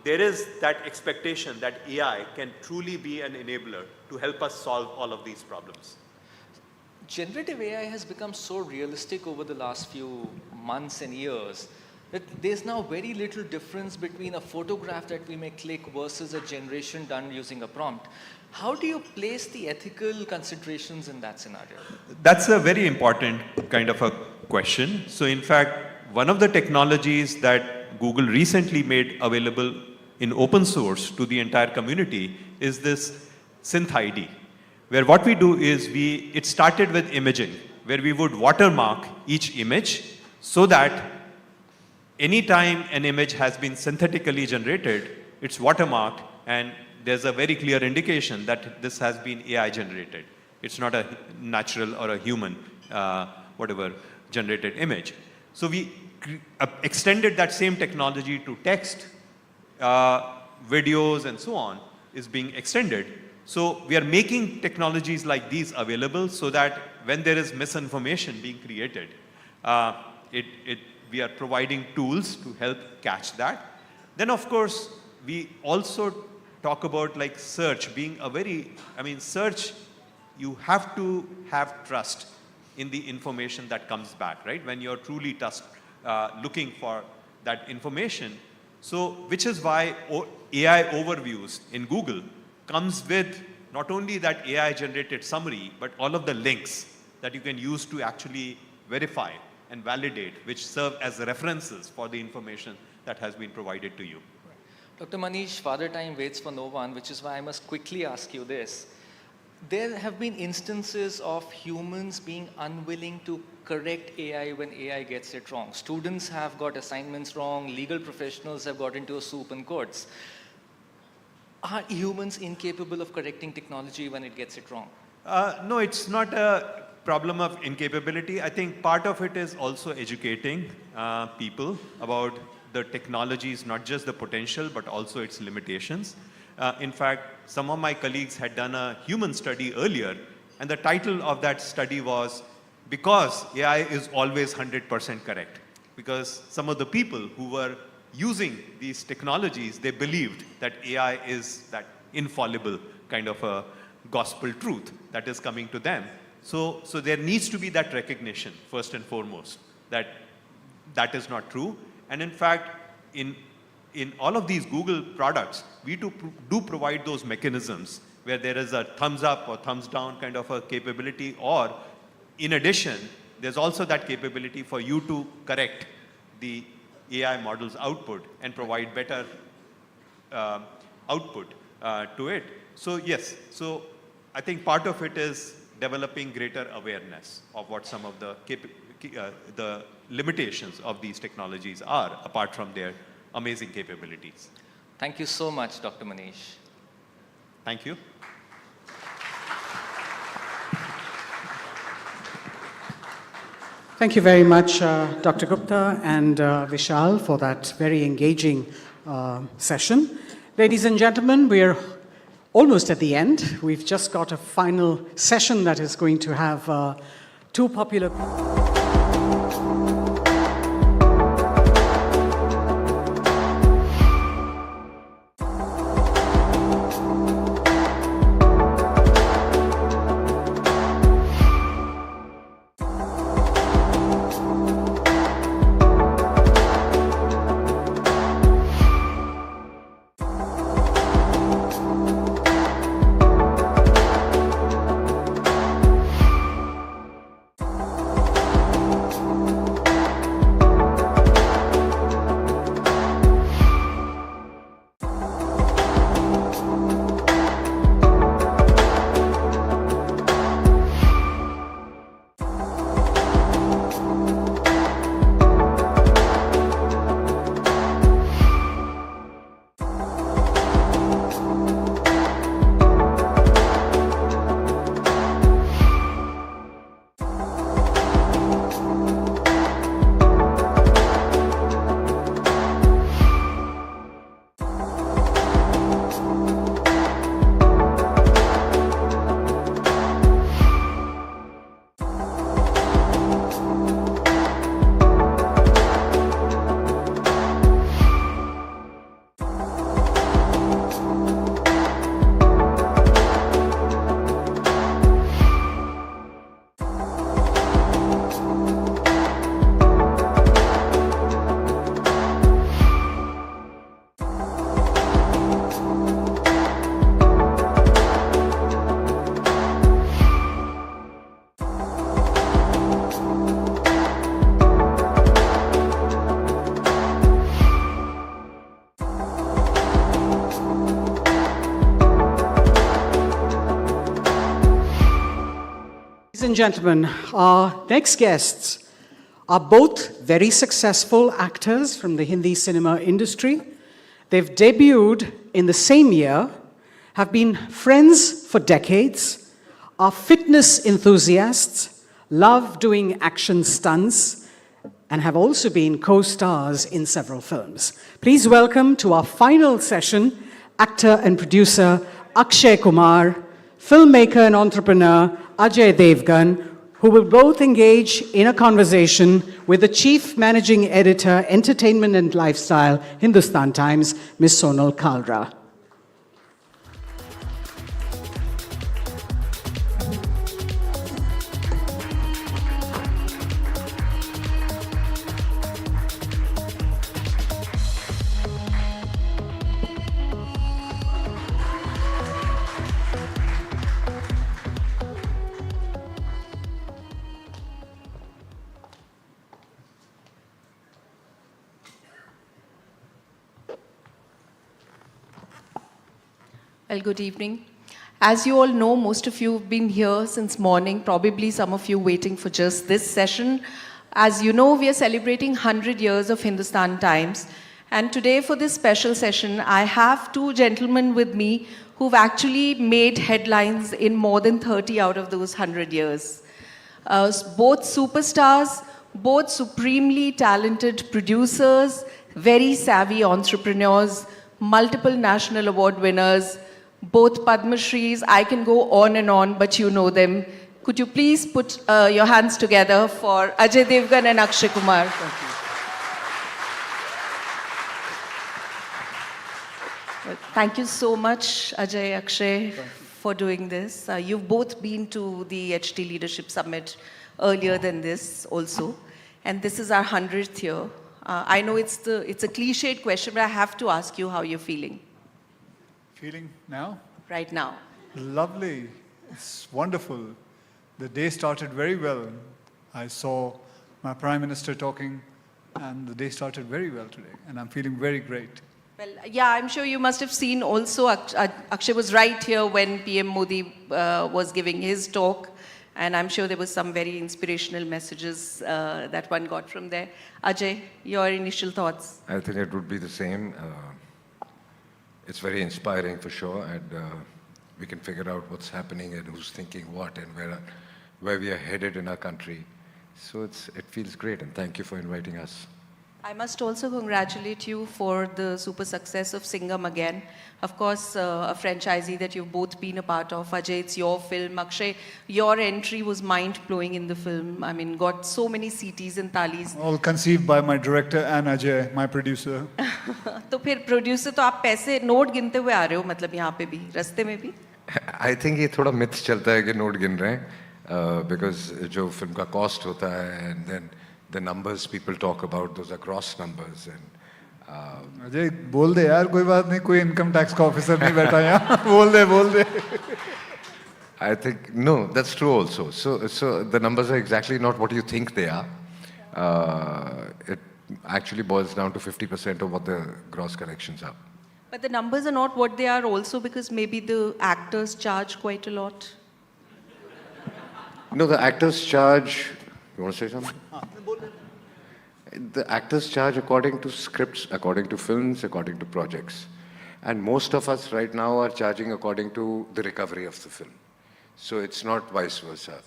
[SPEAKER 1] there is that expectation that AI can truly be an enabler to help us solve all of these problems.
[SPEAKER 4] Generative AI has become so realistic over the last few months and years that there's now very little difference between a photograph that we may click versus a generation done using a prompt. How do you place the ethical considerations in that scenario?
[SPEAKER 1] That's a very important kind of a question. So in fact, one of the technologies that Google recently made available in open source to the entire community is this SynthID, where what we do is it started with imaging, where we would watermark each image so that anytime an image has been synthetically generated, it's watermarked and there's a very clear indication that this has been AI generated. It's not a natural or a human, whatever, generated image. So we extended that same technology to text, videos and so on is being extended. So we are making technologies like these available so that when there is misinformation being created, we are providing tools to help catch that. Then of course, we also talk about like search being search, you have to have trust in the information that comes back, right? When you're truly looking for that information. So, which is why AI overviews in Google comes with not only that AI generated summary, but all of the links that you can use to actually verify and validate, which serve as references for the information that has been provided to you.
[SPEAKER 4] Dr. Manish, Father Time waits for no one, which is why I must quickly ask you this. There have been instances of humans being unwilling to correct AI when AI gets it wrong. Students have got assignments wrong, legal professionals have got into a soup and courts. Are humans incapable of correcting technology when it gets it wrong?
[SPEAKER 1] No, it's not a problem of incapability. I think part of it is also educating people about the technologies, not just the potential, but also its limitations. In fact, some of my colleagues had done a human study earlier, and the title of that study was, "Because AI is always 100% correct." Because some of the people who were using these technologies, they believed that AI is that infallible kind of a gospel truth that is coming to them. So there needs to be that recognition, first and foremost, that that is not true. And in fact, in all of these Google products, we do provide those mechanisms where there is a thumbs up or thumbs down kind of a capability, or in addition, there's also that capability for you to correct the AI model's output and provide better output to it. So yes, so I think part of it is developing greater awareness of what some of the limitations of these technologies are, apart from their amazing capabilities.
[SPEAKER 4] Thank you so much, Dr. Manish.
[SPEAKER 1] Thank you.
[SPEAKER 15] Thank you very much, Dr. Gupta and Vishal, for that very engaging session. Ladies and gentlemen, we're almost at the end. We've just got a final session that is going to have two popular... and gentlemen, our next guests are both very successful actors from the Hindi cinema industry. They've debuted in the same year, have been friends for decades, are fitness enthusiasts, love doing action stunts, and have also been co-stars in several films. Please welcome to our final session, actor and producer Akshay Kumar, filmmaker and entrepreneur Ajay Devgn, who will both engage in a conversation with the Chief Managing Editor, Entertainment and Lifestyle, Hindustan Times, Ms. Sonal Kalra.
[SPEAKER 6] Well, good evening. As you all know, most of you have been here since morning, probably some of you waiting for just this session. As you know, we are celebrating 100 years of Hindustan Times. And today for this special session, I have two gentlemen with me who've actually made headlines in more than 30 out of those 100 years. Both superstars, both supremely talented producers, very savvy entrepreneurs, multiple national award winners, both Padma Shris. I can go on and on, but you know them. Could you please put your hands together for Ajay Devgn and Akshay Kumar? Thank you. Well, thank you so much, Ajay, Akshay, for doing this. You've both been to the HT Leadership Summit earlier than this also, and this is our 100th year. I know it's a cliched question, but I have to ask you how you're feeling.
[SPEAKER 7] Feeling now?
[SPEAKER 6] Right now.
[SPEAKER 7] Lovely. It's wonderful. The day started very well. I saw my Prime Minister talking, and the day started very well today, and I'm feeling very great.
[SPEAKER 6] Well, yeah, I'm sure you must have seen also, Akshay was right here when PM Modi was giving his talk, and I'm sure there was some very inspirational messages that one got from there. Ajay, your initial thoughts?
[SPEAKER 8] I think it would be the same. It's very inspiring for sure, and we can figure out what's happening and who's thinking what and where we are headed in our country. So it feels great, and thank you for inviting us.
[SPEAKER 6] I must also congratulate you for the super success of Singham again. Of course, a franchisee that you've both been a part of. Ajay, it's your film. Akshay, your entry was mind-blowing in the film. I mean, got so many CTs and talis.
[SPEAKER 7] All conceived by my director and Ajay, my producer.
[SPEAKER 6] तो फिर producer तो आप पैसे note गिनते हुए आ रहे हो मतलब यहाँ पे भी रास्ते में भी?
[SPEAKER 8] I think ये थोड़ा myth चलता है कि नोट गिन रहे हैं, because जो film का cost होता है, and then the numbers people talk about, those are gross numbers. And
[SPEAKER 7] Ajay बोल दे यार, कोई बात नहीं, कोई income tax का officer नहीं बैठा यहाँ, बोल दे.
[SPEAKER 8] I think, no, that's true also. So the numbers are exactly not what you think they are. It actually boils down to 50% of what the gross collections are.
[SPEAKER 6] But the numbers are not what they are also because maybe the actors charge quite a lot.
[SPEAKER 8] No, the actors charge, you want to say something? The actors charge according to scripts, according to films, according to projects. And most of us right now are charging according to the recovery of the film. So it's not vice versa.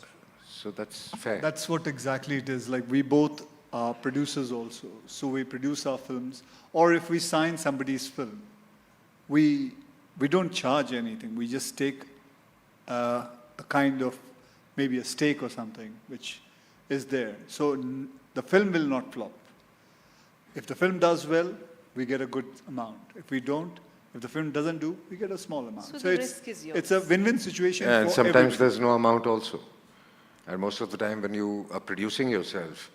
[SPEAKER 8] So that's fair.
[SPEAKER 7] That's what exactly it is. Like, we both are producers also. So we produce our films. Or if we sign somebody's film, we don't charge anything. We just take a kind of maybe a stake or something, which is there. So the film will not flop. If the film does well, we get a good amount. If we don't, if the film doesn't do, we get a small amount.
[SPEAKER 6] So the risk is yours.
[SPEAKER 7] It's a win-win situation.
[SPEAKER 8] And
[SPEAKER 7] for
[SPEAKER 8] sometimes
[SPEAKER 7] everybody.
[SPEAKER 8] there's no amount also. And most of the time when you are producing yourself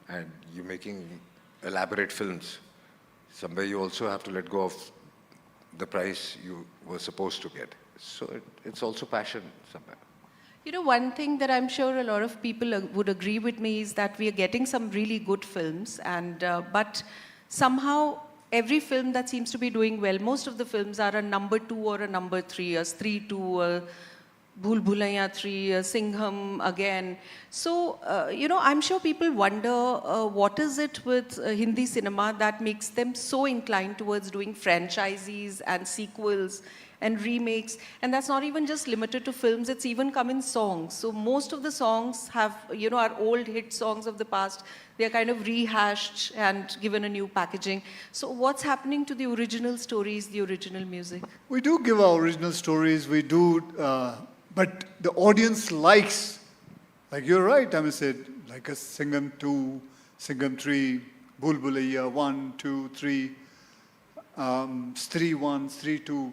[SPEAKER 8] and you're making elaborate films, somewhere you also have to let go of the price you were supposed to get. So it's also passion somewhere.
[SPEAKER 6] You know, one thing that I'm sure a lot of people would agree with me is that we are getting some really good films, and but somehow every film that seems to be doing well, most of the films are a number 2 or a number 3, or 3-2. Bhool Bhulaiya 3, Singham again. So, I'm sure people wonder what is it with Hindi cinema that makes them so inclined towards doing franchises and sequels and remakes. And that's not even just limited to films, it's even come in songs. So most of the songs have, are old hit songs of the past. They're kind of rehashed and given a new packaging. So what's happening to the original stories, the original music?
[SPEAKER 7] We do give our original stories, we do, but the audience likes, like you're right, I said, like a Singham 2, Singham 3, Bhool Bhulaiya 1, 2, 3, Stree 1, Stree 2.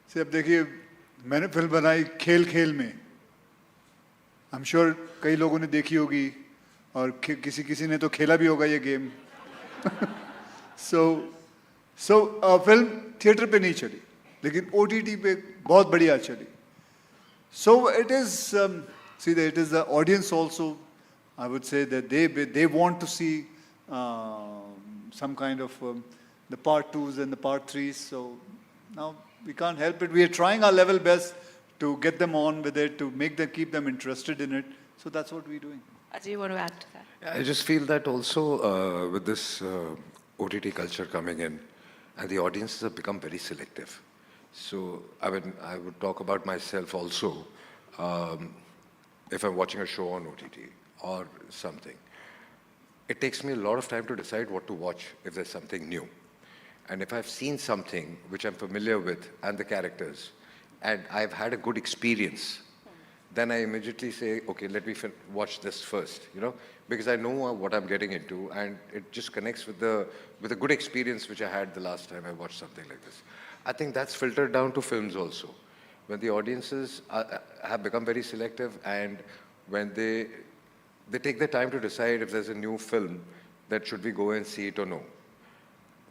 [SPEAKER 7] See, अब देखिए मैंने film बनाई खेल खेल में I'm sure कई लोगों ने देखी होगी और किसी ने तो खेला भी होगा ये गेम so फिल्म थिएटर पे नहीं चली लेकिन OTT पे बहुत बढ़िया चली so it is it is the audience also I would say that they want to see some kind of the part 2s and the part 3s so now we can't help it. We are trying our level best to get them on with it, to make them, keep them interested in it. So that's what we're doing.
[SPEAKER 6] Ajay, you want to add to that?
[SPEAKER 8] Yeah, I just feel that also with this OTT culture coming in, and the audiences have become very selective. So I would talk about myself also. If I'm watching a show on OTT or something, it takes me a lot of time to decide what to watch if there's something new. And if I've seen something which I'm familiar with and the characters, and I've had a good experience, then I immediately say, okay, let me watch this first, because I know what I'm getting into, and it just connects with a good experience which I had the last time I watched something like this. I think that's filtered down to films also. When the audiences have become very selective, and when they take the time to decide if there's a new film, that should we go and see it or no.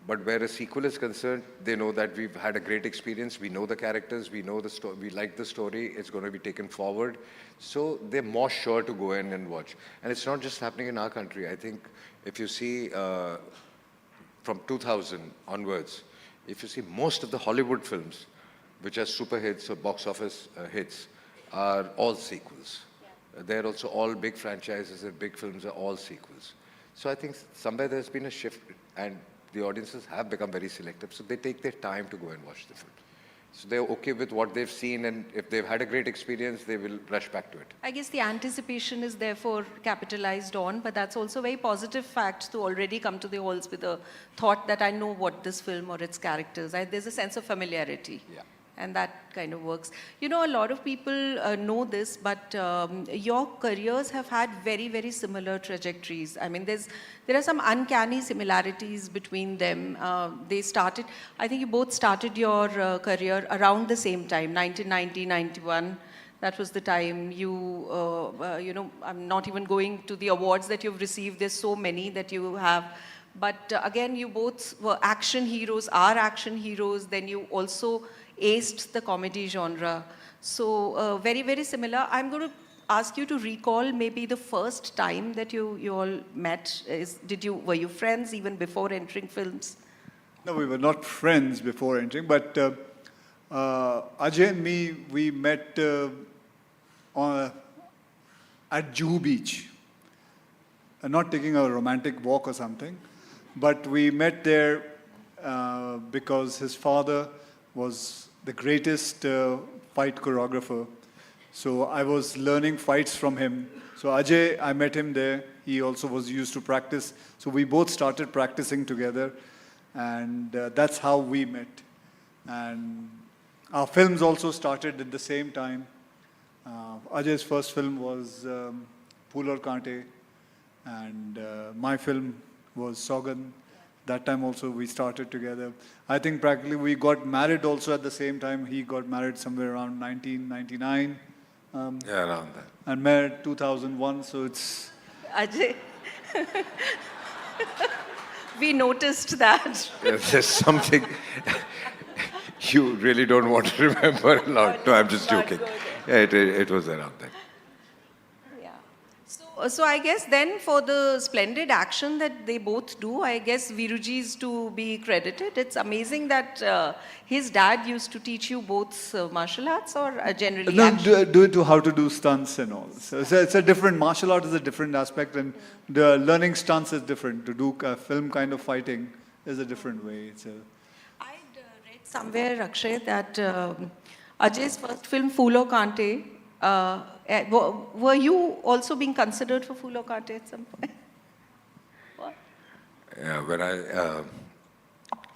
[SPEAKER 8] But where a sequel is concerned, they know that we've had a great experience, we know the characters, we know the story, we like the story, it's going to be taken forward. So they're more sure to go in and watch. And it's not just happening in our country. I think if you see from 2000 onwards, if you see most of the Hollywood films, which are super hits or box office hits, are all sequels. Yeah. They're also all big franchises and big films are all sequels. So I think somewhere there's been a shift, and the audiences have become very selective, so they take their time to go and watch the film. So they're okay with what they've seen, and if they've had a great experience, they will rush back to it.
[SPEAKER 6] I guess the anticipation is therefore capitalized on, but that's also a very positive fact to already come to the halls with a thought that I know what this film or its characters. There's a sense of familiarity. Yeah. And that kind of works. A lot of people know this, but your careers have had very, very similar trajectories. I mean, there are some uncanny similarities between them. I think you both started your career around the same time, 1990, 91. That was the time I'm not even going to the awards that you've received. There's so many that you have. But again, you both were action heroes, are action heroes. Then you also aced the comedy genre. So very, very similar. I'm going to ask you to recall maybe the first time that you all met. Were you friends even before entering films?
[SPEAKER 7] No, we were not friends before entering, but Ajay and me, we met at Juhu Beach. Not taking a romantic walk or something, but we met there because his father was the greatest fight choreographer. So I was learning fights from him. So Ajay, I met him there. He also was used to practice. So we both started practicing together. And that's how we met. And our films also started at the same time. Ajay's first film was Phool Aur Kaante. And my film was Saugan. That time also we started together. I think practically we got married also at the same time. He got married somewhere around 1999.
[SPEAKER 8] Yeah, around that.
[SPEAKER 7] And married 2001, so it's...
[SPEAKER 6] Ajay, we noticed that.
[SPEAKER 8] There's something you really don't want to remember a lot. No, I'm just joking. Yeah, it was around that.
[SPEAKER 6] Yeah. So So I guess then for the splendid action that they both do, I guess Viruji is to be credited. It's amazing that his dad used to teach you both martial arts or generally
[SPEAKER 7] No,
[SPEAKER 6] action?
[SPEAKER 7] do it to how to do stunts and all. So it's a different, martial art is a different aspect, and the learning stunts is different. To do film kind of fighting is a different way. It's a,
[SPEAKER 6] Somewhere, Akshay, that Ajay's first film, Phool Kante, were you also being considered for Phool Kante at some point? What?
[SPEAKER 8] Yeah, when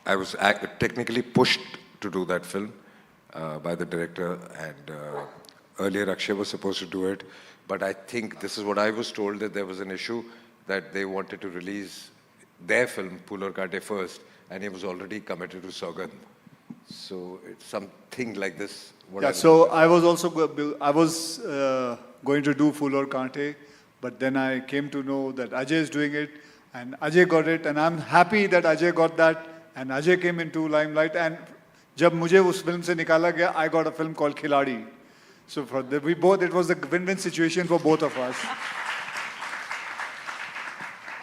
[SPEAKER 8] I was technically pushed to do that film by the director, and earlier Akshay was supposed to do it, but I think this is what I was told, that there was an issue that they wanted to release their film, Phool Kante, first, and he was already committed to Saugand. So it's something like this.
[SPEAKER 7] yeah, so I was also going to do Phool Kante, but then I came to know that Ajay is doing it, and Ajay got it, and I'm happy that Ajay got that, and Ajay came into limelight, and jab mujhe us film se nikala gaya, I got a film called Khiladi. So for it was a win-win situation for both of us.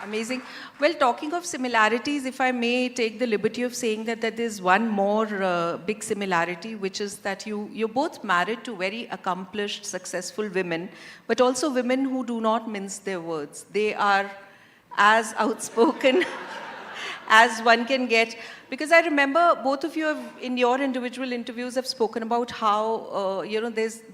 [SPEAKER 6] Amazing. Well, talking of similarities, if I may take the liberty of saying that there's one more big similarity, which is that you're both married to very accomplished, successful women, but also women who do not mince their words. They are as outspoken as one can get. Because I remember both of you have, in your individual interviews, have spoken about how,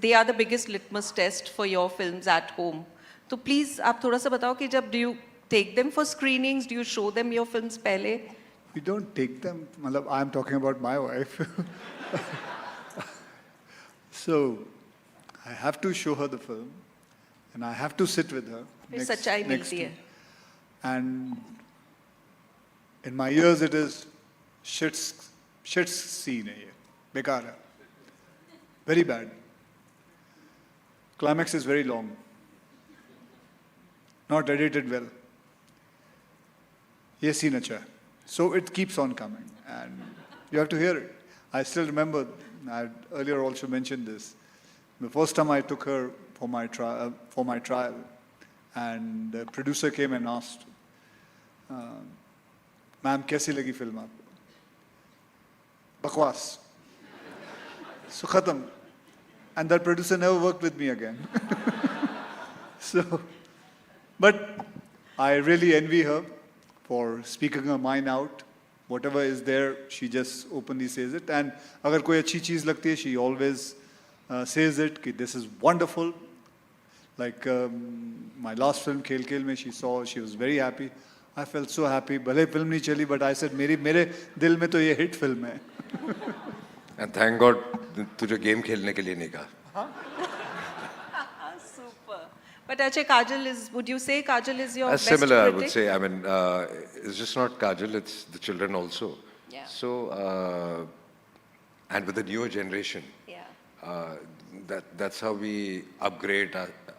[SPEAKER 6] they are the biggest litmus test for your films at home. So please, aap thoda sa batao ki jab do you take them for screenings? Do you show them your films pehle?
[SPEAKER 7] We don't take them. I'm talking about my wife. So I have to show her the film, and I have to sit with her next to me. And in my ears, it is shit's scene hai ye. Bekar hai. Very bad. Climax is very long. Not edited well. Ye scene acha hai. So it keeps on coming, and you have to hear it. I still remember, I earlier also mentioned this, the first time I took her for my trial, and the producer came and asked, "Ma'am, kaisi lagi film aapko?" Bakwas. So khatam. And that producer never worked with me again. So, but I really envy her for speaking her mind out. Whatever is there, she just openly says it. And agar koi achhi cheez lagti hai, she always says it, ki this is wonderful. Like my last film, Khel Khel mein, she was very happy. I felt so happy. Bhale film nahi chali, but I said, mere dil mein to ye hit film hai.
[SPEAKER 8] And thank God, tujhe game khelne ke liye nahi kaha.
[SPEAKER 6] Super. But Ajay, Kajal would you say Kajal is your best
[SPEAKER 8] Similar,
[SPEAKER 6] critic?
[SPEAKER 8] I would say. I mean, it's just not Kajal, it's the children also.
[SPEAKER 6] Yeah.
[SPEAKER 8] So, and with the newer generation, that's how we upgrade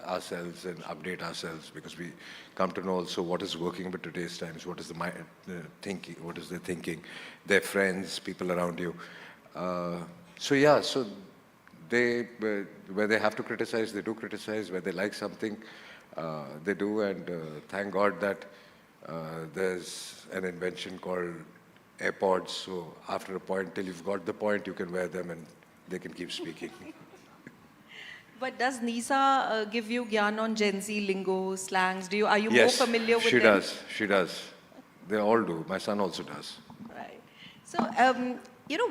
[SPEAKER 8] ourselves and update ourselves, because we come to know also what is working with today's times, what is the thinking, what is their thinking, their friends, people around you. So yeah, so where they have to criticize, they do criticize. Where they like something, they do. And thank God that there's an invention called AirPods. So after a point, till you've got the point, you can wear them and they can keep speaking.
[SPEAKER 6] But does Nisa give you gyan on Gen Z lingo, slangs? Are you
[SPEAKER 8] Yes,
[SPEAKER 6] more familiar with
[SPEAKER 8] she
[SPEAKER 6] them?
[SPEAKER 8] does. She does. They all do. My son also does.
[SPEAKER 6] Right. So,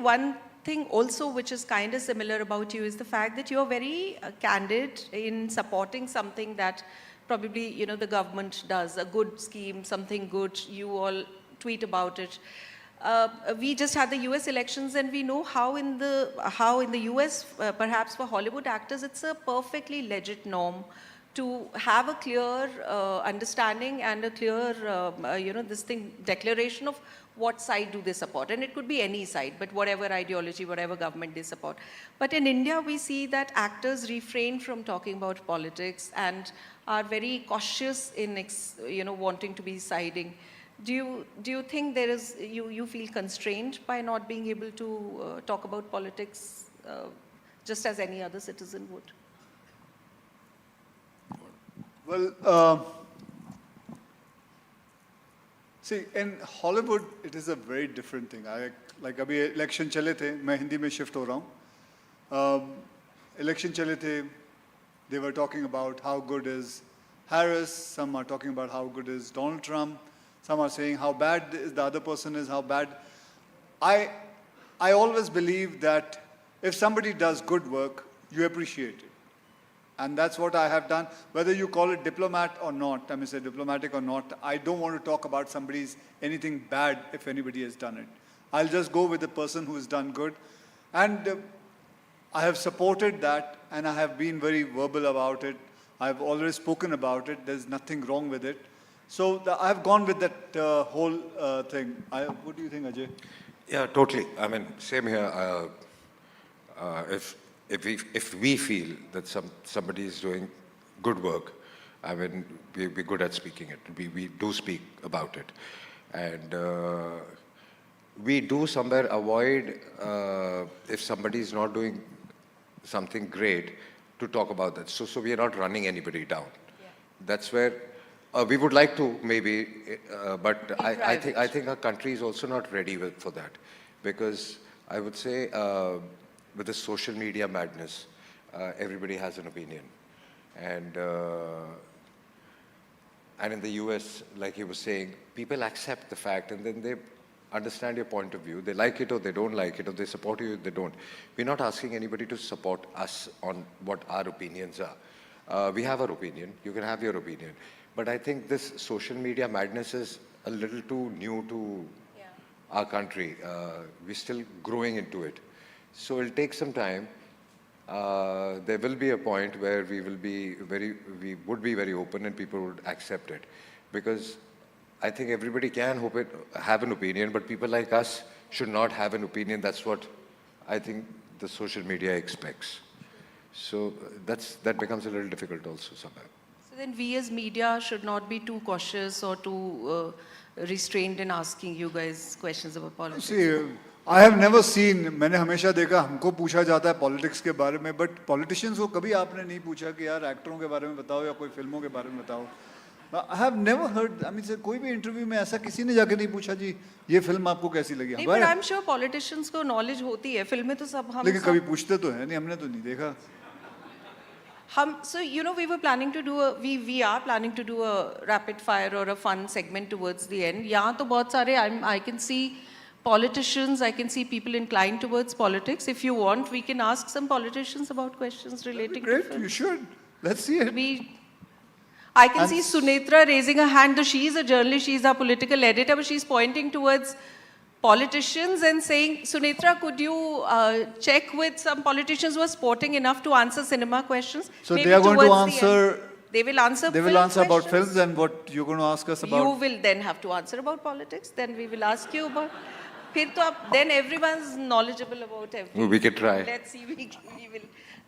[SPEAKER 6] one thing also which is kind of similar about you is the fact that you're very candid in supporting something that probably, the government does, a good scheme, something good, you all tweet about it. We just had the US elections, and we know how in the US, perhaps for Hollywood actors, it's a perfectly legit norm to have a clear understanding and a clear, declaration of what side do they support. And it could be any side, but whatever ideology, whatever government they support. But in India, we see that actors refrain from talking about politics and are very cautious in, wanting to be siding. Do you think there is, you feel constrained by not being able to talk about politics just as any other citizen would?
[SPEAKER 7] Well, see, in Hollywood, it is a very different thing. Like abhi election chale the, मैं हिंदी में shift हो रहा हूँ. Election chale the, they were talking about how good is Harris. Some are talking about how good is Donald Trump. Some are saying how bad the other person is, how bad. I always believe that if somebody does good work, you appreciate it. And that's what I have done. Whether you call it diplomat or not, I may say diplomatic or not, I don't want to talk about somebody's anything bad if anybody has done it. I'll just go with the person who has done good. And I have supported that, and I have been very verbal about it. I've always spoken about it. There's nothing wrong with it. So I've gone with that whole thing. What do you think, Ajay?
[SPEAKER 8] Yeah, totally. I mean, same here. If we feel that somebody is doing good work, I mean, we're good at speaking it. We do speak about it. And we do somewhere avoid, if somebody is not doing something great, to talk about that. So we are not running anybody down. Yeah. That's where we would like to maybe, but I think our country is also not ready for that. Because I would say, with the social media madness, everybody has an opinion. And in the US, like he was saying, people accept the fact and then they understand your point of view. They like it or they don't like it, or they support you or they don't. We're not asking anybody to support us on what our opinions are. We have our opinion. You can have your opinion. But I think this social media madness is a little too new to our country. We're still growing into it. So it'll take some time. There will be a point where we would be very open and people would accept it. Because I think everybody can have an opinion, but people like us should not have an opinion. That's what I think the social media expects. So that becomes a little difficult also somehow.
[SPEAKER 6] So then we as media should not be too cautious or too restrained in asking you guys questions about politics.
[SPEAKER 7] See, I have never seen, मैंने हमेशा देखा हमको पूछा जाता है politics के बारे में, but politicians को कभी आपने नहीं पूछा कि यार एक्टरों के बारे में बताओ या कोई फिल्मों के बारे में बताओ. I have never heard, I mean, कोई भी इंटरव्यू में ऐसा किसी ने जाके नहीं पूछा जी ये फिल्म आपको कैसी लगी.
[SPEAKER 6] नहीं, but I'm sure politicians को knowledge होती है. फिल्में तो सब हम.
[SPEAKER 7] लेकिन कभी पूछते तो है नहीं, हमने तो नहीं देखा.
[SPEAKER 6] So we were planning to do we are planning to do a rapid fire or a fun segment towards the end. यहाँ तो बहुत सारे I can see politicians, I can see people inclined towards politics. If you want, we can ask some politicians about questions relating to
[SPEAKER 7] film. You should. Let's see it.
[SPEAKER 6] I can see Sunetra raising her hand, though she is a journalist, she is our political editor, but she's pointing towards politicians and saying, Sunetra, could you check with some politicians who are sporting enough to answer cinema questions?
[SPEAKER 7] So maybe they are going to answer.
[SPEAKER 6] They will answer.
[SPEAKER 7] They will answer about films, and what you're going to ask us about.
[SPEAKER 6] You will then have to answer about politics. Then we will ask you about. Then everyone's knowledgeable about everything.
[SPEAKER 8] We can try.
[SPEAKER 6] Let's see. We will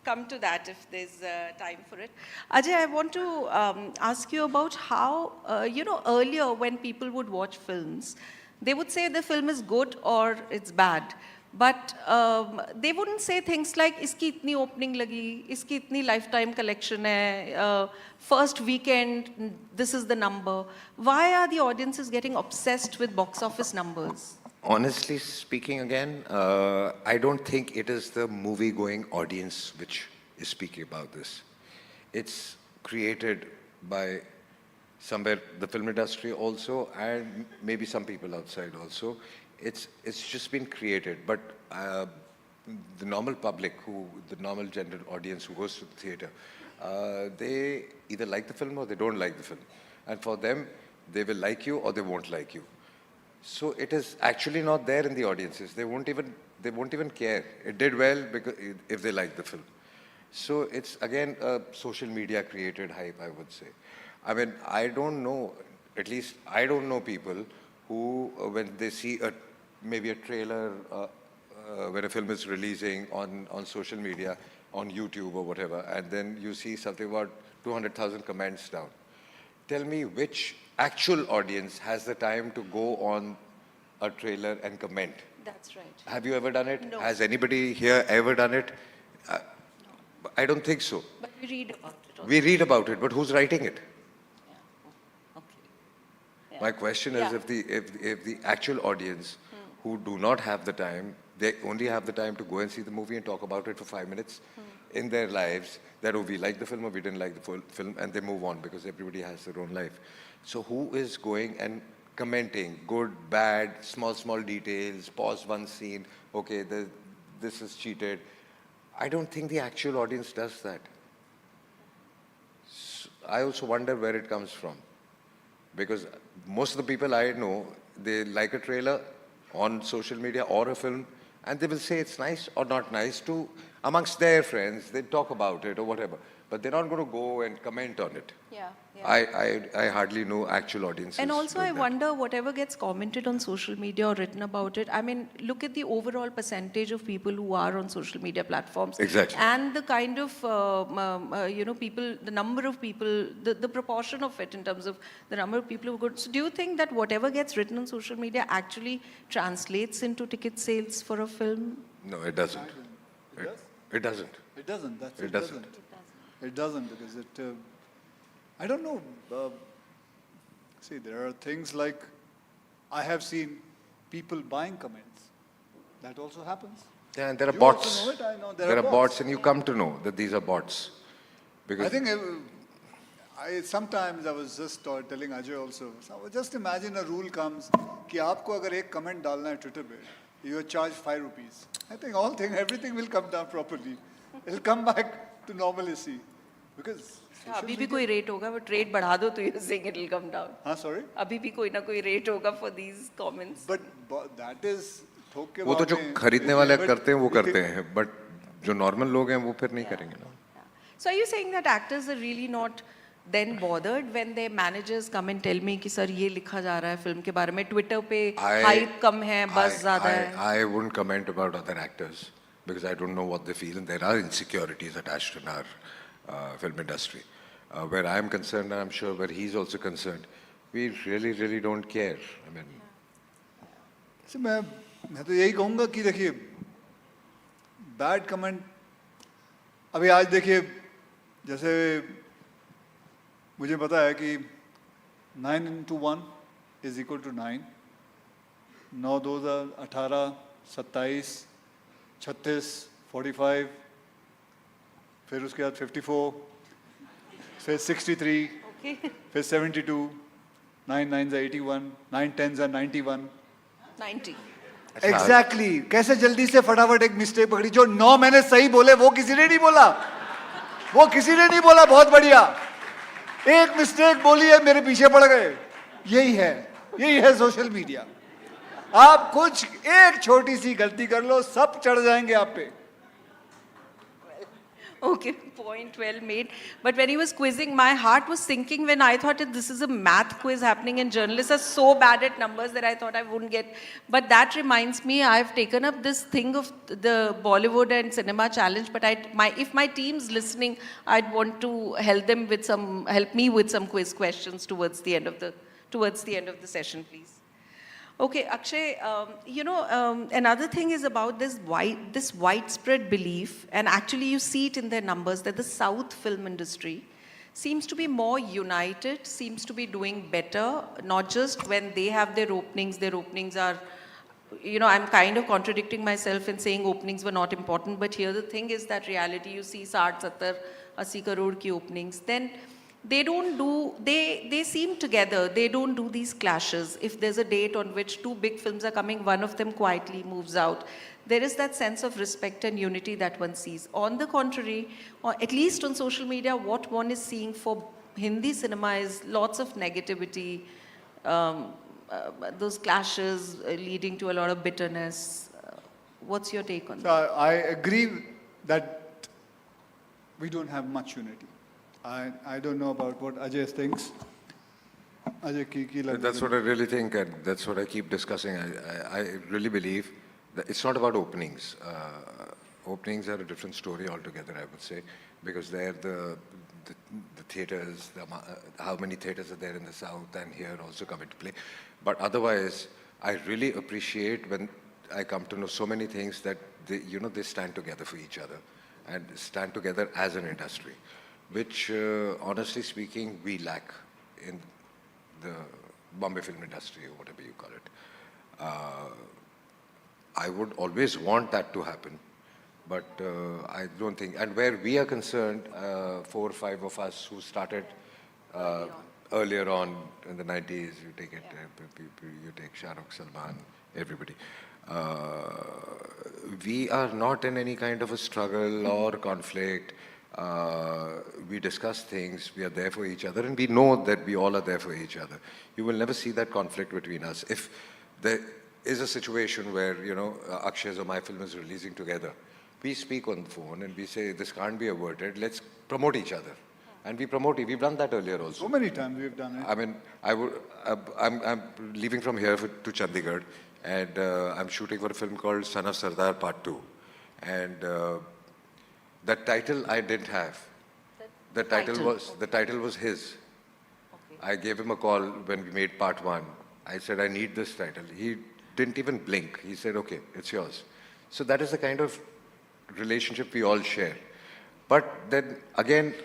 [SPEAKER 6] come to that if there's time for it. Ajay, I want to ask you about how earlier when people would watch films, they would say the film is good or it's bad. But they wouldn't say things like, iski itni opening lagi, iski itni lifetime collection hai, first weekend, this is the number. Why are the audiences getting obsessed with box office numbers?
[SPEAKER 8] Honestly speaking again, I don't think it is the movie-going audience which is speaking about this. It's created by somewhere the film industry also, and maybe some people outside also. It's just been created, but the normal public, the normal general audience who goes to the theater, they either like the film or they don't like the film. And for them, they will like you or they won't like you. So it is actually not there in the audiences. They won't even care. It did well because if they like the film. So it's again a social media created hype, I would say. I mean, I don't know, at least I don't know people who, when they see maybe a trailer, when a film is releasing on social media, on YouTube or whatever, and then you see something about 200,000 comments down. Tell me which actual audience has the time to go on a trailer and comment.
[SPEAKER 6] That's right.
[SPEAKER 8] Have you ever done it?
[SPEAKER 6] No.
[SPEAKER 8] Has anybody here ever done it? I don't think so.
[SPEAKER 6] But we read about it.
[SPEAKER 8] We read about it, but who's writing it? My question is, if the actual audience who do not have the time, they only have the time to go and see the movie and talk about it for 5 minutes in their lives, that, oh, we like the film or we didn't like the film, and they move on because everybody has their own life. So who is going and commenting good, bad, small details, pause one scene, okay, this is cheated. I don't think the actual audience does that. So I also wonder where it comes from. Because most of the people I know, they like a trailer on social media or a film, and they will say it's nice or not nice to amongst their friends. They talk about it or whatever, but they're not going to go and comment on it.
[SPEAKER 6] Yeah.
[SPEAKER 8] I hardly know actual audiences.
[SPEAKER 6] And also I wonder whatever gets commented on social media or written about it, I mean, look at the overall percentage of people who are on social media platforms.
[SPEAKER 8] Exactly.
[SPEAKER 6] And the kind of, people, the number of people, the proportion of it in terms of the number of people who go. So do you think that whatever gets written on social media actually translates into ticket sales for a film?
[SPEAKER 8] No, it doesn't. It doesn't.
[SPEAKER 7] It doesn't.
[SPEAKER 8] It doesn't.
[SPEAKER 7] It doesn't because it... I don't know. See, there are things like I have seen people buying comments. That also happens.
[SPEAKER 8] Yeah, and there are
[SPEAKER 7] You
[SPEAKER 8] bots.
[SPEAKER 7] also know it, I know
[SPEAKER 8] There are bots, and you come to know that these are bots. Because
[SPEAKER 7] I think sometimes I was just telling Ajay also. So just imagine a rule comes कि आपको अगर एक comment डालना है Twitter पे, you are charged 5 rupees. I think everything will come down properly. It'll come back to normalcy because.
[SPEAKER 6] अभी भी कोई रेट होगा, but rate बढ़ा दो तो you're saying it'll come down.
[SPEAKER 7] हाँ, sorry.
[SPEAKER 6] अभी भी कोई ना कोई rate होगा for these comments.
[SPEAKER 7] But that is थोक के
[SPEAKER 8] वो तो जो खरीदने वाले करते हैं वो करते हैं, but जो normal लोग हैं वो फिर नहीं करेंगे ना.
[SPEAKER 6] So are you saying that actors are really not then bothered when their managers come and tell me कि सर ये लिखा जा रहा है फिल्म के बारे में, Twitter पे hype कम है, buzz ज़्यादा है?
[SPEAKER 8] I wouldn't comment about other actors because I don't know what they feel, and there are insecurities attached in our film industry. Where I am concerned, and I'm sure where he's also concerned, we really don't care. I mean,
[SPEAKER 7] so मैं तो यही कहूँगा कि देखिए bad comment अभी आज देखिए जैसे मुझे पता है कि 9 into 1 is equal to 9. 9 2 18 27 36 45 फिर उसके बाद 54 फिर 63 फिर 72 9 9s are 81 9 10s are 91
[SPEAKER 6] 90
[SPEAKER 7] Exactly. कैसे जल्दी से फटाफट एक मिस्टेक पकड़ी जो 9 मैंने सही बोले वो किसी ने नहीं बोला बहुत बढ़िया एक मिस्टेक बोली है मेरे पीछे पड़ गए यही है सोशल मीडिया आप कुछ एक छोटी सी गलती कर लो सब चढ़ जाएंगे आप पे
[SPEAKER 6] Okay, point well made. But when he was quizzing, my heart was sinking when I thought that this is a math quiz happening and journalists are so bad at numbers that I thought I wouldn't get. But that reminds me, I've taken up this thing of the Bollywood and cinema challenge. But if my team's listening, I'd want to help me with some quiz questions towards the end of the session, please. Okay, Akshay, another thing is about this widespread belief, and actually you see it in their numbers, that the South film industry seems to be more united, seems to be doing better, not just when they have their openings are, I'm kind of contradicting myself in saying openings were not important, but here the thing is that reality, you see 60, 70, 80 crore ki openings, then they seem together, they don't do these clashes. If there's a date on which 2 big films are coming, one of them quietly moves out. There is that sense of respect and unity that one sees. On the contrary, or at least on social media, what one is seeing for Hindi cinema is lots of negativity, those clashes leading to a lot of bitterness. What's your take on that?
[SPEAKER 7] I agree that we don't have much unity. I don't know about what Ajay thinks. Ajay,
[SPEAKER 8] that's what I really think, and that's what I keep discussing. I really believe that it's not about openings. Openings are a different story altogether, I would say, because they're the theatres, how many theatres are there in the South and here also come into play. But otherwise, I really appreciate when I come to know so many things that they stand together for each other and stand together as an industry, which honestly speaking we lack in the Bombay film industry or whatever you call it. I would always want that to happen, but I don't think, and where we are concerned, 4 or 5 of us who started earlier on in the 90s, you take it, you take Shah Rukh, Salman, everybody. We are not in any kind of a struggle or conflict. We discuss things, we are there for each other, and we know that we all are there for each other. You will never see that conflict between us. If there is a situation where, you know, Akshay's or my film is releasing together, we speak on the phone and we say, this can't be averted, let's promote each other. And we promote it. We've done that earlier also.
[SPEAKER 7] So many times we've done it.
[SPEAKER 8] I mean, I'm leaving from here to Chandigarh, and I'm shooting for a film called Son of Sardar Part 2. And that title I didn't have. The title was his. Okay. I gave him a call when we made Part 1. I said, I need this title. He didn't even blink. He said, okay, it's yours. So that is the kind of relationship we all share. But then again,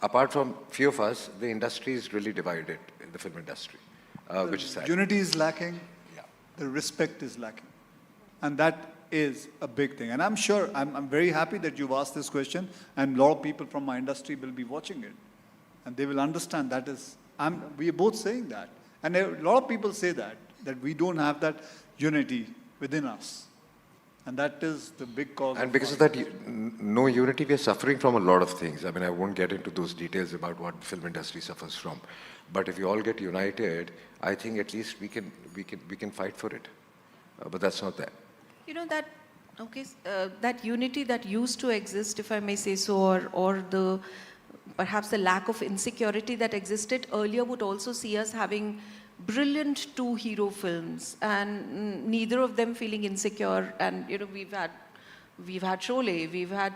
[SPEAKER 8] apart from few of us, the industry is really divided in the film industry, which is sad.
[SPEAKER 7] Unity is lacking. Yeah. The respect is lacking. And that is a big thing. And I'm sure, I'm very happy that you've asked this question, and a lot of people from my industry will be watching it. And they will understand that is, we are both saying that. And a lot of people say that we don't have that unity within us. And that is the big cause.
[SPEAKER 8] And because of that, no unity, we are suffering from a lot of things. I mean, I won't get into those details about what the film industry suffers from. But if you all get united, I think at least we can fight for it. But that's not there.
[SPEAKER 6] You know that, okay, that unity that used to exist, if I may say so, or the perhaps the lack of insecurity that existed earlier would also see us having brilliant 2 hero films, and neither of them feeling insecure. And you know, we've had Sholay,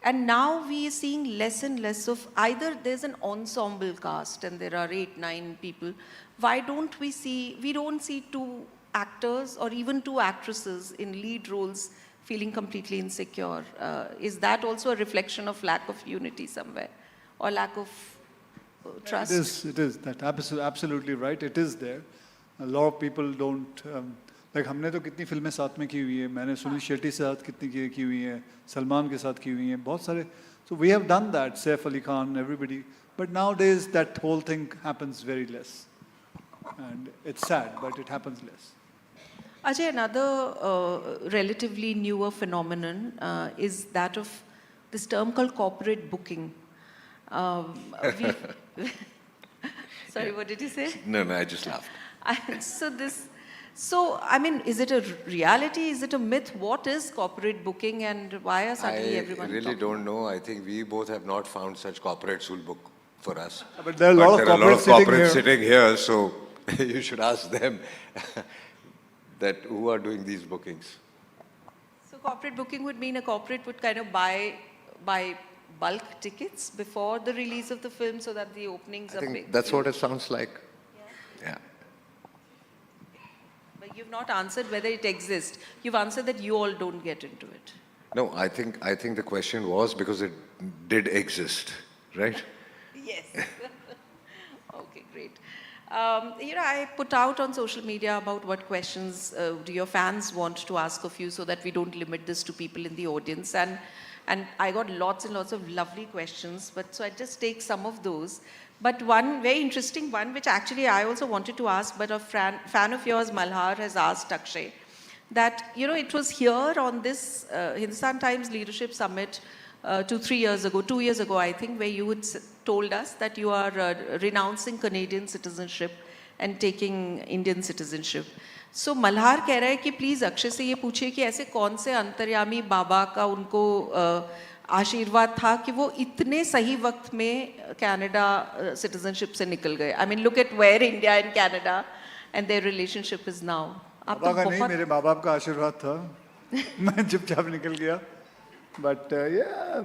[SPEAKER 6] and now we are seeing less and less of either there's an ensemble cast and there are 8, 9 people. Why don't we don't see 2 actors or even 2 actresses in lead roles feeling completely insecure? Is that also a reflection of lack of unity somewhere, or lack of trust?
[SPEAKER 7] It is. That's absolutely right. It is there. A lot of people don't, like हमने तो कितनी फिल्में साथ में की हुई है, मैंने सुनील शेट्टी के साथ कितनी की हुई हैं, सलमान के साथ की हुई हैं, बहुत सारे. So we have done that, Saif Ali Khan, everybody. But nowadays that whole thing happens very less. And it's sad, but it happens less.
[SPEAKER 6] Ajay, another relatively newer phenomenon is that of this term called corporate booking. Sorry, what did you say?
[SPEAKER 8] No, I just laughed.
[SPEAKER 6] So I mean, is it a reality? Is it a myth? What is corporate booking, and why are suddenly everyone
[SPEAKER 8] I really don't know. I think we both have not found such corporates who'll book for us.
[SPEAKER 7] But there are a lot of corporates
[SPEAKER 8] sitting here, so you should ask them that who are doing these bookings.
[SPEAKER 6] So corporate booking would mean a corporate would kind of buy bulk tickets before the release of the film so that the openings are big.
[SPEAKER 8] That's what it sounds like. Yeah.
[SPEAKER 6] But you've not answered whether it exists. You've answered that you all don't get into it.
[SPEAKER 8] No, I think the question was because it did exist, right?
[SPEAKER 6] Yes. Okay, great. You know, I put out on social media about what questions do your fans want to ask of you, so that we don't limit this to people in the audience. And I got lots and lots of lovely questions, but so I just take some of those. But one very interesting one, which actually I also wanted to ask, but a fan of yours, Malhar, has asked Akshay, that, you know, it was here on this Hindustan Times Leadership Summit 2 years ago, I think, where you had told us that you are renouncing Canadian citizenship and taking Indian citizenship. So Malhar कह रहा है कि please Akshay से ये पूछिए कि ऐसे कौन से अंतर्यामी बाबा का उनको आशीर्वाद था कि वो इतने सही वक्त में कनाडा citizenship से निकल गए. I mean, look at where India and Canada and their relationship is now.
[SPEAKER 7] बाबा का नहीं, मेरे माँ बाप का आशीर्वाद था. मैं चुपचाप निकल गया. But yeah,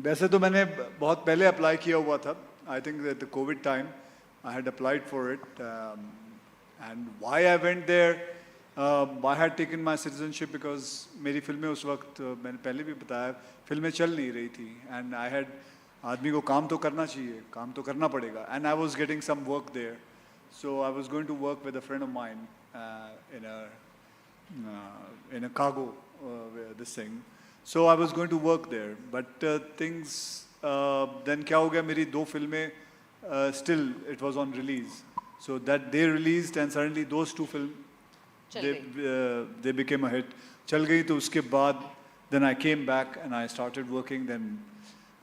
[SPEAKER 7] वैसे तो मैंने बहुत पहले अप्लाई किया हुआ था. I think that the COVID time I had applied for it. And why I went there, I had taken my citizenship because मेरी फिल्में उस वक्त मैंने पहले भी बताया फिल्में चल नहीं रही थी, and I had आदमी को काम तो करना चाहिए, काम तो करना पड़ेगा, and I was getting some work there, So I was going to work with a friend of mine in a cargo this thing. So I was going to work there, but things then क्या हो गया मेरी 2 फिल्में still it was on release. So that they released and suddenly those 2 films they became a hit. चल गई तो उसके बाद then I came back and I started working. Then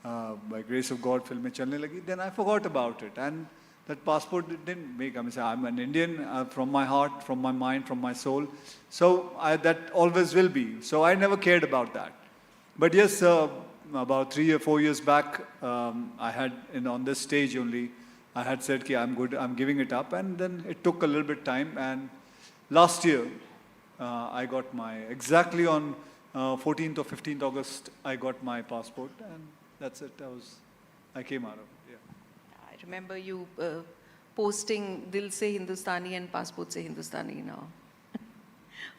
[SPEAKER 7] by grace of God फिल्में चलने लगी. Then I forgot about it and that passport didn't make. I mean, I'm an Indian from my heart, from my mind, from my soul. So that always will be. So I never cared about that. But yes, about 3 or 4 years back, I had on this stage only, I had said, "Ki I'm good. I'm giving it up." And then it took a little bit time. And last year, I got exactly on 14th or 15th August, I got my passport, and that's it. I came out of it.
[SPEAKER 6] I remember you posting Dil Se Hindustani and Passport Se Hindustani now.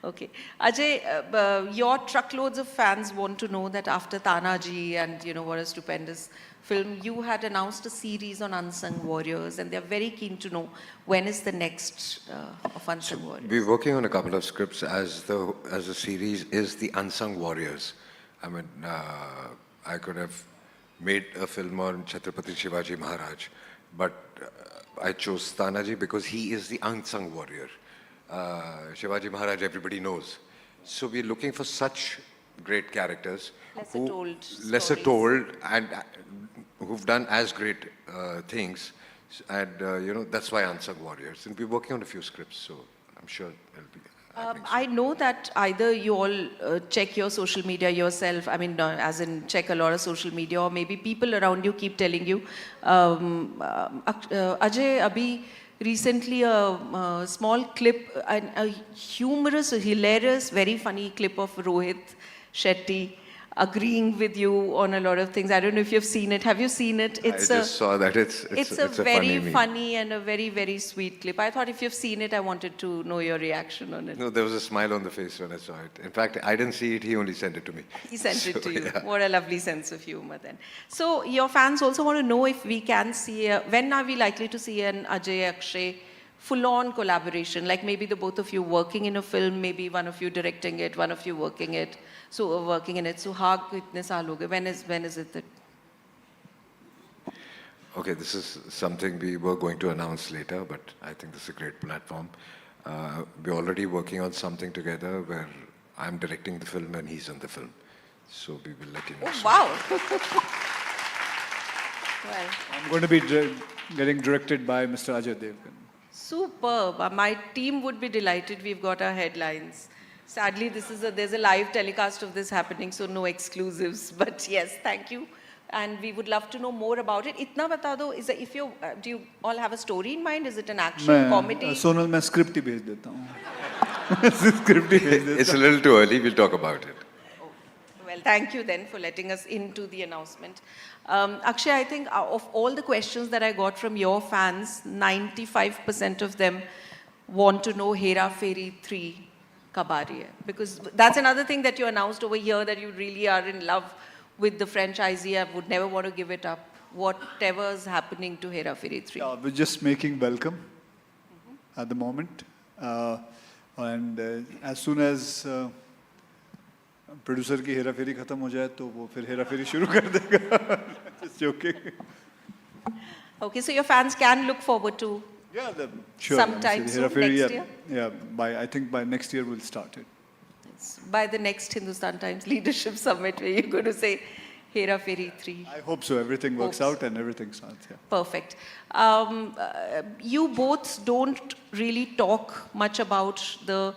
[SPEAKER 6] Okay. Ajay, your truckloads of fans want to know that after Tanaji and, what a stupendous film, you had announced a series on unsung warriors, and they're very keen to know when is the next of unsung warriors.
[SPEAKER 8] We're working on a couple of scripts as the series is the unsung warriors. I mean, I could have made a film on Chhatrapati Shivaji Maharaj, but I chose Tanaji because he is the unsung warrior. Shivaji Maharaj, everybody knows. So we're looking for such great characters, lesser told, and who've done as great things, and that's why unsung warriors. And we're working on a few scripts, so I'm sure it'll be.
[SPEAKER 6] I know that either you all check your social media yourself, I mean, as in check a lot of social media, or maybe people around you keep telling you. Ajay, abhi recently a small clip, a humorous, hilarious, very funny clip of Rohit Shetty agreeing with you on a lot of things. I don't know if you've seen it. Have you seen it?
[SPEAKER 8] I just saw that. It's
[SPEAKER 6] a very
[SPEAKER 8] funny
[SPEAKER 6] funny and a very, very sweet clip. I thought if you've seen it, I wanted to know your reaction on it.
[SPEAKER 8] No, there was a smile on the face when I saw it. In fact, I didn't see it. He only sent it to me.
[SPEAKER 6] He sent it to you.
[SPEAKER 8] Yeah.
[SPEAKER 6] What a lovely sense of humor then. So your fans also want to know if we can see, when are we likely to see an Ajay Akshay full-on collaboration, like maybe the both of you working in a film, maybe one of you directing it, one of you working in it. So Suhag itne saal ho gaye. When is it that?
[SPEAKER 8] Okay, this is something we were going to announce later, but I think this is a great platform. We're already working on something together where I'm directing the film and he's in the film. So we will let you know.
[SPEAKER 6] Oh, wow. Well,
[SPEAKER 7] I'm going to be getting directed by Mr. Ajay Devgn.
[SPEAKER 6] Superb. My team would be delighted. We've got our headlines. Sadly, there's a live telecast of this happening, so no exclusives. But yes, thank you. And we would love to know more about it. Itna bata do, do you all have a story in mind? Is it an action, comedy?
[SPEAKER 7] Sonal, मैं script ही भेज देता हूँ. Script ही भेज देता हूँ.
[SPEAKER 8] It's a little too early. We'll talk about it.
[SPEAKER 6] Well, thank you then for letting us into the announcement. Akshay, I think of all the questions that I got from your fans, 95% of them want to know Hera Fairy 3 kab aa rahi hai. Because that's another thing that you announced over here, that you really are in love with the franchisee. I would never want to give it up. Whatever is happening to Hera Fairy 3.
[SPEAKER 7] Yeah, we're just making welcome at the moment. And as soon as producer की हेरा फेरी खत्म हो जाए तो वो फिर हेरा फेरी शुरू कर देगा. Just joking.
[SPEAKER 6] Okay, so your fans can look forward to sometime soon, next year?
[SPEAKER 7] Yeah, I think by next year we'll start it.
[SPEAKER 6] By the next Hindustan Times Leadership Summit, where you're going to say Hera Fairy 3.
[SPEAKER 7] I hope so. Everything works out and everything starts. Yeah.
[SPEAKER 6] Perfect. You both don't really talk much about the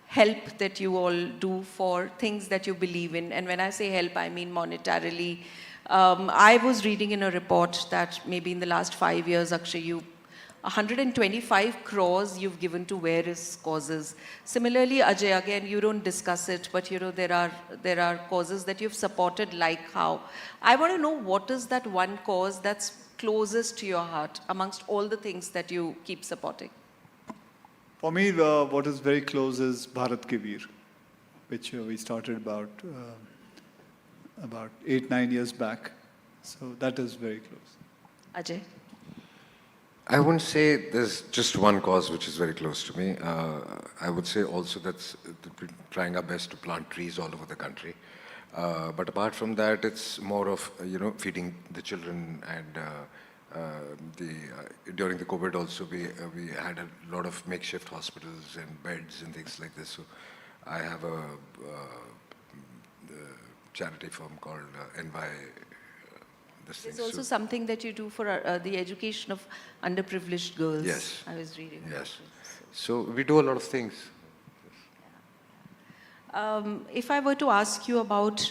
[SPEAKER 6] help that you all do for things that you believe in. And when I say help, I mean monetarily. I was reading in a report that maybe in the last 5 years, Akshay, 125 crores you've given to various causes. Similarly, Ajay, again, you don't discuss it, but there are causes that you've supported, like how. I want to know, what is that one cause that's closest to your heart amongst all the things that you keep supporting?
[SPEAKER 7] For me, what is very close is Bharat Ke Veer, which we started about 8-9 years back. So that is very close.
[SPEAKER 6] Ajay?
[SPEAKER 8] I wouldn't say there's just one cause which is very close to me. I would say also that's trying our best to plant trees all over the country. But apart from that, it's more of, feeding the children and during the COVID also, we had a lot of makeshift hospitals and beds and things like this. So I have a charity firm called NY.
[SPEAKER 6] There's also something that you do for the education of underprivileged girls.
[SPEAKER 8] Yes.
[SPEAKER 6] I was reading.
[SPEAKER 8] Yes. So we do a lot of things.
[SPEAKER 6] If I were to ask you about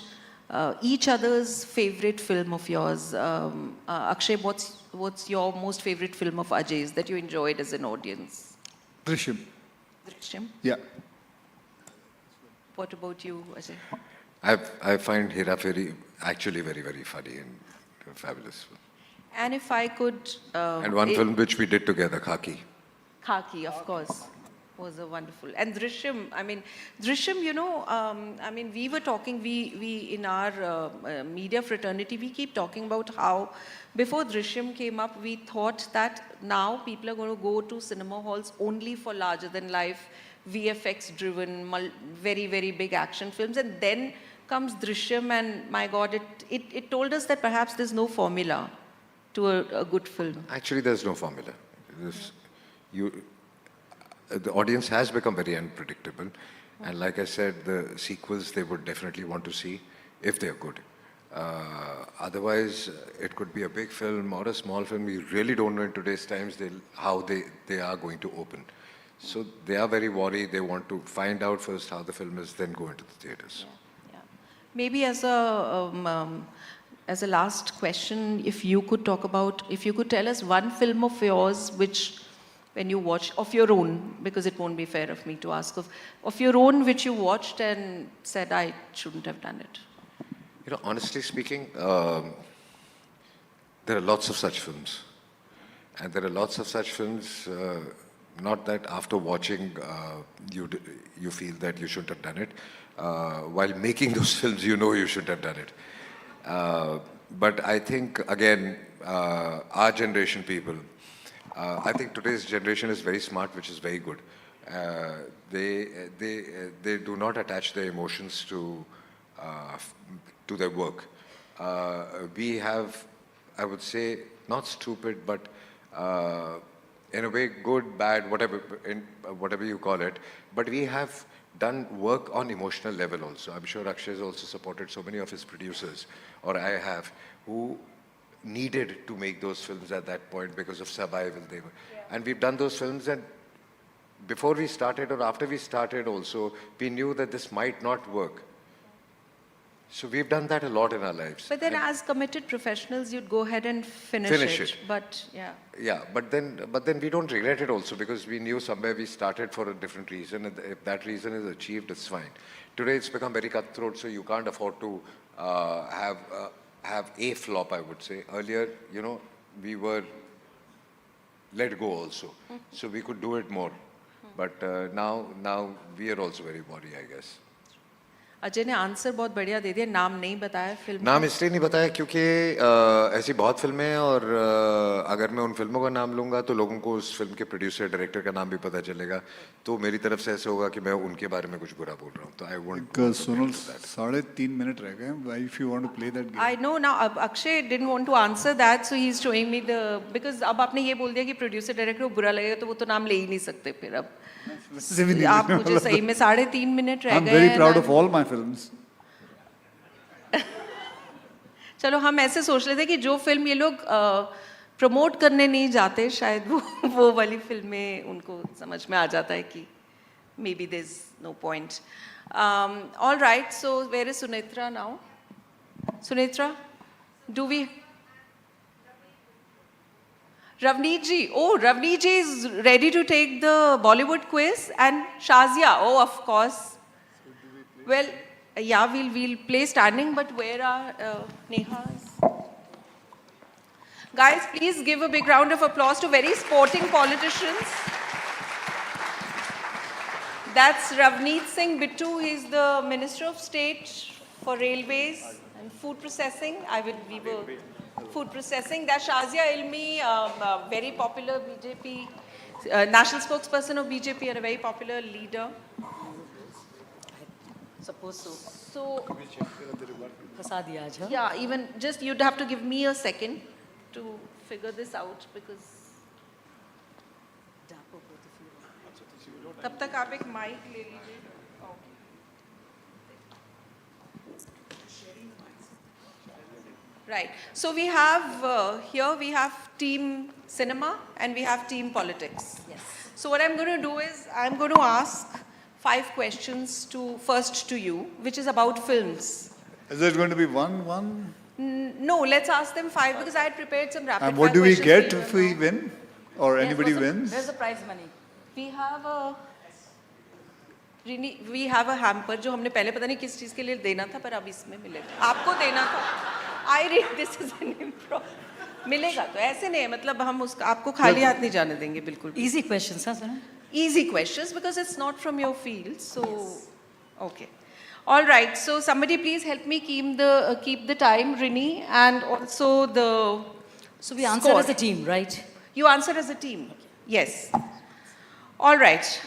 [SPEAKER 6] each other's favorite film of yours, Akshay, what's your most favorite film of Ajay's that you enjoyed as an audience?
[SPEAKER 7] Drishyam.
[SPEAKER 6] Drishyam?
[SPEAKER 7] Yeah.
[SPEAKER 6] What about you, Ajay?
[SPEAKER 8] I find Hera Fairy actually very, very funny and fabulous.
[SPEAKER 6] And if I could...
[SPEAKER 8] and one film which we did together, Khaki.
[SPEAKER 6] Khaki, of course, was a wonderful. And Drishyam, we were talking, we in our media fraternity, we keep talking about how before Drishyam came up, we thought that now people are going to go to cinema halls only for larger than life, VFX driven, very, very big action films. And then comes Drishyam, and my God, it told us that perhaps there's no formula to a good film.
[SPEAKER 8] Actually, there's no formula. The audience has become very unpredictable. And like I said, the sequels they would definitely want to see if they're good. Otherwise, it could be a big film or a small film. We really don't know in today's times how they are going to open. So they are very worried. They want to find out first how the film is, then go into the theaters.
[SPEAKER 6] Yeah. Maybe as a last question, if you could tell us one film of yours which, when you watch, of your own, because it won't be fair of me to ask, of your own which you watched and said, I shouldn't have done it.
[SPEAKER 8] Honestly speaking, there are lots of such films. And there are lots of such films, not that after watching you feel that you shouldn't have done it. While making those films, you shouldn't have done it. But I think, again, our generation people, I think today's generation is very smart, which is very good. They do not attach their emotions to their work. We have, I would say, not stupid, but in a way, good, bad, whatever you call it. But we have done work on emotional level also. I'm sure Akshay has also supported so many of his producers, or I have, who needed to make those films at that point because of survival. And we've done those films, and before we started or after we started also, we knew that this might not work. So we've done that a lot in our lives.
[SPEAKER 6] But then as committed professionals, you'd go ahead and finish it. But yeah.
[SPEAKER 8] Yeah, but then we don't regret it also, because we knew somewhere we started for a different reason, and if that reason is achieved, it's fine. Today it's become very cutthroat, so you can't afford to have a flop, I would say. Earlier, we were let go also, so we could do it more. But now we are also very worried, I guess.
[SPEAKER 6] Ajay ने answer बहुत बढ़िया दे दिया, नाम नहीं बताया film.
[SPEAKER 8] नाम इसलिए नहीं बताया क्योंकि ऐसी बहुत फिल्में हैं, और अगर मैं उन फिल्मों का नाम लूँगा तो लोगों को उस फिल्म के प्रोड्यूसर डायरेक्टर का नाम भी पता चलेगा, तो मेरी तरफ से ऐसे होगा कि मैं उनके बारे में कुछ बुरा बोल रहा हूँ, तो I won't.
[SPEAKER 7] Sonal, 3.5 minutes रह गए. If you want to play that game.
[SPEAKER 6] I know now. Akshay didn't want to answer that, so he's showing me because अब आपने ये बोल दिया कि प्रोड्यूसर डायरेक्टर को बुरा लगेगा, तो वो तो नाम ले ही नहीं सकते फिर अब. आप मुझे सही में 3.5 minutes रह गए.
[SPEAKER 7] I'm very proud of all my films.
[SPEAKER 6] चलो हम ऐसे सोच लेते कि जो फिल्म ये लोग प्रमोट करने नहीं जाते, शायद वो वाली फिल्में उनको समझ में आ जाता है कि maybe there's no point. All right, so where is Sunetra now? Sunetra, do we? Ravneet ji. Oh, Ravneet ji is ready to take the Bollywood quiz. And Shazia, oh, of course. Well, yeah, we'll play standing, but where are Neha's? Guys, please give a big round of applause to very sporting politicians. That's Ravneet Singh Bittu. He's the Minister of State for Railways and Food Processing.
[SPEAKER 9] Food processing. That's Shazia Ilmi, very popular BJP, national spokesperson of BJP and a very popular leader.
[SPEAKER 10] Suppose so.
[SPEAKER 9] So,
[SPEAKER 10] Fasad
[SPEAKER 9] yeah, even just you'd have to give me a second to figure this out because. तब तक आप एक mic ले लीजिए. Right. So we have here we have team cinema and we have team politics.
[SPEAKER 10] Yes.
[SPEAKER 9] So what I'm going to do is I'm going to ask 5 questions first to you, which is about films.
[SPEAKER 7] Is there going to be one?
[SPEAKER 9] No, let's ask them 5 because I had prepared some rapid fire
[SPEAKER 7] And what do we
[SPEAKER 9] questions
[SPEAKER 7] get
[SPEAKER 9] for you
[SPEAKER 7] if we
[SPEAKER 9] now.
[SPEAKER 7] win? Or anybody wins?
[SPEAKER 10] Where's the prize money?
[SPEAKER 9] We have a hamper जो हमने पहले पता नहीं किस चीज के लिए देना था पर अब इसमें मिलेगा. आपको देना था. I read this is an improv. मिलेगा तो ऐसे नहीं मतलब हम उसका आपको खाली हाथ नहीं जाने देंगे बिल्कुल.
[SPEAKER 10] Easy questions, huh, sir?
[SPEAKER 9] Easy questions because it's not from your field. So, okay. All right. So somebody please help me keep the time, Rini, and also the.
[SPEAKER 10] So we answer as a team, right?
[SPEAKER 9] You answer as a team. Okay. Yes. All right.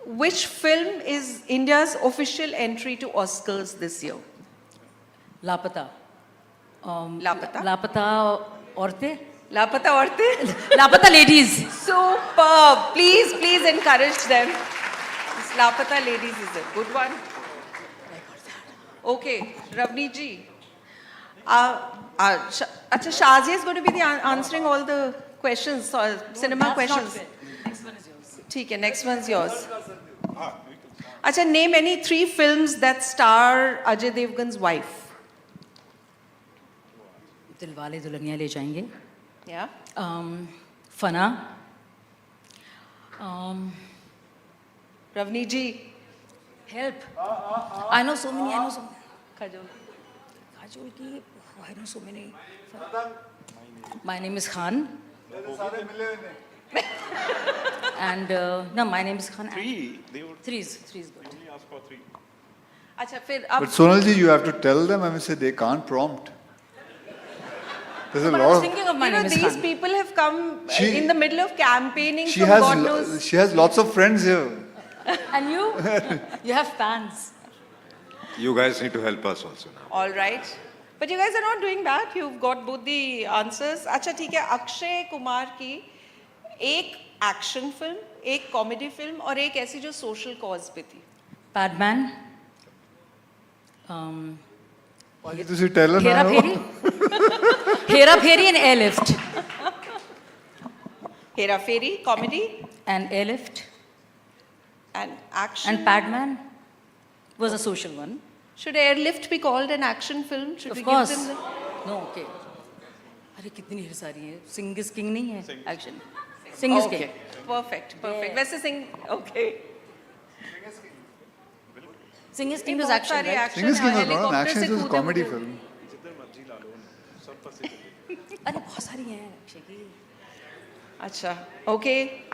[SPEAKER 9] Which film is India's official entry to Oscars this year?
[SPEAKER 10] Lapata.
[SPEAKER 9] Lapata.
[SPEAKER 10] Lapata Orte.
[SPEAKER 9] Lapata Orte.
[SPEAKER 10] Lapata ladies.
[SPEAKER 9] Superb. Please encourage them. This Lapata ladies is a good one. Okay, Ravneet ji. Shazia is going to be answering all the questions, cinema questions.
[SPEAKER 10] Not next one is yours.
[SPEAKER 9] Okay, next one's yours. Name any 3 films that star Ajay Devgn's wife.
[SPEAKER 10] Dilwale Dulhaniya Le Jayenge.
[SPEAKER 9] Yeah.
[SPEAKER 10] Fana.
[SPEAKER 9] Ravneet ji.
[SPEAKER 10] Help. I know so many.
[SPEAKER 9] Kajol.
[SPEAKER 10] Kajol ki, I know so many. My name is Khan. And no, my name is Khan.
[SPEAKER 1] 3.
[SPEAKER 10] Three is good.
[SPEAKER 1] Only ask for 3.
[SPEAKER 7] But Sonalji, you have to tell them. I mean, say they can't prompt. There's a
[SPEAKER 10] But
[SPEAKER 7] lot
[SPEAKER 10] I was
[SPEAKER 7] of.
[SPEAKER 10] thinking of my name is
[SPEAKER 9] These
[SPEAKER 10] Khan.
[SPEAKER 9] people have come in the middle of campaigning
[SPEAKER 7] She
[SPEAKER 9] from God knows.
[SPEAKER 7] has. She has lots of friends here.
[SPEAKER 10] And you? You have fans.
[SPEAKER 8] You guys need to help us also now.
[SPEAKER 9] All right. But you guys are not doing that. You've got both the answers. अच्छा ठीक है. Akshay Kumar की एक action film, एक comedy film और एक ऐसी जो social cause पे थी.
[SPEAKER 10] Padman.
[SPEAKER 7] ਤੁਸੀਂ tell her
[SPEAKER 10] Hera
[SPEAKER 7] now.
[SPEAKER 10] Pheri. Hera Pheri and Airlift.
[SPEAKER 9] Hera Pheri, comedy.
[SPEAKER 10] And Airlift.
[SPEAKER 9] And action.
[SPEAKER 10] And Padman was a social one.
[SPEAKER 9] Should Airlift be called an action film? Should we
[SPEAKER 10] Of course.
[SPEAKER 9] give them
[SPEAKER 10] No, okay. अरे कितनी ढेर सारी है. Sing is king नहीं है. Action. Sing is king.
[SPEAKER 9] Okay. Perfect. वैसे sing. Okay.
[SPEAKER 10] Sing is king was action, right?
[SPEAKER 7] Sing is King was not an action. It was a comedy film.
[SPEAKER 10] अरे बहुत सारी हैं अक्षय की.
[SPEAKER 9] Acha. Okay.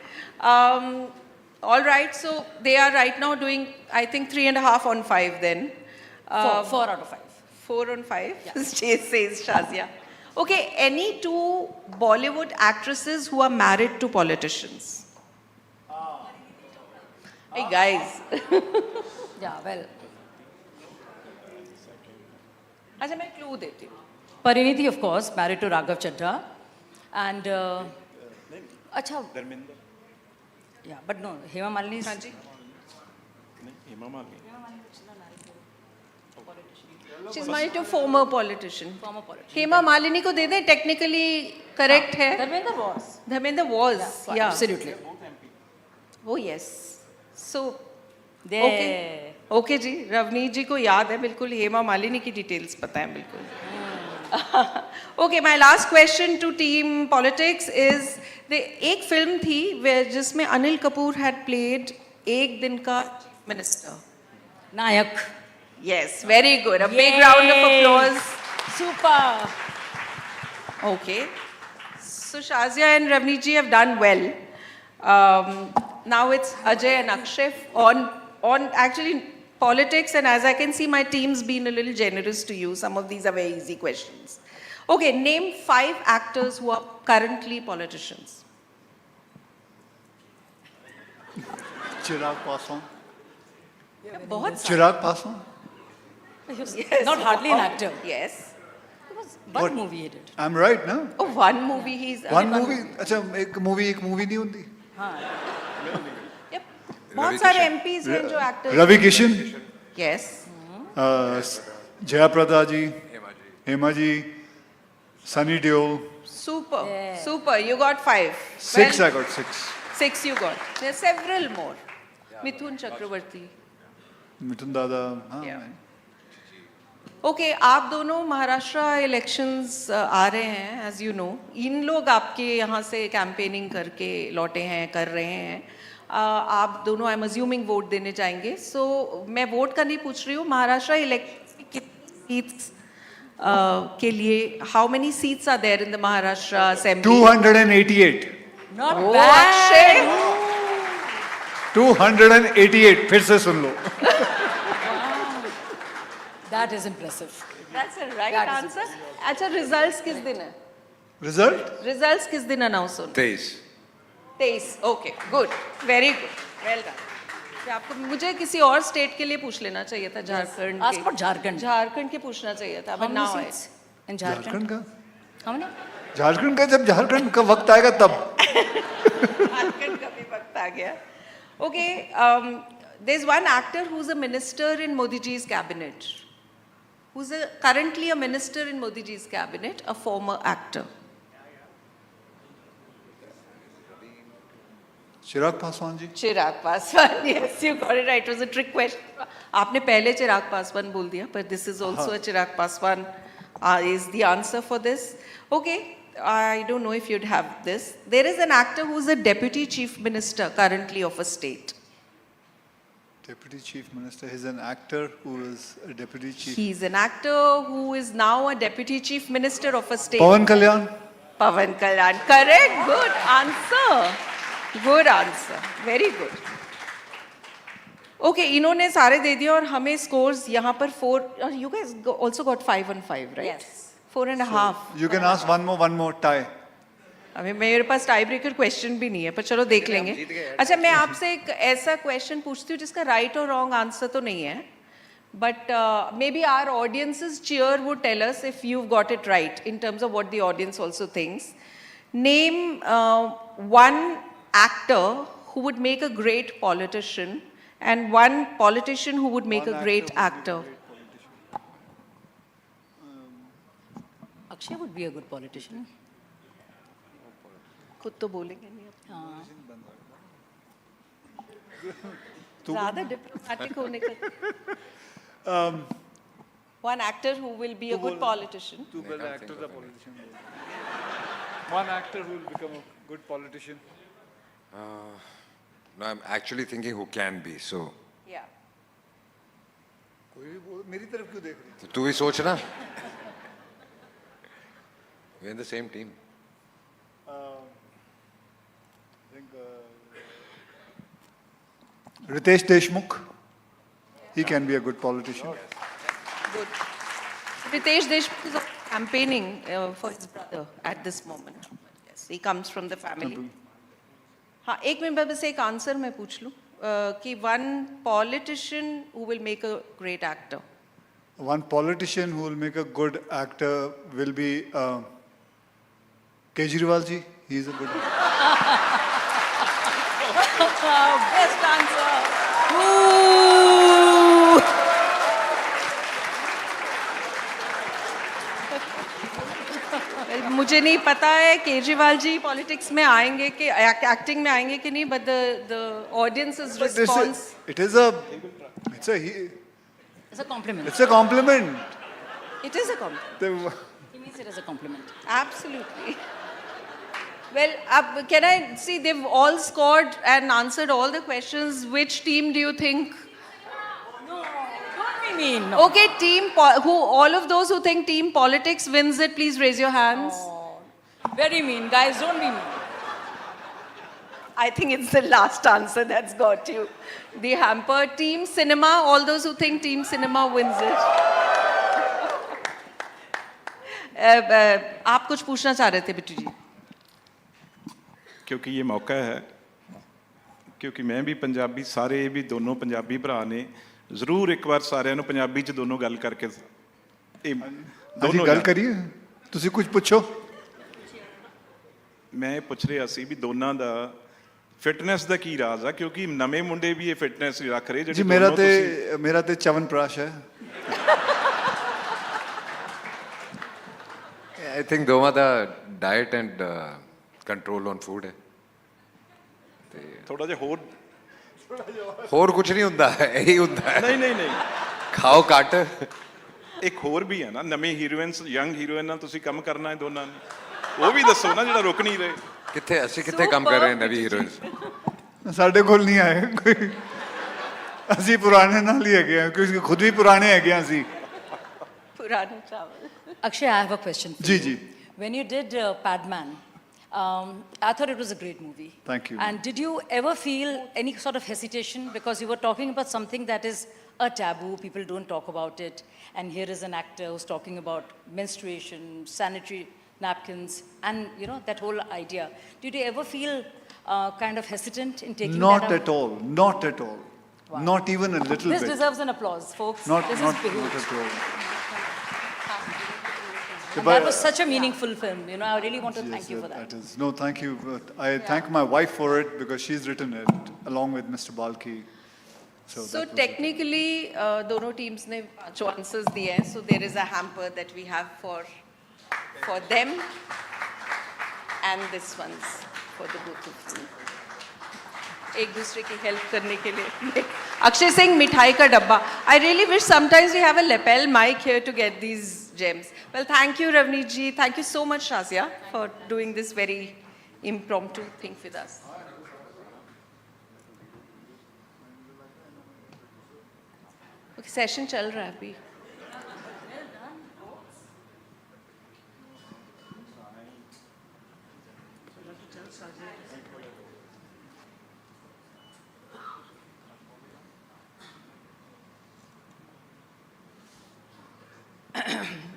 [SPEAKER 9] All right. So they are right now doing, I think, 3.5 on 5 then.
[SPEAKER 10] 4 out of 5.
[SPEAKER 9] 4 on 5, yeah. Says Shazia. Okay, any 2 Bollywood actresses who are married to politicians? Hey guys.
[SPEAKER 10] Yeah, well.
[SPEAKER 9] अच्छा मैं clue देती हूँ.
[SPEAKER 10] Pariniti, of course, married to Raghav Chadha. And, अच्छा. Yeah, but no, Hema Malini is...
[SPEAKER 9] हाँ जी. She's married to a former politician. Hema Malini को दे दें, technically correct है.
[SPEAKER 10] Dharmendra was.
[SPEAKER 9] Dharmendra was, yeah.
[SPEAKER 10] Absolutely.
[SPEAKER 9] Oh yes. So,
[SPEAKER 10] There.
[SPEAKER 9] Okay जी, रवनीत जी को याद है बिल्कुल, हेमा मालिनी की details पता है बिल्कुल. Okay, my last question to team politics is, एक film थी जिसमें अनिल कपूर had played एक दिन का chief minister.
[SPEAKER 10] Nayak.
[SPEAKER 9] Yes, very good. A big round of applause.
[SPEAKER 10] Super.
[SPEAKER 9] Okay. So Shazia and Ravneet ji have done well. Now it's Ajay and Akshay on actually politics, and as I can see, my team's been a little generous to you. Some of these are very easy questions. Okay, name 5 actors who are currently politicians.
[SPEAKER 7] Chirag Paswan.
[SPEAKER 10] Chirag
[SPEAKER 7] Paswan.
[SPEAKER 10] Yes. Not hardly an actor.
[SPEAKER 9] Yes.
[SPEAKER 10] One movie he did.
[SPEAKER 7] I'm right, no?
[SPEAKER 9] Oh, one movie he's...
[SPEAKER 7] One movie? अच्छा एक movie नहीं होती?
[SPEAKER 9] बहुत सारे MPs हैं जो actors.
[SPEAKER 7] Ravi Kishan.
[SPEAKER 9] Yes.
[SPEAKER 7] Jayaprada ji, Hema ji, Sunny Deol.
[SPEAKER 9] Super, super. You got 5.
[SPEAKER 7] 6 I got 6.
[SPEAKER 9] 6 you got. There are several more. Mithun Chakravarti.
[SPEAKER 7] Mithun Dada. हाँ.
[SPEAKER 9] Okay आप दोनों महाराष्ट्र इलेक्शंस आ रहे हैं एज यू नो इन लोग आपके यहाँ से campaigning करके लौटे हैं कर रहे हैं आप दोनों आई एम अज्यूमिंग वोट देने जाएंगे सो मैं वोट का नहीं पूछ रही हूँ महाराष्ट्र इलेक्शन सीट्स के लिए how many seats are there in the Maharashtra assembly
[SPEAKER 7] 288
[SPEAKER 10] Not bad.
[SPEAKER 7] 288 फिर से सुन लो
[SPEAKER 10] That is impressive.
[SPEAKER 9] That's a right answer. अच्छा रिजल्ट्स किस दिन है?
[SPEAKER 7] रिजल्ट्स
[SPEAKER 9] किस दिन अनाउंस होंगे? 23. Okay good very good well done. आपको मुझे किसी और स्टेट के लिए पूछ लेना चाहिए था Jharkhand
[SPEAKER 10] Ask for Jharkhand.
[SPEAKER 9] Jharkhand के पूछना चाहिए था बट नाउ
[SPEAKER 10] in Jharkhand
[SPEAKER 7] का
[SPEAKER 10] हमने
[SPEAKER 7] झारखंड का जब झारखंड का वक्त आएगा तब
[SPEAKER 9] झारखंड का भी वक्त आ गया. Okay there is one actor who's a minister in Modi ji's cabinet. Who's currently a minister in Modi ji's cabinet, a former actor.
[SPEAKER 7] Chirag Paswan ji.
[SPEAKER 9] Chirag Paswan, yes, you got it right. It was a trick question. आपने पहले चिराग पासवान बोल दिया, but this is also a Chirag Paswan is the answer for this. Okay, I don't know if you'd have this. There is an actor who's a deputy chief minister currently of a state.
[SPEAKER 7] Deputy Chief Minister. He's an actor who is a deputy chief.
[SPEAKER 9] He's an actor who is now a deputy chief minister of a state.
[SPEAKER 7] Pawan Kalyan.
[SPEAKER 9] Pawan Kalyan. Correct. Good answer. Good answer. Very good. Okay, इन्होंने सारे दे दिए और हमें scores यहाँ पर 4. You guys also got 5 and 5, right?
[SPEAKER 10] Yes.
[SPEAKER 9] 4.5.
[SPEAKER 7] You can ask one more tie.
[SPEAKER 9] अभी मेरे पास tie breaker question भी नहीं है पर चलो देख लेंगे. अच्छा मैं आपसे एक ऐसा क्वेश्चन पूछती हूँ जिसका राइट और रॉन्ग आंसर तो नहीं है but maybe our audiences cheer would tell us if you got it right in terms of what the audience also thinks. Name one actor who would make a great politician and one politician who would make a great actor.
[SPEAKER 10] Akshay would be a good politician.
[SPEAKER 9] खुद तो बोलेंगे नहीं ज़्यादा diplomatic होने का. One actor who will be a good politician.
[SPEAKER 7] Two good actors are politicians. One actor who will become a good politician.
[SPEAKER 8] No, I'm actually thinking who can be. So.
[SPEAKER 9] Yeah.
[SPEAKER 7] कोई मेरी तरफ क्यों देख रही?
[SPEAKER 8] तू भी सोच ना. We're in the same team.
[SPEAKER 7] Ritesh Deshmukh, he can be a good politician.
[SPEAKER 9] Good. Ritesh Deshmukh is campaigning for his brother at this moment. Yes, he comes from the family. हाँ एक मिनट बस एक answer मैं पूछ लूँ कि one politician who will make a great actor.
[SPEAKER 7] One politician who will make a good actor will be Kejriwal ji. He is a good actor.
[SPEAKER 9] Best answer. मुझे नहीं पता है केजरीवाल जी पॉलिटिक्स में आएंगे कि एक्टिंग में आएंगे कि नहीं but the audience's response.
[SPEAKER 7] It's a compliment.
[SPEAKER 9] It is a compliment.
[SPEAKER 10] He means it as a compliment.
[SPEAKER 9] Absolutely. Well, can I see they've all scored and answered all the questions. Which team do you think?
[SPEAKER 10] No, don't be mean. No.
[SPEAKER 9] Okay, all of those who think team politics wins it, please raise your hands.
[SPEAKER 10] Oh, very mean, guys, don't be mean.
[SPEAKER 9] I think it's the last answer that's got you. The hamper. Team cinema, all those who think team cinema wins it. आप कुछ पूछना चाह रहे थे बिट्टू जी?
[SPEAKER 11] क्योंकि ये मौका है, क्योंकि मैं भी पंजाबी, सारे भी दोनों पंजाबी भरा ने, ਜ਼ਰੂਰ ਇੱਕ ਵਾਰ ਸਾਰਿਆਂ ਨੂੰ ਪੰਜਾਬੀ ਚ ਦੋਨੋਂ ਗੱਲ ਕਰਕੇ ਇਹ ਦੋਨੋਂ
[SPEAKER 7] ਗੱਲ ਕਰੀਏ। ਤੁਸੀਂ ਕੁਝ ਪੁੱਛੋ।
[SPEAKER 11] ਮੈਂ ਪੁੱਛ ਰਿਹਾ ਸੀ ਵੀ ਦੋਨਾਂ ਦਾ ਫਿਟਨੈਸ ਦਾ ਕੀ ਰਾਜ਼ ਆ, ਕਿਉਂਕਿ ਨਵੇਂ ਮੁੰਡੇ ਵੀ ਇਹ ਫਿਟਨੈਸ ਰੱਖ ਰਹੇ ਜਿਹੜੇ
[SPEAKER 7] ਜੀ ਮੇਰਾ ਤੇ ਚਵਨਪ੍ਰਾਸ਼ ਹੈ।
[SPEAKER 8] I think ਦੋਵਾਂ ਦਾ diet and control on food ਹੈ। ਤੇ
[SPEAKER 11] ਥੋੜਾ ਜਿਹਾ
[SPEAKER 8] ਹੋਰ ਕੁਝ ਨਹੀਂ ਹੁੰਦਾ, ਇਹੀ ਹੁੰਦਾ ਹੈ।
[SPEAKER 11] ਨਹੀਂ
[SPEAKER 8] ਖਾਓ ਘੱਟ।
[SPEAKER 11] ਇੱਕ ਹੋਰ ਵੀ ਹੈ ਨਾ, ਨਵੇਂ ਹੀਰੋਇਨਸ, ਯੰਗ ਹੀਰੋਇਨ ਨਾਲ ਤੁਸੀਂ ਕੰਮ ਕਰਨਾ ਹੈ ਦੋਨਾਂ ਨੇ, ਉਹ ਵੀ ਦੱਸੋ ਨਾ ਜਿਹੜਾ ਰੁਕ ਨਹੀਂ ਰਹੇ।
[SPEAKER 8] ਕਿੱਥੇ ਅਸੀਂ ਕਿੱਥੇ ਕੰਮ ਕਰ ਰਹੇ ਹਾਂ ਨਵੀਂ ਹੀਰੋਇਨਸ?
[SPEAKER 7] ਸਾਡੇ ਕੋਲ ਨਹੀਂ ਆਏ ਕੋਈ, ਅਸੀਂ ਪੁਰਾਣੇ ਨਾਲ ਹੀ ਹੈਗੇ ਹਾਂ, ਕਿਉਂਕਿ ਖੁਦ ਵੀ ਪੁਰਾਣੇ ਹੈਗੇ ਹਾਂ ਅਸੀਂ।
[SPEAKER 9] ਪੁਰਾਣੇ ਚਾਵਲ।
[SPEAKER 10] Akshay, I have a question for
[SPEAKER 7] ji,
[SPEAKER 10] you.
[SPEAKER 7] Ji.
[SPEAKER 10] When you did Padman, I thought it was a great movie.
[SPEAKER 7] Thank you.
[SPEAKER 10] And did you ever feel any sort of hesitation? Because you were talking about something that is a taboo, people don't talk about it. And here is an actor who's talking about menstruation, sanitary napkins, and you know, that whole idea. Did you ever feel kind of hesitant in taking that up?
[SPEAKER 7] Not at all, not at all. Wow. Not even a little bit.
[SPEAKER 10] This deserves an applause, folks.
[SPEAKER 7] Not at all.
[SPEAKER 10] And that was such a meaningful film. You know, I really want to thank you for that.
[SPEAKER 7] No, thank you. I thank my wife for it because she's written it along with Mr. Balki.
[SPEAKER 9] So technically, दोनों teams ने 5 answers दिए हैं. So there is a hamper that we have for them, and this one's for the both of them. एक दूसरे की help करने के लिए. Akshay Singh, मिठाई का डब्बा. I really wish sometimes we have a lapel mic here to get these gems. Well, thank you, Ravneet ji. Thank you so much, Shazia, for doing this very impromptu thing with us. Okay, session चल रहा है अभी.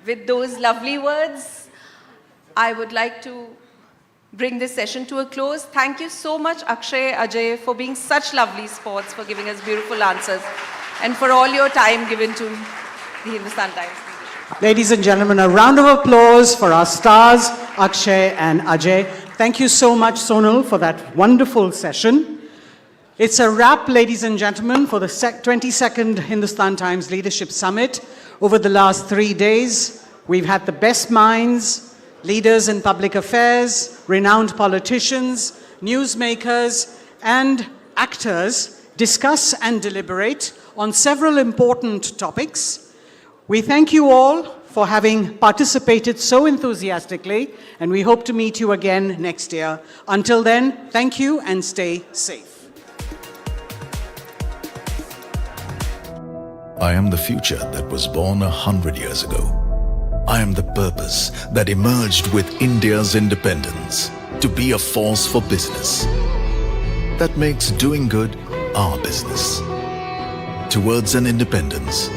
[SPEAKER 9] With those lovely words, I would like to bring this session to a close. Thank you so much, Akshay, Ajay, for being such lovely sports, for giving us beautiful answers, and for all your time given to the Hindustan Times.
[SPEAKER 15] Ladies and gentlemen, a round of applause for our stars, Akshay and Ajay. Thank you so much, Sonal, for that wonderful session. It's a wrap, ladies and gentlemen, for the 22nd Hindustan Times Leadership Summit. Over the last 3 days, we've had the best minds, leaders in public affairs, renowned politicians, newsmakers, and actors discuss and deliberate on several important topics. We thank you all for having participated so enthusiastically, and we hope to meet you again next year. Until then, thank you and stay safe.
[SPEAKER 13] I am the future that was born 100 years ago. I am the purpose that emerged with India's independence, to be a force for business that makes doing good our business. Towards an independence